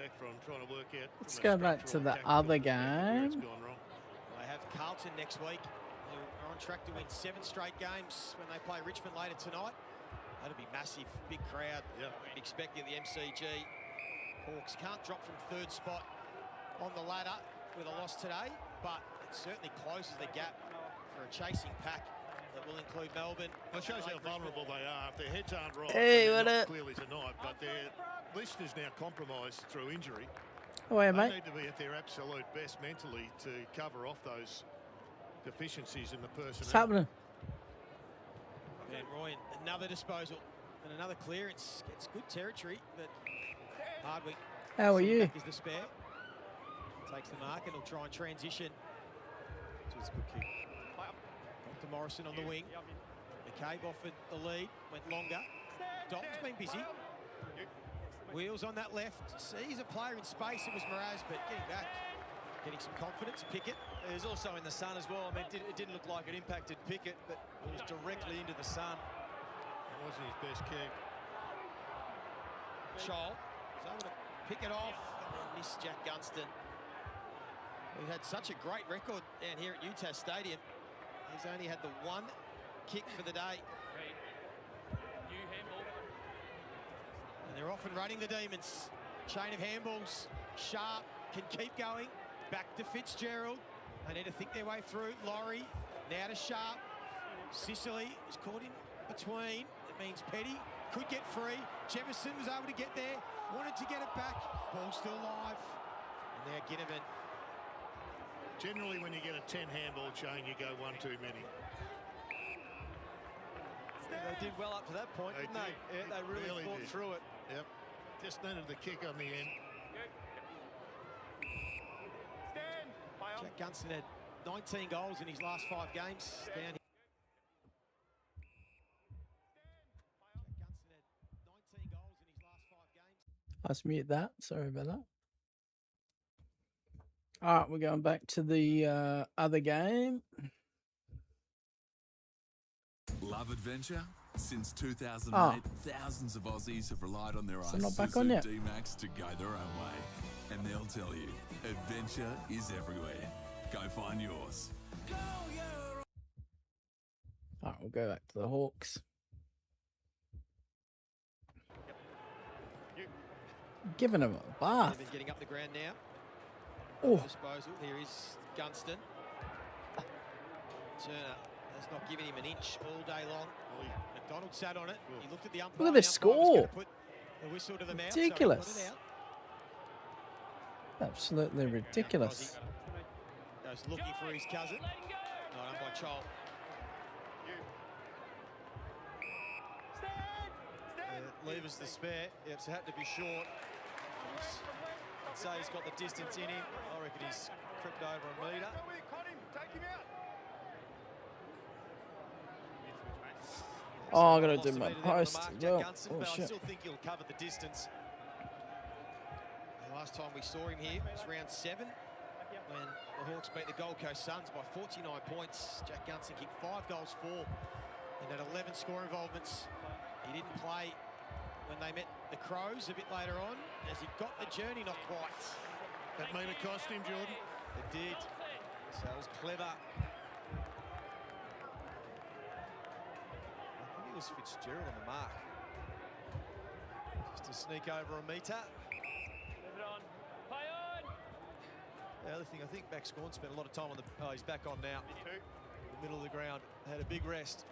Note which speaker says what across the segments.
Speaker 1: back from trying to work out.
Speaker 2: Let's go back to the other game.
Speaker 3: They have Carlton next week. They're on track to win 7 straight games when they play Richmond later tonight. That'll be massive, big crowd.
Speaker 1: Yep.
Speaker 3: Expecting the MCG. Hawks can't drop from 3rd spot on the ladder with a loss today, but it certainly closes the gap for a chasing pack that will include Melbourne.
Speaker 1: It shows how vulnerable they are. If their heads aren't right,
Speaker 2: hey,
Speaker 1: not clearly tonight, but their list is now compromised through injury.
Speaker 2: Oh, yeah,
Speaker 1: they
Speaker 2: mate.
Speaker 1: need to be at their absolute best mentally to cover off those deficiencies in the personnel.
Speaker 2: What's happening?
Speaker 3: Van Rooyen, another disposal and another clearance. Gets good territory, but Hardwick.
Speaker 2: How are you?
Speaker 3: Is the spare. Takes the mark and he'll try and transition. It's a good kick. Dr. Morrison on the wing. McCabe offered the lead, went longer. Dalton's been busy. Wheels on that left. Sees a player in space. It was Mraz, but getting back. Getting some confidence. Pickett.
Speaker 4: It was also in the sun as well. I mean, it didn't look like it impacted Pickett, but it was directly into the sun.
Speaker 1: That wasn't his best kick.
Speaker 3: Scholl was able to pick it off and then miss Jack Gunston. We've had such a great record down here at Utah Stadium. He's only had the 1 kick for the day. And they're off and running the Demons. Chain of handballs. Sharp can keep going. Back to Fitzgerald. They need to think their way through. Laurie now to Sharp. Sicily is caught in between. It means Petty could get free. Jefferson was able to get there. Wanted to get it back. Ball still live. And now Ginnivan.
Speaker 1: Generally, when you get a 10 handball chain, you go 1 too many.
Speaker 4: They did well up to that point, didn't they? Yeah, they really fought through it.
Speaker 1: Yep. Just needed the kick on the end.
Speaker 3: Jack Gunston had 19 goals in his last 5 games down here.
Speaker 2: Let's mute that. Sorry about that. All right, we're going back to the other game.
Speaker 5: Love adventure? Since 2008, thousands of Aussies have relied on their Isuzu D-Max to go their own way. And they'll tell you, adventure is everywhere. Go find yours.
Speaker 2: All right, we'll go back to the Hawks. Giving him a bath.
Speaker 3: Getting up the ground now.
Speaker 2: Oh.
Speaker 3: Disposal. Here is Gunston. Turner has not given him an inch all day long. McDonald sat on it. He looked at the umpire.
Speaker 2: Look at the score.
Speaker 3: Put the whistle to the mouth,
Speaker 2: ridiculous.
Speaker 3: So
Speaker 2: Absolutely ridiculous.
Speaker 3: Goes looking for his cousin. Not done by Chol.
Speaker 4: Levers the spare. Yep, so had to be short. I'd say he's got the distance in him. I reckon he's crept over a metre.
Speaker 2: Oh, I'm going to do my post.
Speaker 4: Well. Oh, shit. I still think he'll cover the distance.
Speaker 3: The last time we saw him here was round 7 when the Hawks beat the Gold Coast Suns by 49 points. Jack Gunston kicked 5 goals for and had 11 score involvements. He didn't play when they met the Crows a bit later on, as he got the journey not quite.
Speaker 1: That made a cost him, Jordan.
Speaker 3: It did. So it was clever. Was Fitzgerald on the mark. Just to sneak over a metre. The other thing, I think Max Gawn spent a lot of time on the... Oh, he's back on now. The middle of the ground. Had a big rest.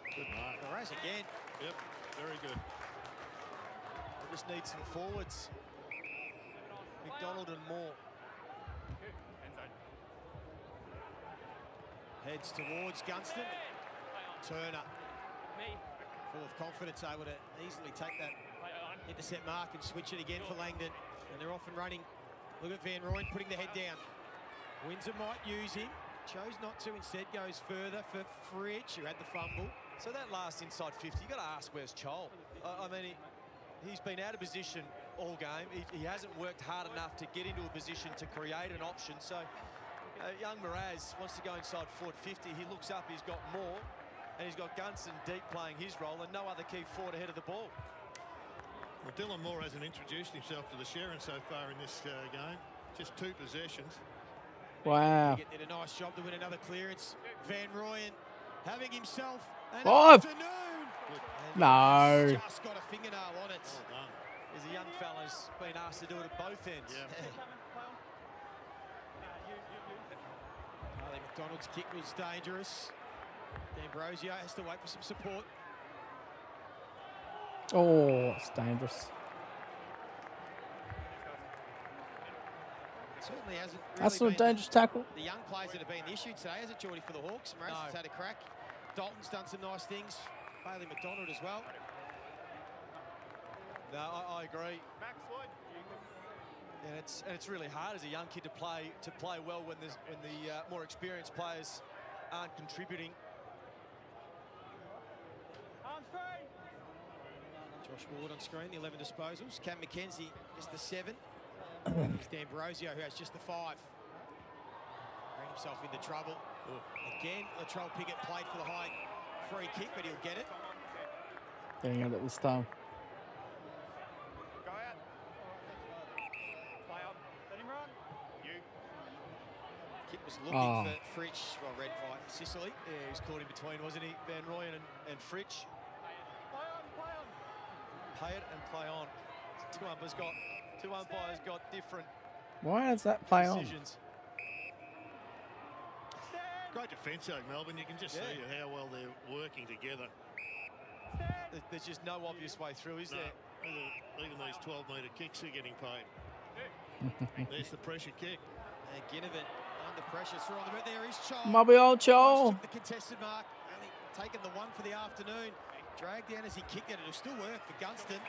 Speaker 1: Good mark.
Speaker 3: Mraz again.
Speaker 1: Yep, very good.
Speaker 3: We just need some forwards. McDonald and Moore. Heads towards Gunston. Turner. Full of confidence, able to easily take that intercept mark and switch it again for Langdon. And they're off and running. Look at Van Rooyen putting the head down. Windsor might use him. Chose not to, instead goes further for Fritsch, who had the fumble.
Speaker 4: So that last inside 50, you got to ask where's Chol. I mean, he's been out of position all game. He hasn't worked hard enough to get into a position to create an option. So young Mraz wants to go inside forward 50. He looks up, he's got more. And he's got Gunston deep playing his role and no other key forward ahead of the ball.
Speaker 1: Well, Dylan Moore hasn't introduced himself to the Sharon so far in this game. Just 2 possessions.
Speaker 2: Wow.
Speaker 3: He did a nice job to win another clearance. Van Rooyen having himself an
Speaker 2: 5.
Speaker 3: afternoon.
Speaker 2: No.
Speaker 3: He's just got a fingernail on it.
Speaker 1: Well done.
Speaker 4: There's a young fella's been asked to do it at both ends.
Speaker 1: Yeah.
Speaker 3: Harley McDonald's kick was dangerous. D'Ambrosio has to wait for some support.
Speaker 2: Oh, it's dangerous.
Speaker 3: Certainly hasn't really
Speaker 2: That's not a
Speaker 3: been
Speaker 2: dangerous tackle.
Speaker 3: the young players that have been the issue today, has it, Geordie, for the Hawks? Morrison's had a crack. Dalton's done some nice things. Bailey McDonald as well.
Speaker 4: No, I agree. And it's really hard as a young kid to play well when the more experienced players aren't contributing.
Speaker 3: Josh Ward on screen, the 11 disposals. Cam McKenzie just the 7. It's D'Ambrosio who has just the 5. Ran himself into trouble. Again, Latrell Pickett played for the high free kick, but he'll get it.
Speaker 2: Getting it at this time.
Speaker 6: Go out. Play up. Let him run. You.
Speaker 3: Kick was looking for Fritsch. Well, red fight. Sicily.
Speaker 4: Yeah, he was caught in between, wasn't he? Van Rooyen and Fritsch.
Speaker 6: Play on. Play on.
Speaker 4: Play it and play on. Two umpires got different
Speaker 2: Why does that play on?
Speaker 4: decisions.
Speaker 1: Great defence though, Melbourne. You can just see how well they're working together.
Speaker 4: There's just no obvious way through, is there?
Speaker 1: Even these 12-metre kicks are getting paid. There's the pressure kick.
Speaker 3: And Ginnivan under pressure. Through on the red. There is Chol.
Speaker 2: Mobby old Chol.
Speaker 3: The contested mark. Only taken the 1 for the afternoon. Dragged down as he kicked it. It'll still work for Gunston.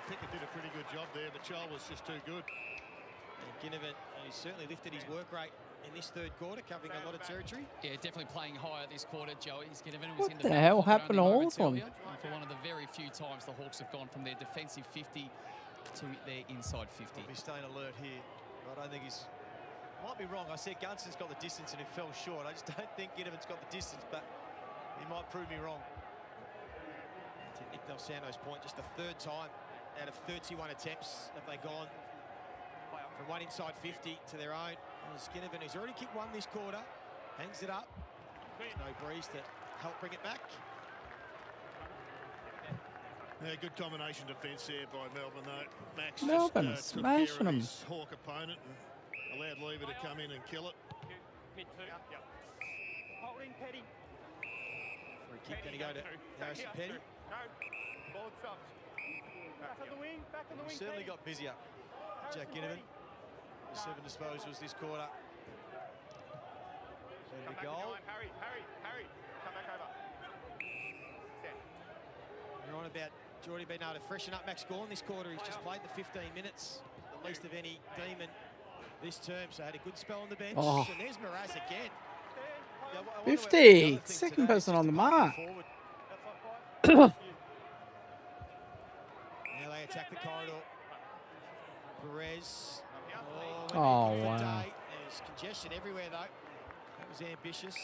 Speaker 1: Pickett did a pretty good job there, but Chol was just too good.
Speaker 3: And Ginnivan, he's certainly lifted his work rate in this third quarter, covering a lot of territory.
Speaker 7: Yeah, definitely playing higher this quarter, Joey. Ginnivan
Speaker 2: What
Speaker 7: was in
Speaker 2: the
Speaker 7: back
Speaker 2: hell
Speaker 7: pocket
Speaker 2: happened to
Speaker 7: only moments
Speaker 2: Hawthorn?
Speaker 7: earlier. And for one of the very few times the Hawks have gone from their defensive 50 to their inside 50.
Speaker 4: He's staying alert here. I don't think he's... Might be wrong. I said Gunston's got the distance and he fell short. I just don't think Ginnivan's got the distance, but he might prove me wrong.
Speaker 3: To Nick Del Santo's point, just the 3rd time out of 31 attempts have they gone from one inside 50 to their own. And Ginnivan, who's already kicked 1 this quarter, hangs it up. There's no breeze to help bring it back.
Speaker 1: Yeah, good combination defence there by Melbourne though. Max
Speaker 2: Melbourne
Speaker 1: just took care
Speaker 2: smashing
Speaker 1: of
Speaker 2: them.
Speaker 1: his Hawk opponent and allowed Lever to come in and kill it.
Speaker 6: Mid 2. Yep. Holding Petty.
Speaker 3: Free kick going to go to Harrison Petty.
Speaker 6: No. Ball stopped. Back on the wing. Back on the wing.
Speaker 4: Certainly
Speaker 6: Petty.
Speaker 4: got busier. Jack Ginnivan. 7 disposals this quarter. Ready
Speaker 6: Come
Speaker 4: to
Speaker 6: back
Speaker 4: goal.
Speaker 6: behind. Harry. Come back over. Stand.
Speaker 3: You're on about Geordie being able to freshen up Max Gawn this quarter. He's just played the 15 minutes, the least of any Demon this term, so had a good spell on the bench.
Speaker 2: Oh.
Speaker 3: And there's Miraz again.
Speaker 4: Yeah, I wonder
Speaker 2: 50.
Speaker 4: the other thing
Speaker 2: Second
Speaker 4: today is
Speaker 2: person
Speaker 4: just
Speaker 2: on the
Speaker 4: to play
Speaker 2: mark.
Speaker 4: forward.
Speaker 6: That's on 5.
Speaker 3: Now they attack the corridor. Perez.
Speaker 2: Oh,
Speaker 3: went
Speaker 2: wow.
Speaker 3: for day. There's congestion everywhere, though. That was ambitious.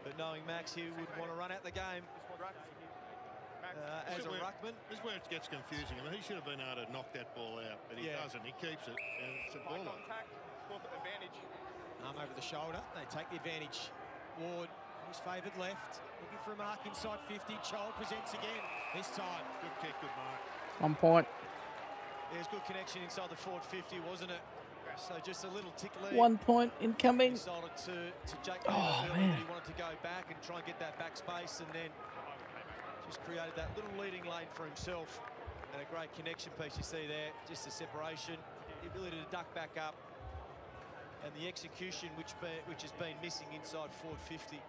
Speaker 4: But knowing Max, he would want to run out the game as a ruckman.
Speaker 1: This is where it gets confusing. I mean, he should have been able to knock that ball out, but he doesn't. He keeps it, and it's a ball.
Speaker 6: Contact. Score for advantage.
Speaker 3: Arm over the shoulder. They take the advantage. Ward, his favoured left. Looking for a mark inside 50. Chol presents again. This time.
Speaker 1: Good kick, good mark.
Speaker 2: 1 point.
Speaker 4: There's good connection inside the forward 50, wasn't it? So just a little tick lead.
Speaker 2: 1 point incoming.
Speaker 4: Decided to Jake
Speaker 2: Oh,
Speaker 4: early
Speaker 2: man.
Speaker 4: that he wanted to go back and try and get that back space, and then just created that little leading lane for himself. And a great connection piece you see there, just the separation, the ability to duck back up, and the execution which has been missing inside forward 50.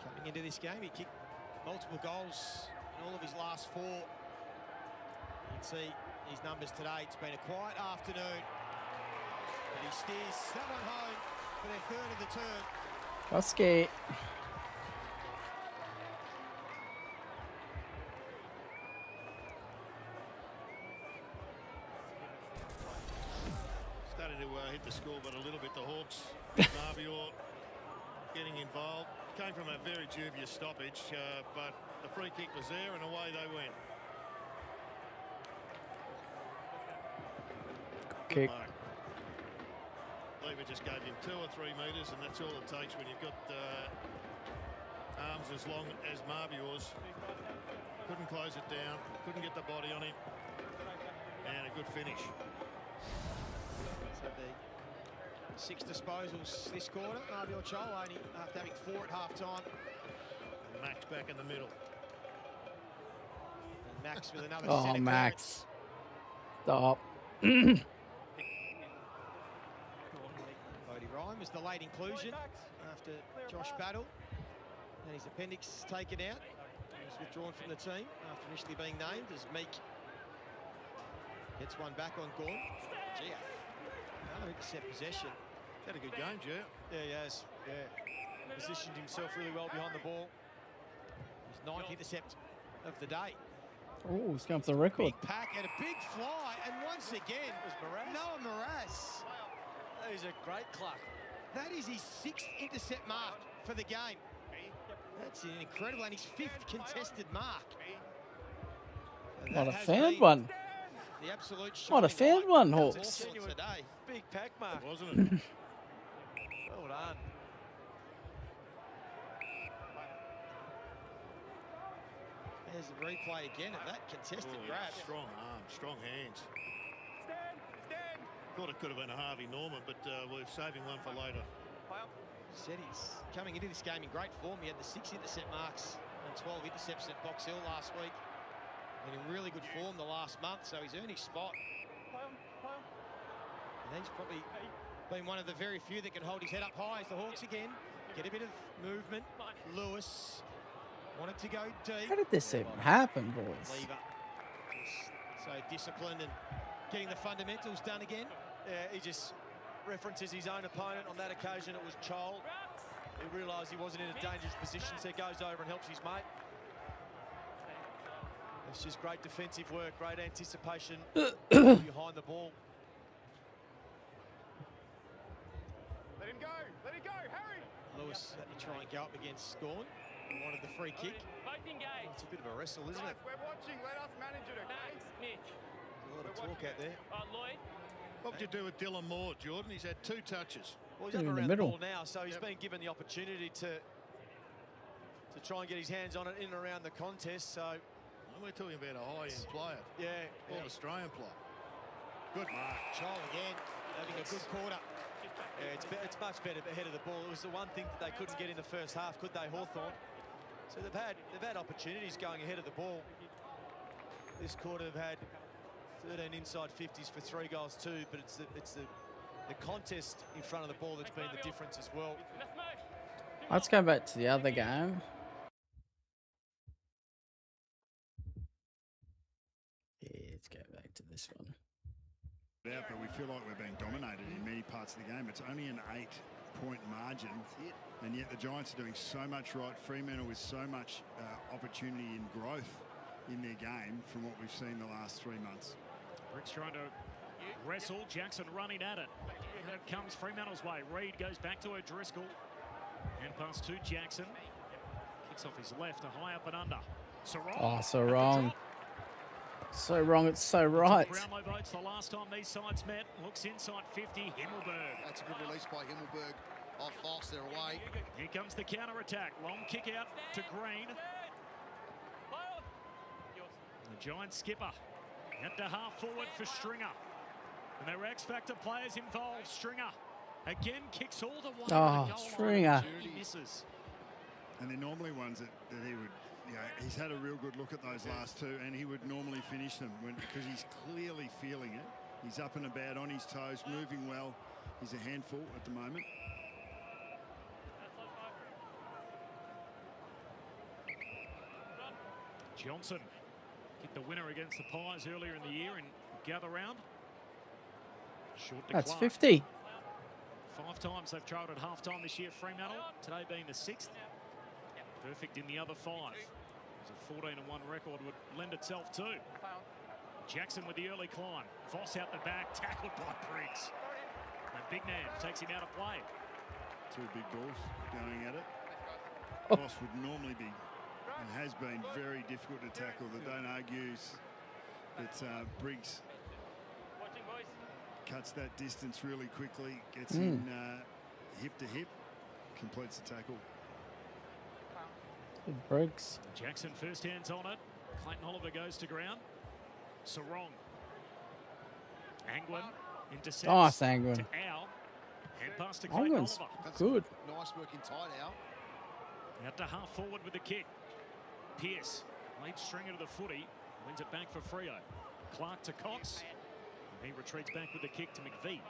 Speaker 3: Coming into this game, he kicked multiple goals in all of his last 4. You can see his numbers today. It's been a quiet afternoon. But he steers that one home for their 3rd of the turn.
Speaker 2: Husky.
Speaker 1: Starting to hit the scoreboard a little bit. The Hawks, Marbior getting involved. Came from a very dubious stoppage, but The free kick was there and away they went.
Speaker 2: Kick.
Speaker 1: Lever just gave him 2 or 3 metres, and that's all it takes when you've got arms as long as Marbior's. Couldn't close it down, couldn't get the body on him, and a good finish.
Speaker 3: So the 6 disposals this quarter. Marbior Chol only after having 4 at half-time.
Speaker 1: And Max back in the middle.
Speaker 3: And Max with another
Speaker 2: Oh,
Speaker 3: centre
Speaker 2: Max. Stop.
Speaker 3: Bodie Ryan was the late inclusion after Josh Battle. And his appendix taken out. He was withdrawn from the team after initially being named as Meek gets one back on Gorn. Geoff, another intercept possession.
Speaker 1: Had a good game, Jeff.
Speaker 4: Yeah, he has. Yeah. Positioned himself really well behind the ball.
Speaker 3: His 9th intercept of the day.
Speaker 2: Oh, he's going for the record.
Speaker 3: Big pack and a big fly, and once again, Noah Morass.
Speaker 4: He's a great cluck.
Speaker 3: That is his 6th intercept mark for the game. That's incredible, and his 5th contested mark. And
Speaker 2: What a
Speaker 3: that has
Speaker 2: fan
Speaker 3: been
Speaker 2: one.
Speaker 3: The absolute
Speaker 2: What a
Speaker 3: shining
Speaker 2: fan
Speaker 3: light
Speaker 2: one,
Speaker 3: of
Speaker 2: Hawks.
Speaker 3: Hawthorn today.
Speaker 4: Big pack mark.
Speaker 1: Wasn't it?
Speaker 4: Well done.
Speaker 3: There's a replay again of that contested
Speaker 1: Oh,
Speaker 3: grab.
Speaker 1: strong arms, strong hands. Thought it could have been a Harvey Norman, but we're saving one for later.
Speaker 3: Said he's coming into this game in great form. He had the 6 intercept marks and 12 intercepts at Box Hill last week. And in really good form the last month, so he's earned his spot. And he's probably been one of the very few that can hold his head up high as the Hawks again get a bit of movement. Lewis wanted to go deep.
Speaker 2: How did this even happen, boys?
Speaker 3: Lever. So disciplined and getting the fundamentals done again.
Speaker 4: Yeah, he just references his own opponent. On that occasion, it was Chol. He realised he wasn't in a dangerous position, so he goes over and helps his mate. It's just great defensive work, great anticipation behind the ball.
Speaker 6: Let him go, hurry!
Speaker 3: Lewis had to try and go up against Gorn. He wanted the free kick.
Speaker 4: It's a bit of a wrestle, isn't it?
Speaker 6: We're watching, let us manage it, okay?
Speaker 4: A lot of talk out there.
Speaker 1: What would you do with Dylan Moore, Jordan? He's had 2 touches.
Speaker 4: Well, he's
Speaker 2: In
Speaker 4: up
Speaker 2: the
Speaker 4: around the
Speaker 2: middle.
Speaker 4: ball now, so he's been given the opportunity to try and get his hands on it in and around the contest. So
Speaker 1: We're talking about a high-end player.
Speaker 4: yeah,
Speaker 1: All Australian player. Good mark.
Speaker 3: Chol again having a good quarter.
Speaker 4: yeah, it's much better ahead of the ball. It was the one thing that they couldn't get in the first half, could they, Hawthorn? So they've had opportunities going ahead of the ball. This quarter they've had 13 inside 50s for 3 goals too, but it's the contest in front of the ball that's been the difference as well.
Speaker 2: Let's go back to the other game. Yeah, let's go back to this one.
Speaker 8: Out, but we feel like we're being dominated in many parts of the game. It's only an 8-point margin, and yet the Giants are doing so much right. Fremantle with so much opportunity and growth in their game from what we've seen the last 3 months.
Speaker 9: Britt's trying to wrestle. Jackson running at it. And it comes Fremantle's way. Reid goes back to O'Driscoll. And pass to Jackson. Kicks off his left, a high up and under. Sarong.
Speaker 2: Oh, so wrong. So wrong, it's so right.
Speaker 9: Brownlow votes the last time these sides met. Looks inside 50, Himmelberg.
Speaker 10: That's a good release by Himmelberg. Off Foss, they're away.
Speaker 9: Here comes the counter-attack. Long kick out to Green. The Giants skipper at the half forward for Stringer. And their X-Factor players involved. Stringer again kicks all the way.
Speaker 2: Oh,
Speaker 9: to the goal
Speaker 2: Stringer.
Speaker 9: line. He misses.
Speaker 8: And they're normally ones that he would, he's had a real good look at those last 2, and he would normally finish them because he's clearly feeling it. He's up and about, on his toes, moving well. He's a handful at the moment.
Speaker 9: Johnson hit the winner against the Pies earlier in the year in gather round. Short to
Speaker 2: That's
Speaker 9: Clark.
Speaker 2: 50.
Speaker 9: 5 times they've trailed at half-time this year, Fremantle. Today being the 6th. Perfect in the other 5. There's a 14-1 record would lend itself to. Jackson with the early climb. Voss out the back, tackled by Briggs. And Big Man takes him out of play.
Speaker 8: 2 big balls going at it.
Speaker 2: Oh.
Speaker 8: Voss would normally be and has been very difficult to tackle. The don't argues, but Briggs cuts that distance really quickly, gets in hip to hip, completes the tackle.
Speaker 2: Good Briggs.
Speaker 9: Jackson first hands on it. Clayton Oliver goes to ground. Sarong. Angwin intercepts.
Speaker 2: Nice, Angwin.
Speaker 9: To Al. Hand pass to Clayton
Speaker 2: Angwin's
Speaker 9: Oliver.
Speaker 2: good.
Speaker 10: Nice work in tight, Al.
Speaker 9: Out to half forward with the kick. Pearce, late stringer to the footy, wins it back for Freo. Clark to Cox. He retreats back with the kick to McVee.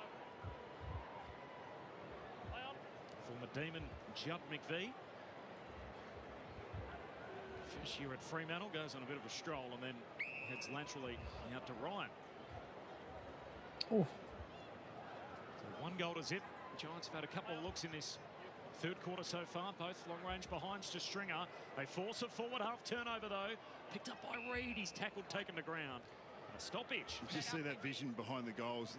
Speaker 9: Former Demon Judd McVee. First year at Fremantle, goes on a bit of a stroll and then heads laterally out to Ryan.
Speaker 2: Oh.
Speaker 9: So 1 goal to zip. The Giants have had a couple of looks in this third quarter so far, both long range behinds to Stringer. They force a forward half turnover though. Picked up by Reid. He's tackled, taken to ground. A stoppage.
Speaker 8: You just see that vision behind the goals.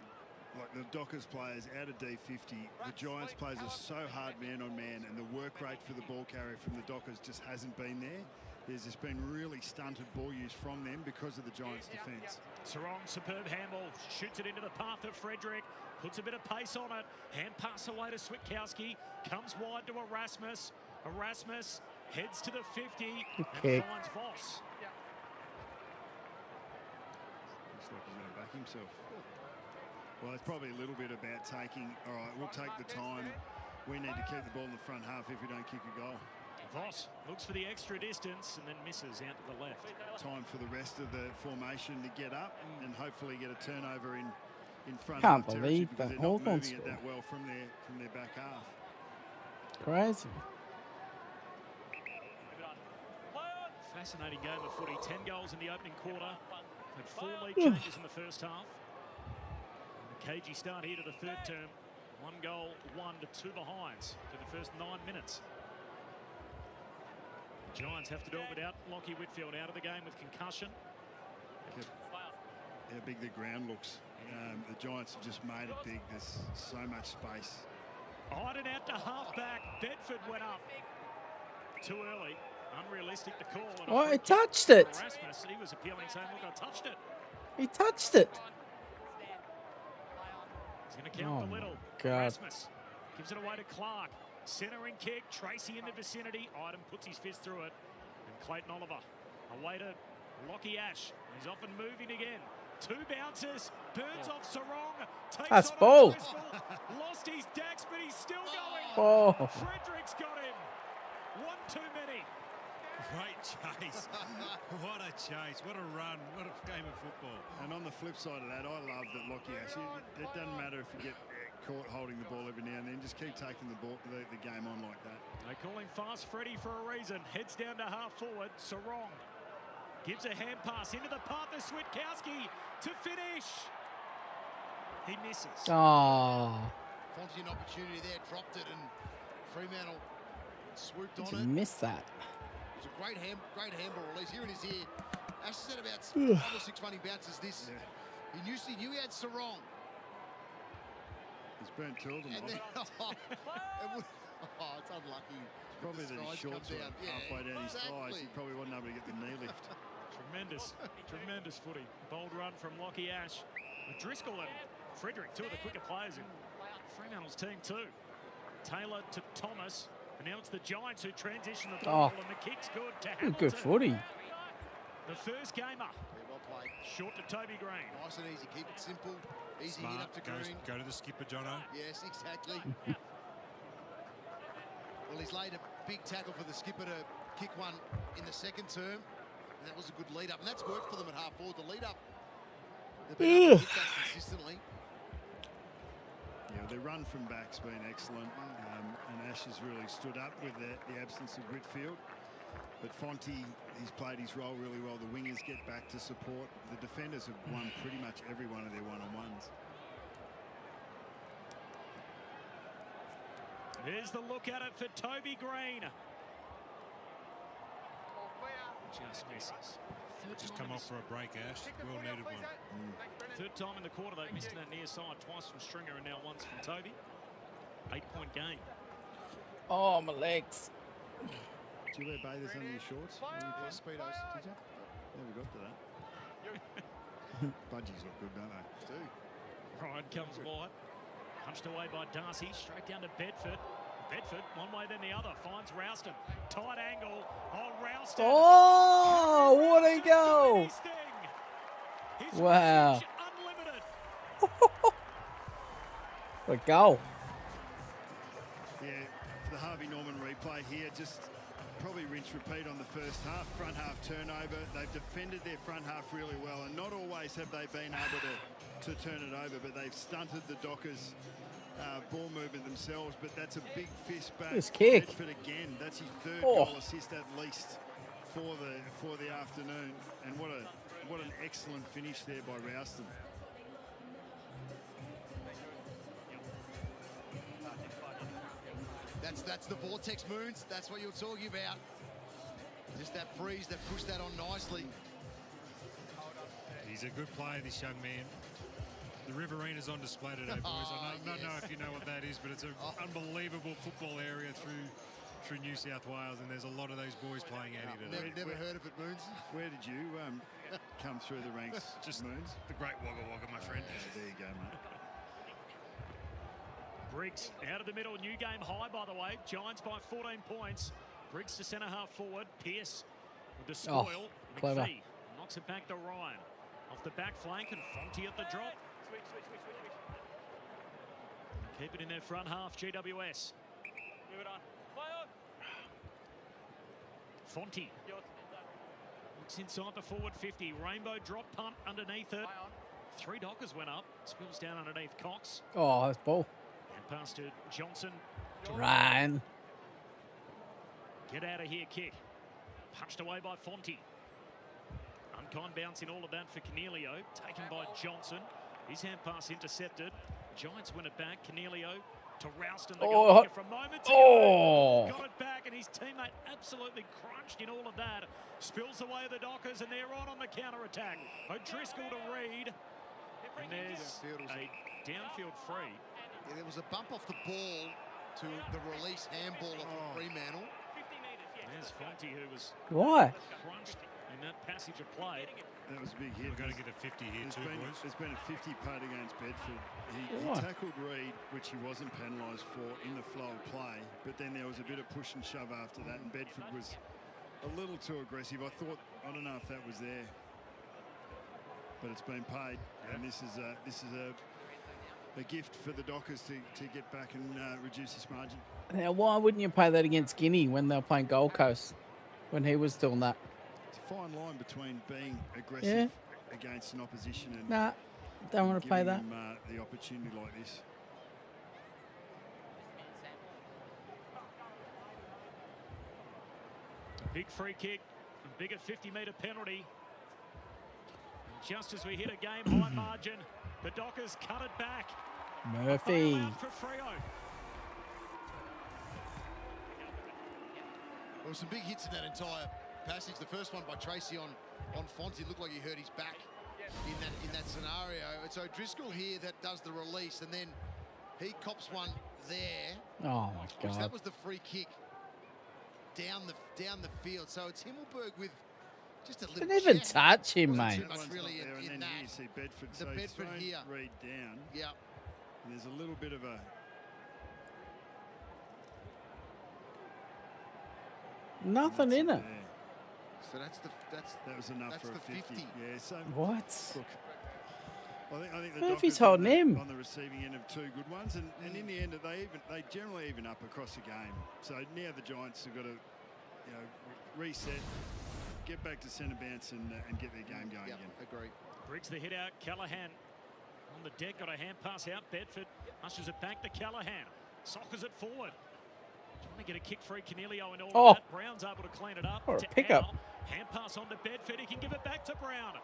Speaker 8: Like the Dockers players out of D50, the Giants players are so hard man on man, and the work rate for the ball carrier from the Dockers just hasn't been there. There's just been really stunted ball use from them because of the Giants' defence.
Speaker 9: Sarong, superb handball, shoots it into the path of Frederick, puts a bit of pace on it. Hand pass away to Switkowski, comes wide to Erasmus. Erasmus heads to the 50 and finds Voss.
Speaker 8: Looks like he's going to back himself. Well, it's probably a little bit about taking, all right, we'll take the time. We need to keep the ball in the front half if we don't kick a goal.
Speaker 9: Voss looks for the extra distance and then misses out to the left.
Speaker 8: Time for the rest of the formation to get up and hopefully get a turnover in front
Speaker 2: Can't
Speaker 8: of the
Speaker 2: believe
Speaker 8: because
Speaker 2: that
Speaker 8: they're not
Speaker 2: Hawthorns
Speaker 8: moving it that well from their back half.
Speaker 2: Crazy.
Speaker 9: Fascinating game of footy. 10 goals in the opening quarter. Had 4 lead changes in the first half. And a cagey start here to the third term. 1 goal, 1 to 2 behinds for the first 9 minutes. The Giants have to do it without Lockie Whitfield out of the game with concussion.
Speaker 8: How big the ground looks. The Giants have just made it big. There's so much space.
Speaker 9: Iden out to halfback. Bedford went up too early. Unrealistic to call.
Speaker 2: Oh, he touched it.
Speaker 9: Erasmus, he was appealing, saying, look, I touched it.
Speaker 2: He touched it.
Speaker 9: He's going to count the little. Erasmus gives it away to Clark. Centering kick. Tracy in the vicinity. Iden puts his fist through it. And Clayton Oliver away to Lockie Ash. He's off and moving again. 2 bounces. Burns off Sarong.
Speaker 2: That's ball.
Speaker 9: Lost his dax, but he's still going.
Speaker 2: Oh.
Speaker 9: Frederick's got him. 1 too many.
Speaker 11: Great chase. What a chase. What a run. What a game of football.
Speaker 8: And on the flip side of that, I love that Lockie Ash, it doesn't matter if you get caught holding the ball every now and then, just keep taking the game on like that.
Speaker 9: They call him Fast Freddy for a reason. Heads down to half forward. Sarong gives a hand pass into the path of Switkowski to finish. He misses.
Speaker 2: Oh.
Speaker 10: Fonzie an opportunity there, dropped it, and Fremantle swooped on
Speaker 2: Did
Speaker 10: it.
Speaker 2: you miss that?
Speaker 10: It was a great handball release. Here it is here. Ash said about 5 or 6 running bounces this. Yeah. He knew he had Sarong.
Speaker 8: He's burnt 2 of them off.
Speaker 10: Then, it's unlucky.
Speaker 8: It's probably that his shorts were halfway down his thighs. He probably wasn't able to get the knee lift.
Speaker 9: Tremendous footy. Bold run from Lockie Ash. Driscoll and Frederick, 2 of the quicker players in Fremantle's team too. Taylor to Thomas. And now it's the Giants who transition the ball, and the kick's good to Hamilton.
Speaker 2: Good footy.
Speaker 9: The first gamer.
Speaker 10: Well played.
Speaker 9: Short to Toby Green.
Speaker 10: Nice and easy. Keep it simple. Easy
Speaker 11: Smart.
Speaker 10: hit up to Green.
Speaker 11: Go to the skipper, Jono.
Speaker 10: Yes, exactly. Well, he's laid a big tackle for the skipper to kick one in the second term. And that was a good lead up. And that's worked for them at half forward. The lead up. They've been able to hit that consistently.
Speaker 8: Yeah, their run from back's been excellent, and Ash has really stood up with the absence of Whitfield. But Fonte, he's played his role really well. The wingers get back to support. The defenders have won pretty much every one of their one-on-ones.
Speaker 9: Here's the look at it for Toby Green. Just misses.
Speaker 11: Just come off for a break, Ash. Well needed one.
Speaker 9: Third time in the quarter they've missed that near side, twice from Stringer and now once from Toby. 8-point game.
Speaker 2: Oh, my legs.
Speaker 8: Do you wear bathers under your shorts?
Speaker 10: Speedos.
Speaker 8: Did you? Never got to that. Budgies look good, don't they?
Speaker 10: Do.
Speaker 9: Ryan comes wide. Punched away by Darcy. Straight down to Bedford. Bedford, one way then the other. Finds Rouston. Tight angle. Oh, Rouston.
Speaker 2: Oh, what a goal. Wow.
Speaker 9: Unlimited.
Speaker 2: What a goal.
Speaker 8: Yeah, for the Harvey Norman replay here, just probably rinse repeat on the first half. Front half turnover. They've defended their front half really well, and not always have they been able to turn it over, but they've stunted the Dockers' ball movement themselves. But that's a big fist back.
Speaker 2: This kick.
Speaker 8: Bedford again. That's his third goal assist at least for the afternoon. And what an excellent finish there by Rouston.
Speaker 10: That's the vortex moons. That's what you're talking about. Just that breeze that pushed that on nicely.
Speaker 11: He's a good player, this young man. The Riverina's on display today, boys. I don't know if you know what that is, but it's an unbelievable football area through New South Wales, and there's a lot of those boys playing out here today.
Speaker 10: Never heard of it, Moons.
Speaker 8: Where did you come through the ranks?
Speaker 11: Just
Speaker 8: Moons?
Speaker 11: The great Wagga Wagga, my friend.
Speaker 8: There you go, mate.
Speaker 9: Briggs out of the middle. New game high, by the way. Giants by 14 points. Briggs to centre half forward. Pierce with the spoil.
Speaker 2: Clever.
Speaker 9: McPhee knocks it back to Ryan. Off the back flank, and Fonty at the drop. Keep it in their front half, GWS. Move it on. Fonty. Looks inside the forward 50. Rainbow drop punt underneath it. 3 Dockers went up. Spills down underneath Cox.
Speaker 2: Oh, that's ball.
Speaker 9: And pass to Johnson.
Speaker 2: Ryan.
Speaker 9: Get out of here kick. Punched away by Fonty. Unkind bounce in all of that for Cornelio. Taken by Johnson. His hand pass intercepted. Giants win it back. Cornelio to Rouston, the goalkeeper from moments ago. Got it back, and his teammate absolutely crunched in all of that. Spills away the Dockers, and they're on the counter-attack. O'Driscoll to Reed. And there's a downfield free.
Speaker 10: Yeah, there was a bump off the ball to the release handball of Fremantle.
Speaker 9: There's Fonty, who was crunched in that passage of play.
Speaker 8: That was a big hit.
Speaker 11: We're going to get a 50 here too, boys.
Speaker 8: There's been a 50 putt against Bedford. He tackled Reed, which he wasn't penalised for in the flow of play, but then there was a bit of push and shove after that, and Bedford was a little too aggressive. I don't know if that was there, but it's been paid, and this is a gift for the Dockers to get back and reduce this margin.
Speaker 2: Now, why wouldn't you pay that against Guinea when they were playing Gold Coast, when he was doing that?
Speaker 8: It's a fine line between being aggressive against an opposition and
Speaker 2: don't want to pay that.
Speaker 8: Giving them, the opportunity like this.
Speaker 9: A big free kick, a bigger 50-metre penalty. And just as we hit a game high margin, the Dockers cut it back.
Speaker 2: Murphy.
Speaker 9: For Freo.
Speaker 10: There were some big hits in that entire passage. The first one by Tracy on Fonty looked like he hurt his back in that scenario. It's O'Driscoll here that does the release, and then he cops one there.
Speaker 2: Oh my God!
Speaker 10: That was the free kick down the field. So it's Himmelberg with just a little.
Speaker 2: Didn't even touch him, mate.
Speaker 10: Too much really in that.
Speaker 8: You see Bedford.
Speaker 10: The Bedford here.
Speaker 8: Reed down.
Speaker 10: Yeah.
Speaker 8: And there's a little bit of a.
Speaker 2: Nothing in it.
Speaker 10: So that
Speaker 8: was enough for a 50. Yeah. So
Speaker 2: what?
Speaker 8: Look, I think the
Speaker 2: Murphy's
Speaker 8: Dockers
Speaker 2: holding him
Speaker 8: on the receiving end of 2 good ones, and in the end they generally even up across the game. So now the Giants have got to, reset, get back to centre bounce and get their game going again.
Speaker 10: Agree.
Speaker 9: Briggs the hit out. Callahan on the deck, got a hand pass out. Bedford ushers it back to Callahan. Sockers it forward. Trying to get a kick free. Cornelio and all of that. Brown's able to clean it up.
Speaker 2: Or a
Speaker 9: to
Speaker 2: pickup.
Speaker 9: Al. Hand pass on to Bedford. He can give it back to Brown.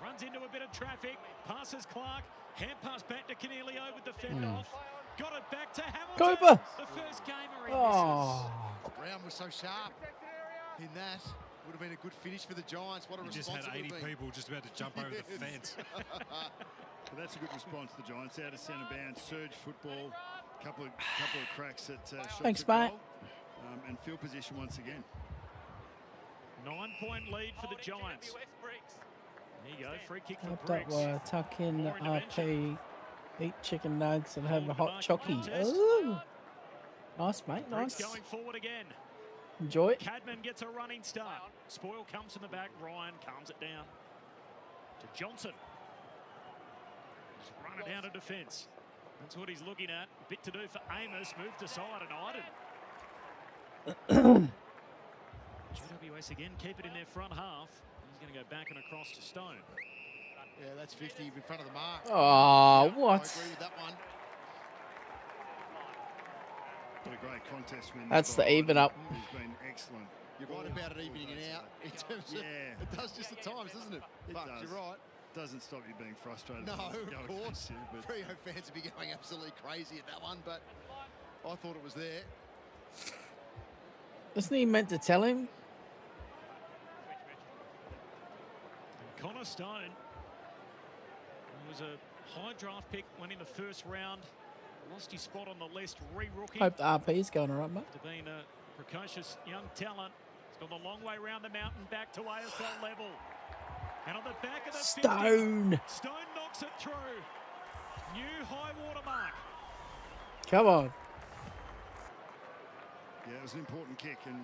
Speaker 9: Runs into a bit of traffic. Passes Clark. Hand pass back to Cornelio with the fend off. Got it back to Hamilton.
Speaker 2: Cooper.
Speaker 9: The first gamer he misses.
Speaker 10: Brown was so sharp in that. Would have been a good finish for the Giants. What a response.
Speaker 11: Just had 80 people just about to jump over the fence.
Speaker 8: But that's a good response. The Giants out of centre bounce, surge football, couple of cracks at shots
Speaker 2: Thanks,
Speaker 8: at
Speaker 2: mate.
Speaker 8: goal, and field position once again.
Speaker 9: 9-point lead for the Giants. There you go, free kick for
Speaker 2: Up
Speaker 9: Briggs.
Speaker 2: tuck in
Speaker 9: More intervention.
Speaker 2: RP, eat chicken nugs and have a
Speaker 9: Ball
Speaker 2: hot
Speaker 9: in the
Speaker 2: chockey.
Speaker 9: contest.
Speaker 2: Ooh. Nice, mate,
Speaker 9: Briggs
Speaker 2: nice.
Speaker 9: going forward again.
Speaker 2: Enjoy it.
Speaker 9: Cadman gets a running start. Spoil comes from the back. Ryan calms it down to Johnson. Just run it down to defence. That's what he's looking at. Bit to do for Amos. Move to side and Iden. GWS again keep it in their front half. He's going to go back and across to Stone.
Speaker 10: Yeah, that's 50 in front of the mark.
Speaker 2: Oh,
Speaker 10: Yeah,
Speaker 2: what?
Speaker 10: I agree with that one.
Speaker 8: What a great contest win.
Speaker 2: That's
Speaker 8: by
Speaker 2: the even
Speaker 8: Iden.
Speaker 2: up.
Speaker 8: He's been excellent.
Speaker 10: You're right about it evening it out in terms of it does just at times, doesn't it?
Speaker 8: It
Speaker 10: But
Speaker 8: does.
Speaker 10: you're right.
Speaker 8: Doesn't stop you being frustrated.
Speaker 10: No,
Speaker 8: when it's
Speaker 10: of
Speaker 8: going
Speaker 10: course.
Speaker 8: against you, but
Speaker 10: Freo fans would be going absolutely crazy at that one, but I thought it was there.
Speaker 2: Wasn't he meant to tell him?
Speaker 9: Connor Stone, who was a high draft pick, went in the first round, lost his spot on the list, re-rookie.
Speaker 2: Hope the RP's going all right, mate.
Speaker 9: After being a precocious young talent, he's gone the long way around the mountain back to AFL level. And on the back of the 50,
Speaker 2: Stone.
Speaker 9: Stone knocks it through. New high water mark.
Speaker 2: Come on.
Speaker 8: yeah, it was an important kick, and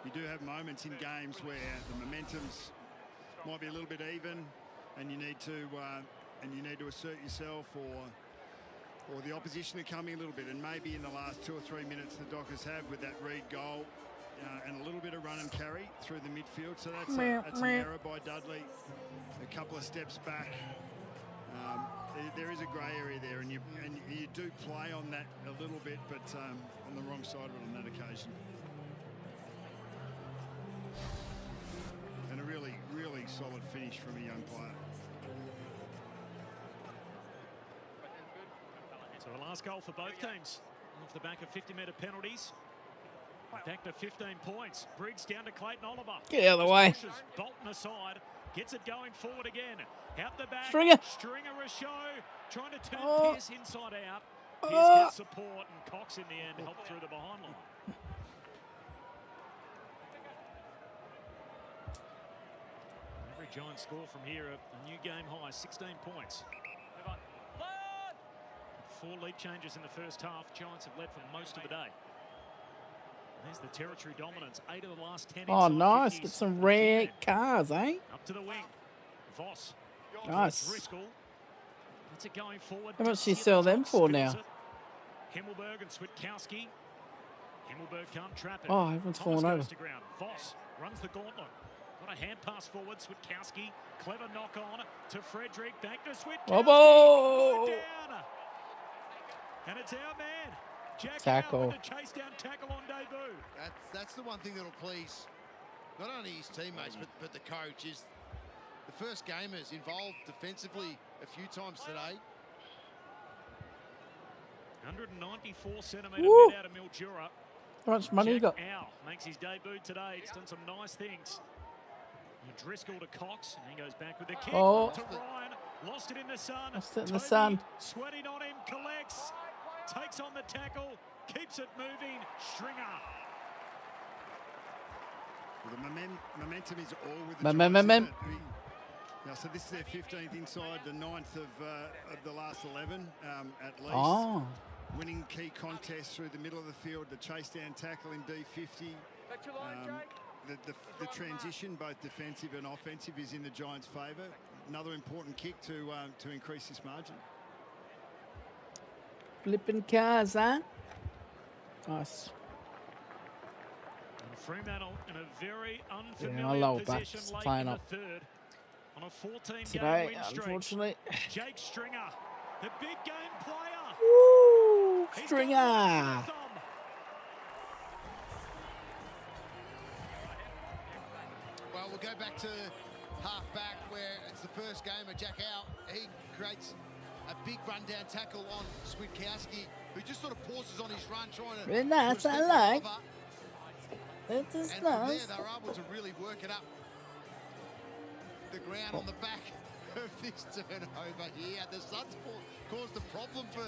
Speaker 8: you do have moments in games where the momentum's might be a little bit even, and you need to assert yourself, or the opposition are coming a little bit. And maybe in the last 2 or 3 minutes, the Dockers have with that Reed goal and a little bit of run and carry through the midfield. So that's an error by Dudley. A couple of steps back. There is a grey area there, and you do play on that a little bit, but on the wrong side of it on that occasion. And a really, really solid finish from a young player.
Speaker 9: So the last goal for both teams off the back of 50-metre penalties. Back to 15 points. Briggs down to Clayton Oliver.
Speaker 2: Get out of the way.
Speaker 9: Pushes Bolton aside. Gets it going forward again. Out the back.
Speaker 2: Stringer.
Speaker 9: Stringer a show. Trying to turn
Speaker 2: Oh.
Speaker 9: Pearce inside out. Pearce
Speaker 2: Oh.
Speaker 9: gets support, and Cox in the end helped through the behind line. Every Giants score from here, a new game high, 16 points. 4 lead changes in the first half. Giants have led for most of the day. There's the territory dominance. 8 of the last 10.
Speaker 2: Oh,
Speaker 9: inside
Speaker 2: nice.
Speaker 9: 50s.
Speaker 2: Get some rare cars, eh?
Speaker 9: Up to the wing. Voss.
Speaker 2: Nice.
Speaker 9: Driscoll. Gets it going forward.
Speaker 2: How much do you sell them for now?
Speaker 9: Himmelberg and Switkowski. Himmelberg can't trap it.
Speaker 2: Oh, everyone's
Speaker 9: Thomas
Speaker 2: fallen
Speaker 9: goes
Speaker 2: over.
Speaker 9: to ground. Voss runs the gauntlet. Got a hand pass forward. Switkowski. Clever knock on to Frederick. Back to Switkowski.
Speaker 2: Oh,
Speaker 9: Down. And it's our man. Jack
Speaker 2: Tackle.
Speaker 9: with the chase down tackle on debut.
Speaker 10: That's the one thing that'll please not only his teammates but the coach is the first gamers involved defensively a few times today.
Speaker 9: 194 centimetre
Speaker 2: Woo.
Speaker 9: mid out of Mildura.
Speaker 2: how much money you got?
Speaker 9: Jack Ow makes his debut today. He's done some nice things. Driscoll to Cox, and he goes back with the kick
Speaker 2: Oh.
Speaker 9: to Ryan. Lost it in the sun.
Speaker 2: Lost it in the
Speaker 9: Toby
Speaker 2: sun.
Speaker 9: sweating on him, collects, takes on the tackle, keeps it moving. Stringer.
Speaker 8: Well, the momentum is all with the
Speaker 2: Mem-
Speaker 8: Giants,
Speaker 2: mem- mem-
Speaker 8: isn't it? Now, so this is their 15th inside, the 9th of the last 11 at least.
Speaker 2: Oh.
Speaker 8: Winning key contests through the middle of the field, the chase down tackle in D50. The transition, both defensive and offensive, is in the Giants' favour. Another important kick to increase this margin.
Speaker 2: Flipping cars, huh? Nice.
Speaker 9: And Fremantle in a very
Speaker 2: Yeah,
Speaker 9: unfamiliar
Speaker 2: I love
Speaker 9: position
Speaker 2: backs
Speaker 9: late
Speaker 2: playing
Speaker 9: in the
Speaker 2: up.
Speaker 9: third. On a 14-game
Speaker 2: Today,
Speaker 9: win streak.
Speaker 2: unfortunately.
Speaker 9: Jake Stringer, the big game player.
Speaker 2: Woo!
Speaker 9: He's got
Speaker 2: Stringer.
Speaker 9: one for the thumb.
Speaker 10: Well, we'll go back to half back where it's the first game of Jack out. He creates a big run-down tackle on Switkowski, who just sort of pauses on his run, trying to...
Speaker 2: Very nice,
Speaker 10: put a
Speaker 2: I
Speaker 10: step
Speaker 2: like.
Speaker 10: cover.
Speaker 2: That is
Speaker 10: And from there,
Speaker 2: nice.
Speaker 10: they were able to really work it up the ground on the back of this turnover here. The Suns caused a problem for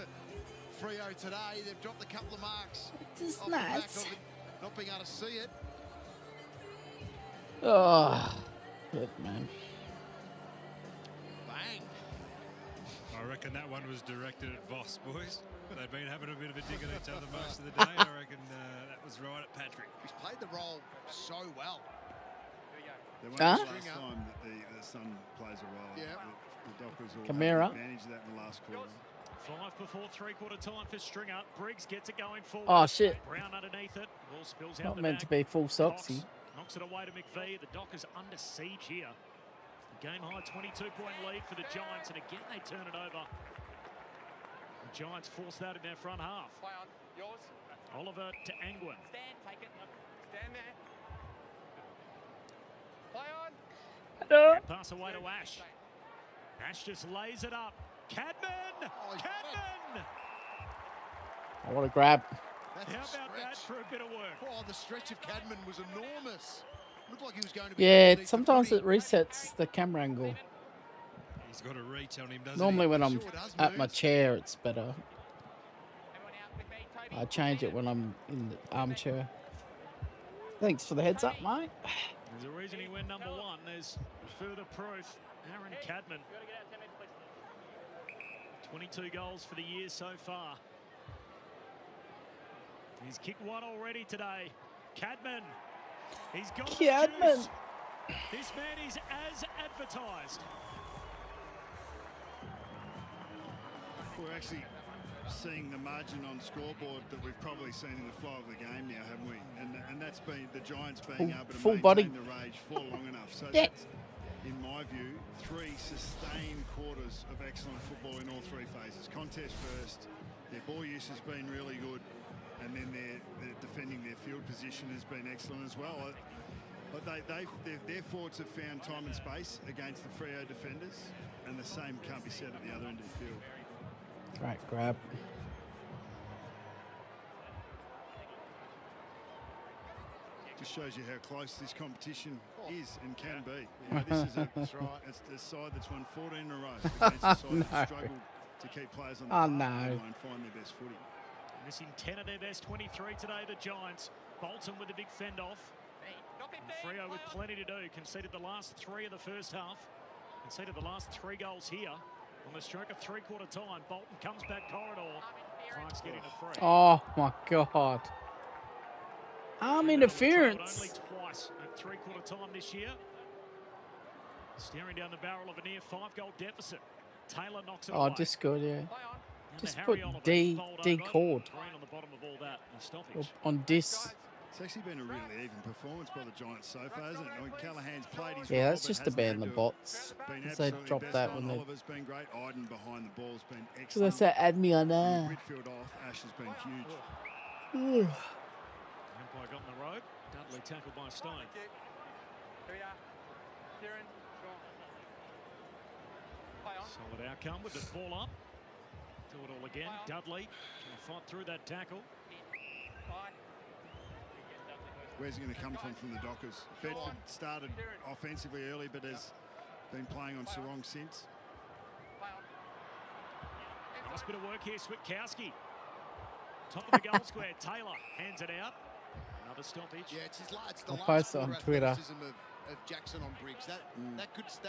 Speaker 10: Freo today. They've dropped a couple of marks
Speaker 2: It is
Speaker 10: off the back
Speaker 2: nice.
Speaker 10: of it, not being able to see it.
Speaker 2: Oh, good man.
Speaker 10: Bang.
Speaker 11: I reckon that one was directed at Voss, boys. They've been having a bit of a dig at each other most of the day. I reckon that was right at Patrick.
Speaker 10: He's played the role so well.
Speaker 8: There won't be the last time that the Sun plays a role.
Speaker 10: Yeah.
Speaker 8: The Dockers will
Speaker 2: Camara.
Speaker 8: manage that in the last quarter.
Speaker 9: 5 before three-quarter time for Stringer. Briggs gets it going forward.
Speaker 2: Oh, shit.
Speaker 9: Brown underneath it. Ball spills out
Speaker 2: Not
Speaker 9: the
Speaker 2: meant
Speaker 9: back.
Speaker 2: to be full socksy.
Speaker 9: Knocks it away to McVee. The Dockers under siege here. Game high 22-point lead for the Giants, and again they turn it over. The Giants force that in their front half.
Speaker 6: Play on. Yours.
Speaker 9: Oliver to Angwin.
Speaker 6: Stand, take it. Stand there. Play on.
Speaker 9: Pass away to Ash. Ash just lays it up. Cadman! Cadman!
Speaker 2: I want to grab.
Speaker 10: That's
Speaker 9: How
Speaker 10: a
Speaker 9: about that
Speaker 10: stretch.
Speaker 9: for a bit of work?
Speaker 10: Oh, the stretch of Cadman was enormous. Looked like he was going to be
Speaker 2: Yeah,
Speaker 10: underneath the
Speaker 2: sometimes
Speaker 10: footy.
Speaker 2: it resets the camera angle.
Speaker 11: He's got a reach on him, doesn't
Speaker 2: Normally
Speaker 11: he?
Speaker 2: when I'm
Speaker 10: Sure does
Speaker 2: at my
Speaker 10: move.
Speaker 2: chair, it's better.
Speaker 6: Everyone out with me, Toby.
Speaker 2: I change it when I'm in the armchair. Thanks for the heads up, mate.
Speaker 9: There's a reason he went number 1. There's further proof. Aaron Cadman. 22 goals for the year so far. He's kicked one already today. Cadman. He's got the
Speaker 2: Cadman.
Speaker 9: juice. This man is as advertised.
Speaker 8: We're actually seeing the margin on scoreboard that we've probably seen in the flow of the game now, haven't we? And that's been the Giants being able to
Speaker 2: Full
Speaker 8: maintain
Speaker 2: body.
Speaker 8: the rage for long enough. So
Speaker 2: Yeah.
Speaker 8: that's, in my view, 3 sustained quarters of excellent football in all 3 phases. Contest first, their ball use has been really good, and then their defending their field position has been excellent as well. But their forwards have found time and space against the Freo defenders, and the same can't be said at the other end of the field.
Speaker 2: Right, grab.
Speaker 8: Just shows you how close this competition is and can be. You know, this is it's a side that's won 14 in a row against a side that's struggled to keep players on the park, let alone find their best footy.
Speaker 9: Missing 10 of their best 23 today, the Giants. Bolton with a big fend off. And Freo with plenty to do. Conceded the last 3 of the first half. Conceded the last 3 goals here. On the stroke of three-quarter time, Bolton comes back corridor. Clark's getting a free.
Speaker 2: Oh my God. Arm interference.
Speaker 9: Only twice at three-quarter time this year. Staring down the barrel of a near 5-goal deficit. Taylor knocks it away.
Speaker 2: Oh, just good, yeah.
Speaker 9: Down
Speaker 2: Just
Speaker 9: to
Speaker 2: put
Speaker 9: Harry Oliver,
Speaker 2: D
Speaker 9: bowled
Speaker 2: D
Speaker 9: over.
Speaker 2: chord
Speaker 9: Green on the bottom of all that. A stoppage.
Speaker 2: on this.
Speaker 8: It's actually been a really even performance by the Giants so far, isn't it? I mean, Callahan's played his
Speaker 2: Yeah,
Speaker 8: role,
Speaker 2: that's
Speaker 8: but
Speaker 2: just to
Speaker 8: hasn't
Speaker 2: ban
Speaker 8: had
Speaker 2: the
Speaker 8: to have
Speaker 2: bots.
Speaker 8: been
Speaker 2: Because they
Speaker 8: absolutely
Speaker 2: drop
Speaker 8: best
Speaker 2: that
Speaker 8: on.
Speaker 2: when they.
Speaker 8: Oliver's been great. Iden behind the ball's been
Speaker 2: So
Speaker 8: excellent.
Speaker 2: that's that add me on
Speaker 8: From
Speaker 2: there.
Speaker 8: midfield off, Ash has been huge.
Speaker 9: Umpire got in the road. Dudley tackled by Stone.
Speaker 6: Here we are. Kieran. Play on.
Speaker 9: Solid outcome with the ball up. Do it all again. Dudley trying to fight through that tackle.
Speaker 6: Fine.
Speaker 8: Where's he going to come from the Dockers? Bedford started offensively early, but has been playing on Sarong since.
Speaker 6: Play on.
Speaker 9: Nice bit of work here, Switkowski. Top of the goal square, Taylor hands it out. Another stoppage.
Speaker 10: Yeah, it's the
Speaker 2: I'll
Speaker 10: last
Speaker 2: post it on
Speaker 10: quarter
Speaker 2: Twitter.
Speaker 10: athleticism of Jackson on Briggs. That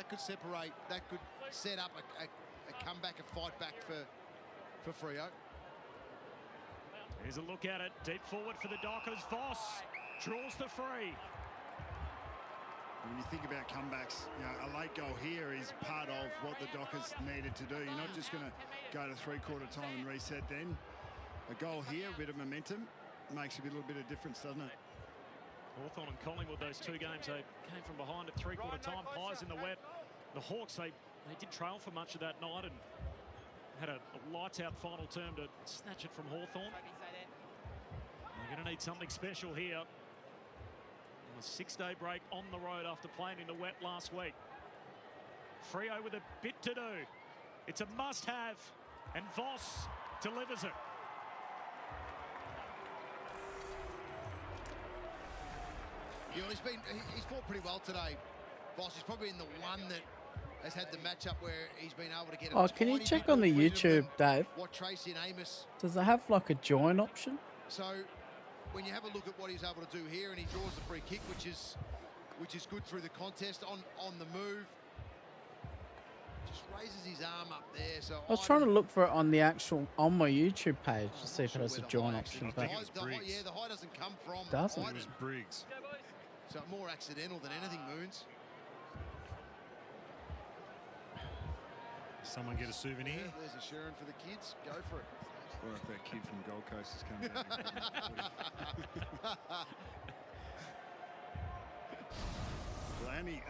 Speaker 10: could separate. That could set up a comeback, a fight back for Freo.
Speaker 9: Here's a look at it. Deep forward for the Dockers. Voss draws the free.
Speaker 8: When you think about comebacks, you know, a late goal here is part of what the Dockers needed to do. You're not just going to go to three-quarter time and reset then. A goal here, a bit of momentum, makes a little bit of difference, doesn't it?
Speaker 9: Hawthorn and Collingwood, those 2 games, they came from behind at three-quarter time. Pies in the wet. The Hawks, they did trail for much of that night and had a lights-out final term to snatch it from Hawthorn. They're going to need something special here. A 6-day break on the road after playing in the wet last week. Freo with a bit to do. It's a must-have, and Voss delivers it.
Speaker 10: Yeah, well, he's fought pretty well today. Voss is probably in the one that has had the matchup where he's been able to get.
Speaker 2: Oh, can you check on the YouTube, Dave?
Speaker 10: What Tracy and Amos?
Speaker 2: Does it have like a join option?
Speaker 10: So when you have a look at what he's able to do here, and he draws the free kick, which is which is good through the contest, on the move. Just raises his arm up there. So
Speaker 2: I was trying to look for it on the actual, on my YouTube page to see if it has a join option. But
Speaker 10: the high doesn't come from
Speaker 2: doesn't.
Speaker 10: Iden.
Speaker 11: It was Briggs.
Speaker 10: So more accidental than anything, Moons.
Speaker 11: Someone get a souvenir?
Speaker 10: Yeah, there's a Sharon for the kids. Go for it.
Speaker 8: Or if that kid from Gold Coast has come down.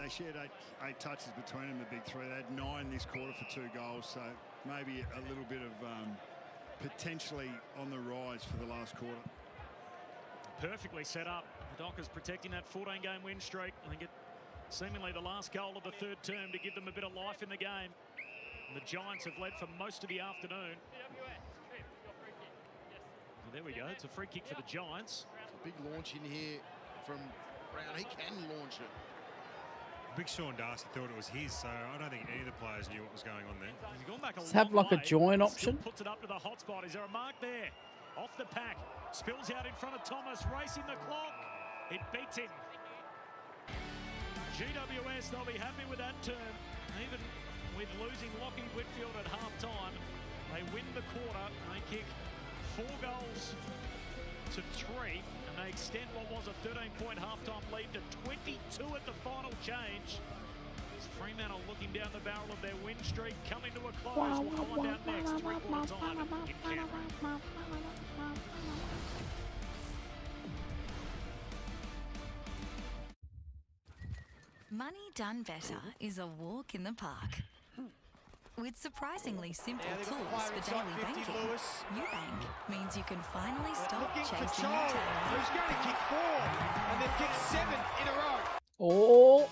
Speaker 8: They shared eight touches between them, the big three. They had 9 this quarter for 2 goals, so maybe a little bit of potentially on the rise for the last quarter.
Speaker 9: Perfectly set up. The Dockers protecting that 14-game win streak. I think it seemingly the last goal of the third term to give them a bit of life in the game. And the Giants have led for most of the afternoon. Well, there we go. It's a free kick for the Giants.
Speaker 10: A big launch in here from Brown. He can launch it.
Speaker 11: Big Sean Darcy thought it was his, so I don't think any of the players knew what was going on there.
Speaker 9: He's gone back
Speaker 2: Does it have like a join option?
Speaker 9: Puts it up to the hot spot. Is there a mark there? Off the pack. Spills out in front of Thomas. Racing the clock. It beats him. GWS, they'll be happy with that turn. Even with losing Lockie Whitfield at half-time, they win the quarter. They kick 4 goals to 3. And they extend what was a 13-point half-time lead to 22 at the final change. As Fremantle looking down the barrel of their win streak, coming to a close. We'll find out next. 3/4 time in Canberra.
Speaker 12: Money done better is a walk in the park. With surprisingly simple tools for daily banking, UBank means you can finally stop chasing your tail.
Speaker 3: Who's going to kick 4? And they've kicked 7 in a row.
Speaker 2: Oh.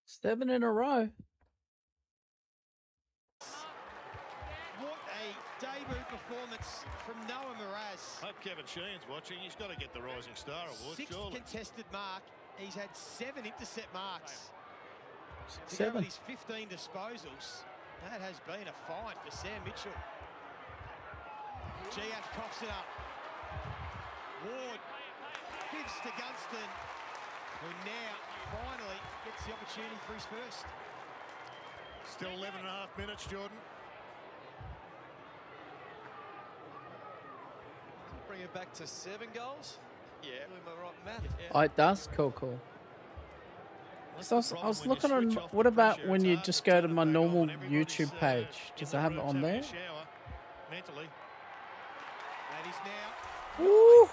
Speaker 2: Seven in a row.
Speaker 3: What a debut performance from Noah Mraz.
Speaker 1: Hope Kevin Sheen's watching. He's got to get the Rising Star Award,
Speaker 3: 6th
Speaker 1: surely.
Speaker 3: contested mark. He's had 7 intercept marks. To
Speaker 2: 7.
Speaker 3: go with his 15 disposals, that has been a fight for Sam Mitchell. GF coughs it up. Ward gives to Gunston, who now finally gets the opportunity for his first.
Speaker 1: Still 11.5 minutes, Jordan.
Speaker 4: Bring it back to 7 goals. Yeah, with my right math. Yeah.
Speaker 2: Oh, it does? Cool. So I was looking on, what about when you just go to my normal YouTube page? Does it have it on there?
Speaker 1: Mentally.
Speaker 3: That is now
Speaker 2: Woo!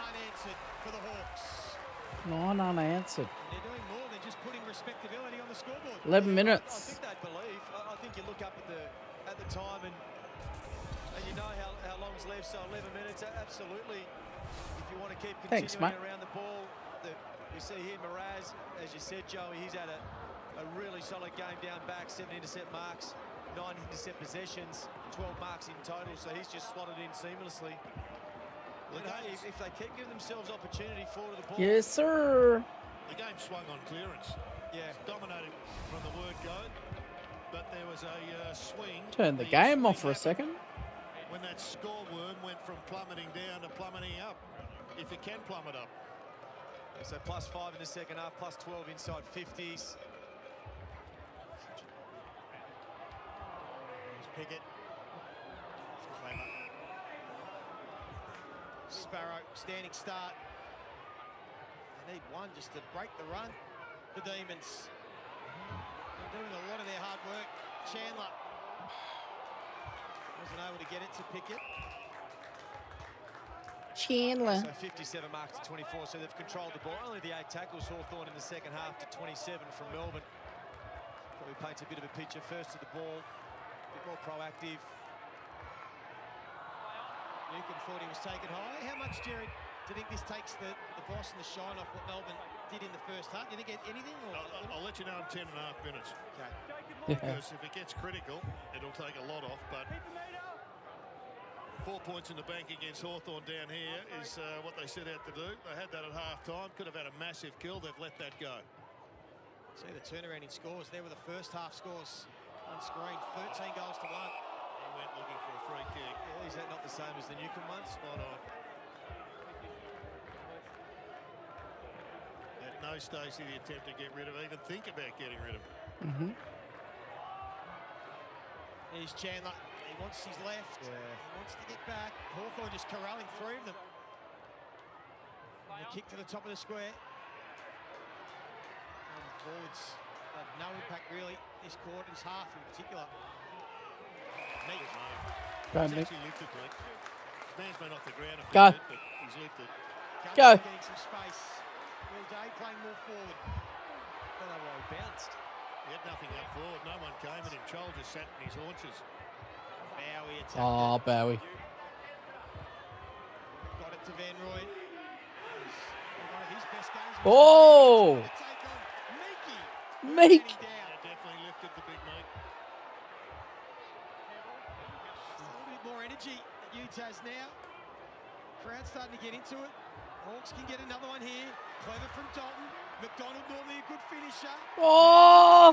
Speaker 3: unanswered for the Hawks.
Speaker 2: 9 unanswered.
Speaker 3: They're doing more than just putting respectability on the scoreboard.
Speaker 2: 11
Speaker 4: I
Speaker 2: minutes.
Speaker 4: think they'd believe. I think you look up at the time and you know how long's left. So 11 minutes, absolutely. If you want to keep continuing around the ball, you see here Mraz, as you said, Joey, he's had a really solid game down back, 7 intercept marks, 9 intercept possessions, 12 marks in total. So he's just slotted in seamlessly. Look, if they keep giving themselves opportunity forward of the ball.
Speaker 2: Yes, sir.
Speaker 1: The game swung on clearance. Yeah, dominated from the word go, but there was a swing.
Speaker 2: Turn the game off for a second.
Speaker 1: When that score worm went from plummeting down to plummeting up, if it can plummet up.
Speaker 4: So +5 in the second half, +12 inside 50s.
Speaker 3: Here's Pickett. Clever. Sparrow, standing start. They need one just to break the run. The Demons. They're doing a lot of their hard work. Chandler wasn't able to get it to Pickett.
Speaker 2: Chandler.
Speaker 4: So 57 marks to 24, so they've controlled the ball. Only the 8 tackles, Hawthorn in the second half to 27 from Melbourne. Probably paints a bit of a picture. First to the ball, a bit more proactive.
Speaker 3: Newcomb thought he was taken high. How much, Jared, do you think this takes the boss and the shine off what Melbourne did in the first half? Do you think anything? Or
Speaker 1: I'll let you know in 10.5 minutes.
Speaker 3: Okay.
Speaker 1: Because if it gets critical, it'll take a lot off. But 4 points in the bank against Hawthorn down here is what they set out to do. They had that at half-time. Could have had a massive kill. They've let that go.
Speaker 3: See the turnaround in scores. There were the first half scores on screen. 13 goals to 1.
Speaker 1: And went looking for a free kick.
Speaker 4: Yeah, is that not the same as the Newcombe one? Spot on.
Speaker 1: At no stage did he attempt to get rid of, even think about getting rid of.
Speaker 3: Here's Chandler. He wants his left.
Speaker 4: Yeah.
Speaker 3: He wants to get back. Hawthorn just corralling three of them. And the kick to the top of the square. And forwards had no impact really this quarter, this half in particular. Neat.
Speaker 2: Go,
Speaker 1: He's
Speaker 2: Nick.
Speaker 1: actually lifted, Blake. His man's been off the ground a
Speaker 2: Go.
Speaker 1: bit, but he's lifted.
Speaker 2: Go.
Speaker 3: Getting some space. Will Day playing more forward.
Speaker 4: I don't know why he bounced.
Speaker 1: He had nothing up forward. No one came at him. Chol just sat in his haunches.
Speaker 3: Bowie attacked
Speaker 2: Oh,
Speaker 3: it.
Speaker 2: Bowie.
Speaker 3: Got it to Van Rooyen. One of his best games.
Speaker 2: Oh!
Speaker 3: To take on Meekie.
Speaker 2: Meek.
Speaker 3: Down.
Speaker 1: Yeah, definitely lifted the big mate.
Speaker 3: Just a little bit more energy that Utah's now. Crowd starting to get into it. Hawks can get another one here. Clever from Dalton. McDonald normally a good finisher.
Speaker 2: Oh!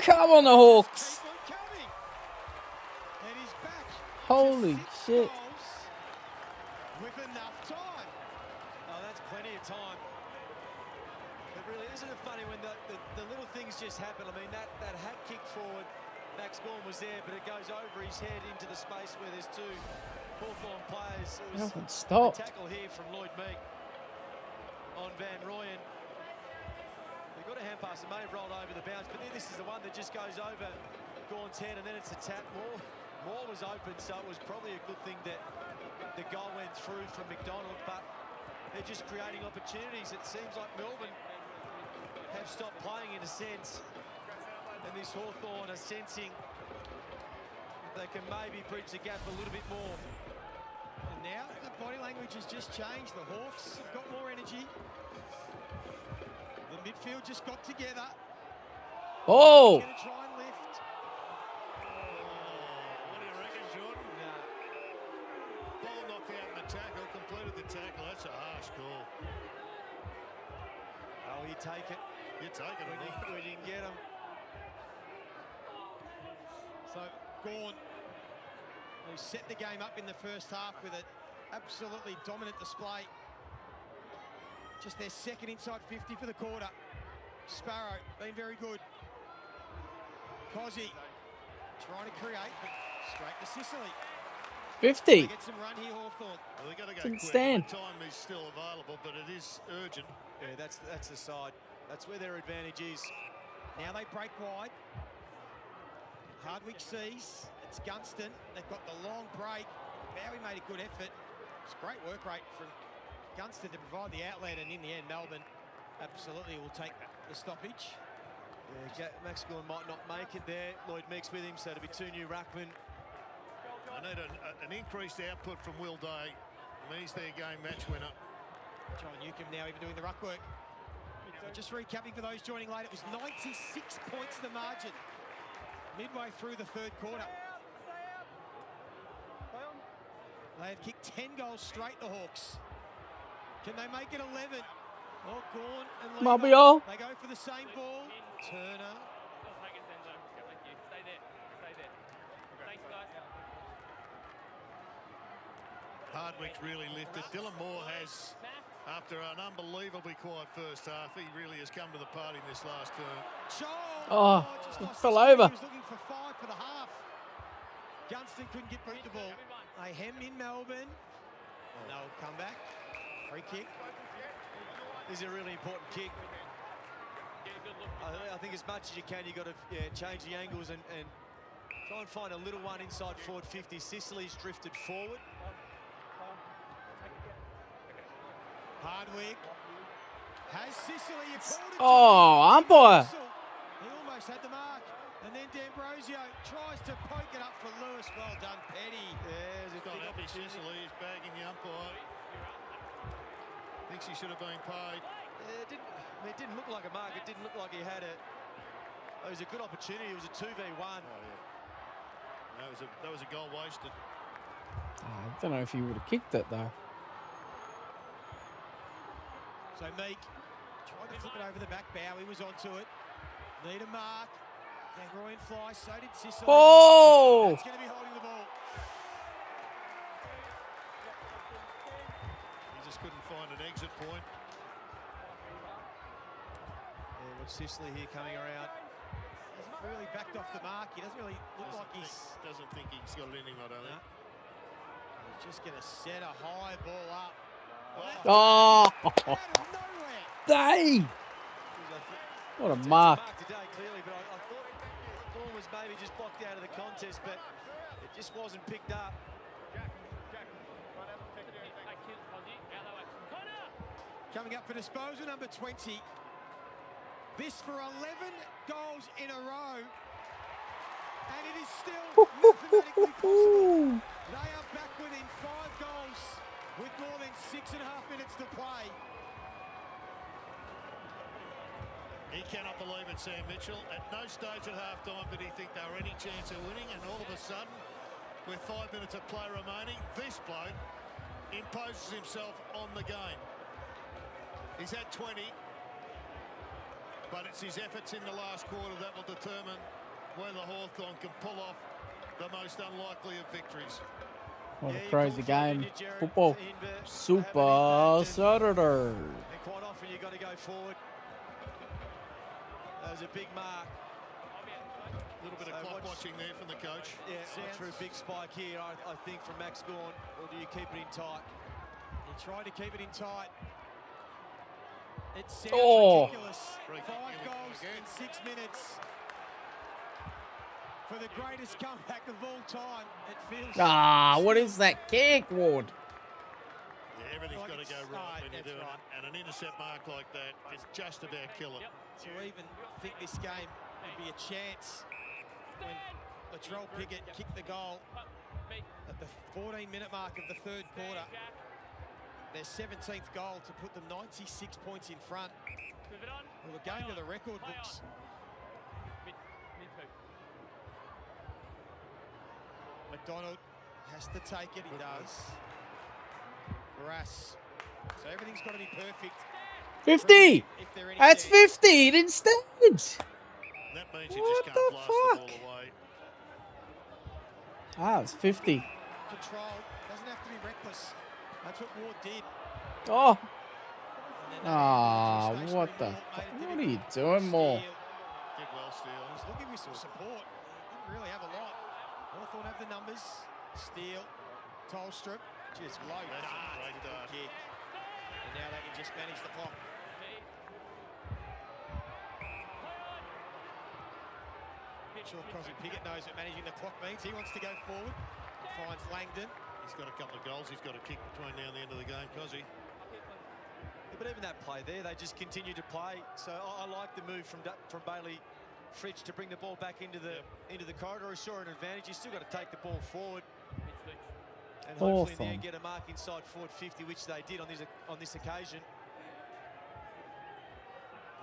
Speaker 2: Come on, the Hawks.
Speaker 3: Keep on coming. And he's back.
Speaker 2: Holy
Speaker 3: to 6
Speaker 2: shit.
Speaker 3: goals with enough time.
Speaker 4: Oh, that's plenty of time. It really isn't it funny when the little things just happen. I mean, that hat kick forward, Max Gawn was there, but it goes over his head into the space where there's two Hawthorn players. It was
Speaker 2: Haven't stopped.
Speaker 4: a tackle here from Lloyd Meek on Van Rooyen. They got a hand pass and may have rolled over the bounce, but then this is the one that just goes over Gawn's head, and then it's a tap. Moore was open, so it was probably a good thing that the goal went through from McDonald, but they're just creating opportunities. It seems like Melbourne have stopped playing in a sense, and this Hawthorn are sensing they can maybe bridge the gap a little bit more.
Speaker 3: And now the body language has just changed. The Hawks have got more energy. The midfield just got together.
Speaker 2: Oh!
Speaker 3: Going to try and lift.
Speaker 1: What do you reckon, Jordan? Ball knocked out in the tackle, completed the tackle. That's a harsh call.
Speaker 3: Oh, you take it.
Speaker 1: You take it.
Speaker 3: We didn't get him. So, Gawn, who set the game up in the first half with an absolutely dominant display. Just their second inside 50 for the quarter. Sparrow, been very good. Cozzy, trying to create, but straight to Sicily.
Speaker 2: 50.
Speaker 3: Get some run here, Hawthorn.
Speaker 1: Well, they've got to go
Speaker 2: Didn't
Speaker 1: quick.
Speaker 2: stand.
Speaker 1: The time is still available, but it is urgent.
Speaker 4: Yeah, that's the side. That's where their advantage is.
Speaker 3: Now they break wide. Hardwick sees. It's Gunston. They've got the long break. Bowie made a good effort. It's great work rate from Gunston to provide the outlet, and in the end, Melbourne absolutely will take the stoppage.
Speaker 4: Yeah, Max Gawn might not make it there. Lloyd Meek's with him, so it'll be two new ruckmen.
Speaker 1: I need an increased output from Will Day. I mean, he's their game match winner.
Speaker 3: John Newcombe now even doing the ruck work. So just recapping for those joining late, it was 96 points the margin midway through the third quarter. They have kicked 10 goals straight, the Hawks. Can they make it 11? Oh, Gawn and Lever.
Speaker 2: Mobile.
Speaker 3: They go for the same ball. Turner.
Speaker 1: Hardwick's really lifted. Dylan Moore has, after an unbelievably quiet first half, he really has come to the party in this last term.
Speaker 2: Oh,
Speaker 3: just
Speaker 2: it
Speaker 3: lost
Speaker 2: fell
Speaker 3: his feet.
Speaker 2: over.
Speaker 3: He was looking for 5 for the half. Gunston couldn't get boot the ball. They hem in Melbourne. And they'll come back. Free kick.
Speaker 4: This is a really important kick. I think as much as you can, you've got to change the angles and try and find a little one inside forward 50. Sicily's drifted forward.
Speaker 3: Hardwick has Sicily.
Speaker 2: Oh, umpire.
Speaker 3: He almost had the mark. And then D'Ambrosio tries to poke it up for Lewis. Well done, Petty.
Speaker 1: There's a not happy Sicily. He's bagging the umpire. Thinks he should have been paid.
Speaker 4: It didn't look like a mark. It didn't look like he had it. It was a good opportunity. It was a 2v1.
Speaker 1: Oh, yeah. That was a goal wasted.
Speaker 2: I don't know if he would have kicked it, though.
Speaker 3: So Meek tried to flip it over the back. Bowie was onto it. Need a mark. Van Rooyen flies. So did Sicily.
Speaker 2: Oh!
Speaker 3: That's going to be holding the ball.
Speaker 1: find an exit point.
Speaker 3: Yeah, watch Sicily here coming around. Hasn't really backed off the mark. He doesn't really look like
Speaker 1: doesn't think he's got it in him, I don't think.
Speaker 3: He's just going to set a high ball up.
Speaker 2: Oh, day! What a mark.
Speaker 4: Today, clearly, but I thought Dawn was maybe just blocked out of the contest, but it just wasn't picked up.
Speaker 3: Coming up for disposal, number 20. This for 11 goals in a row. And it is still mathematically possible. They are back within 5 goals with more than 6.5 minutes to play.
Speaker 1: He cannot believe it, Sam Mitchell. At no stage at halftime did he think there were any chance of winning, and all of a sudden, with 5 minutes of play remaining, this bloke imposes himself on the game. He's had 20, but it's his efforts in the last quarter that will determine whether Hawthorn can pull off the most unlikely of victories.
Speaker 2: What a crazy game. Football. Super Saturday.
Speaker 4: And quite often you've got to go forward. That was a big mark.
Speaker 1: A little bit of clock watching there from the coach.
Speaker 4: Yeah, watch for a big spike here, I think, from Max Gawn. Or do you keep it in tight?
Speaker 3: He tried to keep it in tight. It sounds ridiculous. 5 goals in 6 minutes. For the greatest comeback of all time, it feels...
Speaker 2: What is that kick, Ward?
Speaker 1: Yeah, everything's got to go right when you're doing it. And an intercept mark like that is just about kill it.
Speaker 3: To even think this game would be a chance when Latrell Pickett kicked the goal at the 14-minute mark of the 3rd quarter. Their 17th goal to put them 96 points in front. We were going to the record books. McDonald has to take it. He does. Barras. So everything's got to be perfect.
Speaker 2: 50! That's 50! He didn't stand!
Speaker 1: That means you just can't blast the ball away.
Speaker 2: It's 50.
Speaker 3: Control. Doesn't have to be reckless. That's what Ward did.
Speaker 2: Oh! What the fuck? What are you doing, Moore?
Speaker 1: Did well, Steele.
Speaker 3: He's looking with some support. Didn't really have a lot. Hawthorn have the numbers. Steele. Tolstrup. Just low dart. Kick. And now they can just manage the clock. Sure, Crosby Pickett knows what managing the clock means. He wants to go forward. He finds Langdon.
Speaker 1: He's got a couple of goals. He's got a kick between now and the end of the game, Cozzy.
Speaker 4: Yeah, but even that play there, they just continue to play. So I like the move from Bailey Fritsch to bring the ball back into the corridor. He saw an advantage. He's still got to take the ball forward. And hopefully in the end get a mark inside forward 50, which they did on this occasion.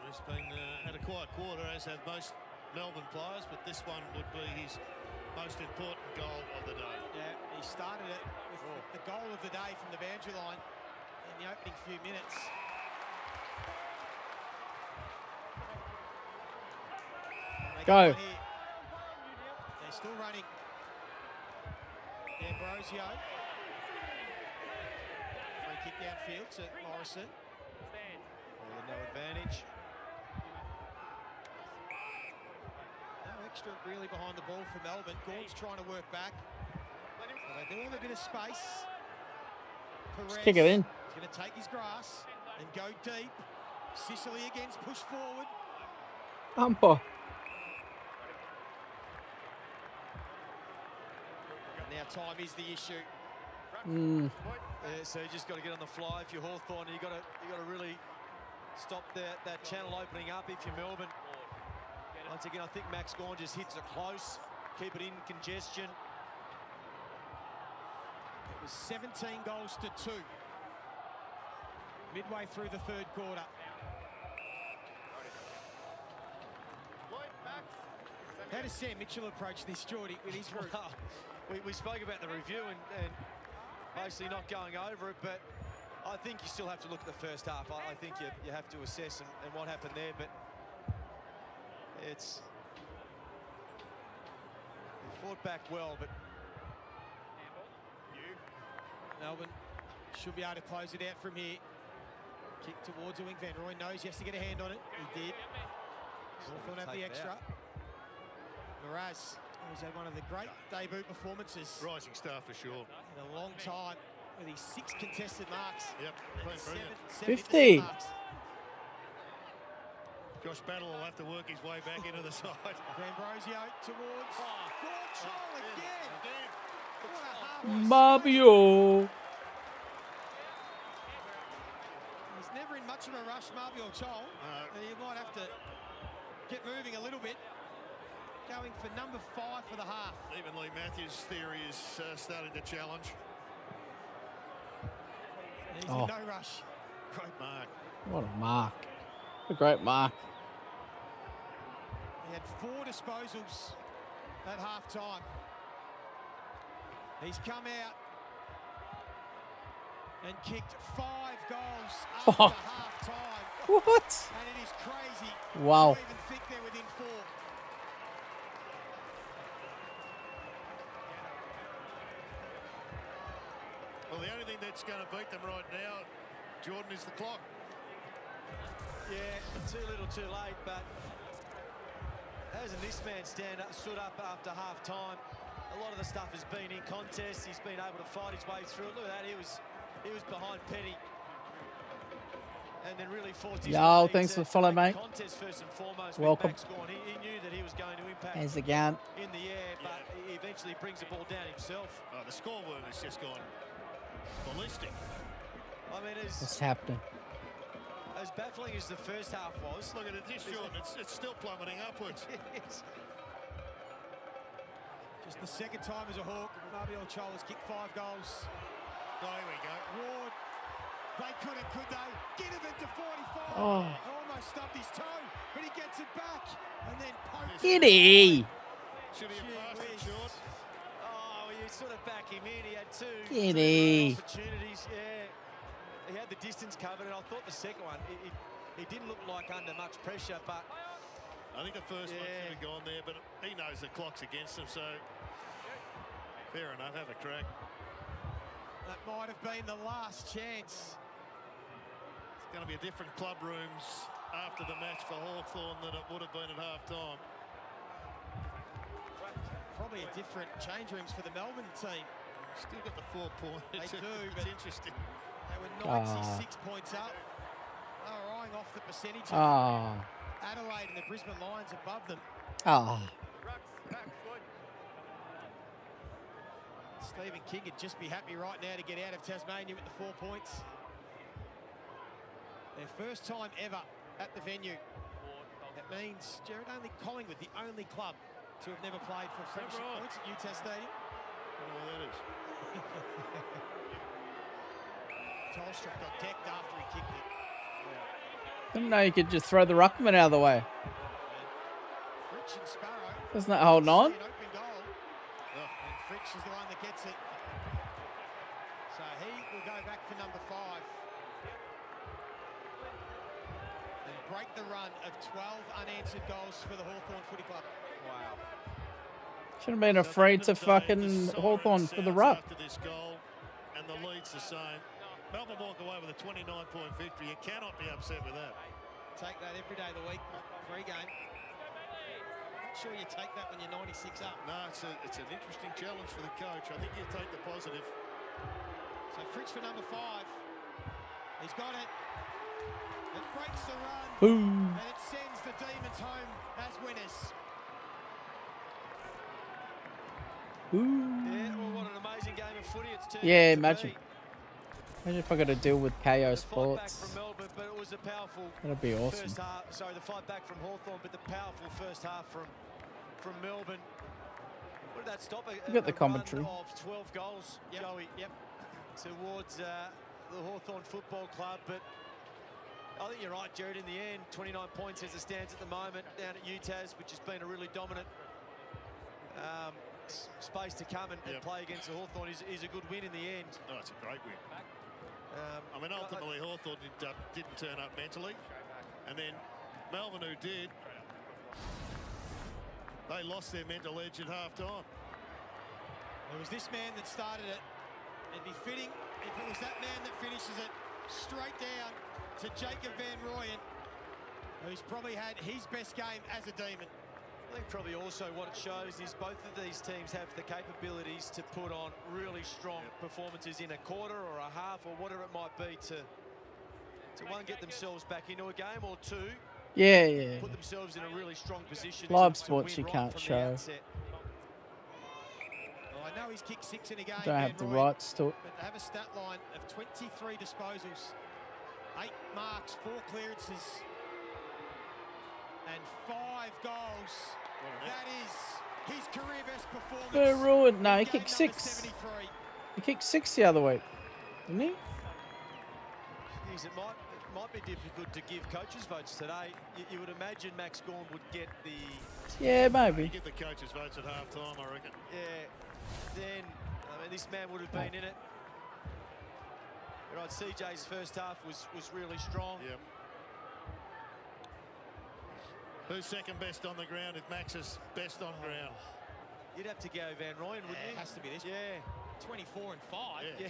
Speaker 1: He's been had a quiet quarter, as have most Melbourne players, but this one would be his most important goal of the day.
Speaker 3: Yeah, he started it with the goal of the day from the boundary line in the opening few minutes.
Speaker 2: Go.
Speaker 3: They're still running. D'Ambrosio. Free kick downfield to Morrison.
Speaker 4: No advantage.
Speaker 3: Extra really behind the ball for Melbourne. Gawn's trying to work back. Well, they do have a bit of space. Perez,
Speaker 2: kick it in.
Speaker 3: He's going to take his grass and go deep. Sicily against push forward.
Speaker 2: Umper.
Speaker 3: And now time is the issue.
Speaker 4: Yeah, so you just got to get on the fly if you're Hawthorn. You got to really stop that channel opening up if you're Melbourne. Once again, I think Max Gawn just hits it close. Keep it in congestion.
Speaker 3: It was 17 goals to 2. Midway through the 3rd quarter. How does Sam Mitchell approach this, Geordie, with his route?
Speaker 4: We spoke about the review and basically not going over it, but I think you still have to look at the first half. I think you have to assess and what happened there, but they fought back well, but
Speaker 3: Melbourne should be able to close it out from here. Kick towards the wing. Van Rooyen knows he has to get a hand on it. He did. Hawthorn have the extra. Mraz, who's had one of the great debut performances.
Speaker 1: Rising star for sure.
Speaker 3: In a long time with his 6 contested marks.
Speaker 1: Yep, brilliant.
Speaker 2: 50.
Speaker 3: Marks.
Speaker 1: Josh Battle will have to work his way back into the side.
Speaker 3: Ambrosio towards. Good trial again. What a half.
Speaker 2: Mabio.
Speaker 3: He's never in much of a rush, Mabio Chol. You might have to get moving a little bit. Going for number 5 for the half.
Speaker 1: Even Lee Matthews' theory is starting to challenge.
Speaker 3: He's in no rush.
Speaker 1: Great mark.
Speaker 2: What a mark. A great mark.
Speaker 3: He had 4 disposals at half time. He's come out and kicked 5 goals after half time.
Speaker 2: What?
Speaker 3: And it is crazy
Speaker 2: Wow.
Speaker 3: to even think they're within 4.
Speaker 1: Well, the only thing that's going to beat them right now, Jordan, is the clock.
Speaker 4: Yeah, too little, too late, but hasn't this man stood up after half-time? A lot of the stuff has been in contest. He's been able to fight his way through it. Look at that, he was behind Petty. And then really forced his
Speaker 2: Yo,
Speaker 4: way
Speaker 2: thanks
Speaker 4: to
Speaker 2: for following, mate.
Speaker 4: contest first and foremost.
Speaker 2: Welcome.
Speaker 4: He knew that he was going to impact
Speaker 2: How's it going?
Speaker 4: in the air, but he eventually brings the ball down himself.
Speaker 1: Oh, the scoreboard has just gone ballistic.
Speaker 4: I mean,
Speaker 2: What's happening?
Speaker 4: as baffling as the first half was.
Speaker 1: Look at it, this Jordan, it's still plummeting upwards.
Speaker 3: Just the second time as a Hawk, Mabio Chol has kicked 5 goals.
Speaker 1: Oh, here we go.
Speaker 3: Ward, they couldn't, could they? Ginnivan to 45.
Speaker 2: Oh.
Speaker 3: Almost stubbed his toe, but he gets it back. And then pokes.
Speaker 2: Giddy.
Speaker 1: Should he have passed it short?
Speaker 4: Oh, you sort of back him in. He had two
Speaker 2: Giddy.
Speaker 4: opportunities. Yeah, he had the distance covered, and I thought the second one, he didn't look like under much pressure, but
Speaker 1: I think the first one should have gone there, but he knows the clock's against him, so fair enough, have a crack.
Speaker 3: That might have been the last chance.
Speaker 1: It's going to be a different club rooms after the match for Hawthorn than it would have been at half-time.
Speaker 3: Probably a different change rooms for the Melbourne team.
Speaker 1: Still got the 4 points.
Speaker 3: They do,
Speaker 1: it's
Speaker 3: but
Speaker 1: interesting.
Speaker 3: they were 96 points up. They were eyeing off the percentage. Adelaide and the Brisbane Lions above them. Stephen King would just be happy right now to get out of Tasmania with the 4 points. Their first time ever at the venue. That means, Jared, only Collingwood, the only club to have never played for premiership points at Utah Stadium.
Speaker 1: I don't know what that is.
Speaker 3: Tolstruck got decked after he kicked it.
Speaker 2: Didn't know you could just throw the ruckman out of the way.
Speaker 3: Fritsch and Sparrow.
Speaker 2: Isn't that holding on?
Speaker 3: An open goal. And Fritsch is the one that gets it. So he will go back for number 5. And break the run of 12 unanswered goals for the Hawthorn Footy Club.
Speaker 4: wow.
Speaker 2: Should have been afraid to fucking Hawthorn for the ruck.
Speaker 1: After this goal, and the lead's the same. Melbourne walk away with a 29-point victory. You cannot be upset with that.
Speaker 3: Take that every day of the week, pre-game. Not sure you take that when you're 96 up.
Speaker 1: No, it's an interesting challenge for the coach. I think you take the positive.
Speaker 3: So Fritsch for number 5. He's got it. It breaks the run.
Speaker 2: Boom.
Speaker 3: And it sends the Demons home as winners.
Speaker 4: Yeah, well, what an amazing game of footy it's turned out to
Speaker 2: imagine.
Speaker 4: be.
Speaker 2: Imagine if I got to deal with KO
Speaker 4: The fight back
Speaker 2: Sports.
Speaker 4: from Melbourne, but it was a powerful
Speaker 2: That'd be awesome.
Speaker 4: first half. Sorry, the fight back from Hawthorn, but the powerful first half from Melbourne. What did that stop?
Speaker 2: You got the commentary.
Speaker 4: Run of 12 goals, Joey.
Speaker 3: Yep.
Speaker 4: Towards the Hawthorn Football Club, but I think you're right, Jared. In the end, 29 points as it stands at the moment down at UTAS, which has been a really dominant space to come and play against the Hawthorn is a good win in the end.
Speaker 1: Oh, it's a great win. I mean, ultimately, Hawthorn didn't turn up mentally. And then Melbourne, who did, they lost their mental edge at half-time.
Speaker 3: It was this man that started it. It'd be fitting if it was that man that finishes it straight down to Jacob Van Rooyen, who's probably had his best game as a Demon.
Speaker 4: I think probably also what it shows is both of these teams have the capabilities to put on really strong performances in a quarter or a half or whatever it might be to one, get themselves back into a game, or two, put themselves in a really strong position.
Speaker 2: Live
Speaker 4: to
Speaker 2: sports
Speaker 4: win
Speaker 2: you
Speaker 4: right
Speaker 2: can't
Speaker 4: from the
Speaker 2: show.
Speaker 4: outset.
Speaker 3: Well, I know he's kicked 6 in a game.
Speaker 2: Don't have the rights to it.
Speaker 3: But they have a stat line of 23 disposals, 8 marks, 4 clearances, and 5 goals. That is his career best performance.
Speaker 2: They're ruined. No, he kicked 6. He kicked 6 the other week, didn't he?
Speaker 4: Jeez, it might be difficult to give coaches votes today. You would imagine Max Gawn would get the...
Speaker 2: Yeah, maybe.
Speaker 1: You get the coaches votes at half-time, I reckon.
Speaker 4: Yeah, then, I mean, this man would have been in it. Right, CJ's first half was really strong.
Speaker 1: Yep. Who's second best on the ground if Max is best on ground?
Speaker 4: You'd have to go Van Rooyen, wouldn't you?
Speaker 3: It has to be this.
Speaker 4: Yeah.
Speaker 3: 24 and 5.
Speaker 4: Yeah.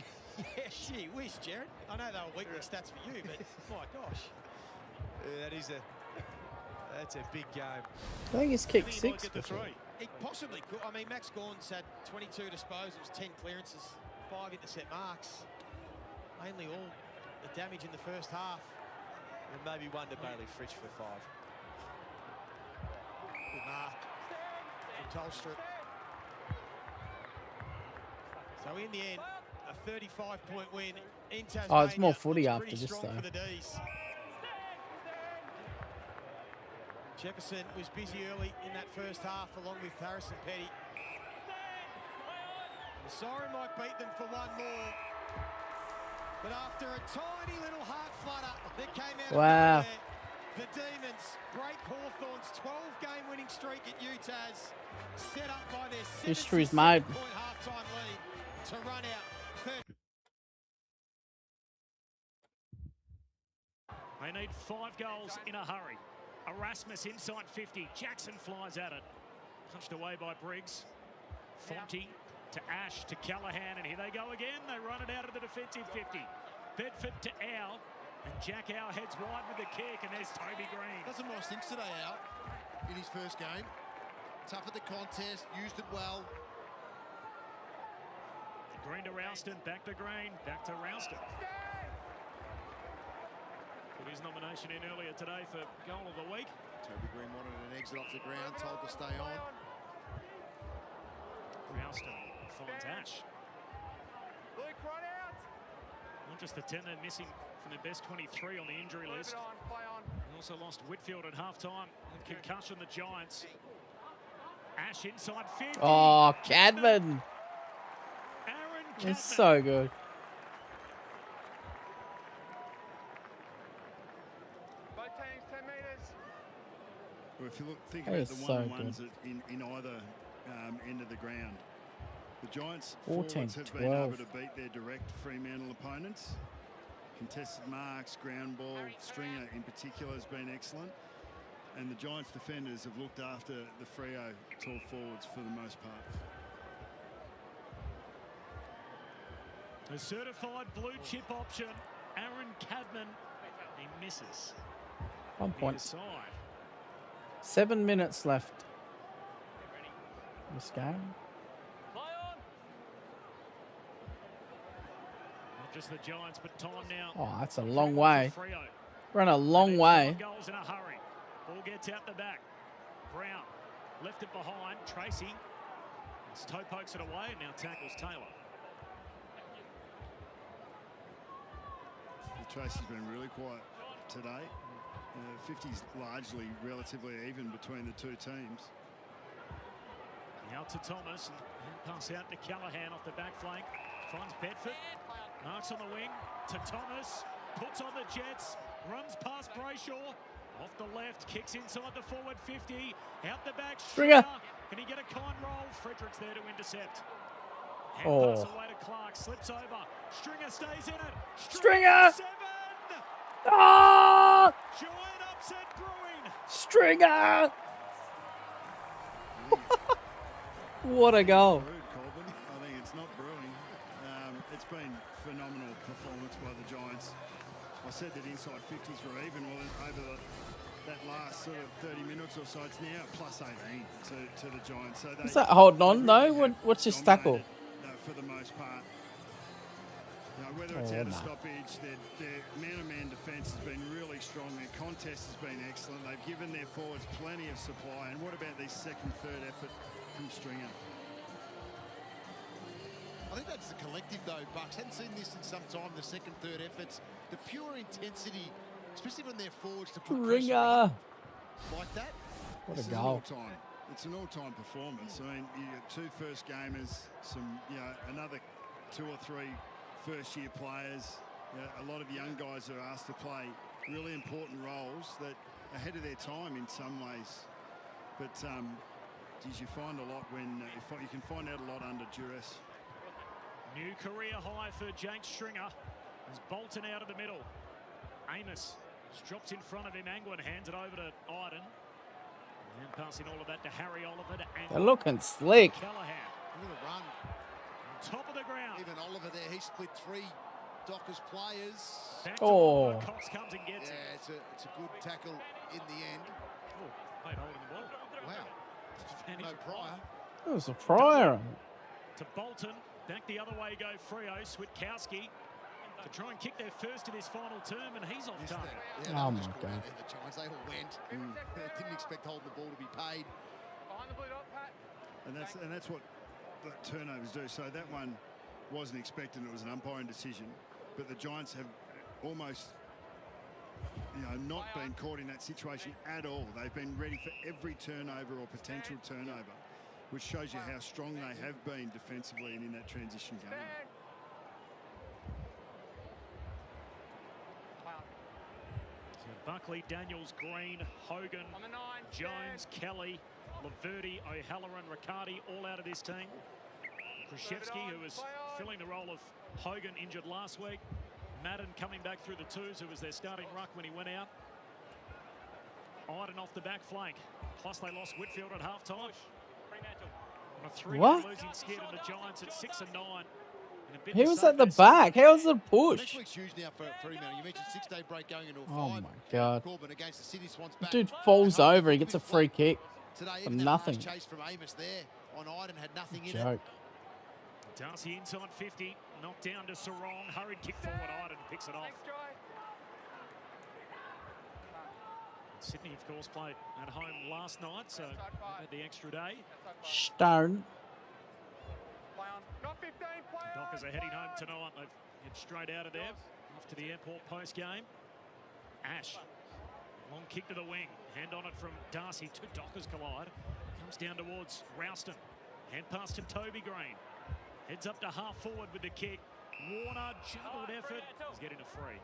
Speaker 3: Gee whiz, Jared. I know they were weekly stats for you, but my gosh.
Speaker 4: Yeah, that's a big game.
Speaker 2: I think he's kicked 6 before.
Speaker 3: He possibly could. I mean, Max Gawn's had 22 disposals, 10 clearances, 5 intercept marks. Mainly all the damage in the first half.
Speaker 4: And maybe one to Bailey Fritsch for 5.
Speaker 3: Good mark from Tolstrup. So in the end, a 35-point win in Tasmania.
Speaker 2: Oh, it's more footy after this, though.
Speaker 3: For the D's. Jefferson was busy early in that first half, along with Harrison Petty. The siren might beat them for one more. But after a tiny little heart flutter that came out of nowhere, the Demons break Hawthorn's 12-game winning streak at UTAS, set up by their 77-point halftime lead to run out 30.
Speaker 9: They need 5 goals in a hurry. Erasmus inside 50. Jackson flies at it. Punched away by Briggs. Fonte to Ash to Callahan, and here they go again. They run it out of the defensive 50. Bedford to Al, and Jack Al heads wide with the kick, and there's Toby Green.
Speaker 10: That's some nice things today, Al, in his first game. Tough at the contest, used it well.
Speaker 9: Green to Ralston, back to Green, back to Ralston. Put his nomination in earlier today for goal of the week.
Speaker 10: Toby Green wanted an exit off the ground, told to stay on.
Speaker 9: Ralston finds Ash. Not just the 10 they're missing from their best 23 on the injury list. They also lost Whitfield at halftime. Concussion, the Giants. Ash inside 50.
Speaker 2: Oh, Cadman.
Speaker 9: Aaron Cadman.
Speaker 2: It's so good.
Speaker 8: Well, if you think about the one-on-ones in either end of the ground, the Giants forwards have been able to beat their direct Fremantle opponents. Contested marks, ground ball, Stringer in particular has been excellent. And the Giants defenders have looked after the Freo tall forwards for the most part.
Speaker 9: A certified blue chip option, Aaron Cadman. He misses.
Speaker 2: 1 point.
Speaker 9: Side.
Speaker 2: 7 minutes left. This game.
Speaker 9: Not just the Giants, but time now.
Speaker 2: Oh, that's a long way. Run a long way.
Speaker 9: Goals in a hurry. Ball gets out the back. Brown left it behind. Tracy. Toe pokes it away and now tackles Taylor.
Speaker 8: Tracy's been really quiet today. 50's largely relatively even between the two teams.
Speaker 9: Out to Thomas and pass out to Callahan off the back flank. Finds Bedford. Marks on the wing to Thomas. Puts on the Jets. Runs past Brayshaw. Off the left. Kicks inside the forward 50. Out the back.
Speaker 2: Stringer.
Speaker 9: Can he get a kind roll? Frederick's there to intercept. Hand pass away to Clark. Slips over. Stringer stays in it.
Speaker 2: Stringer!
Speaker 9: 7!
Speaker 2: Oh!
Speaker 9: Giant upset brewing.
Speaker 2: Stringer! What a goal.
Speaker 8: I think it's not brewing. It's been phenomenal performance by the Giants. I said that inside 50s were even. Well, over that last sort of 30 minutes or so, it's now plus 18 to the Giants. So
Speaker 2: Is that holding on though? What's his tackle?
Speaker 8: For the most part. You know, whether it's out of stoppage, their man-to-man defence has been really strong. Their contest has been excellent. They've given their forwards plenty of supply. And what about this second, third effort from Stringer?
Speaker 10: I think that's the collective, though, Bucks. Hadn't seen this in some time, the second, third efforts. The pure intensity, especially when they're forwards to put pressure like that.
Speaker 2: What a goal.
Speaker 8: It's an all-time performance. I mean, you got 2 first gamers, another 2 or 3 first-year players, a lot of young guys that are asked to play really important roles that are ahead of their time in some ways. But geez, you find a lot when you can find out a lot under duress.
Speaker 9: New career high for Jake Stringer as Bolton out of the middle. Amos drops in front of him. Angwin hands it over to Iden. And passing all of that to Harry Oliver to Angwin.
Speaker 2: They're looking slick.
Speaker 9: Callahan.
Speaker 10: Look at the run.
Speaker 9: Top of the ground.
Speaker 10: Even Oliver there, he split 3 Dockers players.
Speaker 2: Oh.
Speaker 9: Cox comes and gets it.
Speaker 10: It's a good tackle in the end.
Speaker 9: Oh, mate, holding the ball.
Speaker 10: Wow. No prior.
Speaker 2: That was a prior.
Speaker 9: To Bolton. Back the other way go Freo. Switkowski to try and kick their first of this final term, and he's off target.
Speaker 2: Oh my God.
Speaker 10: The Giants, they all went. Didn't expect holding the ball to be paid.
Speaker 6: Behind the blue dot, Pat.
Speaker 8: And that's what the turnovers do. So that one wasn't expected. It was an umpiring decision, but the Giants have almost, not been caught in that situation at all. They've been ready for every turnover or potential turnover, which shows you how strong they have been defensively and in that transition game.
Speaker 9: So Buckley, Daniels, Green, Hogan, Jones, Kelly, Laverty, O'Halloran, Riccardi, all out of this team. Krzyzewski, who was filling the role of Hogan, injured last week. Madden coming back through the twos, who was their starting ruck when he went out. Iden off the back flank. Plus they lost Whitfield at halftime. On a 3-1 losing skid, and the Giants at 6 and 9.
Speaker 2: He was at the back. How was the push?
Speaker 10: Next week's huge now for Fremantle. You mentioned 6-day break going into a 5.
Speaker 2: Oh my God.
Speaker 10: Corbin against the Sydney Swans back.
Speaker 2: Dude falls over. He gets a free kick.
Speaker 10: Today,
Speaker 2: for nothing.
Speaker 10: Chase from Amos there on Iden had nothing in
Speaker 2: Joke.
Speaker 10: it.
Speaker 9: Darcy inside 50, knocked down to Sarong, hurried kick forward, Iden picks it off. Sydney, of course, played at home last night, so had the extra day.
Speaker 2: Stone.
Speaker 9: Dockers are heading home tonight. They've head straight out of there, off to the airport post-game. Ash, long kick to the wing, hand on it from Darcy. 2 Dockers collide. Comes down towards Rouston. Hand pass to Toby Green. Heads up to half forward with the kick. Warner, juggled effort. He's getting a free.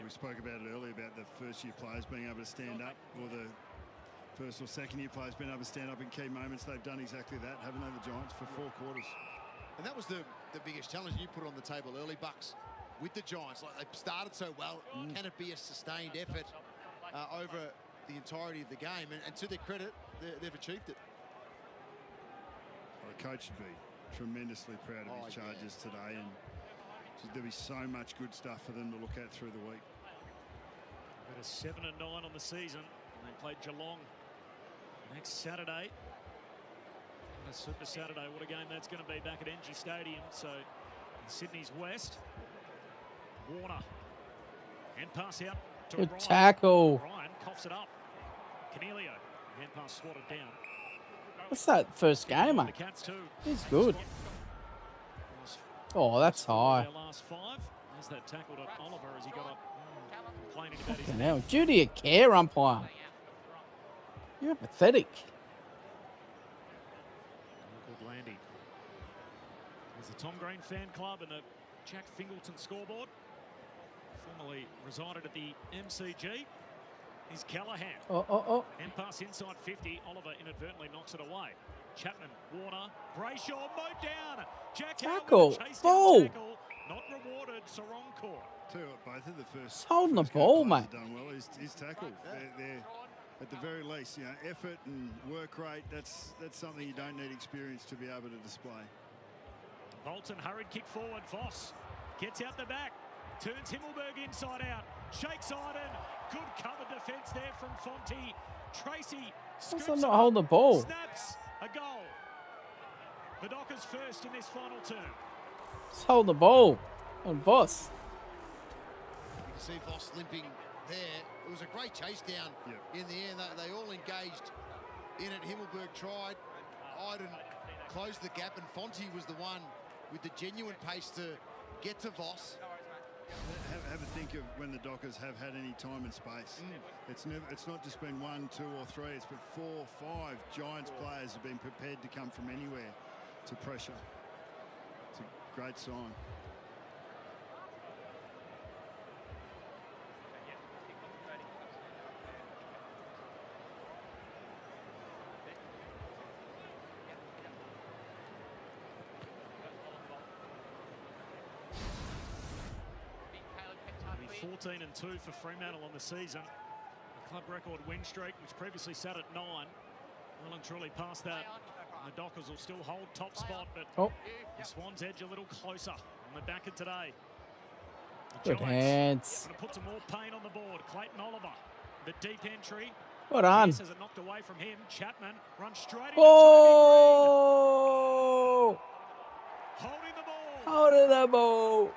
Speaker 8: We spoke about it earlier about the first-year players being able to stand up, or the first or second-year players being able to stand up in key moments. They've done exactly that, haven't they, the Giants, for 4 quarters.
Speaker 10: And that was the biggest challenge you put on the table early, Bucks, with the Giants. Like, they started so well. Can it be a sustained effort over the entirety of the game? And to their credit, they've achieved it.
Speaker 8: Well, the coach should be tremendously proud of his charges today, and there'll be so much good stuff for them to look at through the week.
Speaker 9: Got a 7 and 9 on the season. They played Geelong next Saturday. And a Super Saturday. What a game that's going to be back at NG Stadium. So in Sydney's West. Warner. Hand pass out to
Speaker 2: Good
Speaker 9: Ryan.
Speaker 2: tackle.
Speaker 9: Ryan coughs it up. Cornelio. Hand pass swatted down.
Speaker 2: What's that first gamer?
Speaker 9: The Cats too.
Speaker 2: He's good. Oh, that's high.
Speaker 9: Last 5. There's that tackle to Oliver as he got up. Complaining about his
Speaker 2: Now, duty of care, umpire. You're pathetic.
Speaker 9: Uncle Landy. There's the Tom Green fan club and the Jack Fingleton scoreboard. Formerly resided at the MCG. He's Callahan.
Speaker 2: Oh.
Speaker 9: And pass inside 50. Oliver inadvertently knocks it away. Chapman, Warner, Brayshaw mowed down. Jack
Speaker 2: tackle.
Speaker 9: Ball. Tackle, not rewarded. Sarong caught.
Speaker 8: Tell you what, both of the first.
Speaker 2: He's holding the ball, mate.
Speaker 8: Done well. His tackle. They're at the very least, effort and work rate. That's something you don't need experience to be able to display.
Speaker 9: Bolton hurried kick forward. Voss Gets out the back. Turns Himmelberg inside out. Shakes Iden. Good cover defence there from Fonte. Tracy scoops
Speaker 2: I'm not holding the ball.
Speaker 9: Snaps a goal. The Dockers first in this final term.
Speaker 2: Just hold the ball. On boss.
Speaker 10: You can see Voss limping there. It was a great chase down in the end. They all engaged in it. Himmelberg tried. Iden closed the gap, and Fonte was the one with the genuine pace to get to Voss.
Speaker 8: Have a think of when the Dockers have had any time and space. It's not just been 1, 2 or 3. It's been 4, 5 Giants players have been prepared to come from anywhere to pressure. It's a great sign.
Speaker 9: It'll be 14 and 2 for Fremantle on the season. The club record win streak, which previously sat at 9, well and truly past that. And the Dockers will still hold top spot, but the Swans edge a little closer on the back of today. The
Speaker 2: Good hands.
Speaker 9: Going to put some more pain on the board. Clayton Oliver, the deep entry.
Speaker 2: Well done.
Speaker 9: Has it knocked away from him. Chapman runs straight into
Speaker 2: Oh!
Speaker 9: holding the ball.
Speaker 2: Holding the ball.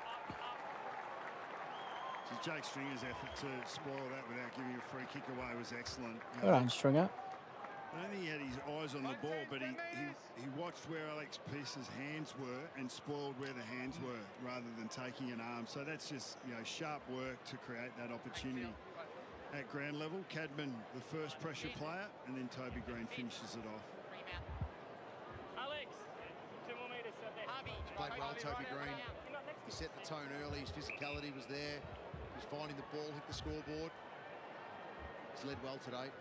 Speaker 8: So Jake Stringer's effort to spoil that without giving a free kick away was excellent.
Speaker 2: Well done, Stringer.
Speaker 8: I don't think he had his eyes on the ball, but he watched where Alex Pearce's hands were and spoiled where the hands were rather than taking an arm. So that's just sharp work to create that opportunity at ground level. Cadman, the first pressure player, and then Toby Green finishes it off.
Speaker 6: Alex, 2 more metres.
Speaker 10: He's played well, Toby Green. He set the tone early. His physicality was there. He was finding the ball, hit the scoreboard. He's led well today.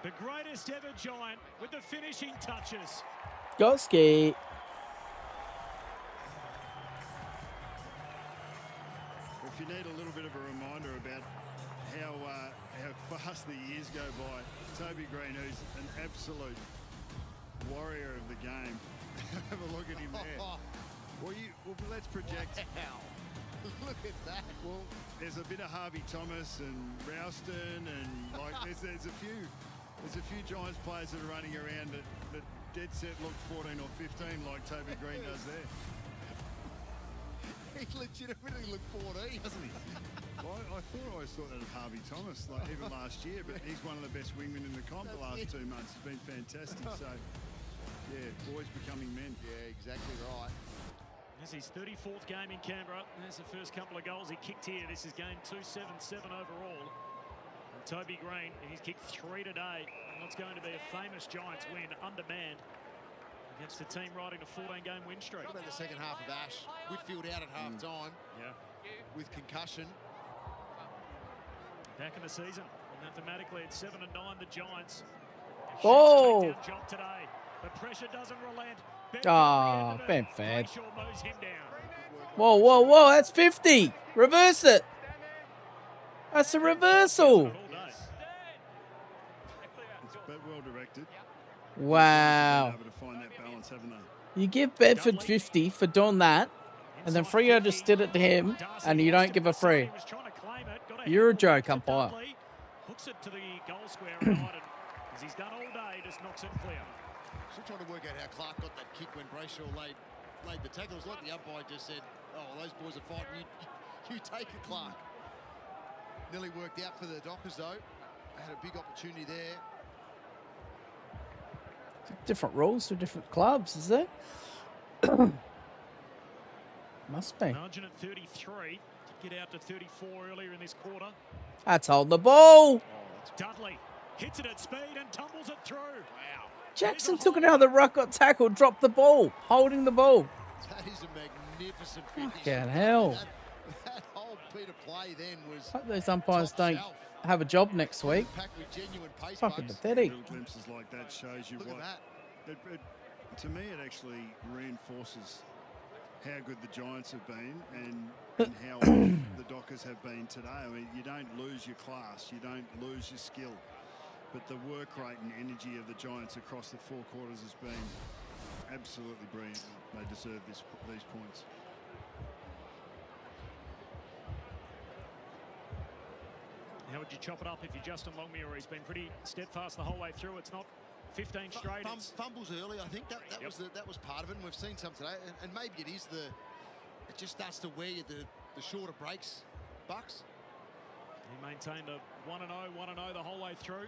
Speaker 9: The greatest ever Giant with the finishing touches.
Speaker 2: Goski.
Speaker 8: If you need a little bit of a reminder about how fast the years go by, Toby Green, who's an absolute warrior of the game. Have a look at him there. Well, let's project.
Speaker 10: Look at that.
Speaker 8: Well, there's a bit of Harvey Thomas and Ralston, and there's a few Giants players that are running around that dead set look 14 or 15 like Toby Green does there.
Speaker 10: He legitimately looked 14, doesn't he?
Speaker 8: Well, I always thought that of Harvey Thomas, even last year, but he's one of the best wingmen in the comp the last 2 months. He's been fantastic. So, yeah, boys becoming men.
Speaker 10: Yeah, exactly right.
Speaker 9: This is his 34th game in Canberra. There's the first couple of goals he kicked here. This is game 277 overall. And Toby Green, he's kicked 3 today. And what's going to be a famous Giants win, undermanned, against a team riding a 14-game win streak.
Speaker 10: What about the second half of Ash? Whitfield out at half-time.
Speaker 9: Yeah.
Speaker 10: With concussion.
Speaker 9: Back in the season. Mathematically, it's 7 and 9, the Giants.
Speaker 2: Oh!
Speaker 9: Job today. The pressure doesn't relent.
Speaker 2: Ah, Ben Fed.
Speaker 9: Mows him down.
Speaker 2: Whoa, whoa, whoa, that's 50. Reverse it. That's a reversal.
Speaker 8: It's well directed.
Speaker 2: Wow.
Speaker 8: Able to find that balance, haven't they?
Speaker 2: You give Bedford 50 for doing that, and then Freo just did it to him, and you don't give a free. You're a joke, umpire.
Speaker 9: Hooks it to the goal square, as he's done all day, just knocks it clear.
Speaker 10: Still trying to work out how Clark got that kick when Brayshaw laid the tackle. It was like the umpire just said, "Oh, those boys are fighting. You take it, Clark." Nearly worked out for the Dockers though. They had a big opportunity there.
Speaker 2: Different rules for different clubs, is there? Must be.
Speaker 9: Margin at 33 to get out to 34 earlier in this quarter.
Speaker 2: That's hold the ball.
Speaker 9: Dudley hits it at speed and tumbles it through. Wow.
Speaker 2: Jackson took it out of the ruck, got tackled, dropped the ball, holding the ball.
Speaker 10: That is a magnificent finish.
Speaker 2: Fucking hell.
Speaker 10: That whole bit of play then was.
Speaker 2: Hope those umpires don't have a job next week.
Speaker 10: Packed with genuine pace.
Speaker 2: Fucking pathetic.
Speaker 8: Little glimpses like that shows you
Speaker 10: Look
Speaker 8: what.
Speaker 10: at that.
Speaker 8: To me, it actually reinforces how good the Giants have been and how the Dockers have been today. I mean, you don't lose your class, you don't lose your skill. but the work rate and energy of the Giants across the 4 quarters has been absolutely brilliant. They deserve these points.
Speaker 9: How would you chop it up if you're Justin Longmuir? He's been pretty steadfast the whole way through. It's not 15 straight.
Speaker 10: Fumbles early, I think that was part of it, and we've seen some today. And maybe it just starts to wear you the shorter breaks, Bucks.
Speaker 9: He maintained a 1-0 the whole way through.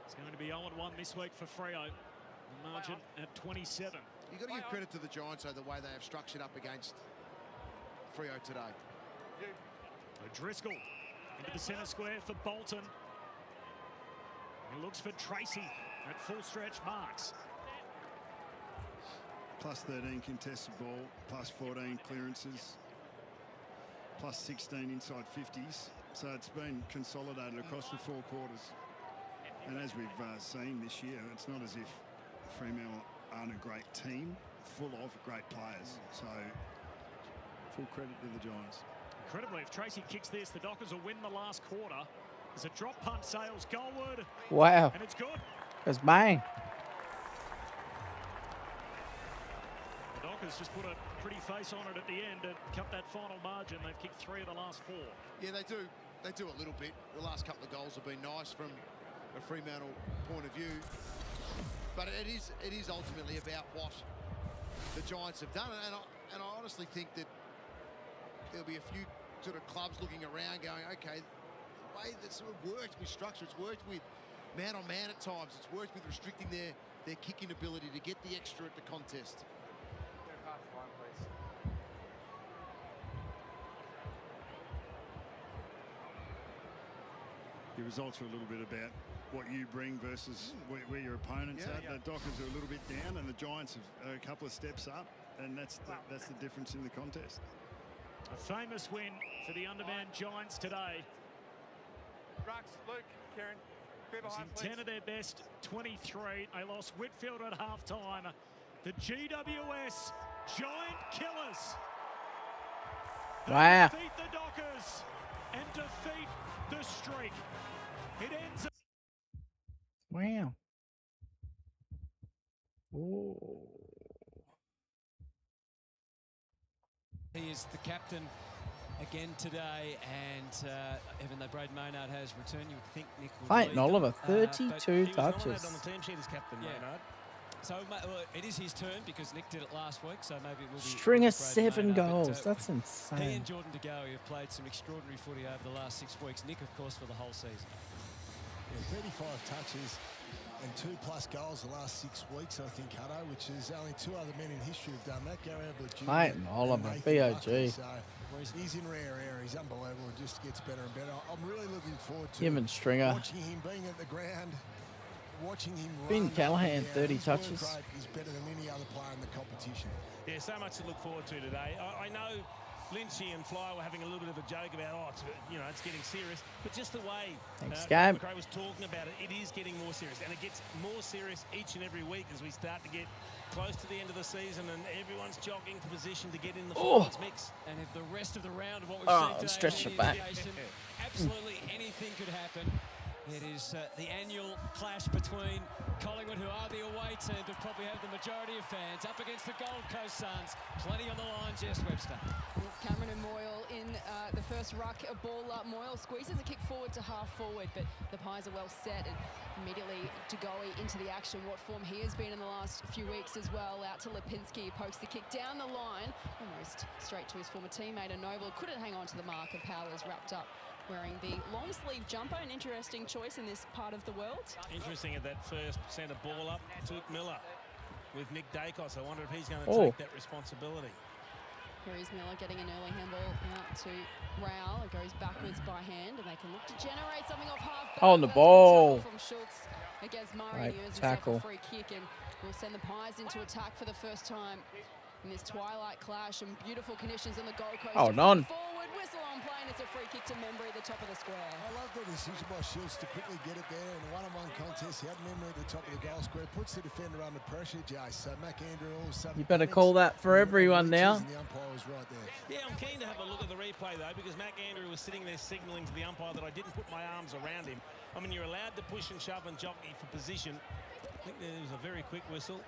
Speaker 9: It's going to be 0-1 this week for Freo. The margin at 27.
Speaker 10: You've got to give credit to the Giants, though, the way they have structured up against Freo today.
Speaker 9: Driscoll into the centre square for Bolton. He looks for Tracy at full stretch marks.
Speaker 8: Plus 13 contested ball, plus 14 clearances, plus 16 inside 50s. So it's been consolidated across the 4 quarters. And as we've seen this year, it's not as if Fremantle aren't a great team, full of great players. So full credit to the Giants.
Speaker 9: Incredibly, if Tracy kicks this, the Dockers will win the last quarter. There's a drop punt, sails goalward.
Speaker 2: Wow.
Speaker 9: And it's good.
Speaker 2: It's bang.
Speaker 9: The Dockers just put a pretty face on it at the end to cut that final margin. They've kicked 3 of the last 4.
Speaker 10: Yeah, they do. They do a little bit. The last couple of goals have been nice from a Fremantle point of view. But it is ultimately about what the Giants have done. And I honestly think that there'll be a few sort of clubs looking around going, okay, the way that's sort of worked with structure, it's worked with man-on-man at times, it's worked with restricting their kicking ability to get the extra at the contest.
Speaker 8: Your results are a little bit about what you bring versus where your opponents are. The Dockers are a little bit down, and the Giants are a couple of steps up, and that's the difference in the contest.
Speaker 9: A famous win for the undermanned Giants today.
Speaker 6: Rux, Luke, Kieran,
Speaker 9: in 10 of their best 23. They lost Whitfield at halftime. The GWS Giant Killers.
Speaker 2: Wow.
Speaker 9: Defeat the Dockers and defeat the streak. It ends.
Speaker 2: Wow. Oh.
Speaker 13: He is the captain again today, and even though Braden Maynard has returned, you would think Nick would
Speaker 2: Clayton
Speaker 13: lead
Speaker 2: Oliver,
Speaker 13: them,
Speaker 2: 32 touches.
Speaker 14: On the team sheet as captain, Maynard.
Speaker 13: So it is his turn because Nick did it last week, so maybe it will be...
Speaker 2: String of 7
Speaker 13: Maynard,
Speaker 2: goals. That's
Speaker 13: He
Speaker 2: insane.
Speaker 13: and Jordan De Goey have played some extraordinary footy over the last 6 weeks. Nick, of course, for the whole season.
Speaker 15: Yeah, 35 touches and 2+ goals the last 6 weeks, I think, Hutto, which is only 2 other men in history who've done that. Gary Ablett Jr.
Speaker 2: Clayton Oliver, B.O.G.
Speaker 15: So he's in rare air. He's unbelievable. It just gets better and better. I'm really looking forward to
Speaker 2: Him and Stringer.
Speaker 15: watching him being at the ground, watching him
Speaker 2: Ben
Speaker 15: run
Speaker 2: Callahan,
Speaker 15: up and down.
Speaker 2: 30
Speaker 15: His work
Speaker 2: touches.
Speaker 15: rate is better than any other player in the competition.
Speaker 14: Yeah, so much to look forward to today. I know Lynchy and Fly were having a little bit of a joke about, it's getting serious. But just the way McRae was talking about it, it is getting more serious. And it gets more serious each and every week as we start to get close to the end of the season and everyone's jogging for position to get in the finals mix.
Speaker 13: And if the rest of the round of what we've seen today
Speaker 2: stretch
Speaker 13: is
Speaker 2: it back.
Speaker 13: absolutely anything could happen. It is the annual clash between Collingwood, who are the away team, but probably have the majority of fans, up against the Gold Coast Suns. Plenty on the line, Jess Webster.
Speaker 16: It's Cameron and Moyle in the first ruck. A ball up. Moyle squeezes a kick forward to half forward, but the Pies are well set. And immediately De Goey into the action. What form he has been in the last few weeks as well. Out to Lipinski, pokes the kick down the line, almost straight to his former teammate. And Noble couldn't hang on to the mark, and Powers wrapped up wearing the long sleeve jumper. An interesting choice in this part of the world.
Speaker 14: Interesting at that first centre ball up, took Miller with Nick Dacos. I wonder if he's going to take that responsibility.
Speaker 16: Here is Miller getting an early handball out to Rowell. It goes backwards by hand, and they can look to generate something off half.
Speaker 2: On the ball.
Speaker 16: From Schultz against Murray.
Speaker 2: Right,
Speaker 16: He earns
Speaker 2: tackle.
Speaker 16: himself a free kick, and will send the Pies into attack for the first time in this twilight clash, and beautiful conditions on the Gold Coast.
Speaker 2: Oh, none.
Speaker 16: Forward, whistle on play, and it's a free kick to Membry at the top of the square.
Speaker 15: I love the decision by Schultz to quickly get it there in a one-on-one contest. He had Member at the top of the goal square, puts the defender under pressure, Jay. So McAndrew all of a sudden...
Speaker 2: You better call that for everyone now.
Speaker 15: The umpire was was right there.
Speaker 14: Yeah, I'm keen to have a look at the replay, though, because Mac Andrew was sitting there signalling to the umpire that I didn't put my arms around him. I mean, you're allowed to push and shove and jockey for position. I think there was a very quick whistle.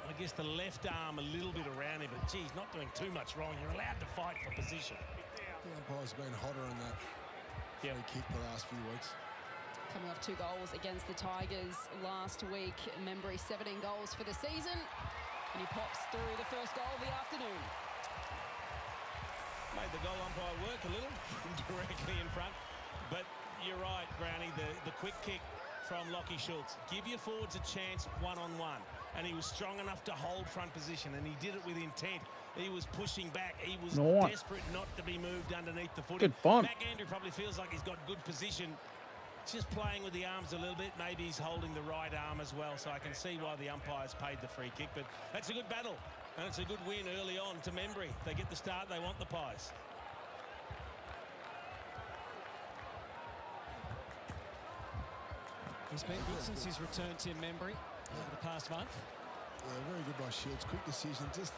Speaker 14: I guess the left arm a little bit around him, but geez, not doing too much wrong. You're allowed to fight for position.
Speaker 15: The umpire's been hotter on that free kick the last few weeks.
Speaker 16: Coming off 2 goals against the Tigers last week. Membry 17 goals for the season. And he pops through the first goal of the afternoon.
Speaker 14: Made the goal umpire work a little directly in front. But you're right, Brownie, the quick kick from Lockie Schultz. Give your forwards a chance one-on-one. And he was strong enough to hold front position, and he did it with intent. He was pushing back. He was desperate not to be moved underneath the footing.
Speaker 2: Good bump.
Speaker 14: Mac Andrew probably feels like he's got good position. Just playing with the arms a little bit. Maybe he's holding the right arm as well, so I can see why the umpires paid the free kick. But that's a good battle, and it's a good win early on to Membry. They get the start they want, the Pies.
Speaker 13: He's been good since his return, Tim Membry, over the past month.
Speaker 15: Yeah, very good by Shields. Quick decision. Just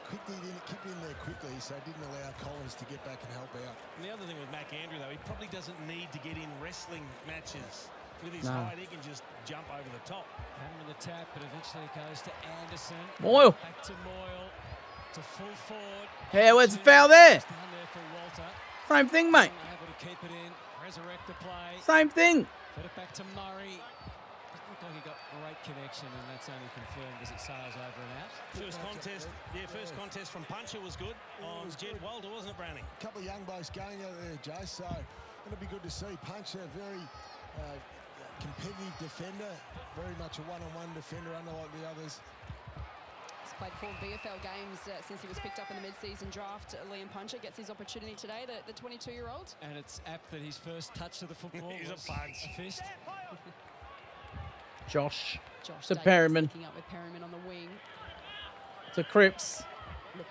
Speaker 15: quickly kicked in there quickly, so didn't allow Collins to get back and help out.
Speaker 14: And the other thing with Mac Andrew, though, he probably doesn't need to get in wrestling matches. With his height, he can just jump over the top.
Speaker 13: Having the tap, but eventually it goes to Anderson.
Speaker 2: Moyle.
Speaker 13: Back to Moyle. To full forward.
Speaker 2: Yeah, where's the foul there?
Speaker 13: Down there for Walter.
Speaker 2: Same thing, mate.
Speaker 13: Able to keep it in. Resurrect the play.
Speaker 2: Same thing.
Speaker 13: Put it back to Murray. Doesn't look like he got great connection, and that's only confirmed as it sails over and out.
Speaker 14: First contest from Puncher was good on Jed Walter, wasn't it, Brownie?
Speaker 15: A couple of young blokes going out there, Jay, so it'll be good to see. Puncher, very competitive defender, very much a one-on-one defender, unlike the others.
Speaker 16: He's played 4 VFL games since he was picked up in the mid-season draft. Liam Puncher gets his opportunity today, the 22-year-old.
Speaker 13: And it's apt that his first touch of the football
Speaker 14: He's
Speaker 13: was
Speaker 14: a punch.
Speaker 13: a fist.
Speaker 2: Josh to
Speaker 16: Davis
Speaker 2: Perryman.
Speaker 16: linking up with Perryman on the wing.
Speaker 2: To Cripps.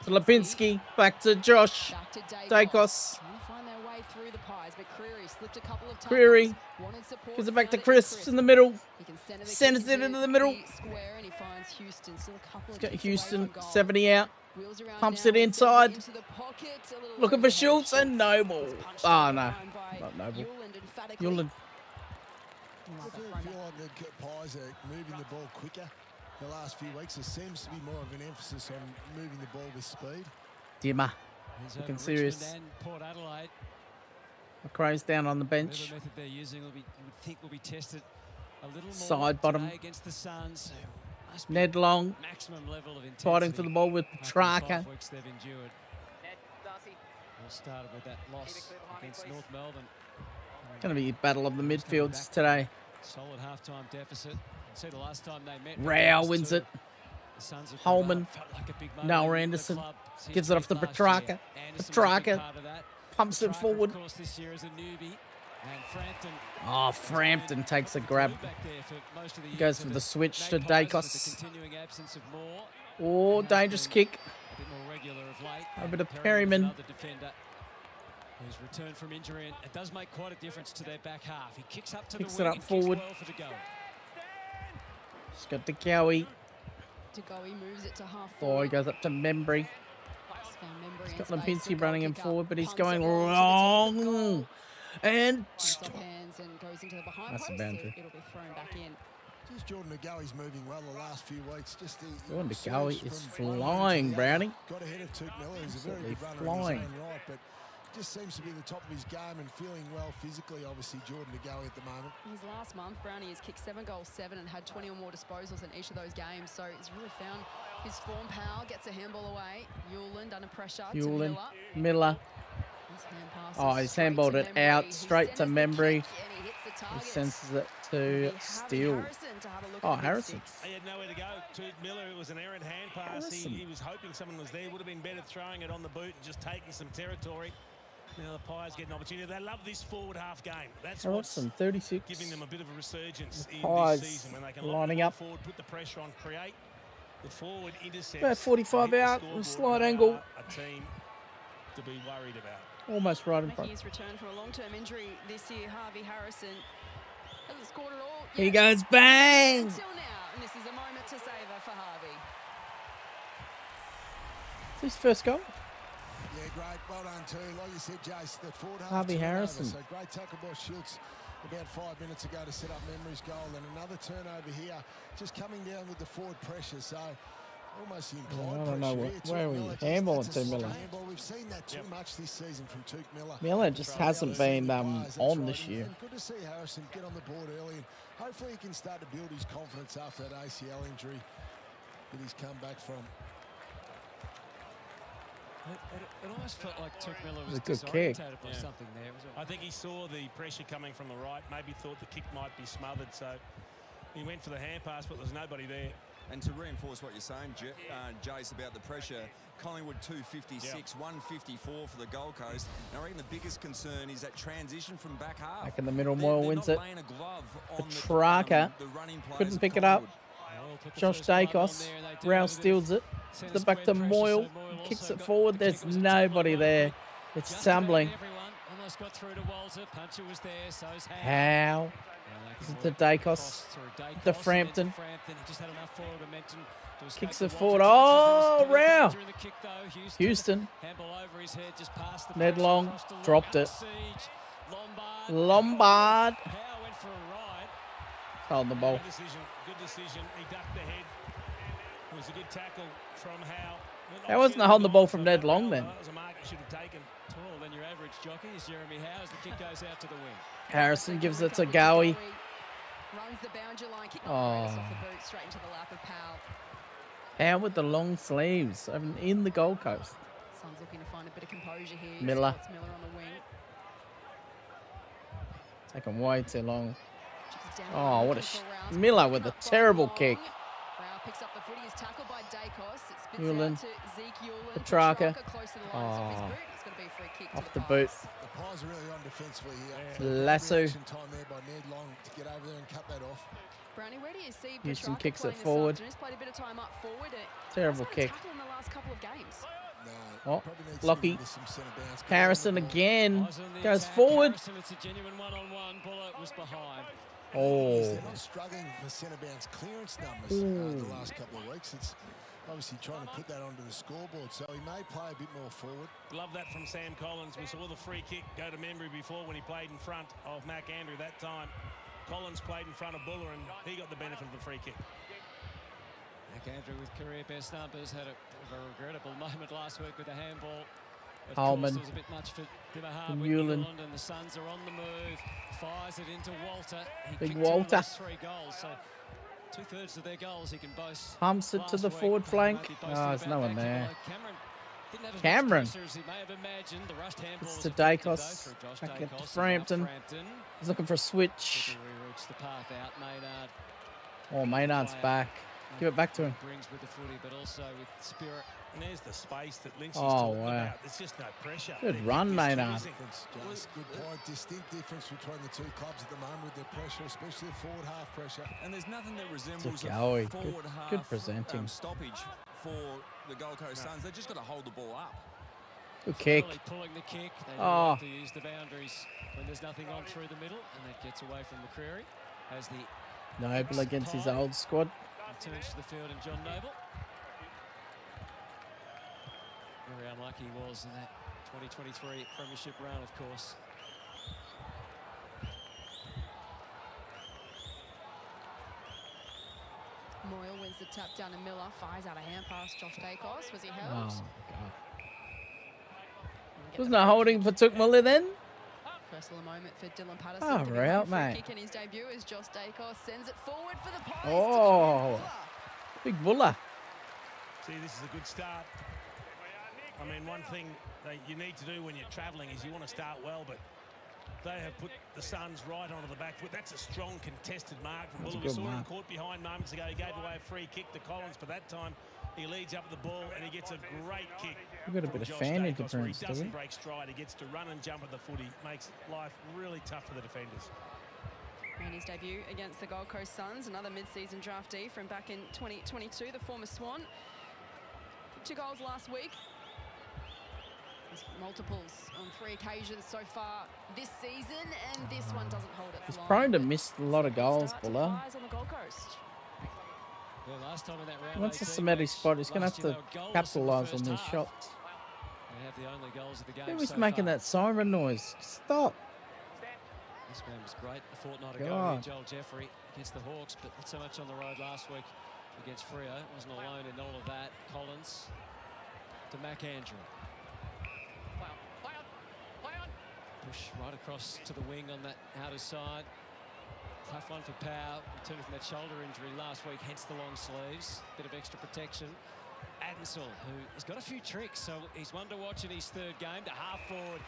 Speaker 2: To Lipinski. Back to Josh.
Speaker 16: Back to
Speaker 2: Dacos.
Speaker 16: Trying to find their way through the Pies, but Creary slipped a couple of times.
Speaker 2: Creary.
Speaker 16: Wanted support,
Speaker 2: Gives it back to
Speaker 16: found
Speaker 2: Chris in the middle.
Speaker 16: He can
Speaker 2: Sends it into the middle.
Speaker 16: Square, and he finds Houston. Still a couple
Speaker 2: Got
Speaker 16: of
Speaker 2: Houston,
Speaker 16: goal.
Speaker 2: 70 out.
Speaker 16: Wheels around
Speaker 2: Pumps
Speaker 16: now,
Speaker 2: it inside.
Speaker 16: into the pocket, a little
Speaker 2: Looking for
Speaker 16: overhead.
Speaker 2: Schultz and Noble.
Speaker 16: Punched
Speaker 2: Oh,
Speaker 16: down
Speaker 2: no.
Speaker 16: behind by
Speaker 2: Not Noble.
Speaker 16: Yuland emphatically.
Speaker 2: Yuland.
Speaker 15: I feel like the Pies are moving the ball quicker the last few weeks. There seems to be more of an emphasis on moving the ball with speed.
Speaker 2: Dimmer.
Speaker 13: He's
Speaker 2: Looking
Speaker 13: over
Speaker 2: serious.
Speaker 13: Richmond and Port Adelaide.
Speaker 2: McRae's down on the bench.
Speaker 13: Whatever method they're using, you would think will be tested a little more
Speaker 2: Side bottom.
Speaker 13: today against the Suns. Must be
Speaker 2: Ned Long.
Speaker 13: maximum level of intensity.
Speaker 2: Fighting for the ball with
Speaker 13: after the
Speaker 2: Petrarca.
Speaker 13: 5 weeks they've endured. All started with that loss against North Melbourne.
Speaker 2: Going to be a battle of the midfields today.
Speaker 13: Solid half-time deficit. See the last time they met.
Speaker 2: Rao wins it.
Speaker 13: The Suns have
Speaker 2: Holman.
Speaker 13: felt like a big moment
Speaker 2: Noah
Speaker 13: in the
Speaker 2: Anderson
Speaker 13: club since
Speaker 2: gives it off to
Speaker 13: last
Speaker 2: Petrarca.
Speaker 13: year. Anderson was a big
Speaker 2: Petrarca
Speaker 13: part of that.
Speaker 2: pumps it
Speaker 13: Petrarca,
Speaker 2: forward.
Speaker 13: Of course, this year as a newbie. And Frampton.
Speaker 2: Oh, Frampton takes a grab.
Speaker 13: Back there for most of the year
Speaker 2: Goes
Speaker 13: for
Speaker 2: for
Speaker 13: the
Speaker 2: the switch to
Speaker 13: Magpies with
Speaker 2: Dacos.
Speaker 13: the continuing absence of Moore.
Speaker 2: Oh, dangerous kick.
Speaker 13: A bit more regular of late.
Speaker 2: Over to
Speaker 13: Perryman's
Speaker 2: Perryman.
Speaker 13: another defender who's returned from injury, and it does make quite a difference to their back half. He kicks up to
Speaker 2: Kicks
Speaker 13: the
Speaker 2: it
Speaker 13: wing
Speaker 2: up
Speaker 13: and
Speaker 2: forward.
Speaker 13: kicks well for De Goey.
Speaker 2: He's got De Goey.
Speaker 16: De Goey moves it to half
Speaker 2: Oh,
Speaker 16: forward.
Speaker 2: he goes up to Membry.
Speaker 16: Found Membry
Speaker 2: He's
Speaker 16: in
Speaker 2: got
Speaker 16: space.
Speaker 2: Lipinski
Speaker 16: The
Speaker 2: running him
Speaker 16: goal kicker
Speaker 2: forward, but he's
Speaker 16: punts
Speaker 2: going
Speaker 16: it long to the tip of
Speaker 2: wrong.
Speaker 16: goal.
Speaker 2: And
Speaker 16: Flies off hands and goes into the behind
Speaker 2: That's a
Speaker 16: post.
Speaker 2: boundary.
Speaker 16: It'll be thrown back in.
Speaker 15: Just Jordan DeGoey's moving well the last few weeks. Just the
Speaker 2: Jordan De
Speaker 15: surge
Speaker 2: Goey is
Speaker 15: from one
Speaker 2: flying,
Speaker 15: to the
Speaker 2: Brownie.
Speaker 15: other. Got ahead of Tuke Miller, who's a very
Speaker 2: Absolutely
Speaker 15: good runner
Speaker 2: flying.
Speaker 15: in his own right, but just seems to be the top of his game and feeling well physically, obviously, Jordan DeGoey at the moment.
Speaker 16: His last month, Brownie has kicked 7 goals, 7, and had 20 or more disposals in each of those games. So he's really found his form. Powell gets a handball away. Yuland under pressure to
Speaker 2: Yuland,
Speaker 16: Miller.
Speaker 2: Miller.
Speaker 16: His hand passes
Speaker 2: Oh, he's
Speaker 16: straight
Speaker 2: handballed
Speaker 16: to
Speaker 2: it
Speaker 16: Membry,
Speaker 2: out
Speaker 16: who
Speaker 2: straight to
Speaker 16: centres the
Speaker 2: Membry.
Speaker 16: kick, and he hits the
Speaker 2: He
Speaker 16: target.
Speaker 2: senses it
Speaker 16: We
Speaker 2: to
Speaker 16: have
Speaker 2: Steele.
Speaker 16: Harrison to have a look
Speaker 2: Oh,
Speaker 16: at the
Speaker 2: Harrison.
Speaker 16: mid-six.
Speaker 14: He had nowhere to go. To Miller, it was an errant hand pass. He was hoping someone was there. Would have been better throwing it on the boot and just taking some territory. Now the Pies get an opportunity. They love this forward half game. That's what's
Speaker 2: Harrison, 36.
Speaker 14: giving them a bit of a resurgence in
Speaker 2: Pies
Speaker 14: this season when they can
Speaker 2: lining
Speaker 14: lock
Speaker 2: up.
Speaker 14: forward, put the pressure on, create the forward intercepts.
Speaker 2: About 45
Speaker 14: hit the
Speaker 2: out,
Speaker 14: scoreboard.
Speaker 2: slight
Speaker 14: They
Speaker 2: angle.
Speaker 14: are a team to be worried about.
Speaker 2: Almost right in
Speaker 16: Making
Speaker 2: front.
Speaker 16: his return from a long-term injury this year, Harvey Harrison hasn't scored at all.
Speaker 2: He
Speaker 16: yet.
Speaker 2: goes bang.
Speaker 16: Until now, and this is a moment to savour for Harvey.
Speaker 2: His first goal.
Speaker 15: Yeah, great. Well done too. Like you said, Jace, the forward half.
Speaker 2: Harvey Harrison.
Speaker 15: So great tackle by Schultz about 5 minutes ago to set up Memory's goal. And another turnover here, just coming down with the forward pressure. So almost the implied
Speaker 2: I don't know where we handball to Miller.
Speaker 15: We've seen that too much this season from Tuke Miller.
Speaker 2: Miller just hasn't been on this year.
Speaker 15: And good to see Harrison get on the board early. And hopefully he can start to build his confidence after that ACL injury that he's come back from.
Speaker 13: It almost felt like Tuke Miller was
Speaker 2: a good kick.
Speaker 13: By something there.
Speaker 14: I think he saw the pressure coming from the right, maybe thought the kick might be smothered, so he went for the hand pass, but there's nobody there.
Speaker 17: And to reinforce what you're saying, Jace, about the pressure, Collingwood 256, 154 for the Gold Coast. And I reckon the biggest concern is that transition from back half.
Speaker 2: Back in the middle, Moyle wins it. Petrarca couldn't pick it up. Josh Dacos, Rouse steals it. The back to Moyle, kicks it forward. There's nobody there. It's tumbling.
Speaker 13: Almost got through to Walter. Puncher was there, so's
Speaker 2: How? This is the Dacos, the Frampton. Kicks it forward. Oh, Row. Houston. Ned Long dropped it. Lombard. Hold the ball.
Speaker 14: Good decision. He ducked the head. It was a good tackle from Howe.
Speaker 2: That wasn't a hold the ball from Ned Long then.
Speaker 14: That was a mark he should have taken.
Speaker 13: Taller than your average jockey is Jeremy Howe as the kick goes out to the wing.
Speaker 2: Harrison gives it to Gowie.
Speaker 16: Runs the boundary line, kick
Speaker 2: off
Speaker 16: the boot straight into the lap of Powell.
Speaker 2: Howe with the long sleeves in the Gold Coast.
Speaker 16: Suns looking to find a bit of composure here.
Speaker 2: Miller.
Speaker 16: Miller on the wing.
Speaker 2: Taking way too long. Oh, what a Miller with a terrible kick.
Speaker 16: Picks up the footy, is tackled by Dacos. It spits
Speaker 2: Hewlin.
Speaker 16: out to Zeke Hewlin.
Speaker 2: Petrarca.
Speaker 16: Close to the line off his boot. It's going to be a free kick
Speaker 2: off the boot.
Speaker 15: The Pies are really on defensively here.
Speaker 2: Lasso.
Speaker 15: Time there by Ned Long to get over there and cut that off.
Speaker 16: Brownie, where do you see
Speaker 2: Houston
Speaker 16: Petrarca
Speaker 2: kicks it
Speaker 16: playing
Speaker 2: forward.
Speaker 16: He's played a bit of time up forward.
Speaker 2: Terrible kick.
Speaker 16: In the last couple of games.
Speaker 2: Oh, Lockie. Harrison again goes forward.
Speaker 13: Harrison, it's a genuine one-on-one. Bullet was behind.
Speaker 2: Oh.
Speaker 15: They're not struggling for centre bounce clearance numbers the last couple of weeks. It's obviously trying to put that onto the scoreboard, so he may play a bit more forward.
Speaker 14: Love that from Sam Collins. We saw the free kick go to Membry before when he played in front of Mac Andrew that time. Collins played in front of Buller and he got the benefit of the free kick.
Speaker 13: Mac Andrew with career best numbers had a regrettable moment last week with a handball.
Speaker 2: Holman.
Speaker 13: Was a bit much for
Speaker 2: Newland.
Speaker 13: And the Suns are on the move. Fires it into Walter.
Speaker 2: Big Walter.
Speaker 13: 3 goals, so 2/3 of their goals he can boast.
Speaker 2: Pumps it to the forward flank. Oh, there's no one there. Cameron. It's to Dacos. Back at to Frampton. He's looking for a switch.
Speaker 13: The path out, Maynard.
Speaker 2: Oh, Maynard's back. Give it back to him.
Speaker 13: Brings with the footy, but also with spirit.
Speaker 14: And there's the space that Lynch is
Speaker 2: talking
Speaker 14: about. There's just no pressure.
Speaker 2: Good run, Maynard.
Speaker 15: Good point. Distinct difference between the two clubs at the moment with their pressure, especially the forward half pressure.
Speaker 17: And there's nothing that resembles a forward half
Speaker 2: good presenting.
Speaker 17: Stoppage for the Gold Coast Suns. They've just got to hold the ball up.
Speaker 2: Good kick.
Speaker 13: Really pulling the kick. They have to use the boundaries when there's nothing on through the middle, and that gets away from McCreary as the
Speaker 2: Noble against his old squad.
Speaker 13: Returns to the field and John Noble. Very unlucky he was in that 2023 premiership run, of course.
Speaker 16: Moyle wins the tap down to Miller, fires out a hand pass. Josh Dacos, was he held?
Speaker 2: Oh, God. Wasn't a holding for Tuke Miller then?
Speaker 16: Personal moment for Dylan Patterson.
Speaker 2: Oh, we're out, mate.
Speaker 16: Kick in his debut as Josh Dacos sends it forward for the Pies.
Speaker 2: Oh, big Buller.
Speaker 14: See, this is a good start. I mean, one thing that you need to do when you're travelling is you want to start well, but they have put the Suns right onto the back foot. That's a strong contested mark from Buller. We saw him caught behind moments ago. He gave away a free kick to Collins, but that time he leads up the ball and he gets a great kick.
Speaker 2: We've got a bit of fan interference,
Speaker 14: he doesn't break stride. He gets to run and jump at the footy. Makes life really tough for the defenders.
Speaker 16: In his debut against the Gold Coast Suns, another mid-season draftee from back in 2022, the former Swan. 2 goals last week. Multiples on 3 occasions so far this season, and this one doesn't hold its line.
Speaker 2: He's prone to miss a lot of goals, Buller.
Speaker 16: On the Gold Coast.
Speaker 13: Well, last time in that round
Speaker 2: Once the
Speaker 13: 18
Speaker 2: Samedi
Speaker 13: match,
Speaker 2: spot, he's going to have
Speaker 13: last year
Speaker 2: to
Speaker 13: they were goalless in the
Speaker 2: capitalise on
Speaker 13: first
Speaker 2: these
Speaker 13: half.
Speaker 2: shots.
Speaker 13: They have the only goals of the game
Speaker 2: Who was
Speaker 13: so
Speaker 2: making
Speaker 13: far.
Speaker 2: that siren noise? Stop.
Speaker 13: This man was great a fortnight ago
Speaker 2: God.
Speaker 13: here, Joel Jeffrey, against the Hawks, but not so much on the road last week against Freo. Wasn't alone in all of that. Collins to McAndrew. Push right across to the wing on that outer side. Tough one for Powell, returning from that shoulder injury last week, hence the long sleeves. Bit of extra protection. Adensel, who has got a few tricks, so he's one to watch in his third game. To half forward,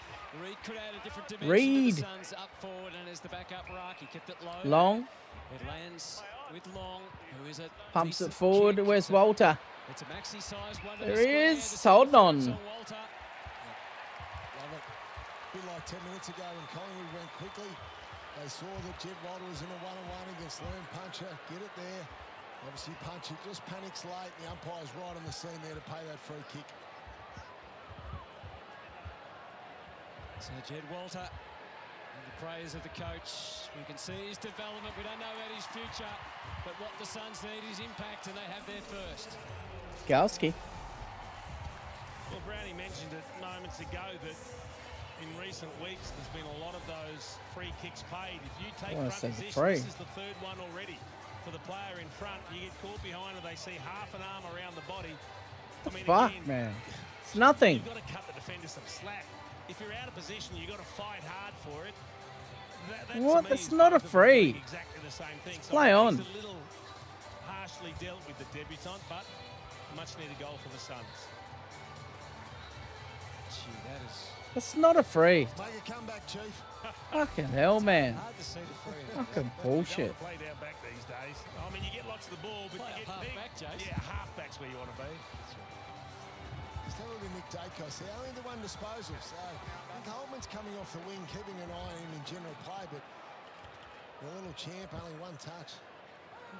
Speaker 13: Reed could add a different dimension to the Suns up forward, and as the backup ruck, he kept it low.
Speaker 2: Long.
Speaker 13: It lands with Long, who is a
Speaker 2: Pumps it forward. Where's Walter?
Speaker 13: It's a maxi size one.
Speaker 2: There he is. Holding on.
Speaker 13: Walter.
Speaker 15: Love it. A bit like 10 minutes ago when Collingwood went quickly. They saw that Jed Walter was in a one-on-one against Liam Puncher. Get it there. Obviously, Puncher just panics late. The umpire's right on the scene there to pay that free kick.
Speaker 13: So Jed Walter, and the praise of the coach. We can see his development. We don't know about his future, but what the Suns need is impact, and they have their first.
Speaker 2: Galski.
Speaker 14: Well, Brownie mentioned it moments ago that in recent weeks there's been a lot of those free kicks paid. If you take front position, this is the third one already. For the player in front, you get caught behind and they see half an arm around the body.
Speaker 2: What the fuck,
Speaker 14: again,
Speaker 2: man? It's nothing.
Speaker 14: You've got to cut the defender some slack. If you're out of position, you've got to fight hard for it. That
Speaker 2: What? That's not a free.
Speaker 14: Exactly the same thing.
Speaker 2: Let's play on.
Speaker 14: It's a little harshly dealt with the debutant, but much needed goal for the Suns.
Speaker 13: Gee, that is...
Speaker 2: That's not a free.
Speaker 15: Make a comeback, Chief.
Speaker 2: Fucking hell, man.
Speaker 13: Hard to see the free.
Speaker 2: Fucking bullshit.
Speaker 14: Play down back these days. I mean, you get lots of the ball, but you get
Speaker 13: half-back, Jace.
Speaker 14: Yeah, half-back's where you want to be.
Speaker 15: Just have a look at Nick Dacos. They're only the one disposal. So I think Holman's coming off the wing, keeping an eye on him in general play, but the little champ, only one touch.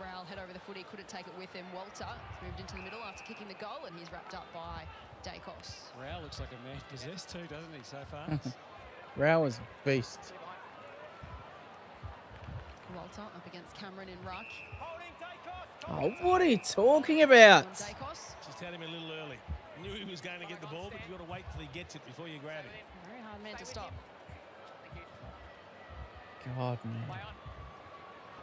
Speaker 16: Raul head over the footy, couldn't take it with him. Walter has moved into the middle after kicking the goal, and he's wrapped up by Dacos.
Speaker 13: Raul looks like a man possessed too, doesn't he, so far?
Speaker 2: Rao is a beast.
Speaker 16: Walter up against Cameron in ruck.
Speaker 2: Oh, what are you talking about?
Speaker 16: Dacos.
Speaker 14: Just had him a little early. Knew he was going to get the ball, but you've got to wait till he gets it before you grab him.
Speaker 16: Very hard man to stop.
Speaker 2: God, man.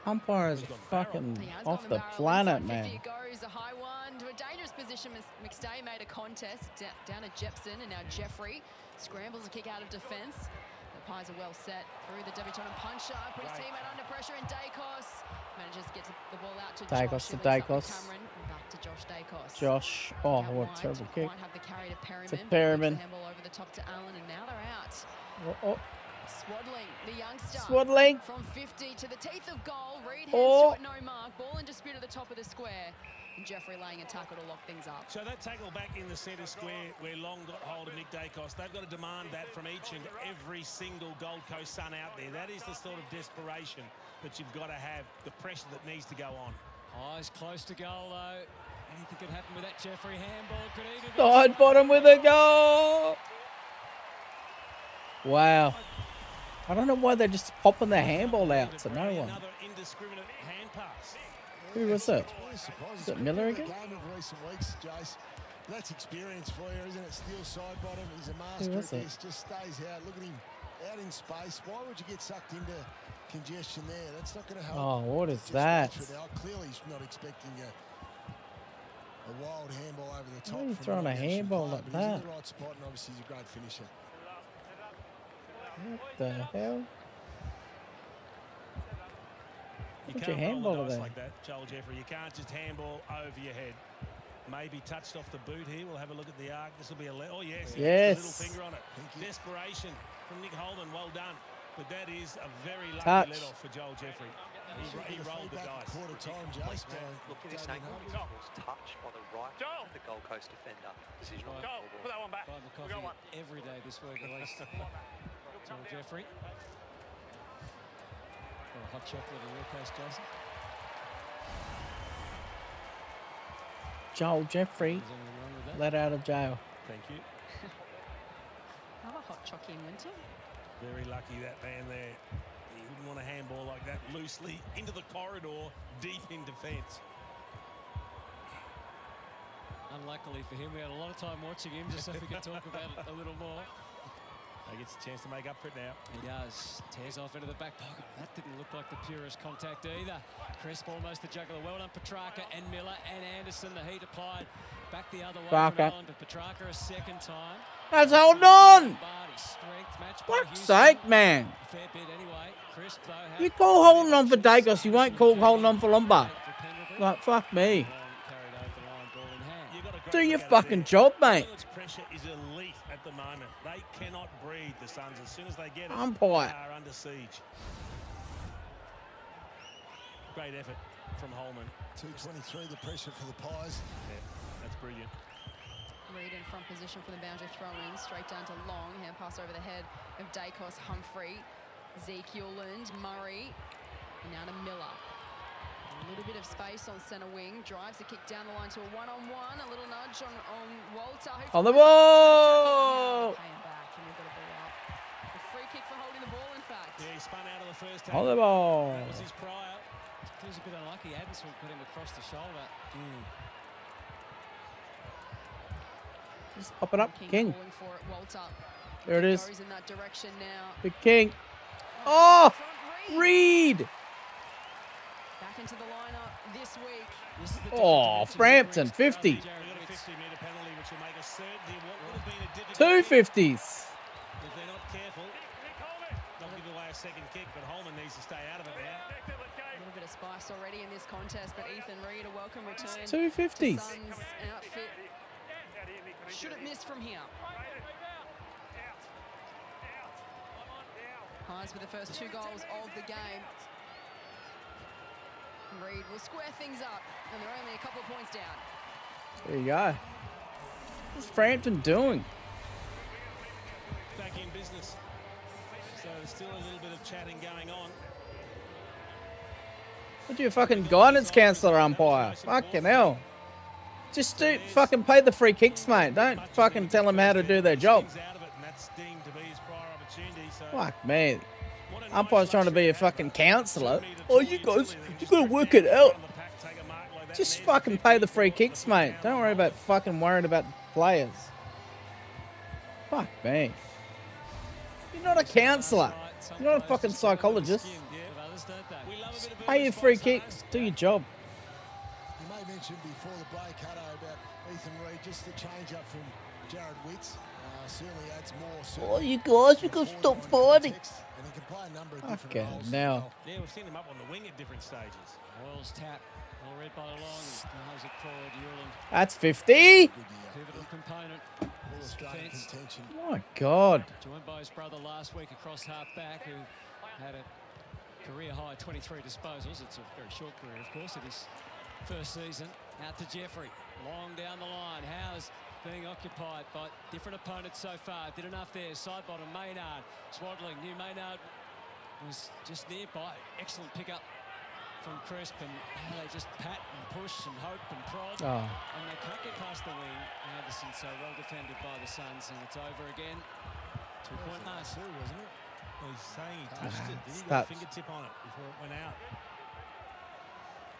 Speaker 2: Umpire is fucking off the planet, man.
Speaker 16: It goes a high one to a dangerous position. McStay made a contest down at Jepson, and now Jeffrey scrambles a kick out of defence. The Pies are well set through the debutant and Puncher, put his teammate under pressure, and Dacos manages to get the ball out to
Speaker 2: Dacos
Speaker 16: Josh.
Speaker 2: to Dacos.
Speaker 16: Cameron, and back to Josh Dacos.
Speaker 2: Josh, oh, what a terrible kick.
Speaker 16: Might have the carry to Perryman.
Speaker 2: To Perryman.
Speaker 16: The handball over the top to Allen, and now they're out.
Speaker 2: Oh.
Speaker 16: Swaddling, the youngster.
Speaker 2: Swaddling.
Speaker 16: From 50 to the teeth of goal. Reed heads
Speaker 2: Oh.
Speaker 16: to it, no mark. Ball in dispute at the top of the square. And Jeffrey laying a tackle to lock things up.
Speaker 14: So that tackle back in the centre square where Long got hold of Nick Dacos, they've got to demand that from each and every single Gold Coast Sun out there. That is the sort of desperation that you've got to have, the pressure that needs to go on.
Speaker 13: Eyes close to goal, though. Anything could happen with that Jeffrey handball. Could even be
Speaker 2: Side bottom with a goal. Wow. I don't know why they're just popping their handball out to no one.
Speaker 14: Another indiscriminate hand pass.
Speaker 2: Who was it?
Speaker 15: Is
Speaker 2: it Miller again?
Speaker 15: Game of recent weeks, Jace. That's experience for you, isn't it? Steel side bottom. He's a master
Speaker 2: was
Speaker 15: at
Speaker 2: it?
Speaker 15: this. Just stays out. Look at him out in space. Why would you get sucked into congestion there? That's not going to help.
Speaker 2: Oh, what is
Speaker 15: Just
Speaker 2: that?
Speaker 15: watch it out. Clearly, he's not expecting a wild handball over the top.
Speaker 2: Why are you
Speaker 15: from
Speaker 2: throwing a
Speaker 15: opposition
Speaker 2: handball
Speaker 15: player,
Speaker 2: like
Speaker 15: but he's
Speaker 2: that?
Speaker 15: in the right spot, and obviously he's a great finisher.
Speaker 2: What the hell?
Speaker 14: You
Speaker 2: Put your
Speaker 14: can't roll
Speaker 2: handball
Speaker 14: the dice
Speaker 2: there.
Speaker 14: like that, Joel Jeffrey. You can't just handball over your head. Maybe touched off the boot here. We'll have a look at the arc. This will be a... Oh, yes. he
Speaker 2: Yes.
Speaker 14: gets a little finger on it. Desperation from Nick Holden. Well done. But that is a very lucky
Speaker 2: Touch.
Speaker 14: let-off for Joel Jeffrey. He rolled the dice.
Speaker 15: Quarter time, Jace.
Speaker 18: Look at this angle. It was touch on the right of the Gold Coast defender. Decision on the ball.
Speaker 6: Put that one back.
Speaker 13: Buy my coffee every day this week at least. Joel Jeffrey. Or a hot chocolate in your case, Jason.
Speaker 2: Joel Jeffrey
Speaker 13: Is anything wrong with that?
Speaker 2: let out of jail.
Speaker 14: Thank you.
Speaker 16: Have a hot chocky in winter.
Speaker 14: Very lucky, that man there. He wouldn't want a handball like that loosely into the corridor, deep in defence.
Speaker 13: Unluckily for him, we had a lot of time watching him just so we could talk about it a little more.
Speaker 14: He gets a chance to make up for it now.
Speaker 13: He does. Tears off into the back pocket. That didn't look like the purest contact either. Crisp almost the juggler. Well done, Petrarca and Miller and Anderson. The heat applied back the other way from Allen, but Petrarca a second time.
Speaker 2: That's holding on. Fuck's sake, man.
Speaker 13: Fair bit anyway. Crisp, though,
Speaker 2: You call holding on for Dacos, you won't call holding on for Lombard. Like, fuck me. Do your fucking job, mate.
Speaker 14: Pressure is elite at the moment. They cannot breathe, the Suns. As soon as they get it,
Speaker 2: Umpire.
Speaker 14: they are under siege. Great effort from Holman.
Speaker 15: 2:23, the pressure for the Pies.
Speaker 14: Yeah, that's brilliant.
Speaker 16: Reed in front position for the boundary throw-in, straight down to Long. Hand pass over the head of Dacos, Humphrey, Zeke Yuland, Murray, and now to Miller. A little bit of space on centre wing. Drives the kick down the line to a one-on-one. A little nudge on Walter.
Speaker 2: On the ball!
Speaker 16: Paying back, and we've got a ball up. A free kick for holding the ball, in fact.
Speaker 14: Yeah, he spun out of the first half.
Speaker 2: On the ball.
Speaker 14: That was his prior.
Speaker 13: Feels a bit unlucky. Adamson put him across the shoulder.
Speaker 2: Just pop it up, King.
Speaker 16: Calling for it, Walter.
Speaker 2: There it is.
Speaker 16: Goes in that direction now.
Speaker 2: Big King. Oh, Reed.
Speaker 16: Back into the lineup this week.
Speaker 2: Oh, Frampton, 50.
Speaker 14: 50-metre penalty, which will make a certainty of what would have been a difficult.
Speaker 2: 250s.
Speaker 14: If they're not careful, they'll give away a second kick, but Holman needs to stay out of it now.
Speaker 16: A little bit of spice already in this contest, but Ethan Reed, a welcome return.
Speaker 2: 250s.
Speaker 16: Suns outfit. Shouldn't miss from here. Pies with the first 2 goals of the game. Reed will square things up, and they're only a couple of points down.
Speaker 2: There you go. What's Frampton doing?
Speaker 14: Back in business. So there's still a little bit of chatting going on.
Speaker 2: What do you fucking guidance counselor umpire? Fucking hell. Just do fucking pay the free kicks, mate. Don't fucking tell them how to do their job. Fuck me. Umpire's trying to be a fucking counsellor. Oh, you guys, you gotta work it out. Just fucking pay the free kicks, mate. Don't worry about fucking worrying about the players. Fuck me. You're not a counsellor. You're not a fucking psychologist. Just pay your free kicks. Do your job.
Speaker 15: You may mention before the break, Hutto, about Ethan Reed, just the change up from Jared Witts. Certainly adds more.
Speaker 2: Oh, you guys, you gotta stop fighting.
Speaker 15: And he can play a number of different
Speaker 2: Okay,
Speaker 15: roles.
Speaker 2: now.
Speaker 14: Yeah, we've seen him up on the wing at different stages.
Speaker 13: Oils tap. All read by Long. How's it forward, Yuland.
Speaker 2: That's 50.
Speaker 13: Pivotal component. Defense.
Speaker 15: Contention.
Speaker 2: My God.
Speaker 13: Joined by his brother last week across half-back, who had a career-high 23 disposals. It's a very short career, of course, at his first season. Out to Jeffrey. Long down the line. Howes being occupied by different opponents so far. Did enough there. Side bottom, Maynard. Swaddling. New Maynard was just nearby. Excellent pickup from Crisp, and they just pat and push and hope and prod.
Speaker 2: Oh.
Speaker 13: And they can't get past the wing. Anderson so well defended by the Suns, and it's over again. 2-point mark.
Speaker 14: Wasn't it? Well, he's saying he touched it. Did he
Speaker 2: Stats.
Speaker 14: get a fingertip on it before it went out?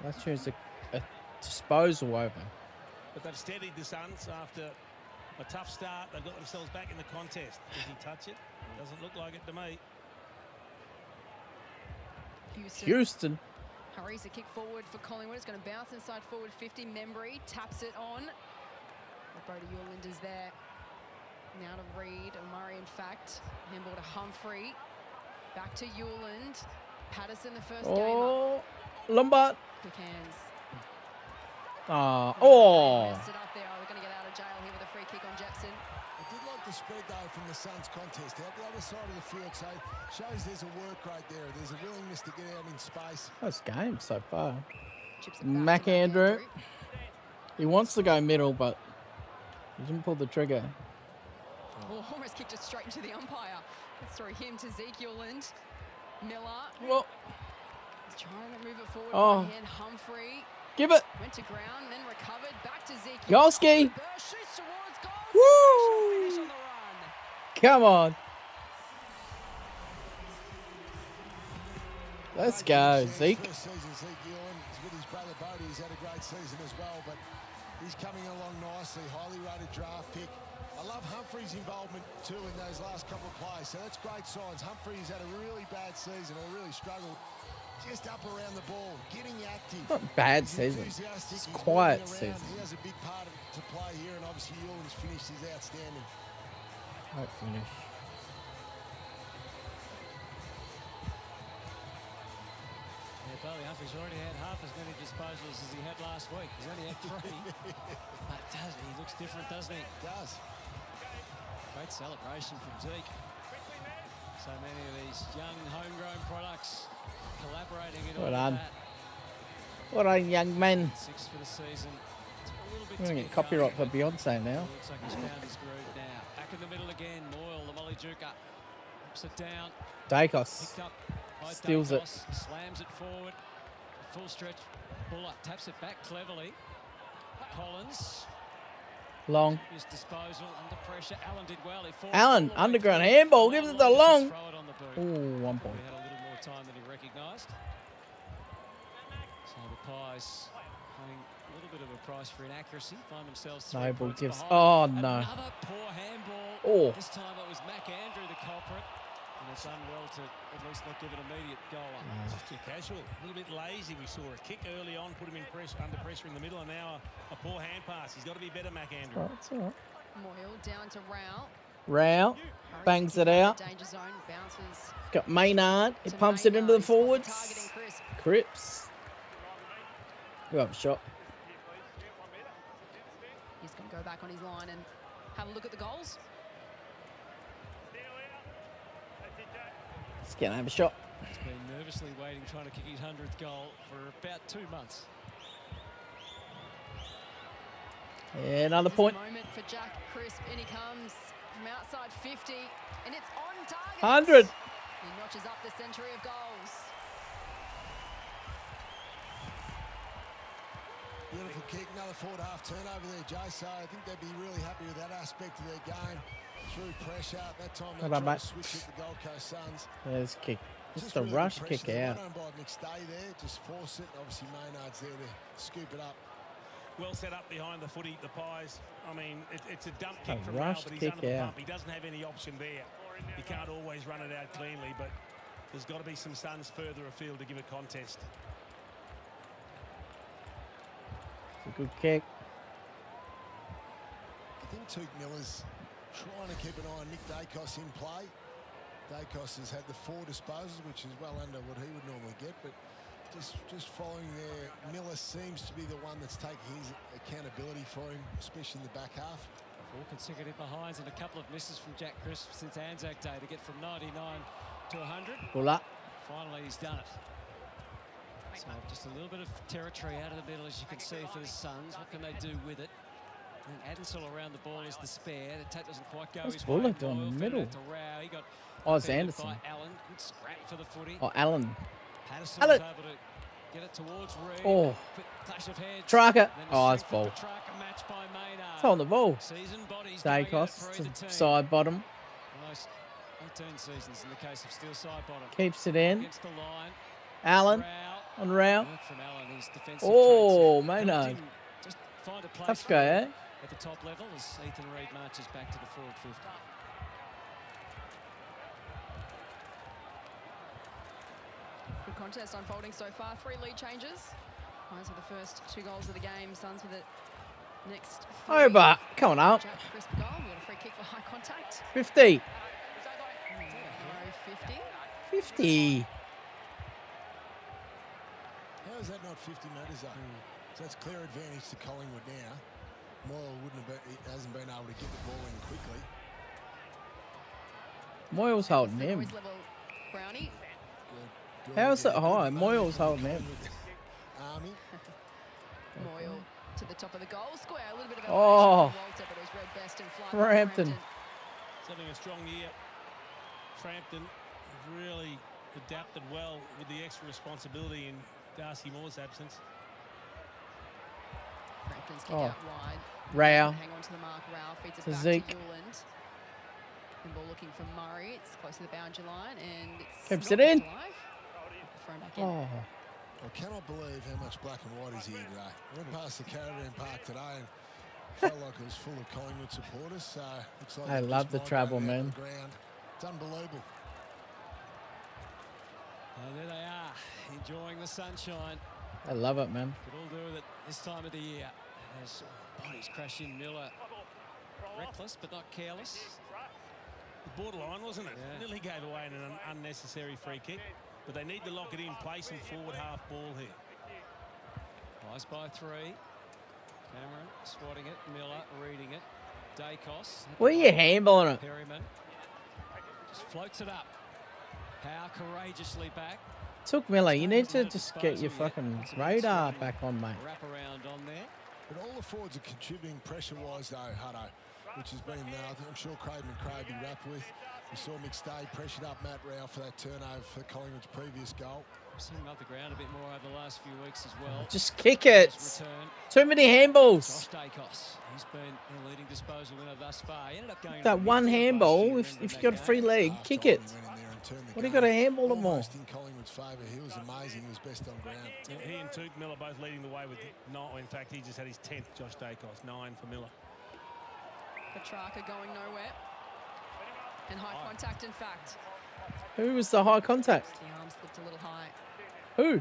Speaker 2: Let's choose a disposal over.
Speaker 14: But they've steadied the Suns after a tough start. They've got themselves back in the contest. Did he touch it? Doesn't look like it to me.
Speaker 2: Houston.
Speaker 16: Hurries a kick forward for Collingwood. It's going to bounce inside forward 50. Membry taps it on. Brody Yuland is there. Now to Reed, and Murray, in fact. Handball to Humphrey. Back to Yuland. Patterson, the first game up.
Speaker 2: Lombard.
Speaker 16: Quick hands.
Speaker 2: Oh.
Speaker 16: Messed it up there. We're going to get out of jail here with a free kick on Jepson.
Speaker 15: I did like the spread, though, from the Suns contest. Out the other side of the field, so shows there's a work rate there. There's a willingness to get out in space.
Speaker 2: Close game so far. McAndrew. He wants to go middle, but he didn't pull the trigger.
Speaker 16: Oh, almost kicked it straight into the umpire. Let's throw him to Zeke Yuland. Miller.
Speaker 2: Well.
Speaker 16: He's trying to move it forward.
Speaker 2: Oh.
Speaker 16: By hand. Humphrey.
Speaker 2: Give it.
Speaker 16: Went to ground, then recovered. Back to Zeke.
Speaker 2: Golski.
Speaker 16: Shoots towards goal.
Speaker 2: Woo!
Speaker 16: Finish on the run.
Speaker 2: Come on. Let's go, Zeke.
Speaker 15: First season, Zeke Yuland is with his brother Bodie. He's had a great season as well, but He's coming along nicely, highly rated draft pick. I love Humphrey's involvement too in those last couple of plays, so that's great signs. Humphrey's had a really bad season or really struggled just up around the ball, getting active.
Speaker 2: Not bad season. It's quiet season.
Speaker 15: He has a big part to play here, and obviously Ewan's finish is outstanding.
Speaker 2: Great finish.
Speaker 13: Barley Humphrey's already had half as many disposals as he had last week. He's only had 3. But he looks different, doesn't he?
Speaker 15: Does.
Speaker 13: Great celebration from Zeke. So many of these young homegrown products collaborating in all of that.
Speaker 2: What a young man.
Speaker 13: 6 for the season.
Speaker 2: We're going to get copyright for Beyonce now.
Speaker 13: Looks like he's found his groove now. Back in the middle again. Moyle, the Molly Juker. Ups it down.
Speaker 2: Dacos steals it.
Speaker 13: Slams it forward. Full stretch. Buller taps it back cleverly. Collins.
Speaker 2: Long.
Speaker 13: His disposal under pressure. Allen did well.
Speaker 2: Allen, underground handball. Gives it the long. Ooh, 1 point.
Speaker 13: He had a little more time than he recognised. So the Pies paying a little bit of a price for inaccuracy. Find themselves 3
Speaker 2: Noble
Speaker 13: points
Speaker 2: gives.
Speaker 13: behind.
Speaker 2: Oh, no.
Speaker 13: Another poor handball.
Speaker 2: Oh.
Speaker 13: This time it was McAndrew the culprit. And it's done well to at least not give an immediate goal up.
Speaker 14: Just too casual, a little bit lazy. We saw a kick early on, put him in under pressure in the middle, and now a poor hand pass. He's got to be better, McAndrew.
Speaker 2: It's all right.
Speaker 16: Moyle down to Rao.
Speaker 2: Rao bangs it out.
Speaker 16: Danger zone, bounces.
Speaker 2: Got Maynard. He pumps it into the forwards. Cripps. Good have a shot.
Speaker 16: He's going to go back on his line and have a look at the goals.
Speaker 2: Let's get have a shot.
Speaker 13: He's been nervously waiting, trying to kick his 100th goal for about 2 months.
Speaker 2: Yeah, another point.
Speaker 16: Moment for Jack Crisp. In he comes from outside 50, and it's on target.
Speaker 2: 100.
Speaker 16: He notches up the century of goals.
Speaker 15: Beautiful kick, another forward-half turnover there, Jay. So I think they'd be really happy with that aspect of their game. Through pressure at that time, they tried to switch it the Gold Coast Suns.
Speaker 2: There's kick. Just a rush kick out.
Speaker 15: By McStay there, just force it. Obviously, Maynard's there to scoop it up.
Speaker 14: Well set up behind the footy, the Pies. I mean, it's a dump
Speaker 2: A
Speaker 14: kick from Rao,
Speaker 2: rush
Speaker 14: but he's
Speaker 2: kick
Speaker 14: under the
Speaker 2: out.
Speaker 14: pump. He doesn't have any option there. You can't always run it out cleanly, but there's got to be some Suns further afield to give it contest.
Speaker 2: It's a good kick.
Speaker 15: I think Tuke Miller's trying to keep an eye on Nick Dacos in play. Dacos has had the 4 disposals, which is well under what he would normally get, but just following there, Miller seems to be the one that's taking his accountability for him, especially in the back half.
Speaker 13: 4 consecutive behinds and a couple of misses from Jack Crisp since Anzac Day to get from 99 to 100.
Speaker 2: Pull up.
Speaker 13: Finally, he's done it. So just a little bit of territory out of the middle, as you can see, for the Suns. What can they do with it? And Adensel around the ball is the spare. The tap doesn't quite go his way.
Speaker 2: Bullock down the middle.
Speaker 13: He got
Speaker 2: Oz Anderson.
Speaker 13: by Allen. Good scrap for the footy.
Speaker 2: Oh, Allen.
Speaker 13: Patterson
Speaker 2: Allen.
Speaker 13: was able to get it towards Reed.
Speaker 2: Oh.
Speaker 13: Quick clash of heads.
Speaker 2: Tracker.
Speaker 13: Then
Speaker 2: Oh,
Speaker 13: a
Speaker 2: it's
Speaker 13: strength
Speaker 2: ball.
Speaker 13: of the Tracker match by Maynard.
Speaker 2: It's on the ball.
Speaker 13: Seasoned bodies going out
Speaker 2: Dacos
Speaker 13: for
Speaker 2: to
Speaker 13: either team.
Speaker 2: side bottom.
Speaker 13: Almost 18 seasons in the case of Steel side bottom.
Speaker 2: Keeps it in.
Speaker 13: Against the line.
Speaker 2: Allen.
Speaker 13: Rao.
Speaker 2: On Rao.
Speaker 13: Work from Allen, his defensive
Speaker 2: Oh,
Speaker 13: traits.
Speaker 2: Maynard.
Speaker 13: Didn't just find a place
Speaker 2: Tough
Speaker 13: for
Speaker 2: guy,
Speaker 13: him
Speaker 2: eh?
Speaker 13: at the top level as Ethan Reid marches back to the forward 50.
Speaker 16: Good contest unfolding so far. 3 lead changes. Pies with the first 2 goals of the game. Suns with it next 3.
Speaker 2: Over. Come on up.
Speaker 16: Jack Crisp goal. We got a free kick for high contact.
Speaker 2: 50.
Speaker 16: 50.
Speaker 2: 50.
Speaker 15: How is that not 50 metres up? So that's clear advantage to Collingwood now. Moyle hasn't been able to get the ball in quickly.
Speaker 2: Moyle's holding him.
Speaker 16: Brownie.
Speaker 2: How's it high? Moyle's holding him.
Speaker 15: Army.
Speaker 16: Moyle to the top of the goal square. A little bit of
Speaker 2: Oh.
Speaker 16: Walter, but it was read best in flight.
Speaker 2: Frampton.
Speaker 14: He's having a strong year. Frampton has really adapted well with the extra responsibility in Darcy Moore's absence.
Speaker 16: Frampton's kick
Speaker 2: Oh.
Speaker 16: out wide.
Speaker 2: Rao.
Speaker 16: Hang on to the mark. Rao feeds it
Speaker 2: To
Speaker 16: back
Speaker 2: Zeke.
Speaker 16: to Yuland. And ball looking for Murray. It's close to the boundary line, and it's
Speaker 2: Keeps
Speaker 16: not
Speaker 2: it in.
Speaker 16: kept alive. Thrown back in.
Speaker 2: Oh.
Speaker 15: I cannot believe how much black and white is here today. I went past the Caravan Park today and felt like it was full of Collingwood supporters. So looks like
Speaker 2: I love the travel, man.
Speaker 15: It's unbelievable.
Speaker 13: And there they are, enjoying the sunshine.
Speaker 2: I love it, man.
Speaker 13: Could all do with it this time of the year. As bodies crash in, Miller. Reckless, but not careless.
Speaker 14: Borderline, wasn't it?
Speaker 13: Yeah.
Speaker 14: Nearly gave away an unnecessary free kick. But they need to lock it in, play some forward half ball here.
Speaker 13: Eyes by 3. Cameron swatting it. Miller reading it. Dacos.
Speaker 2: What are you handballing it?
Speaker 13: Perryman just floats it up. Howe courageously back.
Speaker 2: Took Miller. You need to just get your fucking radar back on, mate.
Speaker 13: Wrap around on there.
Speaker 15: But all the forwards are contributing pressure-wise, though, Hutto, which has been, I'm sure Craig McRae be wrapped with. We saw McStay pressured up Matt Rao for that turnover for Collingwood's previous goal.
Speaker 13: We've seen him up the ground a bit more over the last few weeks as well.
Speaker 2: Just kick it. Too many handballs.
Speaker 13: Josh Dacos, he's been the leading disposal winner thus far. He ended up going
Speaker 2: that one handball, if you got a free leg, kick it. What do you got to handball it more?
Speaker 15: In Collingwood's favour, he was amazing. He was best on ground.
Speaker 14: He and Tuke Miller both leading the way with 9. In fact, he just had his 10th, Josh Dacos, 9 for Miller.
Speaker 16: Petrarca going nowhere. And high contact, in fact.
Speaker 2: Who was the high contact?
Speaker 16: The arms looked a little high.
Speaker 2: Who?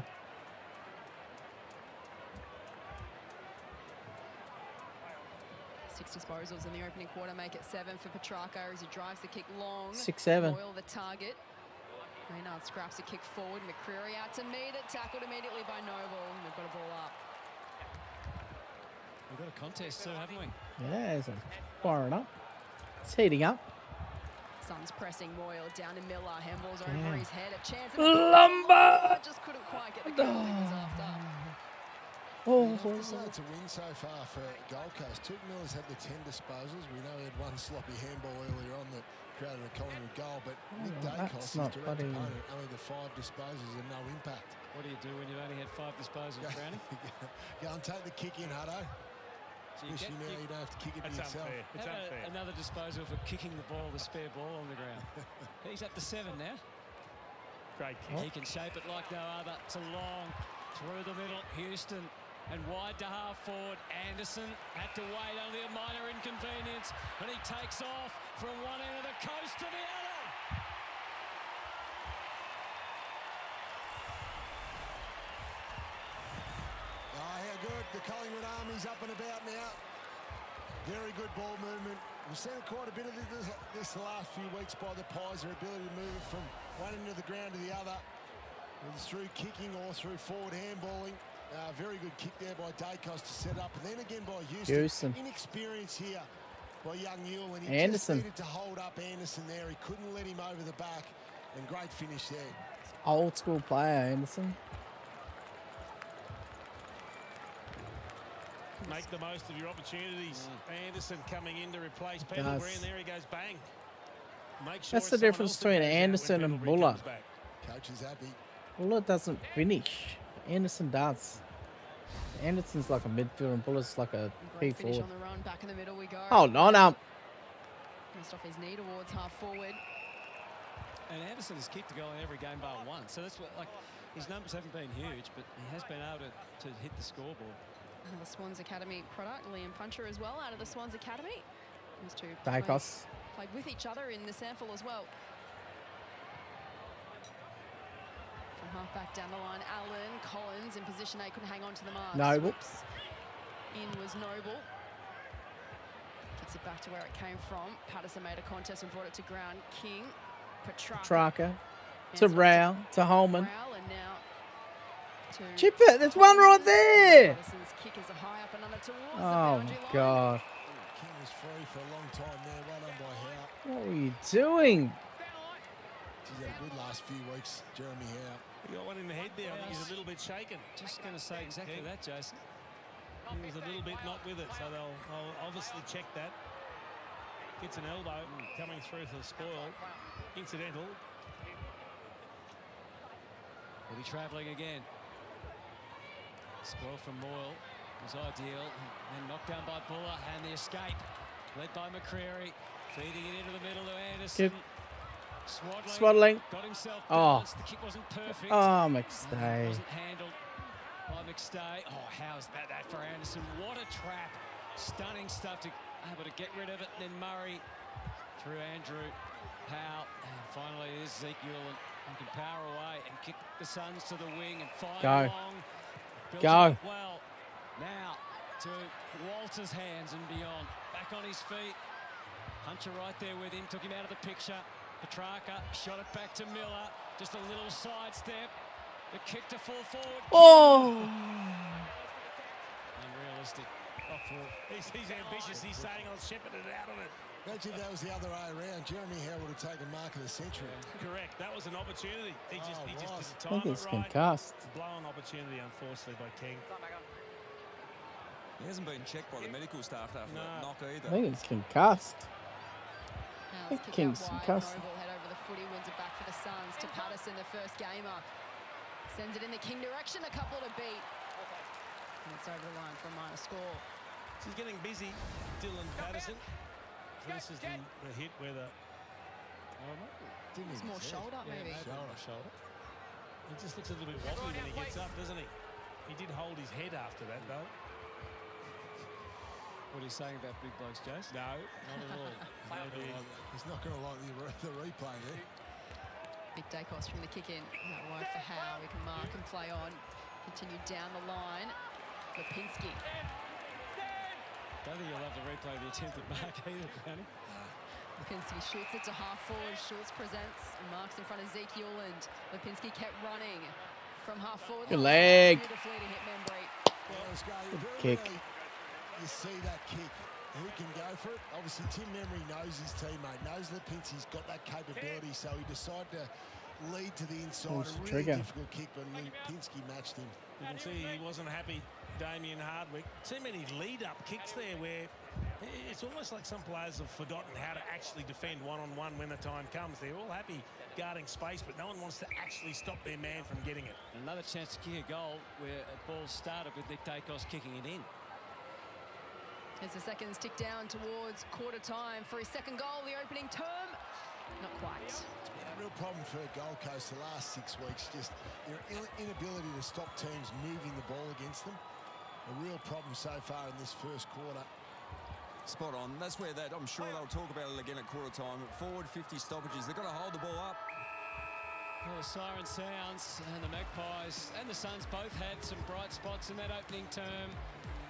Speaker 16: Six disposals in the opening quarter make it 7 for Petrarca as he drives the kick long.
Speaker 2: 6-7.
Speaker 16: Moyle the target. Maynard scraps a kick forward. McCreary out to meet it. Tackled immediately by Noble. And they've got a ball up.
Speaker 13: We've got a contest too, haven't we?
Speaker 2: Yeah, it's firing up. It's heating up.
Speaker 16: Suns pressing Moyle down to Miller. Handballs
Speaker 2: Damn.
Speaker 16: over his head. A chance.
Speaker 2: Lumber!
Speaker 16: Just couldn't quite get the goal he was after.
Speaker 15: You have to say it's a win so far for Gold Coast. Tuke Miller's had the 10 disposals. We know he had one sloppy handball earlier on that created a Collingwood goal, but Nick Dacos, his direct opponent, only the 5 disposals and no impact.
Speaker 13: What do you do when you've only had 5 disposals, Brownie?
Speaker 15: Go and take the kick in, Hutto. Especially now you don't have to kick it yourself.
Speaker 14: It's unfair.
Speaker 13: Another disposal for kicking the ball, the spare ball on the ground. He's up to 7 now.
Speaker 14: Great kick.
Speaker 13: He can shape it like no other. It's a long through the middle. Houston and wide to half forward. Anderson had to wait, only a minor inconvenience, and he takes off from one end of the coast to the other.
Speaker 15: Good. The Collingwood Army's up and about now. Very good ball movement. We've seen quite a bit of this the last few weeks by the Pies, their ability to move from one end of the ground to the other, whether through kicking or through forward handballing. Very good kick there by Dacos to set up, and then again by Houston. Inexperience here by young Newell, and he just needed to hold up Anderson there. He couldn't let him over the back, and great finish there.
Speaker 2: Old school player, Anderson.
Speaker 14: Make the most of your opportunities. Anderson coming in to replace Pendlebury, and there he goes, bang. Make sure
Speaker 2: that's the difference between Anderson and Buller.
Speaker 15: Coach is happy.
Speaker 2: Buller doesn't finish. Anderson does. Anderson's like a midfielder and Buller's like a P
Speaker 16: Finish
Speaker 2: forward.
Speaker 16: on the run, back in the middle we go.
Speaker 2: Hold on up.
Speaker 16: Just off his knee towards half forward.
Speaker 13: And Anderson has kicked a goal in every game bar one. So that's what, like, his numbers haven't been huge, but he has been able to hit the scoreboard.
Speaker 16: The Swans Academy product, Liam Puncher as well, out of the Swans Academy. Those two
Speaker 2: Dacos
Speaker 16: played with each other in the sample as well. From half back down the line, Allen, Collins in position 8, couldn't hang on to the mark.
Speaker 2: Noble.
Speaker 16: Swoops. In was Noble. Kicks it back to where it came from. Patterson made a contest and brought it to ground. King,
Speaker 2: Petrarca to Rao, to Holman.
Speaker 16: Rao, and now
Speaker 2: chip it, there's one right there.
Speaker 16: Kick is a high up and under towards
Speaker 2: Oh my God.
Speaker 15: King was free for a long time there. Well done by Howe.
Speaker 2: What were you doing?
Speaker 15: He's had a good last few weeks, Jeremy Howe.
Speaker 14: He got one in the head there. I think he's a little bit shaken.
Speaker 13: Just going to say exactly that, Jason.
Speaker 14: He was a little bit not with it, so they'll obviously check that. Gets an elbow coming through for the spoil. Incidental.
Speaker 13: He'll be travelling again. Spoil from Moyle was ideal, and knocked down by Buller, and the escape led by McCreary, feeding it into the middle to Anderson.
Speaker 2: Swaddling.
Speaker 13: Got himself
Speaker 2: Oh.
Speaker 13: balanced. The kick wasn't perfect.
Speaker 2: Oh, McStay.
Speaker 13: Wasn't handled by McStay. Oh, how's that for Anderson? What a trap. Stunning stuff to able to get rid of it. And then Murray through Andrew Powell. And finally Ezekiel and can power away and kick the Suns to the wing and fire long.
Speaker 2: Go.
Speaker 13: Well, now to Walter's hands and beyond. Back on his feet. Hunter right there with him. Took him out of the picture. Petrarca shot it back to Miller. Just a little sidestep. The kick to full forward.
Speaker 2: Oh!
Speaker 13: Unrealistic.
Speaker 14: He's ambitious. He's saying I'll shepherd it out of it.
Speaker 15: Imagine if that was the other way around. Jeremy Howe would have taken mark of the century.
Speaker 14: Correct. That was an opportunity. He just didn't
Speaker 2: I
Speaker 14: time
Speaker 2: think
Speaker 14: it
Speaker 2: it's
Speaker 14: right.
Speaker 2: concussed.
Speaker 14: Blown opportunity, unfortunately, by King.
Speaker 17: He hasn't been checked by the medical staff after that knock either.
Speaker 2: I think it's concussed. I think King's concussed.
Speaker 16: Noble head over the footy, wins it back for the Suns to Patterson, the first gamer. Sends it in the King direction, a couple to beat. And it's over the line for a minor score.
Speaker 14: He's getting busy, Dylan Patterson. So this is the hit where the...
Speaker 16: It's more shoulder, maybe.
Speaker 14: Shoulder. He just looks a little bit wobbly when he gets up, doesn't he? He did hold his head after that, though.
Speaker 13: What are you saying about big blokes, Jace?
Speaker 14: No, not at all.
Speaker 15: He's not going to like the replay there.
Speaker 16: Big Dacos from the kick in. That wide for Howe. We can mark and play on. Continue down the line. Lipinski.
Speaker 13: Don't think you'll have the replay of the attempted mark either, Brownie.
Speaker 16: Lipinski shoots it to half forward. Schultz presents and marks in front of Ezekiel, and Lipinski kept running from half forward.
Speaker 2: Good leg.
Speaker 16: Beautifully to hit Membry.
Speaker 15: Good
Speaker 2: kick.
Speaker 15: You see that kick. Who can go for it? Obviously, Tim Membry knows his teammate, knows Lipinski's got that capability, so he decided to lead to the inside. A really difficult kick, but Lipinski matched him.
Speaker 14: You can see he wasn't happy, Damien Hardwick. Too many lead-up kicks there where it's almost like some players have forgotten how to actually defend one-on-one when the time comes. They're all happy guarding space, but no one wants to actually stop their man from getting it.
Speaker 13: Another chance to kick a goal where a ball started with Nick Dacos kicking it in.
Speaker 16: As the seconds tick down towards quarter time for his second goal, the opening term, not quite.
Speaker 15: It's been a real problem for Gold Coast the last 6 weeks, just their inability to stop teams moving the ball against them. A real problem so far in this first quarter.
Speaker 17: Spot on. That's where I'm sure they'll talk about it again at quarter time. Forward 50 stoppages. They've got to hold the ball up.
Speaker 13: Well, the siren sounds, and the Magpies and the Suns both had some bright spots in that opening term.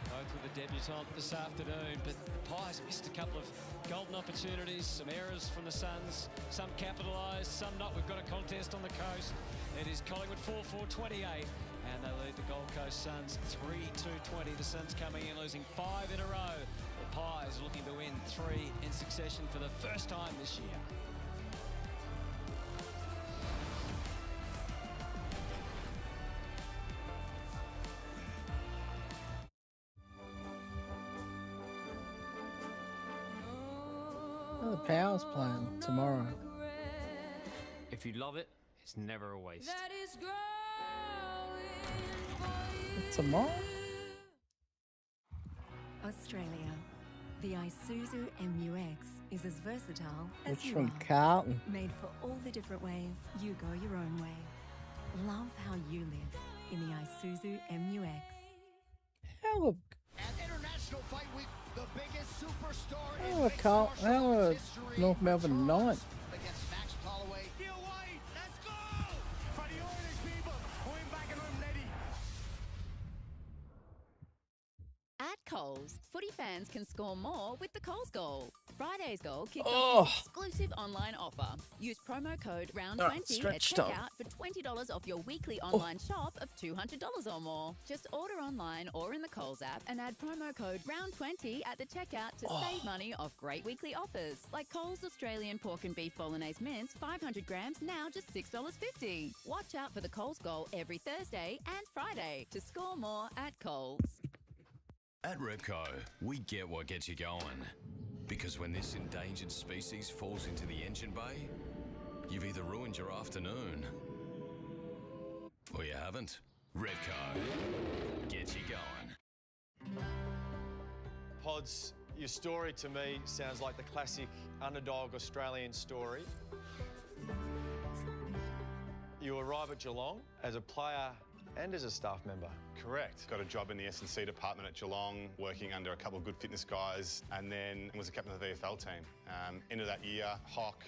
Speaker 13: Both with a debutant this afternoon, but the Pies missed a couple of golden opportunities, some errors from the Suns, some capitalised, some not. We've got a contest on the coast. It is Collingwood 4-4-28, and they lead the Gold Coast Suns 3-2-20. The Suns coming in, losing 5 in a row. The Pies looking to win 3 in succession for the first time this year.
Speaker 2: The Power's playing tomorrow.
Speaker 19: If you love it, it's never a waste.
Speaker 2: Tomorrow?
Speaker 12: Australia. The Isuzu MU-X is as versatile as
Speaker 2: It's
Speaker 12: you
Speaker 2: from
Speaker 12: are.
Speaker 2: Carlton.
Speaker 12: Made for all the different ways you go your own way. Love how you live in the Isuzu MU-X.
Speaker 2: How
Speaker 3: At International Fight Week, the biggest superstar
Speaker 2: are North Melbourne 9?
Speaker 3: against Max Holloway. Let's go! For the Oilers, people, going back and I'm ready.
Speaker 20: At Coles, footy fans can score more with the Coles Goal. Friday's goal kicked
Speaker 2: Oh.
Speaker 20: off this exclusive online offer. Use promo code
Speaker 2: Alright,
Speaker 20: ROUND20 at
Speaker 2: stretched up.
Speaker 20: checkout for $20 off your weekly online shop of $200 or more. Just order online or in the Coles app and add promo code ROUND20 at the checkout to save money off great weekly offers like Coles Australian Pork and Beef Bolognese Mince 500 grams now just $6.50. Watch out for the Coles Goal every Thursday and Friday to score more at Coles.
Speaker 21: At Repco, we get what gets you going. Because when this endangered species falls into the engine bay, you've either ruined your afternoon or you haven't. Repco gets you going.
Speaker 4: Pods, your story to me sounds like the classic underdog Australian story. You arrive at Geelong as a player
Speaker 5: and as a staff member.
Speaker 22: Correct. Got a job in the S&C department at Geelong, working under a couple of good fitness guys, and then was a captain of the VFL team. End of that year, Hock,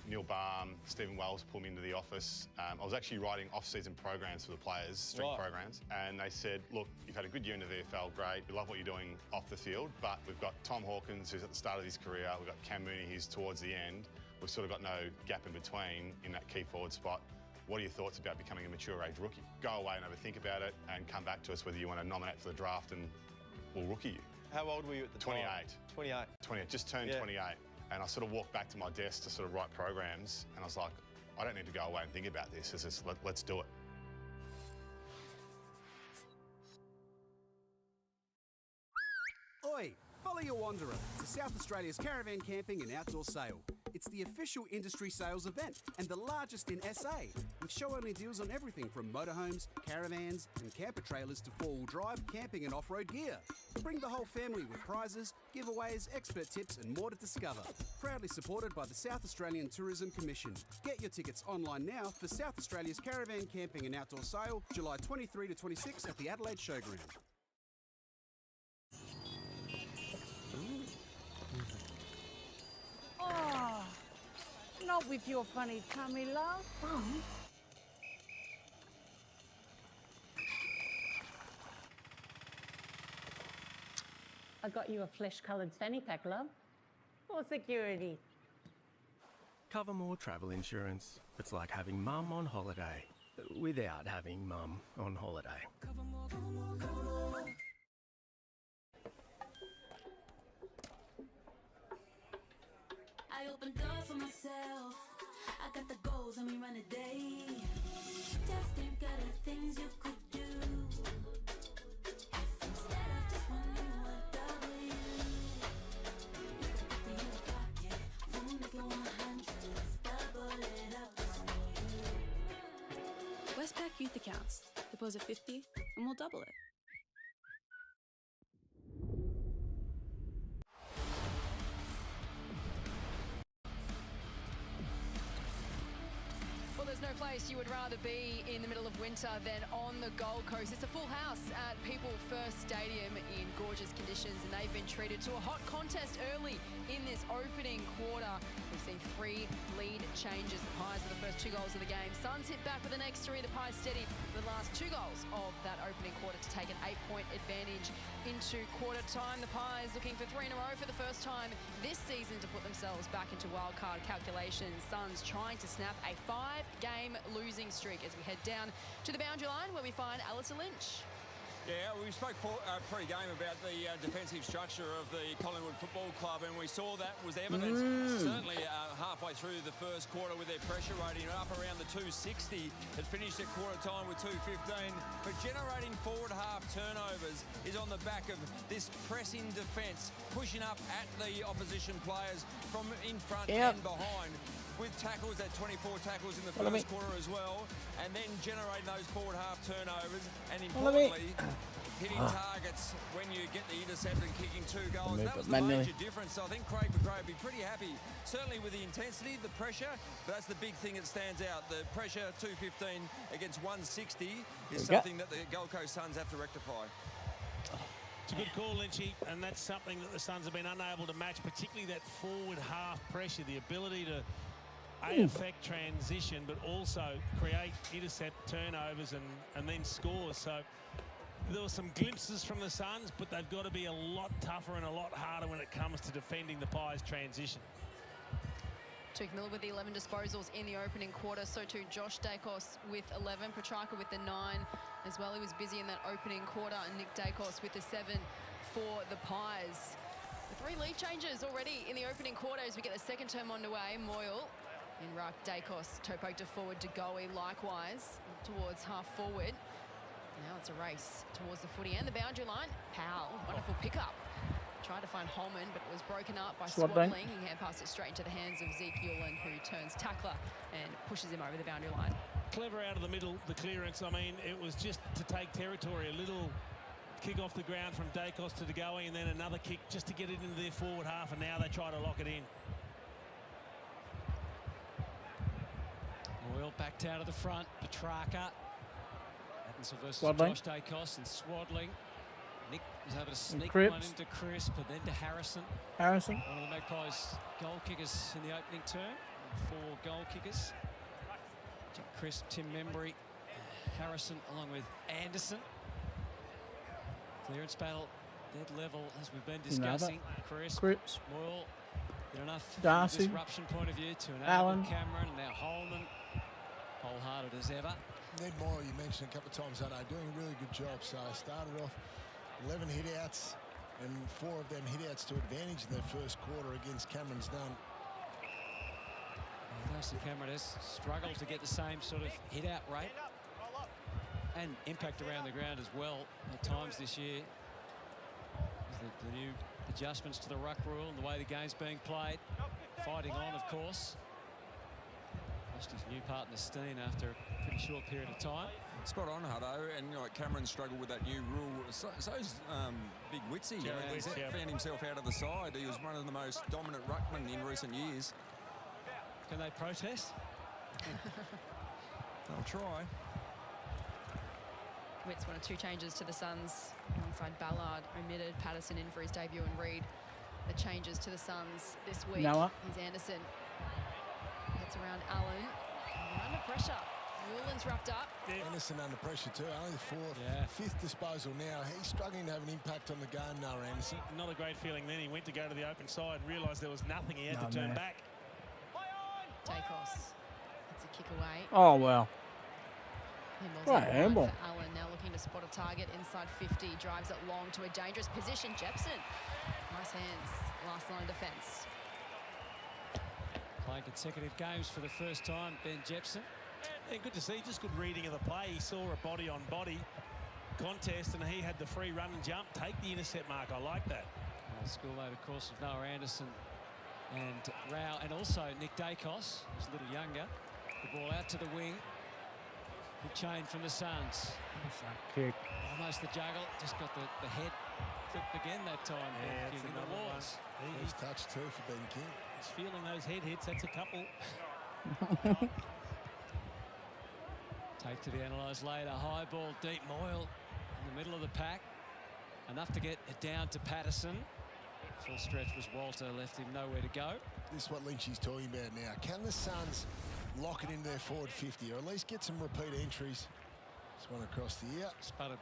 Speaker 22: Neil Baum, Stephen Wells pulled me into the office. I was actually writing off-season programs for the players, strength programs, and they said, look, you've had a good year in the VFL, great, we love what you're doing off the field, but we've got Tom Hawkins, who's at the start of his career, we've got Cam Mooney, who's towards the end, we've sort of got no gap in between in that key forward spot. What are your thoughts about becoming a mature age rookie? Go away and have a think about it and come back to us whether you want to nominate for the draft and we'll rookie you.
Speaker 5: How old were you at the
Speaker 22: 28.
Speaker 5: time? 28.
Speaker 22: 28, just turned 28. And I sort of walked back to my desk to sort of write programs and I was like, I don't need to go away and think about this. It's just, let's do it.
Speaker 23: Oi, follow your wanderer to South Australia's caravan camping and outdoor sale. It's the official industry sales event and the largest in SA, with show-only deals on everything from motorhomes, caravans and camper trailers to four-wheel drive, camping and off-road gear. Bring the whole family with prizes, giveaways, expert tips and more to discover. Proudly supported by the South Australian Tourism Commission. Get your tickets online now for South Australia's caravan camping and outdoor sale, July 23 to 26 at the Adelaide Showground.
Speaker 24: Oh, not with your funny tummy, love. Mum? I got you a flesh-coloured fanny pack, love. For security.
Speaker 25: Cover more travel insurance. It's like having mum on holiday without having mum on holiday.
Speaker 26: I open doors for myself. I got the goals and we run a day. Just think of the things you could do. If instead of just one you want double you. You can put me in the pocket. Won't make it 100. Let's double it up just for you.
Speaker 27: Westpac Youth Accounts. Deposit 50 and we'll double it.
Speaker 16: There's no place you would rather be in the middle of winter than on the Gold Coast. It's a full house at People First Stadium in gorgeous conditions, and they've been treated to a hot contest early in this opening quarter. We've seen 3 lead changes. The Pies are the first 2 goals of the game. Suns hit back with the next 3. The Pies steady for the last 2 goals of that opening quarter to take an 8-point advantage into quarter time. The Pies looking for 3 in a row for the first time this season to put themselves back into wildcard calculations. Suns trying to snap a 5-game losing streak as we head down to the boundary line where we find Alistair Lynch.
Speaker 17: Yeah, we spoke pre-game about the defensive structure of the Collingwood Football Club, and we saw that was evident certainly halfway through the first quarter with their pressure rating up around the 260. It finished at quarter time with 215, but generating forward half turnovers is on the back of this pressing defence, pushing up at the opposition players from in front and behind, with tackles at 24 tackles in the first quarter as well, and then generating those forward half turnovers, and importantly, hitting targets when you get the intercept and kicking 2 goals. That was the major difference. So I think Craig McRae would be pretty happy, certainly with the intensity, the pressure, but that's the big thing that stands out. The pressure, 215 against 160, is something that the Gold Coast Suns have to rectify.
Speaker 14: It's a good call, Lynchy, and that's something that the Suns have been unable to match, particularly that forward half pressure, the ability to affect transition, but also create intercept turnovers and then score. So there were some glimpses from the Suns, but they've got to be a lot tougher and a lot harder when it comes to defending the Pies' transition.
Speaker 16: Tuke Miller with the 11 disposals in the opening quarter. So too Josh Dacos with 11. Petrarca with the 9 as well. He was busy in that opening quarter. And Nick Dacos with the 7 for the Pies. The 3 lead changes already in the opening quarter as we get the second term underway. Moyle in ruck, Dacos, toe poked to forward to Goey, likewise towards half forward. Now it's a race towards the footy and the boundary line. Powell, wonderful pickup. Tried to find Holman, but it was broken up by Swaddling. He hand passed it straight into the hands of Zeke Yulen, who turns tackler and pushes him over the boundary line.
Speaker 14: Clever out of the middle, the clearance. I mean, it was just to take territory. A little kick off the ground from Dacos to Goey, and then another kick just to get it into their forward half, and now they try to lock it in.
Speaker 13: Well, backed out of the front. Petrarca at Martinson versus
Speaker 2: Swaddling.
Speaker 13: Josh Dacos and Swaddling. Nick was able to sneak
Speaker 2: Cripps.
Speaker 13: one into Crisp, but then to Harrison.
Speaker 2: Harrison.
Speaker 13: One of the Magpies' goal kickers in the opening term. 4 goal kickers. Jack Crisp, Tim Membry, Harrison, along with Anderson. Clearance battle, dead level, as we've been discussing.
Speaker 2: Cripps.
Speaker 13: Moyle, did enough
Speaker 2: Darcy.
Speaker 13: from a disruption point of view to enable
Speaker 2: Allen.
Speaker 13: Cameron. Now Holman, wholehearted as ever.
Speaker 15: Ned Moyle, you mentioned a couple of times, I know, doing a really good job. So I started off 11 hit-outs, and 4 of them hit-outs to advantage in their first quarter against Cameron's none.
Speaker 13: Darcy Cameron has struggled to get the same sort of hit-out rate and impact around the ground as well at times this year. The new adjustments to the ruck rule and the way the game's being played. Fighting on, of course. Lost his new partner Steen after a pretty short period of time.
Speaker 17: Spot on, Hutto, and you know, Cameron struggled with that new rule. So's Big Witsy. Found himself out of the side. He was one of the most dominant ruckmen in recent years.
Speaker 13: Can they protest?
Speaker 17: They'll try.
Speaker 16: Wits, 1 or 2 changes to the Suns alongside Ballard. Omitted Patterson in for his debut and Reed. The changes to the Suns this week.
Speaker 2: Noah.
Speaker 16: Here's Anderson. Gets around Allen. They're under pressure. Newland's wrapped up.
Speaker 15: Anderson under pressure too. Only the 5th disposal now. He's struggling to have an impact on the game, Noah Anderson.
Speaker 14: Not a great feeling then. He went to go to the open side and realised there was nothing. He had to turn back.
Speaker 16: Dacos. That's a kick away.
Speaker 2: Oh, well.
Speaker 16: Right,
Speaker 2: handball.
Speaker 16: for Allen now looking to spot a target inside 50. Drives it long to a dangerous position. Jepson. Nice hands. Last line defence.
Speaker 13: Playing consecutive games for the first time, Ben Jepson.
Speaker 14: Yeah, good to see. Just good reading of the play. He saw a body-on-body contest and he had the free run and jump. Take the intercept mark. I like that.
Speaker 13: Schoolmate, of course, of Noah Anderson and Rao, and also Nick Dacos, who's a little younger. The ball out to the wing. Good chain from the Suns.
Speaker 2: Kick.
Speaker 13: Almost the juggle. Just got the head flipped again that time.
Speaker 14: Yeah,
Speaker 13: King
Speaker 14: that's
Speaker 13: in the
Speaker 14: another one.
Speaker 13: walls.
Speaker 15: He's touched too for Ben King.
Speaker 14: He's feeling those head hits. That's a couple.
Speaker 13: Take to be analysed later. High ball, deep. Moyle in the middle of the pack. Enough to get it down to Patterson. Full stretch was Walter, left him nowhere to go.
Speaker 15: This is what Lynchy's talking about now. Can the Suns lock it into their forward 50 or at least get some repeat entries? This one across the ear.
Speaker 13: Sputtered.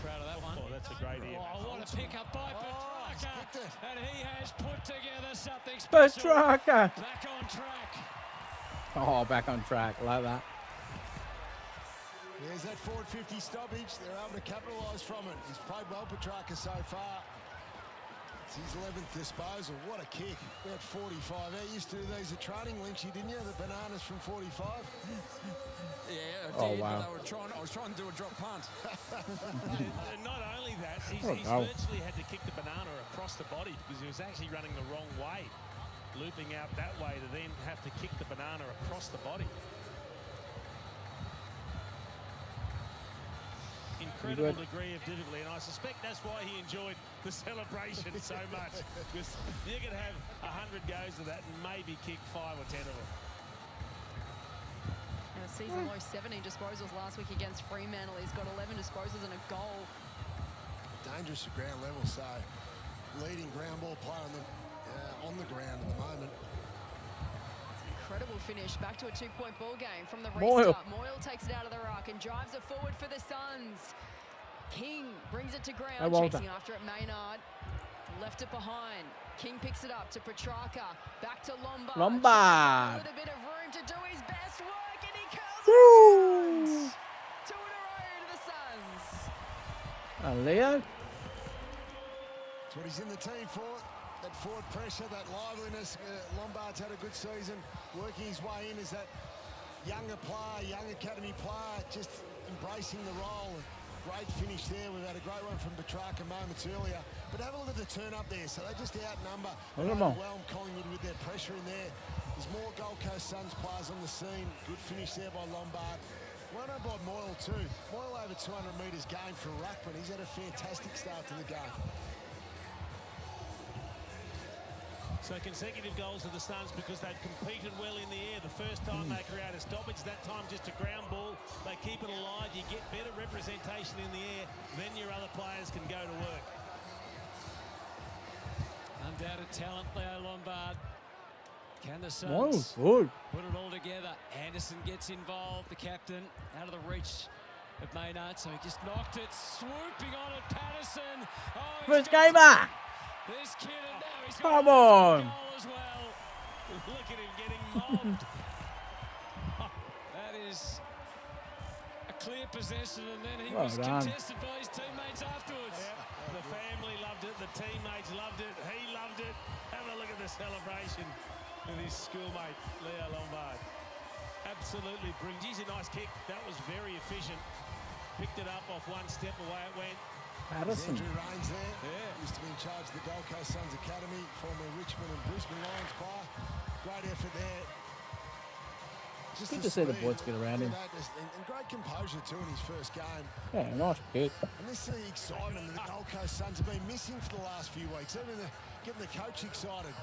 Speaker 13: Proud of that one.
Speaker 14: Oh, that's a great ear.
Speaker 13: Oh, what a pick up by Petrarca. And he has put together something special.
Speaker 2: Petrarca.
Speaker 13: Back on track.
Speaker 2: Oh, back on track. Like that.
Speaker 15: There's that forward 50 stoppage. They're able to capitalise from it. He's played well, Petrarca, so far. It's his 11th disposal. What a kick. About 45. I used to do these at training, Lynchy, didn't you? The bananas from 45.
Speaker 17: Yeah, I did.
Speaker 2: Oh, wow.
Speaker 17: I was trying to do a drop punt.
Speaker 14: And not only that, he's
Speaker 2: Oh,
Speaker 14: virtually had to kick the banana across the body because he was actually running the wrong way. Looping out that way to then have to kick the banana across the body. Incredible degree of difficulty, and I suspect that's why he enjoyed the celebration so much, because you can have 100 goes of that and maybe kick 5 or 10 of them.
Speaker 16: And a season low 17 disposals last week against Fremantle. He's got 11 disposals and a goal.
Speaker 15: Dangerous at ground level, so leading ground ball player on the ground at the moment.
Speaker 16: Incredible finish. Back to a 2-point ball game from the
Speaker 2: Moyle.
Speaker 16: restart. Moyle takes it out of the ruck and drives it forward for the Suns. King brings it to ground, chasing after it Maynard. Left it behind. King picks it up to Petrarca. Back to Lombard.
Speaker 2: Lombard.
Speaker 16: With a bit of room to do his best work, and he curls it around. 2 in a row to the Suns.
Speaker 2: Leo.
Speaker 15: That's what he's in the team for. That forward pressure, that liveliness. Lombard's had a good season, working his way in as that younger player, young academy player, just embracing the role. Great finish there. We've had a great one from Petrarca moments earlier. But have a look at the turn up there. So they just outnumber and overwhelm Collingwood with their pressure in there. There's more Gold Coast Suns players on the scene. Good finish there by Lombard. Well done by Moyle too. Moyle over 200 metres gained for a ruckman. He's had a fantastic start to the game.
Speaker 14: So consecutive goals to the Suns because they've competed well in the air. The first time they create a stoppage, that time just a ground ball. They keep it alive. You get better representation in the air. Then your other players can go to work.
Speaker 13: Undoubted talent, Leo Lombard. Can the
Speaker 2: Wow,
Speaker 13: Suns
Speaker 2: good.
Speaker 13: put it all together? Anderson gets involved, the captain, out of the reach of Maynard, so he just knocked it, swooping on it, Patterson. Oh,
Speaker 2: First gamer.
Speaker 13: This kid, and now he's
Speaker 2: Come
Speaker 13: got
Speaker 2: on.
Speaker 13: a goal as well. Look at him getting mobbed. That is a clear possession, and then he
Speaker 2: Well
Speaker 13: was
Speaker 2: done.
Speaker 13: contested by his teammates afterwards.
Speaker 14: Yeah. The family loved it. The teammates loved it. He loved it. Have a look at the celebration with his schoolmate, Leo Lombard. Absolutely brilliant. Geez, a nice kick. That was very efficient. Picked it up off one step, away it went.
Speaker 2: Patterson.
Speaker 15: Andrew Rains there. Used to be in charge of the Gold Coast Suns Academy, former Richmond and Brisbane Lions player. Great effort there.
Speaker 2: It's good to see the boys get around him.
Speaker 15: And great composure too in his first game.
Speaker 2: Yeah, nice kick.
Speaker 15: And this is the excitement that the Gold Coast Suns have been missing for the last few weeks. Even getting the coach excited.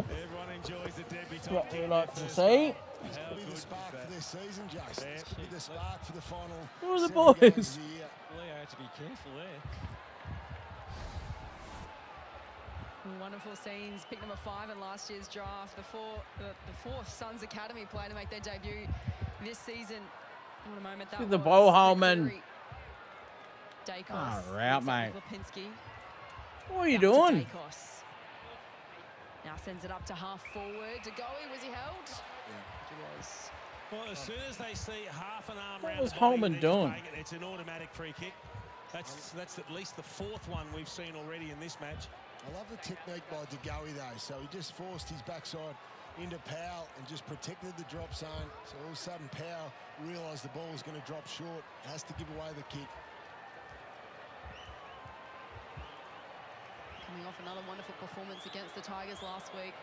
Speaker 14: Everyone enjoys the debutant.
Speaker 2: What we like to see.
Speaker 15: This could be the spark for their season, Jason. This could be the spark for the final.
Speaker 2: Who are the
Speaker 15: 7
Speaker 2: boys?
Speaker 15: games of the year.
Speaker 13: Leo had to be careful there.
Speaker 16: Wonderful scenes. Pick number 5 in last year's draft. The fourth Suns Academy player to make their debut this season. What a moment that
Speaker 2: Look at the
Speaker 16: was.
Speaker 2: ball, Holman.
Speaker 16: Dacos.
Speaker 2: Far out, mate.
Speaker 16: Lipinski.
Speaker 2: What are you
Speaker 16: Back to
Speaker 2: doing?
Speaker 16: Dacos. Now sends it up to half forward. DeGoey, was he held? Yeah. He was.
Speaker 14: Well, as soon as they see half an arm
Speaker 2: What
Speaker 14: around
Speaker 2: was
Speaker 14: the body,
Speaker 2: Holman
Speaker 14: they're just
Speaker 2: doing?
Speaker 14: playing it. It's an automatic free kick. That's at least the 4th one we've seen already in this match.
Speaker 15: I love the technique by DeGoey though. So he just forced his backside into Powell and just protected the drop zone. So all of a sudden Powell realised the ball was going to drop short. Has to give away the kick.
Speaker 16: Coming off another wonderful performance against the Tigers last week,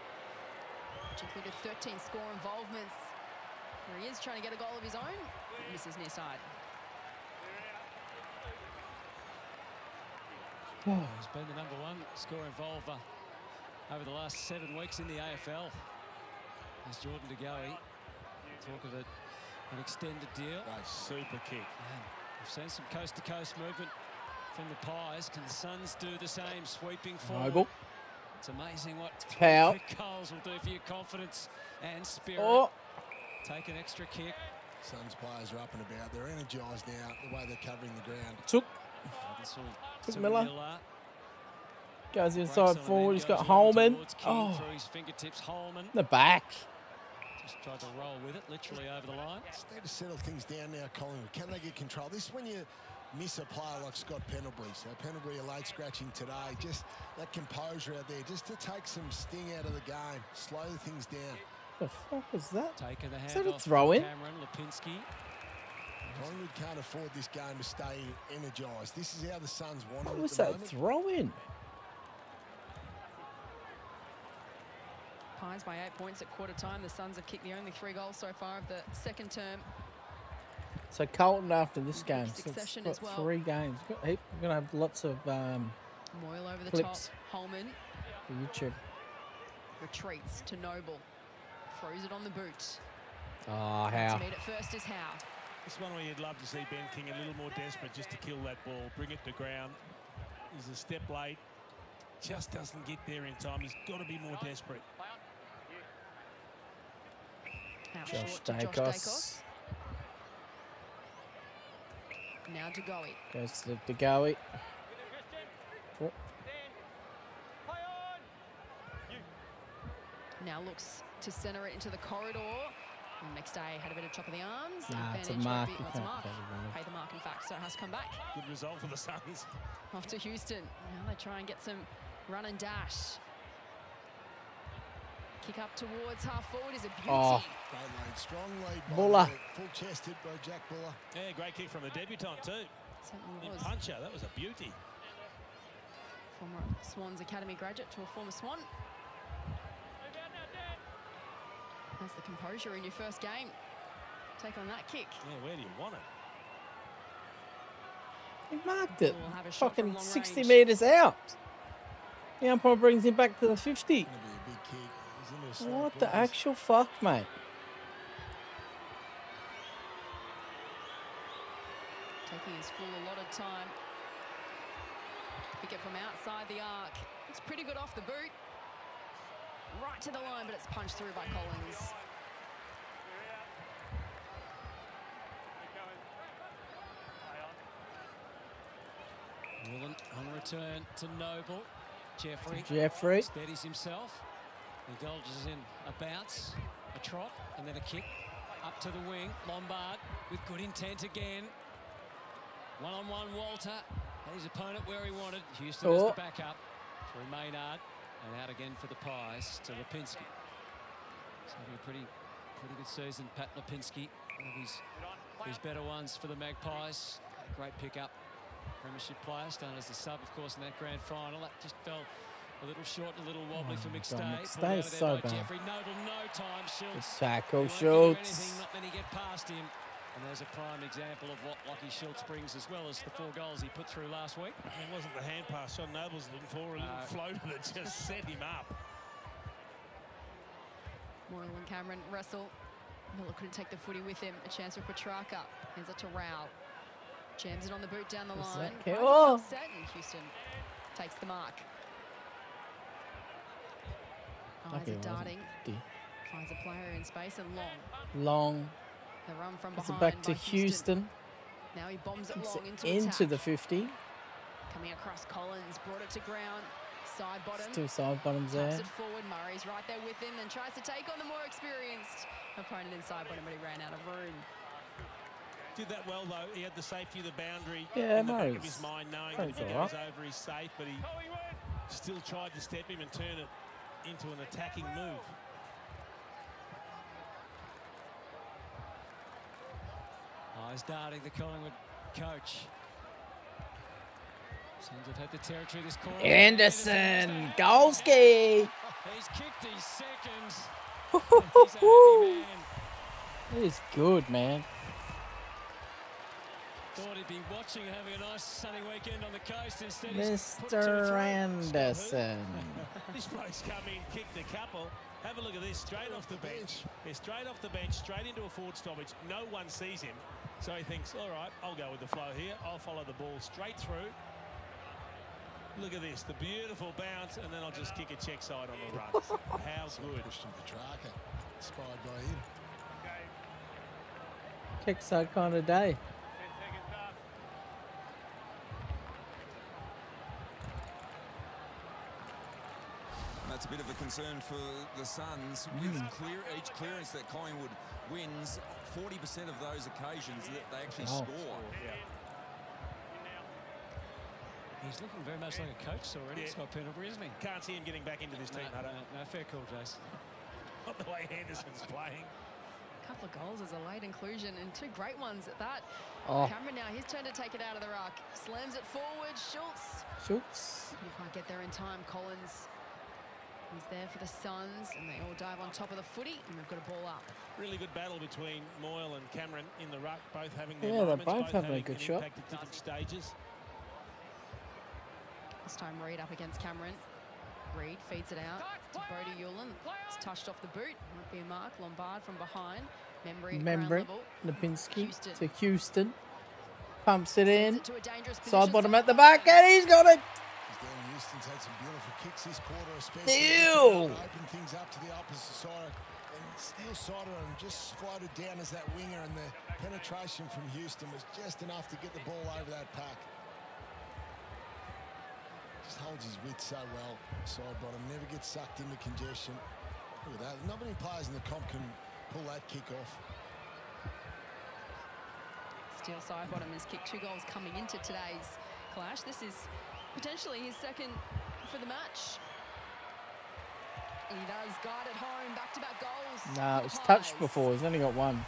Speaker 16: which included 13 score involvements. Here he is trying to get a goal of his own. Misses near side.
Speaker 13: He's been the #1 score involver over the last 7 weeks in the AFL. There's Jordan DeGoey. Talk of an extended deal.
Speaker 14: Nice super kick.
Speaker 13: And we've seen some coast-to-coast movement from the Pies. Can the Suns do the same, sweeping forward?
Speaker 2: Noble.
Speaker 13: It's amazing what
Speaker 2: Powell.
Speaker 13: quick goals will do for your confidence and spirit.
Speaker 2: Oh.
Speaker 13: Take an extra kick.
Speaker 15: Suns players are up and about. They're energised now, the way they're covering the ground.
Speaker 2: Took Miller. Goes inside forward. He's got Holman. Oh,
Speaker 13: through his fingertips, Holman.
Speaker 2: the back.
Speaker 13: Just tried to roll with it, literally over the line.
Speaker 15: Just need to settle things down now, Collingwood. Can they get control? This is when you miss a player like Scott Pendlebury. So Pendlebury a late scratching today. Just that composure out there, just to take some sting out of the game, slow things down.
Speaker 2: The fuck was that?
Speaker 13: Taking the
Speaker 2: Is
Speaker 13: hand
Speaker 2: that a
Speaker 13: off
Speaker 2: throw-in?
Speaker 13: Cameron Lipinski.
Speaker 15: Collingwood can't afford this game to stay energised. This is how the Suns want it
Speaker 2: What
Speaker 15: at
Speaker 2: was
Speaker 15: the
Speaker 2: that
Speaker 15: moment.
Speaker 2: throw-in?
Speaker 16: Pies by 8 points at quarter time. The Suns have kicked the only 3 goals so far of the second term.
Speaker 2: So Carlton after this game, so it's
Speaker 16: Succession
Speaker 2: got
Speaker 16: as well.
Speaker 2: 3 games. We're gonna have lots of
Speaker 16: Moyle over the
Speaker 2: clips
Speaker 16: top. Holman
Speaker 2: for YouTube.
Speaker 16: retreats to Noble. Throws it on the boot.
Speaker 2: Oh,
Speaker 16: To
Speaker 2: how?
Speaker 16: meet it first is Howe.
Speaker 14: This one where you'd love to see Ben King a little more desperate just to kill that ball, bring it to ground. He's a step late, just doesn't get there in time. He's got to be more desperate.
Speaker 16: Out
Speaker 2: Josh
Speaker 16: short to Josh
Speaker 2: Dacos.
Speaker 16: Dacos. Now DeGoey.
Speaker 2: Goes to the DeGoey. Oh,
Speaker 16: Now looks to centre it into the corridor. And next day had a bit of chop of the arms.
Speaker 2: Nah, it's a
Speaker 16: Advantage
Speaker 2: mark.
Speaker 16: won't
Speaker 2: You
Speaker 16: be- it's a
Speaker 2: can't
Speaker 16: mark.
Speaker 2: take it.
Speaker 16: Pay the mark, in fact, so it has to come back.
Speaker 14: Good result for the Suns.
Speaker 16: Off to Houston. Now they try and get some run and dash. Kick up towards half forward is a beauty.
Speaker 2: Oh.
Speaker 15: Great lead, strong lead. by
Speaker 2: Buller.
Speaker 15: the full-chested by Jack Buller.
Speaker 14: Yeah, great kick from the debutant too.
Speaker 16: Certainly
Speaker 14: In
Speaker 16: was.
Speaker 14: puncher, that was a beauty.
Speaker 16: Former Swans Academy graduate to a former Swan. That's the composure in your first game. Take on that kick.
Speaker 14: Yeah, where do you want it?
Speaker 2: He marked it.
Speaker 16: We'll have a shot from
Speaker 2: Fucking
Speaker 16: long
Speaker 2: 60
Speaker 16: range.
Speaker 2: metres out. The umpire brings him back to the 50.
Speaker 15: Going to be a big kick.
Speaker 2: What the actual fuck, mate?
Speaker 16: Taking his full allotted time. Pick it from outside the arc. It's pretty good off the boot. Right to the line, but it's punched through by Collins.
Speaker 13: Willen on return to Noble.
Speaker 2: Jeffrey.
Speaker 13: Steadies himself. Indulges in a bounce, a trot, and then a kick. Up to the wing. Lombard with good intent again. One-on-one Walter. Had his opponent where he wanted. Houston has the backup through Maynard. And out again for the Pies to Lipinski. He's having a pretty good season, Pat Lipinski. One of his better ones for the Magpies. A great pickup. Premiership player, starting as the sub, of course, in that grand final. That just fell a little short, a little wobbly for McStay.
Speaker 2: McStay's so bad.
Speaker 13: Jeffrey Noble, no time. Schultz.
Speaker 2: Tackle Schultz.
Speaker 13: Not many get past him. And there's a prime example of what Lachie Schultz brings, as well as the 4 goals he put through last week.
Speaker 14: It wasn't the hand pass Sean Noble's looking for, a little floater that just set him up.
Speaker 16: Moyle and Cameron wrestle. Miller couldn't take the footy with him. A chance for Petrarca. Hands it to Rao. Jams it on the boot down the line. Upset, and Houston takes the mark. Eyes are darting. Finds a player in space and
Speaker 2: Long.
Speaker 16: The run from
Speaker 2: It's
Speaker 16: behind
Speaker 2: back to
Speaker 16: by
Speaker 2: Houston.
Speaker 16: Now he bombs it long
Speaker 2: into the 50.
Speaker 16: Coming across Collins, brought it to ground. Side bottom.
Speaker 2: Still side bottoms there.
Speaker 16: Taps it forward. Murray's right there with him and tries to take on the more experienced opponent inside bottom, but he ran out of room.
Speaker 14: Did that well, though. He had the safety of the boundary
Speaker 2: in
Speaker 14: the back of his mind, knowing that if he goes over, he's safe, but he still tried to step him and turn it into an attacking move.
Speaker 13: Eyes darting the Collingwood coach. Seems to have had the territory this quarter.
Speaker 2: Anderson, Golski.
Speaker 13: He's kicked his second.
Speaker 2: He's a happy man. That is good, man.
Speaker 13: Thought he'd be watching, having a nice sunny weekend on the coast. Instead,
Speaker 2: Mr. Anderson.
Speaker 14: This bloke's come in, kicked a couple. Have a look at this, straight off the bench. They're straight off the bench, straight into a forward stoppage. No one sees him. So he thinks, all right, I'll go with the flow here. I'll follow the ball straight through. Look at this, the beautiful bounce, and then I'll just kick a check side on the run. How good.
Speaker 15: Christian Petrarca, inspired by him.
Speaker 2: Kick side kind of day.
Speaker 17: That's a bit of a concern for the Suns. With each clearance that Collingwood wins, 40% of those occasions that they actually score.
Speaker 13: He's looking very much like a coach already, Scott Pendlebury, isn't he?
Speaker 14: Can't see him getting back into this team,
Speaker 13: No, fair call, Jace.
Speaker 14: Not the way Henderson's playing.
Speaker 16: A couple of goals as a late inclusion and 2 great ones at that. Cameron now, his turn to take it out of the ruck. Slams it forward, Schultz.
Speaker 2: Schultz.
Speaker 16: You can't get there in time, Collins. He's there for the Suns, and they all dive on top of the footy, and they've got a ball up.
Speaker 14: Really good battle between Moyle and Cameron in the ruck, both having their
Speaker 2: moments,
Speaker 14: they're
Speaker 2: both having a good shot.
Speaker 14: Impact at different stages.
Speaker 16: This time Reid up against Cameron. Reid feeds it out to Bodie Yulin. It's touched off the boot. Might be a mark. Lombard from behind.
Speaker 2: Membry. Lipinski to Houston. Pumps it in. Side bottom at the back, and he's got it.
Speaker 15: Houston's had some beautiful kicks this quarter, especially.
Speaker 2: Ew.
Speaker 15: Open things up to the opposite side. And Steele Sideron just floated down as that winger, and the penetration from Houston was just enough to get the ball over that pack. Just holds his width so well. Side bottom, never gets sucked into congestion. Look at that. Not many players in the comp can pull that kick off.
Speaker 16: Steele side bottom has kicked 2 goals coming into today's clash. This is potentially his second for the match. He does guard at home, back-to-back goals.
Speaker 2: Nah, it was touched before. He's only got 1.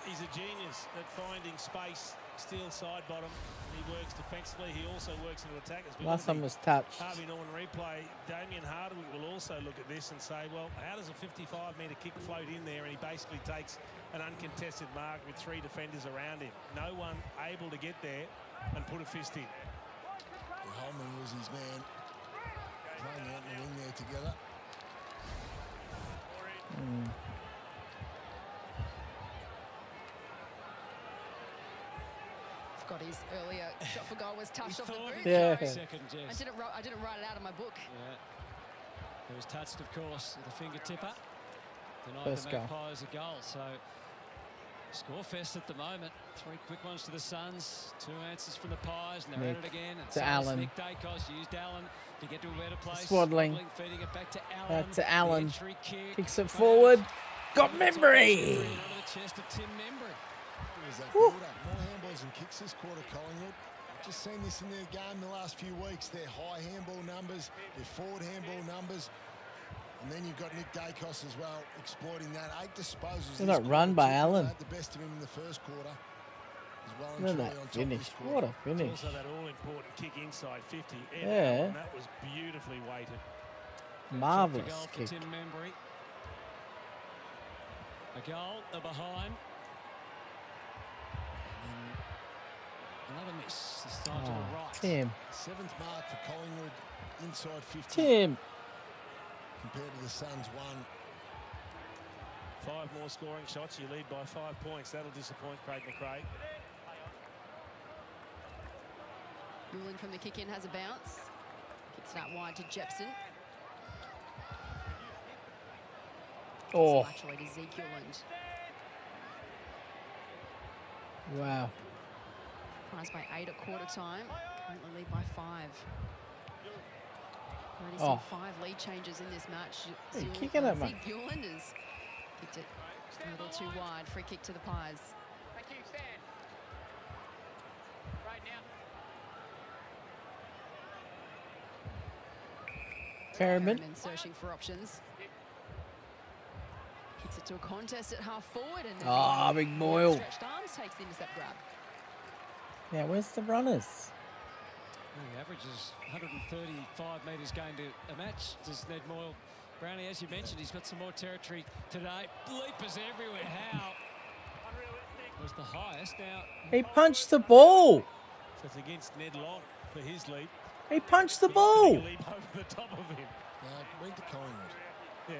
Speaker 14: He's a genius at finding space. Steele side bottom. He works defensively. He also works into attack.
Speaker 2: Last time was touched.
Speaker 14: Harvey Norman replay. Damien Hardwick will also look at this and say, well, how does a 55-metre kick float in there? And he basically takes an uncontested mark with 3 defenders around him. No one able to get there and put a fist in.
Speaker 15: Holman was his man. playing out in the wing there together.
Speaker 16: Forgot his earlier shot for goal was touched off the boot.
Speaker 2: Yeah.
Speaker 16: Sorry. I didn't write it out of my book.
Speaker 13: Yeah. It was touched, of course, with a finger tipper. Denied
Speaker 2: First
Speaker 13: the
Speaker 2: goal.
Speaker 13: Magpies a goal. So, score fest at the moment. 3 quick ones to the Suns, 2 answers from the Pies, and they're
Speaker 2: Nick
Speaker 13: at it again. And
Speaker 2: to
Speaker 13: so is
Speaker 2: Allen.
Speaker 13: Nick Dacos used Allen to get to a better place.
Speaker 2: Swaddling.
Speaker 13: Feeding it back to Allen.
Speaker 2: To Allen.
Speaker 13: The entry kick.
Speaker 2: Kicks it forward. Got Membry.
Speaker 13: Under the chest of Tim Membry.
Speaker 15: There's that build-up. More handballs and kicks this quarter, Collingwood. I've just seen this in their game the last few weeks. Their high handball numbers, their forward handball numbers. And then you've got Nick Dacos as well, exploiting that. 8 disposals.
Speaker 2: Look at that run by Allen.
Speaker 15: Had the best of him in the first quarter. As well and
Speaker 2: Look at
Speaker 15: truly
Speaker 2: that
Speaker 15: on top
Speaker 2: finish.
Speaker 15: this quarter.
Speaker 2: What a finish.
Speaker 14: Also that all-important kick inside 50.
Speaker 2: Yeah.
Speaker 14: That was beautifully weighted.
Speaker 2: Marvellous
Speaker 13: Goal for
Speaker 2: kick.
Speaker 13: Tim Membry. A goal, a behind. And another miss, this time to the right.
Speaker 2: Tim.
Speaker 15: 7th mark for Collingwood inside 50.
Speaker 2: Tim.
Speaker 15: Compared to the Suns' 1.
Speaker 14: 5 more scoring shots, you lead by 5 points. That'll disappoint Craig McRae.
Speaker 16: Newland from the kick in has a bounce. Kicks it out wide to Jepson.
Speaker 2: Oh.
Speaker 16: Actually to Zeke Newland.
Speaker 2: Wow.
Speaker 16: Prize by 8 at quarter time. Currently lead by 5. Already
Speaker 2: Oh.
Speaker 16: seen 5 lead changes in this match.
Speaker 2: Hey, kicking it, mate.
Speaker 16: Zeke Newland has kicked it a little too wide. Free kick to the Pies.
Speaker 6: Thank you, stand. Right now.
Speaker 2: Perriman.
Speaker 16: Perriman searching for options. Kicks it to a contest at half forward and then
Speaker 2: Big Moyle.
Speaker 16: stretched arms takes the intercept grab.
Speaker 2: Yeah, where's the runners?
Speaker 13: The average is 135 metres going to a match. Does Ned Moyle. Brownie, as you mentioned, he's got some more territory today. Leapers everywhere. How was the highest now?
Speaker 2: He punched the ball.
Speaker 14: So it's against Ned Long for his leap.
Speaker 2: He punched the ball.
Speaker 14: Leap over the top of him.
Speaker 15: Went to Collingwood.
Speaker 14: Yeah.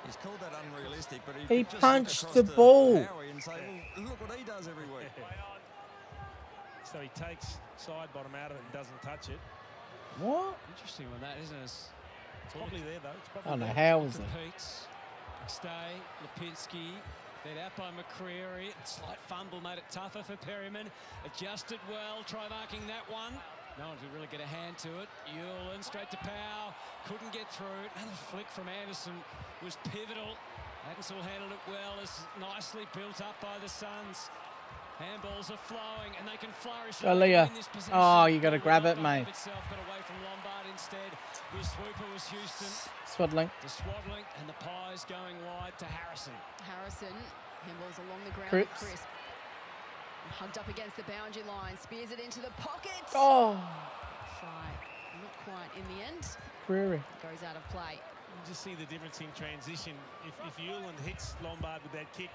Speaker 17: He's called that unrealistic, but
Speaker 2: He
Speaker 17: could just
Speaker 2: punched
Speaker 17: look
Speaker 2: the
Speaker 17: across to
Speaker 2: ball.
Speaker 17: Howie and say, well, look what he does every week.
Speaker 14: So he takes side bottom out of it and doesn't touch it.
Speaker 2: What?
Speaker 13: Interesting one, that, isn't it?
Speaker 14: It's probably there, though. It's probably
Speaker 2: Oh, no,
Speaker 14: there.
Speaker 2: how was it?
Speaker 13: Peets, McStay, Lipinski, fed out by McCreary. Slight fumble made it tougher for Perryman. Adjusted well, try marking that one. No one could really get a hand to it. Ewell straight to Powell. Couldn't get through. Another flick from Anderson was pivotal. Adamson handled it well. It's nicely built up by the Suns. Handballs are flowing and they can flourish.
Speaker 2: Leah.
Speaker 13: In this possession.
Speaker 2: Oh, you got to grab it, mate.
Speaker 13: Itself got away from Lombard instead. The swooper was Houston.
Speaker 2: Swaddling.
Speaker 13: The Swaddling and the Pies going wide to Harrison.
Speaker 16: Harrison, handballs along the ground.
Speaker 2: Cripps.
Speaker 16: Crisp. Hugged up against the boundary line, spears it into the pocket.
Speaker 2: Oh.
Speaker 16: Try, not quite in the end.
Speaker 2: Query.
Speaker 16: Goes out of play.
Speaker 14: You just see the difference in transition. If Ewell hits Lombard with that kick,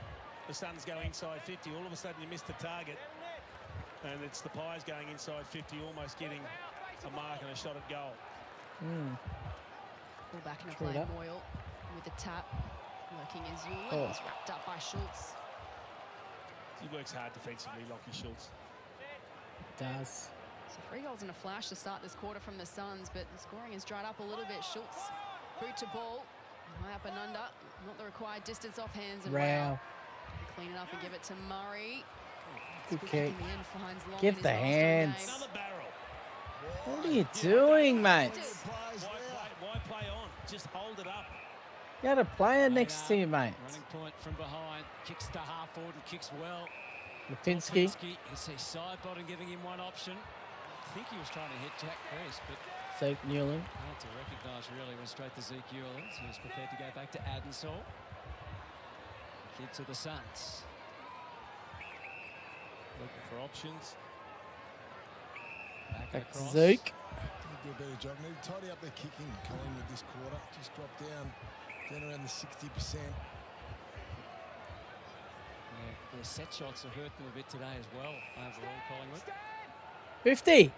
Speaker 14: the Suns go inside 50. All of a sudden, you miss the target. And it's the Pies going inside 50, almost getting a mark and a shot at goal.
Speaker 16: Ball back into
Speaker 2: True
Speaker 16: play.
Speaker 2: that.
Speaker 16: Moyle with the tap. Working is Ewell.
Speaker 2: Oh.
Speaker 16: He's wrapped up by Schultz.
Speaker 14: He works hard defensively, Lockie Schultz.
Speaker 2: Does.
Speaker 16: So 3 goals and a flash to start this quarter from the Suns, but the scoring has dried up a little bit. Schultz, boot to ball. High up and under. Not the required distance off hands. And
Speaker 2: Rao.
Speaker 16: clean it up and give it to Murray.
Speaker 2: Good
Speaker 16: Quick
Speaker 2: kick.
Speaker 16: in the end finds Long in
Speaker 2: Give
Speaker 16: his
Speaker 2: the
Speaker 16: last home
Speaker 2: hands.
Speaker 16: game.
Speaker 14: Another barrel.
Speaker 2: What are you doing, mate?
Speaker 14: Why play on? Just hold it up.
Speaker 2: You had a player next to you, mate.
Speaker 13: Running point from behind. Kicks to half forward and kicks well.
Speaker 2: Lipinski.
Speaker 13: You see sideboarding giving him one option. I think he was trying to hit Jack Crisp, but
Speaker 2: Zeke Newland.
Speaker 13: hard to recognise really. Went straight to Zeke Ewell. So he's prepared to go back to Adensall. Kid to the Suns.
Speaker 14: Looking for options.
Speaker 13: Back
Speaker 2: Back to
Speaker 13: across.
Speaker 2: Zeke.
Speaker 15: Do a better job. Need to tidy up their kicking, Collingwood, this quarter. Just dropped down around the 60%.
Speaker 13: Yeah, their set shots have hurt them a bit today as well. Overall, Collingwood.
Speaker 2: 50.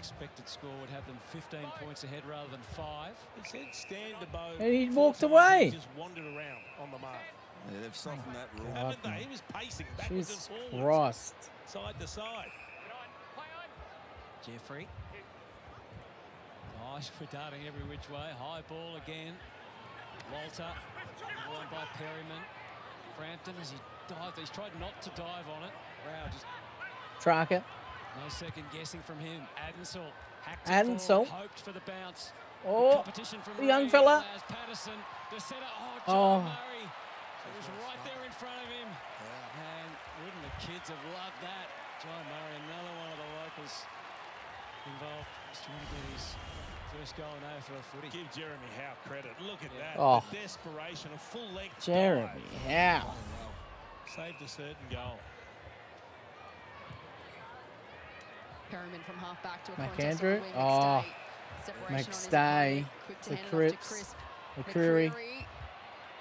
Speaker 13: expected score would have them 15 points ahead rather than 5.
Speaker 14: He said stand to bow.
Speaker 2: And he walked away.
Speaker 14: He just wandered around on the mark.
Speaker 1: Yeah, they've softened that rule.
Speaker 14: Haven't they? He was pacing backwards
Speaker 2: Jesus
Speaker 14: and forwards.
Speaker 2: Christ.
Speaker 14: Side to side.
Speaker 13: Jeffrey. Nice for darting every which way. High ball again. Walter. Won by Perryman. Frampton as he dived. He's tried not to dive on it. Rao just
Speaker 2: Track it.
Speaker 13: no second guessing from him. Adensel hacked it
Speaker 2: Adensel.
Speaker 13: forward, hoped for the bounce.
Speaker 2: Oh,
Speaker 13: Competition from
Speaker 2: the young
Speaker 13: Reed
Speaker 2: fella.
Speaker 13: allows Patterson to set it. Oh,
Speaker 2: Oh.
Speaker 13: John Murray. It was right there in front of him. And wouldn't the kids have loved that? John Murray, another one of the locals involved. He's trying to get his first goal in AFL footy.
Speaker 14: Give Jeremy Howe credit. Look at that.
Speaker 2: Oh.
Speaker 14: The desperation, a full length.
Speaker 2: Jeremy
Speaker 14: dive.
Speaker 2: Howe.
Speaker 14: Saved a certain goal.
Speaker 16: Perryman from half back to a
Speaker 2: McAndrew.
Speaker 16: contest.
Speaker 2: Oh,
Speaker 16: Separation on his
Speaker 2: McStay.
Speaker 16: opponent. Quick to
Speaker 2: The
Speaker 16: hand it off to
Speaker 2: Cripps.
Speaker 16: Crisp.
Speaker 2: McCreary.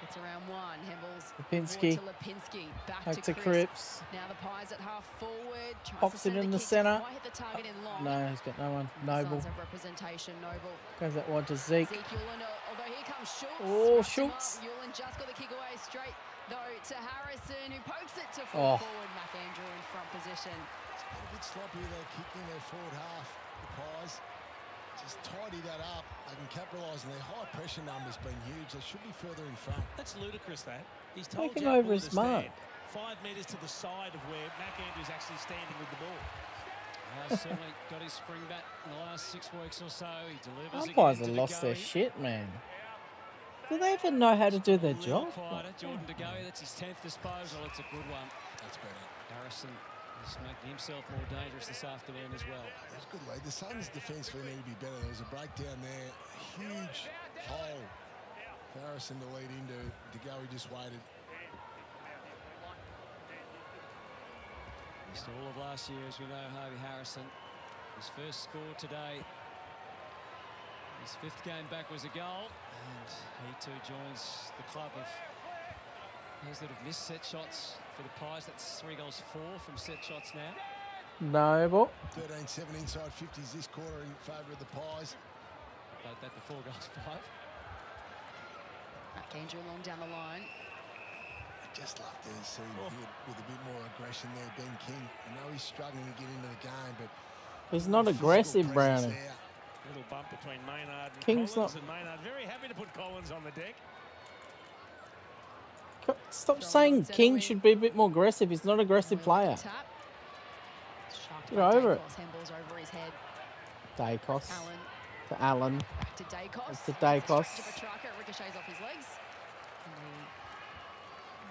Speaker 16: It's around one. Hembles
Speaker 2: Lipinski.
Speaker 16: forward to Lipinski.
Speaker 2: Back
Speaker 16: Back
Speaker 2: to
Speaker 16: to
Speaker 2: Cripps.
Speaker 16: Now the Pies at half forward. Tries
Speaker 2: Pops
Speaker 16: to
Speaker 2: it
Speaker 16: send
Speaker 2: in the
Speaker 16: kick.
Speaker 2: centre.
Speaker 16: Might hit the target in long.
Speaker 2: No, he's got no one.
Speaker 16: And the
Speaker 2: Noble.
Speaker 16: Suns have representation. Noble.
Speaker 2: Goes that one to Zeke.
Speaker 16: Zeke Ulan, although here comes Schultz.
Speaker 2: Oh,
Speaker 16: Wraps him
Speaker 2: Schultz.
Speaker 16: up. Ulan just got the kick away straight, though, to Harrison, who pokes it to full
Speaker 2: Oh.
Speaker 16: forward. McAndrew in front position.
Speaker 15: It's been a bit sloppy with their kick in their forward half. The Pies just tidy that up. They can capitalise, and their high pressure number's been huge. They should be further in front.
Speaker 14: That's ludicrous, that. He's told
Speaker 2: Taking
Speaker 14: Jack
Speaker 2: over
Speaker 14: Buller
Speaker 2: his
Speaker 14: to
Speaker 2: mark.
Speaker 14: stand 5 metres to the side of where McAndrew's actually standing with the ball.
Speaker 13: Certainly got his spring back in the last 6 weeks or so. He delivers
Speaker 2: Umpires
Speaker 13: again
Speaker 2: have
Speaker 13: to
Speaker 2: lost their
Speaker 13: DeGoey.
Speaker 2: shit, man. Do they even know how to do their
Speaker 13: A little
Speaker 2: job?
Speaker 13: quieter. Jordan DeGoey, that's his 10th disposal. It's a good one.
Speaker 15: That's better.
Speaker 13: Harrison is making himself more dangerous this afternoon as well.
Speaker 15: That's good lead. The Suns' defensively need to be better. There was a breakdown there. A huge hole for Harrison to lead into. DeGoey just waited.
Speaker 13: Missed all of last year, as we know, Harvey Harrison. His first score today. His 5th game back was a goal. And he too joins the club of those that have missed set shots for the Pies. That's 3 goals 4 from set shots now.
Speaker 2: Noble.
Speaker 15: 13-7 inside 50s this quarter in favour of the Pies.
Speaker 13: But that the 4 goals 5.
Speaker 16: McAndrew along down the line.
Speaker 15: I'd just love to see him with a bit more aggression there, Ben King. I know he's struggling to get into the game, but
Speaker 2: He's not aggressive, Brownie.
Speaker 14: Little bump between Maynard and
Speaker 2: King's
Speaker 14: Collins,
Speaker 2: not-
Speaker 14: and Maynard very happy to put Collins on the deck.
Speaker 2: Stop saying King should be a bit more aggressive. He's not an aggressive player.
Speaker 16: Tap. Sharked
Speaker 2: Get
Speaker 16: by
Speaker 2: over it.
Speaker 16: Dacos. Handball's over his head.
Speaker 2: Dacos.
Speaker 16: Allen.
Speaker 2: To Allen.
Speaker 16: Back to Dacos.
Speaker 2: It's to Dacos.
Speaker 16: Straight to Petrarca. It ricochets off his legs. And he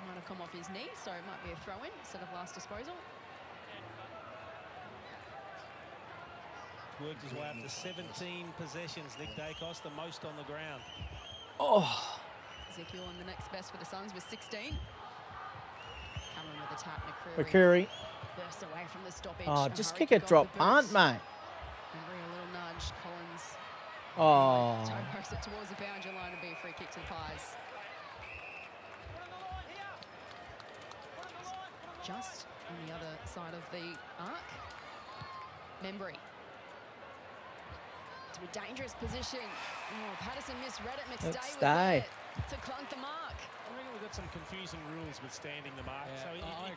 Speaker 16: might have come off his knee, so it might be a throw-in instead of last disposal.
Speaker 14: Worked his way up to 17 possessions, Nick Dacos, the most on the ground.
Speaker 2: Oh.
Speaker 16: Ezekiel on the next best for the Suns with 16. Cameron with a tap.
Speaker 2: McCreary.
Speaker 16: Bursts away from the stoppage.
Speaker 2: Oh,
Speaker 16: and
Speaker 2: just
Speaker 16: Murray
Speaker 2: kick a
Speaker 16: kick off
Speaker 2: drop
Speaker 16: the
Speaker 2: punt,
Speaker 16: boots.
Speaker 2: mate.
Speaker 16: Murray a little nudge. Collins.
Speaker 2: Oh.
Speaker 16: Toe pokes it towards the boundary line and be a free kick to the Pies. Just on the other side of the arc. Membry. To a dangerous position. Oh, Patterson misread it. McStay was there to clunk the mark.
Speaker 14: I reckon we've got some confusing rules with standing the mark.
Speaker 13: Yeah,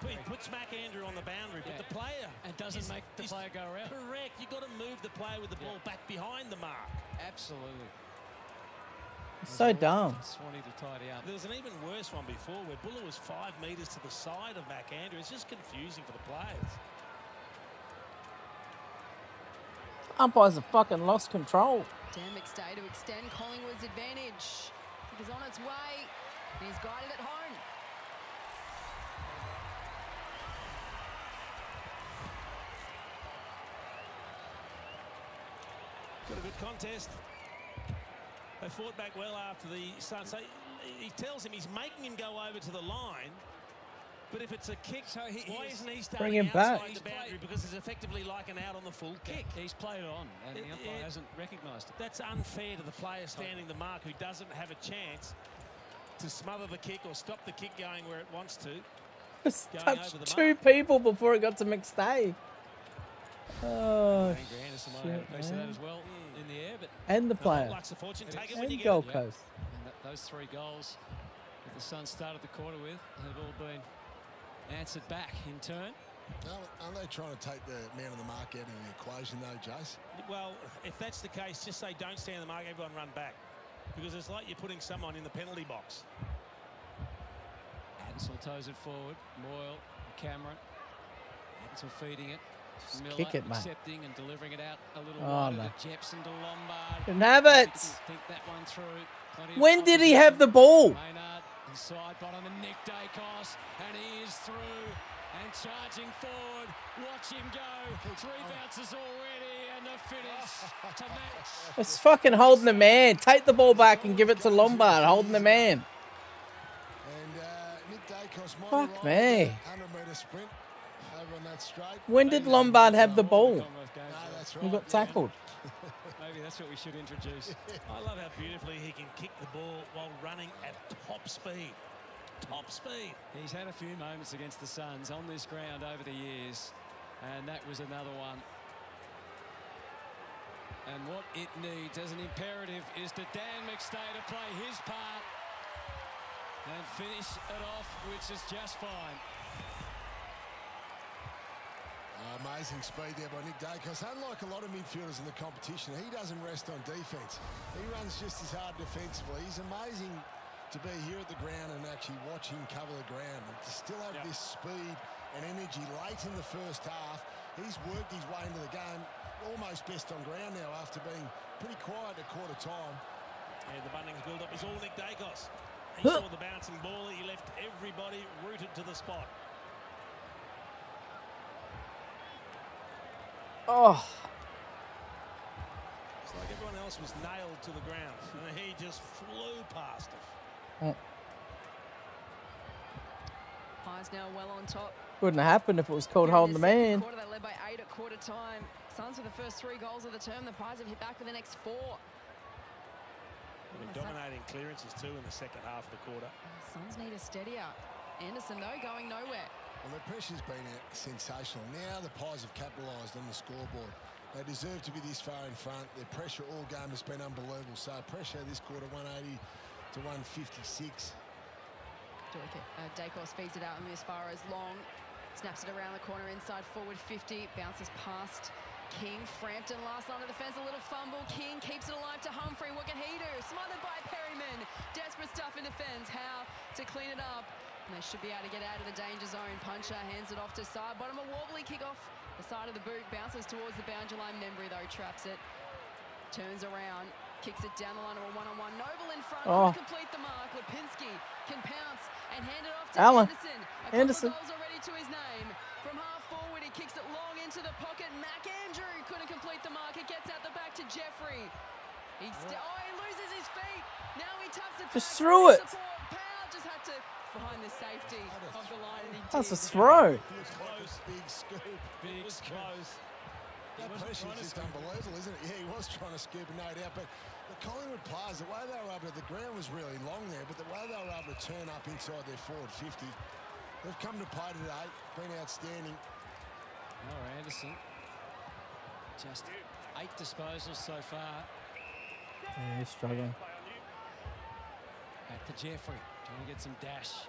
Speaker 14: So he puts McAndrew on the boundary, but the player...
Speaker 13: And doesn't make the player go around.
Speaker 14: Correct. You've got to move the player with the ball back behind the mark.
Speaker 13: Absolutely.
Speaker 2: So dumb.
Speaker 13: Swanee to tidy up.
Speaker 14: There was an even worse one before where Buller was 5 metres to the side of McAndrew. It's just confusing for the players.
Speaker 2: Umpires have fucking lost control.
Speaker 16: Dan McStay to extend Collingwood's advantage. Kick is on its way. And he's guided it home.
Speaker 14: Got a good contest. They fought back well after the start. So he tells him he's making him go over to the line. But if it's a kick, why isn't he starting
Speaker 2: Bring him back.
Speaker 14: outside the boundary? Because it's effectively like an out on the full kick.
Speaker 13: He's played on, and the umpire hasn't recognised it.
Speaker 14: That's unfair to the player standing the mark who doesn't have a chance to smother the kick or stop the kick going where it wants to.
Speaker 2: Just
Speaker 14: Going
Speaker 2: touched
Speaker 14: over the
Speaker 2: 2 people before it got to McStay. Oh,
Speaker 13: Anderson might
Speaker 2: shit,
Speaker 13: have a piece of that
Speaker 2: man.
Speaker 13: as well in the air, but
Speaker 2: And the player.
Speaker 14: Luck's a fortune. Take it when you
Speaker 2: And
Speaker 14: get
Speaker 2: Gold
Speaker 14: it.
Speaker 2: Coast.
Speaker 13: And those 3 goals that the Suns started the quarter with have all been answered back in turn.
Speaker 15: Aren't they trying to take the man of the mark out of the equation, though, Jace?
Speaker 14: Well, if that's the case, just say don't stand the mark, everyone run back. Because it's like you're putting someone in the penalty box.
Speaker 13: Addison toes it forward. Moyle, Cameron. Addison feeding it.
Speaker 2: Just
Speaker 13: Miller
Speaker 2: kick it, mate.
Speaker 13: accepting and delivering it out a little
Speaker 2: Oh,
Speaker 13: wider
Speaker 2: no.
Speaker 13: to Jepson to Lombard.
Speaker 2: Didn't have it.
Speaker 13: Didn't think that one through. Plenty of
Speaker 2: When did he have the ball?
Speaker 13: Maynard inside bottom and Nick Dacos, and he is through and charging forward. Watch him go. 3 bounces already and the finish to match.
Speaker 2: It's fucking holding the man. Take the ball back and give it to Lombard. Holding the man.
Speaker 15: And Nick Dacos might
Speaker 2: Fuck
Speaker 15: have
Speaker 2: me.
Speaker 15: 100-metre sprint over on that straight.
Speaker 2: When did Lombard have the ball?
Speaker 15: No, that's right.
Speaker 2: He got tackled.
Speaker 13: Maybe that's what we should introduce.
Speaker 14: I love how beautifully he can kick the ball while running at top speed. Top speed.
Speaker 13: He's had a few moments against the Suns on this ground over the years, and that was another one. And what it needs as an imperative is to Dan McStay to play his part and finish it off, which is just fine.
Speaker 15: Amazing speed there by Nick Dacos. Unlike a lot of midfielders in the competition, he doesn't rest on defence. He runs just as hard defensively. He's amazing to be here at the ground and actually watch him cover the ground. And to still have this speed and energy late in the first half, he's worked his way into the game almost best on ground now after being pretty quiet at quarter time.
Speaker 14: Yeah, the Bunnings build-up is all Nick Dacos. He saw the bouncing ball. He left everybody rooted to the spot.
Speaker 2: Oh.
Speaker 14: It's like everyone else was nailed to the ground, and he just flew past it.
Speaker 16: Pies now well on top.
Speaker 2: Wouldn't have happened if it was called holding the man.
Speaker 16: Quarter, they led by 8 at quarter time. Suns with the first 3 goals of the term. The Pies have hit back for the next 4.
Speaker 14: They've been dominating clearances too in the second half of the quarter.
Speaker 16: Suns need a steadier. Anderson, though, going nowhere.
Speaker 15: Well, their pressure's been sensational. Now the Pies have capitalised on the scoreboard. They deserve to be this far in front. Their pressure all game has been unbelievable. So pressure this quarter, 180 to 156.
Speaker 16: Dacos feeds it out as far as Long. Snaps it around the corner inside forward 50. Bounces past King. Frampton last line of defence. A little fumble. King keeps it alive to Humphrey. What can he do? Smothered by Perryman. Desperate stuff in defence. How to clean it up. And they should be able to get out of the danger zone. Puncher hands it off to side bottom. A wobbly kick off the side of the boot. Bounces towards the boundary line. Membry, though, traps it. Turns around. Kicks it down the line of a one-on-one. Noble in front. Couldn't complete the mark. Lipinski can pounce and hand it off to Anderson. A couple goals already to his name. From half forward, he kicks it long into the pocket. Mac Andrew couldn't complete the mark. It gets out the back to Jeffrey. He loses his feet. Now he taps it.
Speaker 2: Just threw it.
Speaker 16: Powell just had to find the safety of the line. And he
Speaker 2: That's a
Speaker 16: did.
Speaker 2: throw.
Speaker 15: Close, big scoop.
Speaker 14: Big close.
Speaker 15: That pressure is just unbelievable, isn't it? Yeah, he was trying to scoop, no doubt. But the Collingwood players, the way they were able to, the ground was really long there, but the way they were able to turn up inside their forward 50, they've come to play today, been outstanding.
Speaker 13: Oh, Anderson. Just 8 disposals so far.
Speaker 2: Yeah, he's struggling.
Speaker 13: Back to Jeffrey, trying to get some dash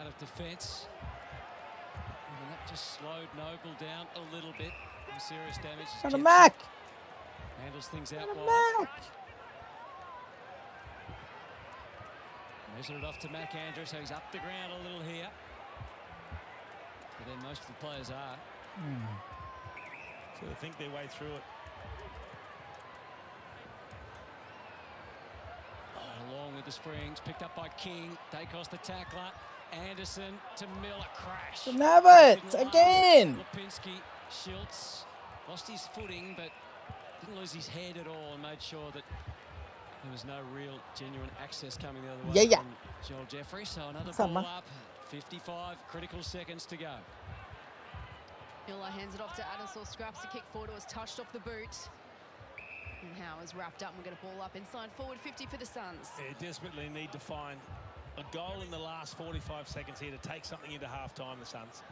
Speaker 13: out of defence. And that just slowed Noble down a little bit. Some serious damage.
Speaker 2: Got a Mac.
Speaker 13: Handles things out
Speaker 2: Got a
Speaker 13: wide.
Speaker 2: Mac.
Speaker 13: Measured it off to Mac Andrews, so he's up the ground a little here. But then most of the players are.
Speaker 14: So they think their way through it.
Speaker 13: Along with the Springs, picked up by King. Dacos the tackler. Anderson to Miller, crash.
Speaker 2: Didn't have it again.
Speaker 13: Lipinski, Schultz lost his footing, but didn't lose his head at all and made sure that there was no real genuine access coming the other way from Joel Jeffrey. So another ball up, 55 critical seconds to go.
Speaker 16: Miller hands it off to Adams, scraps the kick forward. It was touched off the boot. And Howard's wrapped up and we're going to ball up inside forward 50 for the Suns.
Speaker 14: They desperately need to find a goal in the last 45 seconds here to take something into half-time, the Suns.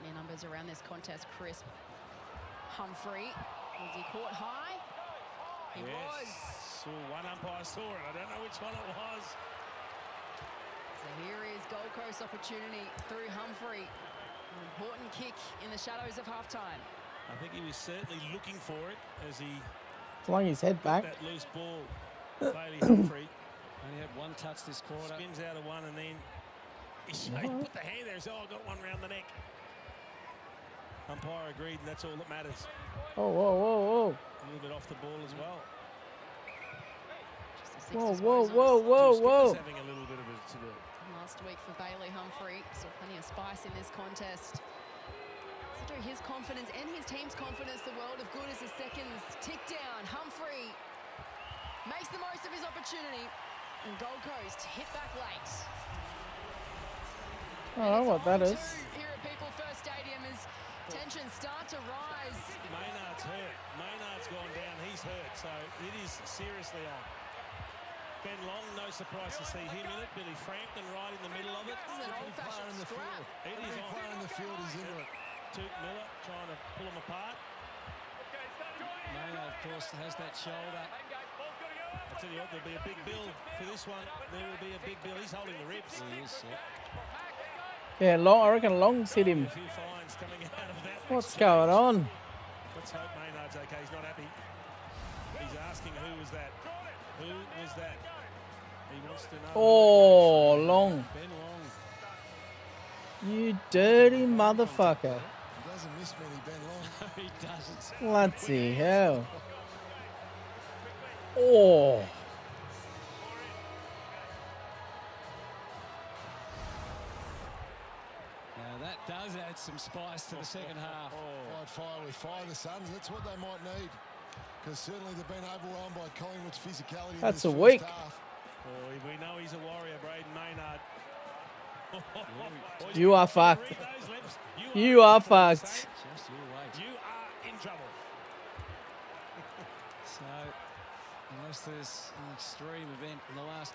Speaker 16: Plenty of numbers around this contest. Crisp. Humphrey. Was he caught high? He was.
Speaker 14: Saw one umpire saw it. I don't know which one it was.
Speaker 16: So here is Gold Coast opportunity through Humphrey. An important kick in the shadows of halftime.
Speaker 14: I think he was certainly looking for it as he
Speaker 2: flung his head back.
Speaker 14: That loose ball. Bailey Humphrey
Speaker 13: only had one touch this quarter.
Speaker 14: Spins out of one and then he put the hand there. So I got one round the neck. Umpire agreed, and that's all that matters.
Speaker 2: Oh, whoa, whoa, whoa.
Speaker 14: A little bit off the ball as well.
Speaker 2: Whoa, whoa, whoa, whoa, whoa.
Speaker 14: Having a little bit of it to do.
Speaker 16: Last week for Bailey Humphrey, so plenty of spice in this contest. Considering his confidence and his team's confidence, the world of good as the seconds tick down. Humphrey makes the most of his opportunity, and Gold Coast hit back late.
Speaker 2: I don't know what that is.
Speaker 16: Here at People First Stadium as tensions start to rise.
Speaker 14: Maynard's hurt. Maynard's gone down. He's hurt, so it is seriously on. Ben Long, no surprise to see him in it. Billy Frampton right in the middle of it.
Speaker 16: This is an old-fashioned scrap.
Speaker 14: It is on.
Speaker 15: Player in the field is into it.
Speaker 14: Tuke Miller trying to pull him apart.
Speaker 13: Maynard, of course, has that shoulder.
Speaker 14: I tell you what, there'll be a big bill for this one. There will be a big bill. He's holding the ribs.
Speaker 13: He is,
Speaker 2: yeah. Long. I reckon Long's hit him.
Speaker 14: A few fines coming out of that.
Speaker 2: What's going on?
Speaker 14: Let's hope Maynard's okay. He's not happy. He's asking who was that? Who was that? He wants to know.
Speaker 2: Oh, Long.
Speaker 13: Ben Long.
Speaker 2: You dirty motherfucker.
Speaker 15: He doesn't miss many, Ben Long.
Speaker 13: He doesn't.
Speaker 2: Bloody hell. Oh.
Speaker 13: Now that does add some spice to the second half.
Speaker 15: Fight fire with fire, the Suns. That's what they might need. Because certainly they've been overwhelmed by Collingwood's physicality.
Speaker 2: That's
Speaker 15: in
Speaker 2: a
Speaker 15: this
Speaker 2: week.
Speaker 15: first half.
Speaker 14: Oh, we know he's a warrior, Braden Maynard.
Speaker 2: You are fucked. You are fucked.
Speaker 13: Just you wait.
Speaker 14: You are in trouble.
Speaker 13: So, unless there's an extreme event in the last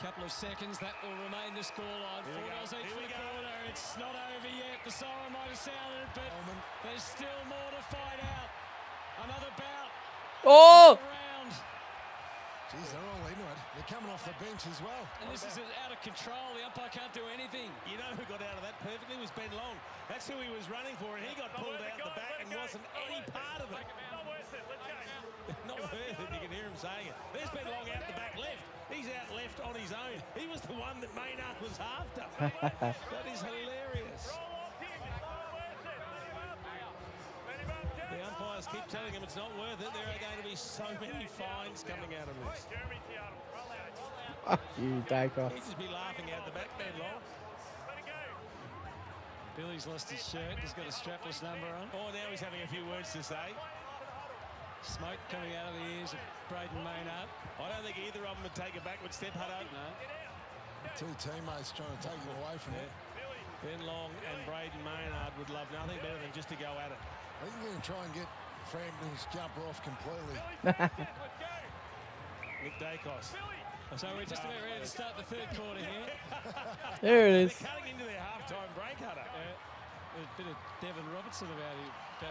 Speaker 13: couple of seconds, that will remain the scoreline. $4 each for the quarter. It's not over yet. The siren might have sounded, but there's still more to fight out. Another bout.
Speaker 2: Oh!
Speaker 13: Round.
Speaker 15: Geez, they're all into it. They're coming off the bench as well.
Speaker 13: And this is out of control. The umpire can't do anything.
Speaker 14: You know who got out of that perfectly was Ben Long. That's who he was running for, and he got pulled out the back and wasn't any part of it.
Speaker 6: Not worth it. Let's go.
Speaker 14: Not worth it. You can hear him saying it. There's Ben Long out the back left. He's out left on his own. He was the one that Maynard was after. That is hilarious. The umpires keep telling him it's not worth it. There are going to be so many fines coming out of this.
Speaker 2: Fuck you, Dacos.
Speaker 14: He'd just be laughing out the back, Ben Long.
Speaker 13: Billy's lost his shirt. He's got a strapless number on.
Speaker 14: Oh, now he's having a few words to say.
Speaker 13: Smoke coming out of the ears of Braden Maynard.
Speaker 14: I don't think either of them would take a backward step, Hutto.
Speaker 13: No.
Speaker 15: Two teammates trying to take him away from it.
Speaker 14: Ben Long and Braden Maynard would love nothing better than just to go at it.
Speaker 15: I think they're going to try and get Frampton's jumper off completely.
Speaker 14: Nick Dacos.
Speaker 13: So we're just about ready to start the third quarter here.
Speaker 2: There it is.
Speaker 14: They're cutting into their halftime break, Hutto.
Speaker 13: There's a bit of Devon Robertson about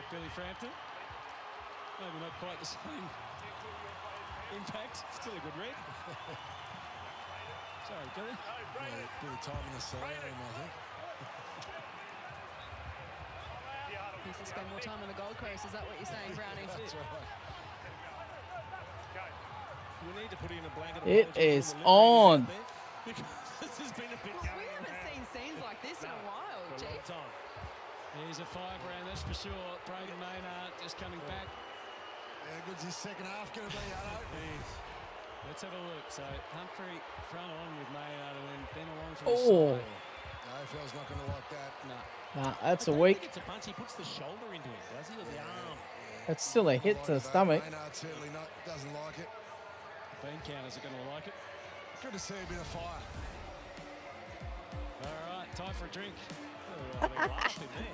Speaker 13: Billy Frampton. Maybe not quite the same impact. Still a good read. Sorry, Billy.
Speaker 15: Yeah, a bit of time in the solarium, I think.
Speaker 16: Needs to spend more time on the Gold Coast. Is that what you're saying, Brownie?
Speaker 15: That's right.
Speaker 14: We need to put in a blanket.
Speaker 2: It is on.
Speaker 14: Because this has been a bit
Speaker 16: We haven't seen scenes like this in a while, Jeff.
Speaker 13: Here's a firebrand, that's for sure. Braden Maynard just coming back.
Speaker 15: How good's his second half going to be, Hutto?
Speaker 13: Let's have a look. So Humphrey front on with Maynard and then Ben along from
Speaker 2: Oh.
Speaker 13: the side.
Speaker 15: AFL's not going to like that.
Speaker 13: No.
Speaker 2: Nah, that's a
Speaker 14: I don't
Speaker 2: week.
Speaker 14: think it's a punch. He puts the shoulder into it, does he? Or the arm?
Speaker 2: That's still a hit to the stomach.
Speaker 15: Maynard certainly doesn't like it.
Speaker 13: Bean counters are going to like it.
Speaker 15: Good to see a bit of fire.
Speaker 13: All right, time for a drink.
Speaker 14: Oh, they're laughing there.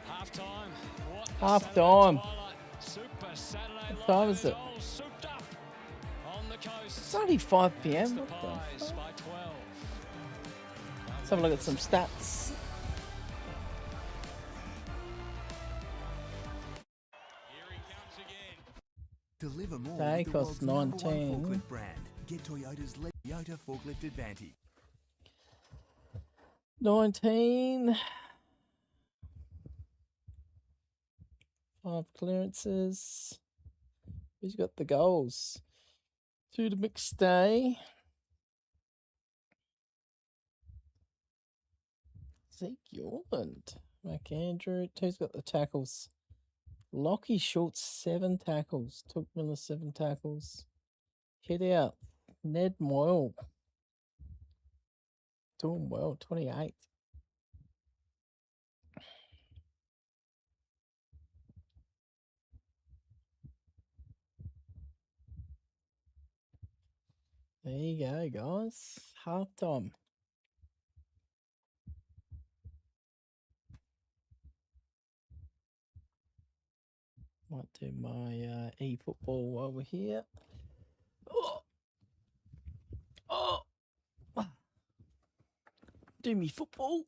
Speaker 13: Half time. What a
Speaker 2: Half
Speaker 13: Saturday
Speaker 2: time.
Speaker 13: twilight. Super Saturday
Speaker 2: What time is it?
Speaker 13: all souped up on the coast.
Speaker 2: It's only 5 p.m.
Speaker 13: It's the
Speaker 2: What the
Speaker 13: Pies
Speaker 2: fuck?
Speaker 13: by 12.
Speaker 2: have a look at some stats.
Speaker 7: Deliver more
Speaker 2: They
Speaker 7: with the
Speaker 2: cost
Speaker 7: world's #1
Speaker 2: 19.
Speaker 7: forklift brand. Get Toyota's Toyota Forklift Advantage.
Speaker 2: 19. 5 clearances. Who's got the goals? 2 to McStay. Zeke Yorland. McAndrew. Who's got the tackles? Lockie Schultz, 7 tackles. Took Miller, 7 tackles. Hit out. Ned Moyle. Doing well, 28. There you go, guys. Halftime. Might do my e-football while we're here. Oh! Do me football.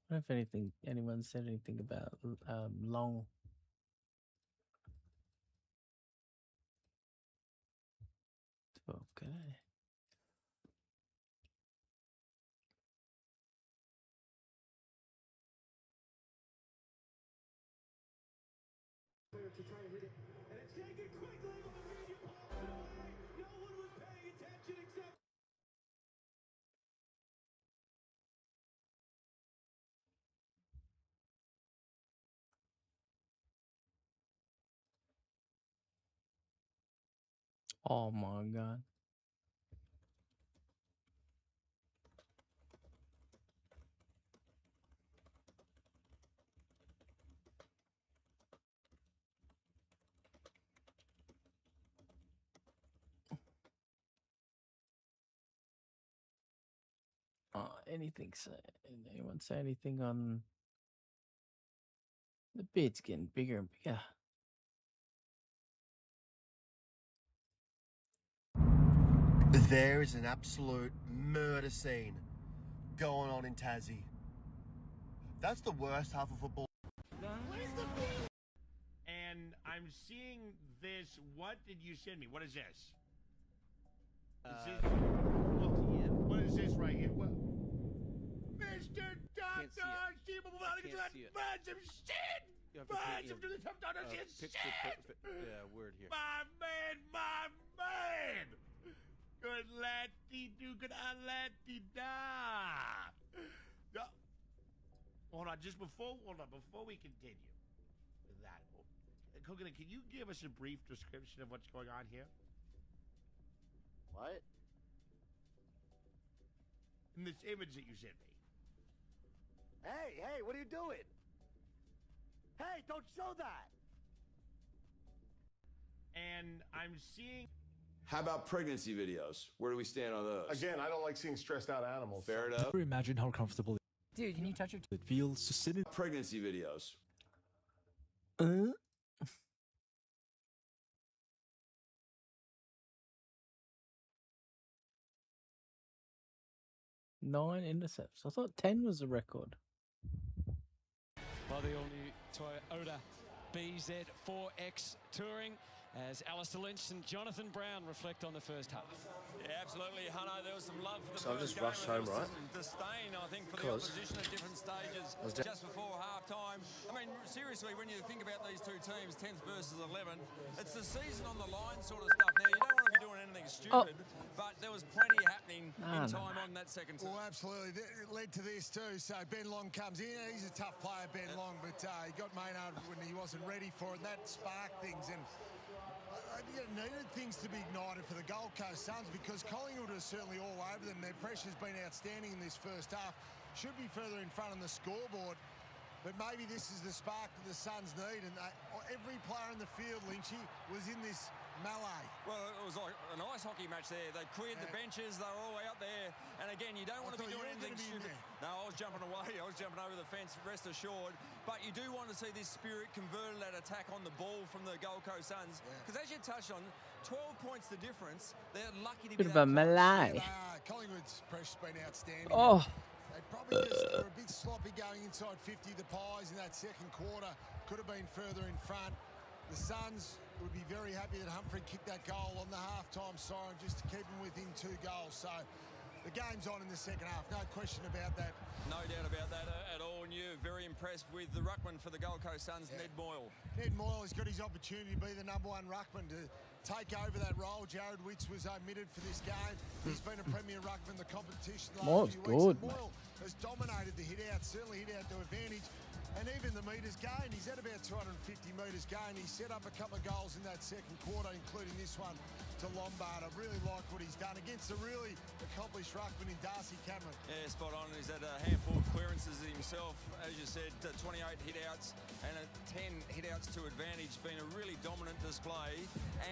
Speaker 2: I don't know if anyone said anything about Long. Okay.
Speaker 6: To try and hit it. And it's taken quickly by the medium post away. No one was paying attention except.
Speaker 2: Oh my god. Anything say? Anyone say anything on the bid's getting bigger and bigger?
Speaker 8: There is an absolute murder scene going on in Tassie. That's the worst half of football.
Speaker 9: And I'm seeing this. What did you send me? What is this? What is this right here? What? Mr. Doctor, find some shit! Find some to the top dollar shit!
Speaker 4: Word here.
Speaker 9: My man! Good laddie do, good laddie da. Hold on, before we continue with that, Coconut, can you give us a brief description of what's going on here?
Speaker 8: What?
Speaker 9: In this image that you sent me.
Speaker 8: Hey, what are you doing? Hey, don't show that!
Speaker 9: And I'm seeing...
Speaker 10: How about pregnancy videos? Where do we stand on those?
Speaker 11: Again, I don't like seeing stressed out animals.
Speaker 10: Fair enough.
Speaker 18: Never imagine how comfortable it is.
Speaker 19: Dude, can you touch your...
Speaker 18: It feels to sit in...
Speaker 10: Pregnancy videos.
Speaker 2: 9 intercepts. I thought 10 was the record.
Speaker 13: By the all-new Toyota BZ4X Touring, as Alistair Lynch and Jonathan Brown reflect on the first half.
Speaker 17: Yeah, absolutely, Hunter. There was some love for the
Speaker 8: So I've
Speaker 17: first
Speaker 8: just rushed
Speaker 17: game,
Speaker 8: home,
Speaker 17: there was
Speaker 8: right?
Speaker 17: some disdain, I think, for the
Speaker 8: Because
Speaker 17: opposition at different stages
Speaker 8: I was
Speaker 17: just before half-time. I mean, seriously, when you think about these two teams, 10th versus 11, it's the season on the line sort of stuff. Now, you don't want to be doing anything stupid, but there was plenty happening in time on that second set.
Speaker 15: Well, absolutely. It led to this too. So Ben Long comes in. He's a tough player, Ben Long, but he got Maynard when he wasn't ready for it. And that sparked things. And needed things to be ignited for the Gold Coast Suns because Collingwood is certainly all over them. Their pressure's been outstanding in this first half. Should be further in front on the scoreboard. But maybe this is the spark that the Suns need. And every player in the field, Lynchy, was in this Melee.
Speaker 17: Well, it was like an ice hockey match there. They cleared the benches. They were all out there. And again, you don't want to be doing anything stupid. No, I was jumping away. I was jumping over the fence, rest assured. But you do want to see this spirit converted that attack on the ball from the Gold Coast Suns. Because as you touched on, 12 points the difference. They're lucky to be
Speaker 2: Bit of a melee.
Speaker 15: Collingwood's pressure's been outstanding.
Speaker 2: Oh.
Speaker 15: They probably just were a bit sloppy going inside 50. The Pies in that second quarter could have been further in front. The Suns would be very happy that Humphrey kicked that goal on the halftime siren just to keep them within 2 goals. So the game's on in the second half, no question about that.
Speaker 17: No doubt about that at all. And you're very impressed with the ruckman for the Gold Coast Suns, Ned Moyle.
Speaker 15: Ned Moyle has got his opportunity to be the #1 ruckman, to take over that role. Jared Witts was omitted for this game. He's been a premier ruckman in the competition the last few weeks.
Speaker 2: Good,
Speaker 15: Moyle has dominated the hit-out, certainly hit-out to advantage. And even the metres gained, he's at about 250 metres gained. He set up a couple of goals in that second quarter, including this one to Lombard. I really like what he's done against a really accomplished ruckman in Darcy Cameron.
Speaker 17: Yeah, spot on. He's had a handful of clearances himself. As you said, 28 hit-outs and 10 hit-outs to advantage. Been a really dominant display.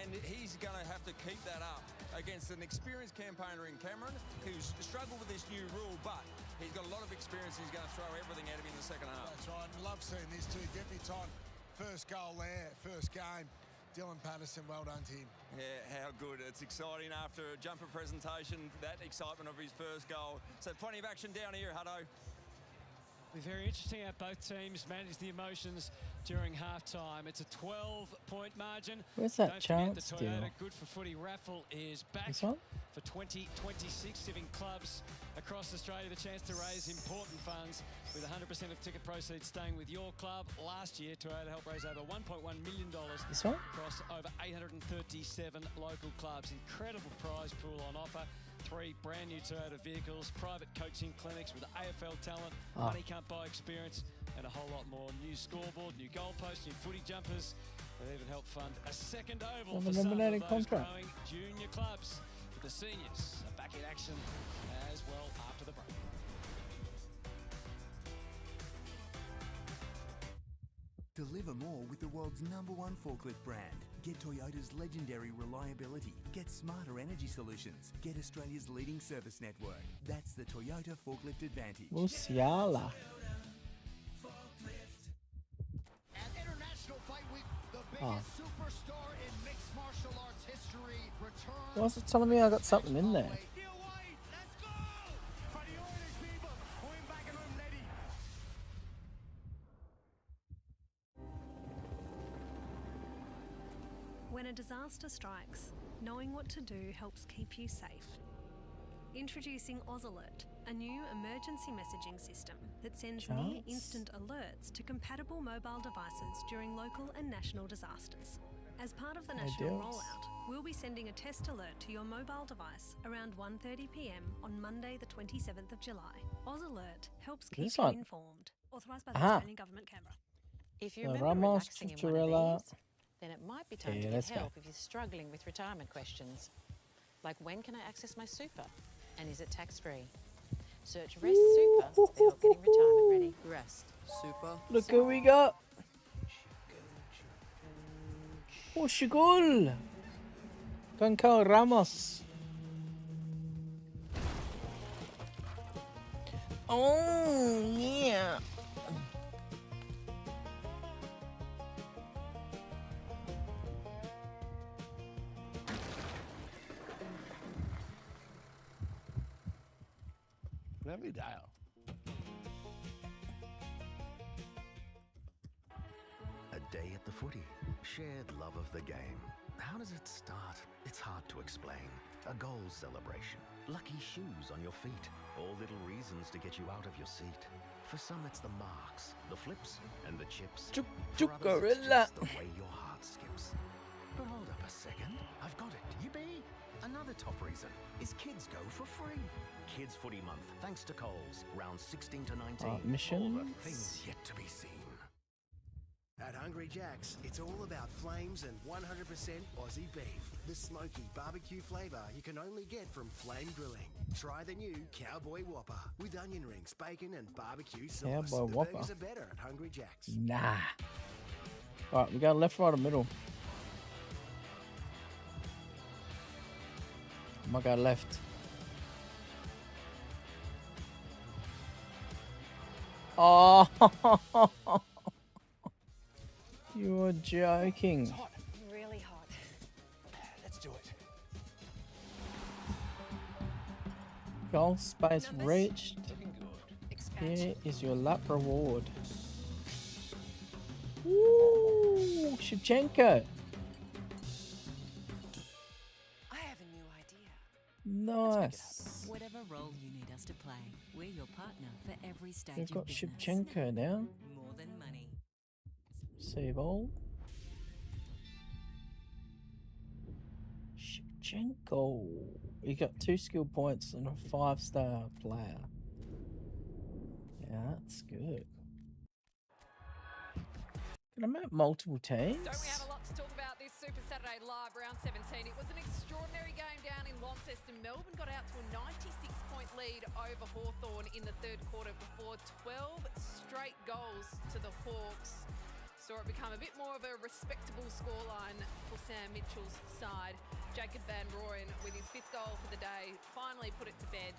Speaker 17: And he's going to have to keep that up against an experienced campaigner in Cameron who's struggled with this new rule, but he's got a lot of experience. He's going to throw everything at him in the second half.
Speaker 15: That's right. Love seeing this too. Debutant, first goal there, first game. Dylan Patterson, well done to him.
Speaker 17: Yeah, how good. It's exciting after a jumper presentation, that excitement of his first goal. So plenty of action down here, Hutto.
Speaker 13: Be very interesting how both teams manage the emotions during halftime. It's a 12-point margin.
Speaker 2: Where's that
Speaker 13: Don't
Speaker 2: chance
Speaker 13: forget the Toyota
Speaker 2: deal?
Speaker 13: Good for Footy raffle is back
Speaker 2: This one?
Speaker 13: for 2026, giving clubs across Australia the chance to raise important funds, with 100% of ticket proceeds staying with your club. Last year, Toyota helped raise over $1.1 million
Speaker 2: This one?
Speaker 13: across over 837 local clubs. Incredible prize pool on offer. 3 brand new Toyota vehicles, private coaching clinics with AFL talent, money can't buy experience, and a whole lot more. New scoreboard, new goalposts, new footy jumpers. They even help fund a second oval for some of those growing junior clubs. But the seniors are back in action as well after the break.
Speaker 7: Deliver more with the world's #1 forklift brand. Get Toyota's legendary reliability. Get smarter energy solutions. Get Australia's leading service network. That's the Toyota Forklift Advantage.
Speaker 2: Musiala.
Speaker 9: At International Fight Week, the biggest superstar in mixed martial arts history returns.
Speaker 2: Why was it telling me I got something in there?
Speaker 3: When a disaster strikes, knowing what to do helps keep you safe. Introducing AusAlert, a new emergency messaging system that sends near-instant alerts to compatible mobile devices during local and national disasters. As part of the national rollout, we'll be sending a test alert to your mobile device around 1:30 p.m. on Monday the 27th of July. AusAlert helps keep you informed. Authorised by the Australian Government, Canberra.
Speaker 5: If you remember relaxing in one of these, then it might be time to get help if you're struggling with retirement questions. Like, when can I access my super? And is it tax-free? Search Rest Super for help getting retirement ready. Rest Super.
Speaker 2: Look who we got. Portugal. Gonçalo Ramos. Oh, yeah.
Speaker 9: Every dial.
Speaker 12: A day at the footy. Shared love of the game. How does it start? It's hard to explain. A goal celebration. Lucky shoes on your feet. All little reasons to get you out of your seat. For some, it's the marks, the flips, and the chips. For others, it's just the way your heart skips. But hold up a second. I've got it. Yippee! Another top reason is Kids Go for free. Kids Footy Month, thanks to Coles. Rounds 16 to 19.
Speaker 2: Missions.
Speaker 12: All the things yet to be seen.
Speaker 19: At Hungry Jack's, it's all about flames and 100% Aussie beef. The smoky barbecue flavour you can only get from Flame Grilling. Try the new Cowboy Whopper with onion rings, bacon and barbecue sauce.
Speaker 2: Cowboy
Speaker 19: The
Speaker 2: Whopper.
Speaker 19: burgers are better at Hungry Jack's.
Speaker 2: Nah. Alright, we got left, right, and middle. might go left. Oh, you're joking.
Speaker 5: Really hot.
Speaker 9: Let's do it.
Speaker 2: Goal space reached. Here is your lap reward. Woo! Shevchenko.
Speaker 20: I have a new idea.
Speaker 2: Nice.
Speaker 20: Whatever role you need us to play, we're your partner for every stage
Speaker 2: We've
Speaker 20: of
Speaker 2: got
Speaker 20: business.
Speaker 2: Shevchenko now.
Speaker 20: More than money.
Speaker 2: See ball. Shevchenko. He got 2 skill points and a 5-star player. Yeah, that's good. Can I make multiple teams?
Speaker 21: Don't we have a lot to talk about this Super Saturday Live round 17? It was an extraordinary game down in Launceston. Melbourne got out to a 96-point lead over Hawthorn in the third quarter before 12 straight goals to the Hawks. Saw it become a bit more of a respectable scoreline for Sam Mitchell's side. Jacob Van Rooyen, with his 5th goal for the day, finally put it to bed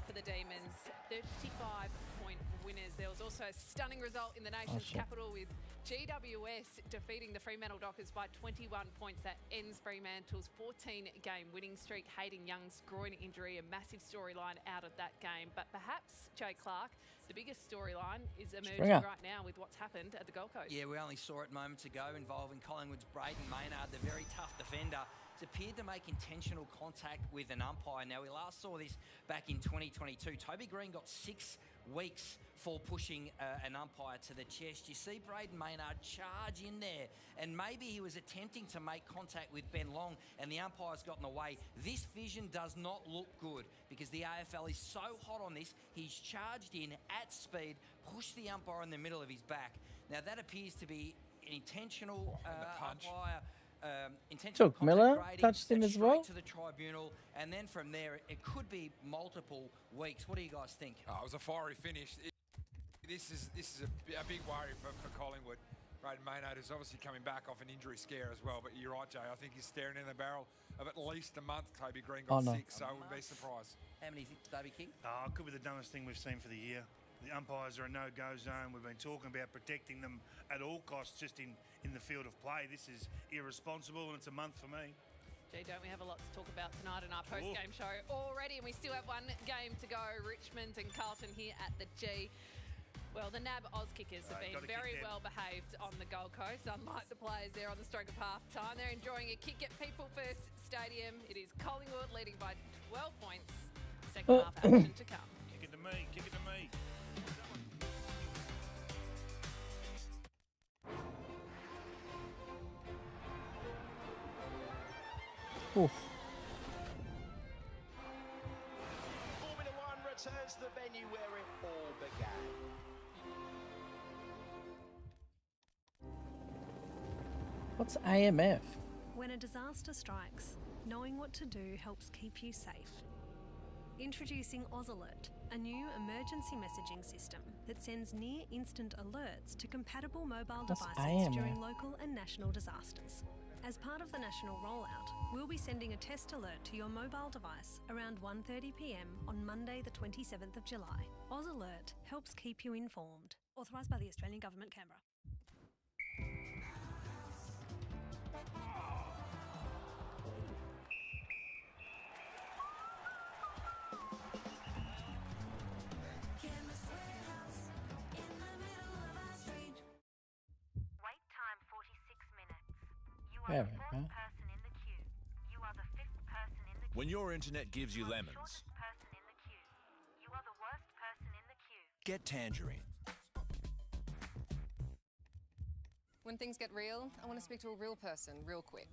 Speaker 21: for the Demons. 35-point winners. There was also a stunning result in the nation's capital with GWS defeating the Fremantle Dockers by 21 points. That ends Fremantle's 14-game winning streak. Hayden Young's groin injury, a massive storyline out of that game. But perhaps, Jay Clark, the biggest storyline is emerging right now with what's happened at the Gold Coast.
Speaker 22: Yeah, we only saw it moments ago involving Collingwood's Braden Maynard, the very tough defender. It's appeared to make intentional contact with an umpire. Now, we last saw this back in 2022. Toby Green got 6 weeks for pushing an umpire to the chest. You see Braden Maynard charge in there, and maybe he was attempting to make contact with Ben Long, and the umpire's got in the way. This vision does not look good because the AFL is so hot on this. He's charged in at speed, pushed the umpire in the middle of his back. Now, that appears to be an intentional umpire.
Speaker 2: Took Miller, touched him as well.
Speaker 22: To the tribunal, and then from there it could be multiple weeks. What do you guys think?
Speaker 23: It was a fiery finish. This is a big worry for Collingwood. Braden Maynard is obviously coming back off an injury scare as well, but you're right, Jay. I think he's staring in the barrel of at least a month. Toby Green got 6, so I wouldn't be surprised.
Speaker 22: How many think, Toby King?
Speaker 24: It could be the dumbest thing we've seen for the year. The umpires are a no-go zone. We've been talking about protecting them at all costs just in the field of play. This is irresponsible, and it's a month for me.
Speaker 21: Gee, don't we have a lot to talk about tonight in our post-game show already? And we still have one game to go. Richmond and Carlton here at the G. Well, the NAB Oz kickers have been very well behaved on the Gold Coast, unlike the players there on the stroke of half-time. They're enjoying a kick at People First Stadium. It is Collingwood leading by 12 points. Second half action to come.
Speaker 24: Kick it to me, kick it to me.
Speaker 2: Oof.
Speaker 25: Formula One returns to the venue where it all began.
Speaker 2: What's AMF?
Speaker 3: When a disaster strikes, knowing what to do helps keep you safe. Introducing AusAlert, a new emergency messaging system that sends near-instant alerts to compatible mobile devices during local and national disasters. As part of the national rollout, we'll be sending a test alert to your mobile device around 1:30 p.m. on Monday the 27th of July. AusAlert helps keep you informed. Authorised by the Australian Government, Canberra.
Speaker 2: There we go.
Speaker 1: When your internet gives you lemons, get Tangerine.
Speaker 26: When things get real, I want to speak to a real person real quick.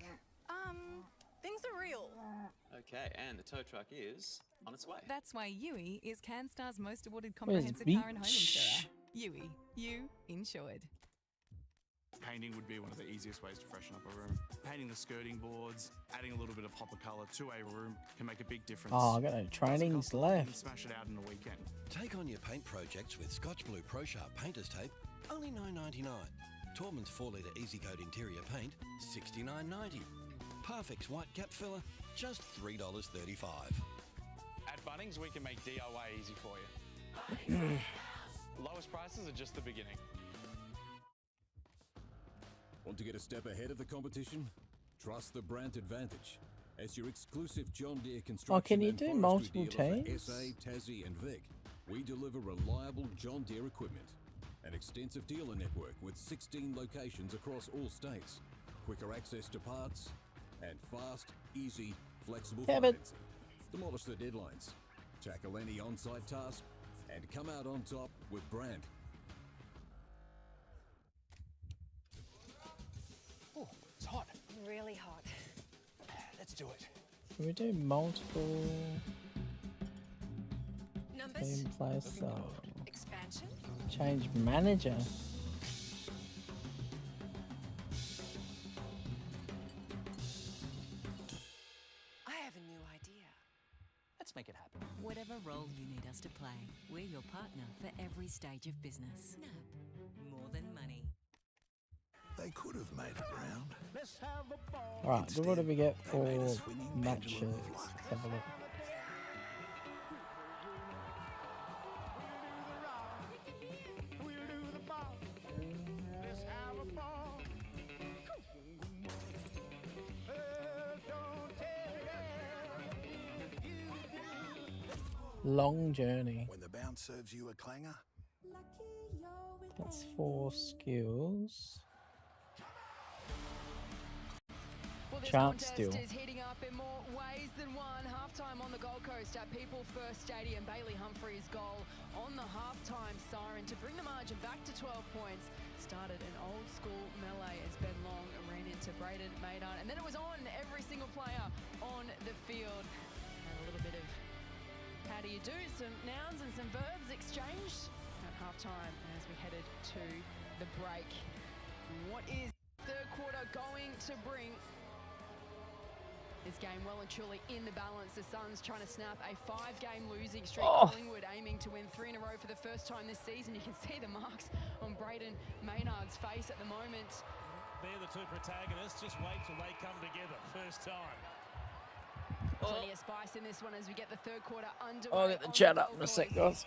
Speaker 28: Things are real.
Speaker 29: Okay, and the tow truck is on its way.
Speaker 28: That's why Yui is CanStar's most awarded comprehensive car and home insurer. Yui, you insured.
Speaker 30: Painting would be one of the easiest ways to freshen up a room. Painting the skirting boards, adding a little bit of popper colour to a room can make a big difference.
Speaker 2: Oh, I got no trainings left.
Speaker 30: Smash it out in a weekend.
Speaker 31: Take on your paint projects with Scotch Blue Pro Sharp Painter's Tape, only $9.99. Taubman's 4-litre Easy Coat Interior Paint, $69.90. Parfix White Cap Filler, just $3.35.
Speaker 30: At Bunnings, we can make DIY easy for you. Lowest prices are just the beginning.
Speaker 4: Want to get a step ahead of the competition? Trust the Brandt Advantage. As your exclusive John Deere construction
Speaker 2: can you
Speaker 4: and
Speaker 2: do
Speaker 4: forestry
Speaker 2: multiple
Speaker 4: dealer for
Speaker 2: teams?
Speaker 4: SA, Tassie and Vic, we deliver reliable John Deere equipment. An extensive dealer network with 16 locations across all states. Quicker access to parts and fast, easy, flexible financing. Demolish the deadlines. Tackle any on-site task and come out on top with Brandt.
Speaker 6: Oh, it's hot.
Speaker 26: Really hot.
Speaker 6: Let's do it.
Speaker 2: Can we do multiple
Speaker 26: Numbers.
Speaker 2: team players? So
Speaker 26: Expansion.
Speaker 2: change manager.
Speaker 26: I have a new idea.
Speaker 6: Let's make it happen.
Speaker 20: Whatever role you need us to play, we're your partner for every stage of business. NAB, more than money.
Speaker 31: They could have made it round.
Speaker 9: Let's have a ball.
Speaker 2: Right, so what do we get for
Speaker 31: made a swinging
Speaker 2: matches?
Speaker 31: pendulum of luck.
Speaker 2: Let's have a look. Long journey.
Speaker 31: When the bounce serves you a clanger,
Speaker 2: That's 4 skills.
Speaker 21: Well, this
Speaker 2: Chance
Speaker 21: contest
Speaker 2: still.
Speaker 21: is heating up in more ways than one. Halftime on the Gold Coast at People First Stadium. Bailey Humphrey's goal on the halftime siren to bring the margin back to 12 points. Started an old school melee as Ben Long ran into Braden Maynard. And then it was on every single player on the field. And a little bit of how do you do? Some nouns and some verbs exchanged at halftime as we headed to the break. What is third quarter going to bring? This game well and truly in the balance. The Suns trying to snap a 5-game losing streak. Collingwood aiming to win 3 in a row for the first time this season. You can see the marks on Braden Maynard's face at the moment.
Speaker 8: They're the two protagonists. Just wait till they come together. First time.
Speaker 21: Plenty of spice in this one as we get the third quarter underway.
Speaker 2: I'll get the chat up in a sec, guys.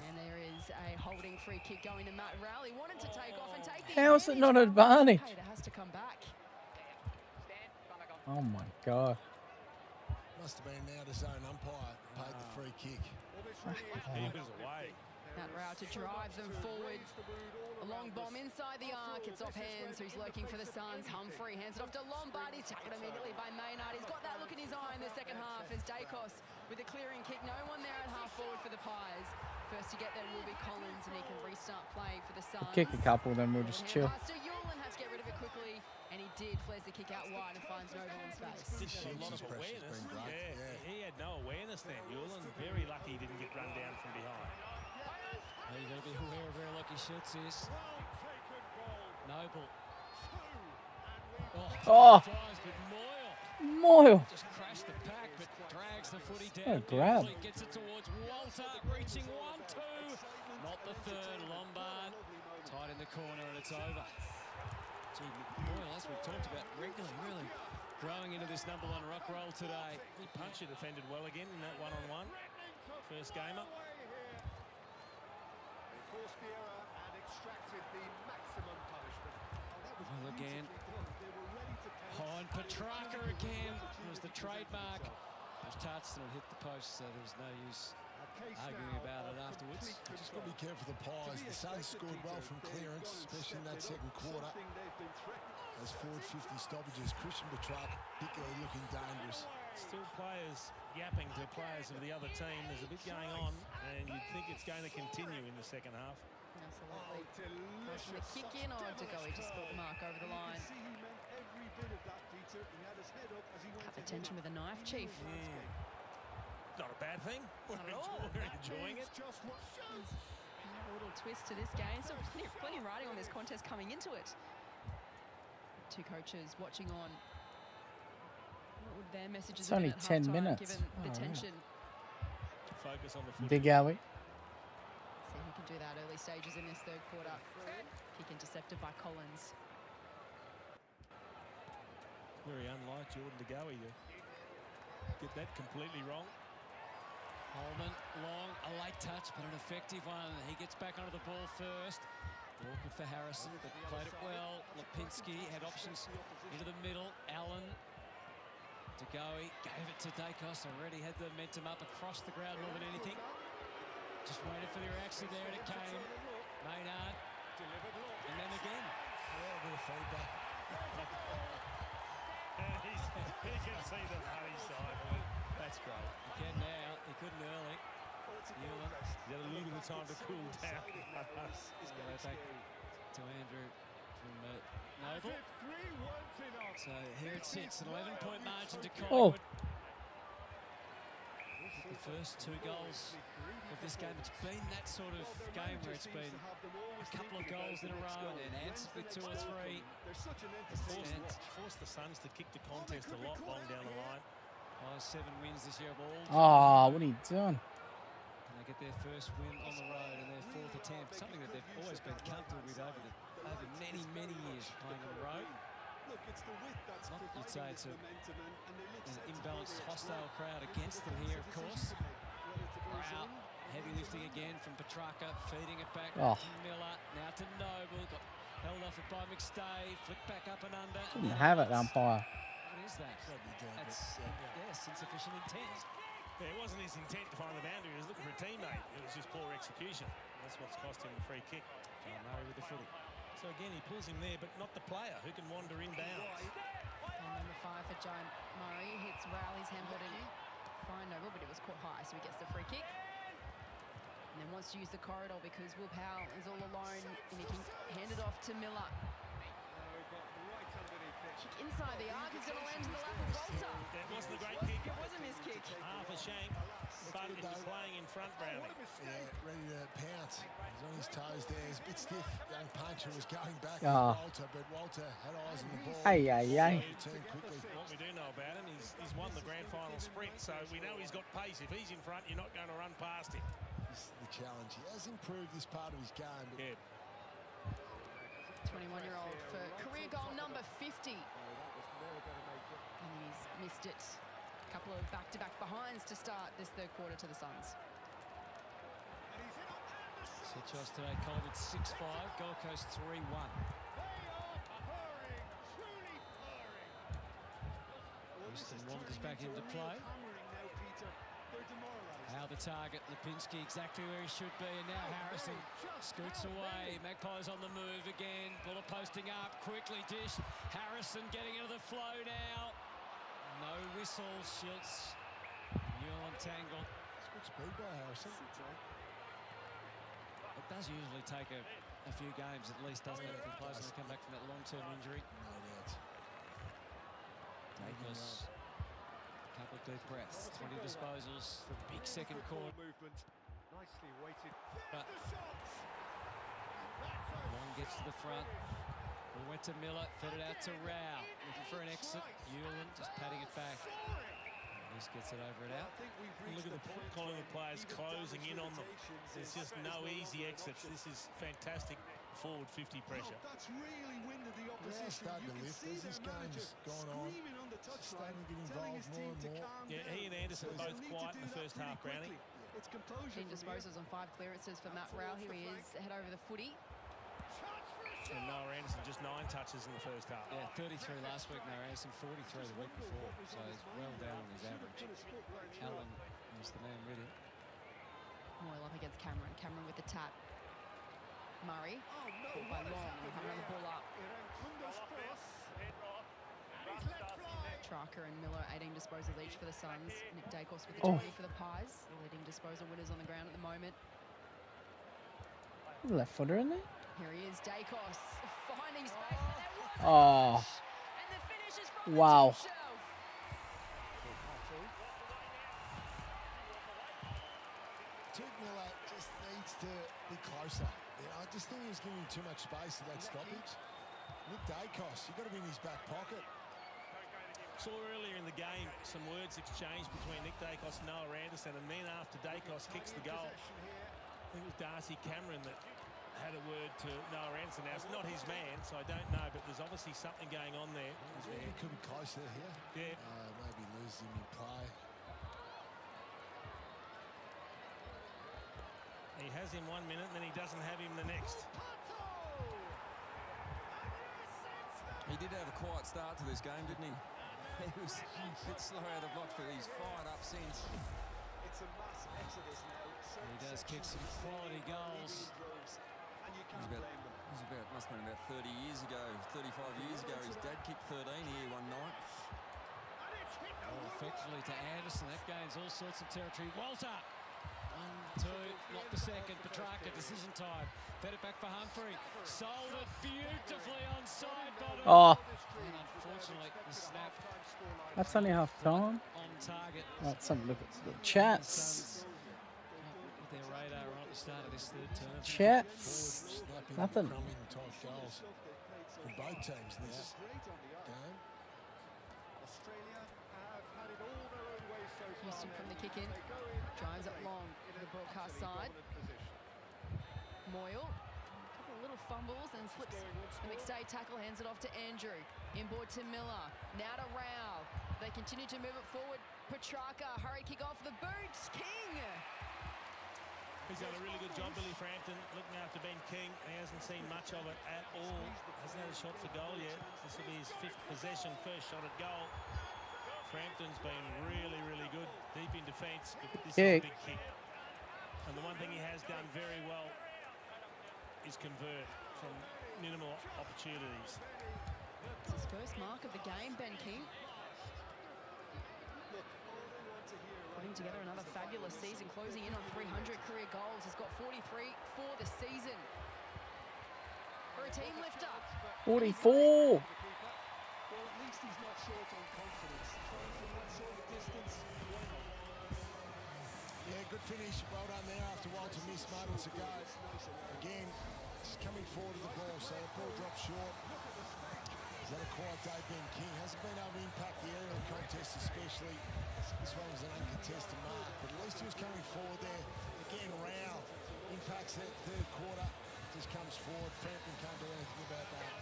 Speaker 21: And there is a holding free kick going to Matt Rowley. Wanted to take off and take the
Speaker 2: How is it not
Speaker 21: advantage?
Speaker 2: advantage?
Speaker 21: It has to come back.
Speaker 2: Oh my god.
Speaker 31: must have been now the zone umpire paid the free kick.
Speaker 8: Keepers away.
Speaker 21: Matt Rao to drive them forward. A long bomb inside the arc. It's off hands. Who's lurking for the Suns? Humphrey hands it off to Lombard. He's tackled immediately by Maynard. He's got that look in his eye in the second half as Dacos with a clearing kick. No one there at half forward for the Pies. First to get there will be Collins, and he can restart play for the Suns.
Speaker 2: Kick a couple, then we'll just chill.
Speaker 21: Pass to Yulin, has to get rid of it quickly, and he did. Flares the kick out wide and finds Noble in space.
Speaker 8: Just had a lot of awareness. Yeah, he had no awareness then. Yulin, very lucky he didn't get run down from behind.
Speaker 13: You've got to be aware of where Lockie shoots is. Noble. Drives, but
Speaker 2: Moyle.
Speaker 13: just crashed the pack, but drags the footy
Speaker 2: Oh,
Speaker 13: down.
Speaker 2: grab.
Speaker 13: Beautifully, gets it towards Walter, reaching 1-2. Not the third. Lombard tight in the corner, and it's over. Gee, Moyle, as we've talked about regularly, really growing into this number one rock roll today.
Speaker 8: He Puncher defended well again in that one-on-one. First gamer.
Speaker 13: Well, again. Oh, and Petrarca again. It was the trademark. It was touched and it hit the post, so there was no use arguing about it afterwards.
Speaker 31: Just got to be careful of the Pies. The Suns scored well from clearance, especially in that second quarter. Those forward 50 stoppages, Christian Petrarca particularly looking dangerous.
Speaker 8: Still players yapping to players of the other team. There's a bit going on, and you'd think it's going to continue in the second half.
Speaker 21: Absolutely. Pushing the kick in. Oh, to go. He just put the mark over the line. Cut the tension with a knife, Chief.
Speaker 8: Not a bad thing.
Speaker 21: Not at all.
Speaker 8: We're enjoying it.
Speaker 21: A little twist to this game. So plenty riding on this contest coming into it. Two coaches watching on. What would their messages
Speaker 2: It's only
Speaker 21: have
Speaker 2: 10
Speaker 21: been at halftime,
Speaker 2: minutes.
Speaker 21: given the
Speaker 2: Oh, yeah.
Speaker 21: tension?
Speaker 8: Focus on the foot.
Speaker 2: Big alley.
Speaker 21: See who can do that early stages in this third quarter. Kick intercepted by Collins.
Speaker 8: Very unlike Jordan De Goey to get that completely wrong.
Speaker 13: Holman, long, a late touch, but an effective one. He gets back onto the ball first. Awkward for Harrison, but played it well. Lipinski had options into the middle. Allen to Goey, gave it to Dacos. Already had the momentum up across the ground more than anything. Just waited for the reaction there, and it came. Maynard, and then again.
Speaker 31: A little bit of feedback.
Speaker 8: He can see the funny side. That's great.
Speaker 13: He can now. He couldn't early. Newland.
Speaker 8: He had a little bit of time to cool down.
Speaker 13: Back to Andrew from Noble. So here it sits, an 11-point margin to Collingwood. The first 2 goals of this game. It's been that sort of game where it's been a couple of goals in a row and answered with 2 or 3.
Speaker 8: Forced the Suns to kick the contest a lot long down the line.
Speaker 13: 7 wins this year of all.
Speaker 2: Oh, what are you doing?
Speaker 13: And they get their first win on the road and their 4th attempt, something that they've always been comfortable with over many, many years playing on the road. You'd say it's an imbalanced, hostile crowd against them here, of course. Brown, heavy lifting again from Petrarca, feeding it back to Miller, now to Noble, got held off it by McStay, flicked back up and under.
Speaker 2: Didn't have it, umpire.
Speaker 13: What is that? That's, yes, insufficient intent.
Speaker 8: Yeah, it wasn't his intent to find the boundary, he was looking for a teammate. It was just poor execution. That's what's cost him the free kick.
Speaker 13: John Murray with the footy.
Speaker 8: So again, he pulls him there, but not the player who can wander inbounds.
Speaker 7: And number 5 for John Murray hits Rowley's handball in fine Noble, but it was caught high, so he gets the free kick. And then wants to use the corridor because Will Powell is all alone, and he can hand it off to Miller. Kick inside the arc is going to land in the lap of Walter.
Speaker 8: That wasn't a great kick.
Speaker 7: It was a miss kick.
Speaker 8: Half a shank, but it was playing in front, Brownie.
Speaker 31: Yeah, ready to pounce. He's on his toes there. He's a bit stiff. Young puncher was going back
Speaker 2: Oh.
Speaker 31: at Walter, but Walter had eyes on the ball.
Speaker 2: Hey,
Speaker 31: Turned quickly.
Speaker 8: What we do know about him, he's won the grand final sprint, so we know he's got pace. If he's in front, you're not going to run past him.
Speaker 31: This is the challenge. He has improved this part of his game. But
Speaker 8: yeah.
Speaker 7: 21-year-old for career goal number 50. And he's missed it. A couple of back-to-back behinds to start this 3rd quarter to the Suns.
Speaker 13: Setchos today, Collingwood 6-5, Gold Coast 3-1. Houston Wanderers back into play. Now the target, Lipinski exactly where he should be, and now Harrison scoots away. Magpies on the move again, Buller posting up, quickly dish. Harrison getting into the flow now. No whistle, Schultz. Newell tangle.
Speaker 31: It's good speed by Harrison.
Speaker 13: It does usually take a few games at least, doesn't it, if he plays and come back from that long-term injury.
Speaker 31: No doubt.
Speaker 13: Dacos. Couple of deep breaths, 20 disposals, big second quarter.
Speaker 9: Nicely weighted.
Speaker 13: Long gets to the front. We went to Miller, fed it out to Rao. Looking for an exit. Newland just patting it back. At least gets it over and out.
Speaker 8: Look at the Collingwood players closing in on them. There's just no easy exits. This is fantastic forward 50 pressure.
Speaker 31: That's really winded the opposition. Yeah, starting to lift as this game's gone on. Starting to get involved more and more.
Speaker 8: Yeah, he and Anderson both quiet in the first half, Brownie.
Speaker 7: Team disposals on 5 clearances for Matt Rowell. Here he is, head over the footy.
Speaker 8: And Noah Anderson just 9 touches in the first half.
Speaker 13: Yeah, 33 last week, Noah Anderson 43 the week before. So he's well down on his average. Allen is the man with him.
Speaker 7: Moyle up against Cameron. Cameron with the tap. Murray, caught by Long, having the ball up. Tracker and Miller, 18 disposals each for the Suns. Nick Dacos with the 20 for the Pies. The leading disposal winners on the ground at the moment.
Speaker 2: Left footer in there?
Speaker 7: Here he is, Dacos, finding space.
Speaker 2: Oh.
Speaker 7: And the finish is from
Speaker 2: wow.
Speaker 7: the top shelf.
Speaker 31: Toot Miller just needs to be closer. Yeah, I just think he was giving him too much space at that stoppage. Nick Dacos, you've got to be in his back pocket.
Speaker 8: Saw earlier in the game some words exchanged between Nick Dacos and Noah Anderson, and then after Dacos kicks the goal, I think it was Darcy Cameron that had a word to Noah Anderson. Now, it's not his man, so I don't know, but there's obviously something going on there.
Speaker 31: He could be closer here.
Speaker 8: Yeah.
Speaker 31: Maybe lose him in play.
Speaker 8: He has him 1 minute, and then he doesn't have him the next.
Speaker 5: He did have a quiet start to this game, didn't he? He was a bit slow out of blocks, but he's fired up since.
Speaker 25: It's a mass exodus now.
Speaker 13: He does kick some quality goals.
Speaker 5: He's about, must have been about 30 years ago, 35 years ago. His dad kicked 13 here one night.
Speaker 13: Effectively to Anderson. That gains all sorts of territory. Walter. 1, 2, not the second. Petrarca, decision time. Fed it back for Humphrey. Sold it beautifully on side bottom.
Speaker 2: Oh.
Speaker 13: And unfortunately, the snap.
Speaker 2: That's only half time.
Speaker 13: On target.
Speaker 2: Let's have a look at the chats.
Speaker 13: With their radar on at the start of this third term.
Speaker 2: Chats. Nothing.
Speaker 31: Type goals from both teams in this game.
Speaker 7: Houston from the kick in. Drives it long to the broadcast side. Moyle. A couple of little fumbles and slips. The McStay tackle hands it off to Andrew. Inboard to Miller. Now to Rao. They continue to move it forward. Petrarca. Hurry kick off the boot. King.
Speaker 8: He's done a really good job, Billy Frampton, looking after Ben King. He hasn't seen much of it at all. Hasn't had a shot for goal yet. This will be his 5th possession, first shot at goal. Frampton's been really, really good deep in defence, but this is a big kick. And the one thing he has done very well is convert from minimal opportunities.
Speaker 7: It's his first mark of the game, Ben King. Putting together another fabulous season, closing in on 300 career goals. He's got 43 for the season. For a team lifter.
Speaker 2: 44.
Speaker 25: Well, at least he's not short on confidence. Trying from that sort of distance, why not?
Speaker 31: Yeah, good finish. Well done there after Walter missed moments ago. Again, just coming forward to the ball, so the ball drops short. He's had a quiet day, Ben King. Hasn't been able to impact the aerial contest especially. This one was an uncontested mark, but at least he was coming forward there. Again, Rao impacts that third quarter. Just comes forward. Frampton can't do anything about that.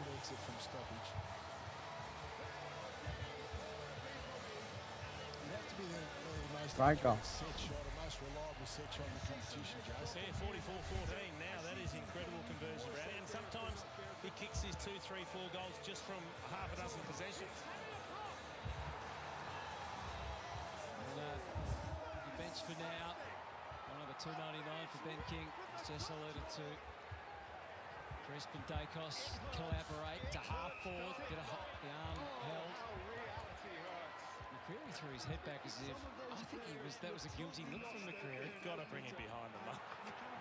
Speaker 31: Good exit from stoppage. You have to be the most
Speaker 2: Right goal.
Speaker 31: set shot, the most reliable set shot in the competition, Jason.
Speaker 8: Yeah, 44-14 now. That is incredible conversion, Brad. And sometimes he kicks his 2, 3, 4 goals just from half a dozen possessions.
Speaker 13: And, the bench for now. One of the 299 for Ben King. As Jess alluded to. Crispin Dacos collaborate to half forward. Get the arm held. McCreary threw his head back as if I think that was a guilty look from McCreary.
Speaker 8: Got to bring it behind the mark.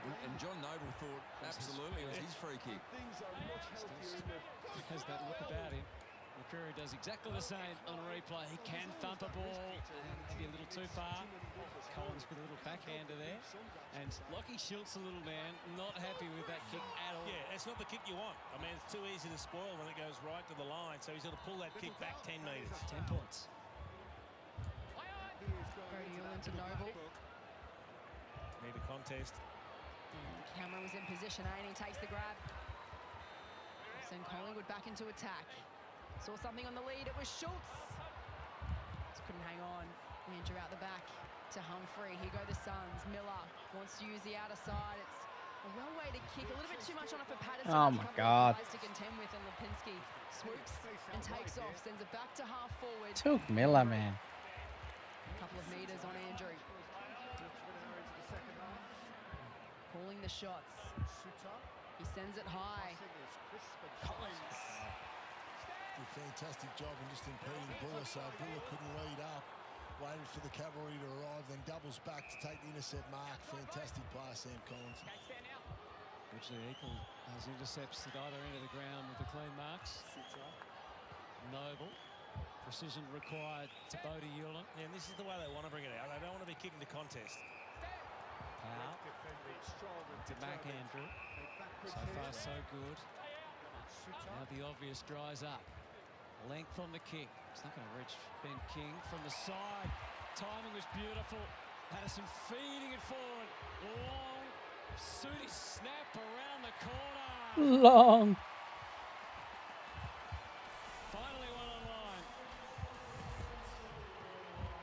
Speaker 5: And John Noble thought absolutely it was his free kick.
Speaker 13: He has that look about him. McCreary does exactly the same on a replay. He can thump a ball and maybe a little too far. Collins with a little backhander there. And Lockie Schultz, a little man, not happy with that kick at all.
Speaker 8: Yeah, it's not the kick you want. I mean, it's too easy to spoil when it goes right to the line. So he's got to pull that kick back 10 metres.
Speaker 13: 10 points.
Speaker 7: Brody Ulan to Noble.
Speaker 8: Need a contest.
Speaker 7: And Cameron was in position A and he takes the grab. Send Collingwood back into attack. Saw something on the lead. It was Schultz. Just couldn't hang on. Andrew out the back to Humphrey. Here go the Suns. Miller wants to use the outer side. It's a well way to kick. A little bit too much on it for Patterson.
Speaker 2: Oh my God.
Speaker 7: To contend with, and Lipinski swoops and takes off. Sends it back to half forward.
Speaker 2: Took Miller, man.
Speaker 7: A couple of metres on Andrew. Calling the shots. He sends it high. Collins.
Speaker 31: A fantastic job in just impeding Buller, so Buller couldn't lead up. Waited for the cavalry to arrive, then doubles back to take the intercept mark. Fantastic pass, Sam Collins.
Speaker 13: Virtually equal those intercepts at either end of the ground with the clean marks. Noble. Precision required to Bodie Ulan.
Speaker 8: Yeah, and this is the way they want to bring it out. They don't want to be kicking the contest.
Speaker 13: Powell to McAndrew. So far, so good. Now the obvious dries up. Length on the kick. It's not going to reach Ben King from the side. Timing was beautiful. Patterson feeding it forward. Long, Sudi snap around the corner.
Speaker 2: Long.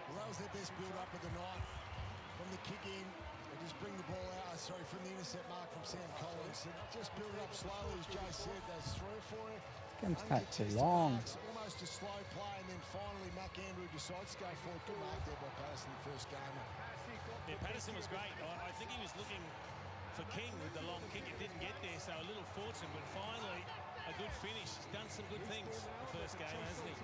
Speaker 31: Well, that was their best build-up of the night. from the intercept mark from Sam Collins. And just build it up slowly, as Jay said. There's 3 or 4.
Speaker 2: Game's take too long.
Speaker 31: Marks, almost a slow play, and then finally Mac Andrew decides to go forward. Good mark there by Patterson in the first game.
Speaker 8: Yeah, Patterson was great. I think he was looking for King with the long kick. It didn't get there, so a little fortune, but finally a good finish. He's done some good things the first game, hasn't he?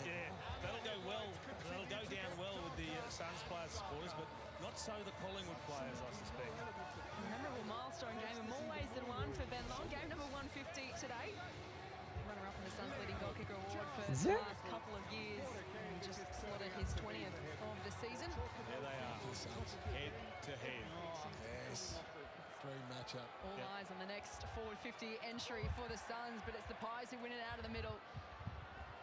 Speaker 8: Yeah, that'll go well. That'll go down well with the Suns players, supporters, but not so the Collingwood players, I suspect.
Speaker 7: Memorable milestone game in more ways than one for Ben Long. Game number 150 today. Runner-up in the Suns leading goal kicker award for the last couple of years. He just slotted his 20th of the season.
Speaker 8: There they are, head to head.
Speaker 31: Yes, dream matchup.
Speaker 7: All eyes on the next forward 50 entry for the Suns, but it's the Pies who win it out of the middle.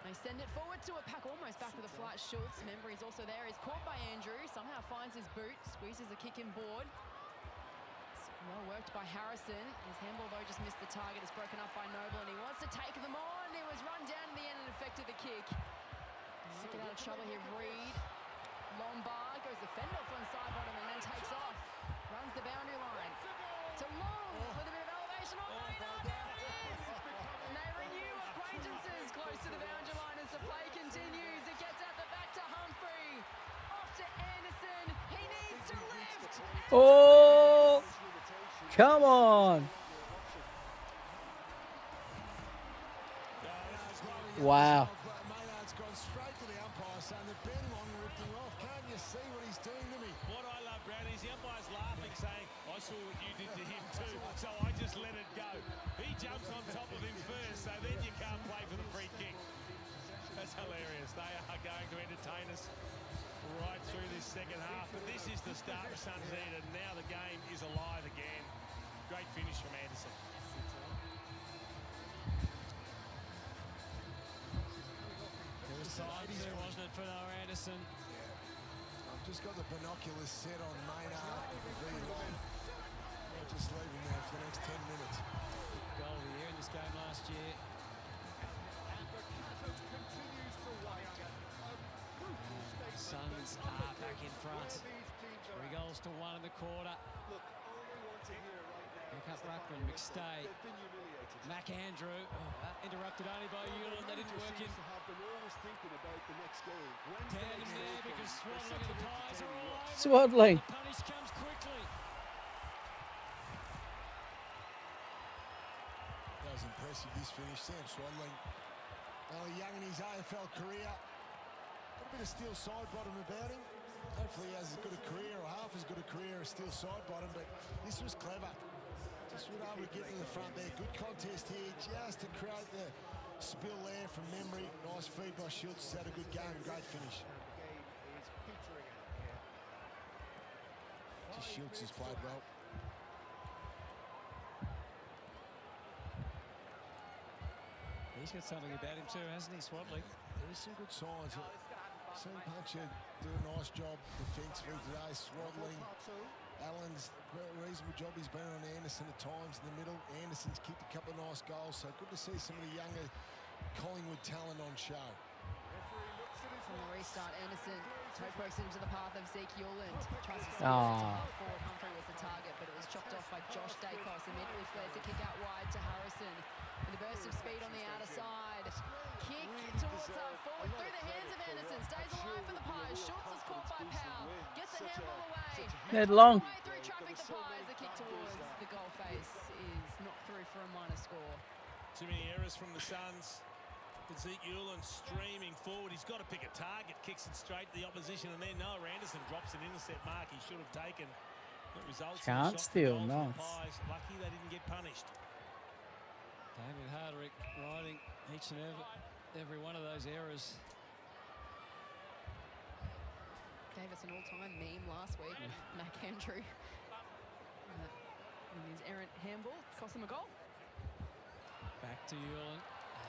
Speaker 7: They send it forward to a pack, almost back with a flight. Schultz, remember, he's also there. He's caught by Andrew, somehow finds his boot, squeezes a kick in board. It's well worked by Harrison. His handball, though, just missed the target. It's broken up by Noble, and he wants to take them on. It was run down in the end and affected the kick. Might get out of trouble here, Reed. Lombard goes the fend off on side bottom and then takes off. Runs the boundary line. To Long with a bit of elevation on Maynard. There it is! And they renew acquaintances close to the boundary line as the play continues. It gets out the back to Humphrey. Off to Anderson. He needs to lift.
Speaker 2: Oh, come on. Wow.
Speaker 31: Maynard's gone straight to the umpire saying that Ben Long ripped him off. Can't you see what he's doing to me?
Speaker 8: What I love, Brad, is the umpire's laughing, saying, I saw what you did to him too, so I just let it go. He jumps on top of him first, so then you can't play for the free kick. That's hilarious. They are going to entertain us right through this second half, but this is the start the Suns need, and now the game is alive again. Great finish from Anderson.
Speaker 13: It was time too, wasn't it, for Noah Anderson?
Speaker 31: I've just got the binoculars set on Maynard. I'll just leave him there for the next 10 minutes.
Speaker 13: Goal of the year in this game last year. Suns are back in front. 3 goals to 1 in the quarter. Back up Ruckman, McStay, Mac Andrew, interrupted only by Hewlett. That didn't work in. Tandem there because Swaddling and the Pies are all over.
Speaker 2: Swaddling.
Speaker 13: The punish comes quickly.
Speaker 31: That was impressive, this finish. Sam Swaddling, only young in his AFL career. Got a bit of steel side bottom about him. Hopefully he has as good a career or half as good a career as steel side bottom, but this was clever. Just was able to get to the front there. Good contest here, just to create the spill there from memory. Nice feed by Schultz. Had a good game, great finish. Just Schultz has played well.
Speaker 13: He's got something about him too, hasn't he, Swaddling?
Speaker 31: There's some good signs. Seen Puncher do a nice job defensively today. Swaddling, Allen's a reasonable job he's been on Anderson at times in the middle. Anderson's kicked a couple of nice goals, so good to see some of the younger Collingwood talent on show.
Speaker 7: From the restart, Anderson toe pokes into the path of Zeke Hewlett. Tries to half forward. Humphrey was the target, but it was chopped off by Josh Dacos. Immediately flares a kick out wide to Harrison. With a burst of speed on the outer side. Kick towards forward through the hands of Anderson. Stays alive for the Pies. Schultz is caught by Powell. Gets a handball away.
Speaker 2: Ned Long.
Speaker 7: Through traffic, the Pies. The kick towards the goal face is not through for a minor score.
Speaker 8: Too many errors from the Suns. Zeke Hewlett streaming forward. He's got to pick a target. Kicks it straight to the opposition, and then Noah Anderson drops an intercept mark he should have taken. That results
Speaker 2: Can't
Speaker 8: in a shot
Speaker 2: steal,
Speaker 8: for
Speaker 2: no.
Speaker 8: the Pies. Lucky they didn't get punished.
Speaker 13: David Hardwick riding each and every one of those errors.
Speaker 7: Gave us an all-time meme last week. Mac Andrew. And his errant handball cost him a goal.
Speaker 13: Back to Hewlett.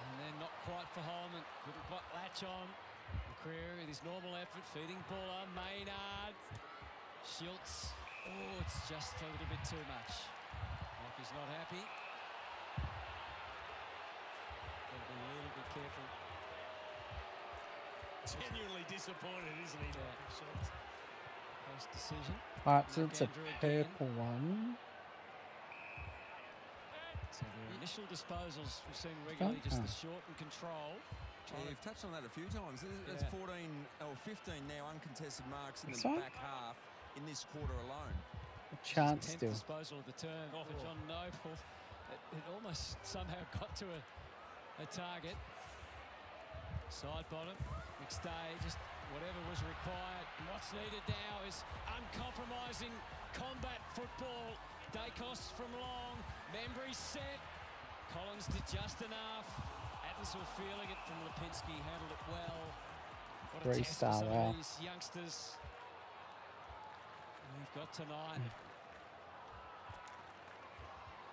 Speaker 13: And then not quite for Holman. Couldn't quite latch on. McCreary with his normal effort, feeding ball on Maynard. Schultz. Oh, it's just a little bit too much. Like he's not happy. Got to be a little bit careful.
Speaker 8: Genuinely disappointed, isn't he?
Speaker 13: Yeah. Close decision.
Speaker 2: All right, so it's a
Speaker 13: Andrew again.
Speaker 2: purple one.
Speaker 13: So their initial disposals we've seen regularly just the short and control.
Speaker 5: Yeah, you've touched on that a few times. That's 14 or 15 now uncontested marks in the
Speaker 2: Sorry?
Speaker 5: back half in this quarter alone.
Speaker 2: A chance
Speaker 13: 10th
Speaker 2: still.
Speaker 13: disposal of the turn for John Noble. It almost somehow got to a target. Side bottom. McStay, just whatever was required. And what's needed now is uncompromising combat football. Dacos from long. Membry set. Collins did just enough. Attinsall feeling it from Lipinski. Handled it well. What a test for some of these youngsters. We've got tonight.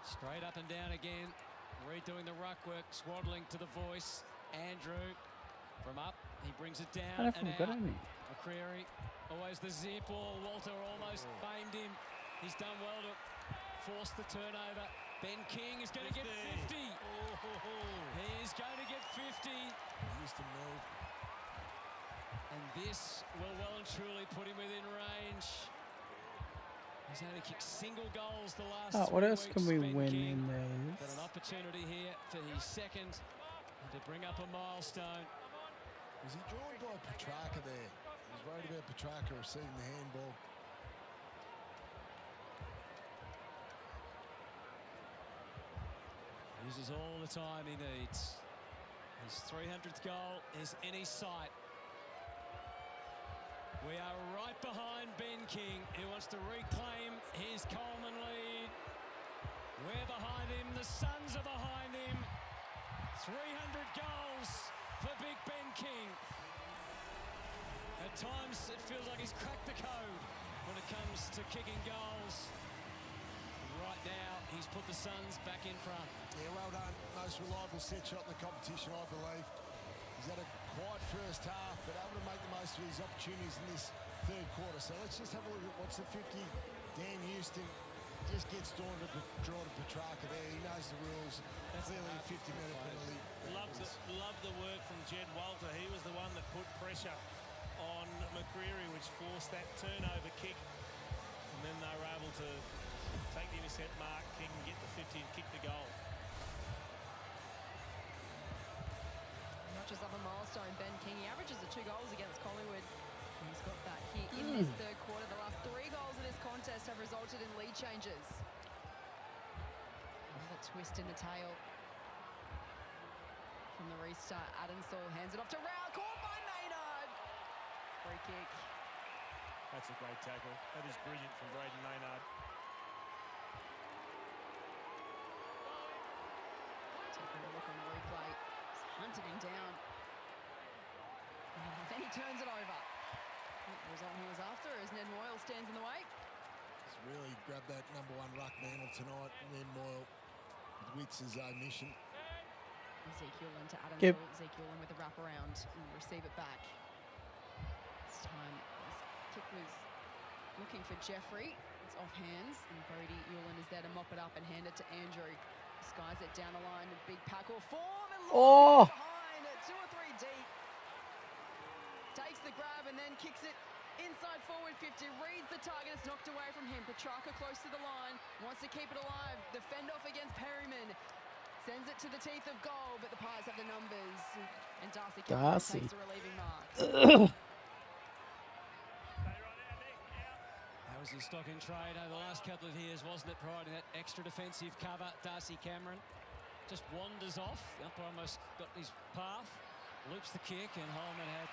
Speaker 13: Straight up and down again. Redoing the ruck work. Swaddling to the voice. Andrew from up. He brings it down and out. McCreary, always the zip ball. Walter almost aimed him. He's done well to force the turnover. Ben King is going to get 50. He is going to get 50.
Speaker 31: Used to move.
Speaker 13: And this will well and truly put him within range. He's only kicked single goals the last 3
Speaker 2: What else
Speaker 13: weeks,
Speaker 2: can we
Speaker 13: Ben
Speaker 2: win
Speaker 13: King.
Speaker 2: in there?
Speaker 13: Got an opportunity here for his second and to bring up a milestone.
Speaker 31: Was he drawn by Petrarca there? He was worried about Petrarca receiving the handball.
Speaker 13: Uses all the time he needs. His 300th goal is in his sight. We are right behind Ben King, who wants to reclaim his Coleman lead. We're behind him. The Suns are behind him. 300 goals for Big Ben King. At times, it feels like he's cracked the code when it comes to kicking goals. Right now, he's put the Suns back in front.
Speaker 31: Yeah, well done. Most reliable set shot in the competition, I believe. He's had a quiet first half, but able to make the most of his opportunities in this third quarter. So let's just have a look at what's the 50. Dan Houston just gets drawn to Petrarca there. He knows the rules. That's clearly a 50-minute penalty.
Speaker 8: Love the work from Jed Walter. He was the one that put pressure on McCreary, which forced that turnover kick. And then they were able to take the intercept mark, King, get the 50 and kick the goal.
Speaker 7: Notches up a milestone, Ben King. He averages the 2 goals against Collingwood. And he's got that here in this third quarter. The last 3 goals in this contest have resulted in lead changes. Another twist in the tail. From the restart, Attinsall hands it off to Rao. Caught by Maynard. Free kick.
Speaker 8: That's a great tackle. That is brilliant from Braden Maynard.
Speaker 7: Taking a look on replay. He's hunted him down. And then he turns it over. What result he was after as Ned Moyle stands in the way.
Speaker 31: He's really grabbed that number 1 ruck mantle tonight. Ned Moyle with wits his own mission.
Speaker 7: Ezekiel into Adams. Ezekiel in with the wraparound and receive it back. This time his kick was looking for Jeffrey. It's off hands and Brody Ewland is there to mop it up and hand it to Andrew. Skies it down the line, big packle form and behind at 2 or 3 deep. Takes the grab and then kicks it inside forward 50. Reads the target, it's knocked away from him. Petrarca close to the line, wants to keep it alive. The fend off against Perryman. Sends it to the teeth of goal, but the Pies have the numbers. And Darcy takes the relieving mark.
Speaker 13: That was his stock in trade over the last couple of years, wasn't it? Providing that extra defensive cover. Darcy Cameron just wanders off. The umpire almost got his path. Loops the kick, and Holman had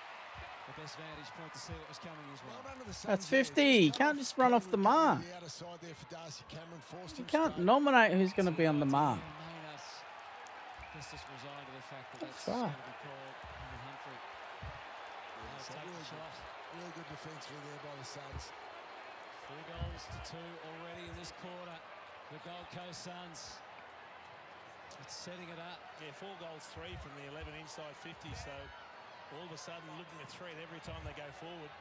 Speaker 13: the best vantage point to see what was coming his way.
Speaker 2: That's 50. You can't just run off the mark. You can't nominate who's going to be on the mark.
Speaker 13: Just resigned to the fact that that's going to be called Humphrey.
Speaker 31: Real good defensively there by the Suns.
Speaker 13: 4 goals to 2 already in this quarter. The Gold Coast Suns. It's setting it up.
Speaker 8: Yeah, 4 goals, 3 from the 11 inside 50. So all of a sudden looking a threat every time they go forward.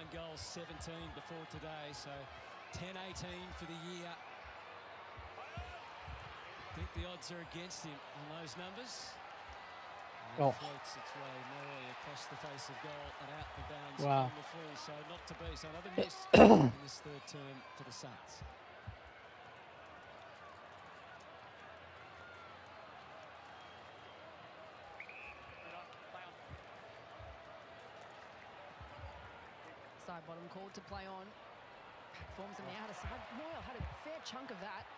Speaker 13: 9 goals, 17 before today. So 10-18 for the year. I think the odds are against him on those numbers.
Speaker 2: Oh.
Speaker 13: Floats its way narrowly across the face of goal and out the bounds
Speaker 2: Wow.
Speaker 13: on the full. So not to be. So another miss in this third term for the Saints.
Speaker 7: Side bottom called to play on. Pack forms on the outer side. Moyle had a fair chunk of that.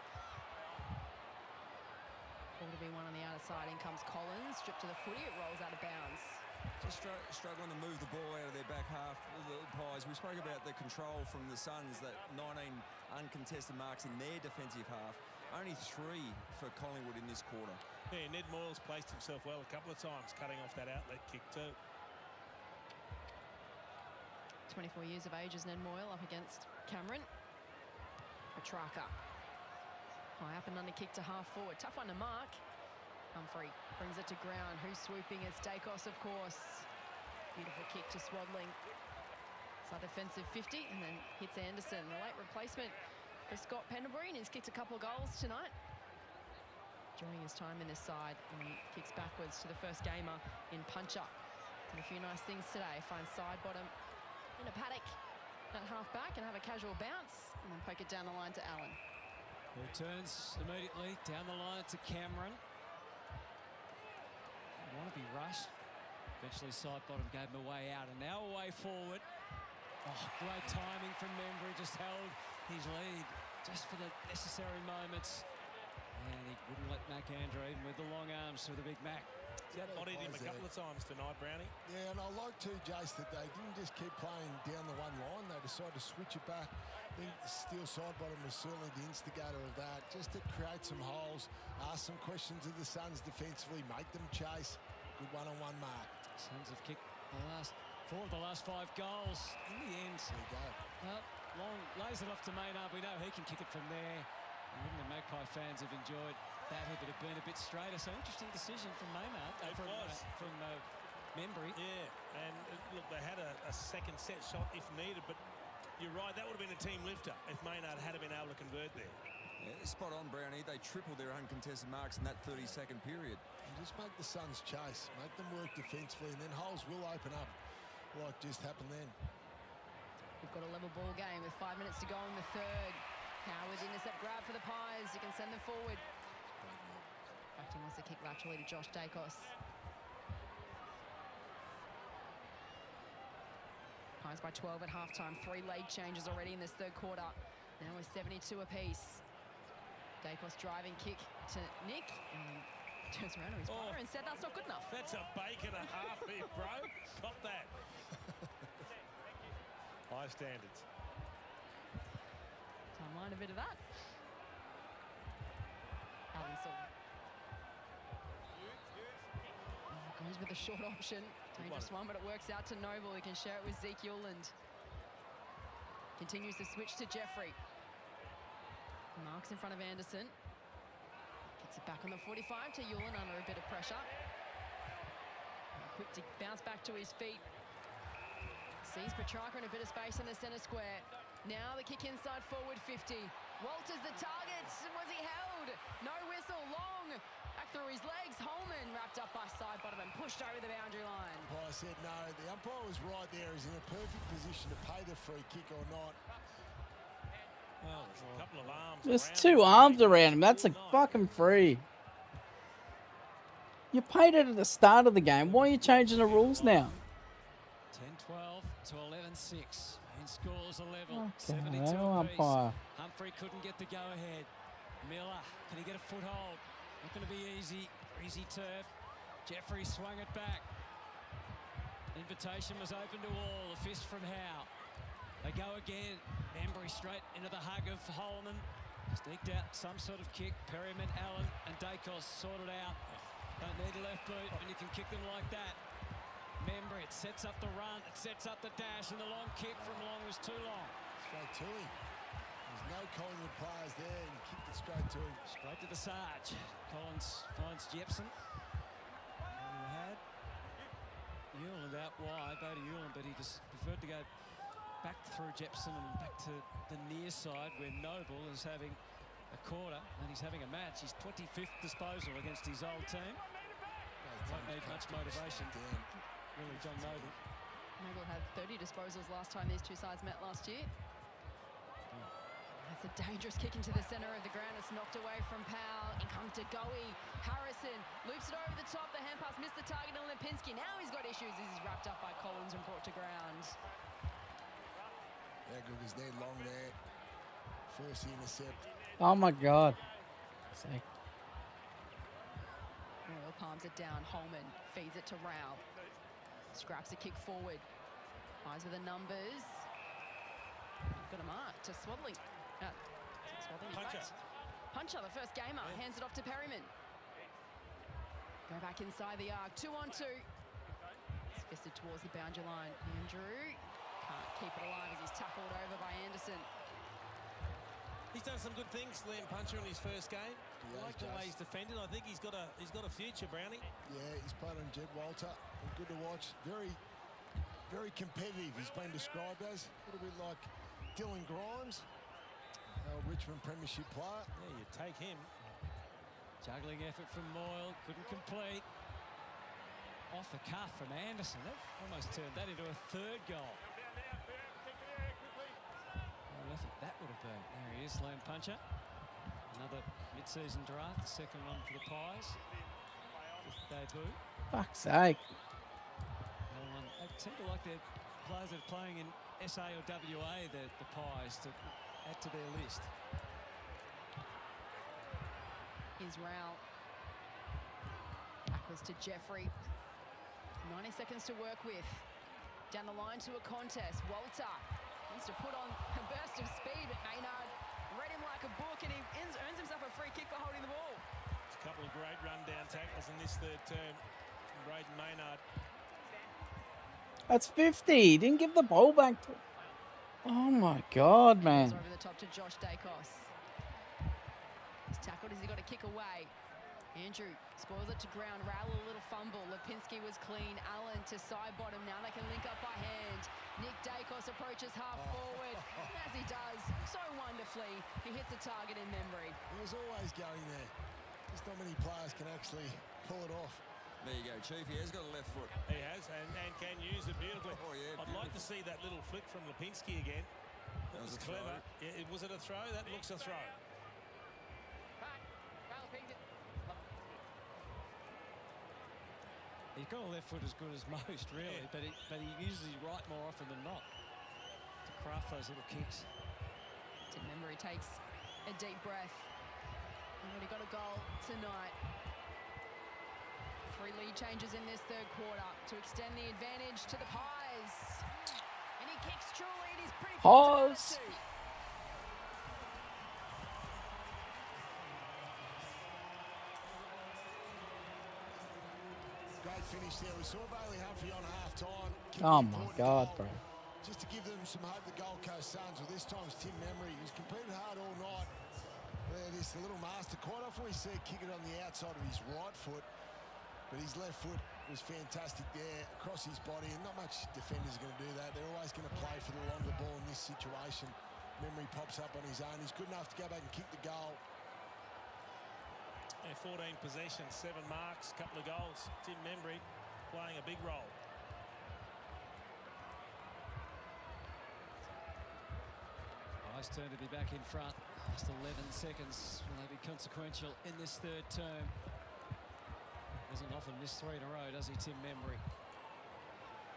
Speaker 7: Ball to be one on the outer side. In comes Collins. Stripped to the footy. It rolls out of bounds.
Speaker 5: Just struggling to move the ball out of their back half, the Pies. We spoke about the control from the Suns, that 19 uncontested marks in their defensive half. Only 3 for Collingwood in this quarter.
Speaker 8: Yeah, Ned Moyle's placed himself well a couple of times, cutting off that outlet kick too.
Speaker 7: 24 years of age is Ned Moyle up against Cameron. Petrarca. High up and under kick to half forward. Tough one to mark. Humphrey brings it to ground. Who's swooping? It's Dacos, of course. Beautiful kick to Swadling. Side defensive 50 and then hits Anderson. The late replacement for Scott Pendlebury. He's kicked a couple of goals tonight during his time in this side. And he kicks backwards to the first gamer in Puncher. Did a few nice things today. Finds side bottom in a paddock at half back and have a casual bounce and then poke it down the line to Allen.
Speaker 13: Who turns immediately down the line to Cameron. Want to be rushed. Eventually side bottom gave him a way out and now a way forward. Oh, great timing from Membry. Just held his lead just for the necessary moments. And he wouldn't let McAndrew, even with the long arms, through the Big Mac.
Speaker 8: Bodied him a couple of times tonight, Brownie.
Speaker 31: Yeah, and I like too, Jace, that they didn't just keep playing down the one line. They decided to switch it back. I think Steele side bottom was certainly the instigator of that, just to create some holes, ask some questions of the Suns defensively, make them chase. Good one-on-one mark.
Speaker 13: Suns have kicked the last 4 of the last 5 goals. In the end,
Speaker 31: there you go.
Speaker 13: Well, Long lays it off to Maynard. We know he can kick it from there. Wouldn't the Magpie fans have enjoyed that if it had been a bit straighter? So interesting decision from Maynard. From Membry.
Speaker 8: Yeah, and look, they had a second set shot if needed, but you're right, that would have been a team lifter if Maynard had been able to convert there.
Speaker 5: Yeah, spot on, Brownie. They tripled their uncontested marks in that 30-second period.
Speaker 31: You just make the Suns chase, make them work defensively, and then holes will open up like just happened then.
Speaker 7: We've got a level ball game with 5 minutes to go in the third. Howard intercept grab for the Pies. You can send them forward. Acting wants to kick laterally to Josh Dacos. Pies by 12 at halftime. 3 late changes already in this third quarter. Now we're 72 apiece. Dacos driving kick to Nick. And turns around to his brother and said that's not good enough.
Speaker 8: That's a bake and a half there, bro. Got that. High standards.
Speaker 7: Timeline a bit of that. Allenson. Goes with a short option. Dangerous one, but it works out to Noble. He can share it with Zeke Yuland. Continues to switch to Jeffrey. Marks in front of Anderson. Gets it back on the 45 to Yuland under a bit of pressure. And quick to bounce back to his feet. Sees Petrarca in a bit of space in the centre square. Now the kick inside forward 50. Walters the target. Was he held? No whistle. Long. Back through his legs. Holman wrapped up by side bottom and pushed over the boundary line.
Speaker 31: Umpire said no. The umpire was right there. He's in a perfect position to pay the free kick or not.
Speaker 8: Well, there's a couple of arms.
Speaker 2: There's 2 arms around him. That's a fucking free. You paid it at the start of the game. Why are you changing the rules now?
Speaker 13: 10-12 to 11-6. Main scores a level.
Speaker 2: Okay,
Speaker 13: 72 apiece.
Speaker 2: umpire.
Speaker 13: Humphrey couldn't get the go-ahead. Miller, can he get a foothold? Not going to be easy. Easy turf. Jeffrey swung it back. Invitation was open to all. A fist from Howe. They go again. Membry straight into the hug of Holman. Sneaked out some sort of kick. Perryman, Allen and Dacos sorted out. Don't need a left boot when you can kick them like that. Membry, it sets up the run. It sets up the dash. And the long kick from Long was too long.
Speaker 31: Straight to him. There's no Collingwood players there and he kicked it straight to him.
Speaker 13: Straight to the Sarge. Collins finds Jepson. He had Yuland out wide, Bodie Yuland, but he just preferred to go back through Jepson and back to the near side where Noble is having a quarter and he's having a match. His 25th disposal against his old team. Won't need much motivation. Really, John Noble.
Speaker 7: Noble had 30 disposals last time these two sides met last year. That's a dangerous kick into the centre of the ground. It's knocked away from Powell. In comes Degoe. Harrison loops it over the top. The hand pass missed the target on Lipinski. Now he's got issues. This is wrapped up by Collins and brought to ground.
Speaker 31: How good was their long there? Force the intercept.
Speaker 2: Oh my God. See.
Speaker 7: Royal palms it down. Holman feeds it to Rao. Scraps a kick forward. Eyes with the numbers. Got a mark to Swaddling. Puncher, the first gamer, hands it off to Perryman. Go back inside the arc, 2-on-2. It's fisted towards the boundary line. Andrew can't keep it alive as he's tackled over by Anderson.
Speaker 8: He's done some good things, Liam Puncher, in his first game. I like the way he's defended. I think he's got a future, Brownie.
Speaker 31: Yeah, he's played on Jed Walter. Good to watch. Very, very competitive. He's been described as a little bit like Dylan Grimes, Richmond Premiership player.
Speaker 8: Yeah, you take him.
Speaker 13: Juggling effort from Moyle, couldn't complete. Off the cuff from Anderson. That almost turned that into a third goal. What effort that would have been. There he is, Liam Puncher. Another mid-season draft, the second one for the Pies. Fifth debut.
Speaker 2: Fuck's sake.
Speaker 13: They tend to like their players that are playing in SA or WA, the Pies, to add to their list.
Speaker 7: Here's Rao. Backwards to Jeffrey. 90 seconds to work with. Down the line to a contest. Walter wants to put on a burst of speed, but Maynard read him like a book, and he earns himself a free kick for holding the ball.
Speaker 8: A couple of great run-down tackles in this third term from Braden Maynard.
Speaker 2: That's 50. Didn't give the ball back to... Oh my God, man.
Speaker 7: Over the top to Josh Dacos. He's tackled as he got a kick away. Andrew spoils it to ground. Rowell a little fumble. Lipinski was clean. Allen to side bottom. Now they can link up by hand. Nick Dacos approaches half forward. And as he does, so wonderfully, he hits a target in memory.
Speaker 31: He was always going there. Just not many players can actually pull it off.
Speaker 5: There you go, Chief. He has got a left foot.
Speaker 8: He has, and can use it beautifully.
Speaker 5: Oh, yeah,
Speaker 8: I'd like to see that little flick from Lipinski again. That was clever. Yeah, was it a throw? That looks a throw.
Speaker 13: He's got a left foot as good as most, really, but he uses his right more often than not to craft those little kicks.
Speaker 7: Tim Membry takes a deep breath. Already got a goal tonight. 3 lead changes in this third quarter to extend the advantage to the Pies. And he kicks truly, and he's pretty
Speaker 2: Pause.
Speaker 31: Great finish there. We saw Bailey Humphrey on half-time.
Speaker 2: Oh my God, bro.
Speaker 31: Just to give them some hope, the Gold Coast Suns. Well, this time's Tim Membry, who's competed hard all night. There it is, the little master. Quite often we see a kick it on the outside of his right foot, but his left foot was fantastic there across his body, and not much defenders are going to do that. They're always going to play for the longer ball in this situation. Membry pops up on his own. He's good enough to go back and kick the goal.
Speaker 8: 14 possessions, 7 marks, couple of goals. Tim Membry playing a big role.
Speaker 13: Pies turn to be back in front. Just 11 seconds. Will they be consequential in this third term? Doesn't often miss 3 in a row, does he, Tim Membry?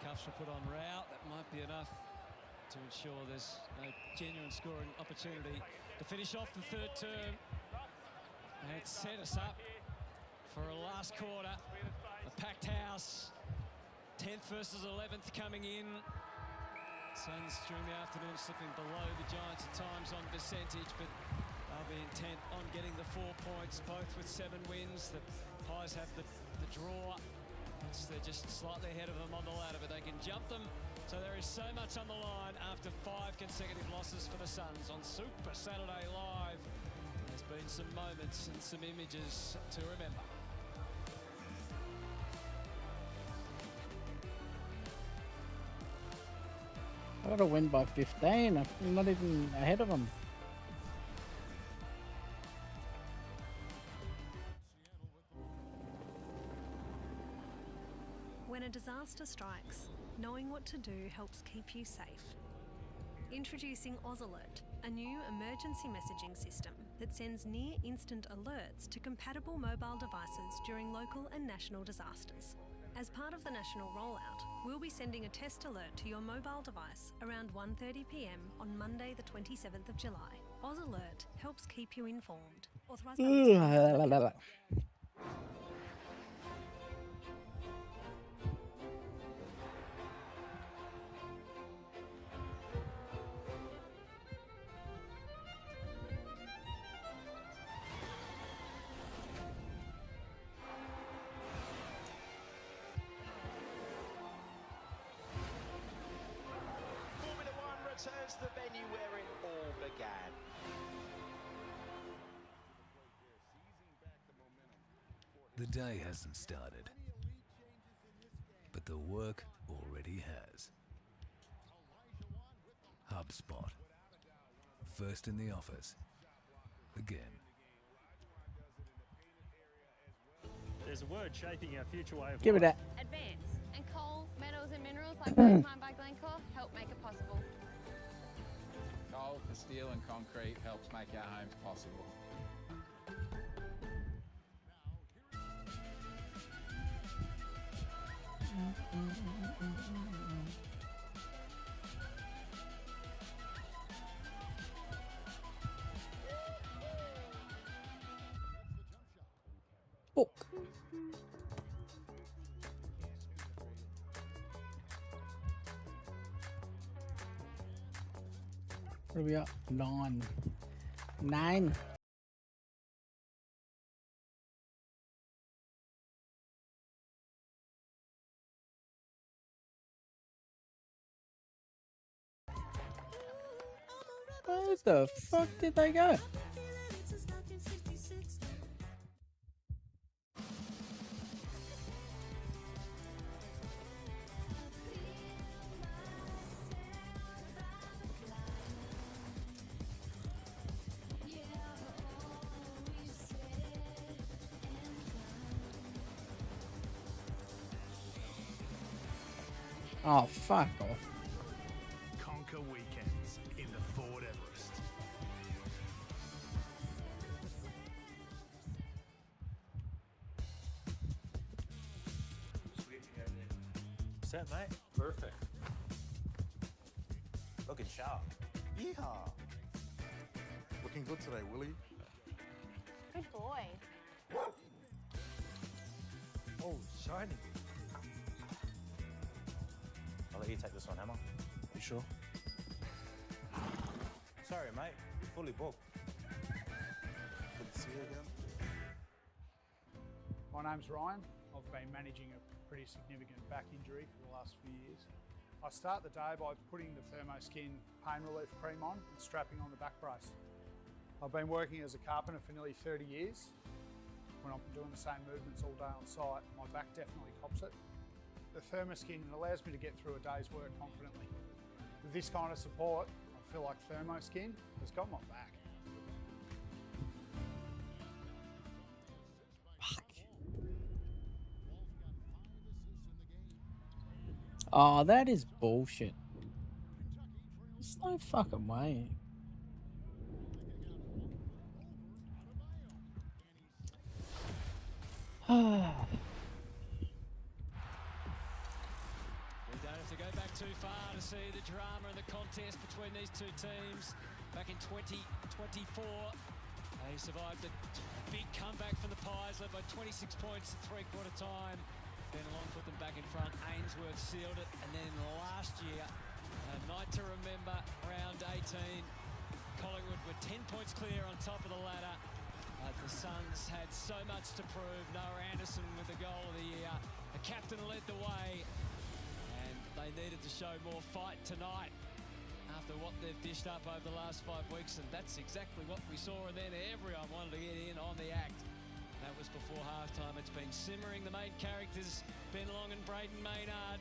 Speaker 13: Cuffs will put on Rao. That might be enough to ensure there's no genuine scoring opportunity to finish off the third term. And it set us up for a last quarter. A packed house. 10th versus 11th coming in. Suns during the afternoon slipping below the Giants at times on percentage, but they'll be intent on getting the 4 points, both with 7 wins. The Pies have the draw. They're just slightly ahead of them on the ladder, but they can jump them. So there is so much on the line after 5 consecutive losses for the Suns on Super Saturday Live. There's been some moments and some images to remember.
Speaker 2: I got to win by 15. I'm not even ahead of them.
Speaker 3: disaster strikes, knowing what to do helps keep you safe. Introducing AusAlert, a new emergency messaging system that sends near-instant alerts to compatible mobile devices during local and national disasters. As part of the national rollout, we'll be sending a test alert to your mobile device around 1:30 p.m. on Monday the 27th of July. AusAlert helps keep you informed. Authorised by
Speaker 10: returns to the venue where it all began.
Speaker 11: The day hasn't started, but the work already has. HubSpot. First in the office. Again.
Speaker 12: There's a word shaping our future way of
Speaker 2: Give me
Speaker 12: life.
Speaker 2: that.
Speaker 14: Advance. And coal, metals and minerals like those mined by Glencore help make it possible.
Speaker 15: Coal, steel and concrete helps make our homes possible.
Speaker 2: Book. What are we up? 9. 9. Where the fuck did they go? Oh, fuck off.
Speaker 30: Conquer weekends in the Ford Everest.
Speaker 12: Set, mate.
Speaker 29: Perfect. Looking sharp.
Speaker 16: Yeehaw! Looking good today, Willie.
Speaker 14: Good boy.
Speaker 12: Oh, shiny.
Speaker 29: I'll let you take this one, Hammer.
Speaker 12: You sure?
Speaker 29: Sorry, mate. You're fully booked.
Speaker 16: Good to see you again.
Speaker 17: My name's Ryan. I've been managing a pretty significant back injury for the last few years. I start the day by putting the Thermoskin pain relief cream on and strapping on the back brace. I've been working as a carpenter for nearly 30 years. When I'm doing the same movements all day on site, my back definitely cops it. The Thermoskin allows me to get through a day's work confidently. With this kind of support, I feel like Thermoskin has got my back.
Speaker 2: Oh, that is bullshit. There's no fucking way.
Speaker 13: We don't have to go back too far to see the drama and the contest between these two teams. Back in 2024, they survived a big comeback from the Pies, led by 26 points at three-quarter time. Then Long put them back in front. Ainsworth sealed it. And then last year, a night to remember, round 18, Collingwood were 10 points clear on top of the ladder. The Suns had so much to prove. Noah Anderson with the goal of the year. The captain led the way. And they needed to show more fight tonight after what they've dished up over the last 5 weeks. And that's exactly what we saw. And then everyone wanted to get in on the act. That was before halftime. It's been simmering. The main characters, Ben Long and Braden Maynard.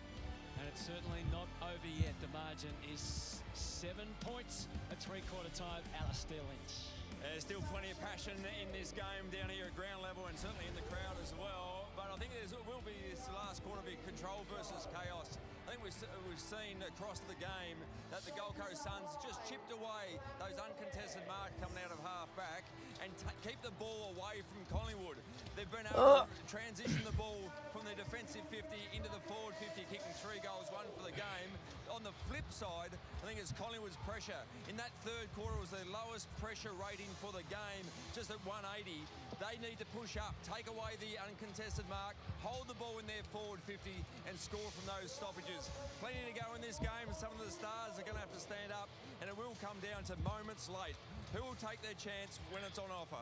Speaker 13: And it's certainly not over yet. The margin is 7 points at three-quarter time. Alistair Lynch.
Speaker 5: There's still plenty of passion in this game down here at ground level and certainly in the crowd as well. But I I think it will be this last quarter be control versus chaos. I think we've seen across the game that the Gold Coast Suns just chipped away those uncontested marks coming out of half-back and keep the ball away from Collingwood. They've been able to transition the ball from the defensive 50 into the forward 50, kicking 3 goals, 1 for the game. On the flip side, I think it's Collingwood's pressure. In that third quarter was their lowest pressure rating for the game, just at 180. They need to push up, take away the uncontested mark, hold the ball in their forward 50 and score from those stoppages. Plenty to go in this game. Some of the stars are going to have to stand up, and it will come down to moments late. Who will take their chance when it's on offer?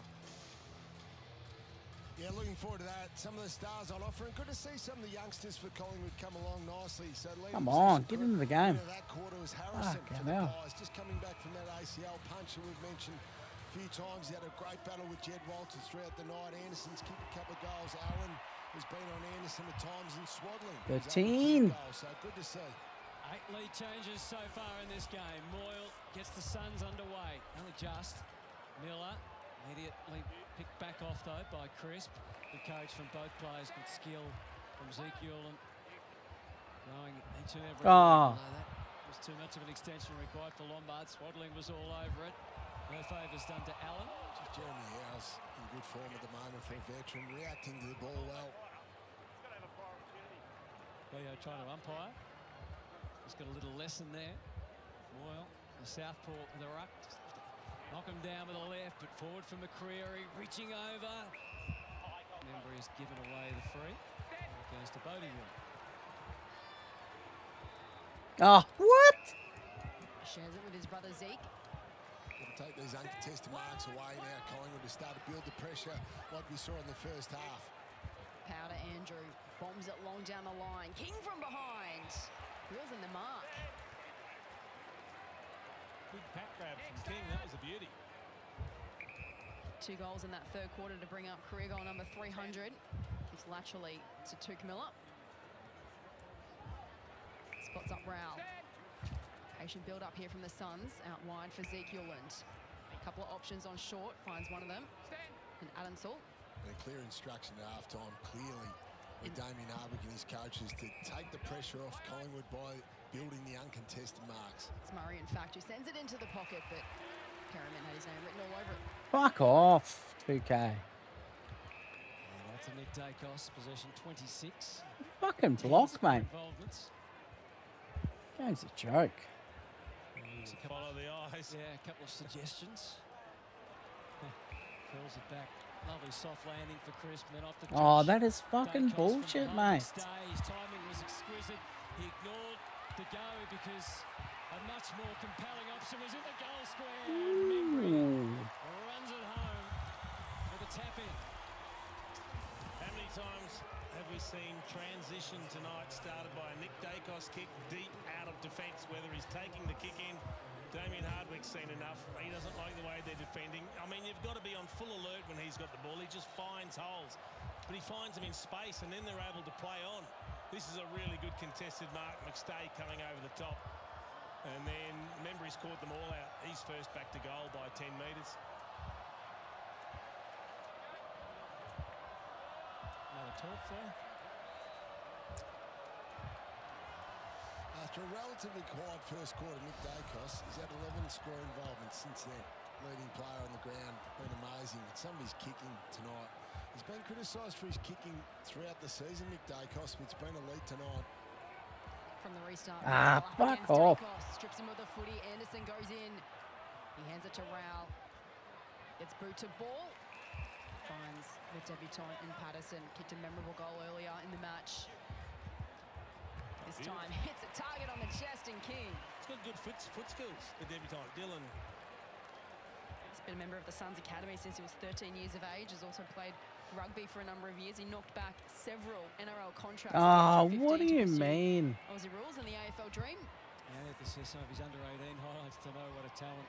Speaker 31: Yeah, looking forward to that. Some of the stars on offer, and good to see some of the youngsters for Collingwood come along nicely. So
Speaker 2: come on, get into the game.
Speaker 31: That quarter was Harrison for the guys, just coming back from that ACL punch that we've mentioned a few times. He had a great battle with Jed Walters throughout the night. Anderson's kicked a couple of goals. Allen has been on Anderson at times in swaddling.
Speaker 2: 13.
Speaker 31: So good to see.
Speaker 13: 8 lead changes so far in this game. Moyle gets the Suns underway. Only just. Miller immediately picked back off though by Crisp. The coach from both players, good skill from Ezekiel and going each and every.
Speaker 2: Oh.
Speaker 13: That was too much of an extension required for Lombard. Swaddling was all over it. No favours done to Allen.
Speaker 31: Jeremy Howe's in good form at the moment for a veteran, reacting to the ball well.
Speaker 13: Leo trying to umpire. He's got a little lesson there. Moyle, the southpaw, the ruck. Knock him down with the left, but forward from McCreary, reaching over. Member has given away the free. It goes to Bodie.
Speaker 2: Oh, what?
Speaker 7: Shares it with his brother Zeke.
Speaker 31: Got to take these uncontested marks away now. Collingwood to start to build the pressure like we saw in the first half.
Speaker 7: Powder Andrew bombs it long down the line. King from behind. Reels in the mark.
Speaker 8: Big pack grab from King. That was a beauty.
Speaker 7: 2 goals in that third quarter to bring up career goal number 300. Gives laterally to Tuke Miller. Spots up Rowell. Patient build up here from the Suns. Out wide for Zeke Yuland. A couple of options on short. Finds one of them. And Adamsall.
Speaker 31: And a clear instruction at half-time, clearly, with Damien Hardwick and his coaches to take the pressure off Collingwood by building the uncontested marks.
Speaker 7: It's Murray, in fact, who sends it into the pocket, but Perriman had his name written all over it.
Speaker 2: Fuck off, 2K.
Speaker 13: And that's a Nick Dacos, possession 26.
Speaker 2: Fucking block, mate. Game's a joke.
Speaker 8: Follow the eyes.
Speaker 13: Yeah, a couple of suggestions. Curls it back. Lovely soft landing for Crisp, and then off the touch.
Speaker 2: Oh, that is fucking
Speaker 13: Dacos
Speaker 2: bullshit,
Speaker 13: from behind
Speaker 2: mate.
Speaker 13: to stay. His timing was exquisite. He ignored the go because a much more compelling option was in the goal square. Membry runs it home with a tap in.
Speaker 8: How many times have we seen transition tonight started by a Nick Dacos kick deep out of defence, whether he's taking the kick in? Damien Hardwick's seen enough. He doesn't like the way they're defending. I mean, you've got to be on full alert when he's got the ball. He just finds holes. But he finds them in space, and then they're able to play on. This is a really good contested mark. McStay coming over the top. And then Membry's caught them all out. He's first back to goal by 10 metres.
Speaker 13: Another talk for him.
Speaker 31: After a relatively quiet first quarter, Nick Dacos has had 11 score involvements since then. Leading player on the ground, been amazing. And some of his kicking tonight. He's been criticised for his kicking throughout the season, Nick Dacos, but it's been elite tonight.
Speaker 7: From the restart.
Speaker 2: Ah, fuck off.
Speaker 7: Dacos strips him with the footy. Anderson goes in. He hands it to Rowell. Gets boot to ball. Finds the debutant in Patterson. Kicked a memorable goal earlier in the match. This time hits a target on the chest and King.
Speaker 8: He's got good foot skills, the debutant, Dylan.
Speaker 7: He's been a member of the Suns Academy since he was 13 years of age. Has also played rugby for a number of years. He knocked back several NRL contracts.
Speaker 2: Oh, what do you mean?
Speaker 7: Aussie rules and the AFL dream.
Speaker 13: Yeah, to see some of his under-18 highlights to know what a talent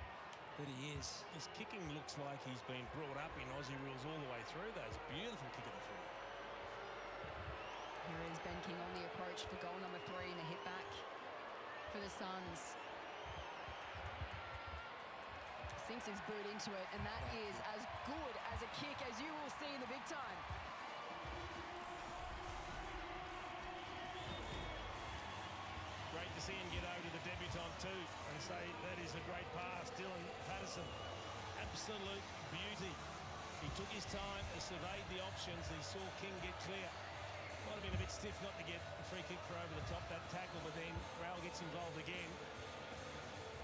Speaker 13: that he is.
Speaker 8: His kicking looks like he's been brought up in Aussie rules all the way through. That is a beautiful kick of the foot.
Speaker 7: Here is Ben King on the approach for goal number 3 and a hit back for the Suns. Sinks his boot into it, and that is as good as a kick as you will see in the big time.
Speaker 8: see him get over to the debutant too and say that is a great pass. Dylan Patterson, absolute beauty. He took his time and surveyed the options. He saw King get clear. Might have been a bit stiff not to get a free kick for over the top that tackle, but then Raul gets involved again.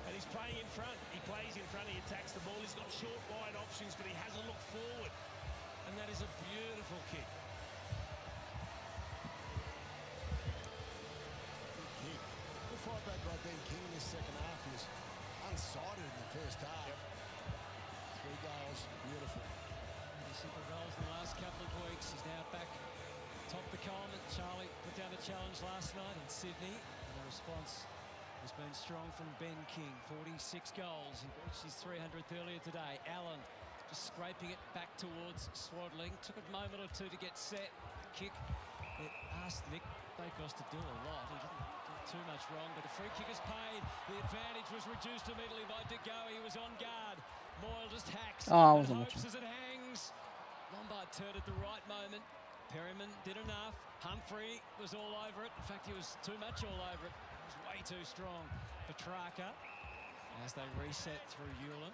Speaker 8: And he's playing in front. He plays in front. He attacks the ball. He's got short, wide options, but he has a look forward. And that is a beautiful kick.
Speaker 31: The fight back by Ben King in the second half was unsighted in the first half. 3 goals, beautiful.
Speaker 13: Simple goals in the last couple of weeks. He's now back top the column. Charlie put down a challenge last night in Sydney, and the response has been strong from Ben King. 46 goals. He reached his 300th earlier today. Allen just scraping it back towards Swaddling. Took a moment or two to get set. The kick that asked Nick Dacos to do a lot. He didn't do too much wrong, but the free kick is paid. The advantage was reduced immediately by De Goey. He was on guard. Moyle just hacks.
Speaker 2: Oh, I wasn't
Speaker 13: hopes
Speaker 2: watching.
Speaker 13: as it hangs. Lombard turned at the right moment. Perryman did enough. Humphrey was all over it. In fact, he was too much all over it. He was way too strong. Petrarca, as they reset through Hewland.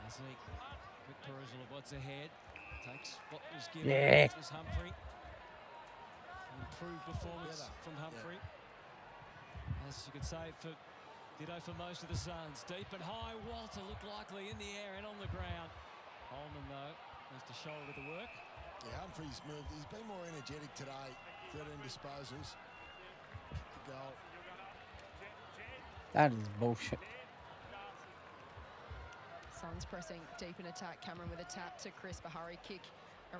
Speaker 13: Zeke, quick perusal of what's ahead. Takes what was given.
Speaker 2: Yeah.
Speaker 13: It was Humphrey. An improved performance from Humphrey. As you could say, ditto for most of the Suns. Deep and high. Walter looked likely in the air and on the ground. Holman, though, has to shoulder the work.
Speaker 31: Yeah, Humphrey's moved. He's been more energetic today. 13 disposals. Kicked the goal.
Speaker 2: That is bullshit.
Speaker 7: Suns pressing deep in attack. Cameron with a tap to Chris. A hurry kick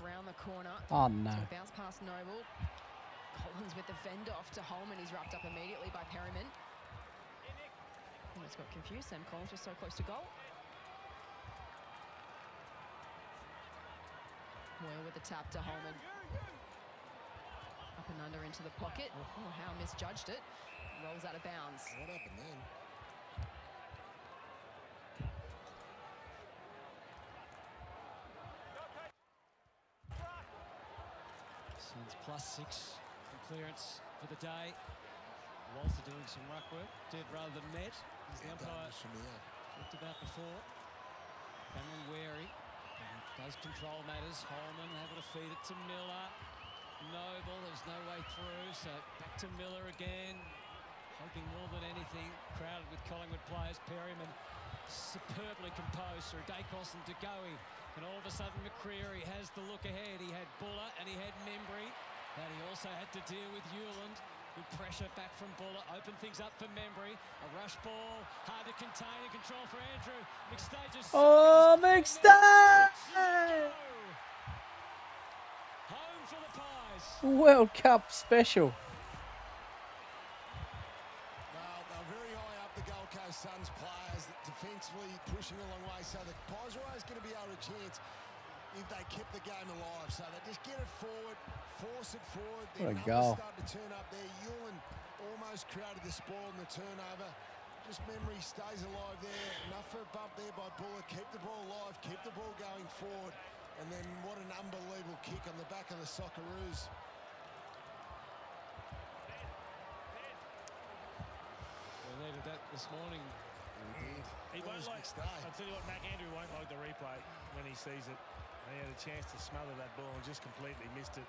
Speaker 7: around the corner.
Speaker 2: Oh, no.
Speaker 7: So bounce past Noble. Collins with the fend off to Holman. He's wrapped up immediately by Perryman. He's got confused. Sam Collins was so close to goal. Moyle with the tap to Holman. Up and under into the pocket. Oh, how misjudged it. Rolls out of bounds.
Speaker 31: What happened then?
Speaker 13: Suns +6 from clearance for the day. Walter doing some ruck work. Did rather than net. As the umpire talked about before. Cameron wary. Does control matters. Holman able to feed it to Miller. Noble, there's no way through, so back to Miller again. Hoping more than anything, crowded with Collingwood players. Perryman superbly composed through Dacos and De Goey. And all of a sudden McCreery has the look ahead. He had Buller and he had Membry. And he also had to deal with Hewland. Good pressure back from Buller. Open things up for Membry. A rush ball. Hard to contain and control for Andrew. McStage.
Speaker 2: Oh, McStage!
Speaker 13: Home for the Pies.
Speaker 2: World Cup special.
Speaker 31: Well, they're very high up, the Gold Coast Suns players, defensively pushing a long way. So the Pies are always going to be able to chance if they kept the game alive. So they just get it forward, force it forward. Their
Speaker 2: What a
Speaker 31: numbers
Speaker 2: goal.
Speaker 31: start to turn up there. Hewland almost created the spoil and the turnover. Just memory stays alive there. Enough for a bump there by Buller. Keep the ball alive, keep the ball going forward. And then what an unbelievable kick on the back of the Socceroos.
Speaker 13: We needed that this morning.
Speaker 8: He won't like, I'll tell you what, Mac Andrew won't like the replay when he sees it. He had a chance to smother that ball and just completely missed it.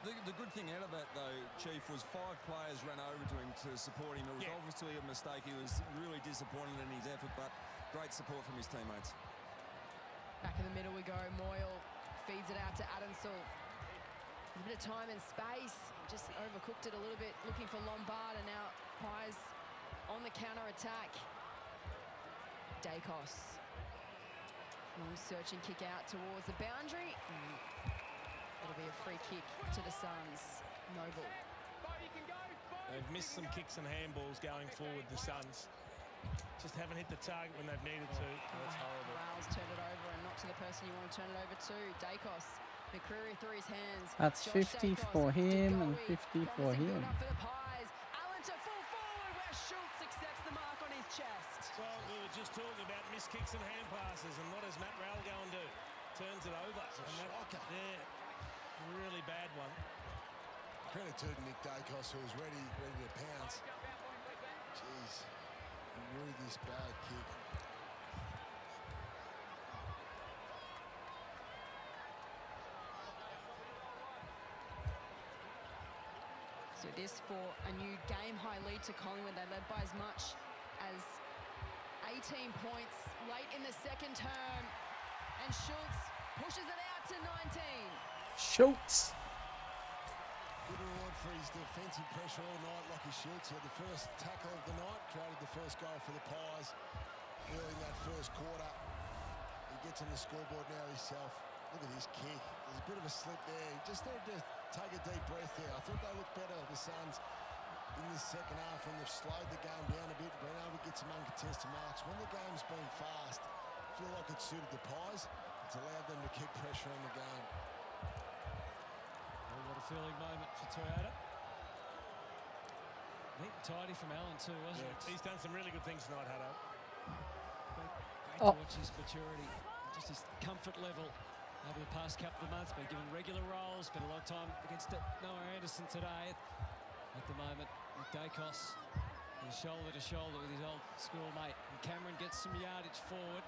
Speaker 5: The good thing out of that, though, Chief, was 5 players ran over to him to support him. It was obviously a mistake. He was really disappointed in his effort, but great support from his teammates.
Speaker 7: Back in the middle we go. Moyle feeds it out to Adamsel. A bit of time and space. Just overcooked it a little bit, looking for Lombard, and now Pies on the counter-attack. Dacos. Long searching kick out towards the boundary. It'll be a free kick to the Suns. Noble.
Speaker 8: They've missed some kicks and handballs going forward, the Suns. Just haven't hit the target when they've needed to. That's horrible.
Speaker 7: Rails turned it over and not to the person you want to turn it over to. Dacos. McCreery through his hands.
Speaker 2: That's 50 for him and 50 for him.
Speaker 7: Allen to full forward where Schultz accepts the mark on his chest.
Speaker 8: Well, we were just talking about missed kicks and hand passes, and what does Matt Rowell go and do? Turns it over.
Speaker 31: Shocker.
Speaker 8: Yeah, really bad one.
Speaker 31: credit to Nick Dacos, who was ready to pounce. Jeez, he ruled this bad kick.
Speaker 7: So this for a new game-high lead to Collingwood. They led by as much as 18 points late in the second term. And Schultz pushes it out to 19.
Speaker 2: Schultz.
Speaker 31: Good reward for his defensive pressure all night, Lockie Schultz. He had the first tackle of the night, created the first goal for the Pies early in that first quarter. He gets on the scoreboard now himself. Look at this kick. There's a bit of a slip there. He just needed to take a deep breath there. I thought they looked better, the Suns, in this second half when they've slowed the game down a bit and been able to get some uncontested marks. When the game's been fast, I feel like it suited the Pies. It's allowed them to keep pressure on the game.
Speaker 13: Oh, what a feeling moment for Toyota. Neat and tidy from Allen too, wasn't it?
Speaker 8: He's done some really good things tonight, Hutto.
Speaker 13: Great to watch his maturity, just his comfort level over the past couple of months. Been given regular roles, spent a lot of time against Noah Anderson today. At the moment, with Dacos, he's shoulder to shoulder with his old schoolmate. And Cameron gets some yardage forward,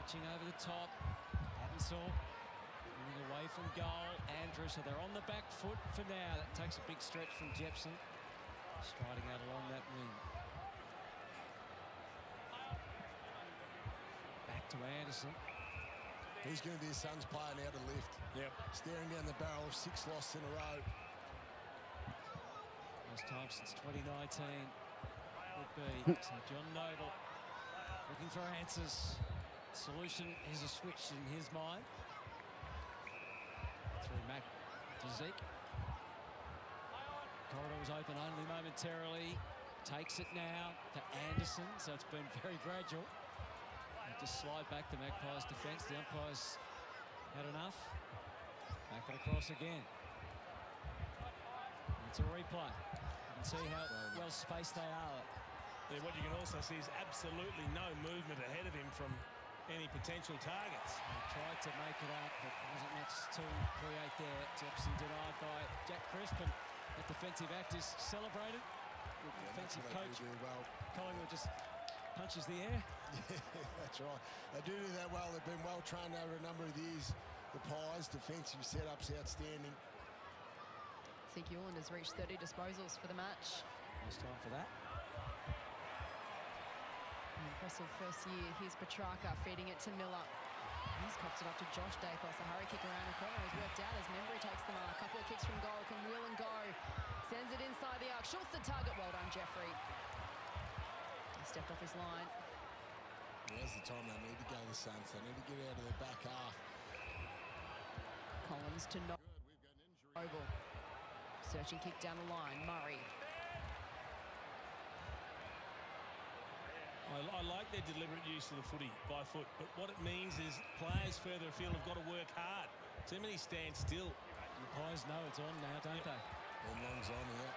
Speaker 13: reaching over the top. Adensall moving away from goal. Andrew, so they're on the back foot for now. That takes a big stretch from Jepson, striding out along that wing. Back to Anderson.
Speaker 31: He's going to be his Suns player now to lift.
Speaker 8: Yep.
Speaker 31: Staring down the barrel of 6 losses in a row.
Speaker 13: First time since 2019 would be. So John Noble looking for answers. Solution is a switch in his mind. Through Mac to Zeke. Corridor was open only momentarily. Takes it now to Anderson, so it's been very gradual. They just slide back the Magpies' defence. The umpires had enough. Back it across again. It's a replay. You can see how well spaced they are.
Speaker 8: Yeah, what you can also see is absolutely no movement ahead of him from any potential targets.
Speaker 13: They tried to make it up, but there wasn't much to create there. Jepson denied by Jack Crisp, and that defensive act is celebrated. Good defensive coach.
Speaker 31: Well.
Speaker 13: Collingwood just punches the air.
Speaker 31: Yeah, that's right. They do that well. They've been well trained over a number of years. The Pies, defensive setup's outstanding.
Speaker 7: Zeke Ewland has reached 30 disposals for the match.
Speaker 13: Nice time for that.
Speaker 7: An impressive first year. Here's Petrarca feeding it to Miller. He's copped it up to Josh Dacos. A hurry kick around the corner has worked out as Membry takes the mark. A couple of kicks from goal. Can wheel and go. Sends it inside the arc. Schultz the target. Well done, Jeffrey. He stepped off his line.
Speaker 31: Now's the time they need to go, the Suns. They need to get out of their back half.
Speaker 7: Collins to Noble. Searching kick down the line. Murray.
Speaker 8: I like their deliberate use of the footy by foot, but what it means is players further afield have got to work hard. Too many stand still.
Speaker 13: The Pies know it's on now, don't they?
Speaker 31: And Long's on, yeah.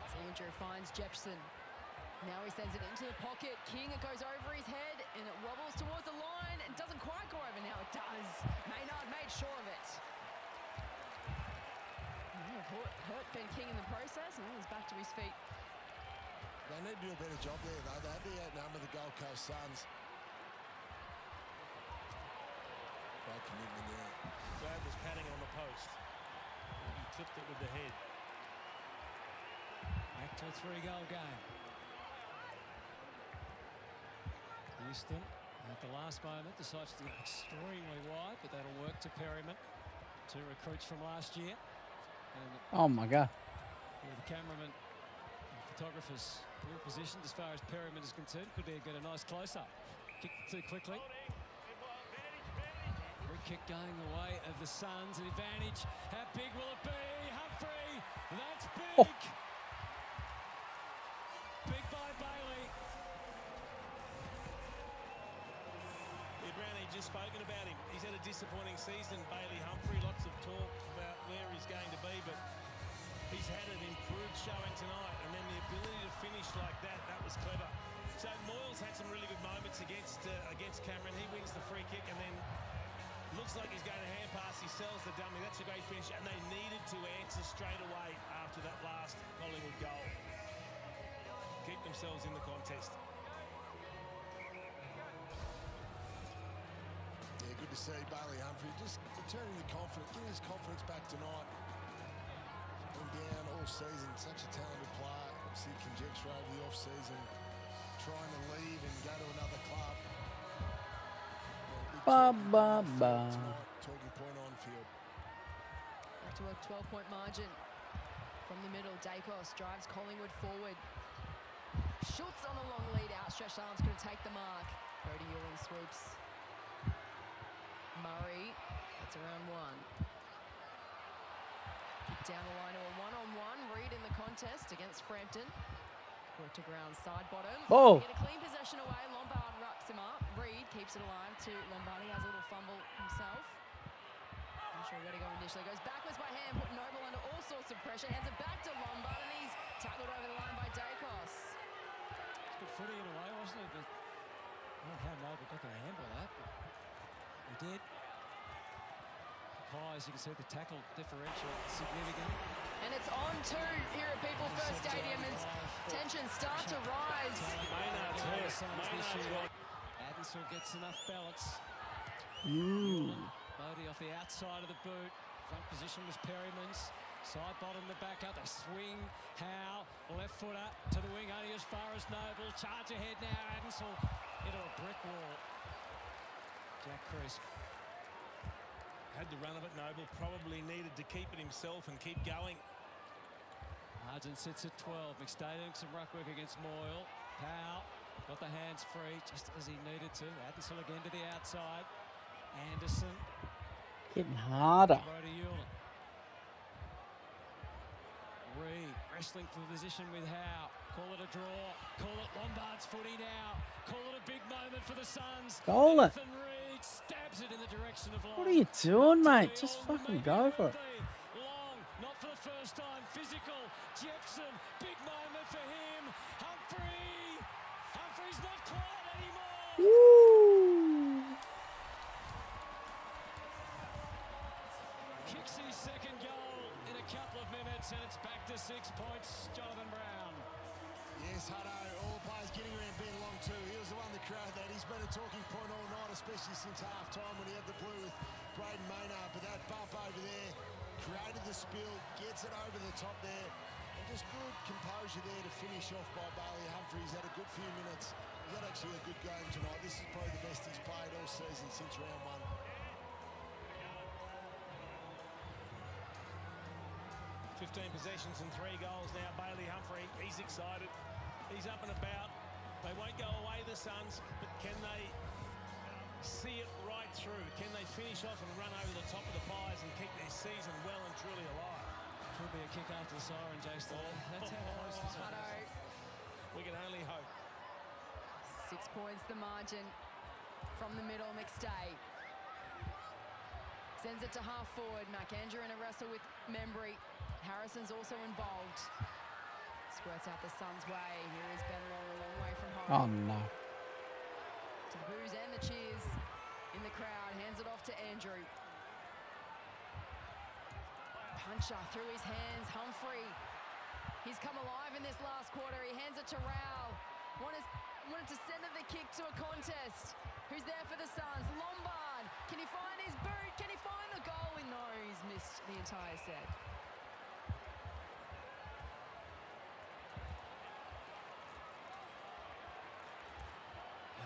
Speaker 7: As Andrew finds Jepson. Now he sends it into the pocket. King, it goes over his head, and it wobbles towards the line. It doesn't quite go over. Now it does. Maynard made sure of it. May have hurt Ben King in the process, and he's back to his feet.
Speaker 31: They need to do a better job there, though. They had to outnumber the Gold Coast Suns. Great commitment there.
Speaker 8: Glad was patting on the post. He clipped it with the head.
Speaker 13: Back to a 3-goal game. Houston, at the last moment, decides to go extremely wide, but that'll work to Perryman. 2 recruits from last year. And
Speaker 2: oh, my God.
Speaker 13: The cameraman and photographers in position as far as Perryman is concerned. Could he get a nice close-up? Kicked too quickly. Free kick going the way of the Suns. An advantage. How big will it be? Humphrey! That's big!
Speaker 2: Oh.
Speaker 13: Big by Bailey.
Speaker 8: Yeah, Brownie, just spoken about him. He's had a disappointing season, Bailey Humphrey. Lots of talk about where he's going to be, but he's had an improved showing tonight, and then the ability to finish like that was clever. So Moyles had some really good moments against Cameron. He wins the free kick, and then Looks like he's going to hand pass. He sells the dummy. That's a great finish. And they needed to answer straight away after that last Collingwood goal. Keep themselves in the contest.
Speaker 31: Yeah, good to see Bailey Humphrey just returning the confidence, getting his confidence back tonight. Been down all season, such a talented player. Obviously, conjecture over the off-season, trying to leave and go to another club. Talking point on field.
Speaker 7: Back to a 12-point margin. From the middle, Dacos drives Collingwood forward. Shoots on the long lead, outstretched arms, going to take the mark. Brody Ewing sweeps. Murray, that's around one. Kick down the line to a one-on-one. Reid in the contest against Frampton. Brought to ground, side bottom.
Speaker 2: Oh.
Speaker 7: Get a clean possession away. Lombard wraps him up. Reid keeps it alive to Lombard. He has a little fumble himself. Not sure where to go initially. Goes backwards by hand, put Noble under all sorts of pressure. Hands it back to Lombard, and he's tackled over the line by Dacos.
Speaker 13: Good footy in a way, wasn't it? But I don't know how Noble got the handle of that, but he did. High, as you can see, the tackle differential significant.
Speaker 7: And it's on two here at People First Stadium, and tensions start to rise.
Speaker 13: Maynard's hurt. Adamson gets enough balance. Bodie off the outside of the boot. Front position was Perryman's. Side bottom, the back up. They swing. Howe, left footer to the wing, only as far as Noble. Charge ahead now. Adamson into a brick wall. Jack Crisp.
Speaker 8: Had the run of it. Noble probably needed to keep it himself and keep going.
Speaker 13: Argent sits at 12. McStay doing some ruck work against Moyle. Powell got the hands free just as he needed to. Adamson again to the outside. Anderson.
Speaker 2: Getting harder.
Speaker 13: Brody Ewing. Reid wrestling for position with Howe. Call it a draw. Call it Lombard's footy now. Call it a big moment for the Suns.
Speaker 2: Goal it.
Speaker 13: Reid stabs it in the direction of Long.
Speaker 2: What are you doing, mate? Just fucking go for it.
Speaker 13: Long, not for the first time. Physical. Jepson, big moment for him. Humphrey's not quiet anymore.
Speaker 2: Woo!
Speaker 13: Kicks his second goal in a couple of minutes, and it's back to 6 points. Jonathan Brown.
Speaker 31: Yes, Hutto, all the players getting around Ben Long too. He was the one that created that. He's been a talking point all night, especially since half-time when he had the blue with Braden Maynard. But that bump over there created the spill, gets it over the top there. And just good composure there to finish off by Bailey Humphrey. He's had a good few minutes. He's had actually a good game tonight. This is probably the best he's played all season since round one.
Speaker 8: 15 possessions and 3 goals now. Bailey Humphrey, he's excited. He's up and about. They won't go away, the Suns, but can they see it right through? Can they finish off and run over the top of the Pies and keep their season well and truly alive?
Speaker 13: Could be a kick after the siren, Jason. That's how close this was.
Speaker 8: We can only hope.
Speaker 7: 6 points the margin. From the middle, McStay. Sends it to half forward. McAndrew in a wrestle with Membry. Harrison's also involved. Squirts out the Suns' way. Here is Ben Long, a long way from home.
Speaker 2: Oh, no.
Speaker 7: To the boos and the cheers in the crowd. Hands it off to Andrew. Puncher through his hands. Humphrey. He's come alive in this last quarter. He hands it to Rowell. Wanted to send the kick to a contest. Who's there for the Suns? Lombard. Can he find his boot? Can he find the goal? No, he's missed the entire set.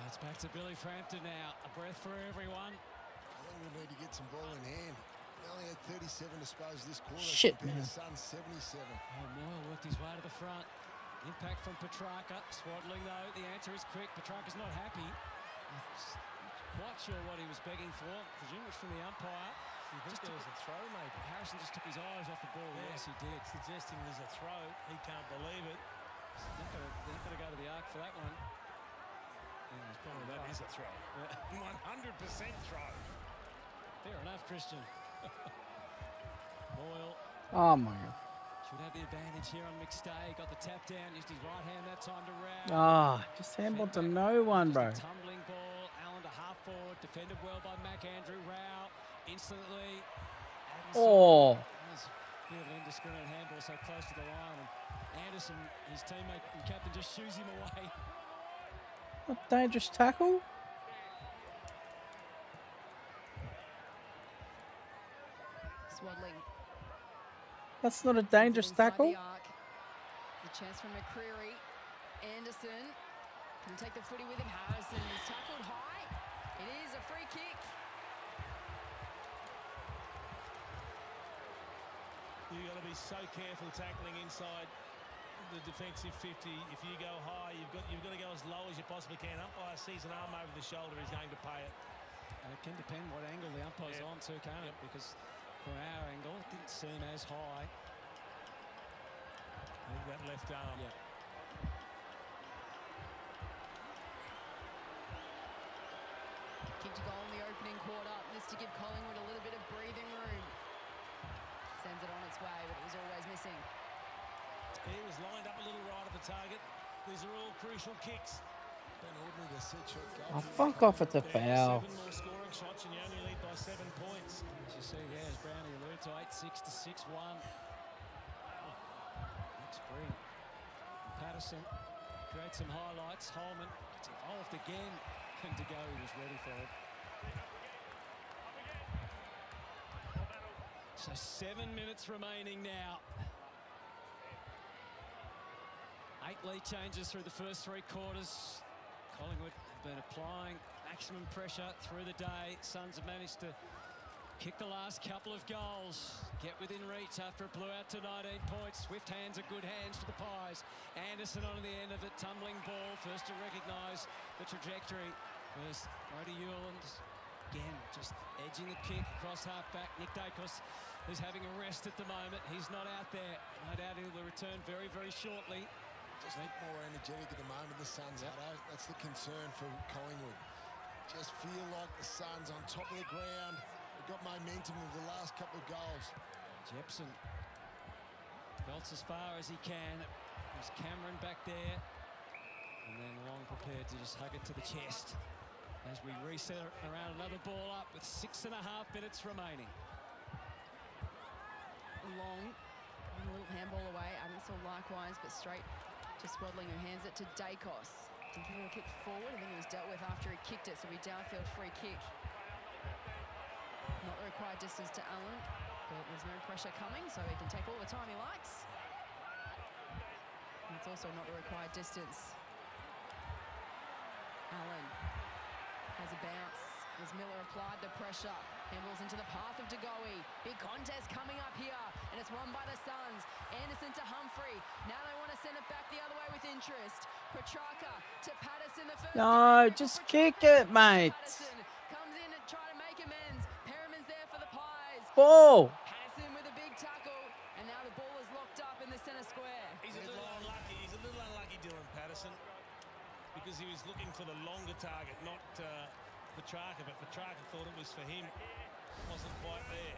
Speaker 13: It's back to Billy Frampton now. A breath for everyone.
Speaker 31: I think we need to get some ball in hand. They only had 37 disposed this quarter.
Speaker 2: Shit,
Speaker 31: compared
Speaker 2: man.
Speaker 31: to Suns 77.
Speaker 13: Oh, Moyle worked his way to the front. Impact from Petrarca. Swaddling, though. The answer is quick. Petrarca's not happy. I'm quite sure what he was begging for. I presume it was from the umpire.
Speaker 8: Just there was a throw, mate.
Speaker 13: Harrison just took his eyes off the ball.
Speaker 8: Yeah.
Speaker 13: Yes, he did.
Speaker 8: Suggesting there's a throw. He can't believe it.
Speaker 13: They're not going to go to the arc for that one.
Speaker 8: That is a throw. 100% throw.
Speaker 13: Fair enough, Christian. Moyle.
Speaker 2: Oh, my God.
Speaker 13: Should have the advantage here on McStay. Got the tap down. Used his right hand that time to Rowell.
Speaker 2: Ah, just handball to no one, bro.
Speaker 13: Tumbling ball. Allen to half forward. Defended well by McAndrew. Rowell instantly.
Speaker 2: Oh.
Speaker 13: There's a bit of an indiscriminate handball so close to the line. And Anderson, his teammate and captain, just shoos him away.
Speaker 2: A dangerous tackle.
Speaker 7: Swaddling.
Speaker 2: That's not a dangerous tackle.
Speaker 7: The chance from McCreary. Anderson can take the footy with him. Harrison is tackled high. It is a free kick.
Speaker 8: You've got to be so careful tackling inside the defensive 50. If you go high, you've got to go as low as you possibly can. Umpire sees an arm over the shoulder, he's going to pay it.
Speaker 13: And it can depend what angle the umpire's on too, can't it? Because from our angle, it didn't seem as high.
Speaker 8: I think that left arm.
Speaker 13: Yeah.
Speaker 7: Kicked a goal in the opening quarter. This to give Collingwood a little bit of breathing room. Sends it on its way, but it was always missing.
Speaker 8: He was lined up a little right of the target. These are all crucial kicks.
Speaker 2: Oh, fuck off, it's a foul.
Speaker 8: 7 more scoring shots and you only lead by 7 points.
Speaker 13: As you see there, as Brownie alluded to, 8-6 to 6-1. Next spring. Patterson creates some highlights. Holman gets involved again. And to go, he was ready for it. So 7 minutes remaining now. 8 lead changes through the first 3 quarters. Collingwood have been applying maximum pressure through the day. Suns have managed to kick the last couple of goals. Get within reach after it blew out to 19 points. Swift hands are good hands for the Pies. Anderson on the end of it, tumbling ball. First to recognise the trajectory. There's Brody Ewland again, just edging the kick across half-back. Nick Dacos is having a rest at the moment. He's not out there. No doubt he'll return very, very shortly.
Speaker 31: Just more energetic at the moment, the Suns, Hutto. That's the concern for Collingwood. Just feel like the Suns on top of the ground. They've got momentum of the last couple of goals.
Speaker 13: Jepson belts as far as he can. There's Cameron back there. And then Long prepared to just hug it to the chest as we reset around another ball up with 6.5 minutes remaining.
Speaker 7: Long, a little handball away. Adamson likewise, but straight to Swaddling, who hands it to Dacos. Thinking he'll kick forward. I think it was dealt with after he kicked it, so we downfield free kick. Not the required distance to Allen, but there's no pressure coming, so he can take all the time he likes. That's also not the required distance. Allen has a bounce as Miller applied the pressure. Handballs into the path of DeGoey. Big contest coming up here, and it's won by the Suns. Anderson to Humphrey. Now they want to send it back the other way with interest. Petrarca to Patterson. The first.
Speaker 2: No, just kick it, mate.
Speaker 7: Patterson comes in and try to make amends. Perriman's there for the Pies.
Speaker 2: Ball.
Speaker 7: Patterson with a big tackle, and now the ball is locked up in the centre square.
Speaker 8: He's a little unlucky. He's a little unlucky, Dylan Patterson, because he was looking for the longer target, not Petrarca, but Petrarca thought it was for him. Wasn't quite there.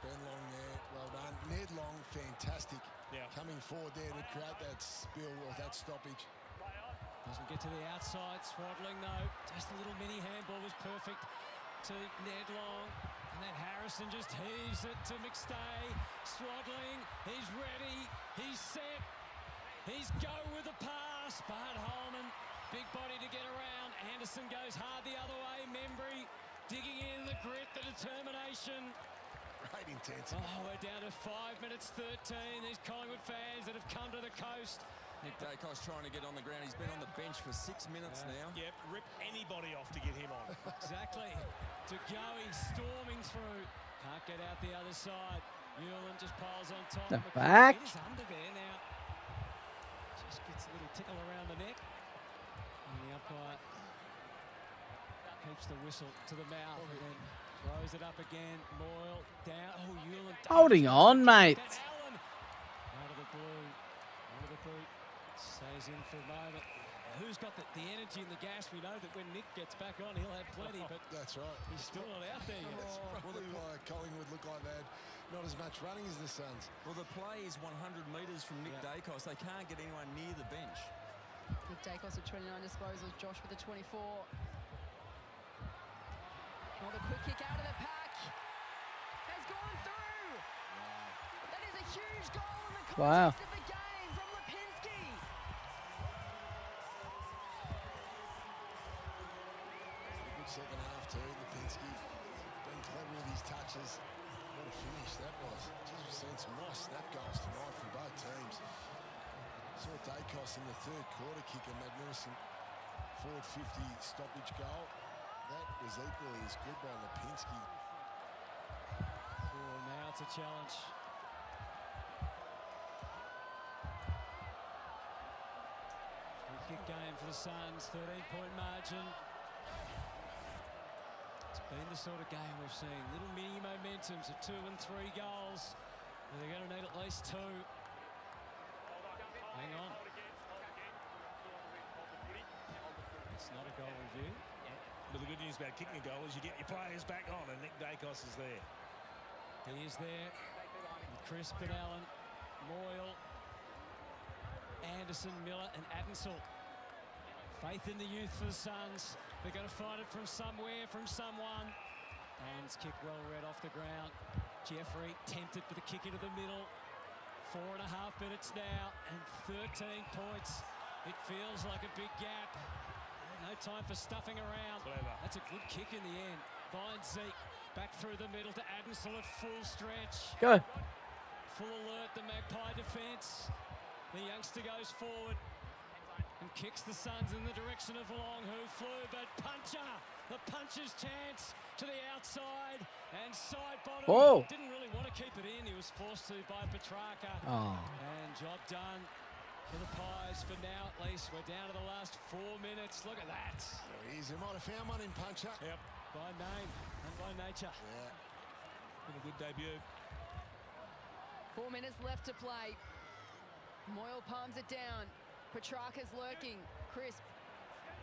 Speaker 31: Ben Long there, well done. Ned Long, fantastic.
Speaker 8: Yeah.
Speaker 31: Coming forward there to create that spill or that stoppage.
Speaker 13: Doesn't get to the outside. Swaddling though. Just a little mini handball was perfect to Ned Long. And then Harrison just heaves it to McStay. Swaddling. He's ready. He's set. He's go with the pass. But Holman, big body to get around. Anderson goes hard the other way. Membry digging in the grit, the determination.
Speaker 31: Great intensity.
Speaker 13: Oh, we're down to 5 minutes 13. These Collingwood fans that have come to the coast.
Speaker 5: Nick Dacos trying to get on the ground. He's been on the bench for 6 minutes now.
Speaker 8: Yep, rip anybody off to get him on.
Speaker 13: Exactly. To go, he's storming through. Can't get out the other side. Newland just piles on top.
Speaker 2: The back.
Speaker 13: He's under there now. Just gets a little tickle around the neck. And the umpire keeps the whistle to the mouth and then throws it up again. Moyle down. Oh, Newland.
Speaker 2: Holding on, mate.
Speaker 13: That's Allen. Out of the blue. Out of the boot. Stays in for a moment. Who's got the energy and the gas? We know that when Nick gets back on, he'll have plenty, but
Speaker 31: that's right.
Speaker 13: He's still not out there yet.
Speaker 31: That's probably why Collingwood look like they had not as much running as the Suns.
Speaker 5: Well, the play is 100 metres from Nick Dacos. They can't get anyone near the bench.
Speaker 7: Nick Dacos with 29 disposals. Josh with the 24. Oh, the quick kick out of the pack. gone through. That is a huge goal in the
Speaker 2: Wow.
Speaker 7: context of the game from Lipinski.
Speaker 31: Good second half too, Lipinski. Been clever with his touches. What a finish that was. Just we've seen some nice snap goals tonight from both teams. Saw Dacos in the third quarter kick a magnificent forward 50 stoppage goal. That was equally as good by Lipinski.
Speaker 13: Oh, now it's a challenge. Free kick game for the Suns, 13-point margin. It's been the sort of game we've seen. Little mini momentums of 2 and 3 goals. They're going to need at least 2. Hang on. It's not a goal review.
Speaker 8: But the good news about kicking a goal is you get your players back on, and Nick Dacos is there.
Speaker 13: He is there. And Crisp and Allen, Moyle, Anderson, Miller and Adensel. Faith in the youth for the Suns. They're going to find it from somewhere, from someone. Allen's kick well read off the ground. Jeffrey tempted for the kick into the middle. 4.5 minutes now and 13 points. It feels like a big gap. No time for stuffing around.
Speaker 8: Clever.
Speaker 13: That's a good kick in the end. Finds Zeke back through the middle to Adensel at full stretch.
Speaker 2: Go.
Speaker 13: Full alert, the Magpie defence. The youngster goes forward and kicks the Suns in the direction of Long, who flew, but Puncher, the puncher's chance to the outside and side bottom.
Speaker 2: Whoa.
Speaker 13: Didn't really want to keep it in. He was forced to by Petrarca.
Speaker 2: Oh.
Speaker 13: And job done for the Pies for now at least. We're down to the last 4 minutes. Look at that.
Speaker 31: There he is. He might have found one in Puncher.
Speaker 8: Yep.
Speaker 13: By name and by nature.
Speaker 31: Yeah.
Speaker 8: Been a good debut.
Speaker 7: 4 minutes left to play. Moyle palms it down. Petrarca's lurking. Crisp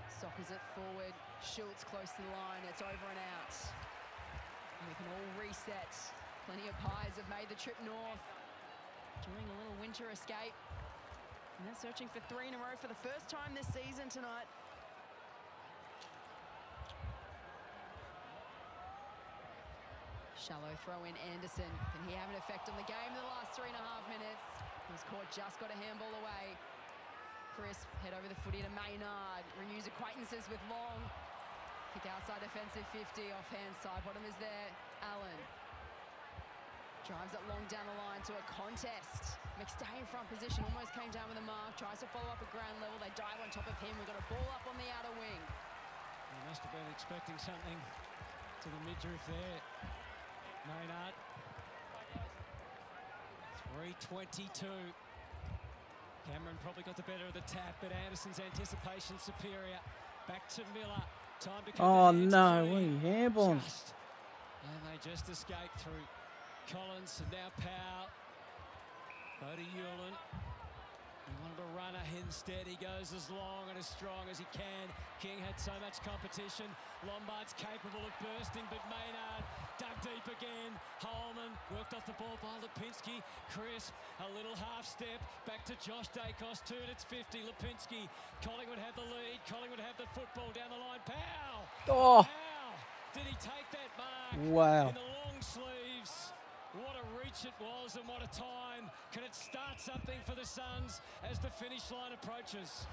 Speaker 7: soccers it forward. Schultz close to the line. It's over and out. And we can all reset. Plenty of Pies have made the trip north, doing a little winter escape. And they're searching for 3 in a row for the first time this season tonight. Shallow throw in Anderson. Can he have an effect on the game in the last 3.5 minutes? He was caught, just got a handball away. Crisp head over the footy to Maynard. Renews acquaintances with Long. Kick outside defensive 50. Offhand side bottom is there. Allen drives it long down the line to a contest. McStay in front position, almost came down with a mark. Tries to follow up at ground level. They dive on top of him. We've got a ball up on the outer wing.
Speaker 13: He must have been expecting something to the midriff there. Maynard. 3:22. Cameron probably got the better of the tap, but Anderson's anticipation superior. Back to Miller. Time to
Speaker 2: Oh no, what are you handballing?
Speaker 13: And they just escaped through Collins and now Powell. Go to Hewlin. He wanted a runner, instead he goes as long and as strong as he can. King had so much competition. Lombard's capable of bursting, but Maynard dug deep again. Holman worked off the ball by Lipinski. Crisp, a little half step, back to Josh Dacos, 2 minutes 50. Lipinski, Collingwood have the lead. Collingwood have the football down the line. Powell!
Speaker 2: Oh!
Speaker 13: Powell! Did he take that mark?
Speaker 2: Wow.
Speaker 13: In the long sleeves. What a reach it was and what a time. Can it start something for the Suns as the finish line approaches?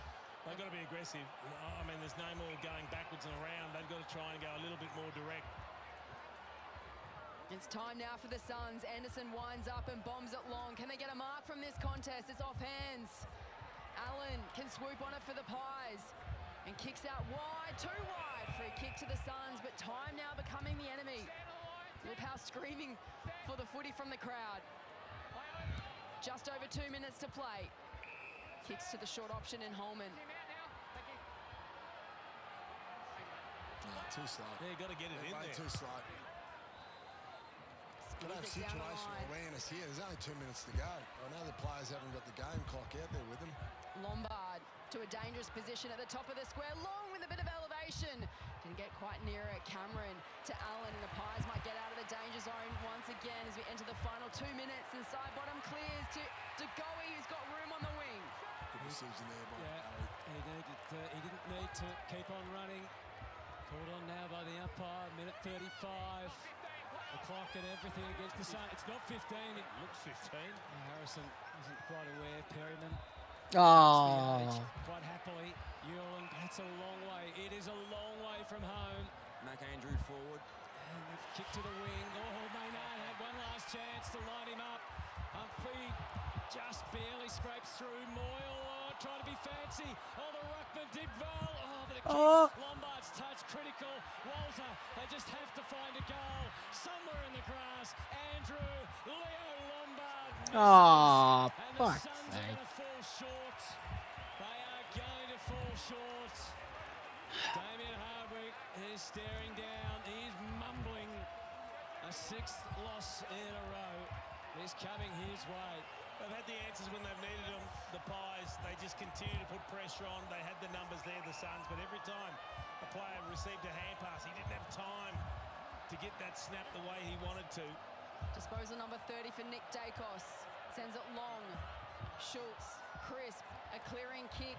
Speaker 8: They've got to be aggressive. I mean, there's no more going backwards and around. They've got to try and go a little bit more direct.
Speaker 7: It's time now for the Suns. Anderson winds up and bombs it long. Can they get a mark from this contest? It's off hands. Allen can swoop on it for the Pies and kicks out wide, too wide. Free kick to the Suns, but time now becoming the enemy. Will Powell screaming for the footy from the crowd. Just over 2 minutes to play. Kicks to the short option in Holman.
Speaker 31: Too slow.
Speaker 8: Yeah, you got to get it in there.
Speaker 31: Too slow. Got to have
Speaker 7: Squeeze it down the
Speaker 31: situational
Speaker 7: line.
Speaker 31: awareness here. There's only 2 minutes to go. I know the players haven't got the game clock out there with them.
Speaker 7: Lombard to a dangerous position at the top of the square. Long with a bit of elevation. Didn't get quite near it. Cameron to Allen, and the Pies might get out of the danger zone once again as we enter the final 2 minutes. And side bottom clears to Goey, who's got room on the wing.
Speaker 31: Good decision there by
Speaker 13: Yeah, he didn't need to keep on running. Called on now by the umpire, minute 35. The clock and everything against the Sun. It's not 15. It looks 15. Harrison isn't quite aware. Perryman.
Speaker 2: Oh.
Speaker 13: Quite happily. Newland, that's a long way. It is a long way from home.
Speaker 5: Mac Andrew forward.
Speaker 13: And they've kicked to the wing. Oh, Maynard had one last chance to line him up. Humphrey just barely scrapes through. Moyle trying to be fancy. Oh, the ruckman did well. Oh, but the kick. Lombard's touch critical. Walter, they just have to find a goal. Somewhere in the grass. Andrew, Leo Lombard.
Speaker 2: Oh, fuck's
Speaker 13: Suns
Speaker 2: sake.
Speaker 13: are going to fall short. They are going to fall short. Damien Hardwick is staring down. He's mumbling. A 6th loss in a row is coming his way.
Speaker 8: They've had the answers when they've needed them. The Pies, they just continue to put pressure on. They had the numbers there, the Suns, but every time a player received a hand pass, he didn't have time to get that snap the way he wanted to.
Speaker 7: Disposal number 30 for Nick Dacos. Sends it long. Schultz, crisp, a clearing kick.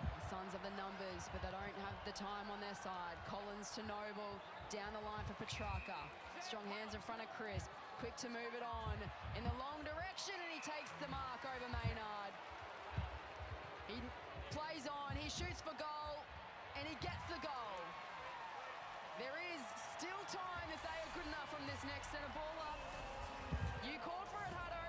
Speaker 7: The Suns have the numbers, but they don't have the time on their side. Collins to Noble, down the line for Petrarca. Strong hands in front of Crisp. Quick to move it on in the long direction, and he takes the mark over Maynard. He plays on, he shoots for goal, and he gets the goal. There is still time if they are good enough from this next centre ball up. You called for it, Hutto.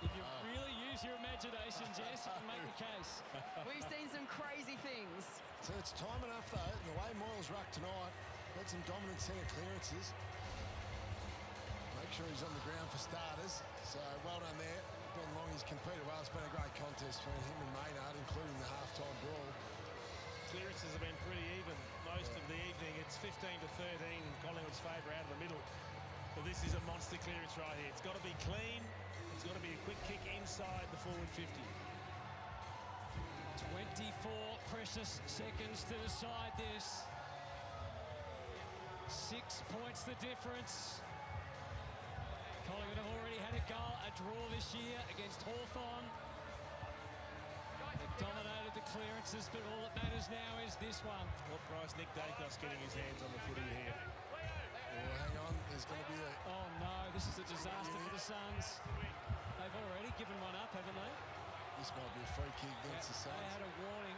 Speaker 13: If you really use your imagination, Jess, you can make the case.
Speaker 7: We've seen some crazy things.
Speaker 31: So it's time enough, though, and the way Moyle's rucked tonight, had some dominant centre clearances. Make sure he's on the ground for starters. So well done there. Ben Long, he's competed well. It's been a great contest between him and Maynard, including the half-time brawl.
Speaker 8: Clearances have been pretty even most of the evening. It's 15 to 13 in Collingwood's favour out of the middle. But this is a monster clearance right here. It's got to be clean. It's got to be a quick kick inside the forward 50.
Speaker 13: 24 precious seconds to decide this. 6 points the difference. Collingwood have already had a draw this year against Hawthorn. They've dominated the clearances, but all that matters now is this one.
Speaker 8: What price Nick Dacos getting his hands on the footy here?
Speaker 31: Oh, hang on, there's going to be a...
Speaker 13: Oh no, this is a disaster for the Suns. They've already given one up, haven't they?
Speaker 31: This might be a free kick against the Suns.
Speaker 13: They had a warning.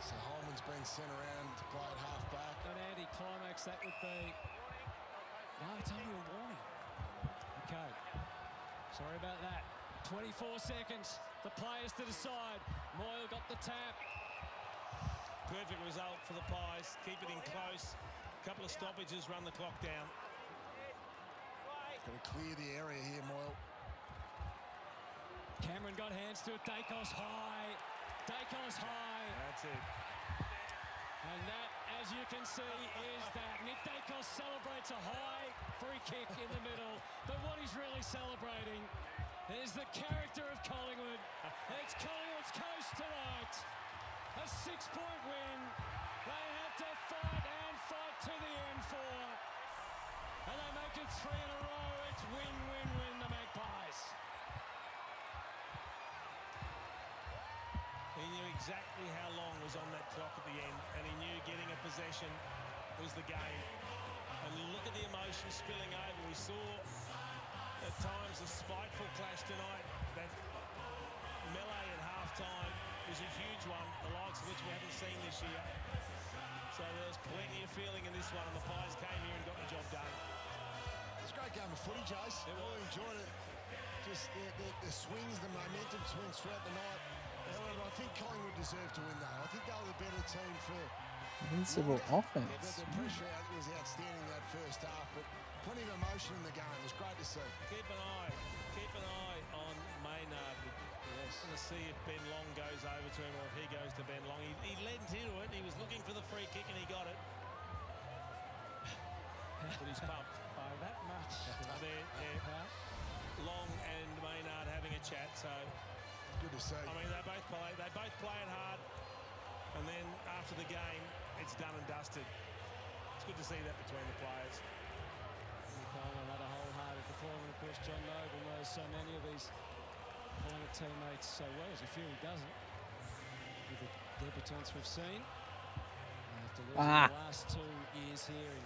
Speaker 31: So Holman's been sent around to play at half-back.
Speaker 13: An anti-climax, that would be... No, it's only a warning. Okay. Sorry about that. 24 seconds. The players to decide. Moyle got the tap.
Speaker 8: Perfect result for the Pies. Keep it in close. Couple of stoppages, run the clock down.
Speaker 31: Got to clear the area here, Moyle.
Speaker 13: Cameron got hands to it. Dacos high. Dacos high.
Speaker 8: That's it.
Speaker 13: And that, as you can see, is that. Nick Dacos celebrates a high free kick in the middle. But what he's really celebrating is the character of Collingwood. It's Collingwood's coast tonight. A 6-point win. They had to fight and fight to the end for. And they make it 3 in a row. It's win, win, win, the Magpies.
Speaker 8: He knew exactly how long was on that clock at the end, and he knew getting a possession was the game. And look at the emotion spilling over. We saw at times a spiteful clash tonight. That melee at half-time was a huge one, the likes of which we haven't seen this year. So there was plenty of feeling in this one, and the Pies came here and got the job done.
Speaker 31: It's a great game of footy, Jace. I really enjoyed it. Just the swings, the momentum swings throughout the night. However, I think Collingwood deserved to win, though. I think they were the better team for...
Speaker 2: Invincible offense.
Speaker 31: The pressure was outstanding in that first half, but plenty of emotion in the game. It was great to see.
Speaker 8: Keep an eye on Maynard. Yes. To see if Ben Long goes over to him or if he goes to Ben Long. He leant into it. He was looking for the free kick and he got it. But he's pumped.
Speaker 13: By that much.
Speaker 8: Long and Maynard having a chat. So
Speaker 31: good to see.
Speaker 8: I mean, they both play it hard. And then after the game, it's done and dusted. It's good to see that between the players.
Speaker 13: Coleman had a wholehearted performance. Of course, John Noble knows so many of his former teammates so well. There's a few he doesn't. With the debutants we've seen. After losing the last 2 years here in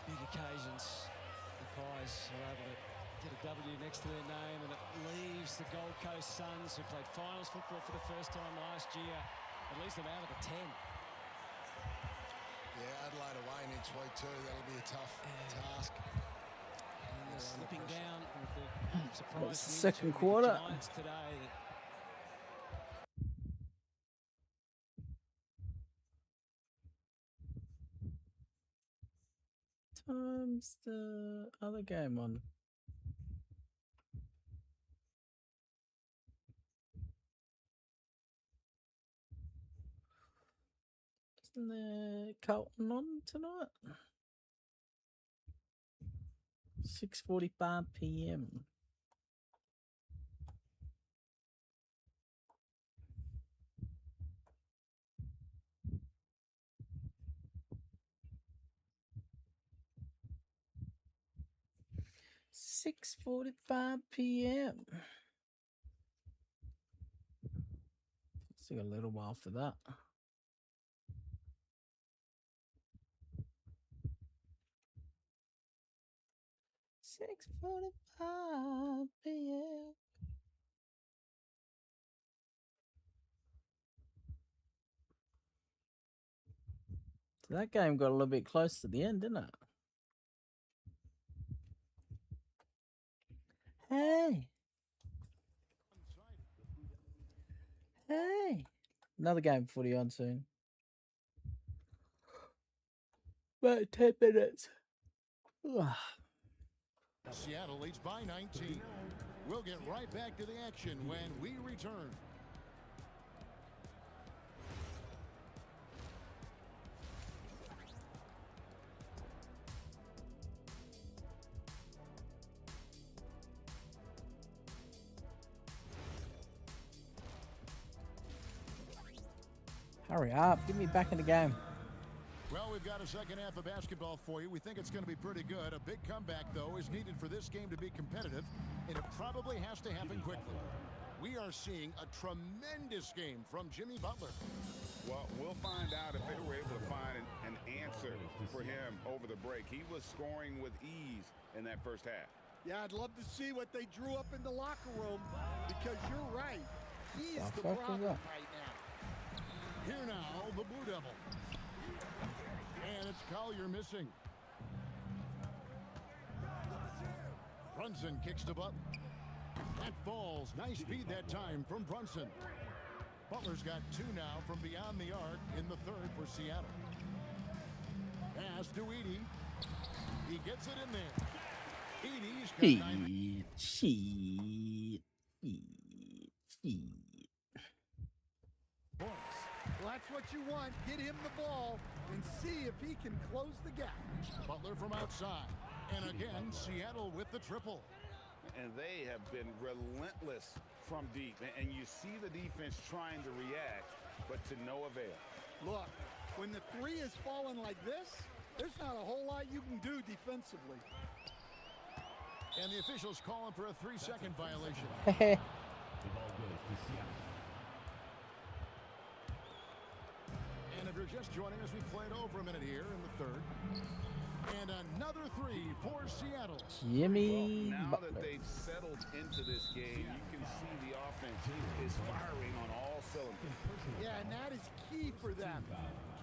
Speaker 13: big occasions, the Pies are able to get a W next to their name, and it leaves the Gold Coast Suns, who played finals football for the first time last year, at least them out of the 10.
Speaker 31: Yeah, Adelaide away next week too. That'll be a tough task.
Speaker 13: And they're slipping down with the surprise
Speaker 2: It's the
Speaker 13: win
Speaker 2: second
Speaker 13: to
Speaker 2: quarter.
Speaker 13: the Giants today.
Speaker 2: Time's the other game on? Isn't there Carlton on tonight? 6:45 p.m. $6:45 p.m. Still got a little while for that. $6:45 p.m. So that game got a little bit close to the end, didn't it? Hey. Hey. Another game of footy on soon. About 10 minutes.
Speaker 31: Seattle leads by 19. We'll get right back to the action when we return.
Speaker 2: Hurry up. Get me back in the game.
Speaker 31: Well, we've got a second half of basketball for you. We think it's going to be pretty good. A big comeback, though, is needed for this game to be competitive, and it probably has to happen quickly. We are seeing a tremendous game from Jimmy Butler.
Speaker 1: Well, we'll find out if they were able to find an answer for him over the break. He was scoring with ease in that first half.
Speaker 9: Yeah, I'd love to see what they drew up in the locker room, because you're right. He is the problem right now.
Speaker 31: Here now, the Blue Devil. And it's Collier missing. Brunson kicks to Butler. That falls. Nice feed that time from Brunson. Butler's got two now from beyond the arc in the third for Seattle. Pass to Edie. He gets it in there. Edie's got 9.
Speaker 2: Cheat.
Speaker 9: Well, that's what you want. Get him the ball and see if he can close the gap.
Speaker 31: Butler from outside. And again, Seattle with the triple.
Speaker 1: And they have been relentless from deep. And you see the defense trying to react, but to no avail.
Speaker 9: Look, when the three is falling like this, there's not a whole lot you can do defensively.
Speaker 31: And the officials calling for a 3-second violation.
Speaker 4: The ball goes to Seattle.
Speaker 31: And if you're just joining us, we played over a minute here in the third. And another three for Seattle.
Speaker 2: Jimmy
Speaker 1: Now
Speaker 2: Butler.
Speaker 1: that they've settled into this game, you can see the offense is firing on all cylinders.
Speaker 9: Yeah, and that is key for them.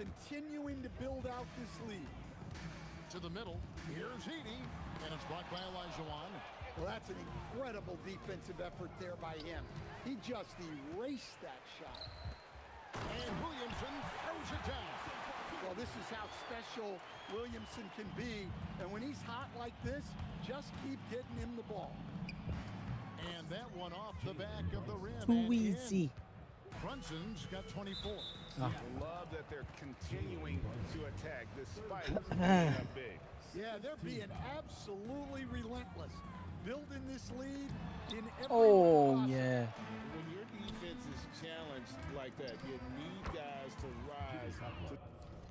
Speaker 9: Continuing to build out this lead.
Speaker 31: To the middle, here's Edie, and it's blocked by Elijah.
Speaker 9: Well, that's an incredible defensive effort there by him. He just erased that shot.
Speaker 31: And Williamson throws it down.
Speaker 9: Well, this is how special Williamson can be. And when he's hot like this, just keep getting him the ball.
Speaker 31: And that one off the back of the rim.
Speaker 2: Too easy.
Speaker 31: Brunson's got 24.
Speaker 1: I love that they're continuing to attack despite being up big.
Speaker 9: Yeah, they're being absolutely relentless. Building this lead in every
Speaker 2: Oh, yeah.
Speaker 1: When your defense is challenged like that, you need guys to rise to
Speaker 2: How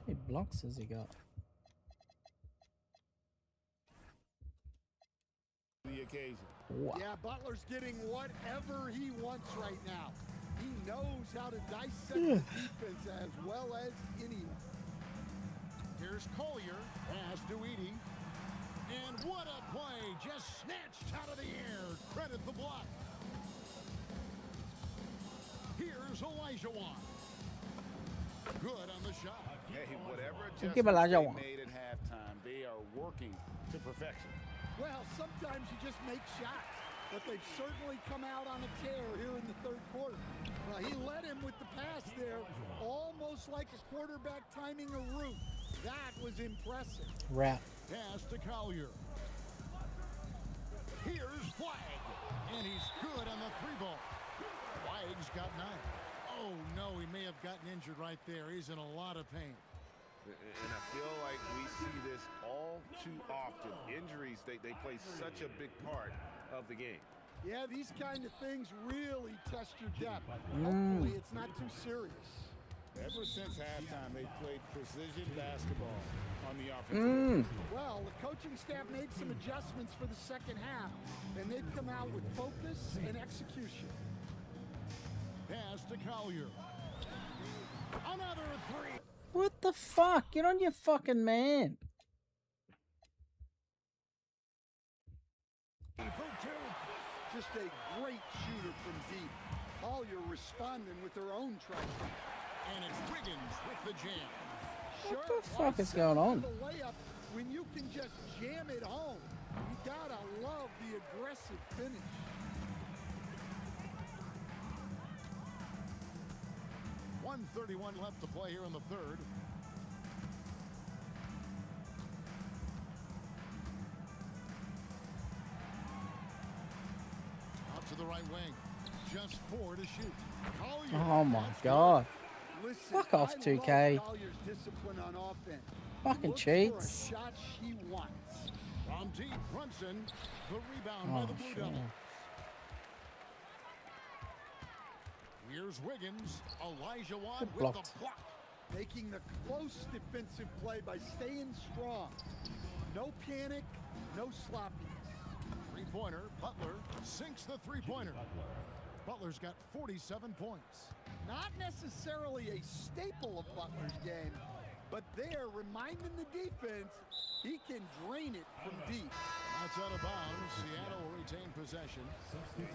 Speaker 2: many blocks has he got?
Speaker 1: the occasion.
Speaker 2: Wow.
Speaker 9: Yeah, Butler's getting whatever he wants right now. He knows how to dissect the defense as well as anyone.
Speaker 31: Here's Collier. Pass to Edie. And what a play, just snatched out of the air. Credit the block. Here's Elijah Wan. Good on the shot.
Speaker 1: Hey, whatever
Speaker 2: Give
Speaker 1: adjustments
Speaker 2: Elijah
Speaker 1: they
Speaker 2: Wan.
Speaker 1: made at halftime, they are working to perfection.
Speaker 6: Well, sometimes you just make shots, but they've certainly come out on a tear here in the third quarter. Well, he led him with the pass there, almost like a quarterback timing a route. That was impressive.
Speaker 2: Wrap.
Speaker 31: Pass to Collier. Here's Flag, and he's good on the 3-ball. Flag's got 9. Oh, no, he may have gotten injured right there. He's in a lot of pain.
Speaker 1: And I feel like we see this all too often. Injuries, they play such a big part of the game.
Speaker 6: Yeah, these kind of things really test your depth. Hopefully it's not too serious.
Speaker 1: Ever since halftime, they've played precision basketball on the offensive end.
Speaker 6: Well, the coaching staff made some adjustments for the second half, and they've come out with focus and execution.
Speaker 31: Pass to Collier. Another 3.
Speaker 2: What the fuck? Get on your fucking man.
Speaker 6: For 2. Just a great shooter from deep. Collier responding with their own trifle.
Speaker 31: And it's Wiggins with the jam.
Speaker 2: What the fuck is going on?
Speaker 6: The layup, when you can just jam it home, you gotta love the aggressive finish.
Speaker 31: .131 left to play here in the third. Out to the right wing. Just 4 to shoot. Collier.
Speaker 2: Oh my god.
Speaker 6: Listen,
Speaker 2: Fuck off, 2K.
Speaker 6: Collier's discipline on offense.
Speaker 2: Fucking
Speaker 6: Look
Speaker 2: cheats.
Speaker 6: For a shot she wants.
Speaker 31: From deep, Brunson. The rebound by the Blue Devils. Here's Wiggins. Elijah Wan with the block.
Speaker 6: Making the close defensive play by staying strong. No panic, no sloppiness.
Speaker 31: 3-pointer. Butler sinks the 3-pointer. Butler's got 47 points.
Speaker 6: Not necessarily a staple of Butler's game, but there reminding the defense he can drain it from deep.
Speaker 31: That's out of bounds. Seattle will retain possession.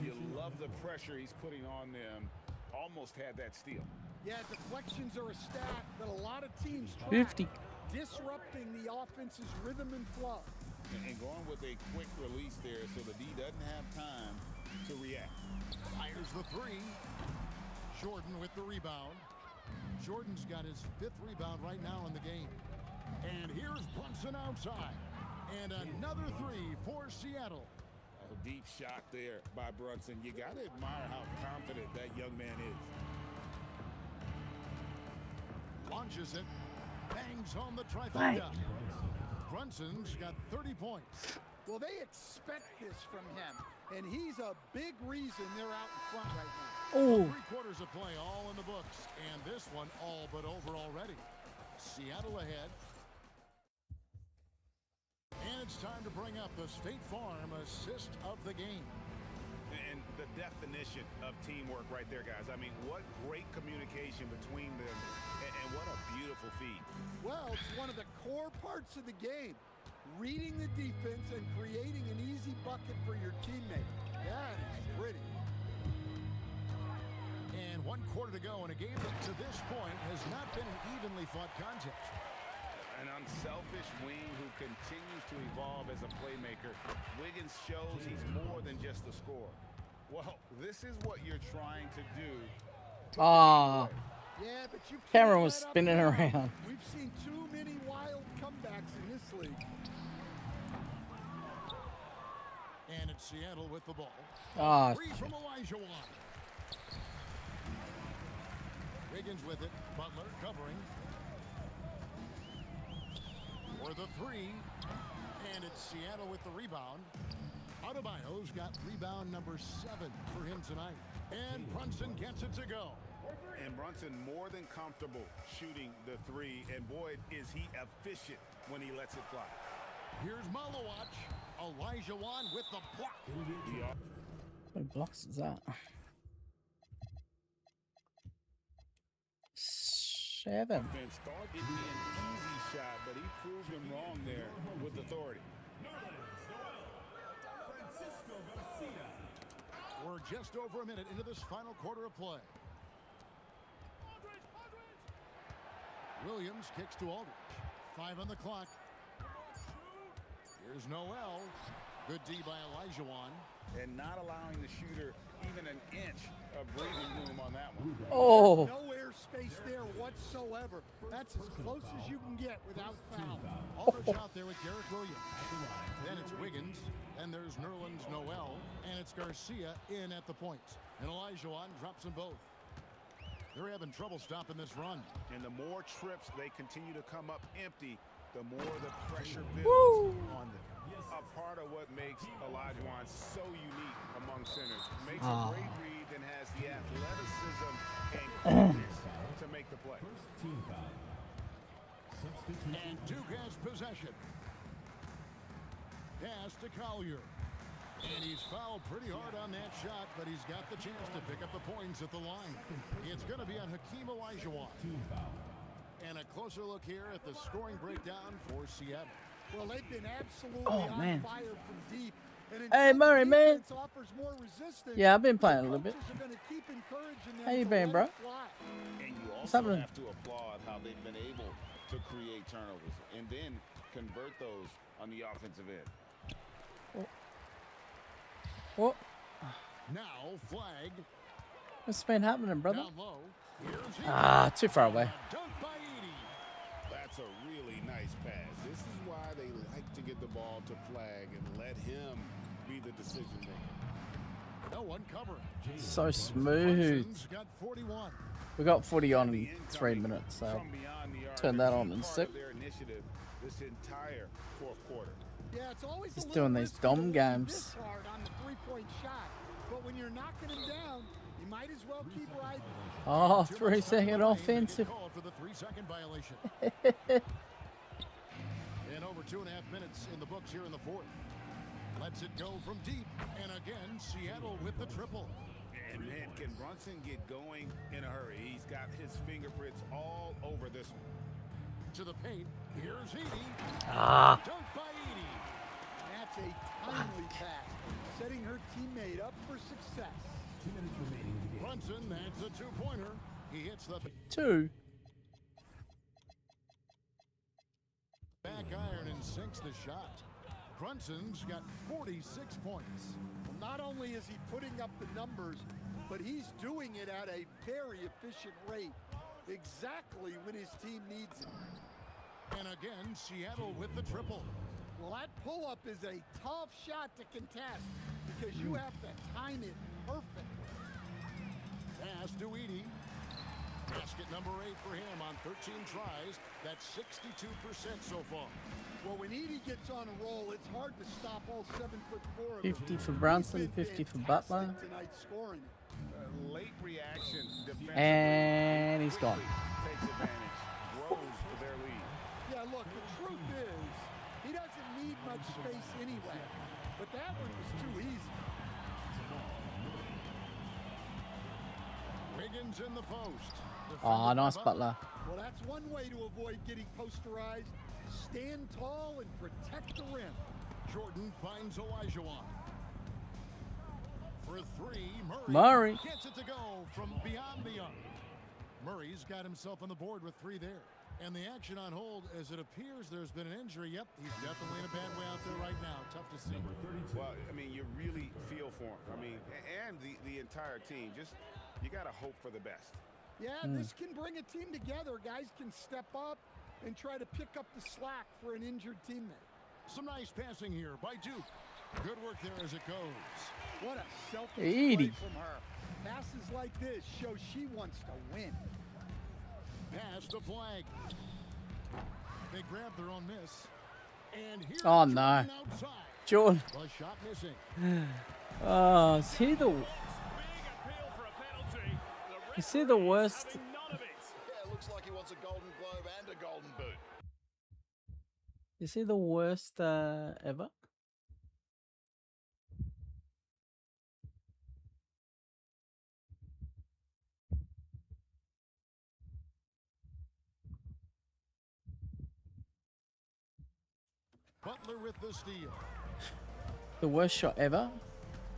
Speaker 1: You love the pressure he's putting on them. Almost had that steal.
Speaker 6: Yeah, deflections are a stat that a lot of teams try.
Speaker 2: 50.
Speaker 6: Disrupting the offense's rhythm and flow.
Speaker 1: And going with a quick release there so the D doesn't have time to react.
Speaker 31: Fires the 3. Jordan with the rebound. Jordan's got his 5th rebound right now in the game. And here's Brunson outside. And another 3 for Seattle.
Speaker 1: A deep shot there by Brunson. You got to admire how confident that young man is.
Speaker 31: Launches it. Bangs home the trifecta. Brunson's got 30 points.
Speaker 6: Well, they expect this from him, and he's a big reason they're out in front right now.
Speaker 2: Oh.
Speaker 31: 3 quarters of play all in the books, and this one all but over already. Seattle ahead. And it's time to bring up the State Farm assist of the game.
Speaker 1: And the definition of teamwork right there, guys. I mean, what great communication between them, and what a beautiful feed.
Speaker 6: Well, it's one of the core parts of the game. Reading the defense and creating an easy bucket for your teammate. That is pretty.
Speaker 31: And 1 quarter to go in a game that to this point has not been an evenly fought contest.
Speaker 1: An unselfish wing who continues to evolve as a playmaker. Wiggins shows he's more than just a scorer. Well, this is what you're trying to do.
Speaker 2: Ah.
Speaker 6: Yeah, but you
Speaker 2: Camera was spinning around.
Speaker 6: We've seen too many wild comebacks in this league.
Speaker 31: And it's Seattle with the ball.
Speaker 2: Ah.
Speaker 31: 3 from Elijah Wan. Wiggins with it. Butler covering. For the 3. And it's Seattle with the rebound. Adebayo's got rebound number 7 for him tonight. And Brunson gets it to go.
Speaker 1: And Brunson more than comfortable shooting the 3. And boy, is he efficient when he lets it fly.
Speaker 31: Here's Malowatch. Elijah Wan with the block.
Speaker 2: What blocks is that? 7.
Speaker 1: Offense thought it'd be an easy shot, but he proved him wrong there with authority.
Speaker 18: We're just over a minute into this final quarter of play. Williams kicks to Aldridge. 5 on the clock. Here's Noel. Good D by Elijah.
Speaker 1: And not allowing the shooter even an inch of breathing room on that one.
Speaker 2: Oh.
Speaker 6: No air space there whatsoever. That's as close as you can get without foul.
Speaker 18: Aldridge out there with Garrett Williams. Then it's Wiggins. And there's Nerlens Noel. And it's Garcia in at the point. And Elijah drops them both. They're having trouble stopping this run.
Speaker 1: And the more trips they continue to come up empty, the more the pressure builds on them. A part of what makes Olajuwon so unique among centers. Makes a great read and has the athleticism and quickness to make the play.
Speaker 18: And Duke has possession. Pass to Collier. And he's fouled pretty hard on that shot, but he's got the chance to pick up the points at the line. It's going to be on Hakeem Olajuwon. And a closer look here at the scoring breakdown for Seattle.
Speaker 6: Well, they've been absolutely on fire from deep. And
Speaker 2: Hey, Murray, man.
Speaker 6: Offers more resistance.
Speaker 2: Yeah, I've been playing a little bit.
Speaker 6: How
Speaker 2: you been, bro?
Speaker 1: And you
Speaker 2: What's
Speaker 1: also
Speaker 2: happening?
Speaker 1: have to applaud how they've been able to create turnovers and then convert those on the offensive end.
Speaker 2: What?
Speaker 18: Now flag.
Speaker 2: What's been happening, brother?
Speaker 18: Down low. Here's
Speaker 2: Ah, too far away.
Speaker 18: Dunk by Edie.
Speaker 1: That's a really nice pass. This is why they like to get the ball to flag and let him be the decision maker.
Speaker 18: No one covering.
Speaker 2: So smooth.
Speaker 18: Brunson's got 41.
Speaker 2: We got 40 on in 3 minutes, so
Speaker 1: From beyond the arc,
Speaker 2: turn that on
Speaker 1: a
Speaker 2: in
Speaker 1: part
Speaker 2: 6.
Speaker 1: of their initiative this entire fourth quarter.
Speaker 6: Yeah, it's always
Speaker 2: He's
Speaker 6: a
Speaker 2: doing
Speaker 6: little
Speaker 2: these
Speaker 6: risky
Speaker 2: dom
Speaker 6: to lean
Speaker 2: games.
Speaker 6: this hard on the three-point shot, but when you're knocking him down, you might as well keep riding.
Speaker 2: Oh, 3-second offensive.
Speaker 18: Called for the 3-second violation. And over 2.5 minutes in the books here in the fourth. Lets it go from deep. And again, Seattle with the triple.
Speaker 1: And man, can Brunson get going in a hurry? He's got his fingerprints all over this one.
Speaker 18: To the paint. Here's Edie.
Speaker 2: Ah.
Speaker 18: Dunk by Edie.
Speaker 6: That's a timely pass, setting her teammate up for success.
Speaker 4: 2 minutes remaining in the game.
Speaker 18: Brunson, that's a two-pointer. He hits the
Speaker 2: 2.
Speaker 18: back iron and sinks the shot. Brunson's got 46 points.
Speaker 6: Well, not only is he putting up the numbers, but he's doing it at a very efficient rate, exactly when his team needs it.
Speaker 18: And again, Seattle with the triple.
Speaker 6: Well, that pull-up is a tough shot to contest because you have to time it perfectly.
Speaker 18: Pass to Edie. Basket number 8 for him on 13 tries. That's 62% so far.
Speaker 6: Well, when Edie gets on a roll, it's hard to stop all 7'4" of
Speaker 2: 50 for Brunson, 50 for Butler.
Speaker 6: tonight scoring it.
Speaker 1: Late reaction defensively.
Speaker 2: And he's gone.
Speaker 1: Takes advantage, grows their lead.
Speaker 6: Yeah, look, the truth is, he doesn't need much space anyway. But that one was too easy.
Speaker 18: Wiggins in the post.
Speaker 2: Oh, nice Butler.
Speaker 6: Well, that's one way to avoid getting posterized. Stand tall and protect the rim.
Speaker 18: Jordan finds Olajuwon. For 3,
Speaker 2: Murray.
Speaker 18: Gets it to go from beyond the arc. Murray's got himself on the board with 3 there. And the action on hold, as it appears there's been an injury. Yep, he's definitely in a bad way out there right now. Tough to see.
Speaker 1: Well, I mean, you really feel for him. I mean, and the entire team. Just, you got to hope for the best.
Speaker 6: Yeah, this can bring a team together. Guys can step up and try to pick up the slack for an injured teammate.
Speaker 18: Some nice passing here by Duke. Good work there as it goes.
Speaker 6: What a selfish
Speaker 2: Edie.
Speaker 6: play from her. Passes like this show she wants to win.
Speaker 18: Pass the flag. They grab their own miss. And here
Speaker 2: Oh, no. Jordan.
Speaker 18: The shot missing.
Speaker 2: Oh, is he the worst?
Speaker 10: Yeah, looks like he wants a Golden Globe and a Golden Boot.
Speaker 2: Is he the worst ever?
Speaker 18: Butler with the steal.
Speaker 2: The worst shot ever.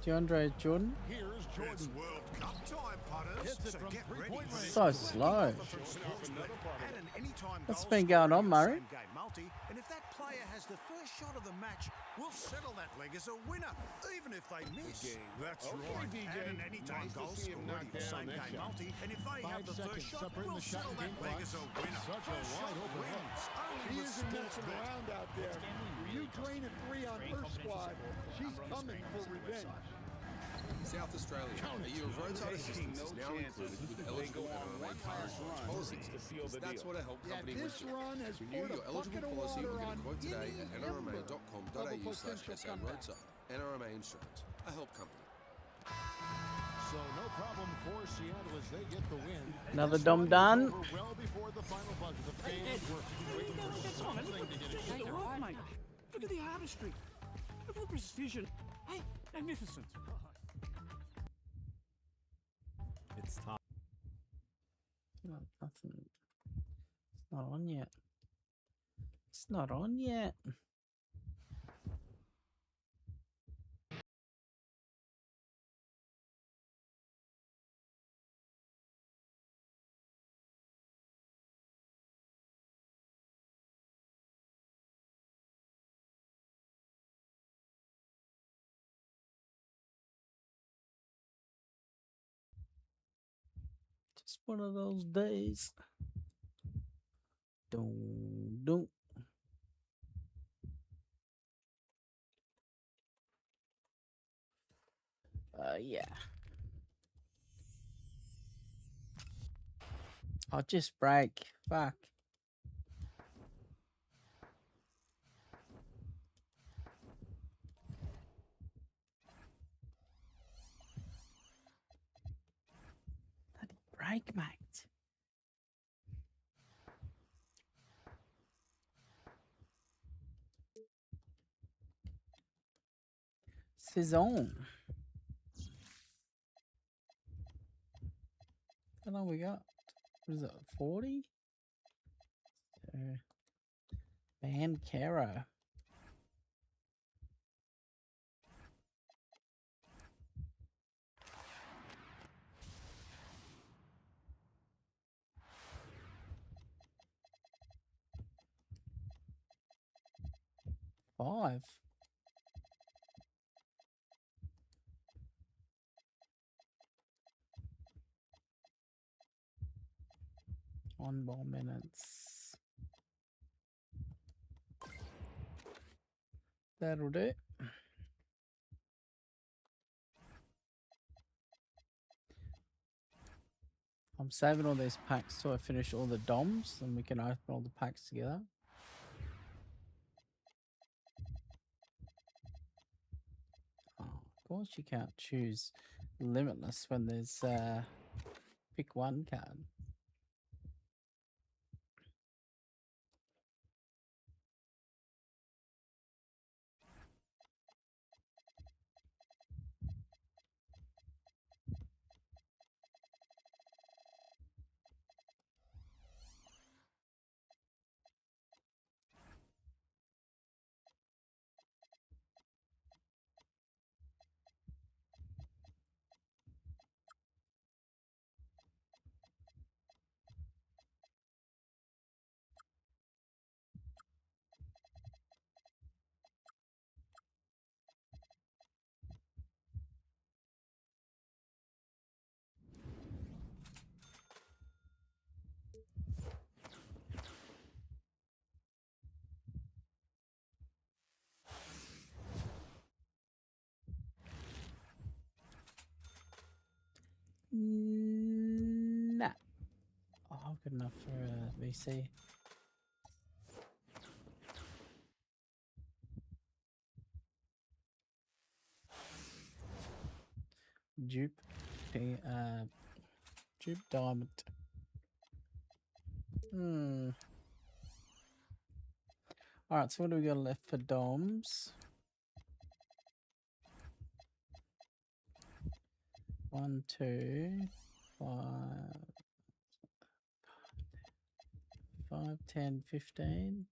Speaker 2: DeAndre Jordan.
Speaker 18: Here's Jordan.
Speaker 9: World Cup time, putters.
Speaker 18: Hits it from three-point range.
Speaker 2: So slow.
Speaker 9: Add an anytime
Speaker 2: What's
Speaker 9: goal
Speaker 2: been going on,
Speaker 9: scoring
Speaker 2: Murray?
Speaker 9: same-game multi, and if that player has the first shot of the match, we'll settle that leg as a winner, even if they miss.
Speaker 1: That's
Speaker 9: Okay,
Speaker 1: right.
Speaker 9: DJ. Add an anytime
Speaker 1: Nice to
Speaker 9: goal
Speaker 1: see him knock
Speaker 9: scoring
Speaker 1: down
Speaker 9: same-game
Speaker 1: that shot.
Speaker 9: multi, and if they
Speaker 18: 5
Speaker 9: have the
Speaker 18: seconds
Speaker 9: first shot,
Speaker 18: separating
Speaker 9: we'll
Speaker 18: the shot
Speaker 9: settle
Speaker 18: and
Speaker 9: that
Speaker 18: game
Speaker 9: leg
Speaker 18: clock.
Speaker 9: as a winner.
Speaker 18: Such a
Speaker 9: First shot
Speaker 18: wide open run.
Speaker 9: wins. Only
Speaker 6: She
Speaker 9: with
Speaker 6: isn't messing
Speaker 9: Sportsbet.
Speaker 6: around out there. When you drain a 3 on her squad, she's coming for revenge.
Speaker 3: South Australia, a year of roadside assistance is now included with eligible NRMA car insurance policies. That's what a help company
Speaker 6: This
Speaker 3: would do.
Speaker 6: run has
Speaker 3: Renew
Speaker 6: poured a
Speaker 3: your eligible
Speaker 6: bucket of
Speaker 3: policy or
Speaker 6: water
Speaker 3: get a
Speaker 6: on
Speaker 3: quote today
Speaker 6: any
Speaker 3: at
Speaker 6: member of a
Speaker 3: nrma.com.au/SA
Speaker 6: potential comeback.
Speaker 3: roadside. NRMA Insurance, a help company.
Speaker 18: So no problem for Seattle as they get the win.
Speaker 2: Another
Speaker 18: This
Speaker 2: dom
Speaker 18: one is
Speaker 2: done.
Speaker 18: over well before the final buzzer. The fans were waiting for something to get excited.
Speaker 19: Mate, look at the artistry. Look at the precision. Hey, magnificent.
Speaker 20: It's tough.
Speaker 2: No, nothing. It's not on yet. It's not on yet. Just one of those days. Don't. Yeah. I'll just break. Fuck. Bloody break, mate. Saison. How long we got? What is it? 40? Ban Caro. Five. On ball minutes. That'll do. I'm saving all these packs till I finish all the DOMs and we can open all the packs together. Oh, of course you can't choose Limitless when there's pick one card. Nah. Oh, good enough for VC. Dupe. Dupe Diamond. Alright, so what do we got left for DOMs? 1, 2, 5, 10, 15.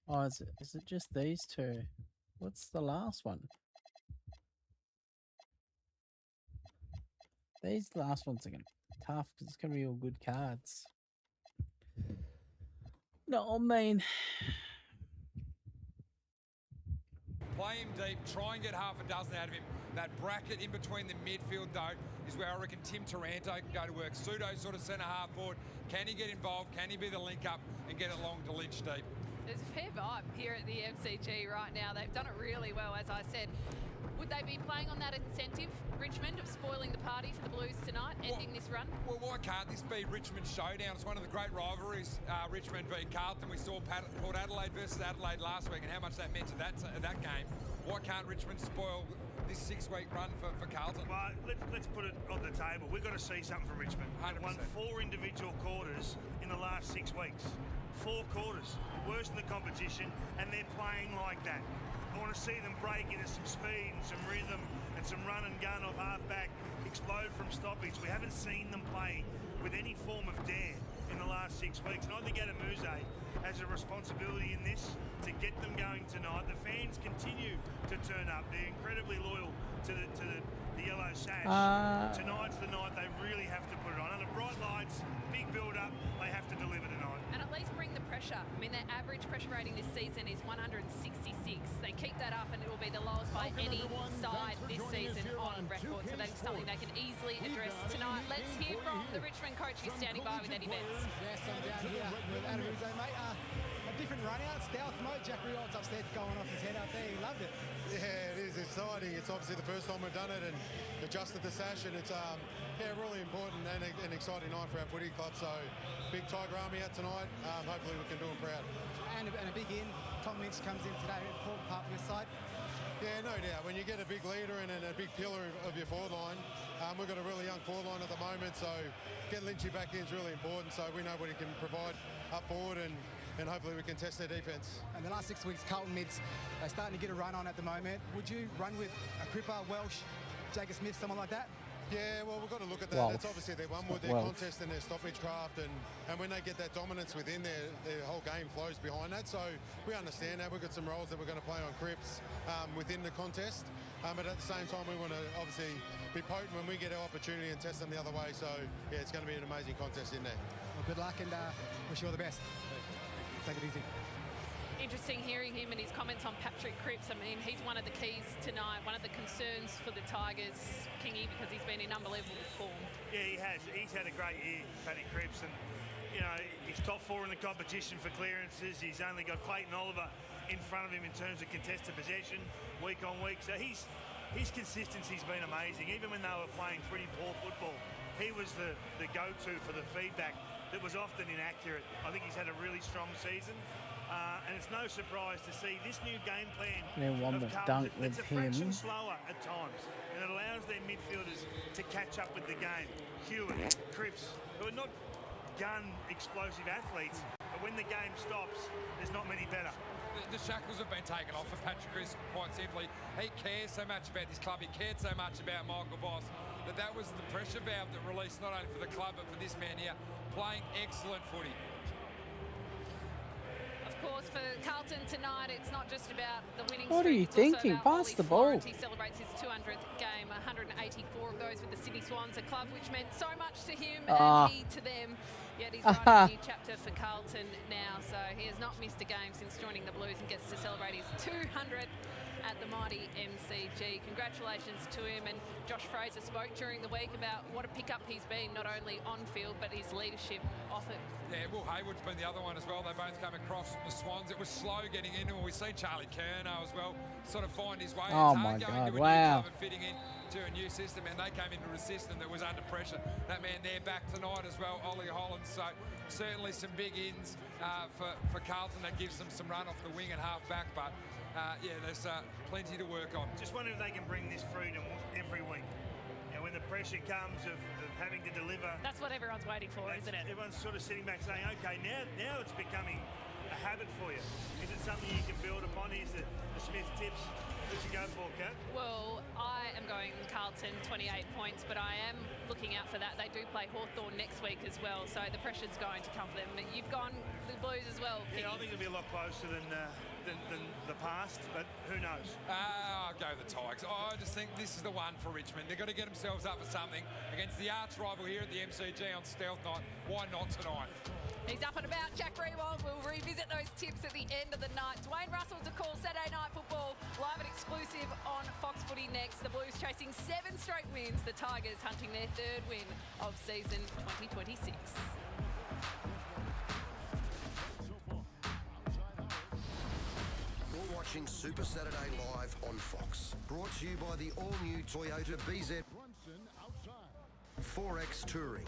Speaker 2: Oh, is it just these two? What's the last one? These last ones are going to be tough because it's going to be all good cards. No, I mean...
Speaker 11: Play him deep, try and get half a dozen out of him. That bracket in between the midfield, though, is where I reckon Tim Taranto can go to work. Pseudo sort of centre-half forward. Can he get involved? Can he be the link-up and get it long to Lynch deep?
Speaker 7: There's a fair vibe here at the MCG right now. They've done it really well, as I said. Would they be playing on that incentive, Richmond, of spoiling the party for the Blues tonight, ending this run?
Speaker 11: Well, why can't this be Richmond's showdown? It's one of the great rivalries, Richmond v Carlton. We saw Port Adelaide versus Adelaide last week and how much that meant to that game. Why can't Richmond spoil this 6-week run for Carlton?
Speaker 9: Well, let's put it on the table. We've got to see something from Richmond.
Speaker 11: 100%.
Speaker 9: They've won 4 individual quarters in the last 6 weeks. 4 quarters, worse than the competition, and they're playing like that. I want to see them break into some speed and some rhythm and some run and gun off half-back, explode from stoppage. We haven't seen them play with any form of dare in the last 6 weeks. And I think Adamuse has a responsibility in this to get them going tonight. The fans continue to turn up. They're incredibly loyal to the yellow sash. Tonight's the night they really have to put it on. Under bright lights, big build-up, they have to deliver tonight.
Speaker 7: And at least bring the pressure. I mean, their average pressure rating this season is 166. They keep that up and it will be the lowest by any side this season on record. So that is something they can easily address tonight. Let's hear from the Richmond coach who's standing by with Eddie Betts.
Speaker 15: Yes, I'm down here with Adamuse, mate. A different run out, stealth mode. Jack Riot's upstairs going off his head out there. He loved it.
Speaker 21: Yeah, it is exciting. It's obviously the first time we've done it and adjusted the sash, and it's really important and an exciting night for our footy club. So big Tiger Army out tonight. Hopefully we can do them proud.
Speaker 15: And a big in. Tom Lynch comes in today, important part for your side.
Speaker 21: Yeah, no doubt. When you get a big leader and a big pillar of your forward line, we've got a really young forward line at the moment, so getting Lynchy back in is really important. So we know what he can provide up forward, and hopefully we can test their defence.
Speaker 15: And the last 6 weeks, Carlton mids, they're starting to get a run on at the moment. Would you run with a Cripper, Welsh, Jager Smith, someone like that?
Speaker 21: Yeah, well, we've got to look at that. That's obviously their one with their contest and their stoppage craft, and when they get that dominance within their whole game flows behind that. So we understand that. We've got some roles that we're going to play on Cripps within the contest, but at the same time we want to obviously be potent when we get our opportunity and test them the other way. So yeah, it's going to be an amazing contest in there.
Speaker 15: Well, good luck and wish you all the best. Take it easy.
Speaker 7: Interesting hearing him and his comments on Patrick Cripps. I mean, he's one of the keys tonight, one of the concerns for the Tigers, Kingy, because he's been in unbelievable form.
Speaker 9: Yeah, he has. He's had a great year, Patrick Cripps, and you know, he's top 4 in the competition for clearances. He's only got Clayton Oliver in front of him in terms of contested possession week on week. So his consistency's been amazing. Even when they were playing pretty poor football, he was the go-to for the feedback that was often inaccurate. I think he's had a really strong season. And it's no surprise to see this new game plan of Carlton. It's a fraction slower at times, and it allows their midfielders to catch up with the game. Hewitt, Cripps, who are not gun explosive athletes, but when the game stops, there's not many better.
Speaker 11: The shackles have been taken off for Patrick Cripps, quite simply. He cares so much about this club, he cared so much about Michael Voss, that was the pressure valve that released not only for the club but for this man here, playing excellent footy.
Speaker 7: Of course, for Carlton tonight, it's not just about the winning
Speaker 2: What are you thinking? Pass the ball.
Speaker 7: He celebrates his 200th game, 184 of those with the Sydney Swans, a club which meant so much to him and he to them. Yet he's writing a new chapter for Carlton now, so he has not missed a game since joining the Blues and gets to celebrate his 200th at the mighty MCG. Congratulations to him, and Josh Fraser spoke during the week about what a pickup he's been, not only on field but his leadership off it.
Speaker 11: Yeah, Will Hayward's been the other one as well. They both came across from the Swans. It was slow getting into, and we've seen Charlie Curnow as well sort of find his way.
Speaker 2: Oh
Speaker 11: it's
Speaker 2: my
Speaker 11: hard going
Speaker 2: God,
Speaker 11: to a
Speaker 2: wow.
Speaker 11: new club and fitting in to a new system, and they came into a system that was under pressure. That man there back tonight as well, Ollie Holland. So certainly some big ins for Carlton. That gives them some run off the wing and half back, but yeah, there's plenty to work on.
Speaker 9: Just wonder if they can bring this freedom every week. You know, when the pressure comes of having to deliver.
Speaker 7: That's what everyone's waiting for, isn't it?
Speaker 9: Everyone's sort of sitting back saying, okay, now it's becoming a habit for you. Is it something you can build upon? Here's the Smith tips. go for, Kat?
Speaker 12: Well, I am going Carlton 28 points, but I am looking out for that. They do play Hawthorn next week as well, so the pressure's going to come for them. You've gone the Blues as well, Piggy.
Speaker 9: Yeah, I think it'll be a lot closer than the past, but who knows?
Speaker 11: I'll go the Tigers. I just think this is the one for Richmond. They've got to get themselves up for something against the arch rival here at the MCG on Stealth Night. Why not tonight?
Speaker 12: He's up and about. Jack Rewald will revisit those tips at the end of the night. Dwayne Russell to call Saturday Night Football live and exclusive on Fox Footy next. The Blues chasing 7 straight wins. The Tigers hunting their 3rd win of season 2026.
Speaker 14: You're watching Super Saturday Live on Fox. Brought to you by the all-new Toyota BZ 4X Touring.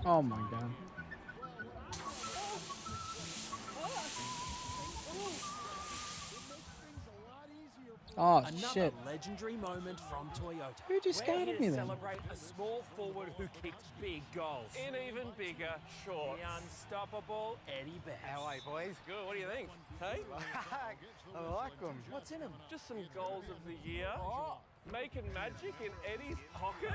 Speaker 2: Oh my god. Oh shit.
Speaker 19: Another legendary moment from Toyota.
Speaker 2: Who just
Speaker 19: We're
Speaker 2: guarded
Speaker 19: here
Speaker 2: me
Speaker 19: to
Speaker 2: then?
Speaker 19: celebrate a small forward who kicked big goals.
Speaker 22: In even bigger shorts.
Speaker 19: The unstoppable Eddie Betts.
Speaker 22: How are you, boys? Good. What do you think? Hey? I like them.
Speaker 19: What's in them?
Speaker 22: Just some goals of the year. Oh. Making magic in Eddie's pocket?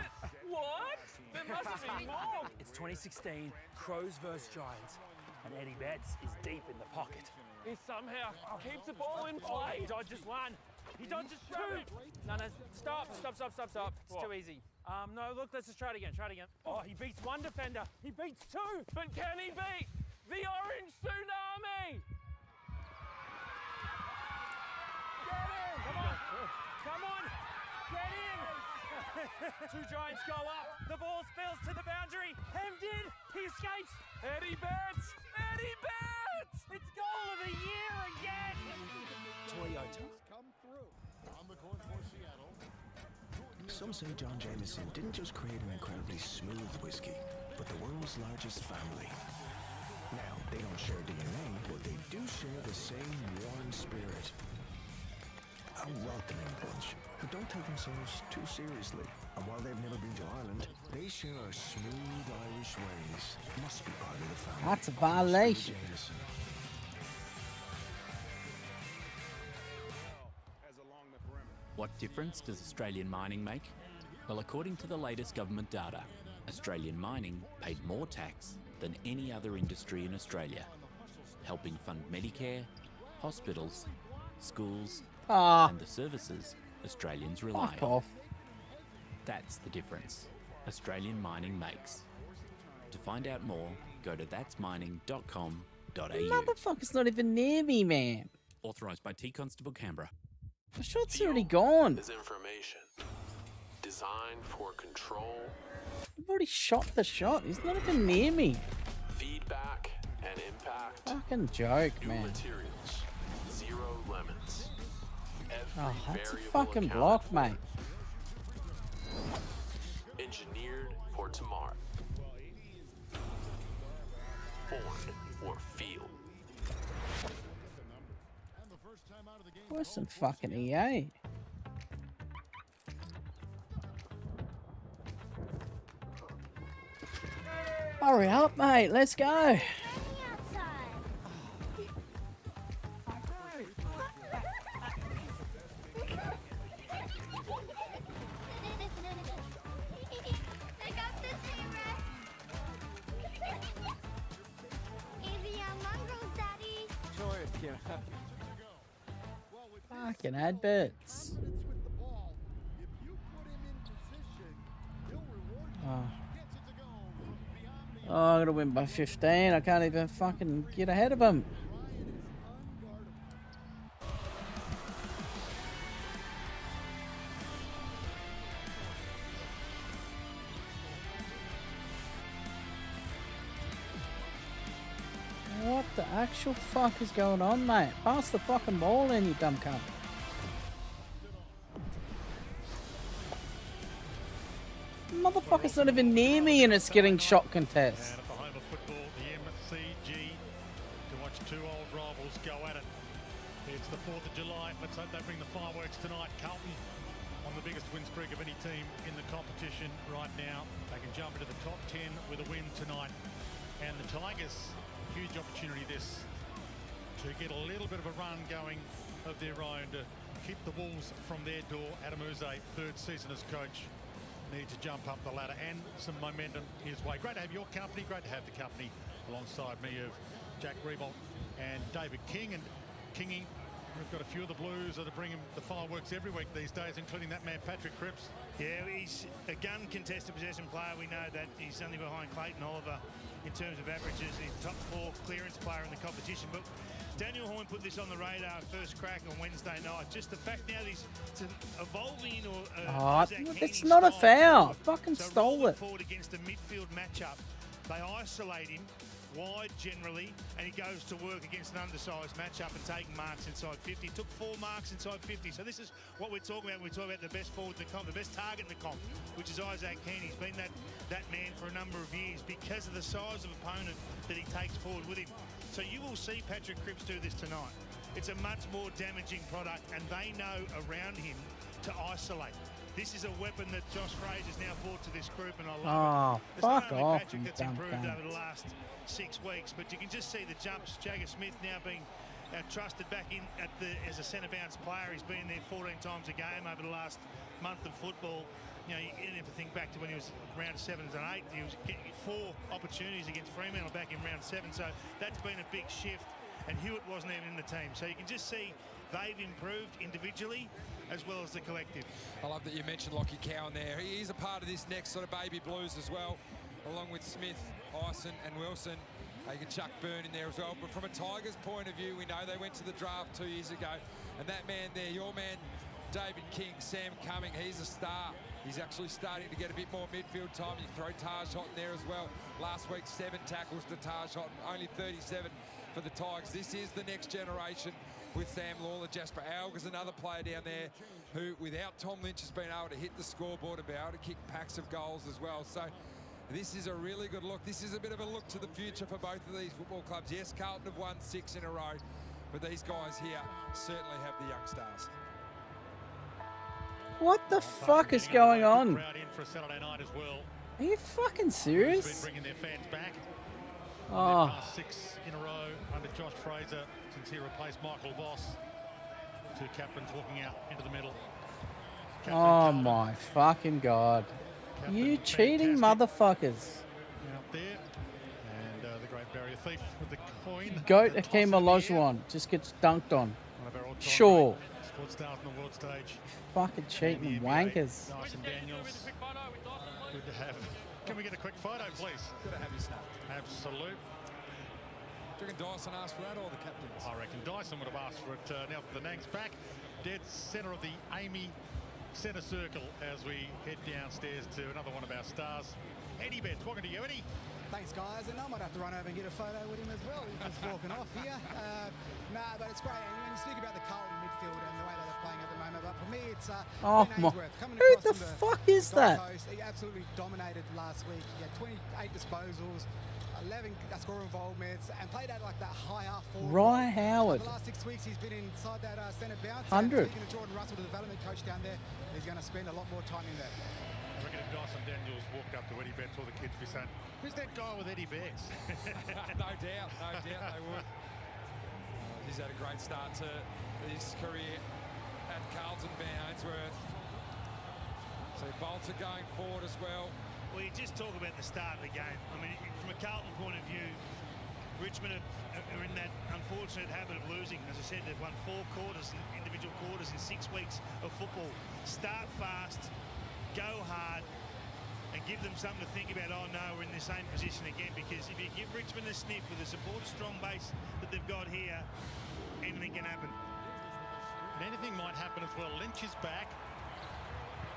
Speaker 22: What? There must be more.
Speaker 19: It's 2016, Crows vs Giants, and Eddie Betts is deep in the pocket.
Speaker 22: He somehow keeps the ball in play.
Speaker 19: He dodges one. He dodges two. No, stop. It's too easy. No, look, let's just try it again. Oh, he beats one defender. He beats two.
Speaker 22: But can he beat the Orange Tsunami?
Speaker 19: Get in! Come on! Get in! 2 Giants go up. The ball spills to the boundary. Hemmed in. He escapes.
Speaker 22: Eddie Betts! Eddie Betts!
Speaker 19: It's goal of the year again! Toyota.
Speaker 23: Some say John Jameson didn't just create an incredibly smooth whiskey, but the world's largest family. Now, they don't share DNA, but they do share the same warm spirit. A welcoming bunch who don't take themselves too seriously. And while they've never been to Ireland, they share our smooth Irish ways. Must be part of the family.
Speaker 2: That's a violation.
Speaker 24: What difference does Australian mining make? Well, according to the latest government data, Australian mining paid more tax than any other industry in Australia, helping fund Medicare, hospitals, schools, and the services Australians rely on. That's the difference Australian mining makes. To find out more, go to thatsmining.com.au.
Speaker 2: Motherfucker's not even near me, man.
Speaker 24: Authorised by T Constable Canberra.
Speaker 2: The shot's already gone.
Speaker 25: Is information designed for control,
Speaker 2: I've already shot the shot. He's not even near me.
Speaker 25: feedback, and impact.
Speaker 2: Fucking joke,
Speaker 25: New
Speaker 2: man.
Speaker 25: materials, 0 lemons. Every
Speaker 2: Oh, that's a
Speaker 25: variable
Speaker 2: fucking
Speaker 25: accounted
Speaker 2: block,
Speaker 25: for.
Speaker 2: mate.
Speaker 25: Engineered for tomorrow. Formed for field.
Speaker 2: Worse than fucking EA. Hurry up, mate. Let's go. Fucking adverts. Oh, I'm gonna win by 15. I can't even fucking get ahead of him. What the actual fuck is going on, mate? Pass the fucking ball in, you dumb cunt. Motherfucker's not even near me and it's getting shot contest.
Speaker 26: And at the home of football, the MCG, to watch 2 old rivals go at it. It's the 4th of July. Let's hope they bring the fireworks tonight. Carlton on the the biggest win streak of any team in the competition right now. They can jump into the top 10 with a win tonight. And the Tigers, huge opportunity this to get a little bit of a run going of their own to keep the Wolves from their door. Adam Uze, third season as coach, need to jump up the ladder and some momentum his way. Great to have your company. Great to have the company alongside me of Jack Revolt and David King. And Kingy, we've got a few of the Blues that are bringing the fireworks every week these days, including that man Patrick Cripps.
Speaker 9: Yeah, he's a gun contested possession player. We know that he's only behind Clayton Oliver in terms of averages. He's top 4 clearance player in the competition. But Daniel Hoyne put this on the radar first crack on Wednesday night. Just the fact now he's evolving or
Speaker 2: it's not a foul. Fucking stole it.
Speaker 9: Forward against a midfield matchup. They isolate him wide generally, and he goes to work against an undersized matchup and taking marks inside 50. Took 4 marks inside 50. So this is what we're talking about when we talk about the best forward in the comp, the best target in the comp, which is Isaac Keane. He's been that man for a number of years because of the size of opponent that he takes forward with him. So you will see Patrick Cripps do this tonight. It's a much more damaging product, and they know around him to isolate. This is a weapon that Josh Fraser's now brought to this group, and I love it.
Speaker 2: Fuck
Speaker 9: It's not only
Speaker 2: off,
Speaker 9: Patrick
Speaker 2: you
Speaker 9: that's
Speaker 2: dumb
Speaker 9: improved
Speaker 2: cunt.
Speaker 9: over the last 6 weeks, but you can just see the jumps. Jagger Smith now being trusted back in as a centre bounce player. He's been there 14 times a game over the last month of football. You know, you didn't have to think back to when he was round 7 and 8. He was getting 4 opportunities against Fremantle back in round 7. So that's been a big shift. And Hewitt wasn't even in the team. So you can just see they've improved individually as well as the collective.
Speaker 11: I love that you mentioned Lockie Cowan there. He is a part of this next sort of baby blues as well, along with Smith, Ison and Wilson. You can chuck Byrne in there as well. But from a Tigers point of view, we know they went to the draft 2 years ago. And that man there, your man, David King, Sam Cumming, he's a star. He's actually starting to get a bit more midfield time. You can throw Taj Houghton there as well. Last week, 7 tackles to Taj Houghton, only 37 for the Tigers. This is the next generation with Sam Lawler. Jasper Alger's another player down there who, without Tom Lynch, has been able to hit the scoreboard and be able to kick packs of goals as well. So this is a really good look. This is a bit of a look to the future for both of these football clubs. Yes, Carlton have won 6 in a row, but these guys here certainly have the young stars.
Speaker 2: What the fuck is going on?
Speaker 26: Crowd in for a Saturday night as well.
Speaker 2: Are you fucking serious?
Speaker 26: Been bringing their fans back.
Speaker 2: Oh.
Speaker 26: Past 6 in a row under Josh Fraser since he replaced Michael Voss. 2 captains walking out into the middle.
Speaker 2: Oh my fucking god. You cheating motherfuckers.
Speaker 26: Up there. And the great barrier thief with the coin.
Speaker 2: Goat Hakeem Olajuwon just gets dunked on. Sure.
Speaker 26: Squad stars on the world stage.
Speaker 2: Fucking cheating wankers.
Speaker 26: Dyson Daniels. Good to have. Can we get a quick photo, please?
Speaker 11: Good to have you, Snap.
Speaker 26: Absolute.
Speaker 11: Do you reckon Dyson asked for that, or the captains?
Speaker 26: I reckon Dyson would have asked for it. Now for the Nags back. Dead centre of the Amy centre circle as we head downstairs to another one of our stars. Eddie Betts, welcome to you, Eddie.
Speaker 15: Thanks, guys. And I might have to run over and get a photo with him as well. He's just walking off here. Nah, but it's great. And when you speak about the Carlton midfield and the way that they're playing at the moment, but for me, it's
Speaker 2: Oh my. Who the fuck is that?
Speaker 15: Coast. He absolutely dominated last week. He had 28 disposals, 11 score involvements, and played at like that high half forward.
Speaker 2: Ryan Howard.
Speaker 15: The last 6 weeks, he's been inside that centre bounce.
Speaker 2: 100.
Speaker 15: Speaking of Jordan Russell, the development coach down there, he's going to spend a lot more time in there.
Speaker 26: I reckon if Dyson Daniels walked up to Eddie Betts, all the kids would be saying, "Who's that guy with Eddie Betts?"
Speaker 11: No doubt they would. He's had a great start to his career at Carlton, Ben Ainsworth. So Bolter going forward as well.
Speaker 9: Well, you just talk about the start of the game. I mean, from a Carlton point of view, Richmond are in that unfortunate habit of losing. As I said, they've won 4 quarters, individual quarters in 6 weeks of football. Start fast, go hard, and give them something to think about. Oh no, we're in the same position again. Because if you give Richmond a sniff with the supporter strong base that they've got here, anything can happen.
Speaker 26: And anything might happen as well. Lynch is back.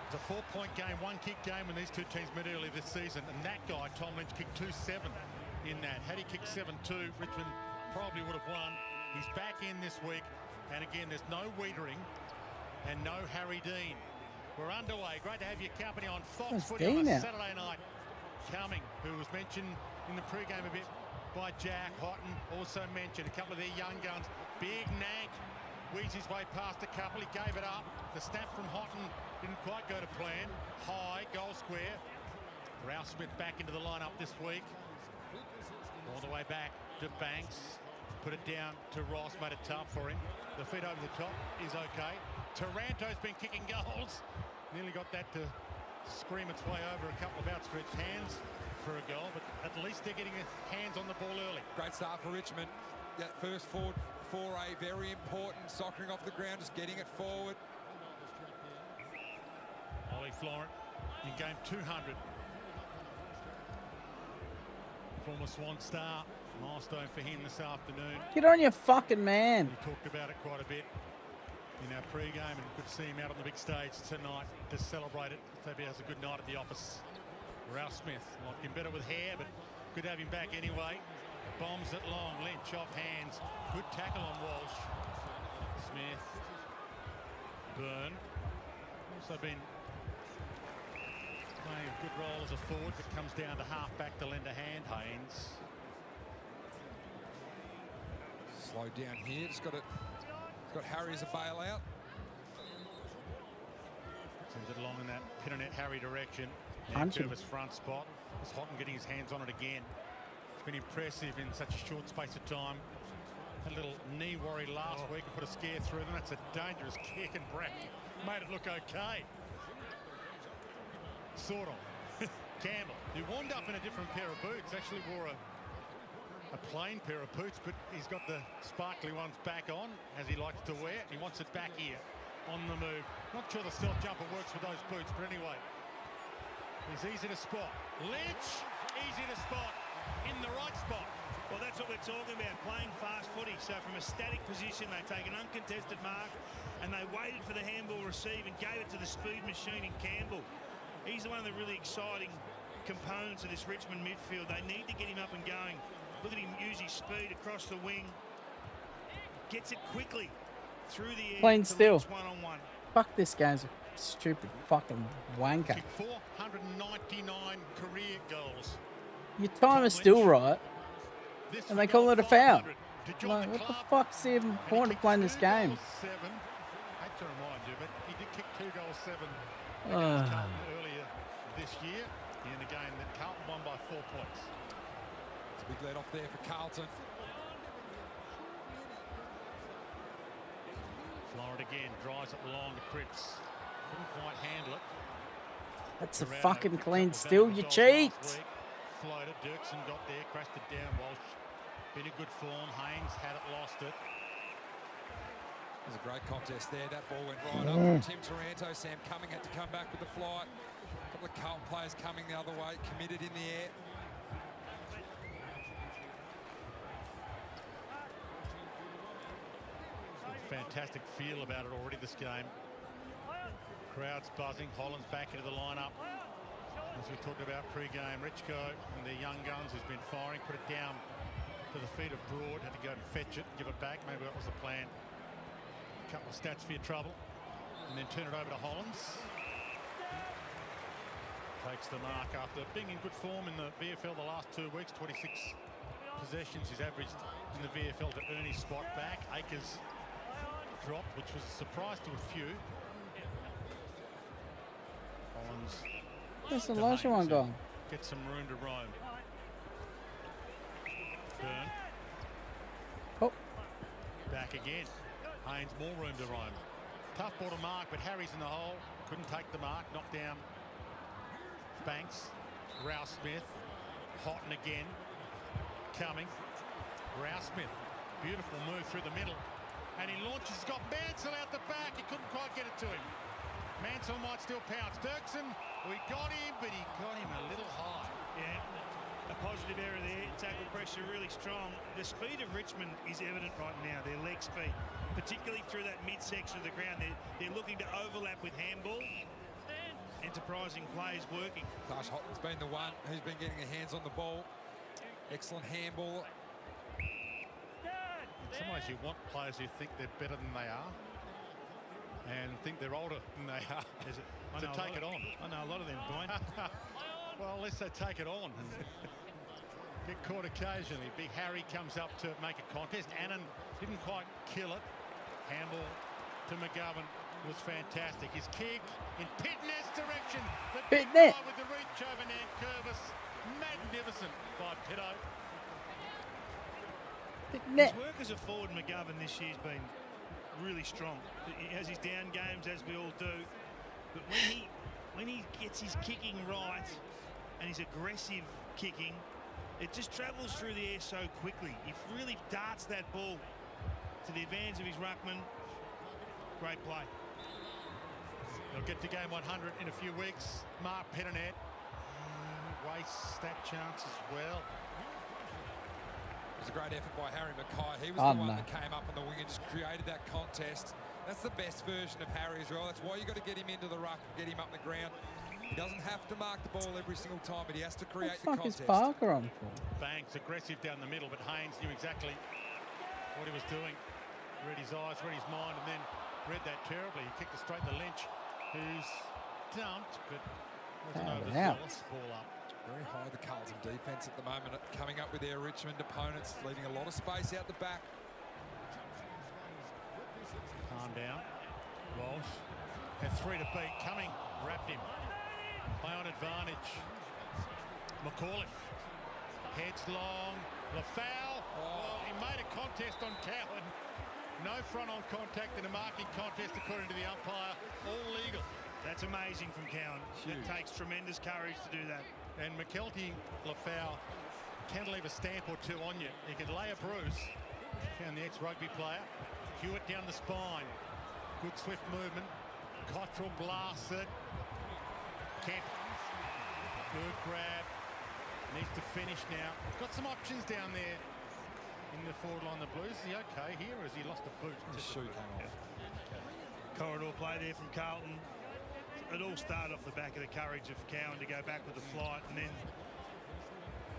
Speaker 26: It's a 4-point game, 1-kick game when these 2 teams met earlier this season. And that guy, Tom Lynch, kicked 2-7 in that. Had he kicked 7-2, Richmond probably would have won. He's back in this week. And again, there's no Wiedering and no Harry Dean. We're underway. Great to have your company on Fox Footy on a Saturday night. Cumming, who was mentioned in the pre-game a bit by Jack. Houghton also mentioned a couple of their young guns. Big Nank weeds his way past a couple. He gave it up. The snap from Houghton didn't quite go to plan. High, goal square. Rouse Smith back into the lineup this week. All the way back to Banks. Put it down to Ross, made it tough for him. The feet over the top is okay. Taranto's been kicking goals. Nearly got that to scream its way over a couple of outstretched hands for a goal, but at least they're getting their hands on the ball early.
Speaker 11: Great start for Richmond. That first forward foray, very important. Soccering off the ground, just getting it forward.
Speaker 26: Ollie Florent in game 200. Former Swan star. Milestone for him this afternoon.
Speaker 2: Get on your fucking man.
Speaker 26: We talked about it quite a bit in our pre-game, and good to see him out on the big stage tonight to celebrate it. Hope he has a good night at the office. Rouse Smith, like him better with hair, but good to have him back anyway. Bombs it long, Lynch off hands. Good tackle on Walsh. Smith. Byrne. Also been playing a good role as a forward, but comes down to half back to lend a hand. Haynes.
Speaker 11: Slow down here. It's got Harry as a bailout.
Speaker 26: Sends it along in that Pinternet Harry direction. Jervis front spot. Is Houghton getting his hands on it again? It's been impressive in such a short space of time. Had a little knee worry last week and put a scare through them. That's a dangerous kick, and Brack made it look okay. Sort of. Campbell, who wound up in a different pair of boots, actually wore a plain pair of boots, but he's got the sparkly ones back on, as he likes to wear. He wants it back here on the move. Not sure the stealth jumper works with those boots, but anyway, he's easy to spot. Lynch, easy to spot, in the right spot.
Speaker 9: Well, that's what we're talking about, playing fast footy. So from a static position, they take an uncontested mark, and they waited for the handball receive and gave it to the speed machine in Campbell. He's one of the really exciting components of this Richmond midfield. They need to get him up and going. Look at him use his speed across the wing. Gets it quickly through the air.
Speaker 2: Plain still.
Speaker 9: One-on-one.
Speaker 2: Fuck, this guy's a stupid fucking wanker.
Speaker 26: 499 career goals.
Speaker 2: Your time is still right, and they call it a foul. Like, what the fuck's the point of playing this game?
Speaker 26: I hate to remind you, but he did kick 2 goals 7 against Carlton earlier this year in a game that Carlton won by 4 points.
Speaker 11: It's a big let off there for Carlton.
Speaker 26: Florent again drives it along to Cripps. Couldn't quite handle it.
Speaker 2: That's a fucking clean steal, you cheat.
Speaker 26: Floater, Dirksen got there, crashed it down. Walsh been in good form. Haynes had it, lost it.
Speaker 11: There's a great contest there. That ball went right up from Tim Taranto. Sam Cumming had to come back with the flight. A couple of Carlton players coming the other way, committed in the air.
Speaker 26: Fantastic feel about it already, this game. Crowd's buzzing. Holland's back into the lineup. As we talked about pre-game, Richko and the young guns who's been firing, put it down to the feet of Broad, had to go and fetch it, give it back. Maybe that was the plan. A couple of stats for your trouble, and then turn it over to Hollands. Takes the mark after being in good form in the VFL the last 2 weeks. 26 possessions he's averaged in the VFL to earn his spot back. Akers dropped, which was a surprise to a few. Hollands.
Speaker 2: There's the last one gone.
Speaker 26: Get some room to roam. Byrne.
Speaker 2: Oh.
Speaker 26: Back again. Haynes, more room to roam. Tough ball to mark, but Harry's in the hole. Couldn't take the mark. Knocked down Banks. Rouse Smith. Houghton again. Coming. Rouse Smith. Beautiful move through the middle. And he launches. Got Mansell out the back. He couldn't quite get it to him. Mansell might still pounce. Dirksen, we got him, but he got him a little high.
Speaker 9: Yeah, a positive error there. Tackle pressure really strong. The speed of Richmond is evident right now, their leg speed, particularly through that midsection of the ground. They're looking to overlap with handball. Enterprising plays working.
Speaker 11: Tash Houghton's been the one who's been getting their hands on the ball. Excellent handball.
Speaker 26: In some ways, you want players who think they're better than they are and think they're older than they are to take it on.
Speaker 9: I know a lot of them, Dwayne.
Speaker 26: Well, unless they take it on and get caught occasionally. Big Harry comes up to make a contest. Annan didn't quite kill it. Campbell to McGovern was fantastic. His kick in Pitnet's direction. The big
Speaker 2: Pitnet
Speaker 26: guy with the reach over Nankervis. Magnificent by Pitto.
Speaker 2: Pitnet.
Speaker 9: His work as a forward, McGovern, this year's been really strong. He has his down games, as we all do. But when he gets his kicking right and his aggressive kicking, it just travels through the air so quickly. He really darts that ball to the advantage of his ruckman. Great play.
Speaker 26: They'll get to game 100 in a few weeks. Mark Pittonet wastes that chance as well.
Speaker 11: It was a great effort by Harry Mackay. He was the one that came up on the wing and just created that contest. That's the best version of Harry as well. That's why you got to get him into the ruck, get him up the ground. He doesn't have to mark the ball every single time, but he has to create the contest.
Speaker 2: What the fuck is Parker on for?
Speaker 26: Banks aggressive down the middle, but Haynes knew exactly what he was doing. Read his eyes, read his mind, and then read that terribly. He kicked it straight to Lynch, who's dumped, but wasn't overzealous. Ball up.
Speaker 11: Very high, the Carlton defence at the moment, coming up with their Richmond opponents, leaving a lot of space out the back.
Speaker 26: Calm down. Walsh had 3 to beat. Coming, wrapped him. Play on advantage. McAuliffe heads long. LaFowl. Oh, he made a contest on Cowan. No front-on contact in a marking contest according to the umpire. All legal.
Speaker 9: That's amazing from Cowan. It takes tremendous courage to do that.
Speaker 26: And McKelty, LaFowl can leave a stamp or two on you. He can lay a bruise. Down the ex-rugby player. Hewitt down the spine. Good swift movement. Cottrell blasts it. Kemp. Good grab. Needs to finish now. We've got some options down there in the forward line. The Blues. Is he okay here, or has he lost a boot?
Speaker 11: His shoe came off.
Speaker 9: Corridor play there from Carlton. It all started off the back of the courage of Cowan to go back with the flight, and then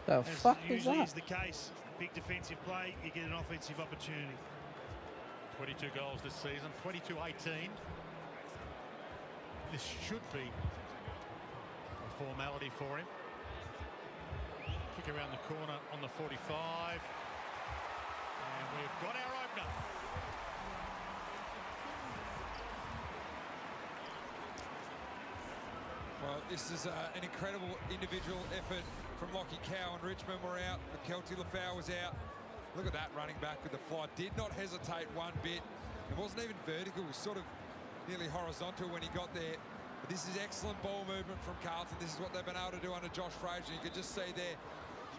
Speaker 2: the fuck is
Speaker 9: usually
Speaker 2: that?
Speaker 9: is the case, big defensive play, you get an offensive opportunity.
Speaker 26: 22 goals this season, 22-18. This should be a formality for him. Kick around the corner on the 45. And we've got our opener.
Speaker 11: Well, this is an incredible individual effort from Lockie Cowan. Richmond were out, McKelty LaFowl was out. Look at that running back with the flight. Did not hesitate one bit. It wasn't even vertical, it was sort of nearly horizontal when he got there. But this is excellent ball movement from Carlton. This is what they've been able to do under Josh Fraser. You can just see there,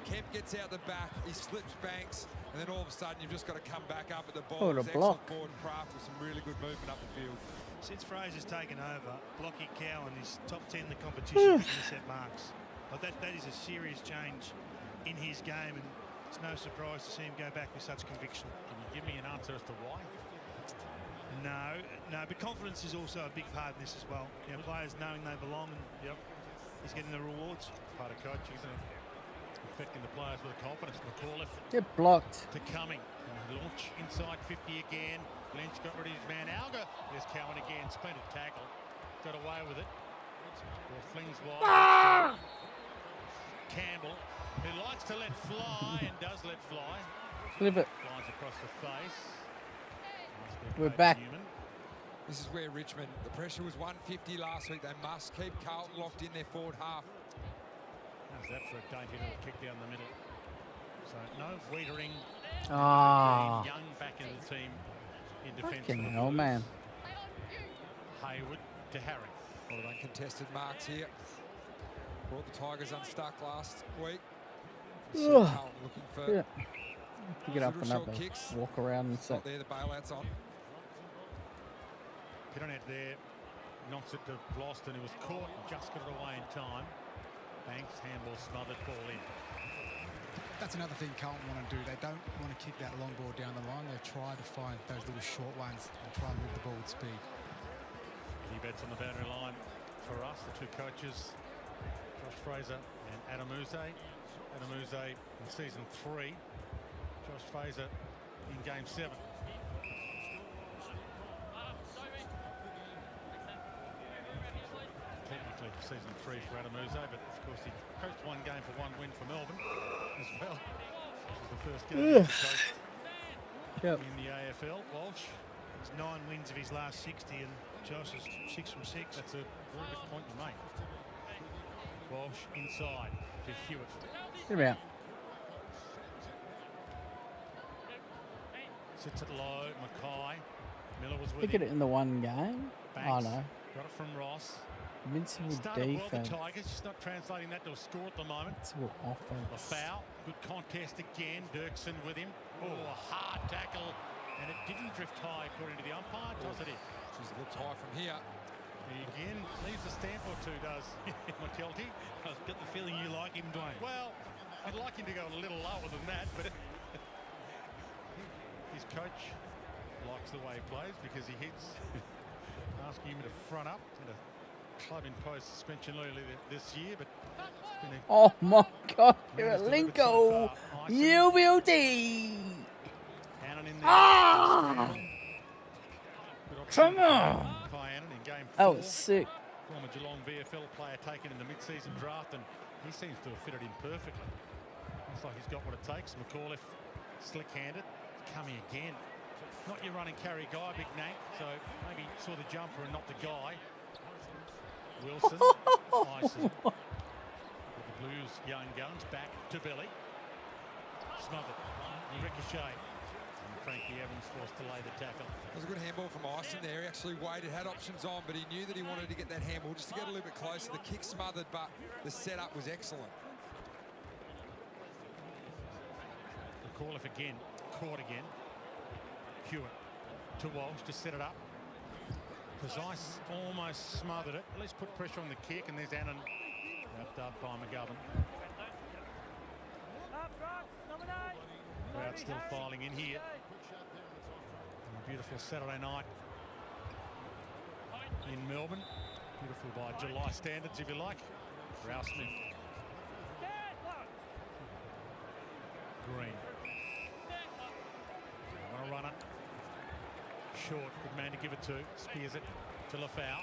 Speaker 11: Kemp gets out the back, he slips Banks, and then all of a sudden you've just got to come back up at the ball.
Speaker 2: What a
Speaker 11: Excellent
Speaker 2: block.
Speaker 11: forward craft with some really good movement up the field.
Speaker 9: Since Fraser's taken over, Lockie Cowan is top 10 in the competition for intercept marks. Like that is a serious change in his game, and it's no surprise to see him go back with such conviction.
Speaker 26: Can you give me an answer as to why?
Speaker 9: No, but confidence is also a big part of this as well. You know, players knowing they belong, and he's getting the rewards.
Speaker 26: Part of coaching, isn't it? Affecting the players with confidence. McAuliffe
Speaker 2: Get blocked.
Speaker 26: to Cumming. Launch inside 50 again. Lynch got rid of his man. Alga. There's Cowan again. Splendid tackle. Got away with it. Ball flings wide. Campbell, who likes to let fly and does let fly.
Speaker 2: Flip it.
Speaker 26: Flies across the face.
Speaker 2: We're back.
Speaker 11: This is where Richmond, the pressure was 150 last week. They must keep Carlton locked in their forward half.
Speaker 26: How's that for a dainty little kick down the middle? So no Wiedering. Young back in the team in defence.
Speaker 2: Fucking hell, man.
Speaker 26: Hayward to Harry.
Speaker 11: A lot of uncontested marks here. Brought the Tigers unstuck last week. Carlton looking for
Speaker 2: Pick it up and up and
Speaker 11: kicks.
Speaker 2: walk around and say.
Speaker 11: Not there, the bailout's on.
Speaker 26: Pittonet there knocks it to Vlosten, who was caught and just got it away in time. Banks, handball smothered, ball in.
Speaker 15: That's another thing Carlton want to do. They don't want to kick that long ball down the line. They try to find those little short ones and try and move the ball with speed.
Speaker 26: He bets on the boundary line for us, the two coaches, Josh Fraser and Adam Uze. Adam Uze in season 3. Josh Fraser in game 7. Technically season 3 for Adam Uze, but of course he coached one game for one win for Melbourne as well. This was the first game he coached in the AFL. Walsh It's 9 wins of his last 60, and Josh is 6 from 6. That's a very good point you make. Walsh inside to Hewitt.
Speaker 2: Get him out.
Speaker 26: Sits it low. Mackay. Miller was with
Speaker 2: Look at it in the one game.
Speaker 26: Banks.
Speaker 2: Oh no.
Speaker 26: Got it from Ross.
Speaker 2: Invincible
Speaker 26: Started well, the
Speaker 2: defense.
Speaker 26: Tigers, just not translating that to a score at the moment.
Speaker 2: Invincible
Speaker 26: A
Speaker 2: offense.
Speaker 26: foul. Good contest again. Dirksen with him. Oh, a hard tackle. And it didn't drift high according to the umpire. Does it?
Speaker 11: She's a little high from here.
Speaker 26: He again leaves a stamp or two, does McKelty.
Speaker 4: I've got the feeling you like him, Dwayne.
Speaker 26: Well, I'd like him to go a little lower than that, but his coach likes the way he plays because he hits. Asking him to front up. Had a club-imposed suspension earlier this year, but it's been a
Speaker 2: Oh my God,
Speaker 26: managed to limit
Speaker 2: Linko.
Speaker 26: so far.
Speaker 2: You will do.
Speaker 26: Cannon in there.
Speaker 2: Ah!
Speaker 26: Good
Speaker 2: Come
Speaker 26: opportunity
Speaker 2: on.
Speaker 26: for Cannon in game 4.
Speaker 2: That was sick.
Speaker 26: Former Geelong VFL player taken in the mid-season draft, and he seems to have fitted in perfectly. Looks like he's got what it takes. McAuliffe, slick-handed, coming again. Not your run and carry guy, Big Nank, so maybe saw the jumper and not the guy. Wilson, Ison. With the Blues young guns back to Billy. Smothered. Ricochet. And Frankie Evans forced to lay the tackle.
Speaker 11: It was a good handball from Ison there. He actually waited, had options on, but he knew that he wanted to get that handball just to get a little bit closer. The kick smothered, but the setup was excellent.
Speaker 26: McAuliffe again, caught again. Hewitt to Walsh to set it up. Precise almost smothered it. At least put pressure on the kick, and there's Annan wrapped up by McGovern. Crowd still filing in here. On a beautiful Saturday night in Melbourne. Beautiful by July standards, if you like. Rouse Smith. Green. Want to run it. Short, good man to give it to. Spears it to Lafau.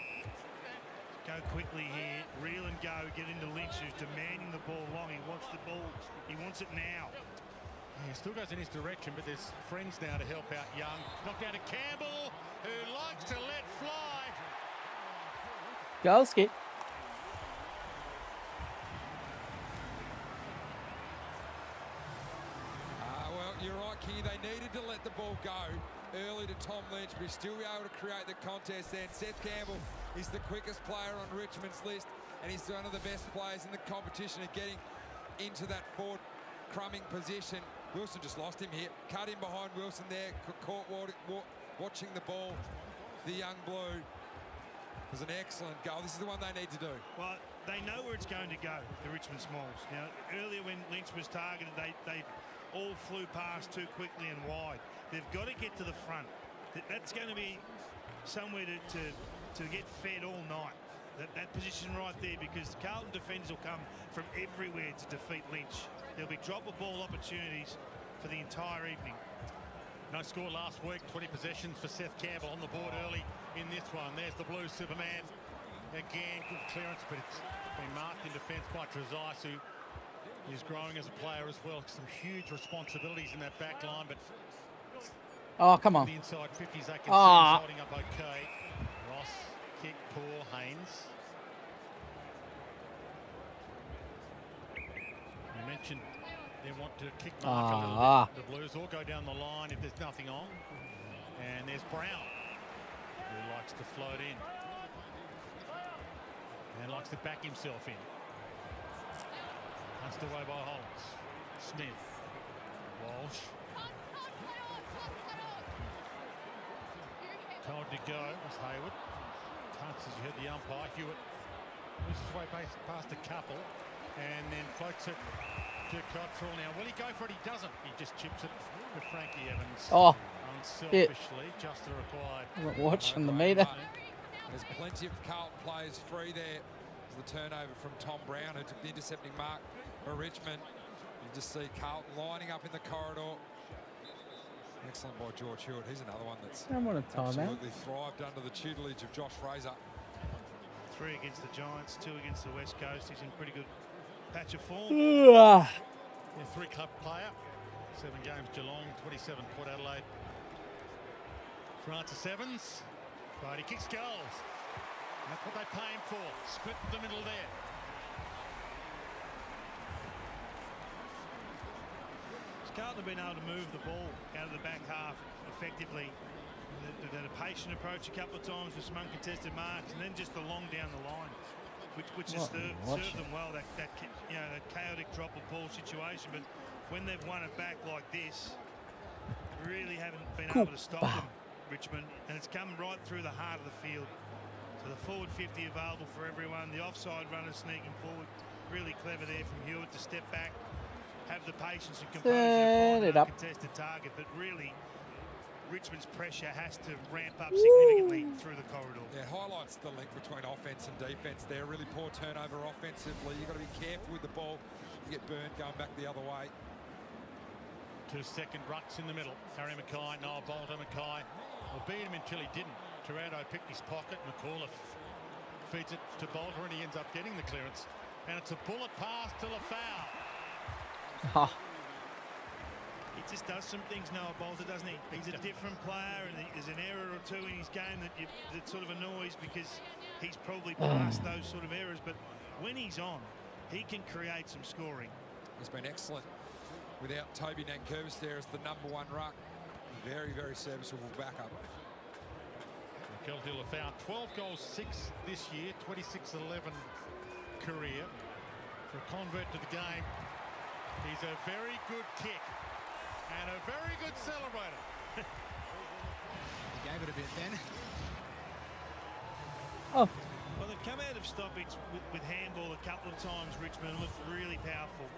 Speaker 4: Go quickly here, reel and go, get into Lynch, who's demanding the ball long. He wants the ball, he wants it now.
Speaker 26: Yeah, still goes in his direction, but there's friends now to help out Young. Knocked down to Campbell, who likes to let fly.
Speaker 2: Goal skip.
Speaker 11: Well, you're right, King. They needed to let the ball go early to Tom Lynch, but he's still able to create the contest there. And Seth Campbell is the quickest player on Richmond's list, and he's one of the best players in the competition at getting into that forward crumbing position. Wilson just lost him here. Cut in behind Wilson there. Caught watching the ball. The young blue. It was an excellent goal. This is the one they need to do.
Speaker 4: Well, they know where it's going to go, the Richmond Smalls. Now, earlier when Lynch was targeted, they all flew past too quickly and wide. They've got to get to the front. That's going to be somewhere to get fed all night. That position right there, because Carlton defenders will come from everywhere to defeat Lynch. There'll be drop of ball opportunities for the entire evening.
Speaker 26: No score last week, 20 possessions for Seth Campbell on the board early in this one. There's the blue Superman. Again, good clearance, but it's been marked in defence by Trezise, who is growing as a player as well. Some huge responsibilities in that back line, but
Speaker 2: oh, come on.
Speaker 26: The inside 50s, they can see he's holding up okay. Ross, kick, poor, Haynes. You mentioned they want to kick mark a little bit. The Blues all go down the line if there's nothing on. And there's Brown, who likes to float in. And likes to back himself in. Punched away by Hollins. Smith. Walsh. Told to go was Hayward. Touch as you heard the umpire. Hewitt moves his way past a couple and then floats it to Cottrell. Now, will he go for it? He doesn't. He just chips it to Frankie Evans.
Speaker 2: Oh,
Speaker 26: unselfishly, just the required.
Speaker 2: I'm not watching the meter.
Speaker 11: There's plenty of Carlton players free there. There's the turnover from Tom Brown, who took the intercepting mark for Richmond. You just see Carlton lining up in the corridor. Excellent by George Hewitt. He's another one that's absolutely thrived under the tutelage of Josh Fraser.
Speaker 4: 3 against the Giants, 2 against the West Coast. He's in pretty good patch of form.
Speaker 26: Yeah, 3-club player. 7 games Geelong, 27 Port Adelaide. Francis Evans. Right, he kicks goals. That's what they pay him for. Split the middle there.
Speaker 4: Carlton have been able to move the ball out of the back half effectively. They've had a patient approach a couple of times with some uncontested marks, and then just the long down the line, which has served them well. That chaotic drop of ball situation. But when they've won it back like this, really haven't been able to stop them, Richmond, and it's come right through the heart of the field. So the forward 50 available for everyone. The offside runners sneaking forward. Really clever there from Hewitt to step back, have the patience and composure to find a contested target, but really Richmond's pressure has to ramp up significantly through the corridor.
Speaker 11: Yeah, highlights the link between offense and defense there. Really poor turnover offensively. You've got to be careful with the ball. You get burned going back the other way.
Speaker 26: 2 second rucks in the middle. Harry Mackay, Noah Bolter. Mackay will beat him until he didn't. Toronto picked his pocket. McAuliffe feeds it to Bolter and he ends up getting the clearance. And it's a bullet pass to Lafau.
Speaker 4: He just does some things, Noah Bolter, doesn't he? He's a different player, and there's an error or two in his game that sort of annoys because he's probably past those sort of errors. But when he's on, he can create some scoring.
Speaker 11: He's been excellent without Toby Nankervis there as the #1 ruck. Very, very serviceable backup.
Speaker 26: Kelty Lafau, 12 goals, 6 this year, 26-11 career. For a convert to the game, he's a very good kick and a very good celebrator.
Speaker 15: He gave it a bit then.
Speaker 2: Oh.
Speaker 4: Well, they've come out of stoppage with handball a couple of times, Richmond. Looked really powerful.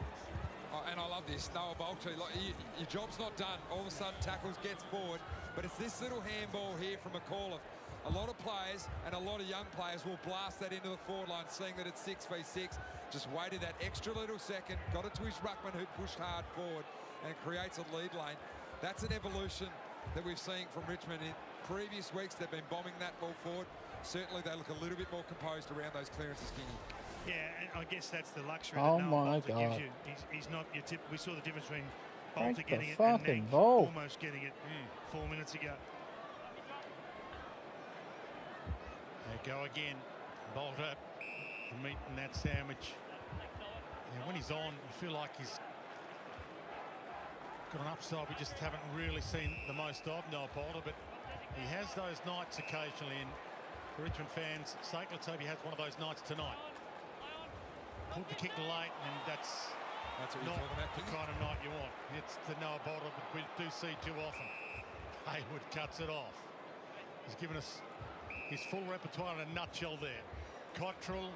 Speaker 11: Oh, and I love this, Noah Bolter. Like, your job's not done. All of a sudden, tackles, gets forward. But it's this little handball here from McAuliffe. A lot of players and a lot of young players will blast that into the forward line, seeing that it's 6v6. Just waited that extra little second, got it to his ruckman who pushed hard forward and creates a lead lane. That's an evolution that we've seen from Richmond. In previous weeks, they've been bombing that ball forward. Certainly, they look a little bit more composed around those clearances, Kingy.
Speaker 4: Yeah, and I guess that's the luxury
Speaker 2: Oh
Speaker 4: that Noah
Speaker 2: my
Speaker 4: Bolter
Speaker 2: God.
Speaker 4: gives you. He's not your tip. We saw the difference between
Speaker 2: Break
Speaker 4: Bolter
Speaker 2: the
Speaker 4: getting it and
Speaker 2: fucking
Speaker 4: Nank
Speaker 2: ball.
Speaker 4: almost getting it 4 minutes ago.
Speaker 26: They go again. Bolter the meat in that sandwich. And when he's on, you feel like he's got an upside we just haven't really seen the most of, Noah Bolter, but he has those nights occasionally, and for Richmond fans' sake, let's hope he has one of those nights tonight. Pulled the kick late, and that's
Speaker 11: what you're
Speaker 26: not
Speaker 11: talking about,
Speaker 26: the kind of night you want. It's the Noah Bolter that we do see too often. Haywood cuts it off. He's given us his full repertoire in a nutshell there. Cottrell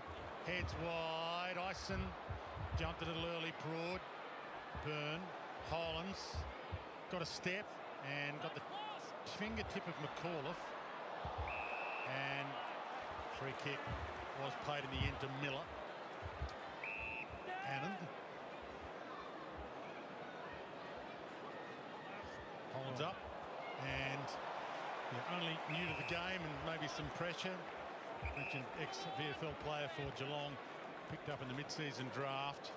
Speaker 26: heads wide. Ison jumped a little early. Broad. Byrne. Hollands got a step and got the fingertip of McAuliffe. And free kick was played in the end to Miller. Anand. Hollands up. And only new to the game and maybe some pressure. Mentioned ex-VFL player for Geelong, picked up in the mid-season draft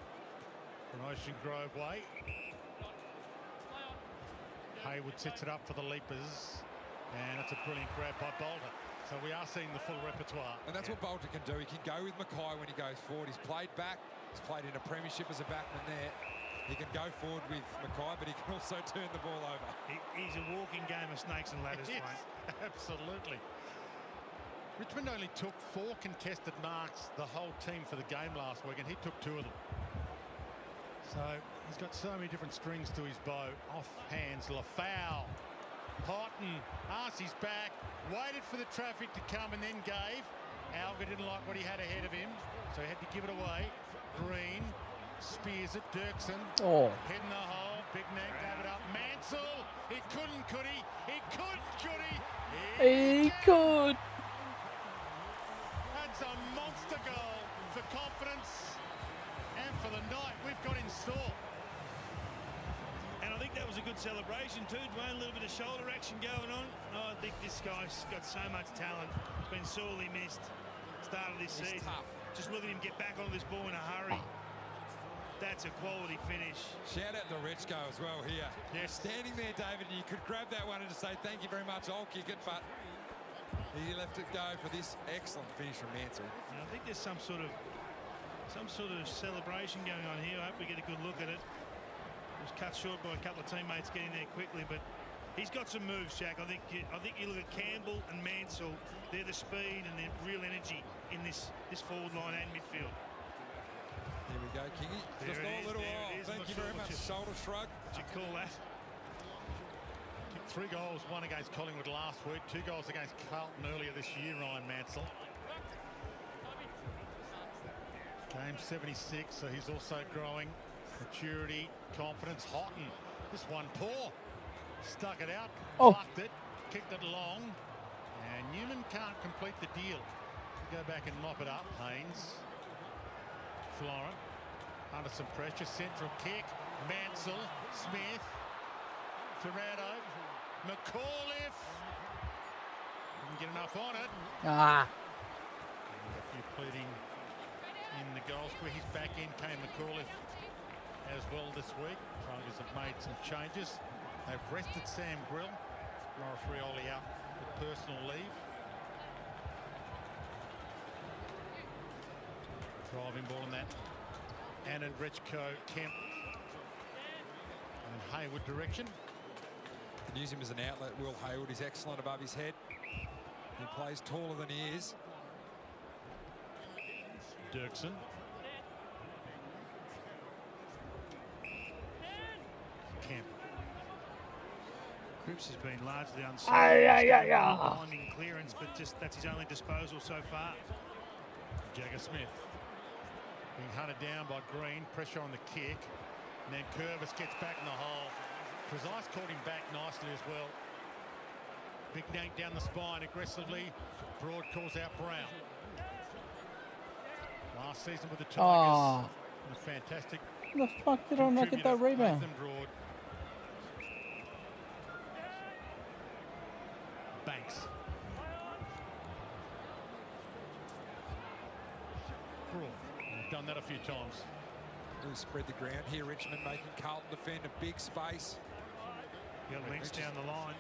Speaker 26: from Ocean Grove way. Haywood sets it up for the Leapers, and it's a brilliant grab by Bolter. So we are seeing the full repertoire.
Speaker 11: And that's what Bolter can do. He can go with Mackay when he goes forward. He's played back. He's played in a premiership as a backman there. He can go forward with Mackay, but he can also turn the ball over.
Speaker 4: He's a walking game of snakes and ladders,
Speaker 26: Yes,
Speaker 4: mate.
Speaker 26: absolutely. Richmond only took 4 contested marks the whole team for the game last week, and he took 2 of them. So he's got so many different strings to his bow. Off hands, Lafau. Houghton, Arcee's back, waited for the traffic to come and then gave. Alga didn't like what he had ahead of him, so he had to give it away. Green spears it. Dirksen.
Speaker 2: Oh.
Speaker 26: Head in the hole. Big Nate gave it up. Mansell. He couldn't, could he? He could he?
Speaker 2: He could.
Speaker 26: That's a monster goal for confidence and for the night we've got in store.
Speaker 4: And I think that was a good celebration too, Dwayne. A little bit of shoulder action going on. Oh, I think this guy's got so much talent. It's been sorely missed. Start of this season.
Speaker 11: Tough.
Speaker 4: Just look at him get back on this ball in a hurry. That's a quality finish.
Speaker 11: Shout out to Rechko as well here. Yeah, standing there, David, and you could grab that one and just say, thank you very much, I'll kick it, but he left it go for this excellent finish from Mansell.
Speaker 4: And I think there's some sort of celebration going on here. I hope we get a good look at it. It was cut short by a couple of teammates getting there quickly, but he's got some moves, Jack. I think you look at Campbell and Mansell. They're the speed and the real energy in this forward line and midfield.
Speaker 11: Here we go, Kingy. Just a little thank you very much. Shoulder shrug.
Speaker 4: What you call that?
Speaker 26: 3 goals, 1 against Collingwood last week, 2 goals against Carlton earlier this year, Ryan Mansell. Game 76, so he's also growing. Maturity, confidence, Houghton. This one poor. Stuck it out, plucked it, kicked it long. And Newman can't complete the deal. Go back and mop it up, Haynes. Florent under some pressure, central kick, Mansell, Smith, Torado, McAuliffe, didn't get enough on it. A few pleading in the goal square. He's back in, Kane McAuliffe as well this week. Tigers have made some changes. They've rested Sam Grill, Morris Rioli out with personal leave. Driving ball in that. Annan, Rechko, Kemp and Hayward direction.
Speaker 11: Can use him as an outlet. Will Hayward is excellent above his head. He plays taller than he is.
Speaker 26: Dirksen. Kemp.
Speaker 4: Cripps has been largely uncertain. Finding clearance, but just that's his only disposal so far.
Speaker 26: Jagger Smith being hunted down by Green, pressure on the kick, and then Curvis gets back in the hole. Precise caught him back nicely as well. Big yank down the spine aggressively. Broad calls out Brown. Last season with the Tigers. A fantastic.
Speaker 2: The fuck did I not get that rebound?
Speaker 26: Broad. Banks. We've done that a few times.
Speaker 11: Really spread the ground here. Richmond making Carlton defend a big space.
Speaker 4: You got links down the line.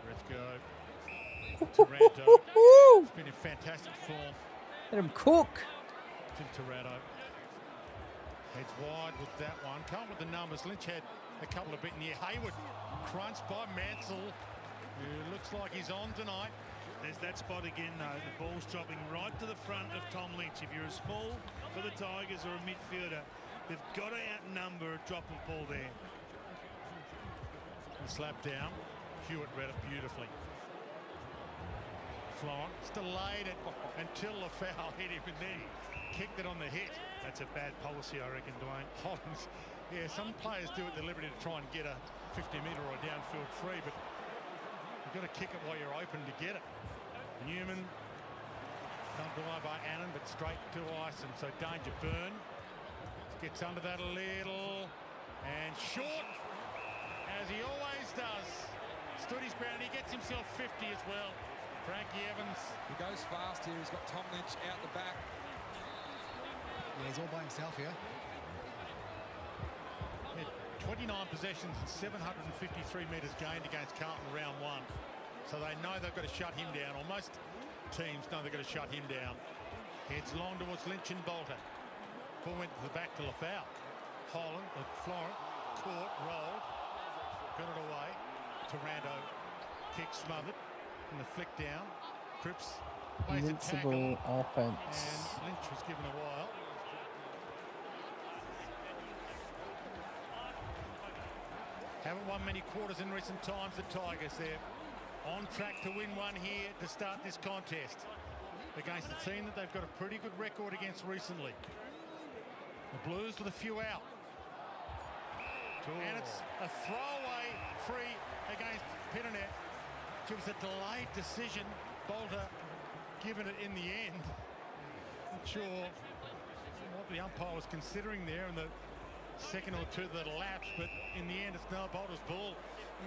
Speaker 26: Let's go. Taranto. It's been in fantastic form.
Speaker 2: Let him cook.
Speaker 26: Tim Taranto. Heads wide with that one. Can't with the numbers. Lynch had a couple of bit in here. Hayward crunched by Mansell, who looks like he's on tonight.
Speaker 4: There's that spot again, though. The ball's dropping right to the front of Tom Lynch. If you're a small for the Tigers or a midfielder, they've got to outnumber a drop of ball there.
Speaker 26: Slap down. Hewitt read it beautifully. Florent delayed it until the foul hit him and then kicked it on the hit.
Speaker 4: That's a bad policy, I reckon, Dwayne.
Speaker 26: Hollins. Yeah, some players do it deliberately to try and get a 50-metre or a downfield free, but you've got to kick it while you're open to get it. Newman thumped away by Annan, but straight to ice, and so danger. Byrne gets under that a little and short, as he always does. Stood his ground. He gets himself 50 as well. Frankie Evans.
Speaker 11: He goes fast here. He's got Tom Lynch out the back.
Speaker 15: Yeah, he's all by himself here.
Speaker 26: 29 possessions and 753 metres gained against Carlton round 1. So they know they've got to shut him down, or most teams know they've got to shut him down. Heads long towards Lynch and Bolter. Ball went to the back to Lafau. Holland, Florent, caught, rolled, got it away. Taranto, kick smothered, and the flick down. Cripps plays a tackle,
Speaker 2: offense.
Speaker 26: and Lynch was given a while. Haven't won many quarters in recent times, the Tigers. They're on track to win one here to start this contest against a team that they've got a pretty good record against recently. The Blues with a few out. And it's a throwaway free against Pitternet. It was a delayed decision. Bolter given it in the end. Not sure what the umpire was considering there in the second or two that elapsed, but in the end it's Noah Bolter's ball.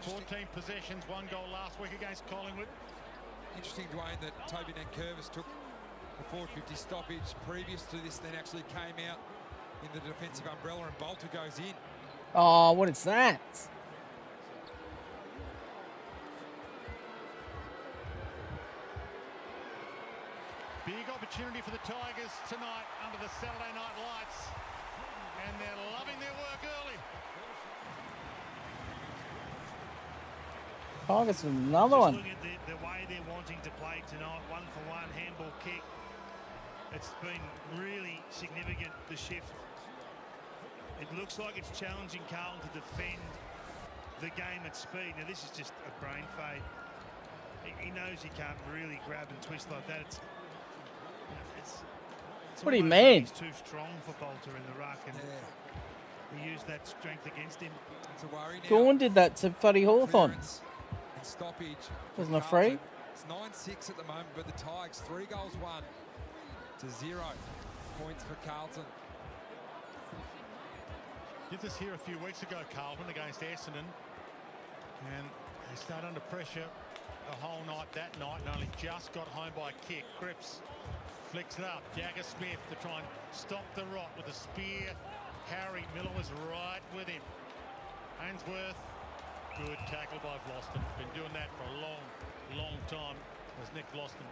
Speaker 26: 14 possessions, 1 goal last week against Collingwood.
Speaker 11: Interesting, Dwayne, that Toby Nankervis took the 450 stoppage previous to this, then actually came out in the defensive umbrella, and Bolter goes in.
Speaker 2: Oh, what is that?
Speaker 26: Big opportunity for the Tigers tonight under the Saturday night lights. And they're loving their work early.
Speaker 2: Tigers with another one.
Speaker 4: Look at the way they're wanting to play tonight. 1-for-1 handball kick. It's been really significant, the shift. It looks like it's challenging Carlton to defend the game at speed. Now, this is just a brain fade. He knows he can't really grab and twist like that. It's
Speaker 2: What do you
Speaker 4: almost like
Speaker 2: mean?
Speaker 4: He's too strong for Bolter in the ruck, and he used that strength against him.
Speaker 11: It's a worry now.
Speaker 2: Gawn did that to Buddy Hawthorn.
Speaker 11: Clearance and stoppage.
Speaker 2: Wasn't a free.
Speaker 11: It's 9-6 at the moment, but the Tigers 3 goals won to 0 points for Carlton.
Speaker 26: Did this here a few weeks ago, Carlton, against Essendon. And they stayed under pressure the whole night that night and only just got home by a kick. Cripps flicks it up. Jagger Smith to try and stop the rot with a spear. Harry Miller was right with him. Ainsworth, good tackle by Vlosten. Been doing that for a long time. As Nick Vlosten.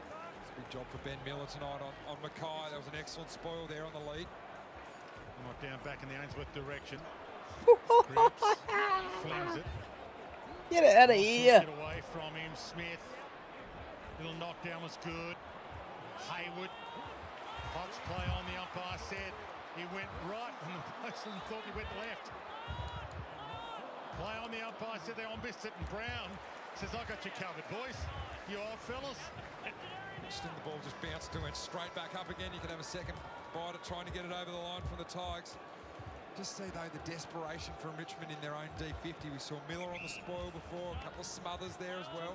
Speaker 11: Big job for Ben Miller tonight on Mackay. That was an excellent spoil there on the lead.
Speaker 26: Knocked down back in the Ainsworth direction. Cripps flings it.
Speaker 2: Get it out of here.
Speaker 26: Get away from him. Smith. Little knockdown was good. Hayward. Potts play on, the umpire said he went right and the person thought he went left. Play on, the umpire said they all missed it, and Brown says, I got you covered, boys. You old fellas.
Speaker 11: The ball just bounced and went straight back up again. You can have a second bite at trying to get it over the line from the Tigers. Just see, though, the desperation from Richmond in their own D50. We saw Miller on the spoil before, a couple of smothers there as well.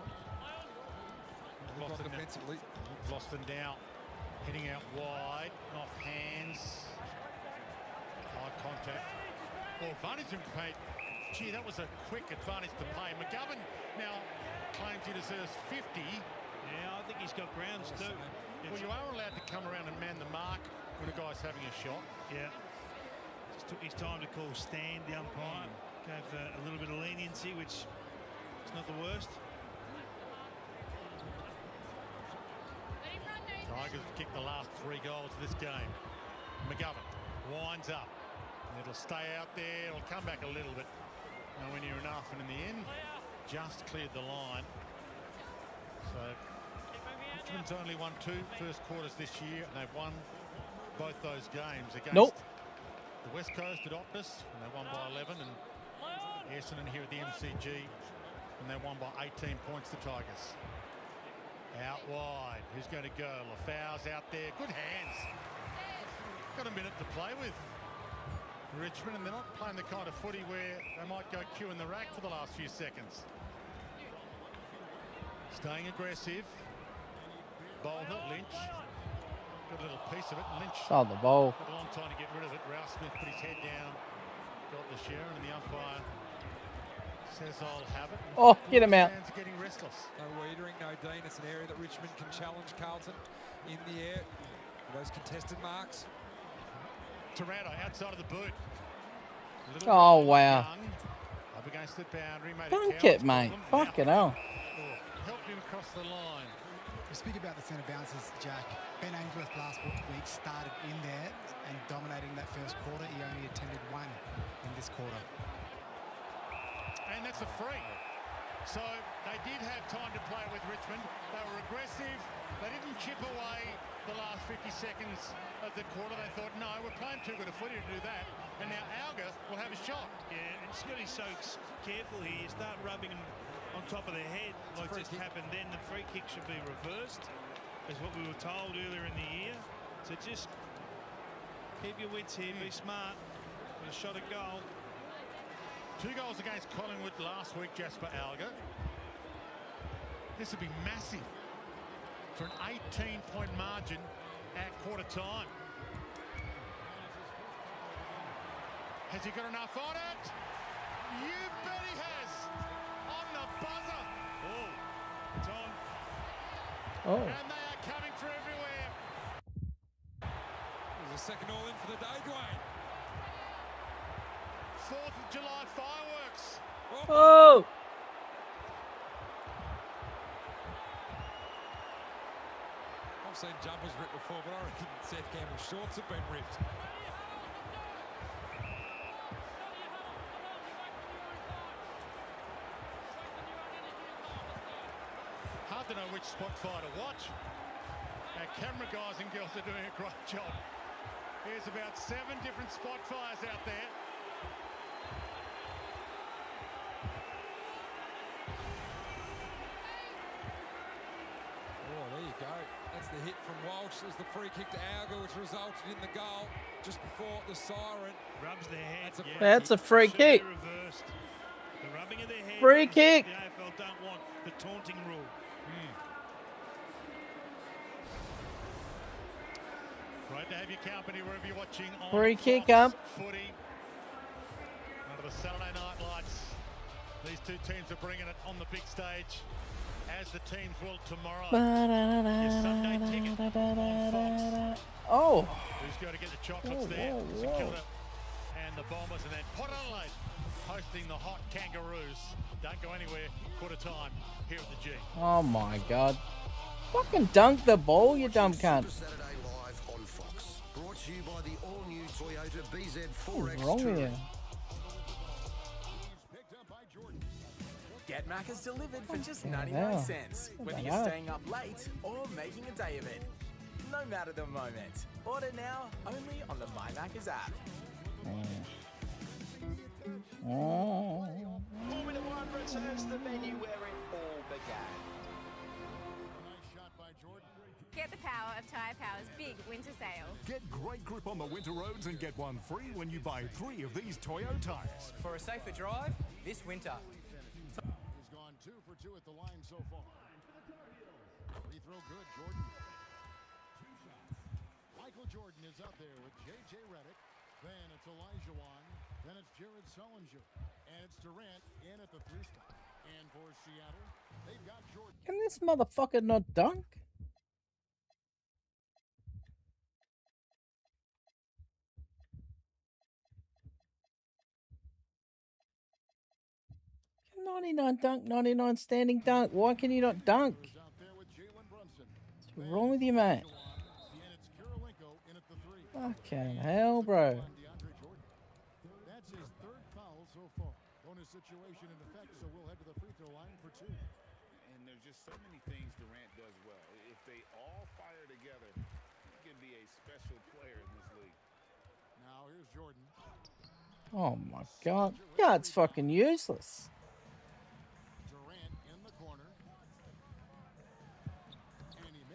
Speaker 11: Defensively.
Speaker 26: Boston now heading out wide, off hands. High contact. Well, advantage in play. Gee, that was a quick advantage to play. McGovern now claims he deserves 50.
Speaker 4: Yeah, I think he's got grounds too.
Speaker 26: Well, you are allowed to come around and man the mark when a guy's having a shot.
Speaker 4: Yeah. Just took his time to call stand, the umpire. Gave a little bit of leniency, which is not the worst.
Speaker 26: Tigers have kicked the last 3 goals of this game. McGovern winds up. And it'll stay out there. It'll come back a little bit. Nowhere near enough. And in the end, just cleared the line. So Richmond's only won 2 first quarters this year, and they've won both those games against the West Coast at Optus, and they won by 11, and Essendon here at the MCG, and they won by 18 points, the Tigers. Out wide, who's going to go? Lafau's out there, good hands. Got a minute to play with Richmond, and they're not playing the kind of footy where they might go Q in the rack for the last few seconds. Staying aggressive. Bolter, Lynch. Got a little piece of it. Lynch.
Speaker 2: Oh, the ball.
Speaker 26: Took a long time to get rid of it. Rouse Smith put his head down. Got the Sharon, and the umpire says, I'll have it.
Speaker 2: Oh, get him out.
Speaker 26: Fans are getting restless.
Speaker 11: No weedering, no Dean. It's an area that Richmond can challenge Carlton in the air. Those contested marks.
Speaker 26: Taranto outside of the boot.
Speaker 2: Oh, wow.
Speaker 26: Up against the boundary.
Speaker 2: Dunk it, mate. Fucking hell.
Speaker 26: Helped him across the line.
Speaker 15: We speak about the centre bounces, Jack. Ben Ainsworth last week started in there and dominating that first quarter. He only attended 1 in this quarter.
Speaker 26: And that's a free. So they did have time to play with Richmond. They were aggressive. They didn't chip away the last 50 seconds of the quarter. They thought, no, we're playing too good a footy to do that. And now Alga will have a shot.
Speaker 4: Yeah, and Scotty's so careful here. You start rubbing him on top of the head like just happened then. The free kick should be reversed, is what we were told earlier in the year. So just keep your wits here, be smart. Got a shot at goal.
Speaker 26: 2 goals against Collingwood last week, Jasper Alga. This would be massive for an 18-point margin at quarter time. Has he got enough on it? You bet he has. On the buzzer.
Speaker 4: Oh, it's on.
Speaker 2: Oh.
Speaker 26: And they are coming through everywhere.
Speaker 11: There's a second all in for the day, Dwayne.
Speaker 26: 4th of July fireworks.
Speaker 2: Oh!
Speaker 11: I've seen jumpers ripped before, but I reckon Seth Campbell's shorts have been ripped.
Speaker 26: Hard to know which spot fire to watch. Our camera guys and girls are doing a great job. There's about 7 different spot fires out there.
Speaker 11: Oh, there you go. That's the hit from Walsh. There's the free kick to Auger, which resulted in the goal just before the siren.
Speaker 4: Rubs their head.
Speaker 2: That's a free kick.
Speaker 4: Reversed. The rubbing of their head.
Speaker 2: Free kick.
Speaker 4: The AFL don't want the taunting rule.
Speaker 26: Great to have your company wherever you're watching on
Speaker 2: Free kick
Speaker 26: Fox
Speaker 2: up.
Speaker 26: Footy. Under the Saturday night lights. These two teams are bringing it on the big stage, as the teams will tomorrow. Your Sunday ticket on Fox.
Speaker 2: Oh.
Speaker 26: Who's going to get the chocolates there? St Kilda and the Bombers, and then Port Adelaide hosting the hot Kangaroos. Don't go anywhere. Quarter time here at the G.
Speaker 2: Oh my God. Fucking dunk the ball, you dumb cunt.
Speaker 14: Saturday live on Fox. Brought to you by the all-new Toyota BZ4X
Speaker 2: What's wrong with you?
Speaker 5: Get Macca's delivered for just
Speaker 2: Yeah,
Speaker 5: 99
Speaker 2: yeah.
Speaker 5: cents, whether
Speaker 2: Yeah.
Speaker 5: you're staying up late or making a day of it. No matter the moment. Order now only on the My Macca's app.
Speaker 2: Oh.
Speaker 8: Formula One returns to the venue where it all began.
Speaker 10: Get the power of Tyre Power's big winter sale.
Speaker 13: Get great grip on the winter roads and get one free when you buy 3 of these Toyo tyres.
Speaker 5: For a safer drive this winter.
Speaker 18: He's gone 2 for 2 at the line so far. Free throw good, Jordan. Michael Jordan is out there with J.J. Redick. Then it's Elijah Wan. Then it's Jared Sullinger. And it's Durant in at the 3 spot. And for Seattle, they've got Jordan.
Speaker 2: Can this motherfucker not dunk? Can 99 dunk, 99 standing dunk. Why can you not dunk? What's wrong with you, mate? Fucking hell, bro.
Speaker 18: That's his 3rd foul so far. Bonus situation in effect, so we'll head to the free throw line for 2.
Speaker 1: And there's just so many things Durant does well. If they all fire together, he can be a special player in this league.
Speaker 18: Now here's Jordan.
Speaker 2: Oh my God. Yeah, it's fucking useless.
Speaker 18: Durant in the corner. And he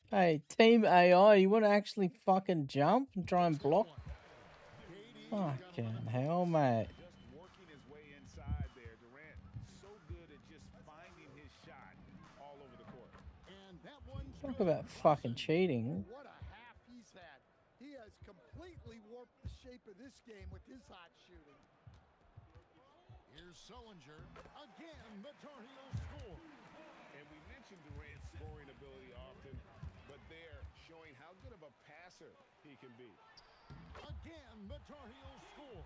Speaker 2: Hey, Team AI, you want to actually fucking jump and try and block? Fucking hell, mate.
Speaker 1: Just working his way inside there. Durant so good at just finding his shot all over the court.
Speaker 18: And that one's
Speaker 2: Talk about fucking cheating.
Speaker 6: What a half he's had. He has completely warped the shape of this game with his hot shooting.
Speaker 18: Here's Sullinger. Again, the Tar Heels score.
Speaker 1: And we mentioned Durant's scoring ability often, but they're showing how good of a passer he can be.
Speaker 18: Again, the Tar Heels score.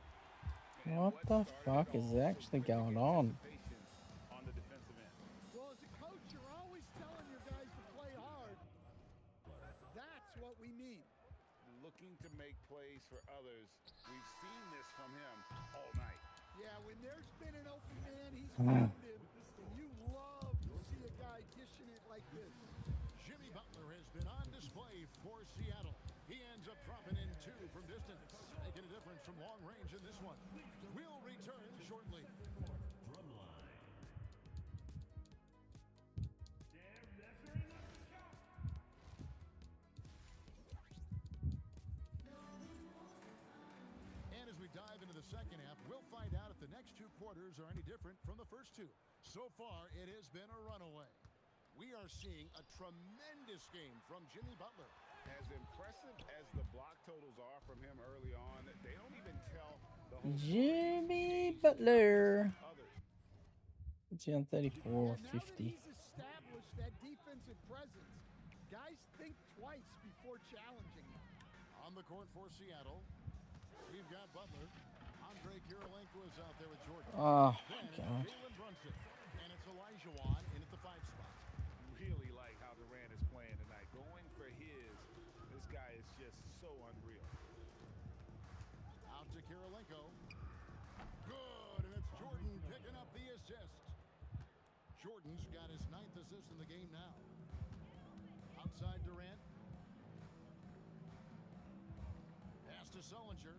Speaker 2: What the fuck is actually going on?
Speaker 1: On the defensive end.
Speaker 6: Well, as a coach, you're always telling your guys to play hard. That's what we need.
Speaker 1: Looking to make plays for others. We've seen this from him all night.
Speaker 6: Yeah, when there's been an open man, he's found him. And you love to see a guy dishing it like this.
Speaker 18: Jimmy Butler has been on display for Seattle. He ends up dropping in 2 from distance, making a difference from long range in this one. We'll return shortly. And as we dive into the second half, we'll find out if the next 2 quarters are any different from the first 2. So far, it has been a runaway. We are seeing a tremendous game from Jimmy Butler.
Speaker 1: As impressive as the block totals are from him early on, they don't even tell the whole
Speaker 2: Jimmy Butler. It's on 34 or 50.
Speaker 6: He's established that defensive presence. Guys think twice before challenging him.
Speaker 18: On the court for Seattle, we've got Butler. Andre Kirilenko is out there with Jordan.
Speaker 2: Oh,
Speaker 18: Then
Speaker 2: God.
Speaker 18: Jalen Brunson. And it's Olajuwon in at the 5 spot.
Speaker 1: Really like how Durant is playing tonight. Going for his. This guy is just so unreal.
Speaker 18: Out to Kirilenko. Good, and it's Jordan picking up the assist. Jordan's got his 9th assist in the game now. Outside Durant. Pass to Sullinger.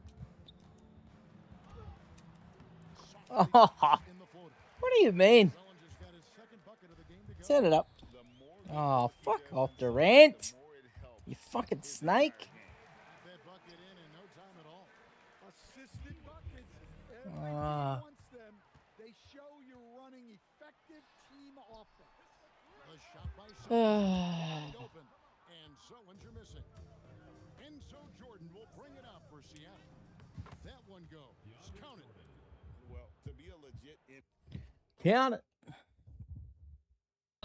Speaker 18: In the floater.
Speaker 2: What do you mean?
Speaker 18: Sullinger's got his 2nd bucket of the game to go.
Speaker 2: Set it up. Oh, fuck off, Durant. You fucking snake.
Speaker 18: That bucket in no time at all.
Speaker 6: Assisted buckets. Every team wants them. They show you're running effective team offense.
Speaker 18: A shot by Sullinger. Open. And Sullinger missing. And so Jordan will bring it up for Seattle. That one goes. Count it.
Speaker 1: Well, to be a legit
Speaker 2: Count it.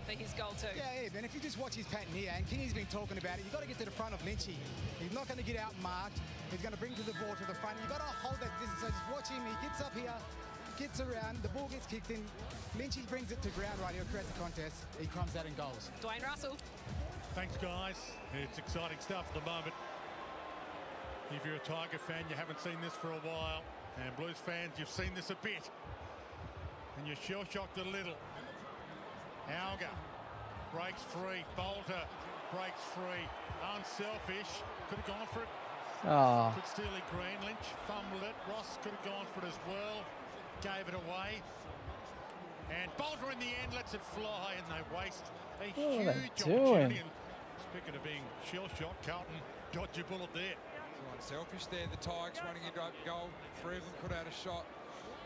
Speaker 12: For his goal too.
Speaker 15: Yeah, and if you just watch his pattern here, and Kenny's been talking about it, you've got to get to the front of Lynchy. He's not going to get out marked. He's going to bring the ball to the front. You've got to hold that distance. So just watch him. He gets up here, gets around, the ball gets kicked in. Lynchy brings it to ground right. He'll create the contest. He crumbs out and goals.
Speaker 12: Dwayne Russell.
Speaker 26: Thanks, guys. It's exciting stuff at the moment. If you're a Tiger fan, you haven't seen this for a while. And Blues fans, you've seen this a bit. And you're shell-shocked a little. Alga breaks free. Bolter breaks free. Unselfish. Could have gone for it.
Speaker 2: Oh.
Speaker 26: Could Steely Green. Lynch fumbled it. Ross could have gone for it as well. Gave it away. And Bolter in the end lets it fly, and they waste a huge opportunity. And speaking of being shell-shocked, Carlton dodged a bullet there.
Speaker 11: Unselfish there, the Tigers running into open goal. 3 of them could have had a shot.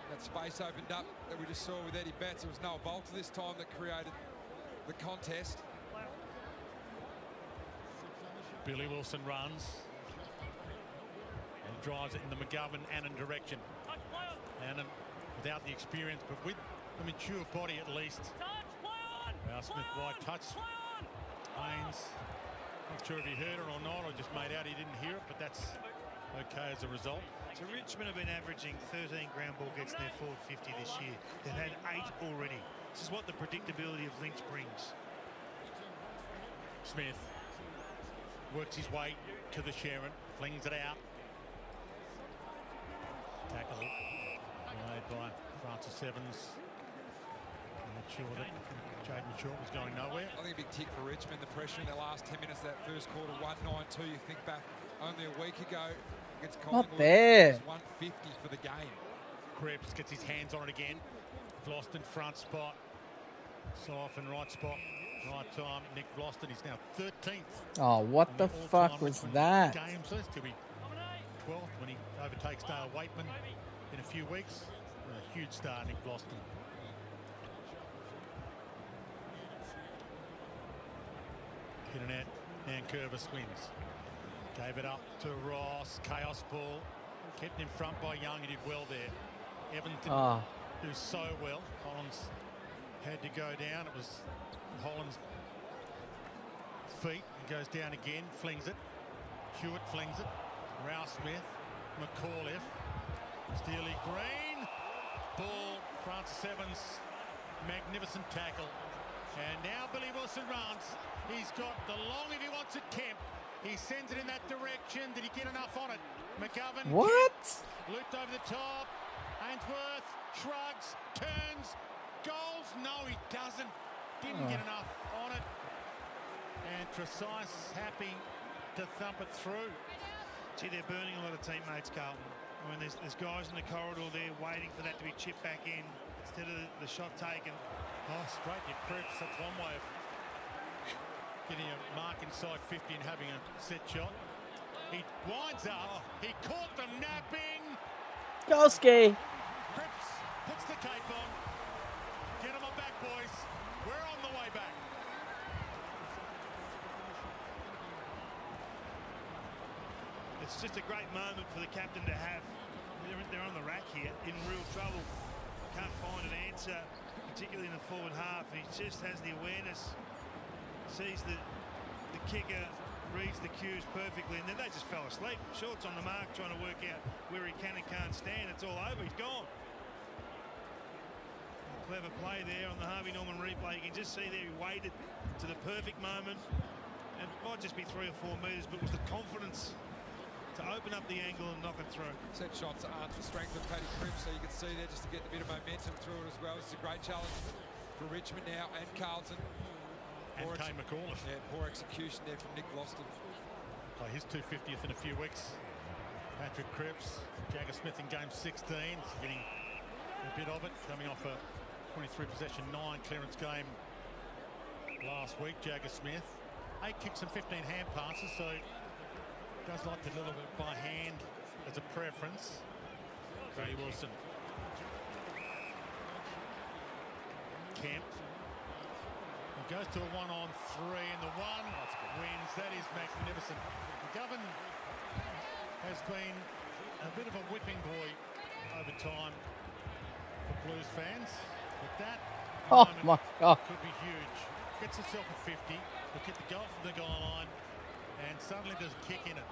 Speaker 11: That space opened up that we just saw with Eddie Betts. It was Noah Bolter this time that created the contest.
Speaker 26: Billy Wilson runs and drives it in the McGovern-Annan direction. Annan without the experience, but with the mature body at least. Smith wide touch. Haynes, not sure if he heard it or not, or just made out he didn't hear it, but that's okay as a result.
Speaker 4: So Richmond have been averaging 13 ground ball gets in their forward 50 this year. They've had 8 already. This is what the predictability of Lynch brings.
Speaker 26: Smith works his way to the Sharon, flings it out. Tackle made by Francis Evans. Not sure that Jaden Short was going nowhere.
Speaker 11: I think a big tick for Richmond. The pressure in the last 10 minutes of that first quarter, 1-9-2. You think back only a week ago against Collingwood.
Speaker 2: Not bad.
Speaker 11: 150 for the game.
Speaker 26: Krebs gets his hands on it again. Vlosten front spot. Sofen right spot. Right time. Nick Vlosten is now 13th.
Speaker 2: Oh, what the fuck was that?
Speaker 26: Games list. He'll be 12th when he overtakes Dale Waitman in a few weeks. A huge star, Nick Vlosten. Hit a net. Nankervis wins. Gave it up to Ross. Chaos ball. Kept in front by Young. He did well there. Evans didn't do so well. Hollands had to go down. It was Hollands' feet. He goes down again. Flings it. Hewitt flings it. Rouse Smith. McAuliffe. Steely Green. Ball. Francis Evans. Magnificent tackle. And now Billy Wilson runs. He's got the long if he wants it, Kemp. He sends it in that direction. Did he get enough on it? McGovern.
Speaker 2: What?
Speaker 26: Looped over the top. Ainsworth shrugs, turns, goals. No, he doesn't. Didn't get enough on it. And Tresize happy to thump it through.
Speaker 4: Gee, they're burning a lot of teammates, Carlton. I mean, there's guys in the corridor there waiting for that to be chipped back in instead of the shot taken.
Speaker 26: Oh, straight to Krebs. That's one way of getting a mark inside 50 and having a set shot. He winds up. He caught them napping.
Speaker 2: Golski.
Speaker 26: Krebs puts the cape on. Get him on back, boys. We're on the way back.
Speaker 4: It's just a great moment for the captain to have. They're on the rack here, in real trouble. Can't find an answer, particularly in the forward half. And he just has the awareness, sees the kicker reads the cues perfectly, and then they just fell asleep. Short's on the mark, trying to work out where he can and can't stand. It's all over. He's gone. Clever play there on the Harvey Norman replay. You can just see there he waited to the perfect moment. And it might just be 3 or 4 metres, but it was the confidence to open up the angle and knock it through.
Speaker 11: Set shots aren't the strength of Paddy Cripps, so you can see there just to get a bit of momentum through it as well. It's a great challenge for Richmond now and Carlton.
Speaker 26: And Kane McAuliffe.
Speaker 11: Yeah, poor execution there from Nick Loston.
Speaker 26: Play his 250th in a few weeks. Patrick Cripps, Jagger Smith in game 16, getting a bit of it, coming off a 23 possession 9 clearance game last week. Jagger Smith, 8 kicks and 15 hand passes, so does like to deliver it by hand as a preference. Cody Wilson. Kemp. He goes to a 1-on-3 and the one wins. That is magnificent. McGovern has been a bit of a whipping boy over time for Blues fans, but that
Speaker 2: Oh my God.
Speaker 26: could be huge. Gets himself a 50, look at the goal from the goal line, and suddenly there's a kick in it.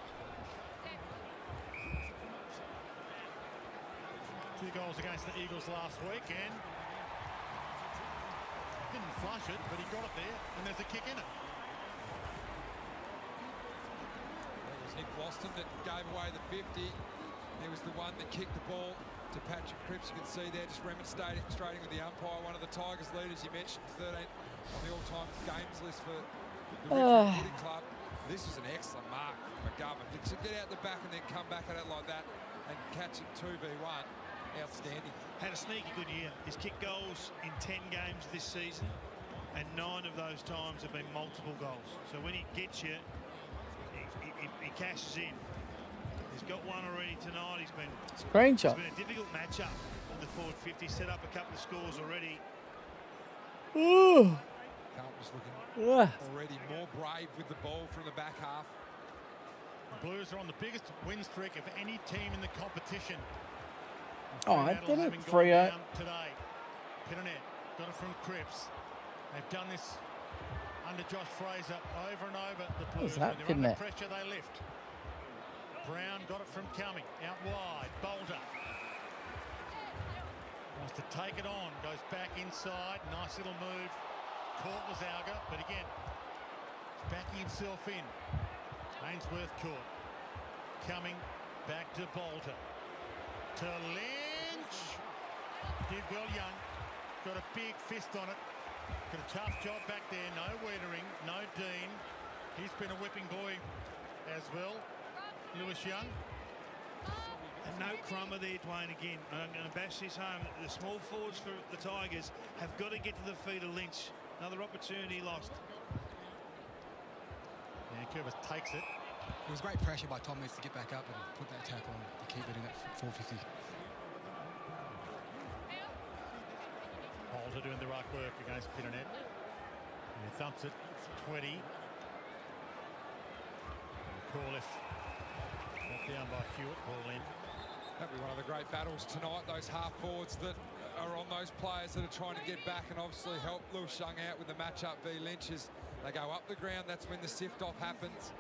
Speaker 26: 2 goals against the Eagles last week, and didn't flush it, but he got it there, and there's a kick in it.
Speaker 11: It was Nick Loston that gave away the 50. There was the one that kicked the ball to Patrick Cripps. You can see there just remonstrating with the umpire. One of the Tigers leaders you mentioned, 13 on the all-time games list for the Richmond Footy Club. This was an excellent mark from McGovern. To get out the back and then come back at it like that and catch it 2v1, outstanding.
Speaker 4: Had a sneaky good year. He's kicked goals in 10 games this season, and 9 of those times have been multiple goals. So when he gets you, he cashes in. He's got one already tonight. It's been a difficult matchup on the forward 50. Set up a couple of scores already.
Speaker 2: Ooh.
Speaker 11: Carlton's looking already more brave with the ball from the back half.
Speaker 26: The Blues are on the biggest win streak of any team in the competition.
Speaker 2: Oh, I did it. 3-0.
Speaker 26: Today. Pinnernet got it from Cripps. They've done this under Josh Fraser over and over. The Blues, when they're under pressure, they lift. Brown got it from Cumming. Out wide. Bolter wants to take it on. Goes back inside. Nice little move. Caught was Alga, but again, backing himself in. Ainsworth caught. Cumming back to Bolter. To Lynch. Did well, Young. Got a big fist on it. Got a tough job back there. No Wiedering, no Dean. He's been a whipping boy as well. Lewis Young.
Speaker 4: And no Crummer there, Dwayne, again. I'm going to bash this home. The small forwards for the Tigers have got to get to the feet of Lynch. Another opportunity lost.
Speaker 26: Vancouver takes it.
Speaker 15: It was great pressure by Tom Meads to get back up and put that tackle on to keep it in at 450.
Speaker 26: Bolter doing the right work against Pinnernet. And he thumps it. 20. Corliff down by Hewitt. Ball in.
Speaker 11: That'll be one of the great battles tonight, those half forwards that are on those players that are trying to get back and obviously help Lewis Young out with the matchup v Lynch. As they go up the ground, that's when the sift off happens.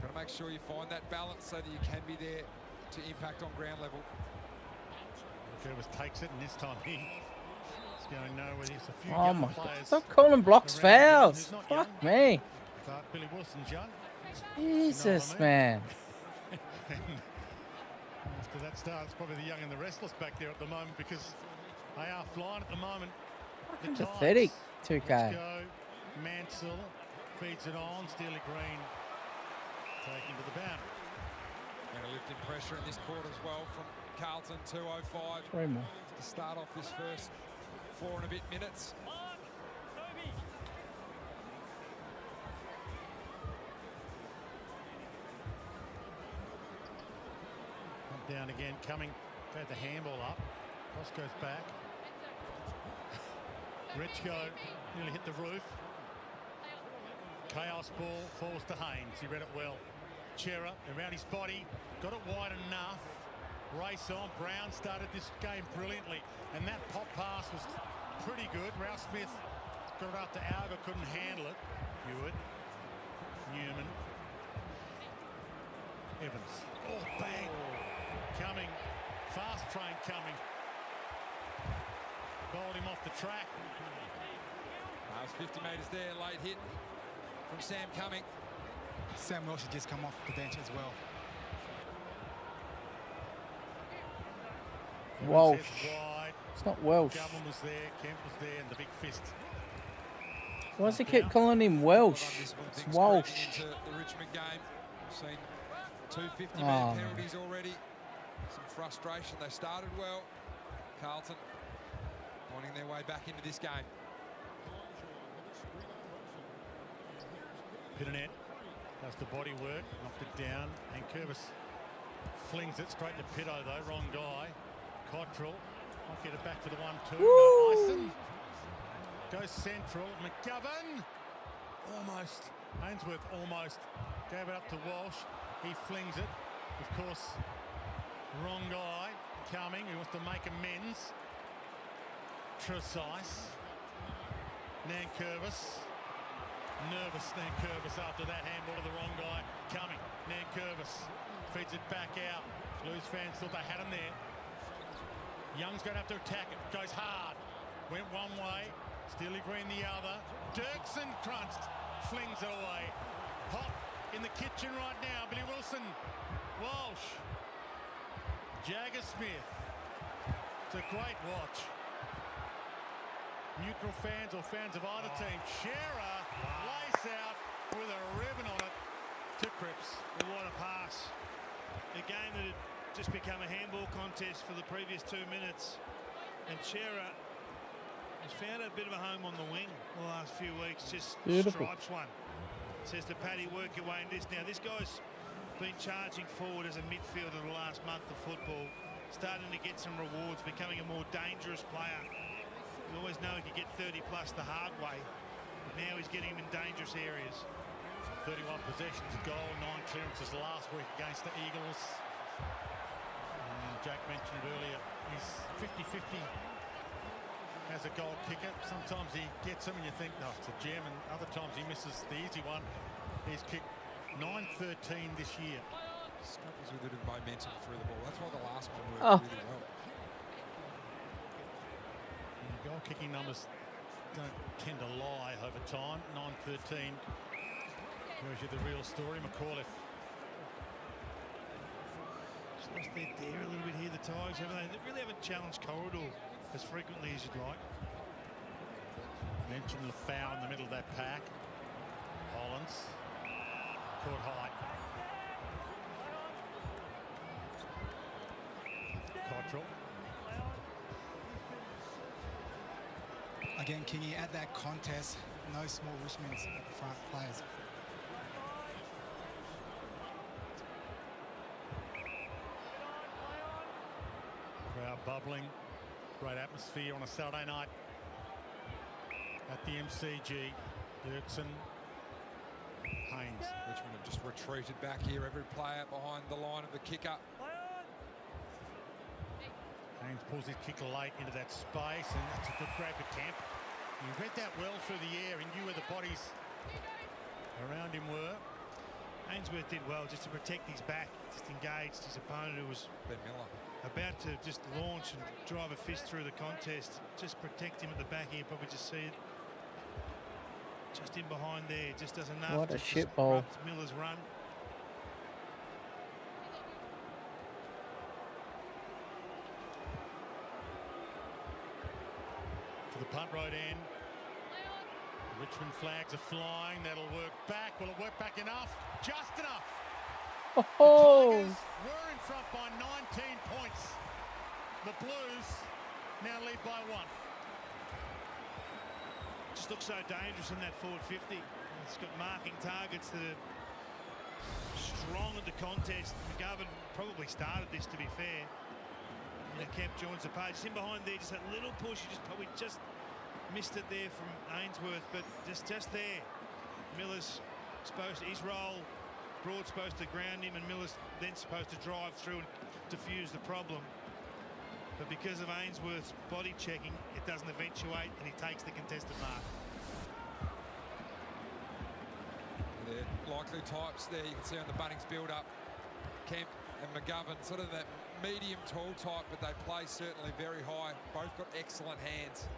Speaker 11: Got to make sure you find that balance so that you can be there to impact on ground level.
Speaker 26: Jervis takes it, and this time he's going nowhere. There's a few
Speaker 2: Oh
Speaker 26: young
Speaker 2: my
Speaker 26: players.
Speaker 2: God. Stop calling blocks fouls. Fuck me.
Speaker 26: But Billy Wilson's young.
Speaker 2: Jesus,
Speaker 26: You know what I
Speaker 2: man.
Speaker 26: mean? After that start, it's probably the young and the restless back there at the moment because they are flying at the moment.
Speaker 2: Fucking pathetic, 2K.
Speaker 26: Let's go. Mansell feeds it on. Steely Green taking to the boundary.
Speaker 11: And a lift in pressure in this quarter as well from Carlton. 2:05
Speaker 2: 3 more.
Speaker 11: to start off this first 4 and a bit minutes.
Speaker 26: Down again, Cumming had the handball up. Ross goes back. Richko nearly hit the roof. Chaos ball falls to Haynes. He read it well. Chera around his body, got it wide enough. Race on. Brown started this game brilliantly, and that pop pass was pretty good. Ralph Smith got it up to Alga, couldn't handle it. Hewitt, Newman, Evans. Oh, bang. Coming. Fast train coming. Bowled him off the track.
Speaker 11: That was 50 metres there. Late hit from Sam Cumming.
Speaker 15: Sam Welsh had just come off the bench as well.
Speaker 2: Walsh.
Speaker 26: Wide.
Speaker 2: It's not Welsh.
Speaker 26: Gavin was there, Kemp was there, and the big fist.
Speaker 2: Why does he keep calling him Welsh? It's Walsh.
Speaker 11: Into the Richmond game. We've seen 2 50-man penalties already. Some frustration. They started well. Carlton wanting their way back into this game.
Speaker 26: Pitternet does the body work, knocked it down, and Curvis flings it straight to Pitto though, wrong guy. Cottrell might get it back for the 1-2. No, Ison goes central. McGovern almost. Ainsworth almost gave it up to Walsh. He flings it. Of course, wrong guy coming. He wants to make amends. Tresice. Nankervis. Nervous Nankervis after that handball to the wrong guy. Coming. Nankervis feeds it back out. Blues fans thought they had him there. Young's going to have to attack it. Goes hard. Went one way. Steely Green the other. Dirksen crunched. Flings it away. Hot in the kitchen right now. Billy Wilson. Walsh. Jagger Smith. It's a great watch. Neutral fans or fans of either team. Shearer lace out with a ribbon on it to Cripps.
Speaker 4: What a pass. A game that had just become a handball contest for the previous 2 minutes. And Shearer has found a bit of a home on the wing the last few weeks. Just stripes one. Says to Paddy, work your way in this. Now, this guy's been charging forward as a midfielder the last month of football. Starting to get some rewards, becoming a more dangerous player. We always know he could get 30 plus the hard way, but now he's getting him in dangerous areas.
Speaker 26: 31 possessions, a goal, 9 clearances last week against the Eagles. And Jack mentioned it earlier, he's 50-50 as a goal kicker. Sometimes he gets them and you think, no, it's a gem, and other times he misses the easy one. He's kicked 9-13 this year.
Speaker 11: Struggles with a bit of momentum through the ball. That's why the last one worked really well.
Speaker 26: Goal kicking numbers don't tend to lie over time. 9-13 shows you the real story. McAuliffe.
Speaker 4: Just lost their dare a little bit here, the Tigers, haven't they? They really haven't challenged corridor as frequently as you'd like.
Speaker 26: Mentioned Lafau in the middle of that pack. Hollins caught high. Cottrell.
Speaker 15: Again, Kingy, at that contest, no small Richmond's front players.
Speaker 26: Crowd bubbling. Great atmosphere on a Saturday night at the MCG. Dirksen. Haynes.
Speaker 11: Richmond have just retreated back here. Every player behind the line of the kicker.
Speaker 26: Haynes pulls his kick late into that space, and that's a good grab for Kemp. He read that well through the air. He knew where the bodies around him were.
Speaker 4: Ainsworth did well just to protect his back, just engaged his opponent who was
Speaker 11: Ben Miller
Speaker 4: about to just launch and drive a fist through the contest. Just protect him at the back here. Probably just see it just in behind there. Just does enough.
Speaker 2: What a
Speaker 4: to
Speaker 2: shit ball.
Speaker 4: disrupt Miller's run.
Speaker 26: To the punt road end. The Richmond flags are flying. That'll work back. Will it work back enough? Just enough.
Speaker 2: Oh.
Speaker 26: The Tigers were in front by 19 points. The Blues now lead by 1.
Speaker 4: Just looks so dangerous in that forward 50. It's got marking targets that are strong at the contest. McGovern probably started this, to be fair. And Kemp joins the page. Just in behind there, just that little push. He just probably just missed it there from Ainsworth, but just there. Miller's supposed to, his role, Broad's supposed to ground him, and Miller's then supposed to drive through and diffuse the problem. But because of Ainsworth's body checking, it doesn't eventuate, and he takes the contested mark.
Speaker 11: They're likely types there. You can see on the Bunnings build-up. Kemp and McGovern, sort of that medium tall type, but they play certainly very high. Both got excellent hands.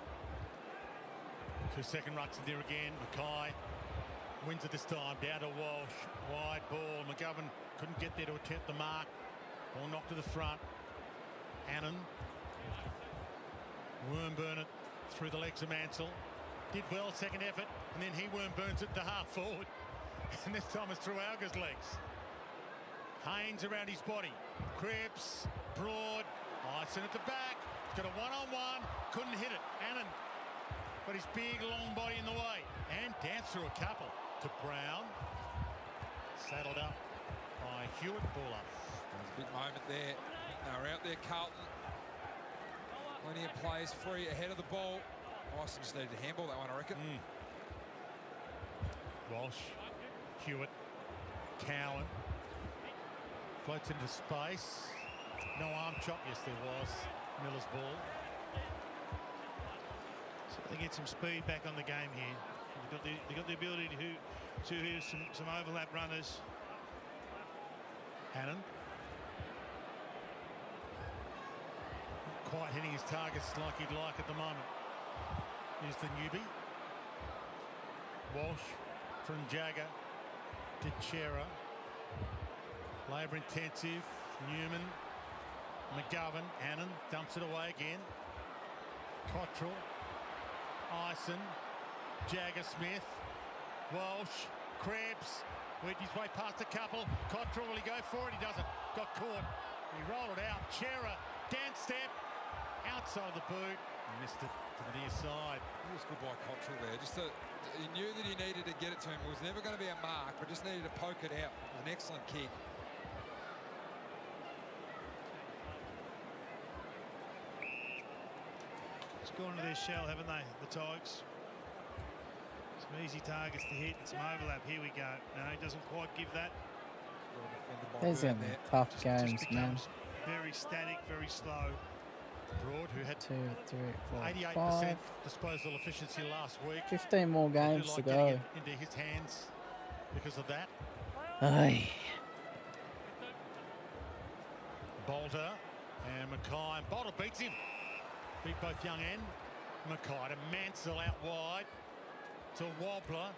Speaker 26: 2 second rucks in there again. Mackay wins it this time. Down to Walsh. Wide ball. McGovern couldn't get there to attempt the mark. Ball knocked to the front. Annan. Wormburn it through the legs of Mansell. Did well, second effort, and then he Wormburns it to half forward. And this time it's through Auger's legs. Haynes around his body. Cripps, Broad, Ison at the back. He's got a one-on-one. Couldn't hit it. Annan got his big long body in the way. And danced through a couple to Brown. Saddled up by Hewitt. Ball up.
Speaker 11: There was a big moment there. They were out there, Carlton. Plenty of players free ahead of the ball. Ison just needed to handball that one, I reckon.
Speaker 26: Walsh, Hewitt, Cowan. Floats into space. No arm chop. Yes, there was. Miller's ball.
Speaker 4: So they get some speed back on the game here. They've got the ability to hit some overlap runners.
Speaker 26: Annan. Not quite hitting his targets like he'd like at the moment. Here's the newbie. Walsh from Jagger to Chera. Labour intensive. Newman. McGovern. Annan dumps it away again. Cottrell. Ison. Jagger Smith. Walsh. Krebs. Went his way past a couple. Cottrell, will he go for it? He doesn't. Got caught. He rolled it out. Chera. Dance step. Outside the boot. Missed it to the near side.
Speaker 11: It was good by Cottrell there. He knew that he needed to get it to him. It was never going to be a mark, but just needed to poke it out. It was an excellent kick.
Speaker 4: It's gone to their shell, haven't they, the Tigers? Some easy targets to hit and some overlap. Here we go. No, he doesn't quite give that.
Speaker 2: These are tough games, man.
Speaker 4: Very static, very slow.
Speaker 26: Broad, who had
Speaker 2: 2, 3, 4,
Speaker 26: 88%
Speaker 2: 5.
Speaker 26: disposal efficiency last week.
Speaker 2: 15 more games to go.
Speaker 26: Into his hands because of that.
Speaker 2: Aye.
Speaker 26: Bolter and Mackay. Bolter beats him. Beat both Young and Mackay to Mansell out wide to Wobbler.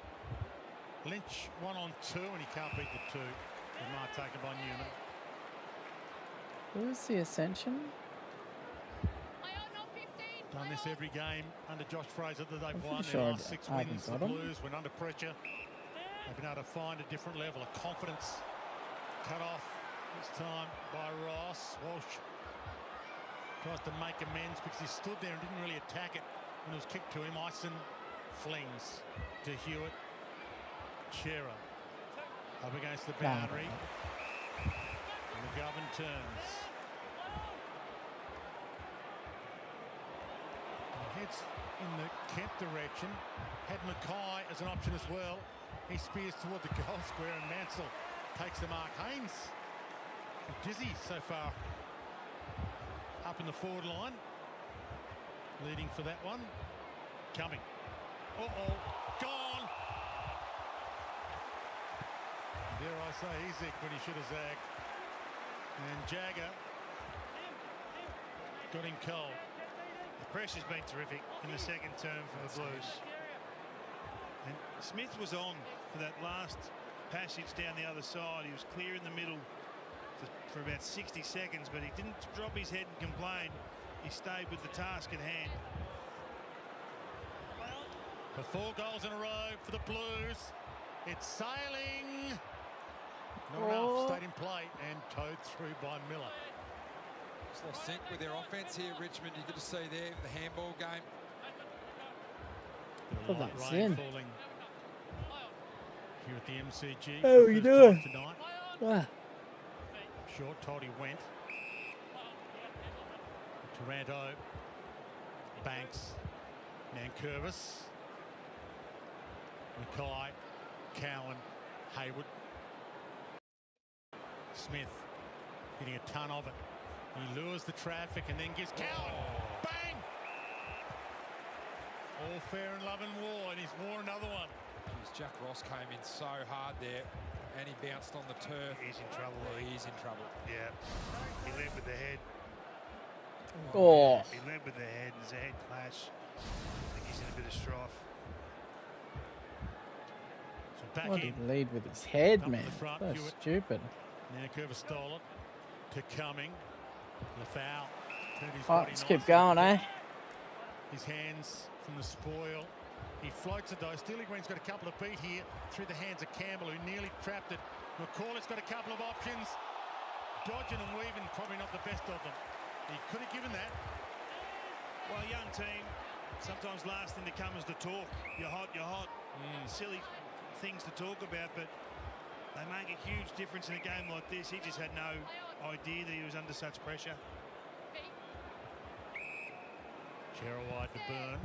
Speaker 26: Lynch 1-on-2 and he can't beat the 2. The mark taken by Newman.
Speaker 2: Who's the Ascension?
Speaker 26: Done this every game under Josh Fraser that they've won.
Speaker 2: Sure
Speaker 26: Their last 6
Speaker 2: I haven't
Speaker 26: wins, the
Speaker 2: got 'em.
Speaker 26: Blues, when under pressure, they've been able to find a different level of confidence. Cut off this time by Ross. Walsh tries to make amends because he stood there and didn't really attack it when it was kicked to him. Ison flings to Hewitt. Chera up against the boundary. McGovern turns. Heads in the Kemp direction. Had Mackay as an option as well. He spears toward the goal square and Mansell takes the mark. Haynes dizzy so far up in the forward line. Leading for that one. Coming. Uh-oh. Gone. Dare I say he zigged when he should have zagged. And Jagger got him cold.
Speaker 4: The pressure's been terrific in the second term for the Blues. And Smith was on for that last passage down the other side. He was clear in the middle for about 60 seconds, but he didn't drop his head and complain. He stayed with the task at hand.
Speaker 26: For 4 goals in a row for the Blues. It's sailing. Not enough. Stayed in play and towed through by Miller.
Speaker 11: Just lost sync with their offense here, Richmond. You could just see there the handball game.
Speaker 2: Oh,
Speaker 26: Light
Speaker 2: that's
Speaker 26: rain
Speaker 2: in.
Speaker 26: falling here at the MCG.
Speaker 2: How
Speaker 26: for
Speaker 2: you
Speaker 26: the first time
Speaker 2: doing?
Speaker 26: tonight.
Speaker 2: Ah.
Speaker 26: Short told he went. Taranto, Banks, Nankervis, Mackay, Cowan, Hayward, Smith hitting a ton of it. He lures the traffic and then gives Cowan. Bang! All fair in love and war, and he's wore another one.
Speaker 11: Jeez, Jack Ross came in so hard there. and he bounced on the turf.
Speaker 4: He's in trouble.
Speaker 11: Yeah, he is in trouble.
Speaker 4: Yeah. He led with the head.
Speaker 2: Oh.
Speaker 4: He led with the head. There's a head clash. I think he's in a bit of strife.
Speaker 26: So back
Speaker 2: What
Speaker 26: in.
Speaker 2: did he lead with his head,
Speaker 26: Up
Speaker 2: man?
Speaker 26: the front,
Speaker 2: So
Speaker 26: Hewitt.
Speaker 2: stupid.
Speaker 26: Now Curver stole it to Cumming. The foul. Turned his
Speaker 2: Oh,
Speaker 26: body
Speaker 2: let's
Speaker 26: nicely.
Speaker 2: keep going, eh?
Speaker 26: His hands from the spoil. He floats it though. Steely Green's got a couple of beat here through the hands of Campbell, who nearly trapped it. McCauley's got a couple of options. Dodging and weaving, probably not the best of them. He could have given that.
Speaker 4: Well, young team, sometimes last thing to come is the talk. You're hot, you're hot. Silly things to talk about, but they make a huge difference in a game like this. He just had no idea that he was under such pressure.
Speaker 26: Chera wide to Burn.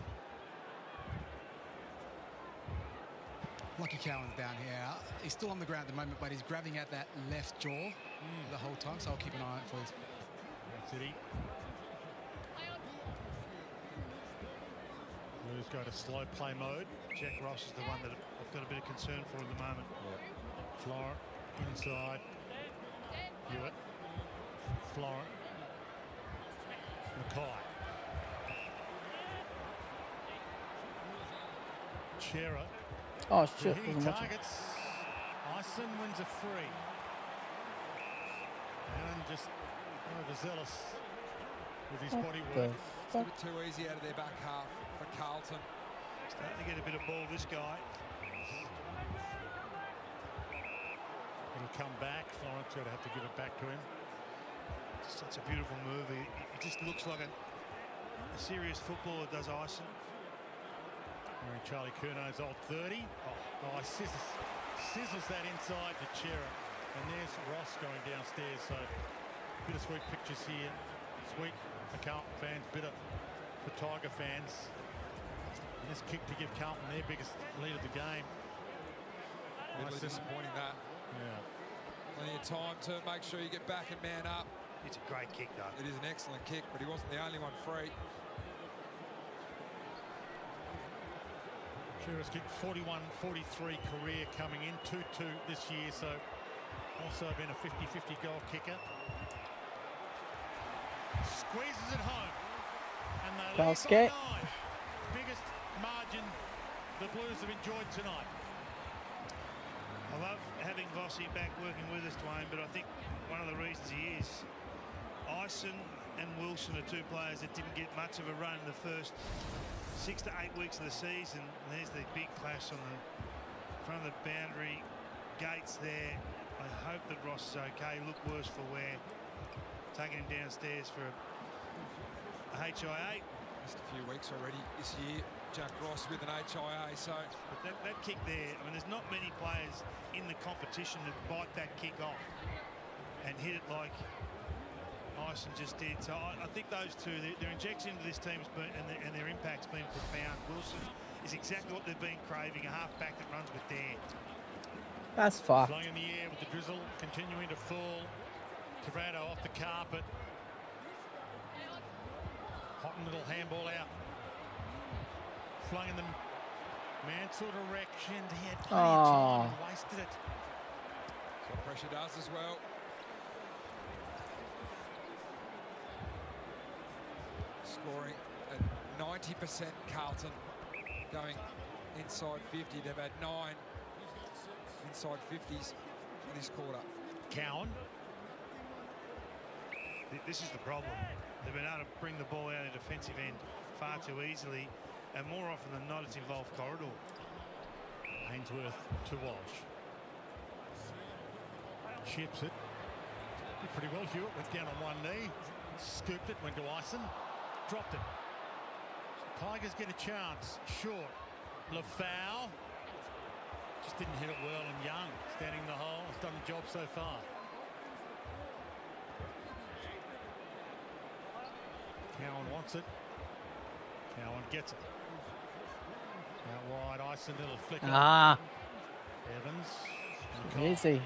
Speaker 15: Lockie Cowan's down here. He's still on the ground at the moment, but he's grabbing at that left jaw the whole time, so I'll keep an eye out for his.
Speaker 26: City. Blues go to slow play mode.
Speaker 4: Jack Ross is the one that I've got a bit of concern for at the moment.
Speaker 26: Florent inside. Hewitt. Florent. Mackay. Chera.
Speaker 2: Oh, shit.
Speaker 26: He
Speaker 2: Wasn't watching.
Speaker 26: targets. Ison wins a free. And just overzealous with his body work.
Speaker 11: It's a bit too easy out of their back half for Carlton.
Speaker 4: Starting to get a bit of ball, this guy.
Speaker 26: It'll come back. Florence going to have to give it back to him.
Speaker 4: Such a beautiful move. He just looks like a serious footballer, does Ison.
Speaker 26: Wearing Charlie Curnow's old 30. Oh, sizzles that inside to Chera. And there's Ross going downstairs. So bittersweet pictures here. Sweet for Carlton fans, bitter for Tiger fans. And this kick to give Carlton their biggest lead of the game.
Speaker 11: Really disappointing that.
Speaker 26: Yeah.
Speaker 11: Plenty of time to make sure you get back and man up.
Speaker 4: It's a great kick, though.
Speaker 11: It is an excellent kick, but he wasn't the only one free.
Speaker 26: Chera's kicked 41-43 career coming in, 2-2 this year, so also been a 50-50 goal kicker. Squeezes it home, and they lead by 9. Biggest margin the Blues have enjoyed tonight.
Speaker 4: I love having Vossi back working with us, Dwayne, but I think one of the reasons he is, Ison and Wilson are two players that didn't get much of a run in the first 6 to 8 weeks of the season. And there's the big clash on the front of the boundary gates there. I hope that Ross is okay. Look worse for wear. Taking him downstairs for a HIA.
Speaker 11: Just a few weeks already this year. Jack Ross with an HIA, so.
Speaker 4: But that kick there, I mean, there's not many players in the competition that bite that kick off and hit it like Ison just did. So I think those two, their injection into this team and their impact's been profound. Wilson is exactly what they've been craving, a half-back that runs with dare.
Speaker 2: That's fucked.
Speaker 26: Flying in the air with the drizzle continuing to fall. Tavrado off the carpet. Hot and little handball out. Flung in the Mansell direction. He had plenty of time and wasted it.
Speaker 11: That's what pressure does as well. Scoring at 90% Carlton, going inside 50. They've had 9 inside 50s in this quarter.
Speaker 26: Cowan.
Speaker 4: This is the problem. They've been able to bring the ball out of defensive end far too easily, and more often than not, it's involved corridor.
Speaker 26: Ainsworth to Walsh. Chips it. Did pretty well. Hewitt went down on one knee. Scooped it, went to Ison. Dropped it. Tigers get a chance. Short. Lafau. Just didn't hit it well, and Young standing in the hole. Has done the job so far. Cowan wants it. Cowan gets it. Out wide, Ison, little flicker. Evans.
Speaker 2: Easy.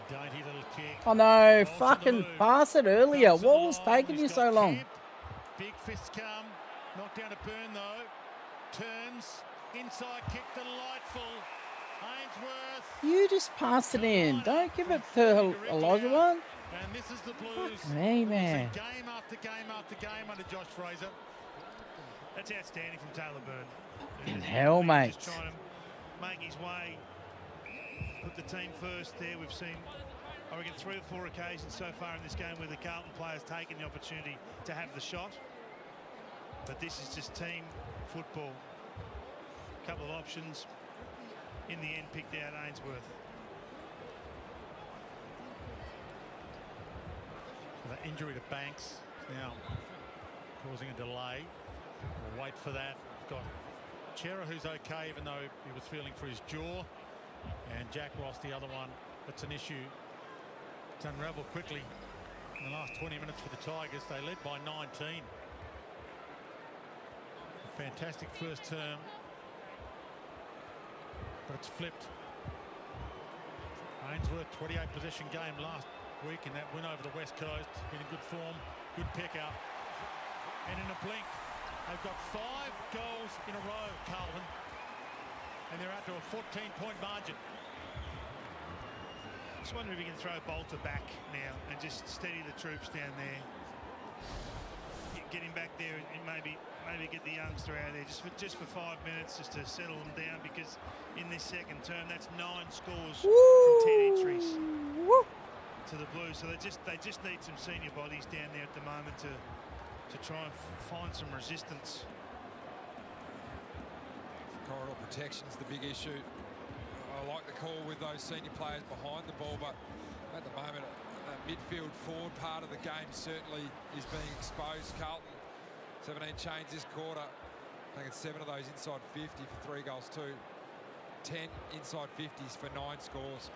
Speaker 26: Dainty little kick.
Speaker 2: Oh no, fucking pass it earlier. What was taking you so long?
Speaker 26: Big fists come. Knocked down to Burn though. Turns. Inside kick delightful.
Speaker 2: You just pass it in. Don't give it to Elijah one.
Speaker 26: And this is the Blues.
Speaker 2: Hey, man.
Speaker 26: Game after game after game under Josh Fraser.
Speaker 4: That's outstanding from Taylor Byrne.
Speaker 2: Fucking hell, mate.
Speaker 4: Just trying to make his way, put the team first there. We've seen, I reckon, 3 or 4 occasions so far in this game where the Carlton players taken the opportunity to have the shot. But this is just team football. A couple of options. In the end, picked out Ainsworth.
Speaker 26: So that injury to Banks now causing a delay. We'll wait for that. We've got Chera, who's okay, even though he was feeling for his jaw. And Jack Ross, the other one, that's an issue. It's unravelled quickly in the last 20 minutes for the Tigers. They led by 19. A fantastic first term. But it's flipped. Ainsworth, 28 possession game last week in that win over the West Coast. Been in good form, good pick-up. And in a blink, they've got 5 goals in a row, Carlton. And they're out to a 14-point margin.
Speaker 4: Just wonder if he can throw Bolter back now and just steady the troops down there. Get him back there and maybe get the youngster out there just for 5 minutes, just to settle them down, because in this second term that's 9 scores from 10 entries to the Blues. So they just need some senior bodies down there at the moment to try and find some resistance.
Speaker 11: Corridor protection's the big issue. I like the call with those senior players behind the ball, but at the moment a midfield forward part of the game certainly is being exposed. Carlton 17 change this quarter. I think it's 7 of those inside 50 for 3 goals too. 10 inside 50s for 9 scores.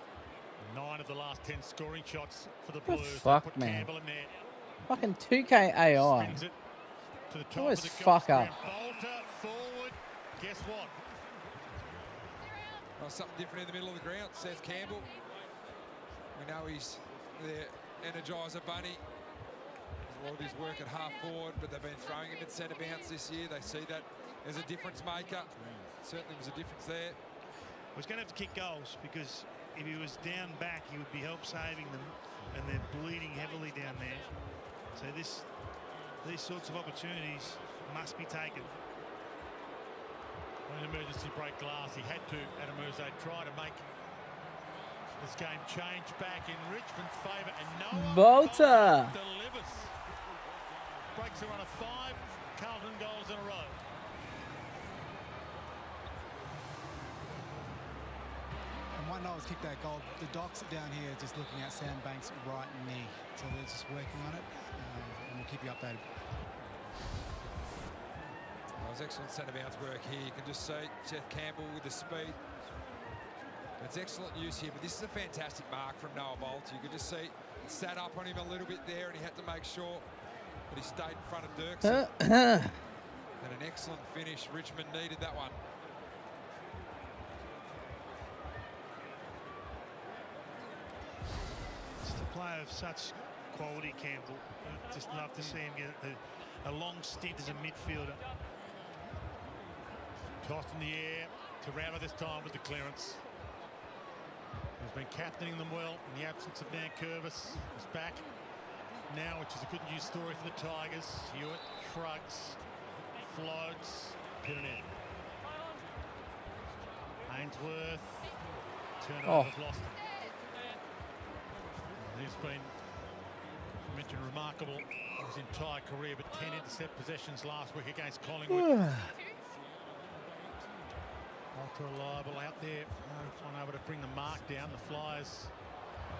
Speaker 26: 9 of the last 10 scoring shots for the Blues.
Speaker 2: Fuck,
Speaker 26: put
Speaker 2: man.
Speaker 26: Campbell in there.
Speaker 2: Fucking 2K AI.
Speaker 26: Spins it to the top
Speaker 2: Always
Speaker 26: of the
Speaker 2: fuck
Speaker 26: goal
Speaker 2: up.
Speaker 26: square. Bolter forward. Guess what?
Speaker 11: Well, something different in the middle of the ground. Seth Campbell. We know he's their energizer bunny. A lot of his work at half forward, but they've been throwing him at centre bounce this year. They see that as a difference maker. Certainly was a difference there.
Speaker 4: He was going to have to kick goals, because if he was down back, he would be help saving them, and they're bleeding heavily down there. So these sorts of opportunities must be taken.
Speaker 26: An emergency break glass. He had to, Adam Merzade, try to make this game change back in Richmond's favour, and Noah
Speaker 2: Bolter
Speaker 26: delivers. Breaks a run of 5 Carlton goals in a row.
Speaker 15: And why Noah's kicked that goal. The Docs down here just looking at Sandbank's right knee, so they're just working on it, and we'll keep you updated.
Speaker 11: Well, it was excellent centre bounce work here. You can just see Seth Campbell with the speed. It's excellent use here, but this is a fantastic mark from Noah Bolter. You could just see it sat up on him a little bit there, and he had to make sure that he stayed in front of Dirksen. And an excellent finish. Richmond needed that one.
Speaker 4: Just a player of such quality, Campbell. I'd just love to see him get a long stint as a midfielder.
Speaker 26: Tossed in the air to Rammer this time with the clearance. He's been captaining them well in the absence of Dan Curvis. He's back now, which is a good news story for the Tigers. Hewitt shrugs, floats, pin it in. Ainsworth, turnover, lost him. He's been mentioned remarkable in his entire career, but 10 intercept possessions last week against Collingwood. Ultra reliable out there, unable to bring the mark down. The Flyers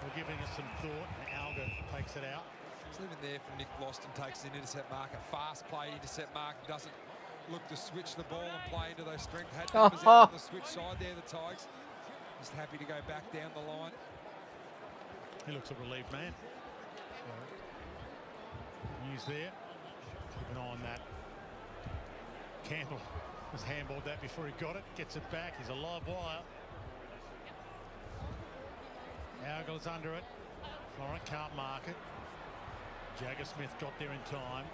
Speaker 26: were giving it some thought, and Alga takes it out.
Speaker 11: It's even there for Nick Boston, takes an intercept mark, a fast play intercept mark, doesn't look to switch the ball and play into those strength. Had numbers out on the switch side there, the Tigers. Just happy to go back down the line.
Speaker 26: He looks a relieved man. News there. Keep an eye on that. Campbell has handballed that before he got it. Gets it back. He's a live wire. Alga's under it. Florent can't mark it. Jagger Smith got there in time.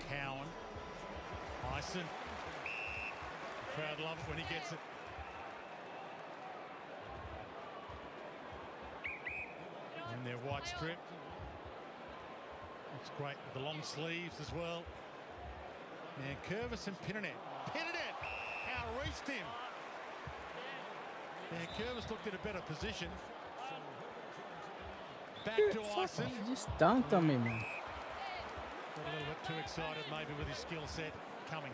Speaker 26: Cowan. Ison. Crowd love it when he gets it. white strip. It's great with the long sleeves as well. Now Curvis and Pinanet. Pinanet out-reached him. Now Curvis looked at a better position. Back to Ison.
Speaker 2: He just dunked on me, man.
Speaker 26: Got a little bit too excited maybe with his skill set coming.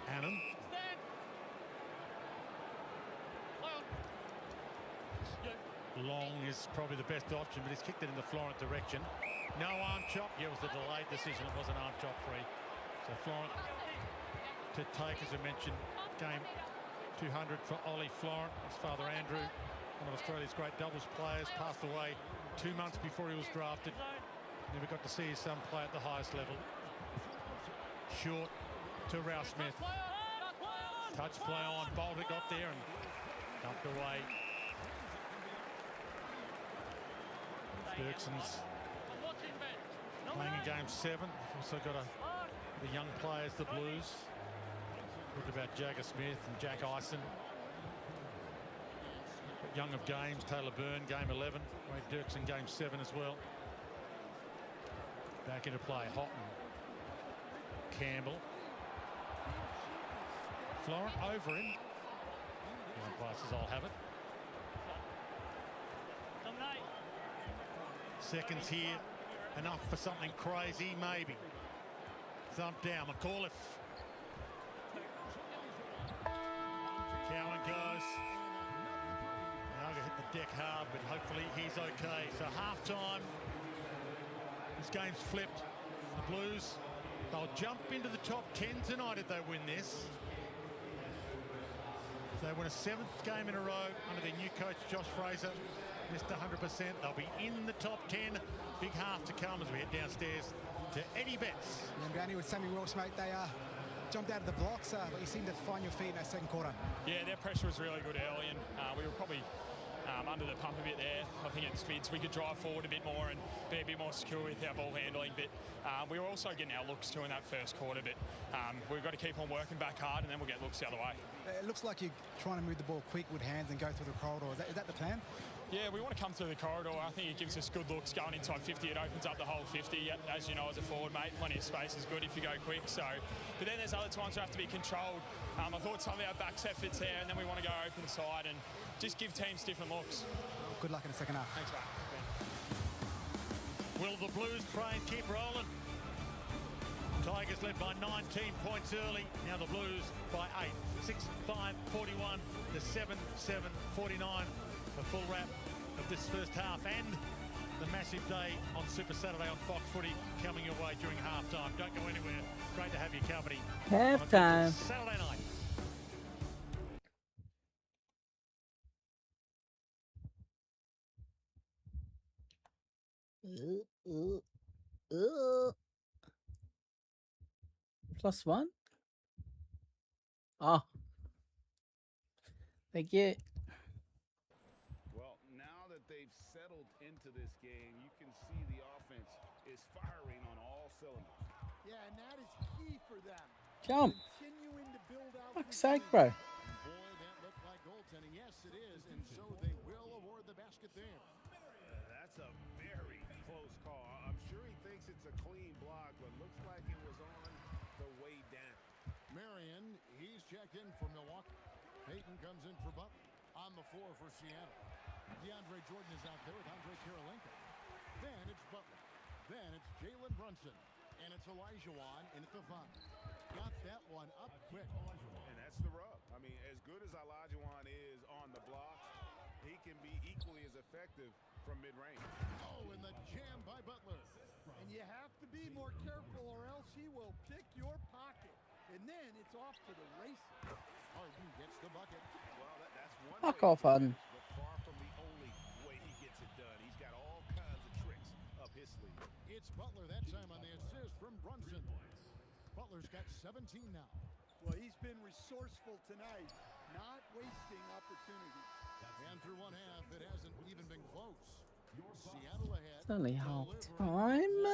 Speaker 26: Hannon. Long is probably the best option, but he's kicked it in the Florent direction. No arm chop. Yeah, it was a delayed decision. It wasn't arm chop free. So Florent to take, as I mentioned, game 200 for Ollie Florent. His father Andrew, one of Australia's great doubles players, passed away 2 months before he was drafted. Never got to see his son play at the highest level. Short to Rouse Smith. Touch play on. Bolter got there and dumped away. Dirkson's playing in game 7. They've also got the young players, the Blues. Talk about Jagger Smith and Jack Ison. Young of games, Taylor Byrne, game 11. Wade Dirkson, game 7 as well. Back into play, Houghton. Campbell. Florent over him. The umpire says, I'll have it. Seconds here, enough for something crazy, maybe. Thump down, McAuliffe. Cowan goes. Now going to hit the deck hard, but hopefully he's okay. So half-time, this game's flipped. The Blues, they'll jump into the top 10 tonight if they win this. If they win a 7th game in a row under their new coach, Josh Fraser, missed 100%. They'll be in the top 10. Big half to come as we head downstairs to Eddie Betts.
Speaker 15: And Brownie with Sammy Welsh, mate, they jumped out of the blocks, but you seem to find your feet in that second quarter.
Speaker 3: Yeah, their pressure was really good early, and we were probably under the pump a bit there. I think at speeds we could drive forward a bit more and be a bit more secure with our ball handling, but we were also getting our looks too in that first quarter, but we've got to keep on working back hard and then we'll get looks the other way.
Speaker 15: It looks like you're trying to move the ball quick with hands and go through the corridor. Is that the plan?
Speaker 3: Yeah, we want to come through the corridor. I think it gives us good looks going inside 50. It opens up the whole 50. As you know, as a forward, mate, plenty of space is good if you go quick. So, but then there's other times we have to be controlled. I thought some of our backs efforts there, and then we want to go open side and just give teams different looks.
Speaker 15: Good luck in the second half.
Speaker 3: Thanks, mate.
Speaker 26: Will the Blues try and keep rolling? Tigers led by 19 points early. Now the Blues by 8. 6-5, 41 to 7-7, 49. A full wrap of this first half and the massive day on Super Saturday on Fox Footy coming your way during halftime. Don't go anywhere. Great to have your company.
Speaker 2: Halftime.
Speaker 26: Saturday night.
Speaker 2: +1? Oh. Thank you.
Speaker 1: Well, now that they've settled into this game, you can see the offense is firing on all cylinders.
Speaker 6: Yeah, and that is key for them.
Speaker 2: Jump.
Speaker 6: Continuing to build out.
Speaker 2: Fuck's sake, bro.
Speaker 18: Boy, that looked like goaltending. Yes, it is, and so they will award the basket there.
Speaker 1: That's a very close call. I'm sure he thinks it's a clean block, but looks like it was on the way down.
Speaker 18: Marion, he's checked in for Milwaukee. Peyton comes in for Butler. On the floor for Seattle. DeAndre Jordan is out there with Andre Kirilenko. Then it's Butler. Then it's Jalen Brunson. And it's Olajuwon in at the 5. Got that one up quick.
Speaker 1: And that's the rub. I mean, as good as Olajuwon is on the blocks, he can be equally as effective from mid-range.
Speaker 18: Oh, and the jam by Butler.
Speaker 6: And you have to be more careful or else he will pick your pocket. And then it's off to the races.
Speaker 18: Harden gets the bucket.
Speaker 1: Well, that's one
Speaker 2: Fuck
Speaker 1: way,
Speaker 2: off, Harden.
Speaker 1: but far from the only way he gets it done. He's got all kinds of tricks up his sleeve.
Speaker 18: It's Butler that time on the assist from Brunson. Butler's got 17 now.
Speaker 6: Well, he's been resourceful tonight, not wasting opportunities.
Speaker 18: And through one half, it hasn't even been close. Seattle ahead.
Speaker 2: It's only half time.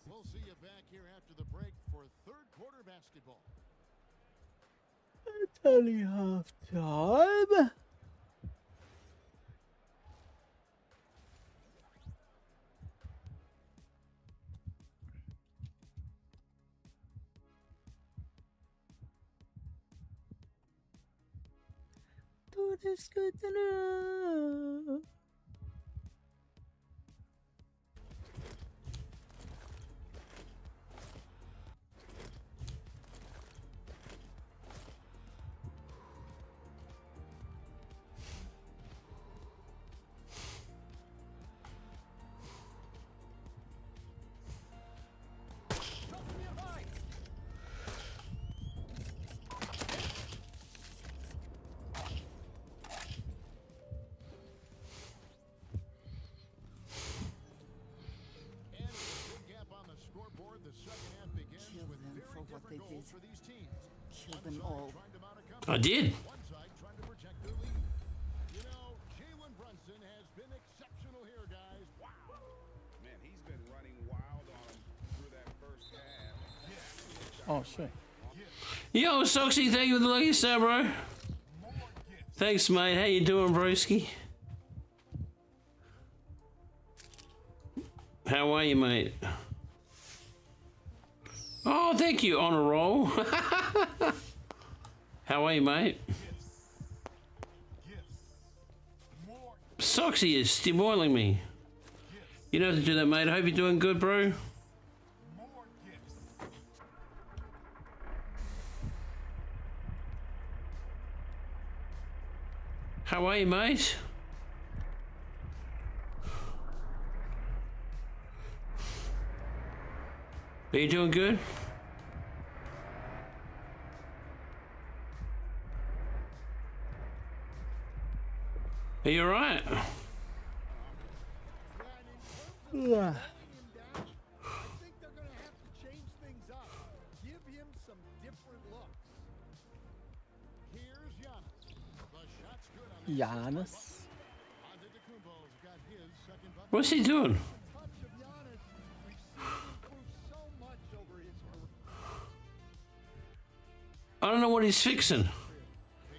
Speaker 18: We'll see you back here after the break for third quarter basketball.
Speaker 2: It's only half time. it's good to know.
Speaker 7: What they did. Kill them all.
Speaker 16: I did.
Speaker 18: You know, Jalen Brunson has been exceptional here, guys. Wow.
Speaker 1: Man, he's been running wild on him through that first half.
Speaker 2: Oh shit.
Speaker 16: Yo, Soxy, thank you for the lucky star, bro. Thanks, mate. How you doing, broski? How are you, mate? Oh, thank you, on a roll. How are you, mate? Soxy is spoiling me. You don't have to do that, mate. I hope you're doing good, bro. How are you, mate? Are you doing good? Are you alright?
Speaker 2: Yeah. Giannis.
Speaker 16: What's he doing? I don't know what he's fixing.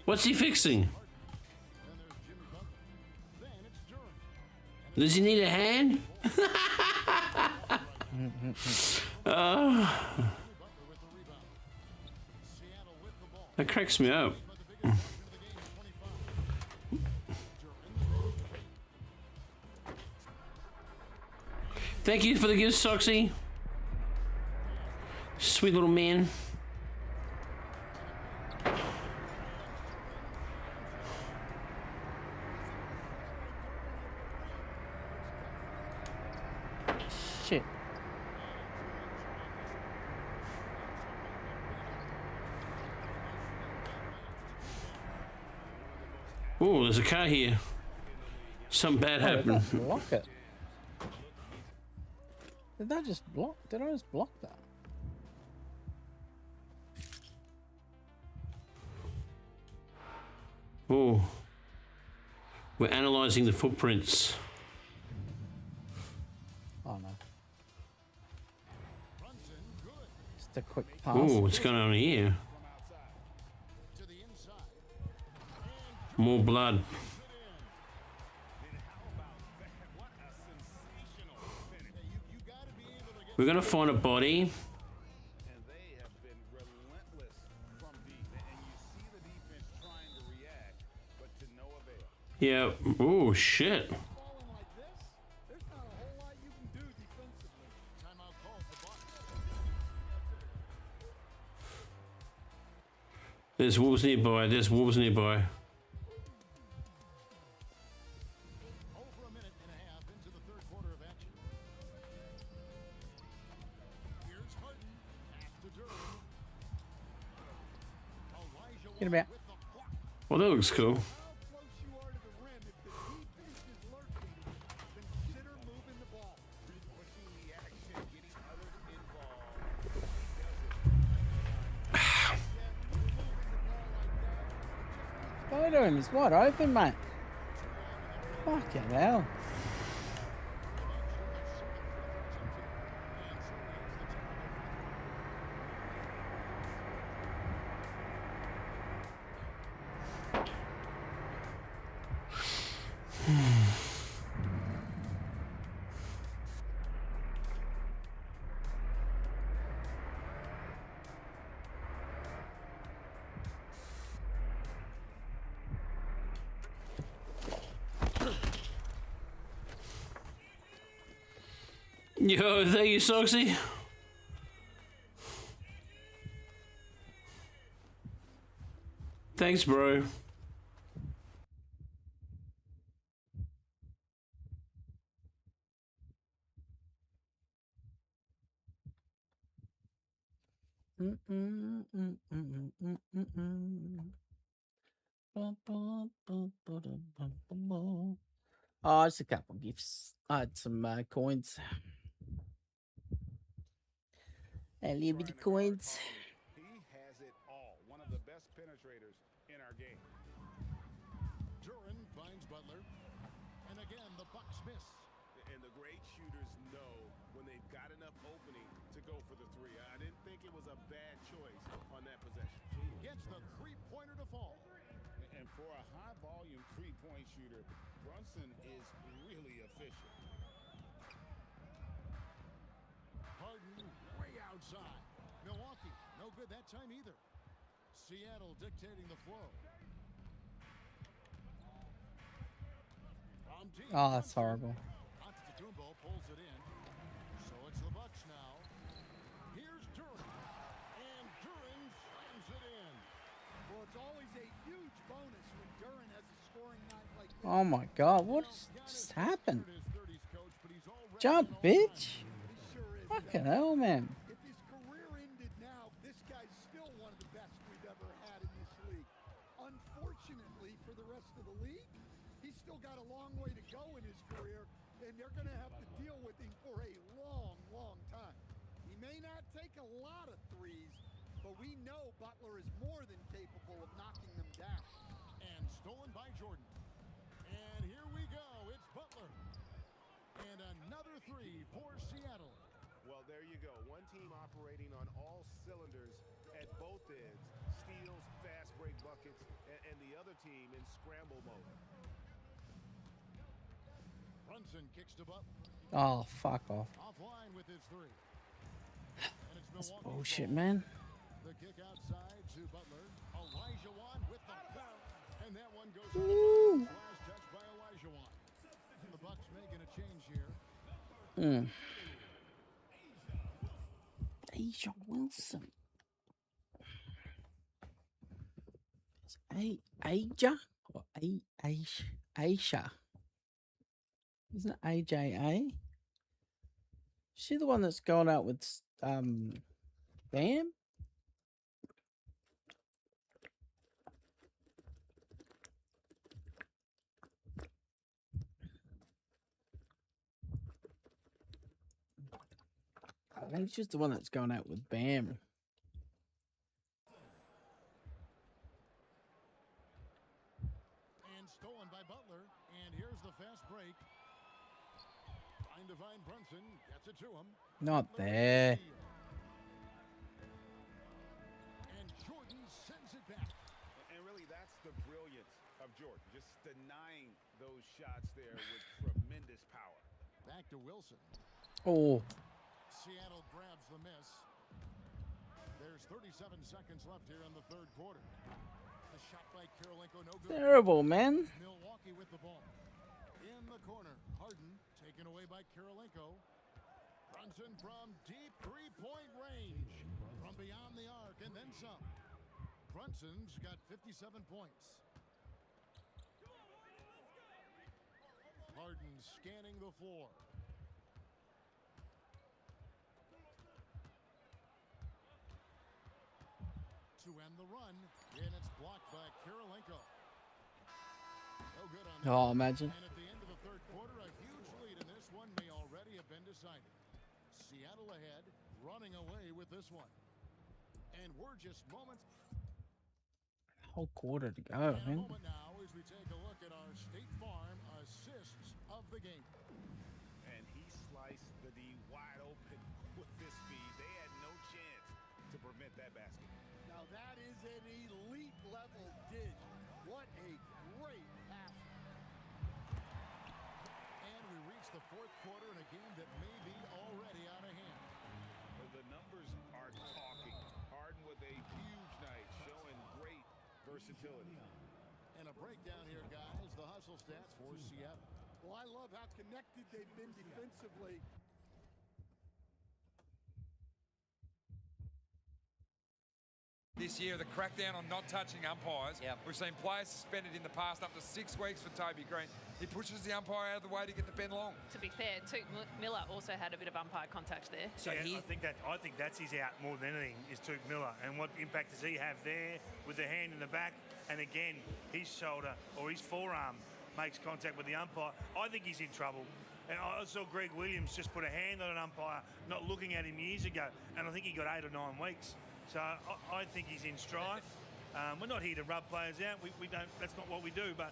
Speaker 16: What's he fixing? Does he need a hand? That cracks me up. Thank you for the gift, Soxy. Sweet little man.
Speaker 2: Shit.
Speaker 16: Oh, there's a car here. Something bad happened.
Speaker 2: Block it. Did I just block? Did I just block that?
Speaker 16: Oh, we're analyzing the footprints.
Speaker 2: Oh no. Just a quick pass.
Speaker 16: Oh, what's going on here? More blood. We're gonna find a body.
Speaker 1: And they have been relentless from deep. And you see the defense trying to react, but to no avail.
Speaker 16: Yeah. Oh shit. There's wolves nearby. There's wolves nearby.
Speaker 2: Get him out.
Speaker 16: Well, that looks cool.
Speaker 2: Spider is wide open, mate. Fucking hell.
Speaker 16: Yo, thank you, Soxy. Thanks, bro.
Speaker 2: Oh, just a couple gifts. I had some coins. A little bit of coins.
Speaker 1: He has it all. One of the best penetrators in our game.
Speaker 18: Duran finds Butler. And again, the Bucks miss.
Speaker 1: And the great shooters know when they've got enough opening to go for the three. I didn't think it was a bad choice on that possession.
Speaker 18: Gets the three-pointer to fall.
Speaker 1: And for a high-volume three-point shooter, Brunson is really efficient.
Speaker 18: Harden way outside. Milwaukee, no good that time either. Seattle dictating the flow.
Speaker 2: Oh, that's horrible.
Speaker 18: Antetokounmpo pulls it in. So it's the Bucks now. Here's Duran. And Duran slams it in.
Speaker 6: Well, it's always a huge bonus when Duran has a scoring night like this.
Speaker 2: Oh my God, what just happened? Jump, bitch. Fucking hell, man.
Speaker 6: If his career ended now, this guy's still one of the best we've ever had in this league. Unfortunately for the rest of the league, he's still got a long way to go in his career, and they're going to have to deal with him for a long, long time. He may not take a lot of threes, but we know Butler is more than capable of knocking them down.
Speaker 18: And stolen by Jordan. And here we go. It's Butler. And another three for Seattle.
Speaker 1: Well, there you go. One team operating on all cylinders at both ends. Steals, fast break buckets, and the other team in scramble mode.
Speaker 18: Brunson kicks to Butler.
Speaker 2: Oh, fuck off.
Speaker 18: Offline with his three. And it's
Speaker 2: That's
Speaker 18: Milwaukee's
Speaker 2: bullshit,
Speaker 18: ball.
Speaker 2: man.
Speaker 18: The kick outside to Butler. Elijah Wan with the foul. And that one goes
Speaker 2: Ooh.
Speaker 18: last touch by Elijah Wan. And the Bucks making a change here.
Speaker 2: Asia Wilson. It's Asia or Aisha? Isn't it AJA? Is she the one that's going out with Bam? I think she's the one that's going out with Bam.
Speaker 18: And stolen by Butler. And here's the fast break. Trying to find Brunson. Gets it to him.
Speaker 2: Not there.
Speaker 18: And Jordan sends it back.
Speaker 1: And really, that's the brilliance of Jordan. Just denying those shots there with tremendous power.
Speaker 18: Back to Wilson.
Speaker 2: Oh.
Speaker 18: Seattle grabs the miss. There's 37 seconds left here in the third quarter. The shot by Karolinko, no good.
Speaker 2: Terrible, man.
Speaker 18: Milwaukee with the ball. In the corner, Harden taken away by Karolinko. Brunson from deep three-point range. From beyond the arc and then some. Brunson's got 57 points. Harden scanning the floor. To end the run, and it's blocked by Karolinko. No good on that.
Speaker 2: Oh, imagine.
Speaker 18: And at the end of the third quarter, a huge lead in this one may already have been decided. Seattle ahead, running away with this one. And we're just moments.
Speaker 2: Whole quarter to go,
Speaker 18: And a
Speaker 2: man.
Speaker 18: moment now as we take a look at our State Farm assists of the game.
Speaker 1: And he sliced the D wide open with this speed. They had no chance to prevent that basket.
Speaker 6: Now that is an elite level dig. What a great pass.
Speaker 18: And we reach the fourth quarter in a game that may be already out of hand.
Speaker 1: The numbers are talking. Harden with a huge night, showing great versatility.
Speaker 18: And a breakdown here, guys. The hustle stats for Seattle.
Speaker 6: Well, I love how connected they've been defensively.
Speaker 11: this year, the crackdown on not touching umpires. We've seen players suspended in the past up to 6 weeks for Toby Green. He pushes the umpire out of the way to get to Ben Long.
Speaker 12: To be fair, Toot Miller also had a bit of umpire contact there.
Speaker 9: So I think that's his out more than anything is Toot Miller. And what impact does he have there with the hand in the back? And again, his shoulder or his forearm makes contact with the umpire. I think he's in trouble. And I saw Greg Williams just put a hand on an umpire, not looking at him years ago, and I think he got 8 or 9 weeks. So I think he's in strife. We're not here to rub players out. We don't. That's not what we do. But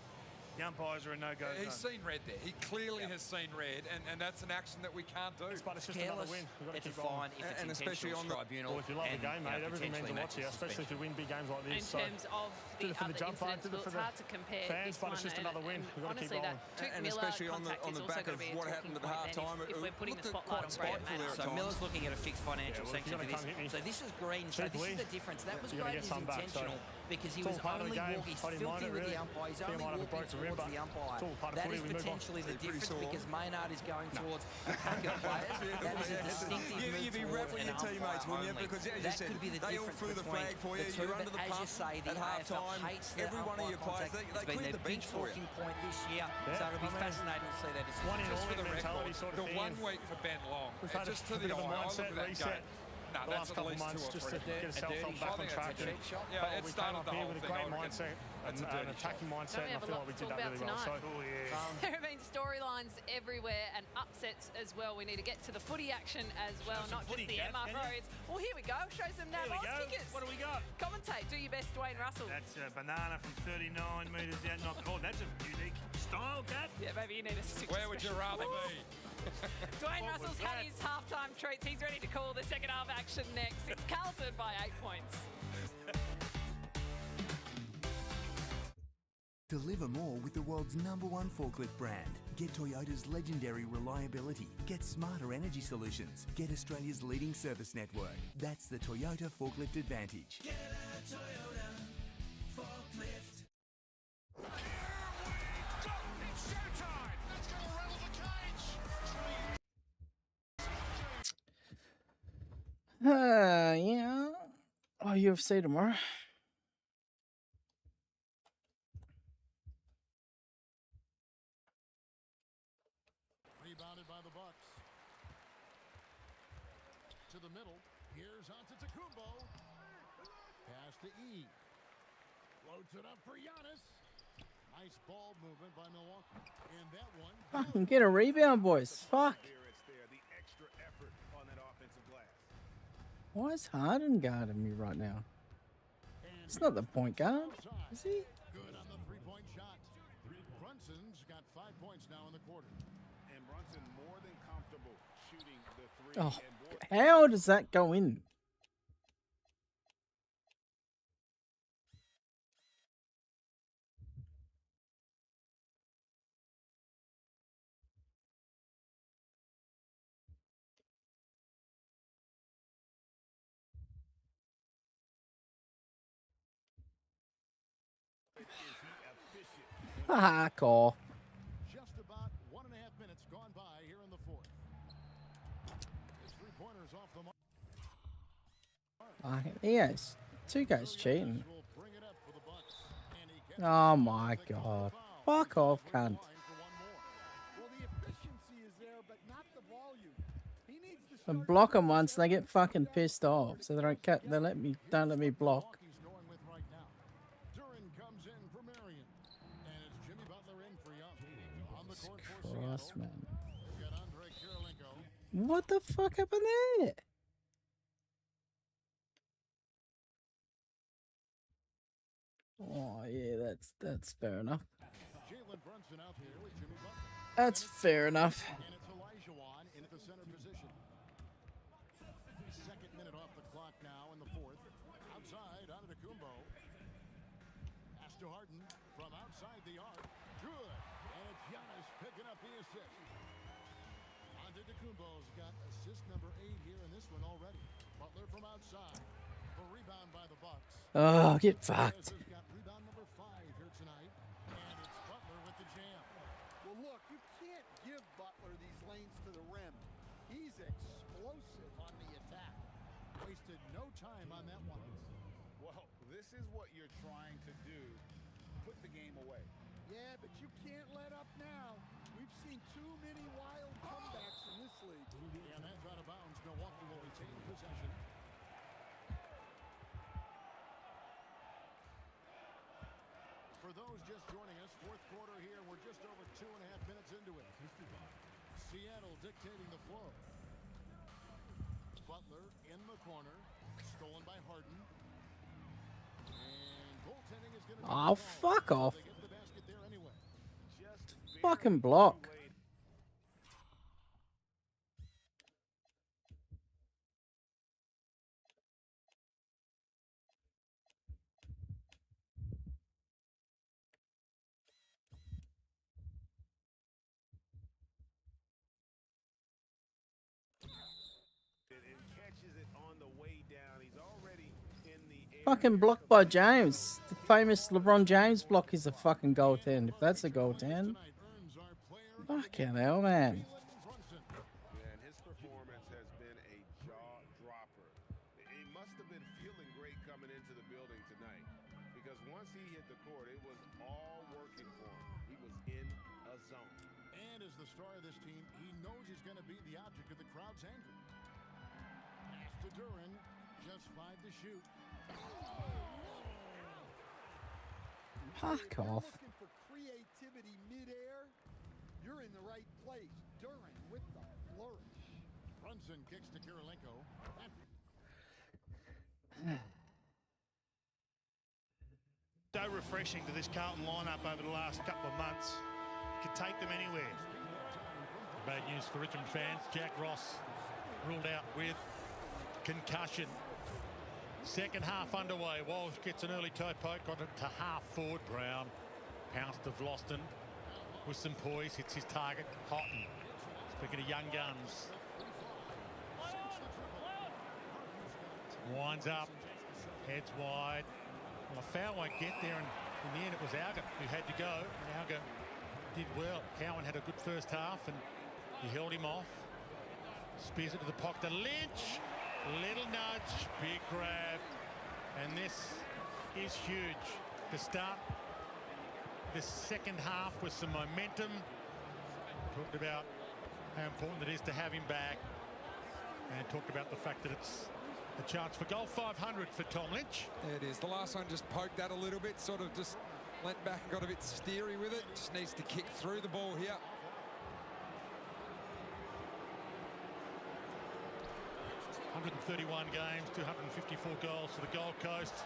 Speaker 9: the umpires are a no-go zone.
Speaker 11: He's seen red there. He clearly has seen red, and that's an action that we can't do.
Speaker 26: But it's just another win.
Speaker 17: It's a fine if it's
Speaker 26: and especially on the
Speaker 17: tribunal.
Speaker 26: Well, if you love the game, mate, everything means a lot to you, especially if you win big games like this.
Speaker 12: In terms of the other incidents, well, it's hard to compare
Speaker 26: fans,
Speaker 12: this
Speaker 26: but
Speaker 12: one.
Speaker 26: it's just another win. We've got to keep
Speaker 12: Honestly,
Speaker 26: rolling.
Speaker 12: that Toot
Speaker 26: And
Speaker 12: Miller
Speaker 26: especially on
Speaker 12: contact
Speaker 26: the
Speaker 12: is also
Speaker 26: back
Speaker 12: going
Speaker 26: of
Speaker 12: to be a
Speaker 26: what
Speaker 12: talking
Speaker 26: happened at
Speaker 12: point
Speaker 26: half
Speaker 12: then
Speaker 26: time.
Speaker 12: if we're putting the spotlight on Graham Matter.
Speaker 17: So Miller's looking at a fixed financial sanction for this. So this is green. So this is the difference. That was great. He's intentional because he was only walking. He's filthy with the umpire. He's only walking towards the umpire. That is potentially the difference because Maynard is going towards a pack of players. That is a distinctive move.
Speaker 19: You'd be rattling your teammates, wouldn't you? Because as you said, they all threw the flag for you. You're under the pump at half time. Every one of your players, they cleared the bench for you.
Speaker 17: Point this year, so it'll be fascinating to see that decision.
Speaker 11: Just for the record, the 1 week for Ben Long, just to the eye, I look at that game. No,
Speaker 26: the last couple of months just to get himself back on track.
Speaker 11: Yeah, it started the whole
Speaker 26: with a
Speaker 11: thing.
Speaker 26: great mindset, an attacking mindset, and I feel like we did that really well. So,
Speaker 12: there have been storylines everywhere and upsets as well. We need to get to the footy action as well, not just the MROs. Well, here we go. Show some NAB kickers.
Speaker 9: What do we got?
Speaker 12: Commentate. Do your best, Dwayne Russell.
Speaker 9: That's a banana from 39 metres out. Oh, that's a unique style, Gav.
Speaker 12: Yeah, maybe you need a 6.
Speaker 11: Where would you rather be?
Speaker 12: Dwayne Russell's had his halftime treats. He's ready to call the second half action next. It's Carlton by 8 points.
Speaker 20: Deliver more with the world's #1 forklift brand. Get Toyota's legendary reliability. Get smarter energy solutions. Get Australia's leading service network. That's the Toyota Forklift Advantage.
Speaker 21: Get a Toyota forklift.
Speaker 13: It's showtime! That's going to rattle the cage!
Speaker 2: Yeah. Oh, UFC tomorrow.
Speaker 18: Rebounded by the Bucks. To the middle. Here's onto Tacumbo. Pass to E. Floats it up for Giannis. Nice ball movement by Milwaukee. And that one.
Speaker 2: Fucking get a rebound, boys. Fuck. Why is Harden guarding me right now? It's not the point guard, is he?
Speaker 18: Good on the three-point shot. Brunson's got 5 points now in the quarter.
Speaker 1: And Brunson more than comfortable shooting the three.
Speaker 2: Oh, how does that go in? Fuck off.
Speaker 18: Just about 1.5 minutes gone by here in the fourth. His three-pointers off the mark.
Speaker 2: He has 2 guys cheating. Oh my god. Fuck off, cunt.
Speaker 6: Well, the efficiency is there, but not the volume. He needs to
Speaker 2: I block them once and they get fucking pissed off. So they don't let me block. Christ, man. What the fuck happened there? Oh yeah, that's fair enough. That's fair enough.
Speaker 18: And it's Elijah into the center position. Second minute off the clock now in the fourth. Outside, onto Kumbo. Pass to Harden from outside the arc. Good. And it's Giannis picking up the assist. Antetokounmpo's got assist number 8 here in this one already. Butler from outside. A rebound by the Bucks.
Speaker 2: Oh, get fucked.
Speaker 18: Got rebound number 5 here tonight. And it's Butler with the jam.
Speaker 6: Well, look, you can't give Butler these lanes to the rim. He's explosive on the attack.
Speaker 18: Wasted no time on that one.
Speaker 1: Well, This is what you're trying to do. Put the game away.
Speaker 6: Yeah, but you can't let up now. We've seen too many wild comebacks in this league.
Speaker 18: And that's out of bounds. Milwaukee will retain possession. For those just joining us, fourth quarter here. We're just over 2.5 minutes into it. Seattle dictating the flow. Butler in the corner. Stolen by Harden. And goaltending is going to be
Speaker 2: Oh, fuck off.
Speaker 18: They get the basket there anyway.
Speaker 2: Fucking block.
Speaker 1: And catches it on the way down. He's already in the air.
Speaker 2: Fucking blocked by James. The famous LeBron James block is a fucking goaltend. If that's a goaltend. Fucking hell, man.
Speaker 1: Yeah, and his performance has been a jaw dropper. He must have been feeling great coming into the building tonight, because once he hit the court, it was all working for him. He was in a zone.
Speaker 18: And as the star of this team, he knows he's going to be the object of the crowd's anger. Pass to Duran, just 5 to shoot.
Speaker 2: Fuck off.
Speaker 6: Looking for creativity midair. You're in the right place. Duran with the flourish.
Speaker 18: Brunson kicks to Kirilenko.
Speaker 4: So refreshing to this Carlton lineup over the last couple of months. Could take them anywhere.
Speaker 26: Bad news for Richmond fans. Jack Ross ruled out with concussion. Second half underway. Walsh gets an early toe poke, got it to half forward. Brown pounced to Vlosten with some poise, hits his target. Houghton, speaking of young guns, winds up, heads wide. Well, a foul won't get there, and in the end it was Auger who had to go. And Auger did well. Cowan had a good first half, and he held him off. Spears it to the pocket to Lynch. Little nudge, big grab, and this is huge to start the second half with some momentum. Talked about how important it is to have him back, and talked about the fact that it's a chance for goal 500 for Tom Lynch.
Speaker 11: It is. The last one just poked that a little bit, sort of just went back and got a bit steery with it. Just needs to kick through the ball here.
Speaker 26: 131 games, 254 goals for the Gold Coast,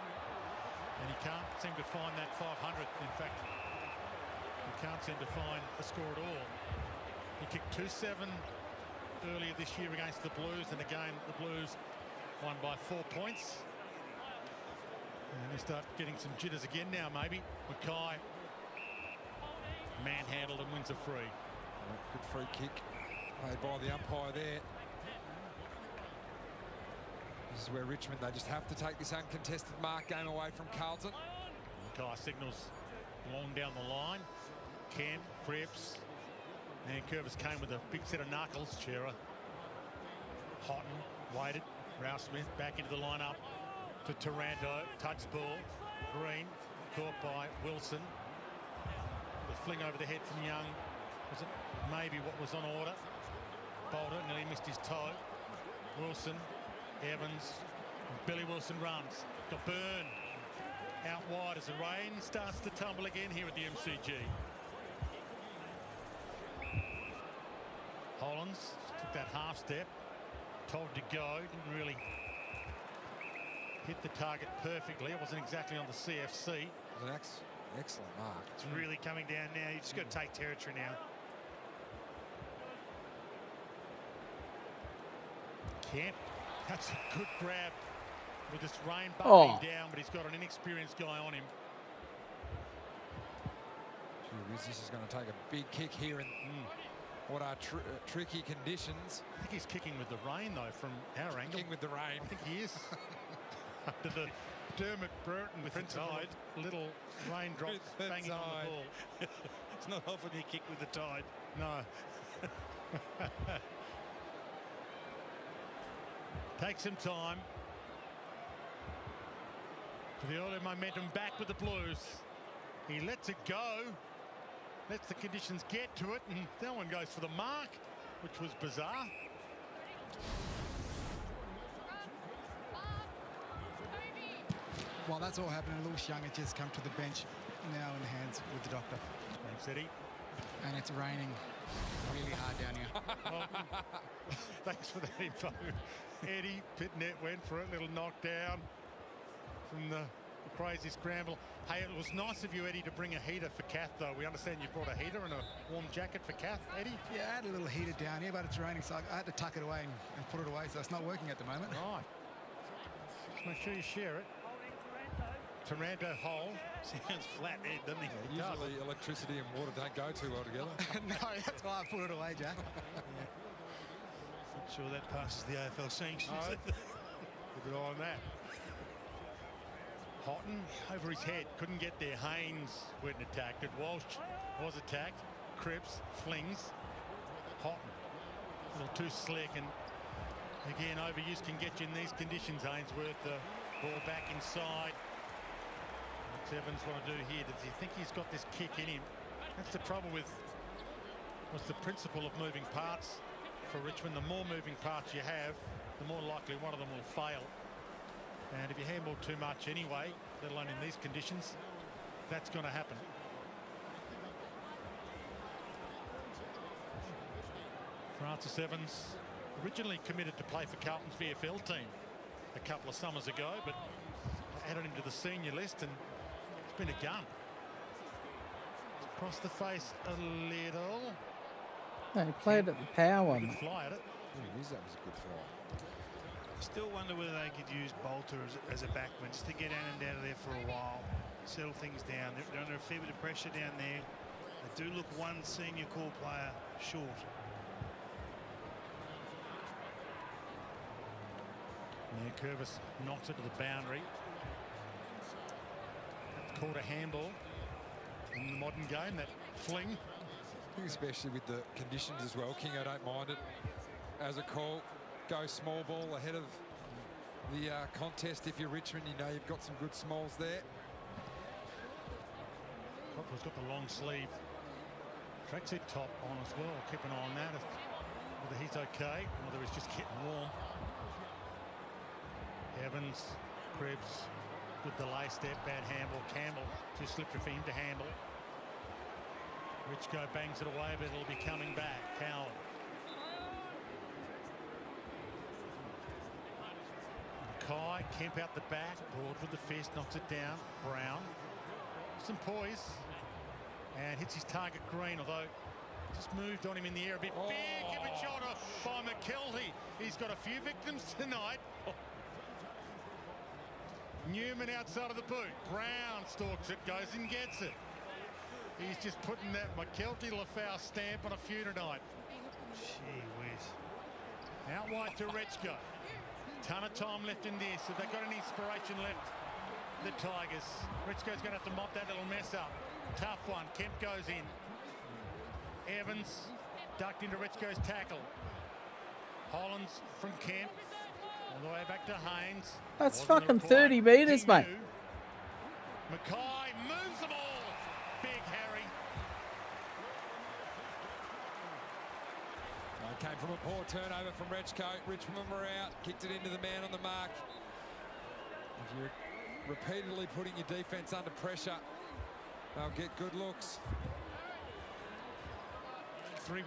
Speaker 26: and he can't seem to find that 500th. In fact, he can't seem to find the score at all. He kicked 2-7 earlier this year against the Blues, and again the Blues won by 4 points. And they start getting some jitters again now, maybe. Mackay manhandled and wins a free.
Speaker 11: Good free kick played by the umpire there. This is where Richmond, they just have to take this uncontested mark game away from Carlton.
Speaker 26: Mackay signals long down the line. Kemp, Cripps, and Curvis came with a big set of knuckles. Chera, Houghton waited. Rouse Smith back into the lineup to Taranto. Touch ball. Green caught by Wilson. The fling over the head from Young. Was it maybe what was on order? Bolter nearly missed his toe. Wilson, Evans, and Billy Wilson runs. Got Byrne out wide as the rain starts to tumble again here at the MCG. Hollands took that half step, told to go, didn't really hit the target perfectly. It wasn't exactly on the CFC.
Speaker 11: It was an excellent mark.
Speaker 4: It's really coming down now. You just got to take territory now.
Speaker 26: Kemp, that's a good grab with this rain bumping down, but he's got an inexperienced guy on him.
Speaker 11: Gee whiz, this is going to take a big kick here in what are tricky conditions.
Speaker 26: I think he's kicking with the rain, though, from our angle.
Speaker 11: Kicking with the rain.
Speaker 26: I think he is. After the Dermot Burton with the tide, little raindrops banging on the ball.
Speaker 4: It's not often you kick with the tide.
Speaker 26: No. Take some time. For the early momentum back with the Blues. He lets it go. Lets the conditions get to it, and that one goes for the mark, which was bizarre.
Speaker 15: While that's all happening, Lewis Young has just come to the bench, now in hands with the doctor.
Speaker 26: Thanks, Eddie.
Speaker 15: And it's raining really hard down here.
Speaker 26: Well, thanks for that info. Eddie Pitnet went for it, little knockdown from the crazy scramble. Hey, it was nice of you, Eddie, to bring a heater for Kath, though. We understand you've brought a heater and a warm jacket for Kath, Eddie?
Speaker 15: Yeah, I had a little heater down here, but it's raining, so I had to tuck it away and put it away, so it's not working at the moment.
Speaker 26: Right. Just make sure you share it. Taranto hole.
Speaker 4: Sounds flat, Ed, doesn't it?
Speaker 11: Usually electricity and water don't go too well together.
Speaker 15: No, that's why I put it away, Jack.
Speaker 4: Not sure that passes the AFL sanctions.
Speaker 26: Keep an eye on that. Houghton over his head, couldn't get there. Haynes went and attacked it. Walsh was attacked. Cripps flings. Houghton a little too slick, and again overuse can get you in these conditions. Ainsworth the ball back inside. What's Evans want to do here? Does he think he's got this kick in him? That's the trouble with what's the principle of moving parts for Richmond. The more moving parts you have, the more likely one of them will fail. And if you handball too much anyway, let alone in these conditions, that's going to happen. Francis Evans originally committed to play for Carlton's VFL team a couple of summers ago, but added him to the senior list, and it's been a gun. Across the face a little.
Speaker 2: No, he played at the power.
Speaker 26: Good fly at it.
Speaker 11: That was a good fly.
Speaker 4: Still wonder whether they could use Bolter as a backman just to get Anand out of there for a while, settle things down. They're under a fair bit of pressure down there. They do look one senior core player short.
Speaker 26: Yeah, Curvis knocks it to the boundary. That's called a handball in the modern game, that fling.
Speaker 11: I think especially with the conditions as well, King, I don't mind it as a call. Go small ball ahead of the contest. If you're Richmond, you know you've got some good smalls there.
Speaker 26: Copper's got the long sleeve tracksuit top on as well. Keep an eye on that, whether he's okay, whether he's just getting warm. Evans, Cribbs, good delay step, bad handball. Campbell too slippery for him to handle. Richco bangs it away, but it'll be coming back. Coward. Mackay, Kemp out the back, Broad with the fist, knocks it down. Brown, some poise, and hits his target Green, although just moved on him in the air a bit. Big given shot by McKelty. He's got a few victims tonight. Newman outside of the boot. Brown stalks it, goes and gets it. He's just putting that McKelty-Lafau stamp on a few tonight.
Speaker 4: Gee whiz.
Speaker 26: Out wide to Rechko. Ton of time left in this. Have they got any inspiration left? The Tigers. Rechko's going to have to mop that little mess up. Tough one. Kemp goes in. Evans ducked into Rechko's tackle. Hollands from Kemp. All the way back to Haynes.
Speaker 2: That's fucking 30 metres, mate.
Speaker 26: Mackay moves the ball. Big Harry.
Speaker 11: Came from a poor turnover from Rechko. Richmond were out. Kicked it into the man on the mark. If you're repeatedly putting your defence under pressure, they'll get good looks.
Speaker 26: 3-1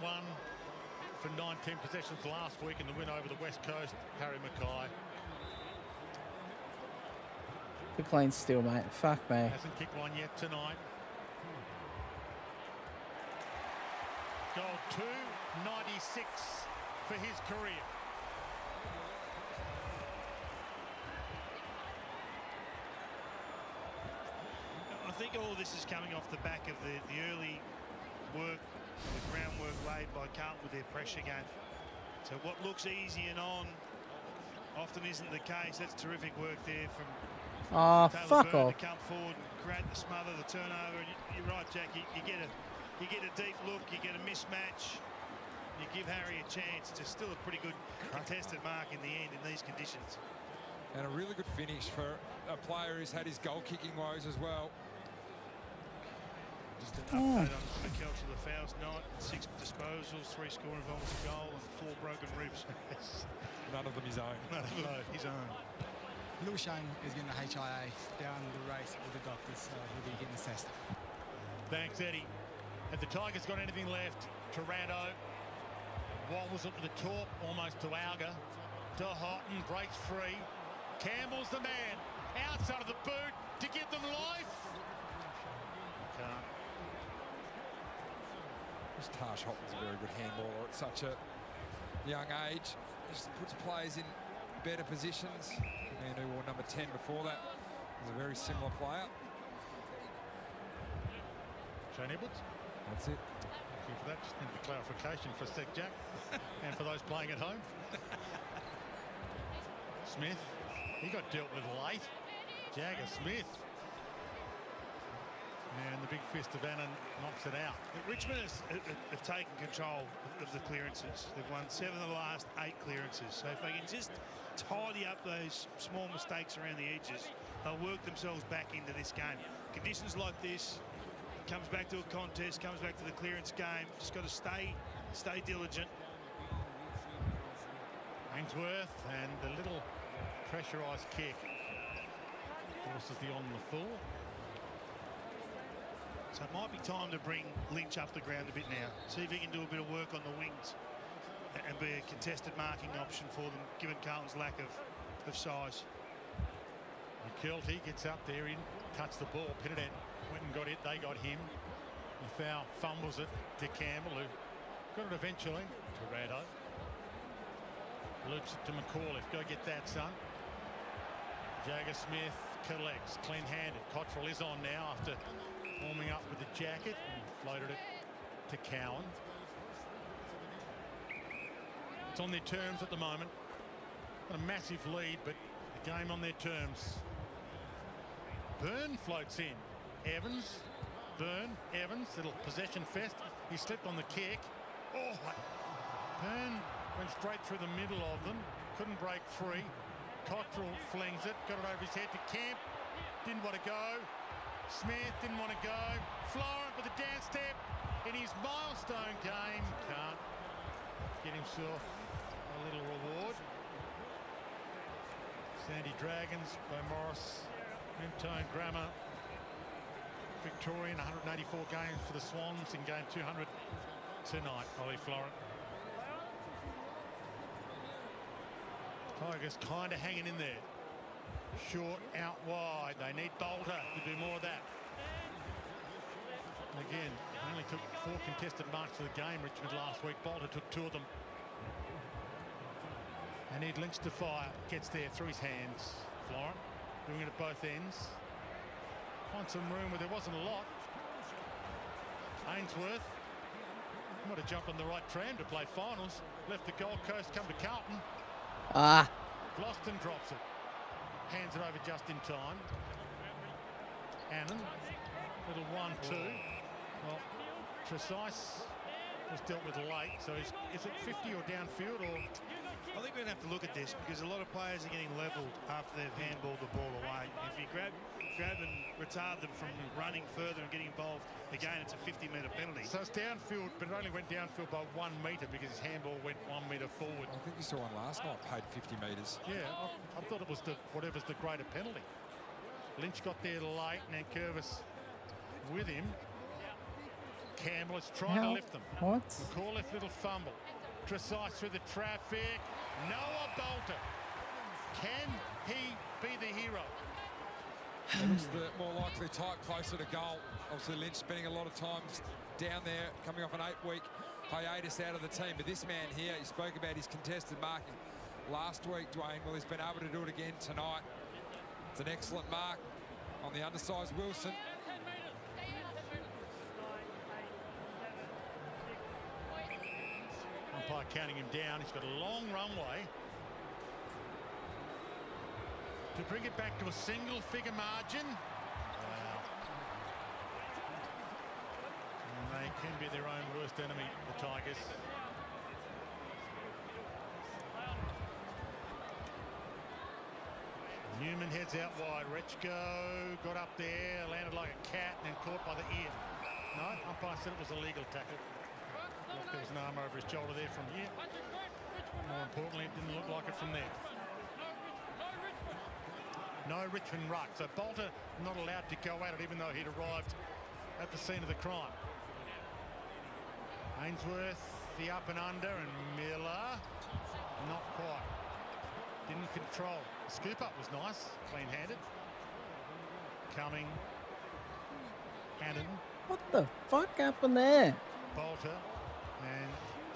Speaker 26: for 9-10 possessions last week in the win over the West Coast. Harry Mackay.
Speaker 2: Good clean still, mate. Fuck me.
Speaker 26: Hasn't kicked one yet tonight. Goal 296 for his career.
Speaker 4: I think all of this is coming off the back of the early work, the groundwork laid by Carlton with their pressure game. So what looks easy and on often isn't the case. That's terrific work there from
Speaker 2: Oh,
Speaker 4: Taylor
Speaker 2: fuck
Speaker 4: Byrne
Speaker 2: off.
Speaker 4: to come forward and create the smother, the turnover. And you're right, Jack. You get a deep look, you get a mismatch, you give Harry a chance. It's still a pretty good contested mark in the end in these conditions.
Speaker 11: And a really good finish for a player who's had his goal-kicking woes as well.
Speaker 4: Just an update on McKellar, the fouls tonight, 6 disposals, 3 scoring involvements, a goal and 4 broken ribs.
Speaker 11: None of them his own.
Speaker 4: None of them his own.
Speaker 15: Lou Shang is getting the HIA down the race with the doctors, so he'll be getting assessed.
Speaker 26: Thanks, Eddie. Have the Tigers got anything left? Toronto. Wobbles it to the top, almost to Alga. To Houghton, breaks free. Campbell's the man. Outside of the boot to give them life. Can't.
Speaker 11: This Tash Houghton's a very good handballer at such a young age. Just puts players in better positions. The man who wore number 10 before that was a very similar player.
Speaker 26: Shane Edwards.
Speaker 11: That's it.
Speaker 26: Thank you for that. Just need the clarification for a sec, Jack. And for those playing at home. Smith. He got dealt with late. Jagger Smith. And the big fist of Annan knocks it out.
Speaker 4: Richmond have taken control of the clearances. They've won 7 of the last 8 clearances. So if they can just tidy up those small mistakes around the edges, they'll work themselves back into this game. Conditions like this, comes back to a contest, comes back to the clearance game. Just got to stay diligent.
Speaker 26: Ainsworth and the little pressurised kick forces the on the full.
Speaker 4: So it might be time to bring Lynch up the ground a bit now. See if he can do a bit of work on the wings and be a contested marking option for them, given Carlton's lack of size.
Speaker 26: McKelty gets up there, in, touched the ball, Pitted went and got it, they got him. The foul fumbles it to Campbell, who got it eventually. Toronto. Loops it to McAuliffe, go get that, son. Jagger Smith collects, clean-handed. Cottrell is on now after warming up with the jacket and floated it to Cowan. It's on their terms at the moment. Got a massive lead, but the game on their terms. Byrne floats in. Evans, Byrne, Evans, little possession fest. He slipped on the kick. Oh, Byrne went straight through the middle of them. Couldn't break free. Cottrell flings it, got it over his head to Kemp. Didn't want to go. Smith didn't want to go. Florent with a dance step in his milestone game. Can't get himself a little reward. Sandy Dragons, Bo Morris, Mentone Grammar. Victorian, 184 games for the Swans in game 200 tonight. Ollie Florent. Tigers kind of hanging in there. Short, out wide. They need Bolter to do more of that. Again, only took 4 contested marks for the game, Richmond, last week. Bolter took 2 of them. They need Lynch to fire. Gets there through his hands. Florent doing it at both ends. Find some room where there wasn't a lot. Ainsworth might have jumped on the right tram to play finals. Left the Gold Coast, come to Carlton. Gloston drops it. Hands it over just in time. Annan, little 1-2. Well, Precise was dealt with late, so is it 50 or downfield or?
Speaker 4: I think we're going to have to look at this because a lot of players are getting levelled after they've handballed the ball away. If you grab and retard them from running further and getting involved, again, it's a 50-metre penalty.
Speaker 26: So it's downfield, but it only went downfield by 1 metre because his handball went 1 metre forward.
Speaker 11: I think you saw one last night, paid 50 metres.
Speaker 26: Yeah, I thought it was whatever's the greater penalty. Lynch got there late, and then Curvis with him. Campbell is trying to lift them.
Speaker 2: What?
Speaker 26: McAuliffe, little fumble. Precise through the traffic. Noah Bolter. Can he be the hero?
Speaker 11: It looks the more likely type, closer to goal. Obviously, Lynch spending a lot of time down there, coming off an 8-week hiatus out of the team. But this man here, he spoke about his contested marking last week, Dwayne. Well, he's been able to do it again tonight. It's an excellent mark on the undersized Wilson.
Speaker 26: Umpire counting him down. He's got a long runway to bring it back to a single-figure margin. Wow. And they can be their own worst enemy, the Tigers. heads out wide. Rechko got up there, landed like a cat, and then caught by the ear. No, umpire said it was a legal tackle. Look, there was an arm over his shoulder there from here. More importantly, it didn't look like it from there. No Richmond ruck. So Bolter not allowed to go at it, even though he'd arrived at the scene of the crime. Ainsworth, the up and under, and Miller, not quite. Didn't control. The scoop up was nice, clean-handed. Coming. Cannon.
Speaker 2: What the fuck happened there?
Speaker 26: Bolter and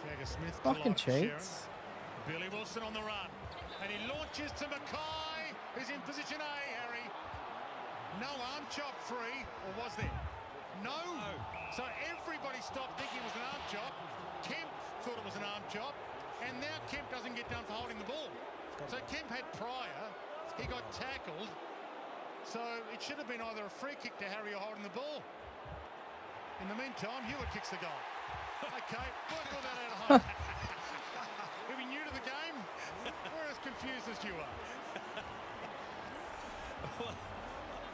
Speaker 26: Jagger Smith.
Speaker 2: Fucking cheats.
Speaker 26: Billy Wilson on the run. And he launches to Mackay, who's in position A, Harry. No arm chop free, or was there? No. So everybody stopped thinking it was an arm chop. Kemp thought it was an arm chop. And now Kemp doesn't get done for holding the ball. So Kemp had prior. He got tackled. So it should have been either a free kick to Harry or holding the ball. In the meantime, Hewitt kicks the goal. Okay, work all that out at home. If you're new to the game, we're as confused as you are.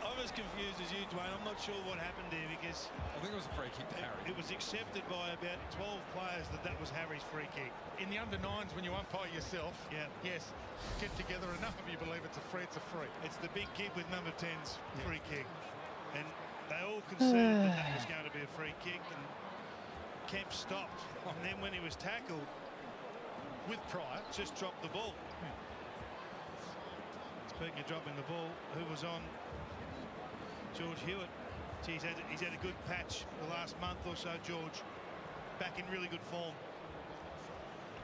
Speaker 4: I'm as confused as you, Dwayne. I'm not sure what happened there because
Speaker 11: I think it was a free kick to Harry.
Speaker 4: It was accepted by about 12 players that was Harry's free kick.
Speaker 26: In the under-9s, when you umpire yourself, yes, get together enough of you believe it's a free, it's a free.
Speaker 4: It's the big kid with number 10's free kick. And they all conceded that was going to be a free kick, and Kemp stopped. And then when he was tackled,
Speaker 26: with prior,
Speaker 4: just dropped the ball. Speaking of dropping the ball, who was on? George Hewitt. He's had a good patch the last month or so, George. Back in really good form.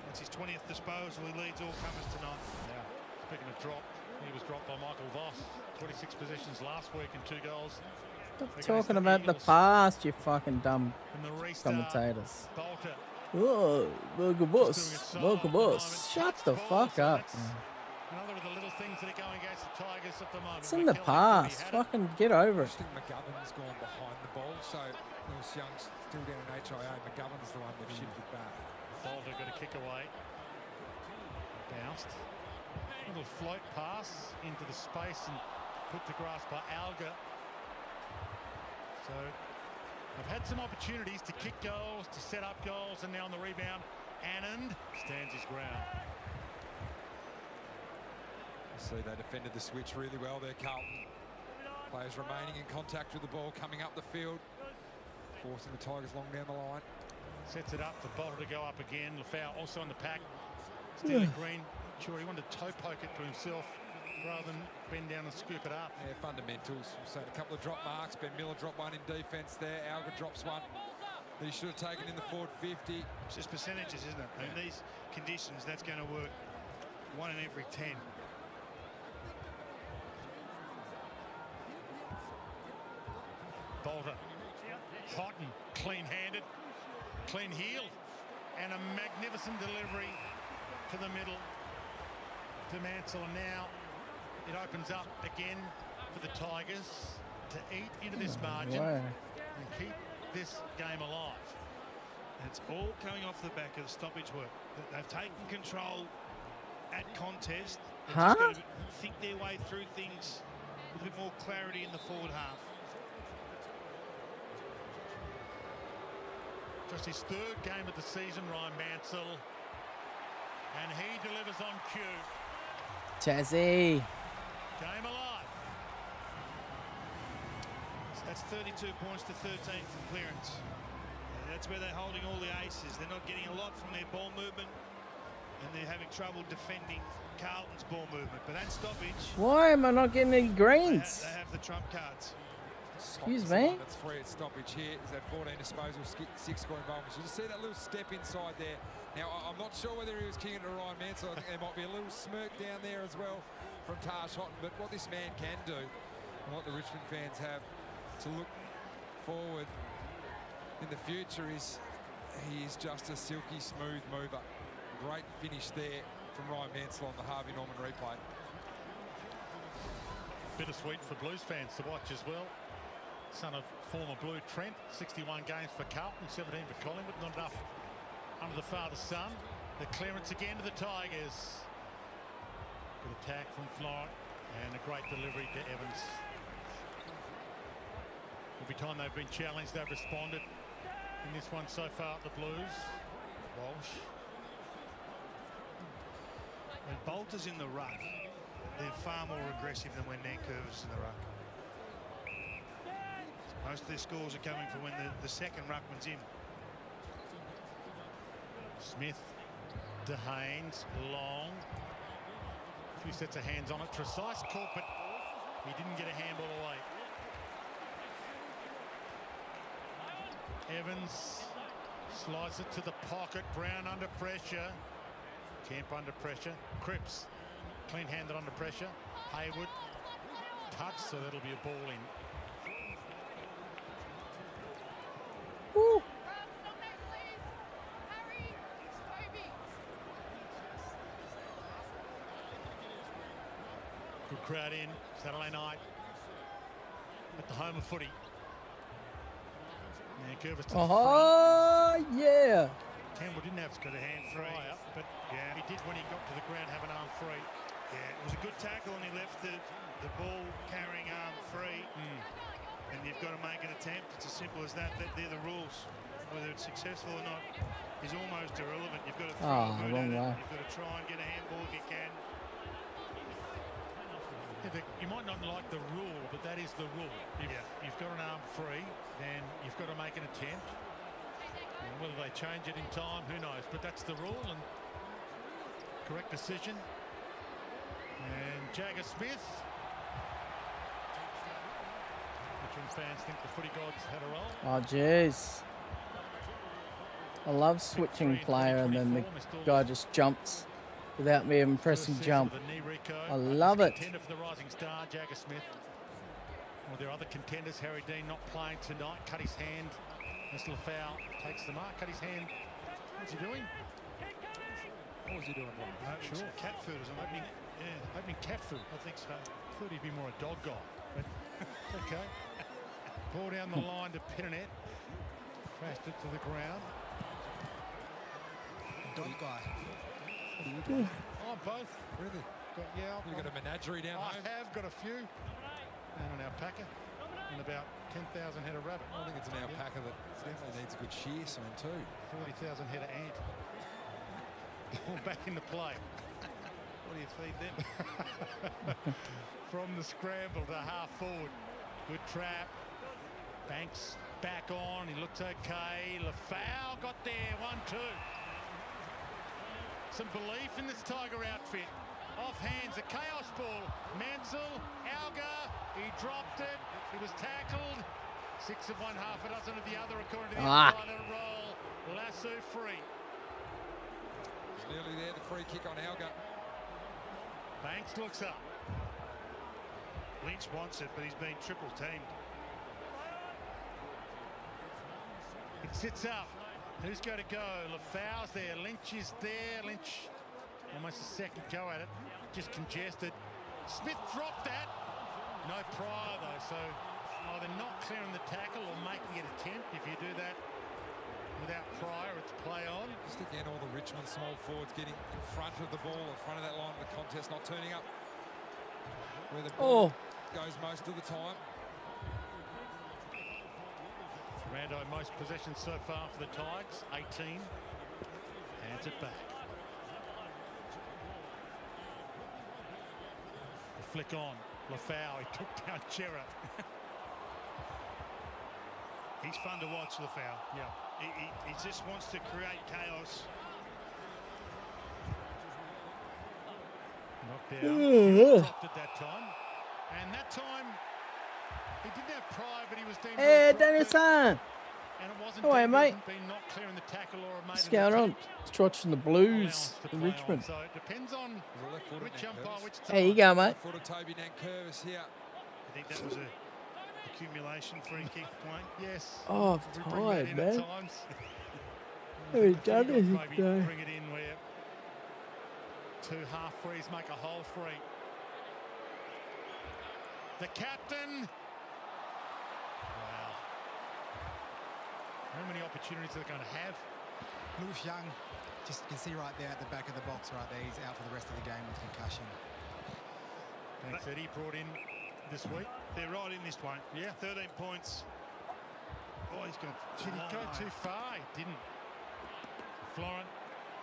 Speaker 4: That's his 20th disposal. He leads all comers tonight.
Speaker 26: Yeah. Speaking of drop, he was dropped by Michael Voss. 26 possessions last week and 2 goals.
Speaker 2: Stop talking about the past, you fucking dumb commentators.
Speaker 26: Bolter.
Speaker 2: Oh, welcome boss. Welcome boss. Shut the fuck up.
Speaker 26: Another of the little things that are going against the Tigers at the moment.
Speaker 2: It's in the past. Fucking get over it.
Speaker 11: I think McGovern's gone behind the ball, so Lewis Young's still down in HIA. McGovern's the one they've shifted back.
Speaker 26: Bolter got a kick away. Bounced. Little float pass into the space and put to grass by Alga. So they've had some opportunities to kick goals, to set up goals, and now on the rebound, Anand stands his ground.
Speaker 11: See, they defended the switch really well there, Carlton. Players remaining in contact with the ball, coming up the field, forcing the Tigers long down the line.
Speaker 26: Sets it up for Bolter to go up again. Lafau also in the pack. Steely Green, sure he wanted to toe poke it to himself rather than bend down and scoop it up.
Speaker 11: Yeah, fundamentals. So a couple of drop marks. Ben Miller dropped one in defence there. Alga drops one that he should have taken in the forward 50.
Speaker 4: It's just percentages, isn't it? In these conditions, that's going to work 1 in every 10.
Speaker 26: Bolter, hot and clean-handed, clean-heeled, and a magnificent delivery to the middle to Mansell. And now it opens up again for the Tigers to eat into this margin and keep this game alive.
Speaker 4: And it's all coming off the back of the stoppage work. They've taken control at contest. They've just got to think their way through things with a bit more clarity in the forward half.
Speaker 26: Just his 3rd game of the season, Ryan Mansell. And he delivers on cue.
Speaker 2: Jazzy.
Speaker 26: Game alive.
Speaker 4: So that's 32 points to 13 from clearance. That's where they're holding all the aces. They're not getting a lot from their ball movement, and they're having trouble defending Carlton's ball movement. But that stoppage...
Speaker 2: Why am I not getting any greens?
Speaker 4: They have the trump cards.
Speaker 2: Excuse me?
Speaker 11: That's 3 at stoppage here. Is that 14 disposals, 6 score involvements. You just see that little step inside there. Now, I'm not sure whether he was kicking it to Ryan Mansell. I think there might be a little smirk down there as well from Tash Houghton. But what this man can do, and what the Richmond fans have to look forward in the future, is he is just a silky smooth mover. Great finish there from Ryan Mansell on the Harvey Norman replay.
Speaker 26: Bittersweet for Blues fans to watch as well. Son of former Blue Trent, 61 games for Carlton, 17 for Collingwood. Not enough under the father's son. The clearance again to the Tigers. Good attack from Florent. And a great delivery to Evans. Every time they've been challenged, they've responded. In this one so far, the Blues. Walsh.
Speaker 4: When Bolter's in the ruck, they're far more aggressive than when Nankervis is in the ruck. Most of their scores are coming from when the second ruckman's in.
Speaker 26: Smith, DeHanes, Long. A few sets of hands on it. Precise call, but he didn't get a handball away. Evans slides it to the pocket. Brown under pressure. Kemp under pressure. Cripps clean-handed under pressure. Hayward touch, so that'll be a ball in.
Speaker 2: Woo.
Speaker 26: Good crowd in Saturday night at the home of footy. Nankervis to the front.
Speaker 2: Oh, yeah.
Speaker 26: Campbell didn't have got a hand free up, but yeah, he did when he got to the ground have an arm free.
Speaker 4: Yeah, it was a good tackle and he left the ball carrying arm free. And you've got to make an attempt. It's as simple as that. They're the rules. Whether it's successful or not is almost irrelevant. You've got to throw a boot at it. You've got to try and get a handball if you can.
Speaker 26: You might not like the rule, but that is the rule. If you've got an arm free, then you've got to make an attempt. And whether they change it in time, who knows? But that's the rule, and correct decision. And Jagger Smith. Richmond fans think the footy gods had a roll.
Speaker 2: Oh, jeez. I love switching player and then the guy just jumps without me even pressing jump. I love it.
Speaker 26: Contender for the rising star, Jagger Smith. Well, there are other contenders. Harry Dean not playing tonight. Cut his hand. Mr. Lafau takes the mark. Cut his hand. What's he doing? What was he doing?
Speaker 4: No, sure. Cat food or something.
Speaker 26: Opening cat food.
Speaker 4: I think so.
Speaker 26: Thought he'd be more a dog guy, but okay. Ball down the line to Pinnernet. Crashed it to the ground.
Speaker 15: Dog guy.
Speaker 26: Oh, both.
Speaker 11: Really?
Speaker 26: Yeah.
Speaker 11: You've got a menagerie down
Speaker 26: I
Speaker 11: home?
Speaker 26: have got a few. And an alpaca. And about 10,000 head of rabbit.
Speaker 11: I think it's an alpaca that definitely needs a good shear soon too.
Speaker 26: 40,000 head of ant. All back into play.
Speaker 4: What do you feed them?
Speaker 26: From the scramble to half forward. Good trap. Banks back on. He looks okay. Lafau got there. 1-2. Some belief in this Tiger outfit. Off hands, a chaos ball. Mansell, Alga, he dropped it. He was tackled. 6 of one, half a dozen of the other, according to the umpire. Roll. Lasso free.
Speaker 11: It's nearly there, the free kick on Alga.
Speaker 26: Banks looks up.
Speaker 4: Lynch wants it, but he's been triple teamed.
Speaker 26: It sits up. Who's going to go? Lafau's there. Lynch is there. Lynch almost a second go at it. Just congested. Smith dropped that. No prior though, so either not clearing the tackle or making an attempt. If you do that without prior, it's play on.
Speaker 11: Just again, all the Richmond small forwards getting in front of the ball, in front of that line of the contest, not turning up where the ball goes most of the time.
Speaker 26: Rando, most possessions so far for the Tigers, 18. Hands it back. The flick on. Lafau, he took down Chera.
Speaker 4: He's fun to watch, Lafau.
Speaker 26: Yeah.
Speaker 4: He just wants to create chaos.
Speaker 26: Knocked down. Dropped at that time. And that time, he didn't have prior, but he was deemed...
Speaker 2: Hey, Daniel-san!
Speaker 26: And it wasn't
Speaker 2: oh, hey, mate.
Speaker 26: Been not clearing the tackle or a
Speaker 2: What's going on? It's watching the Blues in Richmond.
Speaker 26: So it depends on which umpire, which time.
Speaker 2: There you go, mate.
Speaker 11: Foot of Toby Nankervis here.
Speaker 4: I think that was a accumulation free kick, Dwayne.
Speaker 26: Yes.
Speaker 2: Oh, I'm tired, man.
Speaker 26: We've
Speaker 2: done it.
Speaker 26: Maybe bring it in where 2 half frees make a whole free. The captain. Wow. How many opportunities are they going to have?
Speaker 15: Lewis Young, just you can see right there at the back of the box right there, he's out for the rest of the game with concussion.
Speaker 26: Thanks, Eddie, brought in this week.
Speaker 4: They're right in this one.
Speaker 26: Yeah.
Speaker 4: 13 points. Oh, he's gone.
Speaker 26: Did he go too far? He didn't. Florent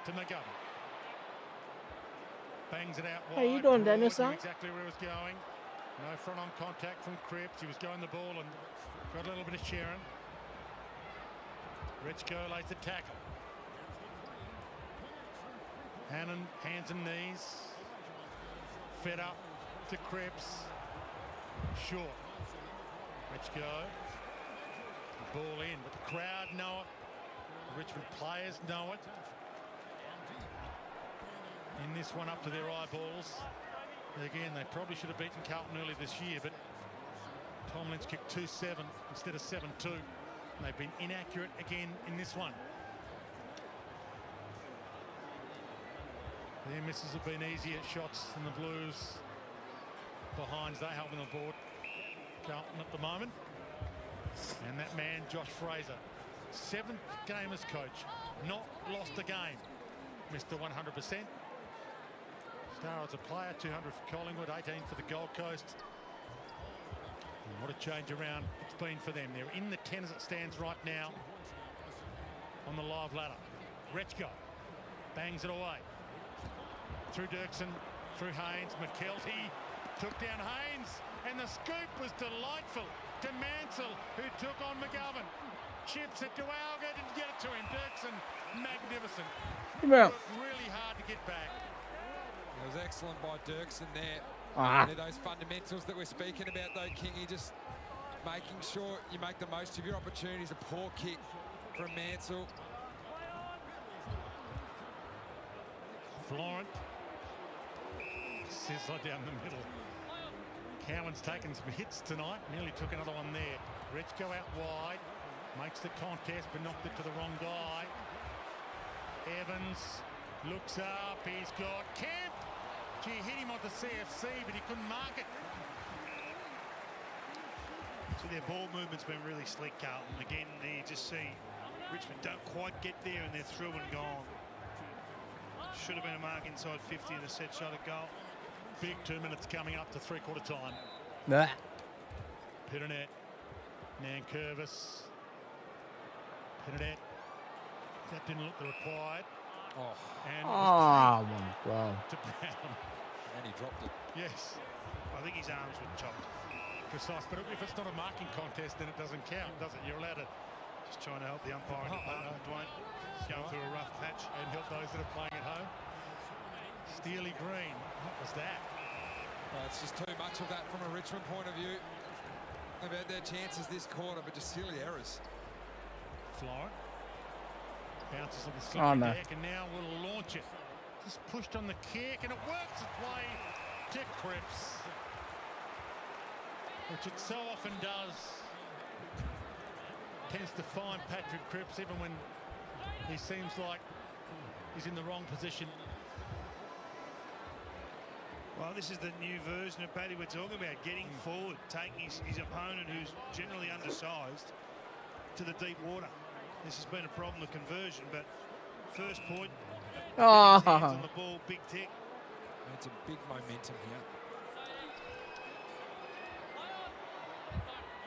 Speaker 26: to McGovern. Bangs it out wide.
Speaker 2: How you doing,
Speaker 26: Broad,
Speaker 2: Danielson?
Speaker 26: knew exactly where he was going. No front-on contact from Cripps. He was going the ball and got a little bit of Sharon. Rechko lays the tackle. Hannon, hands and knees. Fed up to Cripps. Short. Rechko. Ball in, but the crowd know it. The Richmond players know it. In this one up to their eyeballs. Again, they probably should have beaten Carlton early this year, but Tomlin's kicked 2-7 instead of 7-2. They've been inaccurate again in this one. Their misses have been easier shots than the Blues. Behinds, they helping the board. Carlton at the moment. And that man, Josh Fraser, 7th game as coach, not lost a game. Mr. 100%. Star as a player, 200 for Collingwood, 18 for the Gold Coast. And what a change around it's been for them. They're in the 10 as it stands right now on the live ladder. Rechko bangs it away. Through Dirksen, through Haynes. McKelty took down Haynes, and the scoop was delightful to Mansell, who took on McGovern. Chips it to Alga, didn't get it to him. Dirksen, magnificent.
Speaker 2: Well.
Speaker 26: Worked really hard to get back.
Speaker 11: It was excellent by Dirksen there. They're those fundamentals that we're speaking about, though, Kingy. Just making sure you make the most of your opportunities. A poor kick from Mansell.
Speaker 26: Florent. Sizzler down the middle. Cowan's taken some hits tonight. Nearly took another one there. Rechko out wide. Makes the contest, but knocked it to the wrong guy. Evans looks up. He's got Kemp. Gee, hit him on the CFC, but he couldn't mark it.
Speaker 4: So their ball movement's been really slick, Carlton. Again, there you just see Richmond don't quite get there, and they're through and gone. Should have been a mark inside 50 and a set shot at goal.
Speaker 26: Big 2 minutes coming up to three-quarter time.
Speaker 2: Nah.
Speaker 26: Pitternet. Nankervis. Pitternet. That didn't look the required.
Speaker 11: Oh.
Speaker 26: And
Speaker 2: Oh, my God.
Speaker 26: to Brown.
Speaker 11: And he dropped it.
Speaker 26: Yes.
Speaker 4: I think his arms were chopped.
Speaker 26: Precise, but if it's not a marking contest, then it doesn't count, does it? You're allowed to...
Speaker 4: Just trying to help the umpiring department, Dwayne. Going through a rough patch.
Speaker 26: And help those that are playing at home. Steely Green. What was that?
Speaker 11: It's just too much of that from a Richmond point of view. About their chances this quarter, but just silly errors.
Speaker 26: Florent. Bounces on the slippery
Speaker 2: no.
Speaker 26: deck, and now will launch it. Just pushed on the kick, and it works its way to Cripps, which it so often does. Tends to find Patrick Cripps even when he seems like he's in the wrong position.
Speaker 4: Well, this is the new version of Paddy we're talking about, getting forward, taking his opponent, who's generally undersized, to the deep water. This has been a problem of conversion, but first point, hands on the ball, big tick.
Speaker 11: It's a big momentum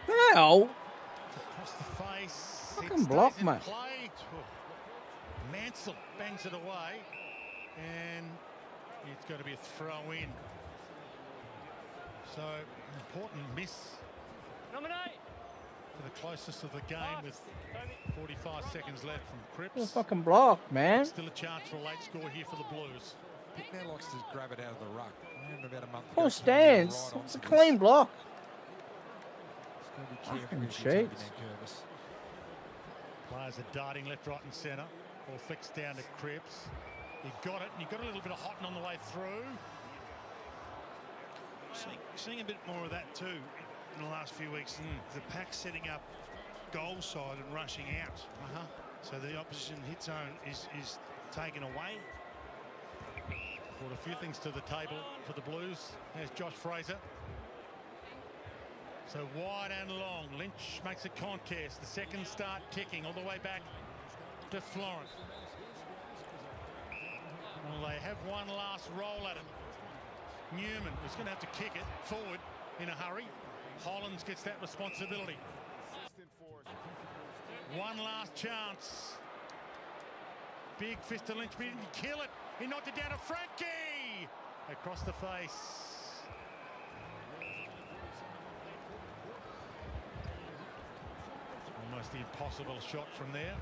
Speaker 11: here.
Speaker 2: Hell.
Speaker 26: Across the face.
Speaker 2: Fucking block,
Speaker 26: in
Speaker 2: mate.
Speaker 26: Play. Mansell bangs it away, and it's going to be a throw in. So, an important miss for the closest of the game with 45 seconds left from
Speaker 2: What a
Speaker 26: Cripps.
Speaker 2: fucking block, man.
Speaker 26: Still a chance for a late score here for the Blues.
Speaker 11: Pickner likes to grab it out of the ruck. About a month ago,
Speaker 2: Poor stance.
Speaker 11: right
Speaker 2: It's a
Speaker 11: onto
Speaker 2: clean
Speaker 11: this.
Speaker 2: block.
Speaker 11: Just got to be careful
Speaker 2: Fucking
Speaker 11: with your
Speaker 2: shades.
Speaker 11: Curvis.
Speaker 26: Players are darting left, right and centre. Ball flicks down to Cripps. He got it, and he got a little bit of Houghton on the way through.
Speaker 4: Seeing a bit more of that too in the last few weeks. The pack setting up goal side and rushing out. So the opposition hit zone is taken away.
Speaker 26: Brought a few things to the table for the Blues. There's Josh Fraser. So wide and long. Lynch makes a contest. The seconds start ticking all the way back to Florent. Well, they have one last roll at it. Newman is going to have to kick it forward in a hurry. Hollands gets that responsibility. One last chance. Big fist to Lynch, but he didn't kill it. He knocked it down to Frankie! Across the face. Almost the impossible shot from there.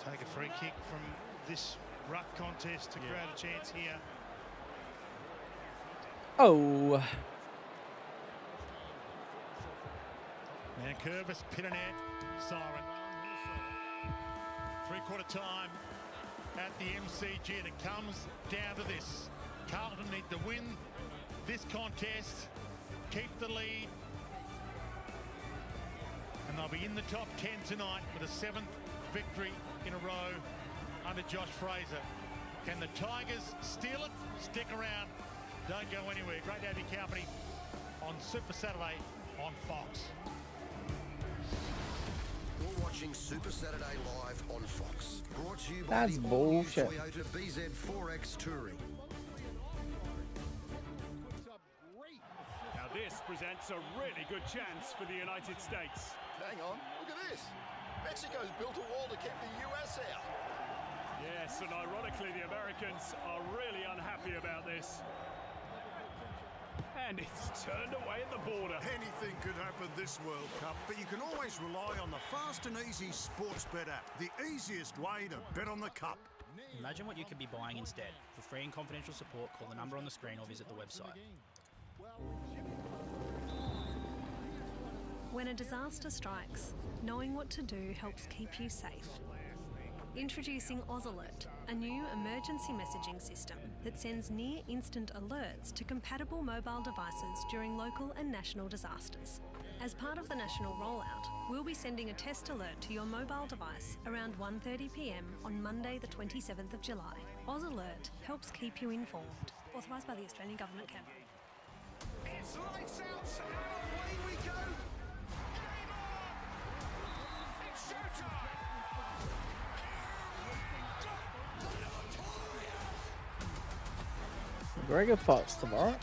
Speaker 4: Take a free kick from this ruck contest to create a chance here.
Speaker 2: Oh.
Speaker 26: Mankervis, Pitternet, siren. Three-quarter time at the MCG, and it comes down to this. Carlton need to win this contest, keep the lead, and they'll be in the top 10 tonight with a 7th victory in a row under Josh Fraser. Can the Tigers steal it? Stick around. Don't go anywhere. Great to have your company on Super Saturday on Fox.
Speaker 8: You're watching Super Saturday live on Fox. Brought to you by
Speaker 2: That's
Speaker 8: the
Speaker 2: bullshit.
Speaker 8: all-new Toyota BZ4X Touring.
Speaker 14: Now this presents a really good chance for the United States.
Speaker 18: Hang on, look at this. Mexico's built a wall to keep the US out.
Speaker 14: Yes, and ironically, the Americans are really unhappy about this. And it's turned away at the border.
Speaker 13: Anything could happen this World Cup, but you can always rely on the fast and easy sports bet app. The easiest way to bet on the cup.
Speaker 22: Imagine what you could be buying instead. For free and confidential support, call the number on the screen or visit the website.
Speaker 23: When a disaster strikes, knowing what to do helps keep you safe. Introducing AusAlert, a new emergency messaging system that sends near-instant alerts to compatible mobile devices during local and national disasters. As part of the national rollout, we'll be sending a test alert to your mobile device around 1:30 p.m. on Monday the 27th of July. AusAlert helps keep you informed. Authorised by the Australian Government, Canberra.
Speaker 21: It's lights out and away we go. Game on! It's showtime!
Speaker 2: Gregor Fox tomorrow.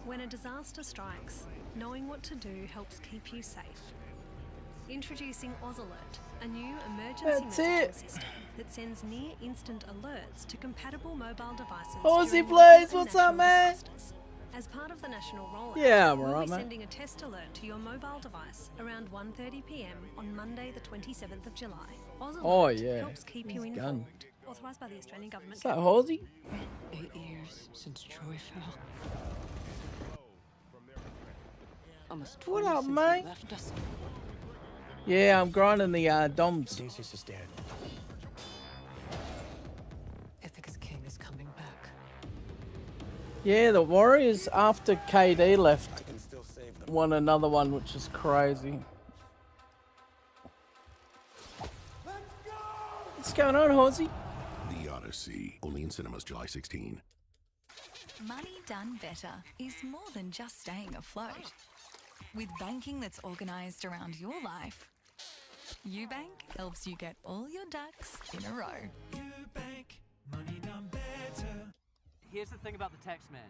Speaker 23: When a disaster strikes, knowing what to do helps keep you safe. Introducing AusAlert, a new emergency messaging system that sends near-instant alerts to compatible mobile devices.
Speaker 2: Aussie Blaze, what's up, man?
Speaker 23: As part of the national rollout,
Speaker 2: Yeah, I'm
Speaker 23: we'll
Speaker 2: alright,
Speaker 23: be
Speaker 2: mate.
Speaker 23: sending a test alert to your mobile device around 1:30 p.m. on Monday the 27th of July. AusAlert
Speaker 2: Oh, yeah.
Speaker 23: helps keep you
Speaker 2: He's
Speaker 23: informed.
Speaker 2: gone.
Speaker 23: Authorised by the Australian Government.
Speaker 2: What's that, Halsey?
Speaker 24: 8 years since Troy fell. Almost 20
Speaker 2: What up,
Speaker 24: since
Speaker 2: mate?
Speaker 24: he left us.
Speaker 2: Yeah, I'm grinding the DOMs.
Speaker 24: Jesus is dead. Ithaca's king is coming back.
Speaker 2: Yeah, the Warriors, after KD left, won another one, which is crazy. What's going on, Halsey?
Speaker 18: The Odyssey, only in cinemas July 16.
Speaker 25: Money done better is more than just staying afloat. With banking that's organised around your life, UBank helps you get all your ducks in a row.
Speaker 21: UBank, money done better.
Speaker 27: Here's the thing about the tax man.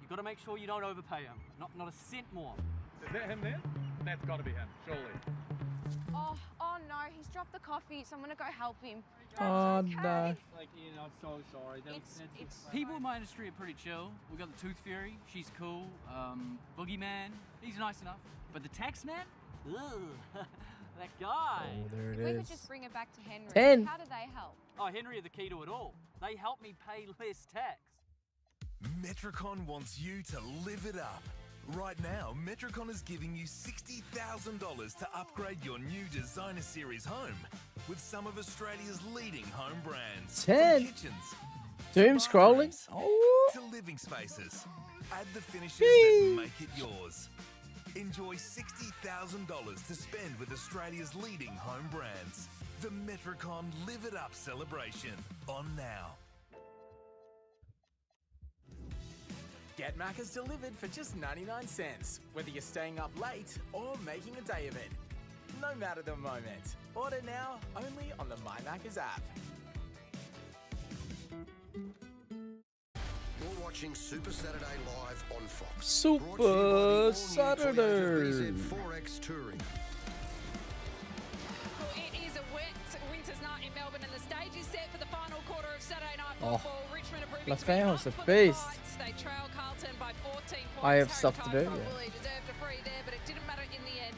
Speaker 27: You've got to make sure you don't overpay him. Not a cent more.
Speaker 28: Is that him there? That's got to be him, surely.
Speaker 10: Oh no, he's dropped the coffee, so I'm gonna go help him.
Speaker 2: Oh, no.
Speaker 27: Like, I'm so sorry. People in my industry are pretty chill. We got the Tooth Fairy, she's cool. Boogeyman, he's nice enough. But the tax man? Ugh, that guy.
Speaker 2: Oh, there
Speaker 10: If
Speaker 2: it
Speaker 10: we could
Speaker 2: is.
Speaker 10: just bring it back to Henry.
Speaker 2: 10.
Speaker 10: How do they help?
Speaker 27: Oh, Henry are the key to it all. They help me pay less tax.
Speaker 29: Metricon wants you to live it up. Right now, Metricon is giving you $60,000 to upgrade your new designer series home with some of Australia's leading home brands.
Speaker 2: 10.
Speaker 29: From kitchens
Speaker 2: Doom scrolling. Oh.
Speaker 29: to living spaces. Add the finishes that make it yours. Enjoy $60,000 to spend with Australia's leading home brands. The Metricon Live It Up celebration on now.
Speaker 3: Get Macca's delivered for just 99 cents, whether you're staying up late or making a day of it. No matter the moment. Order now only on the My Macca's app.
Speaker 8: You're watching Super Saturday Live on Fox.
Speaker 2: Super Saturday.
Speaker 8: Forex Touring.
Speaker 5: Well, it is a wet winter's night in Melbourne, and the stage is set for the final quarter of Saturday night football. Richmond are proving
Speaker 2: Las
Speaker 5: to be
Speaker 2: Vegas,
Speaker 5: up
Speaker 2: a
Speaker 5: for
Speaker 2: beast.
Speaker 5: the fight. They trail Carlton by 14 points.
Speaker 2: I have
Speaker 5: Harry
Speaker 2: stuff to do,
Speaker 5: Kyle
Speaker 2: yeah.
Speaker 5: probably deserved a free there, but it didn't matter in the end.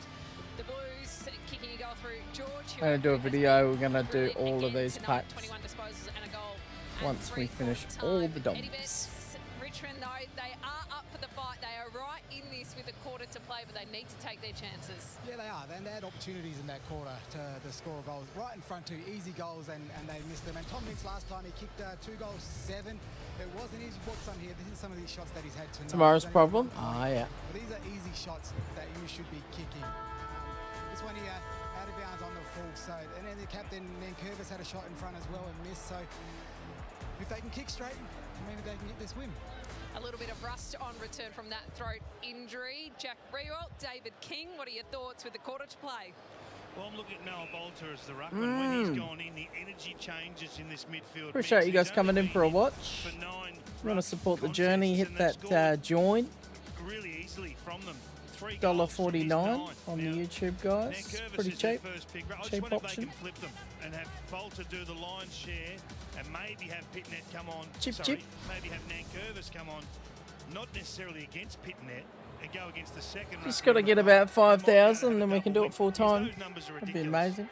Speaker 5: The Blues kicking a goal through George.
Speaker 2: I'm gonna do a video. We're gonna do all of these
Speaker 5: tonight,
Speaker 2: packs
Speaker 5: 21 disposals and a goal.
Speaker 2: once we finish all the
Speaker 5: Eddie
Speaker 2: dumps.
Speaker 5: Betts, Richmond, though, they are up for the fight. They are right in this with a quarter to play, but they need to take their chances.
Speaker 15: Yeah, they are. And they had opportunities in that quarter to score goals. Right in front, 2 easy goals, and they missed them. And Tom Mintz last time, he kicked 2 goals, 7. It wasn't easy. Bought some here. This is some of these shots that he's had tonight.
Speaker 2: Tomorrow's
Speaker 15: He's only
Speaker 2: problem?
Speaker 15: got 1 point.
Speaker 2: Ah, yeah.
Speaker 15: But these are easy shots that you should be kicking. This one here, out of bounds on the full. So, and then the captain, Nankervis, had a shot in front as well and missed. So, if they can kick straight, maybe they can get this win.
Speaker 5: A little bit of rust on return from that throat injury. Jack Riewoldt, David King, what are your thoughts with the quarter to play?
Speaker 4: Well, I'm looking at Noah Bolter as the ruckman. When he's gone in, the energy changes in this midfield.
Speaker 2: Appreciate you guys
Speaker 4: He's
Speaker 2: coming
Speaker 4: only
Speaker 2: in for a
Speaker 4: been
Speaker 2: watch.
Speaker 4: for 9
Speaker 2: If you want to support the
Speaker 4: contests,
Speaker 2: journey, hit
Speaker 4: and they've
Speaker 2: that
Speaker 4: scored
Speaker 2: join.
Speaker 4: really easily from them. 3 goals from his
Speaker 2: $1.49
Speaker 4: 9.
Speaker 2: on the
Speaker 4: Now,
Speaker 2: YouTube, guys.
Speaker 4: Nankervis
Speaker 2: Pretty
Speaker 4: is their
Speaker 2: cheap.
Speaker 4: first pick. I just
Speaker 2: Cheap
Speaker 4: wonder if they
Speaker 2: option.
Speaker 4: can flip them and have Bolter do the lion's share and maybe have Pitnet come on.
Speaker 2: Chip,
Speaker 4: Sorry,
Speaker 2: chip.
Speaker 4: maybe have Nankervis come on, not necessarily against Pitnet, and go against the second.
Speaker 2: Just
Speaker 4: ruckman.
Speaker 2: got to get about 5,000 and then we can do it full
Speaker 4: Those
Speaker 2: time.
Speaker 4: numbers are
Speaker 2: That'd be
Speaker 4: ridiculous.
Speaker 2: amazing.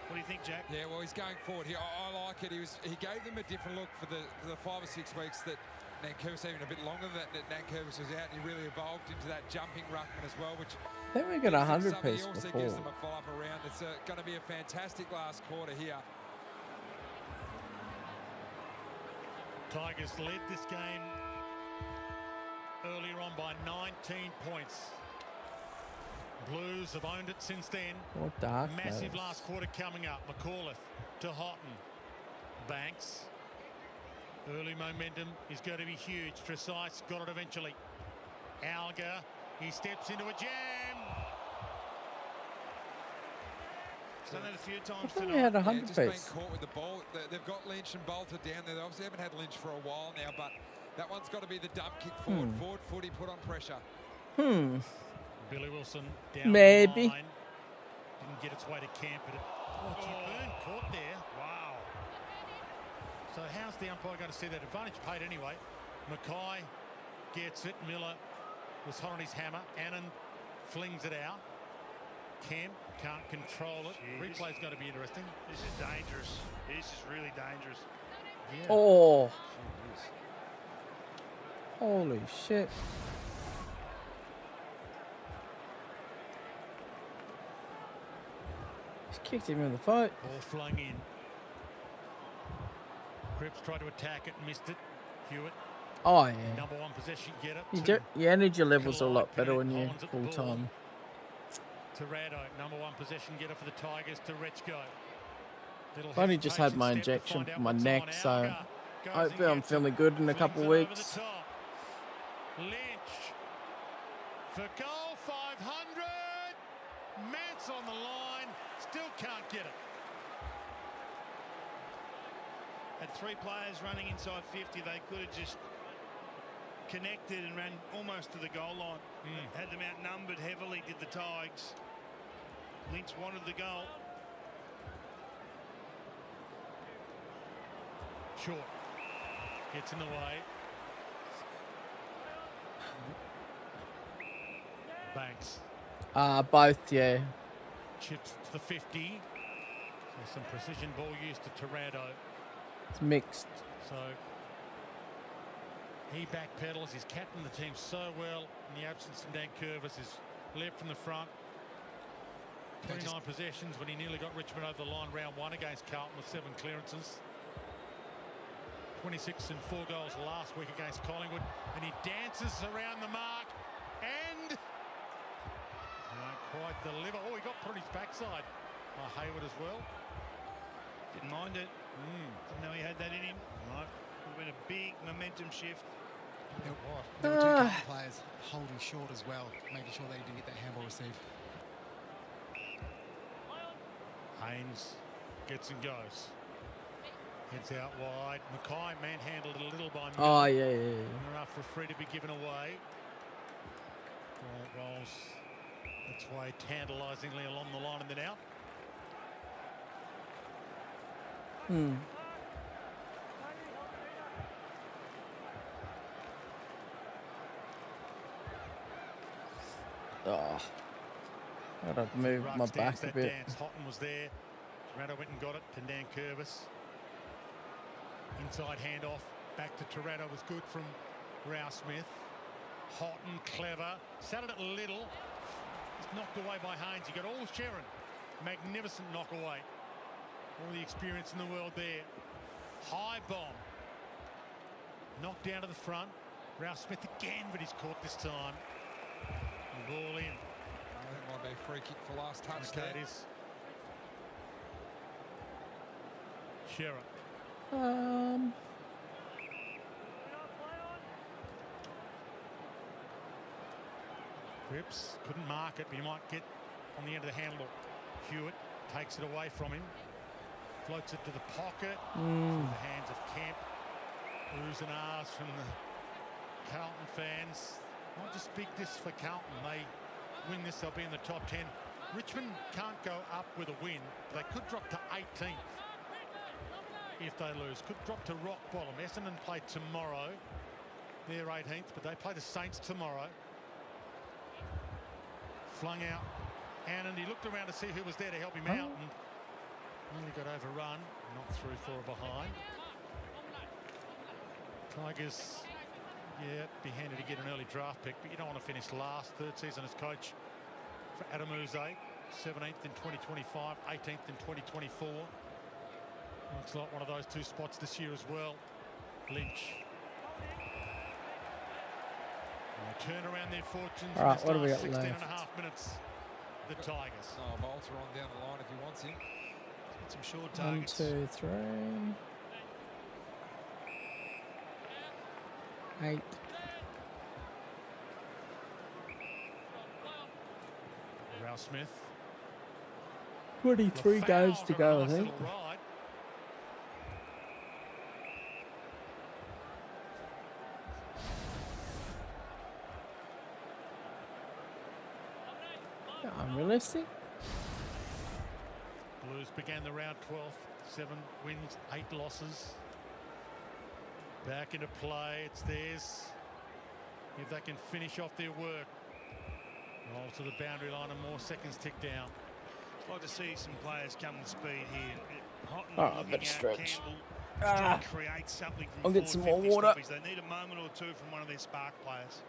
Speaker 4: What do you think, Jack?
Speaker 11: Yeah, well, he's going forward here. I like it. He gave them a different look for the 5 or 6 weeks that Nankervis, even a bit longer that Nankervis was out, and he really evolved into that jumping ruckman as well, which
Speaker 2: I think we got a 100
Speaker 11: somebody
Speaker 2: piece
Speaker 11: also
Speaker 2: before.
Speaker 11: gives them a follow-up around. It's going to be a fantastic last quarter here.
Speaker 26: Tigers led this game earlier on by 19 points. Blues have owned it since then.
Speaker 2: What dark
Speaker 26: Massive
Speaker 2: those.
Speaker 26: last quarter coming up. McAuliffe to Houghton. Banks. Early momentum is going to be huge. Tresice got it eventually. Alga, he steps into a jam.
Speaker 4: He's done that a few
Speaker 2: I
Speaker 4: times
Speaker 2: thought we
Speaker 4: tonight.
Speaker 2: had a
Speaker 11: Yeah,
Speaker 2: 100
Speaker 11: just being
Speaker 2: piece.
Speaker 11: caught with the ball. They've got Lynch and Bolter down there. They obviously haven't had Lynch for a while now, but that one's got to be the dump kick forward. Forward footy put on pressure.
Speaker 26: Billy Wilson down
Speaker 2: Maybe.
Speaker 26: the line. Didn't get its way to camp, but Burn caught there. Wow. So how's the umpire going to see that advantage? Paid anyway. Mackay gets it. Miller was hot on his hammer. Annan flings it out. Kemp can't control it.
Speaker 4: Jeez.
Speaker 26: Replay's going to be interesting.
Speaker 4: This is dangerous. This is really dangerous.
Speaker 26: Yeah.
Speaker 2: Oh. Holy shit. Just kicked him in the foot.
Speaker 26: Ball flung in. Cripps tried to attack it, missed it. Hewitt,
Speaker 2: Oh, yeah.
Speaker 26: number 1 possession, get it.
Speaker 2: Your energy levels are a lot better when
Speaker 26: Collide,
Speaker 2: you're
Speaker 26: Collins at the
Speaker 2: full
Speaker 26: ball.
Speaker 2: time.
Speaker 26: Torado, number 1 possession getter for the Tigers to Rechko.
Speaker 2: I've only just had my injection for my neck, so hopefully I'm feeling good in a couple of weeks.
Speaker 26: Lynch for goal 500. Mance on the line, still can't get it.
Speaker 4: Had 3 players running inside 50. They could have just connected and ran almost to the goal line. Had them outnumbered heavily, did the Tigers. Lynch wanted the goal.
Speaker 26: Short. Gets in the way. Banks.
Speaker 2: Both, yeah.
Speaker 26: Chips to the 50. So some precision ball used to Torado.
Speaker 2: It's mixed.
Speaker 26: So he backpedals. He's captained the team so well in the absence of Nankervis. He's led from the front. 29 possessions when he nearly got Richmond over the line round 1 against Carlton with 7 clearances. 26 and 4 goals last week against Collingwood, and he dances around the mark and can't quite deliver. Oh, he got put on his backside. Hayward as well.
Speaker 4: Didn't mind it. Didn't know he had that in him. Right. Would have been a big momentum shift.
Speaker 15: There were two Carlton players holding short as well, making sure they didn't get that handball received.
Speaker 26: Haynes gets and goes. Heads out wide. Mackay manhandled a little by Miller.
Speaker 2: Oh, yeah.
Speaker 26: Enough for free to be given away. Ball rolls its way tantalisingly along the line and then out.
Speaker 2: Oh. Gotta move my back a bit.
Speaker 26: Dance. Houghton was there. Toronto went and got it. Pandan Curvis. Inside handoff. Back to Toronto was good from Rouse Smith. Houghton, clever. Sat it a little. It's knocked away by Haynes. You got all Sharon. Magnificent knock away. All the experience in the world there. High bomb. Knocked down to the front. Rouse Smith again, but he's caught this time. The ball in.
Speaker 11: I think it might be a free kick for last touch
Speaker 26: Okay,
Speaker 11: there.
Speaker 26: it is. Shearer. Cripps couldn't mark it, but he might get on the end of the handle. Hewitt takes it away from him. Floats it to the pocket. Through the hands of Kemp. Oohs and ahs from the Carlton fans. Not just big this for Carlton. They win this, they'll be in the top 10. Richmond can't go up with a win. They could drop to 18th if they lose. Could drop to rock bottom. Essendon play tomorrow. They're 18th, but they play the Saints tomorrow. Flung out. And he looked around to see who was there to help him out. And nearly got overrun. Not through for a behind. Tigers, yeah, be handy to get an early draft pick, but you don't want to finish last. Third season as coach for Adam Uze. 17th in 2025, 18th in 2024. Looks like one of those two spots this year as well. Lynch. And they turn around their fortunes.
Speaker 2: All right, what do we got
Speaker 26: 16
Speaker 2: left?
Speaker 26: and a half minutes. The Tigers.
Speaker 11: Oh, Bolter on down the line if he wants him.
Speaker 26: Get some short
Speaker 2: 1,
Speaker 26: targets.
Speaker 2: 2, 3. 8.
Speaker 26: Rouse Smith.
Speaker 2: 23 games to go, I think.
Speaker 26: Ride.
Speaker 2: Unrealistic.
Speaker 26: Blues began the round 12th. 7 wins, 8 losses. Back into play. It's theirs. If they can finish off their work. Roll to the boundary line and more seconds tick down.
Speaker 4: I'd like to see some players come with speed here. Houghton
Speaker 2: Oh,
Speaker 4: looking
Speaker 2: better
Speaker 4: out,
Speaker 2: stretch.
Speaker 4: Campbell trying to create something from
Speaker 2: I'll get some more
Speaker 4: 450
Speaker 2: water.
Speaker 4: stoppies. They need a moment or two from one of their spark players.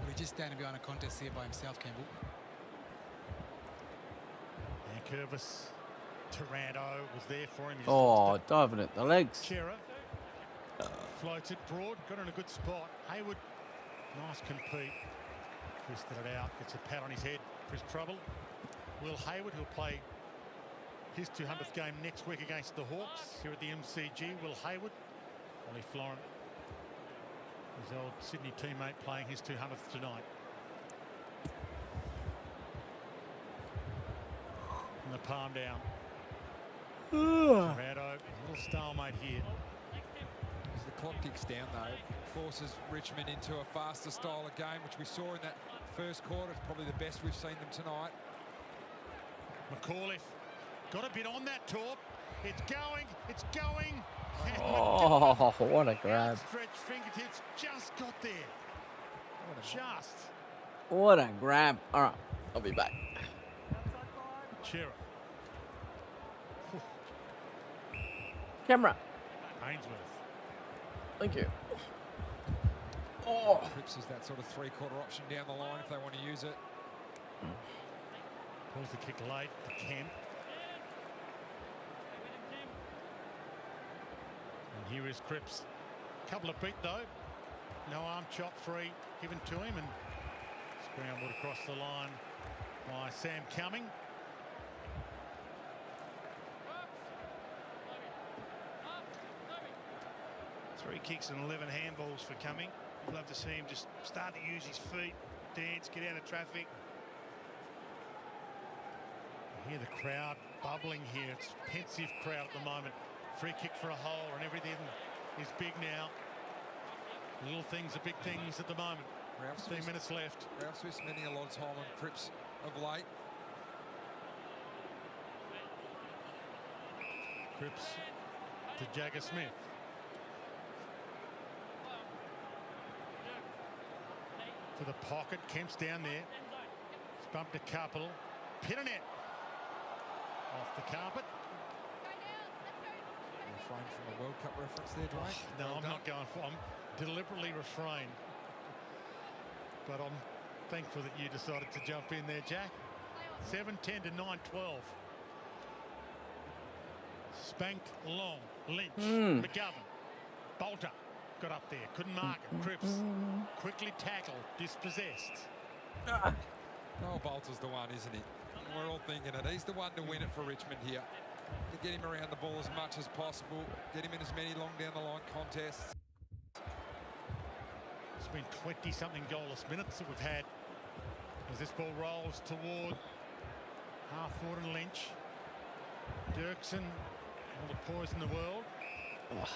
Speaker 15: We're just standing behind a contest here by himself, Campbell.
Speaker 26: And Curvis. Taranto was there for him. He just
Speaker 2: Oh,
Speaker 26: lost
Speaker 2: diving at the legs.
Speaker 26: it. Shearer. Floats it broad. Got in a good spot. Hayward. Nice compete. Twisted it out. Gets a pat on his head for his trouble. Will Hayward, who'll play his 200th game next week against the Hawks here at the MCG. Will Hayward. Ollie Florent. His old Sydney teammate playing his 200th tonight. And the palm down. Toronto, a little stalemate here.
Speaker 11: As the clock ticks down, though, forces Richmond into a faster style of game, which we saw in that first quarter. It's probably the best we've seen them tonight.
Speaker 26: McAuliffe got a bit on that, Torp. It's going. It's going.
Speaker 2: Oh, what a grab.
Speaker 26: Outstretched fingertips just got there. Just.
Speaker 2: What a grab. All right, I'll be back.
Speaker 26: Shearer.
Speaker 2: Camera.
Speaker 26: Ainsworth.
Speaker 2: Thank you.
Speaker 11: Oh. Cripps is that sort of three-quarter option down the line if they want to use it.
Speaker 26: Pulls the kick late to Kemp. And here is Cripps. Couple of beat though. No arm chop free given to him and scrambled across the line by Sam Cumming.
Speaker 4: 3 kicks and 11 handballs for Cumming. We'd love to see him just start to use his feet, dance, get out of traffic.
Speaker 26: You hear the crowd bubbling here. It's a pensive crowd at the moment. Free kick for a hole and everything is big now. Little things are big things at the moment. 15 minutes left.
Speaker 11: Ralph Smith spending a lot of time on Cripps of late.
Speaker 26: Cripps to Jagger Smith. To the pocket. Kemp's down there. He's bumped a couple. Pitternet off the carpet.
Speaker 11: Refrain from the World Cup reference there, Dwayne.
Speaker 26: No, I'm not going for. I'm deliberately refrain. But I'm thankful that you decided to jump in there, Jack. 7-10 to 9-12. Spanked long. Lynch. McGovern. Bolter got up there. Couldn't mark it. Cripps quickly tackled. Dispossessed.
Speaker 11: Oh, Bolter's the one, isn't he? We're all thinking it. He's the one to win it for Richmond here. To get him around the ball as much as possible. Get him in as many long down the line contests.
Speaker 26: It's been 20-something goalless minutes that we've had as this ball rolls toward half-forward and Lynch. Dirksen, all the poise in the world.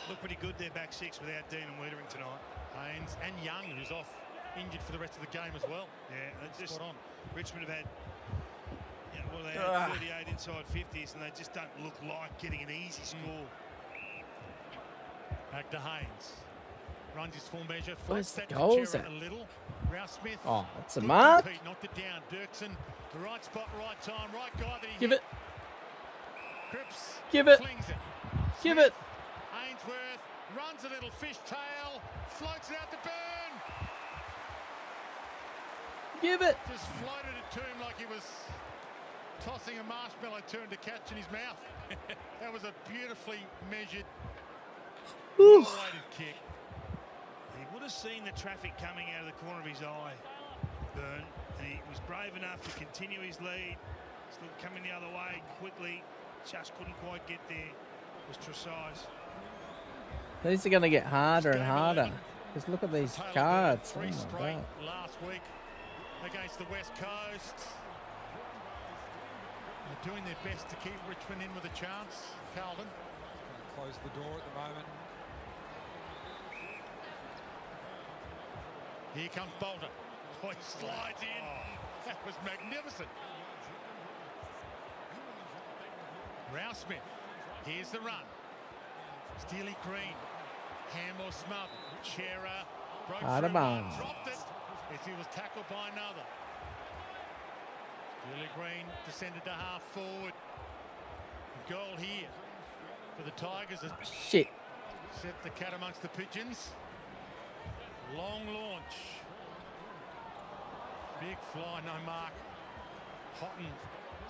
Speaker 4: Look pretty good there, back six, without Dean and Wiedering tonight.
Speaker 26: Haynes and Young, who's off injured for the rest of the game as well.
Speaker 4: Yeah, just
Speaker 26: spot on.
Speaker 4: Richmond have had, well, they had 38 inside 50s, and they just don't look like getting an easy score.
Speaker 26: Back to Haynes. Runs his full measure.
Speaker 2: Where's
Speaker 26: Flips
Speaker 2: the
Speaker 26: that
Speaker 2: goals
Speaker 26: to
Speaker 2: at?
Speaker 26: a little. Rouse Smith.
Speaker 2: Oh, that's a
Speaker 26: good
Speaker 2: mark.
Speaker 26: compete, knocked it down. Dirksen, the right spot, right time, right guy that he
Speaker 2: Give
Speaker 26: hit.
Speaker 2: it.
Speaker 26: Cripps.
Speaker 2: Give it.
Speaker 26: Flings it.
Speaker 2: Give it.
Speaker 26: Ainsworth runs a little fishtail, floats it out to Burn.
Speaker 2: Give it.
Speaker 26: Just floated it to him like he was tossing a marshmallow to him to catch in his mouth. That was a beautifully measured, well-weighted kick.
Speaker 4: He would have seen the traffic coming out of the corner of his eye, Burn, and he was brave enough to continue his lead. Still coming the other way quickly, just couldn't quite get there. It was Tresize.
Speaker 2: These are going to get harder and harder. Just look at these cards. Oh
Speaker 26: Three
Speaker 2: my
Speaker 26: straight
Speaker 2: God.
Speaker 26: last week against the West Coast. They're doing their best to keep Richmond in with a chance. Carlton.
Speaker 11: Close the door at the moment.
Speaker 26: Here comes Bolter. Oh, he slides in. That was magnificent. Rouse Smith. Here's the run. Steely Green. Hammer smothered. Chera broke through one, dropped it as he was tackled by another. Steely Green descended to half forward. Goal here for the Tigers.
Speaker 2: Shit.
Speaker 26: Set the cat amongst the pigeons. Long launch. Big fly, no mark. Houghton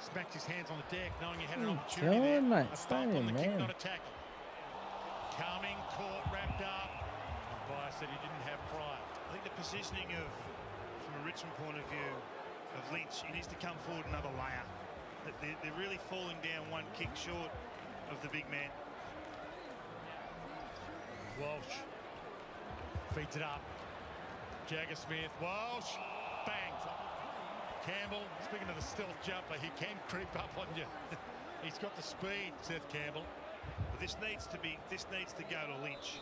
Speaker 26: smacked his hands on the deck, knowing he had an opportunity there.
Speaker 2: Mate,
Speaker 26: A
Speaker 2: stay
Speaker 26: bump on
Speaker 2: in,
Speaker 26: the kick,
Speaker 2: man.
Speaker 26: not a tackle. Coming, caught, wrapped up. Umpire said he didn't have pride.
Speaker 4: I think the positioning of, from a Richmond point of view, of Lynch, he needs to come forward another layer. They're really falling down one kick short of the big man.
Speaker 26: Walsh feeds it up. Jagger Smith, Walsh, bang. Campbell, speaking of the stealth jumper, he can creep up on you. He's got the speed, Seth Campbell.
Speaker 4: But this needs to go to Lynch.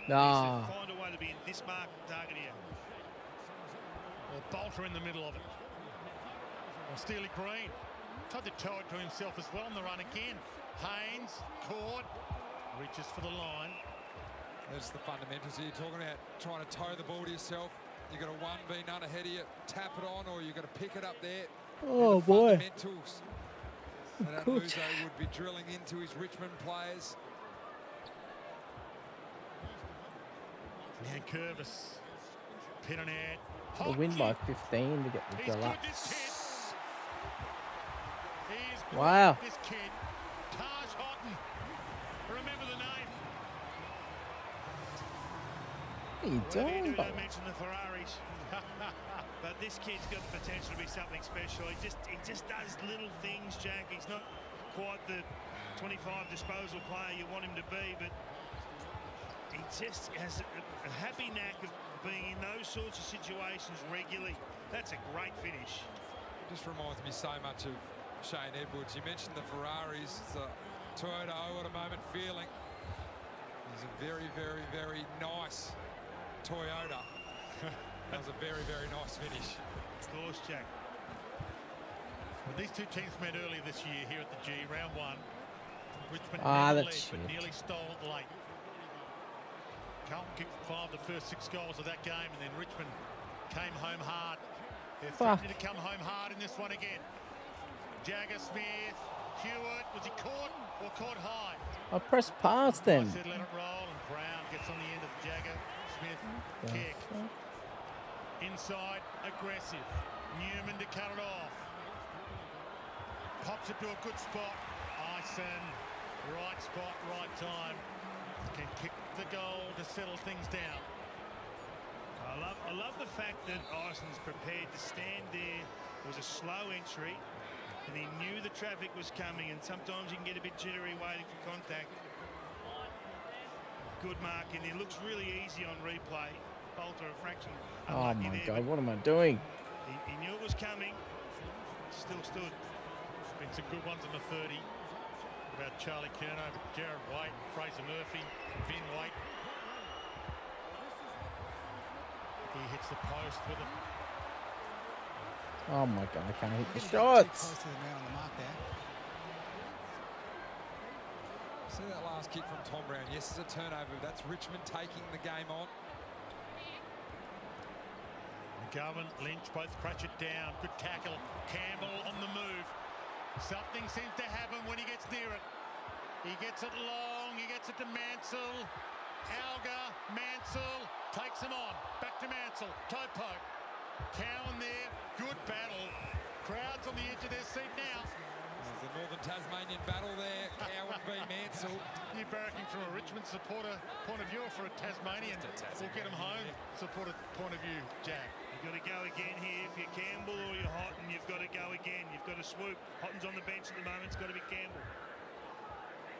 Speaker 2: Nah.
Speaker 4: Needs to find a way to be in this mark target here.
Speaker 26: Or Bolter in the middle of it. Or Steely Green. Tried to toe it to himself as well on the run again. Haynes, caught, reaches for the line.
Speaker 11: That's the fundamentals here. You're talking about trying to toe the ball to yourself. You've got a one be none ahead of you, tap it on, or you've got to pick it up there.
Speaker 2: Oh,
Speaker 11: the
Speaker 2: boy.
Speaker 11: Fundamentals that Muzo would be drilling into his Richmond players.
Speaker 26: Now Curvis. Pitternet.
Speaker 2: They win by 15 to get the deluxe. Wow.
Speaker 26: This kid, Taj Houghton. Remember the name.
Speaker 2: What are you doing?
Speaker 4: Don't mention the Ferraris. But this kid's got the potential to be something special. He just does little things, Jack. He's not quite the 25 disposal player you want him to be, but He just has a happy knack of being in those sorts of situations regularly. That's a great finish.
Speaker 11: Just reminds me so much of Shane Edwards. You mentioned the Ferraris, the Toyota at a moment feeling. It's a very, very, very nice Toyota. That was a very, very nice finish.
Speaker 26: Of course, Jack. Well, these two teams met earlier this year here at the G, round one. Richmond never led, but nearly stole it late. Carlton kicked 5 of the first 6 goals of that game, and then Richmond came home hard. They're threatening to come home hard in this one again. Jagger, Smith, Hewitt, was he caught or caught high?
Speaker 2: I pressed pass then.
Speaker 26: I said let it roll, and Brown gets on the end of Jagger. Smith, kick. Inside, aggressive. Newman to cut it off. Pops it to a good spot. Ison, right spot, right time. Can kick the goal to settle things down.
Speaker 4: I love the fact that Ison's prepared to stand there. It was a slow entry, and he knew the traffic was coming, and sometimes you can get a bit jittery waiting for contact. Good mark, and it looks really easy on replay. Bolter a fraction.
Speaker 2: Oh my God, what am I doing?
Speaker 4: He knew it was coming. Still stood.
Speaker 26: Been some good ones in the 30. About Charlie Kerno, Jared White, Fraser Murphy, Vin White. He hits the post with it.
Speaker 2: Oh my God, I can't hit the shots.
Speaker 15: Close to the man on the mark there.
Speaker 11: See that last kick from Tom Brown? Yes, it's a turnover. That's Richmond taking the game on.
Speaker 26: McGowan, Lynch both crunch it down. Good tackle. Campbell on the move. Something seems to happen when he gets near it. He gets it long. He gets it to Mansell. Alga, Mansell takes him on. Back to Mansell. Toe poke. Cowan there. Good battle. Crowds on the edge of their seat now.
Speaker 11: There's the Northern Tasmanian battle there. Cowan v Mansell.
Speaker 26: You're barracking from a Richmond supporter point of view or for a Tasmanian? We'll get them home. Supporter point of view, Jack.
Speaker 4: You've got to go again here. If you're Campbell or you're Houghton, you've got to go again. You've got to swoop. Houghton's on the bench at the moment. It's got to be Campbell.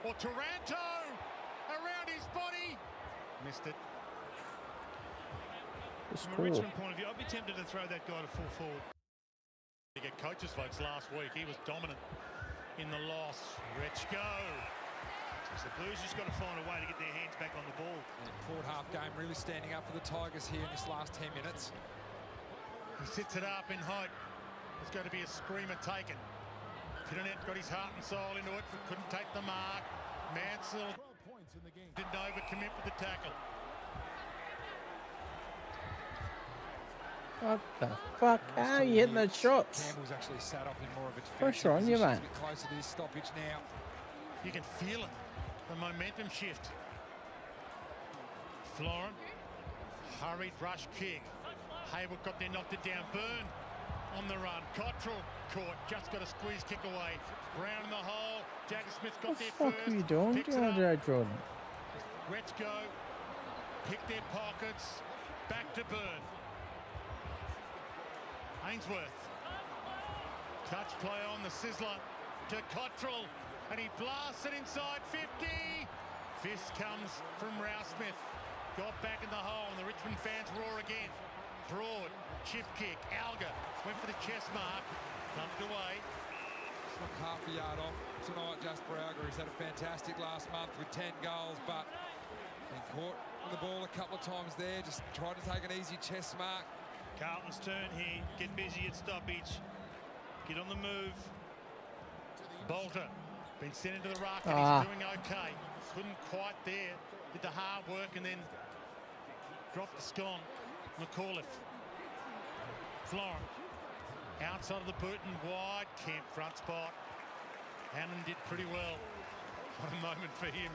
Speaker 26: Or Taranto around his body. Missed it.
Speaker 4: From a Richmond point of view, I'd be tempted to throw that guy to full forward.
Speaker 26: To get coaches' votes last week, he was dominant in the loss. Rich go.
Speaker 4: The Blues just got to find a way to get their hands back on the ball.
Speaker 11: Forward half game really standing up for the Tigers here in this last 10 minutes.
Speaker 26: He sits it up in hope. There's going to be a screamer taken. Kinanet got his heart and soul into it, but couldn't take the mark. Mansell didn't overcommit with the tackle.
Speaker 2: What the fuck? How are you hitting those shots?
Speaker 11: Campbell's actually sat off in more of a
Speaker 2: Pressure on you, mate.
Speaker 11: A bit closer to this stoppage now.
Speaker 26: You can feel it. The momentum shift. Florent. Hurried rush kick. Hayward got there, knocked it down. Byrne on the run. Cottrell caught. Just got a squeeze kick away. Brown in the hole. Jagger Smith got there
Speaker 2: What the fuck are you doing, DeAndre Jordan?
Speaker 26: Reds go. Pick their pockets. Back to Byrne. Ainsworth. Touch play on the sizzler to Cottrell. And he blasts it inside 50. Fist comes from Rouse-Smith. Got back in the hole and the Richmond fans roar again. Broad, chip kick, Alga went for the chest mark, thumped away.
Speaker 11: Took half a yard off tonight, Jasper Alga. He's had a fantastic last month with 10 goals, but been caught on the ball a couple of times there. Just tried to take an easy chest mark.
Speaker 4: Carlton's turn here. Get busy at stoppage. Get on the move.
Speaker 26: Bolter been sent into the ruck and he's doing okay. Couldn't quite there. Did the hard work and then dropped the scone. McAuliffe. Florent. Outside of the boot and wide. Kemp front spot. Hannon did pretty well. What a moment for him.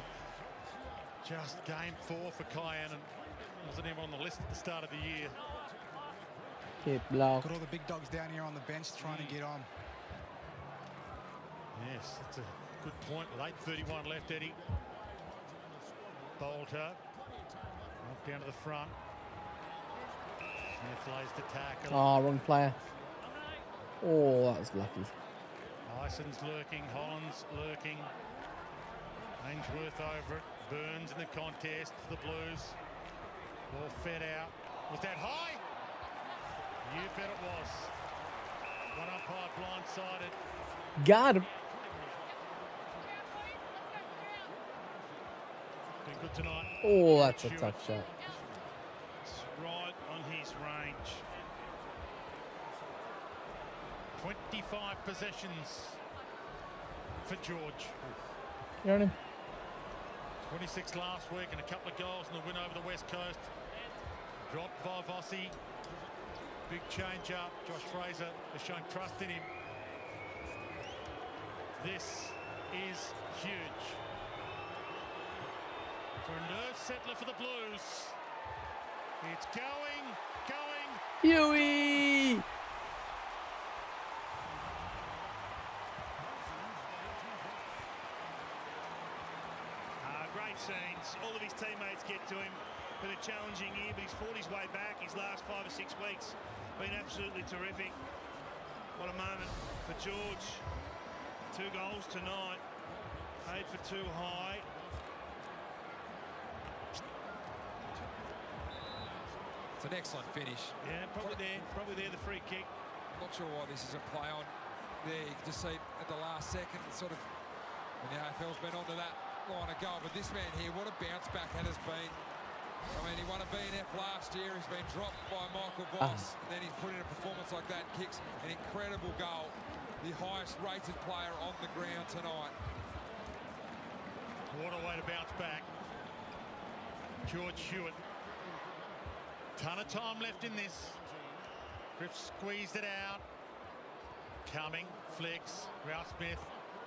Speaker 26: Just game 4 for Kai Hannon. Wasn't even on the list at the start of the year.
Speaker 2: Hit block.
Speaker 15: Got all the big dogs down here on the bench trying to get on.
Speaker 26: Yes, that's a good point with 8:31 left, Eddie. Bolter. Knocked down to the front. Smith lays the tackle.
Speaker 2: Oh, wrong player. Oh, that was lucky.
Speaker 26: Ison's lurking. Holland's lurking. Ainsworth over it. Burns in the contest for the Blues. Ball fed out. Was that high? You bet it was. One umpire blindsided.
Speaker 2: Got him.
Speaker 26: Been good tonight.
Speaker 2: Oh, that's a tough shot.
Speaker 4: It's right on his range. 25 possessions for George.
Speaker 2: You on him?
Speaker 26: 26 last week and a couple of goals in the win over the West Coast. Dropped Vivossi. Big change up. Josh Fraser has shown trust in him. This is huge. For a nerve settler for the Blues. It's going.
Speaker 2: Huey!
Speaker 4: Great scenes. All of his teammates get to him. Been a challenging year, but he's fought his way back. His last 5 or 6 weeks been absolutely terrific. What a moment for George. 2 goals tonight. 8 for 2 high.
Speaker 11: It's an excellent finish.
Speaker 4: Yeah, probably there, the free kick.
Speaker 11: Not sure why this is a play on there. You can just see at the last second, it's sort of, when the AFL's been onto that line of goal, but this man here, what a bounce back it has been. I mean, he won a BNF last year. He's been dropped by Michael Voss. And then he's put in a performance like that and kicks an incredible goal. The highest rated player on the ground tonight.
Speaker 26: What a way to bounce back. George Hewitt. Ton of time left in this. Griff squeezed it out. Coming, flicks. Ralph Smith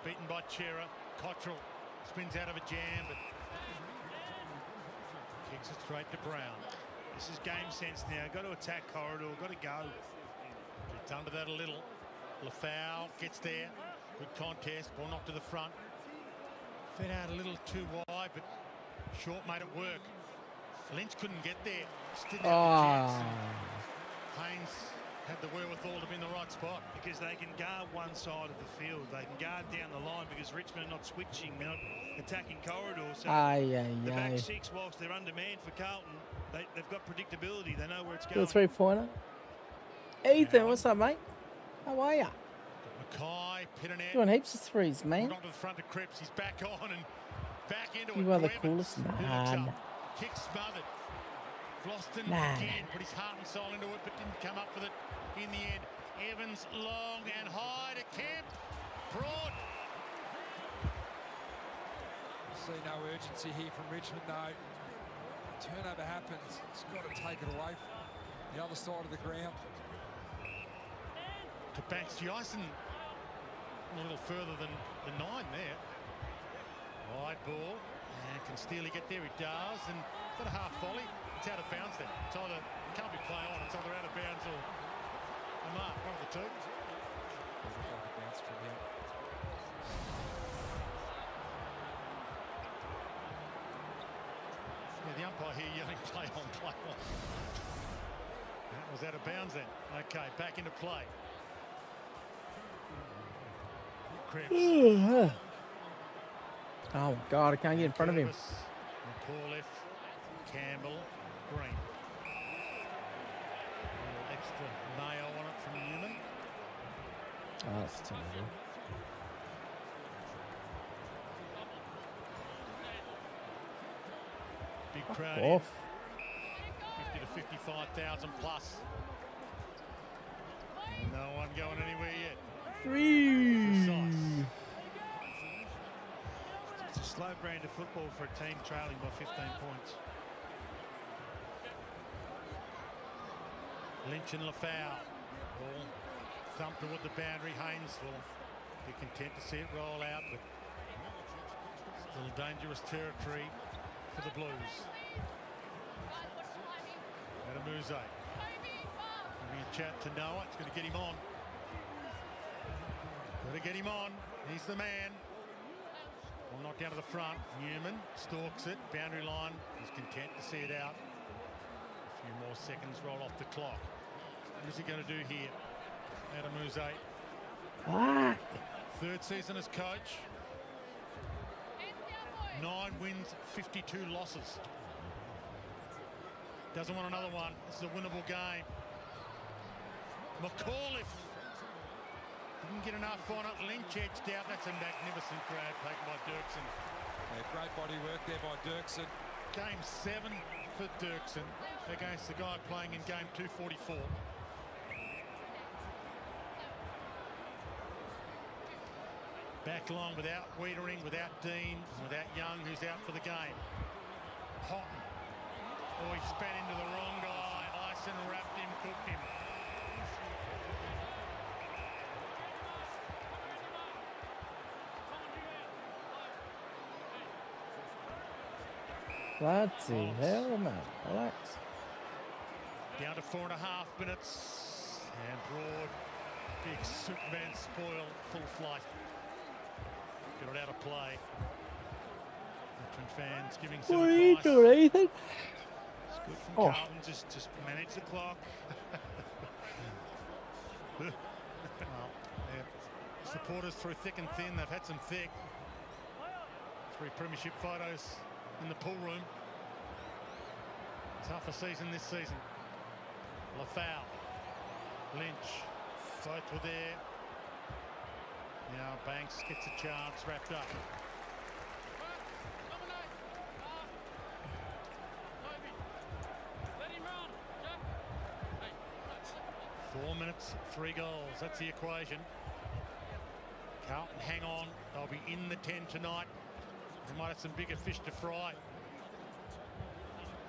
Speaker 26: beaten by Chera. Cottrell spins out of a jam, but kicks it straight to Brown.
Speaker 4: This is game sense now. Got to attack corridor. Got to go.
Speaker 26: It's under that a little. Lafau gets there. Good contest. Ball knocked to the front. Fed out a little too wide, but Short made it work. Lynch couldn't get there. Just didn't have the chance. Haynes had the wherewithal to be in the right spot.
Speaker 4: Because they can guard one side of the field. They can guard down the line because Richmond are not switching, they're not attacking corridors. So the back 6, whilst they're undermanned for Carlton, they've got predictability. They know where it's going.
Speaker 2: 3-pointer. Ethan, what's up, mate? How are ya?
Speaker 26: Mackay, Pitternet.
Speaker 2: Doing heaps of threes, man.
Speaker 26: Not to the front of Cripps. He's back on and back into it.
Speaker 2: You are the coolest man.
Speaker 26: Kick smothered. Floston again put his heart and soul into it, but didn't come up with it in the end. Evans long and high to Kemp. Broad.
Speaker 11: See no urgency here from Richmond though. Turnover happens. It's got to take it away from the other side of the ground.
Speaker 26: To Banks Dyson. A little further than the 9 there. Wide ball. And can Steely get there? He does. And got a half volley. It's out of bounds then. It's either, can't be play on, it's either out of bounds or a mark. One of the two. Yeah, the umpire here yelling play on, play on. That was out of bounds then. Okay, back into play.
Speaker 2: Oh my God, I can't get in front of him.
Speaker 26: McAuliffe, Campbell, Green. A little extra nail on it from Newman.
Speaker 2: Oh, that's terrible.
Speaker 26: Big crowd.
Speaker 2: Off.
Speaker 26: 50 to 55,000 plus. No one going anywhere yet.
Speaker 2: 3.
Speaker 4: It's a slow brand of football for a team trailing by 15 points.
Speaker 26: Lynch and Lafau. Ball thumped toward the boundary. Haynes will be content to see it roll out, but still dangerous territory for the Blues. Adamuse. Giving a chat to Noah. It's going to get him on. Got to get him on. He's the man. Well, knocked down to the front. Newman stalks it. Boundary line. He's content to see it out. A few more seconds roll off the clock. What is he going to do here? Adamuse. Third season as coach. 9 wins, 52 losses. Doesn't want another one. This is a winnable game. McAuliffe didn't get enough on it. Lynch edged out. That's a magnificent grab taken by Dirksen.
Speaker 11: Yeah, great body work there by Dirksen.
Speaker 26: Game 7 for Dirksen against the guy playing in game 244. Back line without Wiedering, without Dean, without Young, who's out for the game. Houghton. Oh, he span into the wrong guy. Ison wrapped him, cooked him.
Speaker 2: Bloody hell, man. Relax.
Speaker 26: Down to 4.5 minutes. And Broad, big Superman spoil, full flight. Got it out of play. Veteran fans giving some
Speaker 2: What are you
Speaker 26: advice.
Speaker 2: doing, Ethan?
Speaker 26: It's good from
Speaker 2: Oh.
Speaker 26: Carlton, just manage the clock. Well, yeah. Supporters through thick and thin, they've had some thick. 3 premiership photos in the pool room. Tougher season this season. Lafau, Lynch, both were there. Now Banks gets a chance wrapped up. Four minutes, 3 goals. That's the equation. Carlton hang on. They'll be in the 10 tonight. They might have some bigger fish to fry.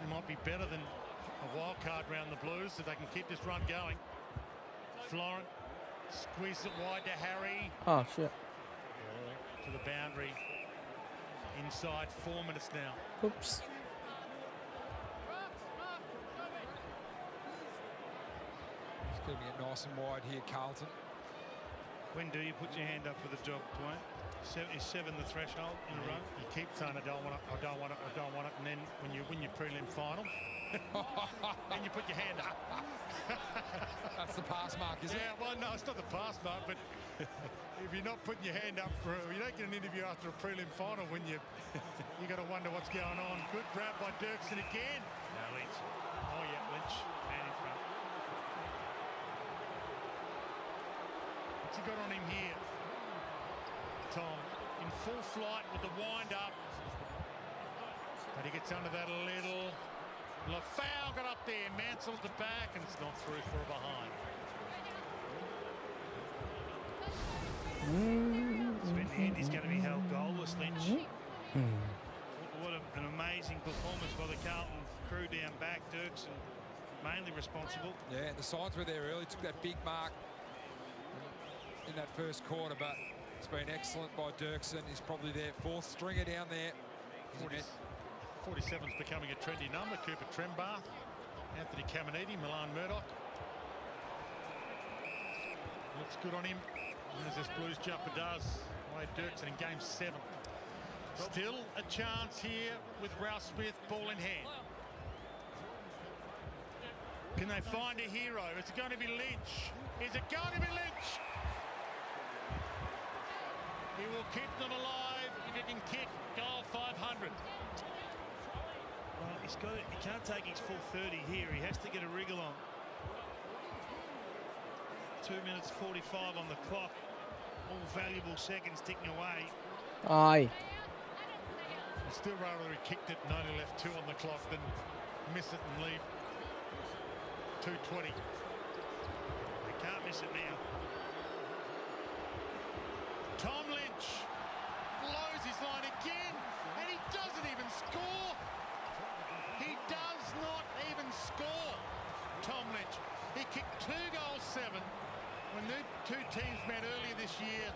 Speaker 26: They might be better than a wild card round the Blues, so they can keep this run going. Florent squeezes it wide to Harry.
Speaker 2: Oh, shit.
Speaker 26: To the boundary. Inside 4 minutes now.
Speaker 2: Oops.
Speaker 11: It's going to be a nice and wide here, Carlton.
Speaker 26: When do you put your hand up for the job, Dwayne? Is 7 the threshold in a row? You keep saying I don't want it, I don't want it, I don't want it, and then when you win your prelim final, then you put your hand up.
Speaker 11: That's the pass mark, isn't it?
Speaker 26: Yeah, well, no, it's not the pass mark, but if you're not putting your hand up for, you don't get an interview after a prelim final when you got to wonder what's going on. Good grab by Dirksen again. No, Lynch. Oh yeah, Lynch, man in front. What's he got on him here? Tom in full flight with the wind up, but he gets under that a little. Lafau got up there, Mansell's the back, and it's not through for a behind. So in the end, he's going to be held goalless, Lynch. What an amazing performance by the Carlton crew down back. Dirksen mainly responsible.
Speaker 11: Yeah, the sides were there early, took that big mark in that first quarter, but it's been excellent by Dirksen. He's probably their 4th stringer down there.
Speaker 26: 47's becoming a trendy number. Cooper Trembath, Anthony Caminiti, Milan Murdoch. Looks good on him. As this Blues jumper does. Wade Dirksen in game 7. Still a chance here with Ralph Smith, ball in hand. Can they find a hero? Is it going to be Lynch? Is it going to be Lynch? He will keep them alive if he can kick goal 500.
Speaker 1: Well, he can't take his full 30 here. He has to get a wriggle on. 2 minutes 45 on the clock. All valuable seconds ticking away.
Speaker 2: Aye.
Speaker 26: I'd still rather he kicked it and only left 2 on the clock than miss it and leave 2:20.
Speaker 1: They can't miss it now.
Speaker 26: Tom Lynch blows his line again, and he doesn't even score. He does not even score. Tom Lynch. He kicked 2 goals 7 when the 2 teams met earlier this year,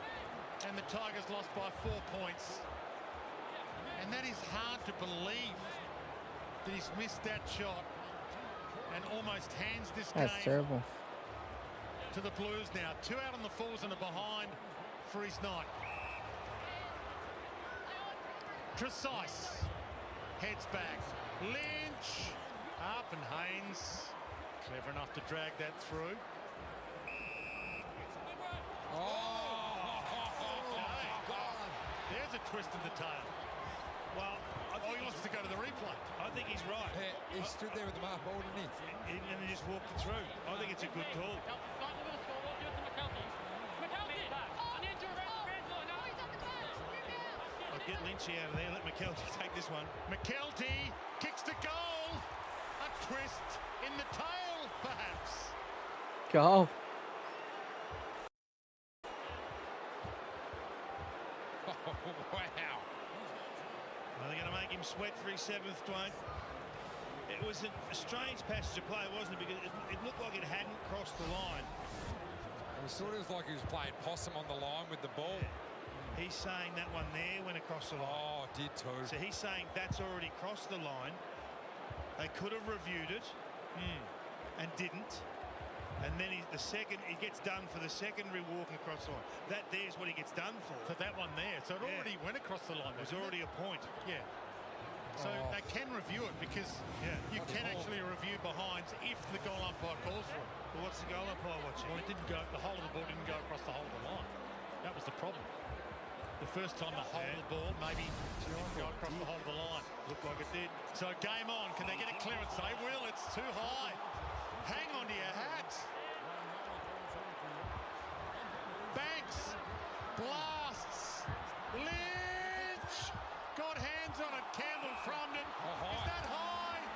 Speaker 26: and the Tigers lost by 4 points. And that is hard to believe that he's missed that shot and almost hands this
Speaker 2: That's
Speaker 26: game
Speaker 2: terrible.
Speaker 26: to the Blues now. 2 out on the falls and a behind for his night. Precise. Heads back. Lynch. Up and Haynes. Clever enough to drag that through. Oh, God. There's a twist in the tail.
Speaker 4: Well,
Speaker 26: he wants to go to the replay.
Speaker 4: I think he's right.
Speaker 11: Yeah, he stood there with the mark ball, didn't he?
Speaker 4: And he just walked it through. I think it's a good call. I'll get Lynchy out of there. Let McKelty take this one.
Speaker 26: McKelty kicks the goal. A twist in the tail, perhaps.
Speaker 2: Goal.
Speaker 11: Wow.
Speaker 4: Well, they're going to make him sweat for his 7th, Dwayne. It was a strange passage of play, wasn't it? Because it looked like it hadn't crossed the line.
Speaker 11: It was sort of like he was playing possum on the line with the ball.
Speaker 4: He's saying that one there went across the line.
Speaker 11: Oh, did too.
Speaker 4: So he's saying that's already crossed the line. They could have reviewed it and didn't. And then he gets done for the secondary walking across the line. That there's what he gets done for.
Speaker 26: So that one there. So it already went across the line.
Speaker 4: It was already a point.
Speaker 26: Yeah. So they can review it because you can actually review behinds if the goal umpire calls for it.
Speaker 4: Well, what's the goal umpire watching?
Speaker 26: Well, it didn't go. The whole of the ball didn't go across the whole of the line. That was the problem. The first time the whole of the ball maybe didn't go across the whole of the line.
Speaker 4: Looked like it did.
Speaker 26: So game on. Can they get a clearance? They will. It's too high. Hang on to your hat. Banks blasts. Lynch got hands on it. Campbell from it. Is that high?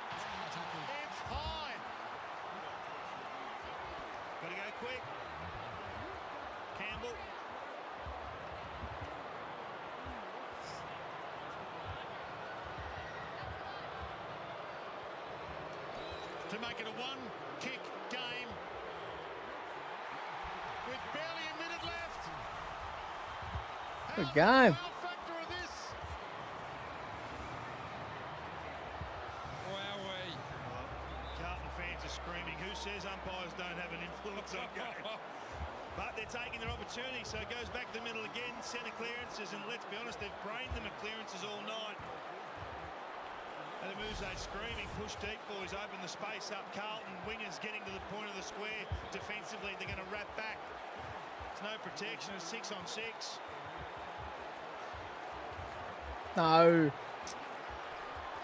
Speaker 26: It's high.
Speaker 4: Got to go quick. Campbell.
Speaker 26: To make it a one-kick game with barely a minute left.
Speaker 2: Good game.
Speaker 26: Factor of this.
Speaker 11: Wowee.
Speaker 4: Carlton fans are screaming. Who says umpires don't have an influence on game? But they're taking their opportunity, so it goes back to the middle again. Centre clearances, and let's be honest, they've brained them at clearances all night. And the Muse screaming, push deep, boys, open the space up. Carlton wingers getting to the point of the square. Defensively, they're going to wrap back. There's no protection, it's 6 on 6.
Speaker 2: No.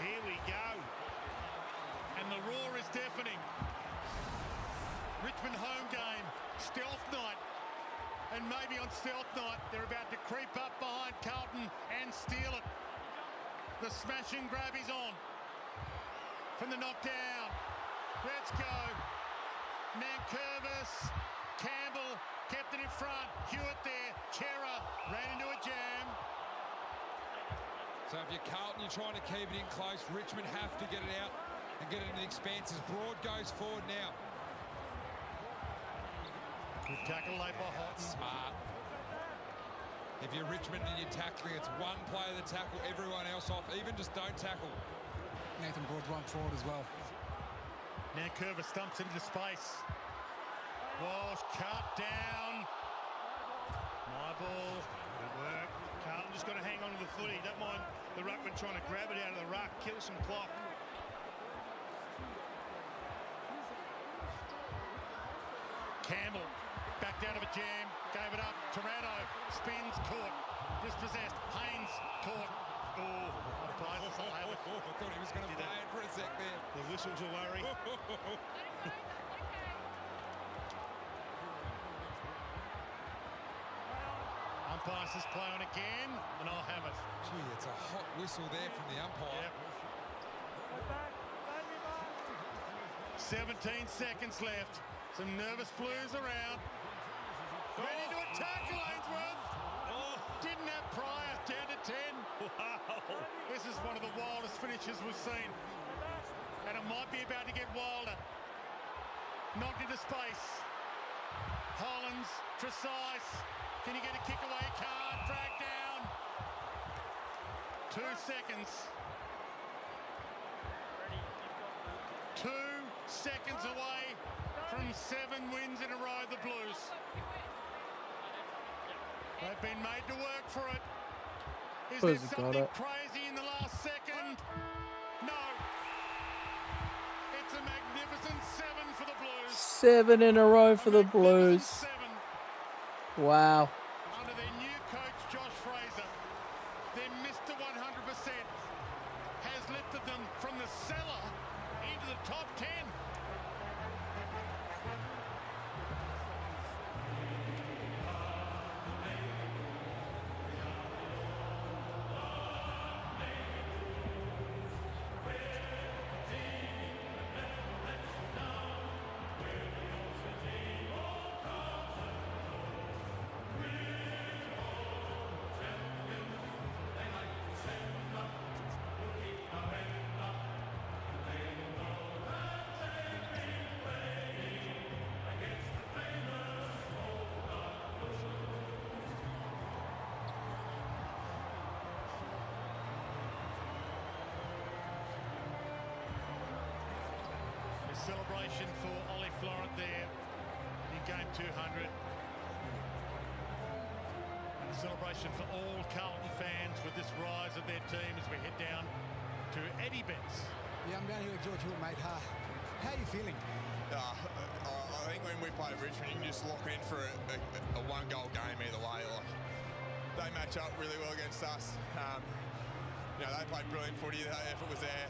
Speaker 4: Here we go.
Speaker 26: And the roar is deafening. Richmond home game, stealth night. And maybe on stealth night, they're about to creep up behind Carlton and steal it. The smash and grab is on. From the knockdown. Let's go. Nankervis. Campbell kept it in front. Hewitt there. Chera ran into a jam.
Speaker 11: So if you're Carlton, you're trying to keep it in close. Richmond have to get it out and get it in the expanses. Broad goes forward now.
Speaker 26: Good tackle late by Houghton.
Speaker 11: Smart. If you're Richmond and you're tackling, it's one player to tackle, everyone else off. Even just don't tackle.
Speaker 15: Nathan Broad run forward as well.
Speaker 26: Now Curver stumps into space. Walsh cut down. My ball.
Speaker 4: Good work. Carlton just got to hang on to the footy. Don't mind the ruckman trying to grab it out of the ruck, kill some clock.
Speaker 26: Campbell backed out of a jam, gave it up. Toronto spins, caught, dispossessed. Haynes caught. Oh,
Speaker 11: I thought he was going to play it for a sec there.
Speaker 4: The whistles a worry.
Speaker 26: Umpire says play on again, and I'll have it.
Speaker 11: Gee, it's a hot whistle there from the umpire.
Speaker 26: Yep. 17 seconds left. Some nervous blues around. Went into a tackle, Ainsworth. Didn't have Pryor, down to 10.
Speaker 4: Wow.
Speaker 26: This is one of the wildest finishes we've seen. And it might be about to get wilder. Knocked into space. Hollins, precise. Can you get a kick away? Can't. Drag down. 2 seconds. 2 seconds away from 7 wins in a row, the Blues. They've been made to work for it. Is there something crazy in the last second? No. It's a magnificent 7 for the Blues.
Speaker 2: 7 in a row for the Blues.
Speaker 26: 7.
Speaker 2: Wow.
Speaker 26: Under their new coach, Josh Fraser. Their to 100% has lifted them from the cellar into the top 10. Celebration for Ollie Florent there in game 200. And a celebration for all Carlton fans with this rise of their team as we head down to Eddie Betts.
Speaker 15: Yeah, I'm down here with George Hook, mate. How are you feeling?
Speaker 6: I think when we play Richmond, you can just lock it in for a one-goal game either way. Like, they match up really well against us. You know, they played brilliant footy. The effort was there.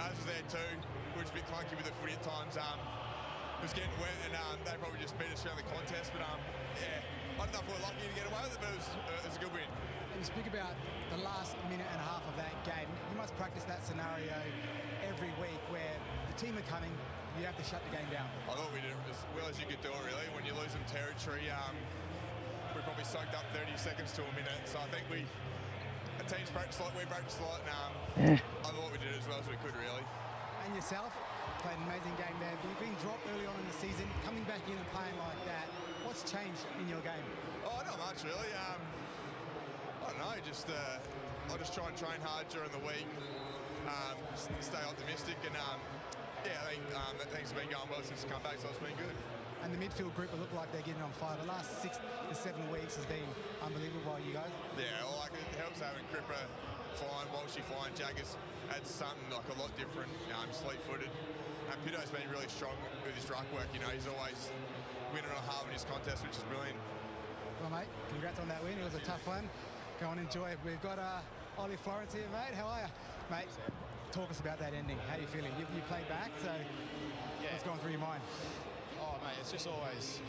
Speaker 6: Ours was there too. We were just a bit clunky with the footy at times. It was getting wet, and they probably just beat us around the contest. But yeah, I don't know if we were lucky to get away with it, but it was a good win.
Speaker 15: You speak about the last minute and a half of that game. You must practice that scenario every week where the team are coming, you have to shut the game down.
Speaker 6: I thought we did it as well as you could do it, really. When you're losing territory, we probably soaked up 30 seconds to a minute. So I think the team's practiced a lot, we practiced a lot, and I thought we did it as well as we could, really.
Speaker 15: And yourself, played an amazing game there. But you've been dropped early on in the season, coming back in and playing like that. What's changed in your game?
Speaker 6: Oh, not much, really. I don't know, I just try and train hard during the week, stay optimistic, and yeah, I think things have been going well since the comeback, so it's been good.
Speaker 15: And the midfield group will look like they're getting on fire. The last 6 to 7 weeks has been unbelievable by you guys.
Speaker 6: Yeah, well, like, it helps having Cripper flying, Walshy flying, Jaggers adds something like a lot different, fleet-footed. And Pito's been really strong with his ruck work, he's always winning on half in his contest, which is brilliant.
Speaker 15: Well, mate, congrats on that win. It was a tough one. Go and enjoy it. We've got Ollie Florent here, mate. How are you? Mate, talk us about that ending. How are you feeling? You played back, so what's going through your mind?
Speaker 7: Oh, mate, it's just always,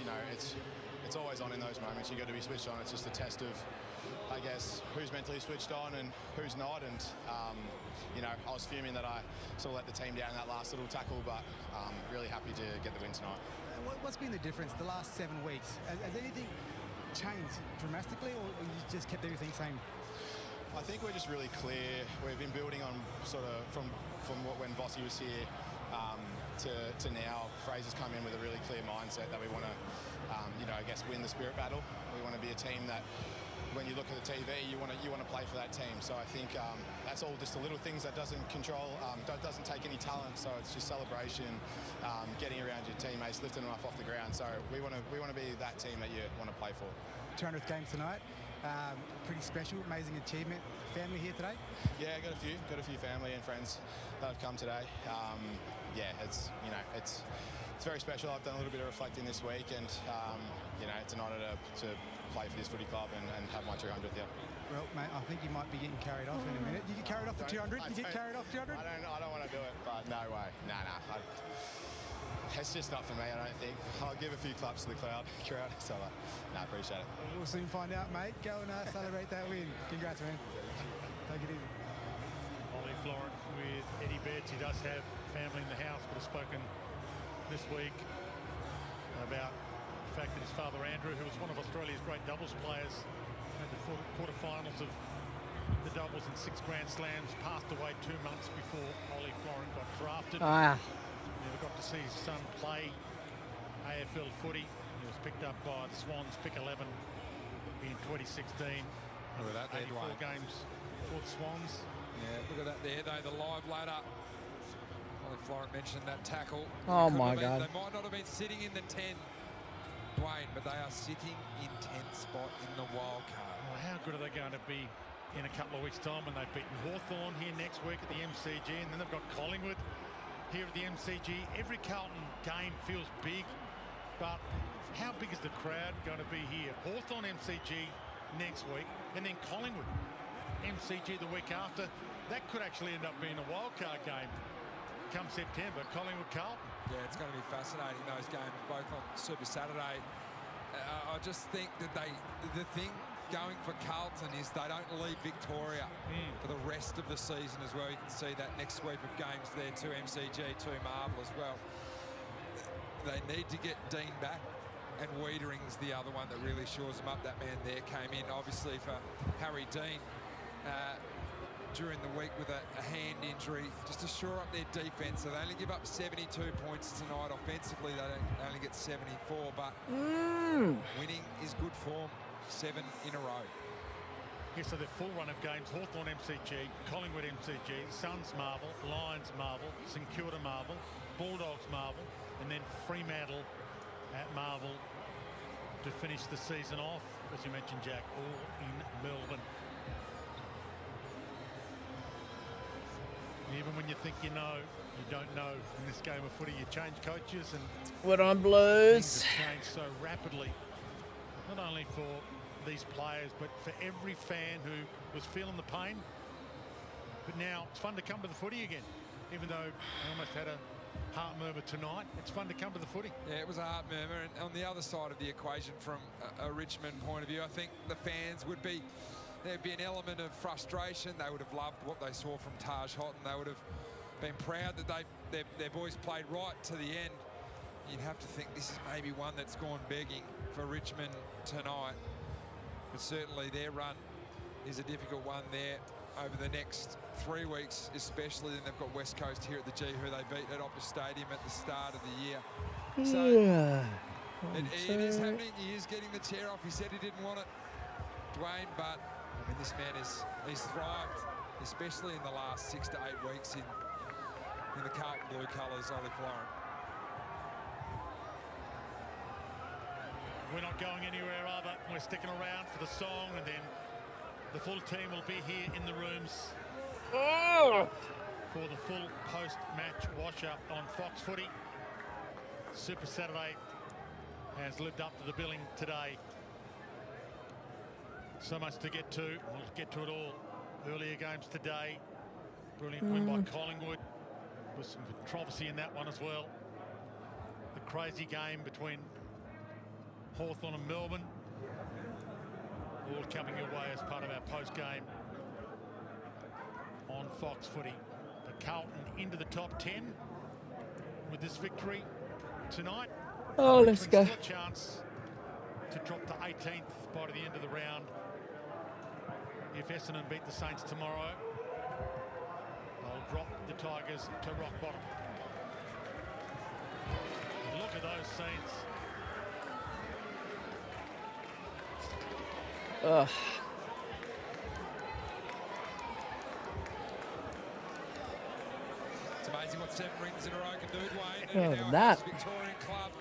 Speaker 7: it's always on in those moments. You've got to be switched on. It's just a test of, I guess, who's mentally switched on and who's not. And, I was fuming that I sort of let the team down in that last little tackle, but really happy to get the win tonight.
Speaker 15: What's been the difference the last 7 weeks? Has anything changed dramatically, or you just kept everything same?
Speaker 7: I think we're just really clear. We've been building on sort of from when Vossi was here to now. Fraser's come in with a really clear mindset that we want to, I guess, win the spirit battle. We want to be a team that, when you look at the TV, you want to play for that team. So I think that's all just the little things that doesn't control, doesn't take any talent. So it's just celebration, getting around your teammates, lifting them up off the ground. So we want to be that team that you want to play for. 200th game tonight. Pretty special, amazing achievement. Family here today? Yeah, got a few family and friends that have come today. It's very special. I've done a little bit of reflecting this week, and it's an honour to play for this footy club and have my 200th. Yeah. Well, mate, I think you might be getting carried off in a minute. You get carried off for 200? You get carried off 200? I don't want to do it, but no way. Nah. It's just not for me, I don't think. I'll give a few claps to the crowd. So, appreciate it. We'll soon find out, mate. Go and celebrate that win. Congrats, man. Take it easy.
Speaker 26: Ollie Florent with Eddie Betts. He does have family in the house, but has spoken this week about the fact that his father Andrew, who was one of Australia's great doubles players, made the quarterfinals of the doubles in 6 Grand Slams, passed away 2 months before Ollie Florent got drafted. Never got to see his son play AFL footy. He was picked up by the Swans, pick 11 in 2016.
Speaker 11: Look at that there,
Speaker 26: 84 games for the Swans.
Speaker 11: Yeah, look at that there, though, the live ladder. Ollie Florent mentioned that tackle.
Speaker 2: Oh, my God.
Speaker 11: They might not have been sitting in the 10, Dwayne, but they are sitting in 10th spot in the wild card.
Speaker 26: Well, how good are they going to be in a couple of weeks' time when they've beaten Hawthorn here next week at the MCG, and then they've got Collingwood here at the MCG. Every Carlton game feels big, but how big is the crowd going to be here? Hawthorn MCG next week, and then Collingwood MCG the week after. That could actually end up being a wildcard game come September. Collingwood Carlton.
Speaker 11: Yeah, it's going to be fascinating, those games, both on Super Saturday. I just think that the thing going for Carlton is they don't leave Victoria for the rest of the season as well. You can see that next sweep of games there to MCG, to Marvel as well. They need to get Dean back, and Wiedering's the other one that really shores them up. That man there came in, obviously, for Harry Dean during the week with a hand injury, just to shore up their defence. So they only give up 72 points tonight. Offensively, they only get 74, but winning is good form. 7 in a row.
Speaker 26: Yeah, so the full run of games: Hawthorn MCG, Collingwood MCG, Suns Marvel, Lions Marvel, St Kilda Marvel, Bulldogs Marvel, and then Fremantle at Marvel to finish the season off. As you mentioned, Jack, all in Melbourne. Even when you think you know, you don't know. In this game of footy, you change coaches, and
Speaker 2: What on Blues?
Speaker 26: things have changed so rapidly. Not only for these players, but for every fan who was feeling the pain. But now it's fun to come to the footy again, even though I almost had a heart murmur tonight. It's fun to come to the footy.
Speaker 11: Yeah, it was a heart murmur, and on the other side of the equation, from a Richmond point of view, I think the fans would be, there'd be an element of frustration. They would have loved what they saw from Taj Houghton. They would have been proud that their boys played right to the end. You'd have to think this is maybe one that's gone begging for Richmond tonight. But certainly their run is a difficult one there over the next 3 weeks, especially. Then they've got West Coast here at the G, who they beat at Optus Stadium at the start of the year. So it is happening. He is getting the chair off. He said he didn't want it, Dwayne, but I mean, this man he's thrived, especially in the last 6 to 8 weeks in the Carlton blue colours, Ollie Florin.
Speaker 26: We're not going anywhere other. We're sticking around for the song, and then the full team will be here in the rooms for the full post-match wash-up on Fox Footy. Super Saturday has lived up to the billing today. So much to get to. We'll get to it all. Earlier games today. Brilliant win by Collingwood. With some controversy in that one as well. The crazy game between Hawthorn and Melbourne, all coming your way as part of our post-game on Fox Footy. The Carlton into the top 10 with this victory tonight.
Speaker 2: Oh, let's go.
Speaker 26: Still a chance to drop to 18th by the end of the round. If Essendon beat the Saints tomorrow, they'll drop the Tigers to rock bottom. Look at those scenes.
Speaker 2: Ugh.
Speaker 11: It's amazing what 7 rings in a row can do, Dwayne.
Speaker 2: Oh,
Speaker 11: And
Speaker 2: that.
Speaker 11: Victorian club.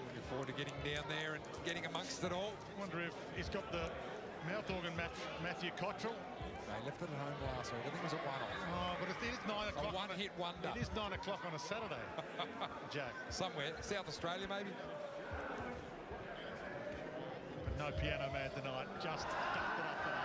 Speaker 11: Looking forward to getting down there and getting amongst it all.
Speaker 26: I wonder if he's got the mouth organ Matthew Cottrell.
Speaker 11: They left it at home last week. I think it was at 1 off.
Speaker 26: Oh, but it is 9 o'clock.
Speaker 11: A one-hit wonder.
Speaker 26: It is 9 o'clock on a Saturday, Jack.
Speaker 11: Somewhere. South Australia, maybe?
Speaker 26: No piano man tonight. Just ducked it up for that.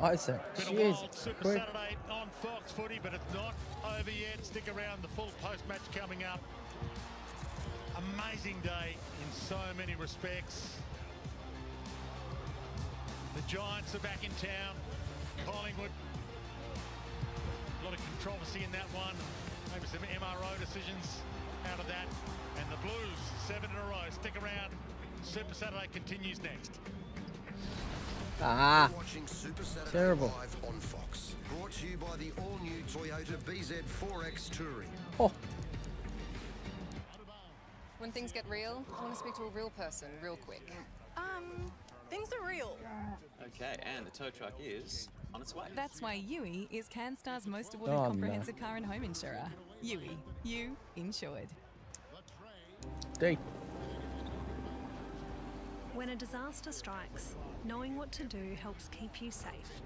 Speaker 2: Isaac,
Speaker 26: Been a wild
Speaker 2: Jesus
Speaker 26: Super
Speaker 2: Christ.
Speaker 26: Saturday on Fox Footy, but it's not over yet. Stick around, the full post-match coming up. Amazing day in so many respects. The Giants are back in town. Collingwood, a lot of controversy in that one. Maybe some MRO decisions out of that. And the Blues, 7 in a row. Stick around. Super Saturday continues next.
Speaker 2: Ah,
Speaker 8: Watching Super Saturday
Speaker 2: terrible.
Speaker 8: Live on Fox. Brought to you by the all-new Toyota BZ4X Touring.
Speaker 2: Oh.
Speaker 5: When things get real, I want to speak to a real person real quick.
Speaker 9: Things are real.
Speaker 12: Okay, and the tow truck is on its way.
Speaker 25: That's why Yui is CanStar's most awarded
Speaker 2: Oh, no.
Speaker 25: comprehensive car and home insurer. Yui, you insured.
Speaker 2: D.
Speaker 23: When a disaster strikes, knowing what to do helps keep you safe.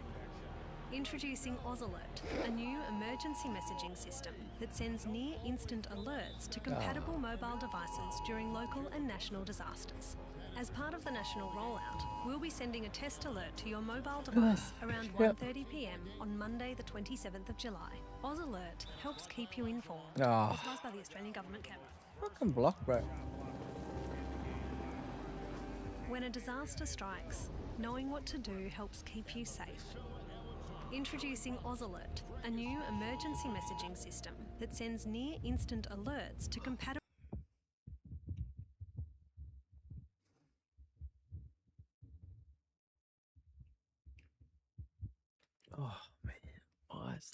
Speaker 23: Introducing AusAlert, a new emergency messaging system that sends near-instant alerts to compatible mobile devices during local and national disasters. As part of the national rollout, we'll be sending a test alert to your mobile device around 1:30 p.m. on Monday the 27th of July. AusAlert helps keep you informed. Authorised by the Australian Government, Canberra.
Speaker 2: Fucking block, bro.
Speaker 23: When a disaster strikes, knowing what to do helps keep you safe. Introducing AusAlert, a new emergency messaging system that sends near-instant alerts to compatible...
Speaker 2: Oh, man. Eyes.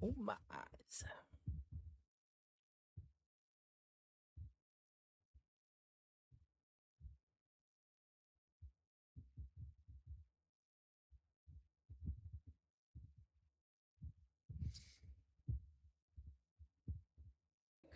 Speaker 2: Oh, my eyes.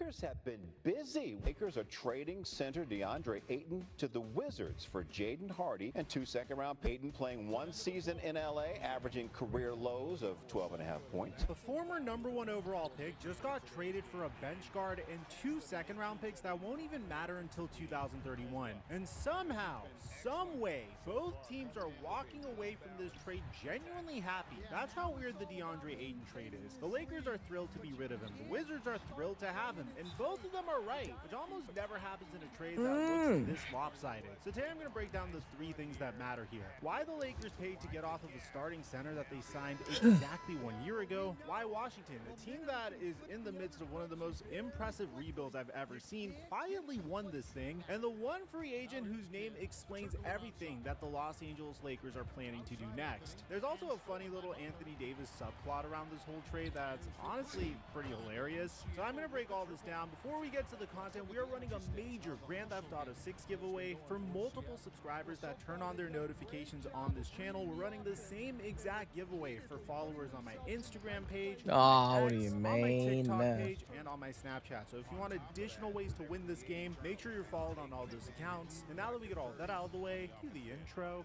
Speaker 13: Lakers have been busy. Lakers are trading center DeAndre Ayton to the Wizards for Jaden Hardy and 2 second-round. Ayton playing 1 season in LA, averaging career lows of 12.5 points.
Speaker 14: The former #1 overall pick just got traded for a bench guard and 2 second-round picks that won't even matter until 2031. And somehow, some way, both teams are walking away from this trade genuinely happy. That's how weird the DeAndre Ayton trade is. The Lakers are thrilled to be rid of him. The Wizards are thrilled to have him. And both of them are right, which almost never happens in a trade that looks this lopsided. So today I'm going to break down the 3 things that matter here. Why the Lakers paid to get off of a starting center that they signed exactly 1 year ago. Why Washington, a team that is in the midst of one of the most impressive rebuilds I've ever seen, quietly won this thing. And the one free agent whose name explains everything that the Los Angeles Lakers are planning to do next. There's also a funny little Anthony Davis subplot around this whole trade that's honestly pretty hilarious. So I'm going to break all this down. Before we get to the content, we are running a major Grand Theft Auto 6 giveaway for multiple subscribers that turn on their notifications on this channel. We're running the same exact giveaway for followers on my Instagram page,
Speaker 2: what do you
Speaker 14: on my
Speaker 2: mean?
Speaker 14: TikTok page, and on my Snapchat. So if you want additional ways to win this game, make sure you're followed on all those accounts. And now that we get all that out of the way, cue the intro.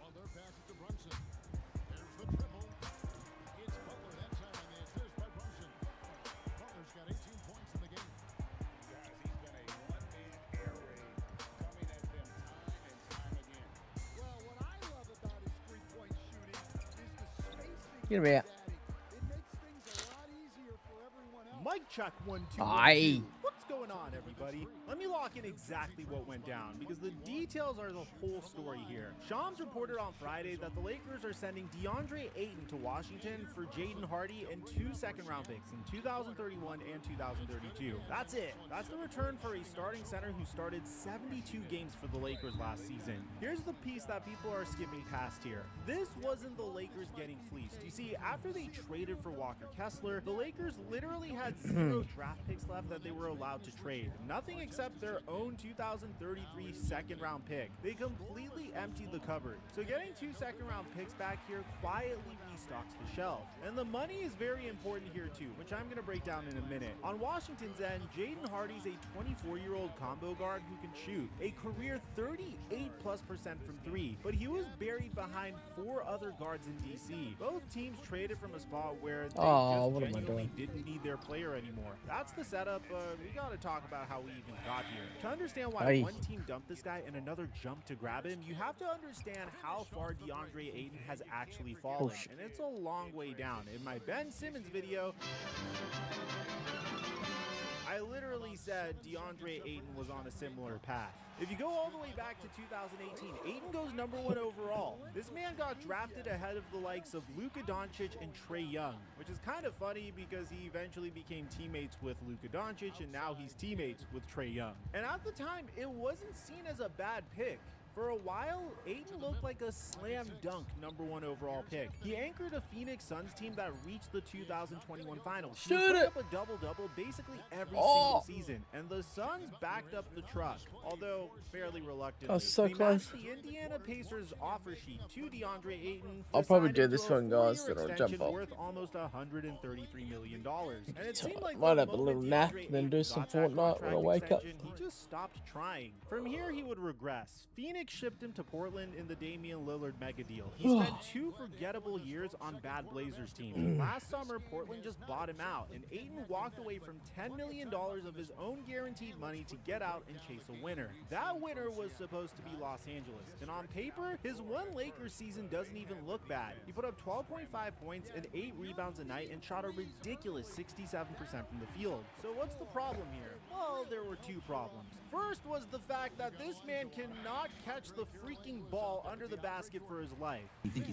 Speaker 2: Get him out.
Speaker 14: Mic check 1 2
Speaker 2: Aye.
Speaker 14: 1 2. What's going on, everybody? Let me lock in exactly what went down because the details are the whole story here. Shams reported on Friday that the Lakers are sending DeAndre Ayton to Washington for Jaden Hardy and 2 second-round picks in 2031 and 2032. That's it. That's the return for a starting center who started 72 games for the Lakers last season. Here's the piece that people are skipping past here. This wasn't the Lakers getting fleeced. You see, after they traded for Walker Kessler, the Lakers literally had 0 draft picks left that they were allowed to trade. Nothing except their own 2033 second-round pick. They completely emptied the cupboard. So getting 2 second-round picks back here quietly restocks the shelf. And the money is very important here too, which I'm going to break down in a minute. On Washington's end, Jaden Hardy's a 24-year-old combo guard who can shoot a career 38+% from 3, but he was buried behind 4 other guards in DC. Both teams traded from a spot where they just genuinely didn't need their player anymore. That's the setup. We got to talk about how we even got here. To understand why one team dumped this guy and another jumped to grab him, you have to understand how far DeAndre Ayton has actually fallen. And it's a long way down. In my Ben Simmons video, I literally said DeAndre Ayton was on a similar path. If you go all the way back to 2018, Ayton goes #1 overall. This man got drafted ahead of the likes of Luka Doncic and Trae Young, which is kind of funny because he eventually became teammates with Luka Doncic and now he's teammates with Trae Young. And at the time, it wasn't seen as a bad pick. For a while, Ayton looked like a slam dunk #1 overall pick. He anchored a Phoenix Suns team that reached the 2021 finals. He was putting up a double-double basically every single season, and the Suns backed up the truck, although fairly reluctantly.
Speaker 2: Oh, so
Speaker 14: they
Speaker 2: close.
Speaker 14: matched the Indiana Pacers offer sheet to DeAndre Ayton.
Speaker 2: I'll probably
Speaker 14: signed
Speaker 2: do
Speaker 14: him
Speaker 2: this
Speaker 14: to a
Speaker 2: one, guys,
Speaker 14: 4-year
Speaker 2: then I'll
Speaker 14: extension
Speaker 2: jump off.
Speaker 14: worth almost $133 million. And it seemed like
Speaker 2: Might
Speaker 14: the
Speaker 2: have a little
Speaker 14: moment
Speaker 2: nap
Speaker 14: DeAndre
Speaker 2: and then
Speaker 14: Ayton
Speaker 2: do some
Speaker 14: got that
Speaker 2: Fortnite when I
Speaker 14: contract
Speaker 2: wake up.
Speaker 14: extension, he just stopped trying. From here, he would regress. Phoenix shipped him to Portland in the Damian Lillard mega deal. He spent 2 forgettable years on bad Blazers teams. Last summer, Portland just bought him out, and Ayton walked away from $10 million of his own guaranteed money to get out and chase a winner. That winner was supposed to be Los Angeles, and on paper, his one Lakers season doesn't even look bad. He put up 12.5 points and 8 rebounds a night and shot a ridiculous 67% from the field. So what's the problem here? Well, there were 2 problems. First was the fact that this man cannot catch the freaking ball under the basket for his life.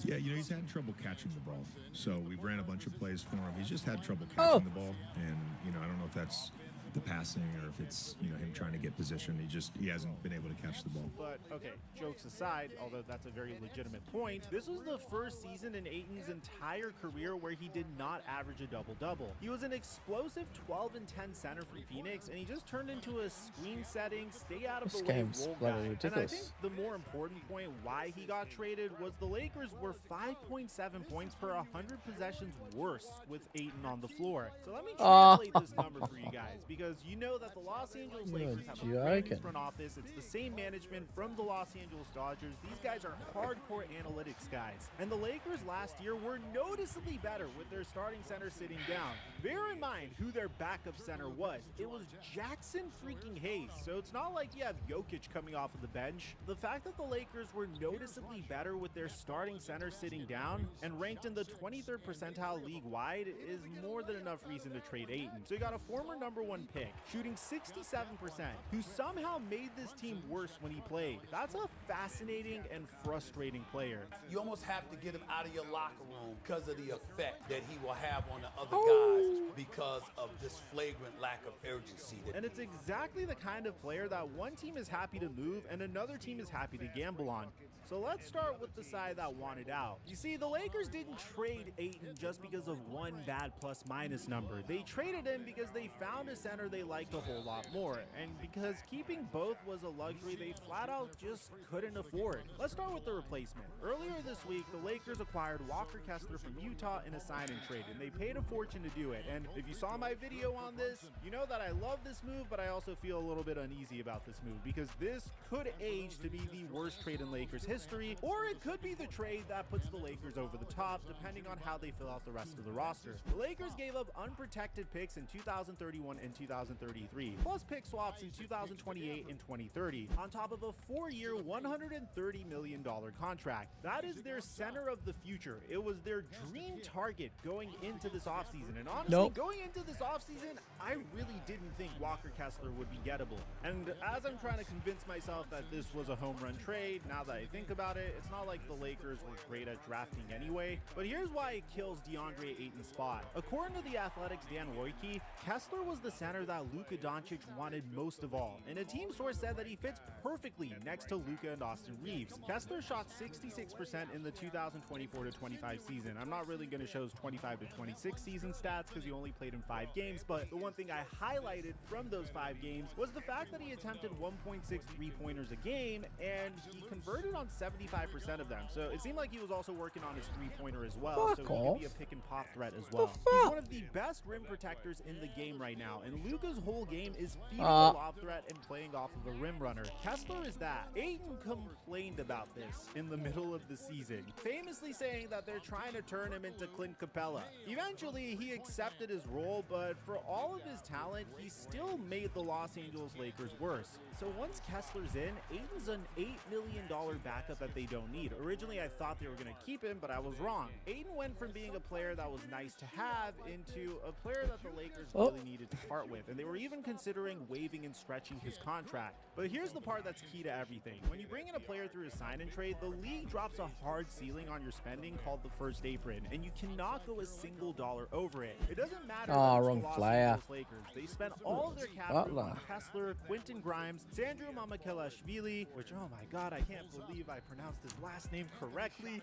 Speaker 9: Yeah, he's had trouble catching the ball. So we've ran a bunch of plays for him. He's just had trouble catching the ball. And, I don't know if that's the passing or if it's, him trying to get position. He hasn't been able to catch the ball.
Speaker 14: But, okay, jokes aside, although that's a very legitimate point, this was the first season in Ayton's entire career where he did not average a double-double. He was an explosive 12 and 10 center for Phoenix, and he just turned into a screen setting, stay out of the way role guy. And I think the more important point why he got traded was the Lakers were 5.7 points per 100 possessions worse with Ayton on the floor. So let me translate this number for you guys, because you know that the Los Angeles Lakers have a brand new front office. It's the same management from the Los Angeles Dodgers. These guys are hardcore analytics guys. And the Lakers last year were noticeably better with their starting center sitting down. Bear in mind who their backup center was. It was Jackson freaking Hayes. So it's not like you have Jokic coming off of the bench. The fact that the Lakers were noticeably better with their starting center sitting down and ranked in the 23rd percentile league-wide is more than enough reason to trade Ayton. So you got a former #1 pick, shooting 67%, who somehow made this team worse when he played. That's a fascinating and frustrating player.
Speaker 16: You almost have to get him out of your locker room because of the effect that he will have on the other guys because of this flagrant lack of urgency.
Speaker 14: And it's exactly the kind of player that one team is happy to move and another team is happy to gamble on. So let's start with the side that wanted out. You see, the Lakers didn't trade Ayton just because of one bad plus-minus number. They traded him because they found a center they liked a whole lot more, and because keeping both was a luxury they flat out just couldn't afford. Let's start with the replacement. Earlier this week, the Lakers acquired Walker Kessler from Utah in a sign-and trade, and they paid a fortune to do it. And if you saw my video on this, you know that I love this move, but I also feel a little bit uneasy about this move because this could age to be the worst trade in Lakers history, or it could be the trade that puts the Lakers over the top, depending on how they fill out the rest of the roster. The Lakers gave up unprotected picks in 2031 and 2033, plus pick swaps in 2028 and 2030, on top of a 4-year, $130 million contract. That is their center of the future. It was their dream target going into this offseason, and honestly, going into this offseason, I really didn't think Walker Kessler would be gettable. And as I'm trying to convince myself that this was a home run trade, now that I think about it, it's not like the Lakers were great at drafting anyway. But here's why it kills DeAndre Ayton's spot. According to the Athletic's Dan Wojcicki, Kessler was the center that Luka Doncic wanted most of all, and a team source said that he fits perfectly next to Luka and Austin Reeves. Kessler shot 66% in the 2024-25 season. I'm not really going to show his 25-26 season stats because he only played in 5 games, but the one thing I highlighted from those 5 games was the fact that he attempted 1.6 three-pointers a game, and he converted on 75% of them. So it seemed like he was also working on his three-pointer as well, so he could be a pick-and-pop threat as well. He's one of the best rim protectors in the game right now, and Luka's whole game is feeding the lob threat and playing off of a rim runner. Kessler is that. Ayton complained about this in the middle of the season, famously saying that they're trying to turn him into Clint Capella. Eventually, he accepted his role, but for all of his talent, he still made the Los Angeles Lakers worse. So once Kessler's in, Ayton's an $8 million backup backup that they don't need. Originally, I thought they were going to keep him, but I was wrong. Ayton went from being a player that was nice to have into a player that the Lakers really needed to part with, and they were even considering waiving and stretching his contract. But here's the part that's key to everything. When you bring in a player through a sign and trade, the league drops a hard ceiling on your spending called the first apron, and you cannot go a single dollar over it. It doesn't matter
Speaker 2: wrong
Speaker 14: the Los
Speaker 2: player.
Speaker 14: Angeles Lakers. They spent all of their cap room on Kessler, Quentin Grimes, Sandro Mamakelashvili, which, oh my god, I can't believe I pronounced his last name correctly.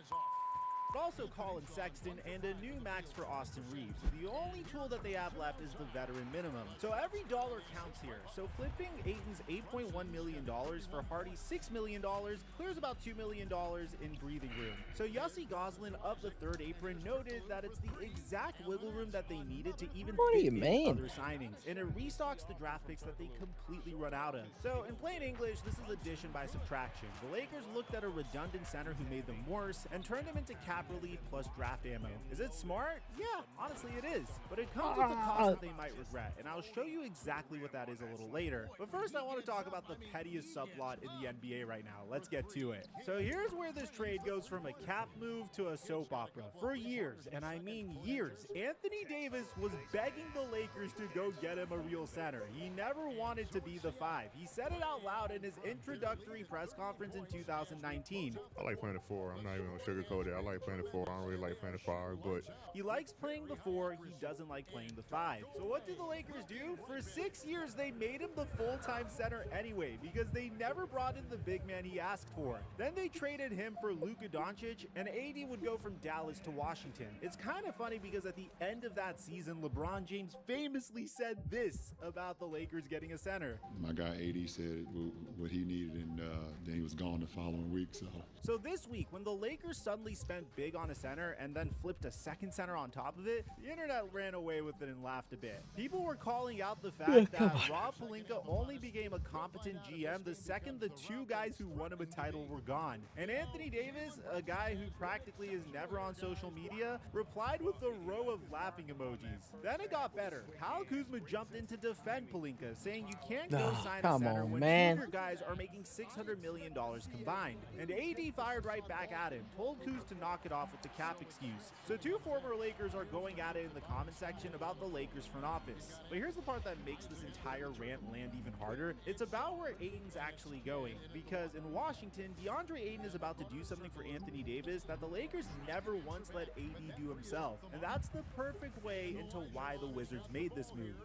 Speaker 14: But also Colin Sexton and a new max for Austin Reeves. The only tool that they have left is the veteran minimum. So every dollar counts here. So flipping Ayton's $8.1 million for Hardy's $6 million clears about $2 million in breathing room. So Yossi Goslin of the third apron noted that it's the exact wiggle room that they needed to even fit in other signings. And it restocks the draft picks that they completely run out of. So in plain English, this is addition by subtraction. The Lakers looked at a redundant center who made them worse and turned him into cap relief plus draft ammo. Is it smart? Yeah, honestly it is. But it comes with a cost that they might regret, and I'll show you exactly what that is a little later. But first I want to talk about the pettiest subplot in the NBA right now. Let's get to it. So here's where this trade goes from a cap move to a soap opera. For years, and I mean years, Anthony Davis was begging the Lakers to go get him a real center. He never wanted to be the 5. He said it out loud in his introductory press conference in 2019.
Speaker 10: I like playing the 4. I'm not even going to sugarcoat it. I like playing the 4. I don't really like playing the 5, but
Speaker 14: he likes playing the 4. He doesn't like playing the 5. So what did the Lakers do? For 6 years, they made him the full-time center anyway because they never brought in the big man he asked for. Then they traded him for Luka Doncic, and AD would go from Dallas to Washington. It's kind of funny because at the end of that season, LeBron James famously said this about the Lakers getting a center.
Speaker 17: My guy AD said what he needed, and then he was gone the following week.
Speaker 14: So this week, when the Lakers suddenly spent big on a center and then flipped a second center on top of it, the internet ran away with it and laughed a bit. People were calling out the fact that Rob Pelinka only became a competent GM the second the 2 guys who won him a title were gone. And Anthony Davis, a guy who practically is never on social media, replied with a row of laughing emojis. Then it got better. Kyle Kuzma jumped in to defend Pelinka, saying you can't go sign a center when 2 of your guys are making $600 million combined. And AD fired right back at him, told Kuz to knock it off with the cap excuse. So 2 former Lakers are going at it in the comment section about the Lakers front office. But here's the part that makes this entire rant land even harder. It's about where Ayton's actually going, because in Washington, DeAndre Ayton is about to do something for Anthony Davis that the Lakers never once let AD do himself. And that's the perfect way into why the Wizards made this move.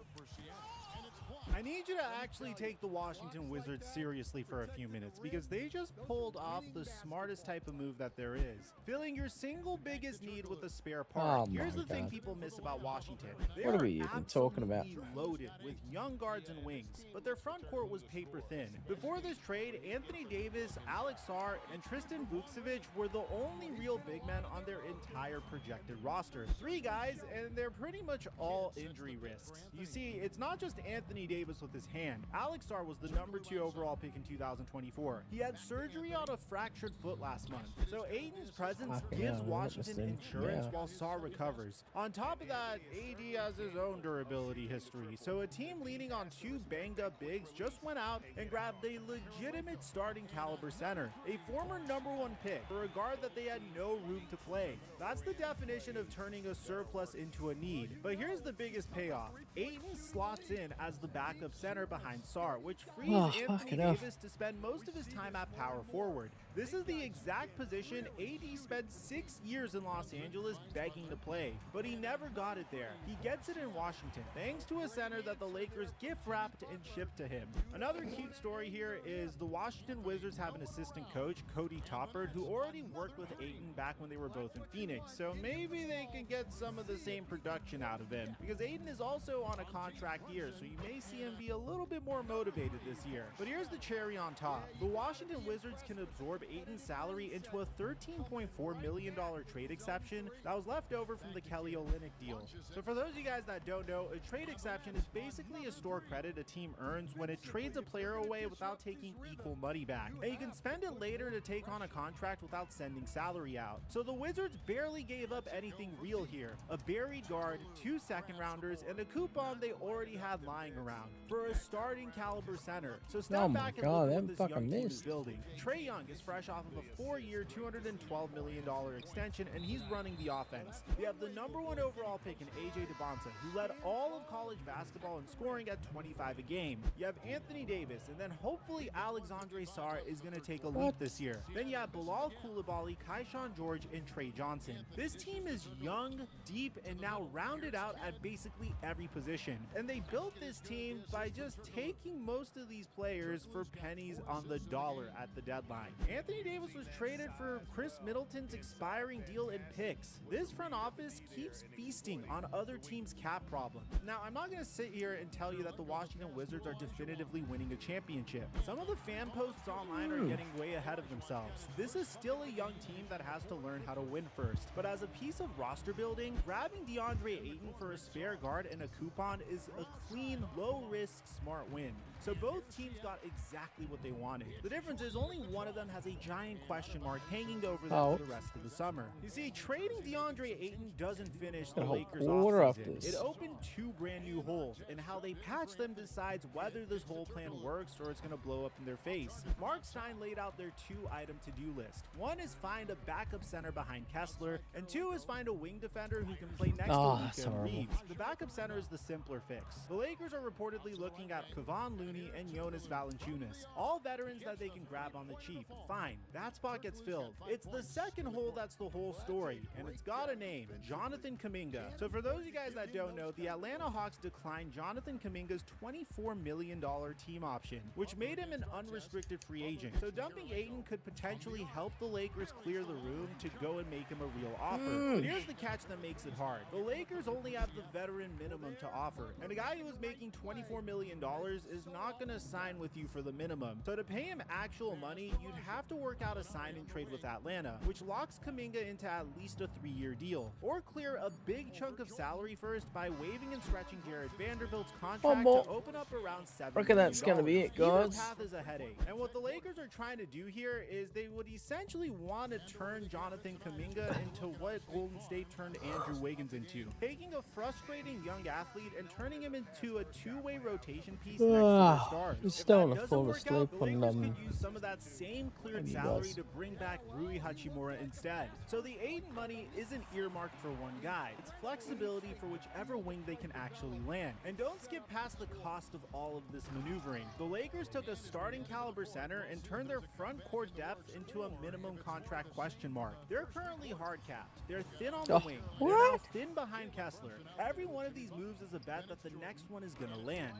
Speaker 14: I need you to actually take the Washington Wizards seriously for a few minutes because they just pulled off the smartest type of move that there is, filling your single biggest need with a spare part. Here's the thing people miss about Washington. They
Speaker 2: What are we even talking about?
Speaker 14: Loaded with young guards and wings, but their front court was paper thin. Before this trade, Anthony Davis, Alex Sarr, and Tristan Vukcevic were the only real big men on their entire projected roster. 3 guys, and they're pretty much all injury risks. You see, it's not just Anthony Davis with his hand. Alex Sarr was the number 2 overall pick in 2024. He had surgery on a fractured foot last month. So Ayton's presence gives Washington insurance while Sarr recovers. On top of that, AD has his own durability history. So a team leaning on 2 banged up bigs just went out and grabbed a legitimate starting caliber center, a former number 1 pick for a guard that they had no room to play. That's the definition of turning a surplus into a need. But here's the biggest payoff. Ayton slots in as the backup center behind Sarr, which frees Anthony Davis to spend most of his time at power forward. This is the exact position AD spent 6 years in Los Angeles begging to play, but he never got it there. He gets it in Washington, thanks to a center that the Lakers gift-wrapped and shipped to him. Another cute story here is the Washington Wizards have an assistant coach, Cody Toppard, who already worked with Ayton back when they were both in Phoenix, so maybe they can get some of the same production out of him, because Ayton is also on a contract year, so you may see him be a little bit more motivated this year. But here's the cherry on top. The Washington Wizards can absorb Ayton's salary into a $13.4 million trade exception that was left over from the Kelly Olynyk deal. So for those of you guys that don't know, a trade exception is basically a store credit a team earns when it trades a player away without taking equal money back. And you can spend it later to take on a contract without sending salary out. So the Wizards barely gave up anything real here. A buried guard, 2 second-rounders, and a coupon they already had lying around for a starting caliber center. So step back and look at what this young team is building. Trae Young is fresh fresh off of a 4-year, $212 million extension, and he's running the offense. They have the #1 overall pick in A.J. Devonta, who led all of college basketball in scoring at 25 a game. You have Anthony Davis, and then hopefully Alexandre Sarr is going to take a leap this year. Then you have Bilal Coulibaly, Kaishan George, and Trey Johnson. This team is young, deep, and now rounded out at basically every position. And they built this team by just taking most of these players for pennies on the dollar at the deadline. Anthony Davis was traded for Chris Middleton's expiring deal in picks. This front office keeps feasting on other teams' cap problems. Now, I'm not going to sit here and tell you that the Washington Wizards are definitively winning a championship. Some of the fan posts online are getting way ahead of themselves. This is still a young team that has to learn how to win first. But as a piece of roster building, grabbing DeAndre Ayton for a spare guard and a coupon is a clean, low-risk, smart win. So both teams got exactly what they wanted. The difference is only one of them has a giant question mark hanging over them for the rest of the summer. You see, trading DeAndre Ayton doesn't finish the Lakers offseason. It opened 2 brand new holes, and how they patch them decides whether this whole plan works or it's going to blow up in their face. Mark Stein laid out their 2-item to-do list. 1 is find a backup center behind Kessler, and 2 is find a wing defender who can play next to Luka and Reeves. The backup center is the simpler fix. The Lakers are reportedly looking at Kevon Looney and Jonas Valanciunas, all veterans that they can grab on the cheap. Fine, that spot gets filled. It's the second hole that's the whole story, and it's got a name, Jonathan Kuminga. So for those of you guys that don't know, the Atlanta Hawks declined Jonathan Kuminga's $24 million team option, which made him an unrestricted free agent. So dumping Ayton could potentially help the Lakers clear the room to go and make him a real offer. But here's the catch that makes it hard. The Lakers only have the veteran minimum to offer, and a guy who is making $24 million is not going to sign with you for the minimum. So to pay him actual money, you'd have to work out a sign and trade with Atlanta, which locks Kuminga into at least a 3-year deal, or clear a big chunk of salary first by waiving and stretching Jared Vanderbilt's contract to open up around $7 million.
Speaker 2: That's going to be it, guys.
Speaker 14: Either path is a headache. And what the Lakers are trying to do here is they would essentially want to turn Jonathan Kuminga into what Golden State turned Andrew Wiggins into, taking a frustrating young athlete and turning him into a 2-way rotation piece next to their stars.
Speaker 2: I'm
Speaker 14: If
Speaker 2: still
Speaker 14: that
Speaker 2: to fall
Speaker 14: doesn't
Speaker 2: asleep
Speaker 14: work out, the
Speaker 2: on
Speaker 14: Lakers could use some of that same cleared salary to bring back Rui Hachimura instead. So the Ayton money isn't earmarked for one guy. It's flexibility for whichever wing they can actually land. And don't skip past the cost of all of this maneuvering. The Lakers took a starting caliber center and turned their front court depth into a minimum contract question mark. They're currently hard capped. They're thin on the wing. They're now thin behind Kessler. Every one of these moves is a bet that the next one is going to land.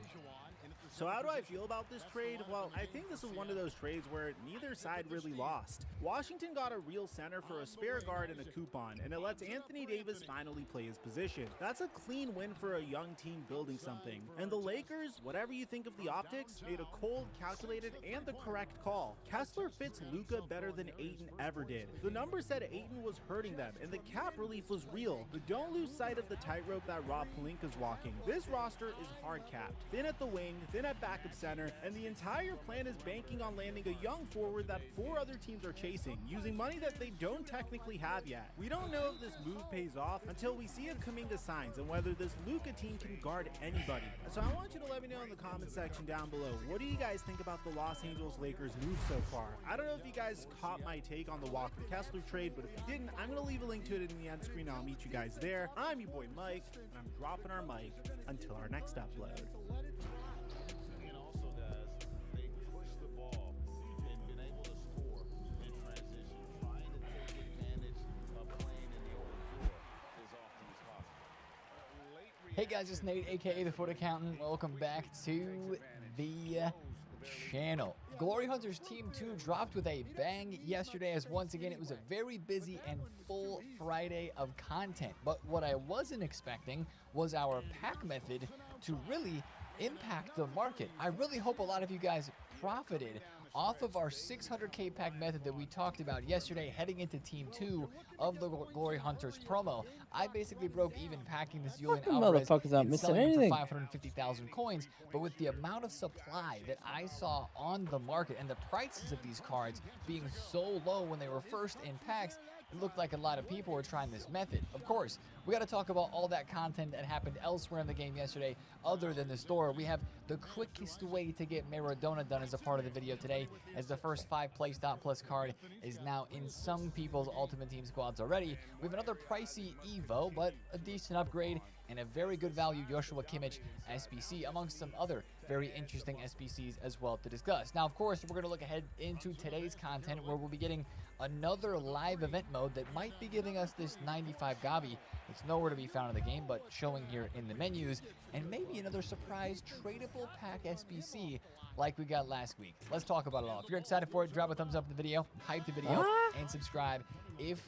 Speaker 14: So how do I feel about this trade? Well, I think this is one of those trades where neither side really lost. Washington got a real center for a spare guard and a coupon, and it lets Anthony Davis finally play his position. That's a clean win for a young team building something. And the Lakers, whatever you think of the optics, made a cold, calculated, and the correct call. Kessler fits Luka better than Ayton ever did. The numbers said Ayton was hurting them, and the cap relief was real. But don't lose sight of the tightrope that Rob Pelinka's walking. This roster is hard capped, thin at the wing, thin at backup center, and the entire plan is banking on landing a young forward that 4 other teams are chasing, using money that they don't technically have yet. We don't know if this move pays off until we see if Kuminga signs and whether this Luka team can guard anybody. So I want you to let me know in the comment section down below, what do you guys think about the Los Angeles Lakers move so far? I don't know if you guys caught my take on the Walker Kessler trade, but if you didn't, I'm going to leave a link to it in the end screen. I'll meet you guys there. I'm your boy Mike, and I'm dropping our mic until our next upload.
Speaker 18: Hey guys, it's Nate, aka The Foot Accountant. Welcome back to the channel. Glory Hunters Team 2 dropped with a bang yesterday, as once again it was a very busy and full Friday of content. But what I wasn't expecting was our pack method to really impact the market. I really hope a lot of you guys profited off of our 600k pack method that we talked about yesterday heading into Team 2 of the Glory Hunters promo. I basically broke even packing this Julian Alvarez and selling him for 550,000 coins, but with the amount of supply that I saw on the market and the prices of these cards being so low when they were first in packs, it looked like a lot of people were trying this method. Of course, we got to talk about all that content that happened elsewhere in the game yesterday other than the store. We have the quickest way to get Maradona done as a part of the video today, as the first 5 PlayStop Plus card is now in some people's Ultimate Team squads already. We have another pricey Evo, but a decent upgrade, and a very good value Joshua Kimmich SBC, amongst some other very interesting SBCs as well to discuss. Now, of course, we're going to look ahead into today's content, where we'll be getting another live event mode that might be giving us this 95 Gavi. It's nowhere to be found in the game, but showing here in the menus, and maybe another surprise tradable pack SBC like we got last week. Let's talk about it all. If you're excited for it, drop a thumbs up to the video, hype the video, and subscribe if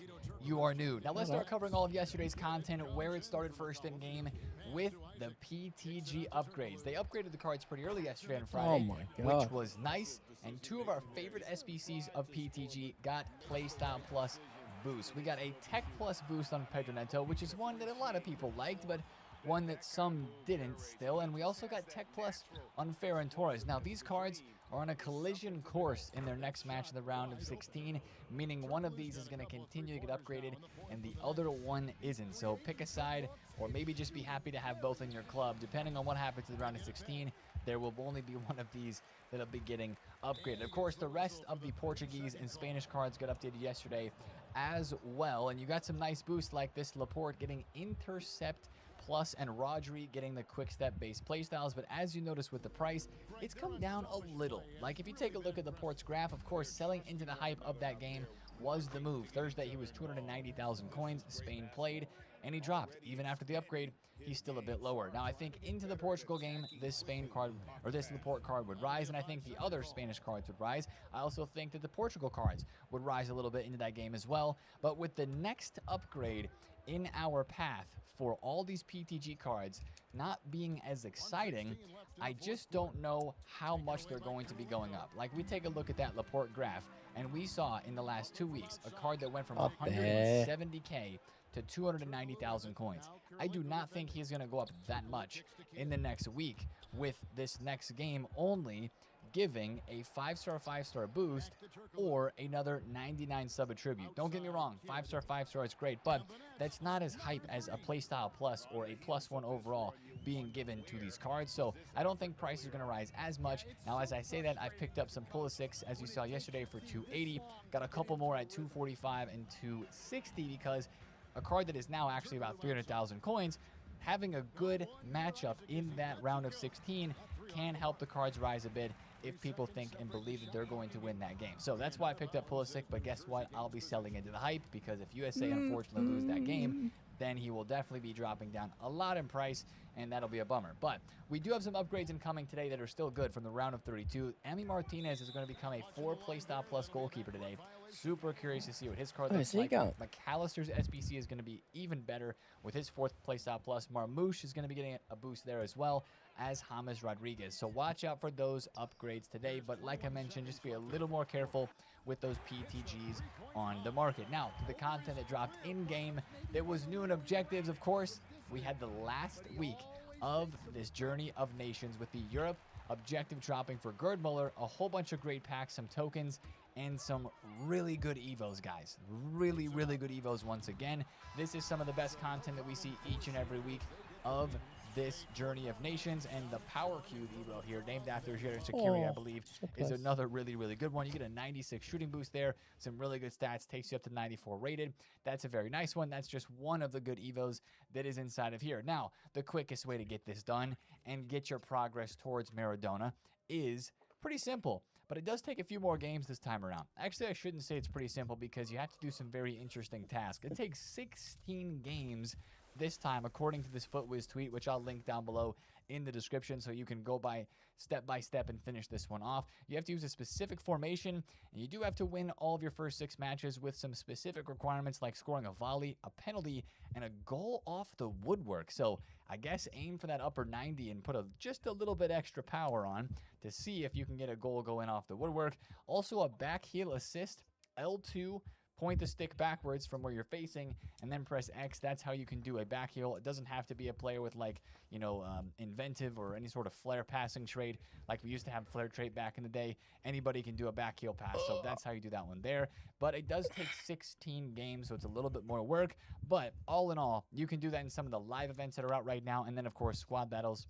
Speaker 18: you are new. Now let's start covering all of yesterday's content, where it started first in game with the PTG upgrades. They upgraded the cards pretty early yesterday on Friday, which was nice, and 2 of our favorite SBCs of PTG got Playstyle Plus boost. We got a Tech Plus boost on Pedro Neto, which is one that a lot of people liked, but one that some didn't still. And we also got Tech Plus on Ferran Torres. Now, these cards are on a collision course in their next match in the round of 16, meaning one of these is going to continue to get upgraded and the other one isn't. So pick a side, or maybe just be happy to have both in your club. Depending on what happens in the round of 16, there will only be one of these that'll be getting upgraded. Of course, the rest of the Portuguese and Spanish cards got updated yesterday as well, and you got some nice boosts like this Laporte getting Intercept Plus and Rodri getting the quick step based playstyles. But as you notice with the price, it's come down a little. Like if you take a look at the Port's graph, of course, selling into the hype of that game was the move. Thursday, he was 290,000 coins. Spain played, and he dropped. Even after the upgrade, he's still a bit lower. Now, I think into the Portugal game, this Spain card, or this Laporte card would rise, and I think the other Spanish cards would rise. I also think that the Portugal cards would rise a little bit into that game as well. But with the next upgrade in our path for all these PTG cards not being as exciting, I just don't know how much they're going to be going up. Like, we take a look at that Laporte graph, and we saw in the last 2 weeks a card that went from 170k to 290,000 coins. I do not think he's going to go up that much in the next week, with this next game only giving a 5-star boost or another 99 sub attribute. Don't get me wrong, 5-star, 5-star is great, but that's not as hype as a Playstyle Plus or a +1 overall being given to these cards. So I don't think price is going to rise as much. Now, as I say that, I've picked up some Pulisic, as you saw yesterday, for 280. Got a couple more at 245 and 260, because a card that is now actually about 300,000 coins, having a good matchup in that round of 16 can help the cards rise a bit if people think and believe that they're going to win that game. So that's why I picked up Pulisic, but guess what? I'll be selling into the hype, because if USA unfortunately lose that game, then he will definitely be dropping down a lot in price, and that'll be a bummer. But we do have some upgrades incoming today that are still good from the round of 32. Emi Martinez is going to become a 4 Playstyle Plus goalkeeper today. Super curious to see what his card looks like. McAllister's SBC is going to be even better with his 4th Playstyle Plus. Marmouche is going to be getting a boost there as well as James Rodriguez. So watch out for those upgrades today. But like I mentioned, just be a little more careful with those PTGs on the market. Now, to the content that dropped in-game that was new in objectives, of course, we had the last week of this Journey of Nations with the Europe objective dropping for Gerd Muller, a whole bunch of great packs, some tokens, and some really good Evos, guys. Really, really good Evos once again. This is some of the best content that we see each and every week of this Journey of Nations, and the Power Cube Evo here, named after Jair Shaqiri, I believe, is another really, really good one. You get a 96 shooting boost there, some really good stats, takes you up to 94 rated. That's a very nice one. That's just one of the good Evos that is inside of here. Now, the quickest way to get this done and get your progress towards Maradona is pretty simple, but it does take a few more games this time around. Actually, I shouldn't say it's pretty simple, because you have to do some very interesting tasks. It takes 16 games this time, according to this FootWiz tweet, which I'll link down below in the description so you can go by step and finish this one off. You have to use a specific formation, and you do have to win all of your first 6 matches with some specific requirements like scoring a volley, a penalty, and a goal off the woodwork. So I guess aim for that upper 90 and put just a little bit extra power on to see if you can get a goal going off the woodwork. Also a back heel assist, L2 point the stick backwards from where you're facing, and then press X. That's how you can do a back heel. It doesn't have to be a player with, like, you know, inventive or any sort of flare passing trait like we used to have flare trait back in the day. Anybody can do a back heel pass, so that's how you do that one there. But it does take 16 games, so it's a little bit more work. But all in all, you can do that in some of the live events that are out right now, and then, of course, squad battles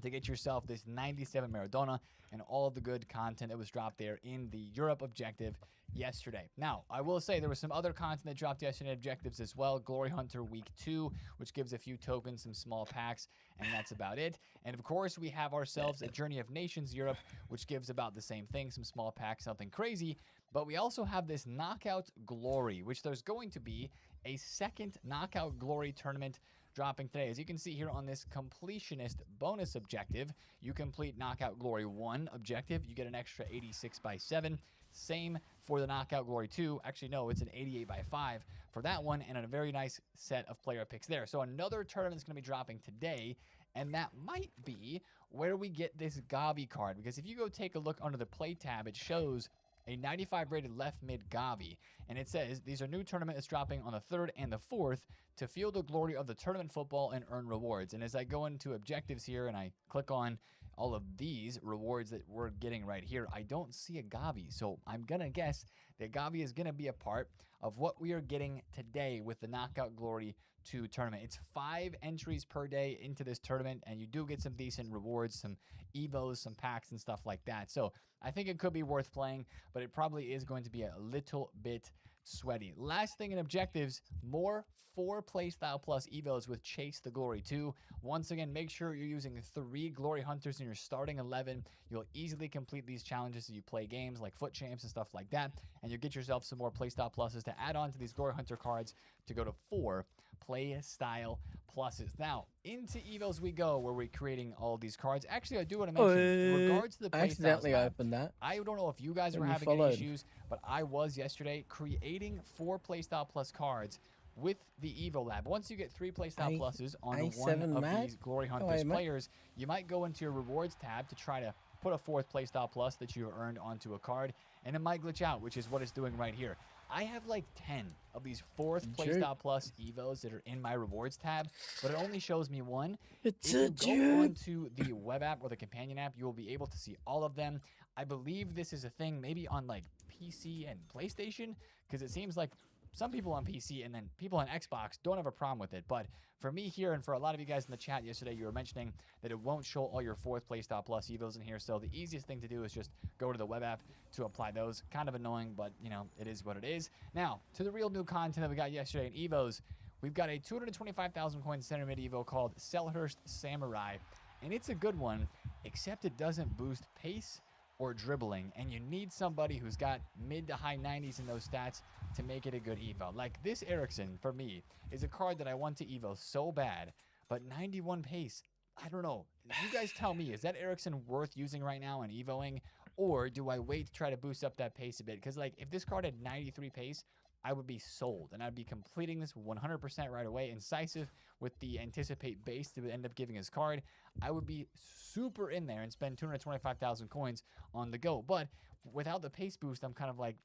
Speaker 18: to get yourself this 97 Maradona and all of the good content that was dropped there in the Europe objective yesterday. Now, I will say there was some other content that dropped yesterday objectives as well. Glory Hunter Week 2, which gives a few tokens, some small packs, and that's about it. And, of course, we have ourselves a Journey of Nations Europe, which gives about the same thing, some small packs, nothing crazy. But we also have this Knockout Glory, which there's going to be a second Knockout Glory tournament dropping today. As you can see here on this completionist bonus objective, you complete Knockout Glory 1 objective, you get an extra 86x7. Same for the Knockout Glory 2. Actually, no, it's an 88x5 for that one, and a very nice set of player picks there. So another tournament is going to be dropping today, and that might be where we get this Gavi card, because if you go take a look under the play tab, it shows a 95 rated left mid Gavi, and it says these are new tournament that's dropping on the 3rd and the 4th to feel the glory of the tournament football and earn rewards. And as I go into objectives here and I click on all of these rewards that we're getting right here, I don't see a Gavi. So I'm gonna guess that Gavi is gonna be a part of what we are getting today with the Knockout Glory 2 tournament. It's 5 entries per day into this tournament, and you do get some decent rewards, some evos, some packs, and stuff like that. So I think it could be worth playing, but it probably is going to be a little bit sweaty. Last thing in objectives, more 4 playstyle plus evos with Chase the Glory 2. Once again, make sure you're using 3 Glory Hunters in your starting 11. You'll easily complete these challenges as you play games like Foot Champs and stuff like that, and you'll get yourself some more playstyle pluses to add on to these Glory Hunter cards to go to 4 playstyle pluses. Now, into evos we go, where we're creating all these cards. Actually, I do want to mention, in regards to the
Speaker 2: I accidentally
Speaker 18: playstyles,
Speaker 2: opened that.
Speaker 18: I don't know if you guys were
Speaker 2: When you
Speaker 18: having any
Speaker 2: followed.
Speaker 18: issues, but I was yesterday creating 4 playstyle plus cards with the Evo Lab. Once you get 3 playstyle pluses on one of these Glory Hunters players, you might go into your rewards tab to try to put a 4th playstyle plus that you earned onto a card, and it might glitch out, which is what it's doing right here. I have like 10 of these 4th playstyle plus evos that are in my rewards tab, but it only shows me 1.
Speaker 2: It's
Speaker 18: if you go onto the web app or the companion app, you will be able to see all of them. I believe this is a thing maybe on like PC and PlayStation, because it seems like some people on PC and then people on Xbox don't have a problem with it. But for me here, and for a lot of you guys in the chat yesterday, you were mentioning that it won't show all your 4th playstyle plus evos in here. So the easiest thing to do is just go to the web app to apply those. Kind of annoying, but you know, it is what it is. Now, to the real new content that we got yesterday in evos, we've got a 225,000 coin center mid evo called Selhurst Samurai. And it's a good one, except it doesn't boost pace or dribbling, and you need somebody who's got mid to high 90s in those stats to make it a good evo. Like this Eriksson, for me, is a card that I want to evo so bad, but 91 pace, I don't know. You guys tell me, is that Eriksson worth using right now and evoing, or do I wait to try to boost up that pace a bit? Because like if this card had 93 pace, I would be sold, and I'd be completing this 100% right away. Incisive with the anticipate base that would end up giving his card, I would be super in there and spend 225,000 coins on the go. But without the pace boost, I'm kind of like,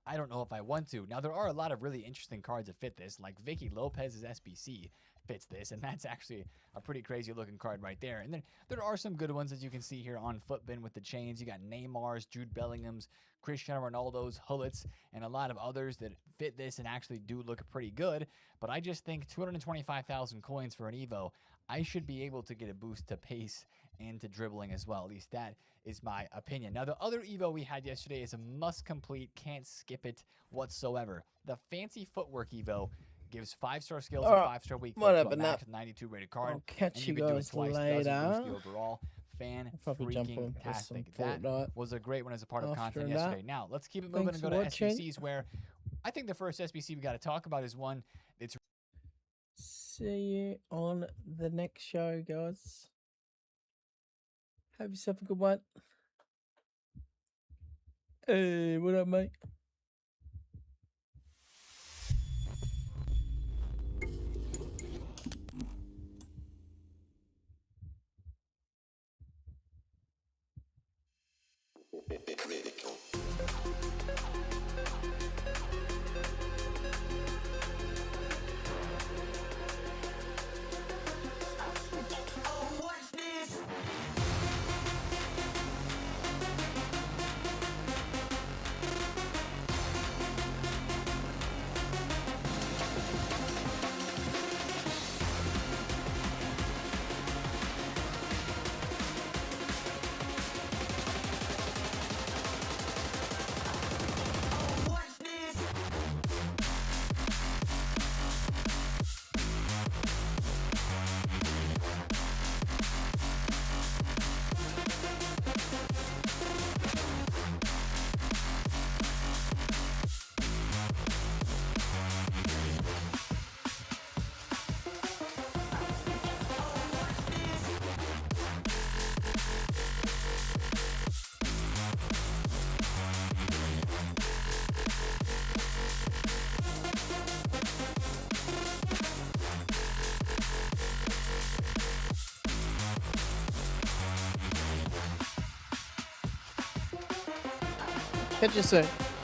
Speaker 18: I don't know if I want to. Now, there are a lot of really interesting cards that fit this, like Vicky Lopez's SBC fits this, and that's actually a pretty crazy looking card right there. And then there are some good ones, as you can see here on Footbin with the chains. You got Neymar's, Jude Bellingham's, Cristiano Ronaldo's, Hullets, and a lot of others that fit this and actually do look pretty good. But I just think 225,000 coins for an Evo, I should be able to get a boost to pace and to dribbling as well. At least that is my opinion. Now, the other Evo we had yesterday is a must complete, can't skip it whatsoever. The Fancy Footwork Evo gives 5-star skills and 5-star weak foot to a max 92 rated card.
Speaker 2: I'll catch
Speaker 18: and
Speaker 2: you
Speaker 18: can do it
Speaker 2: guys
Speaker 18: twice,
Speaker 2: later.
Speaker 18: doesn't boost the overall.
Speaker 2: Probably jump on
Speaker 18: Fan-freaking-tastic.
Speaker 2: some
Speaker 18: That was a great one as a part of
Speaker 2: after
Speaker 18: content
Speaker 2: that.
Speaker 18: yesterday. Now, let's keep it moving
Speaker 2: Thanks
Speaker 18: and go to
Speaker 2: for watching.
Speaker 18: SBCs, where I think the first SBC we got to talk about is one that's...
Speaker 2: See you on the next show, guys. Have yourself a good one. Hey, what up, mate?
Speaker 8: Critical.
Speaker 2: Catch you soon.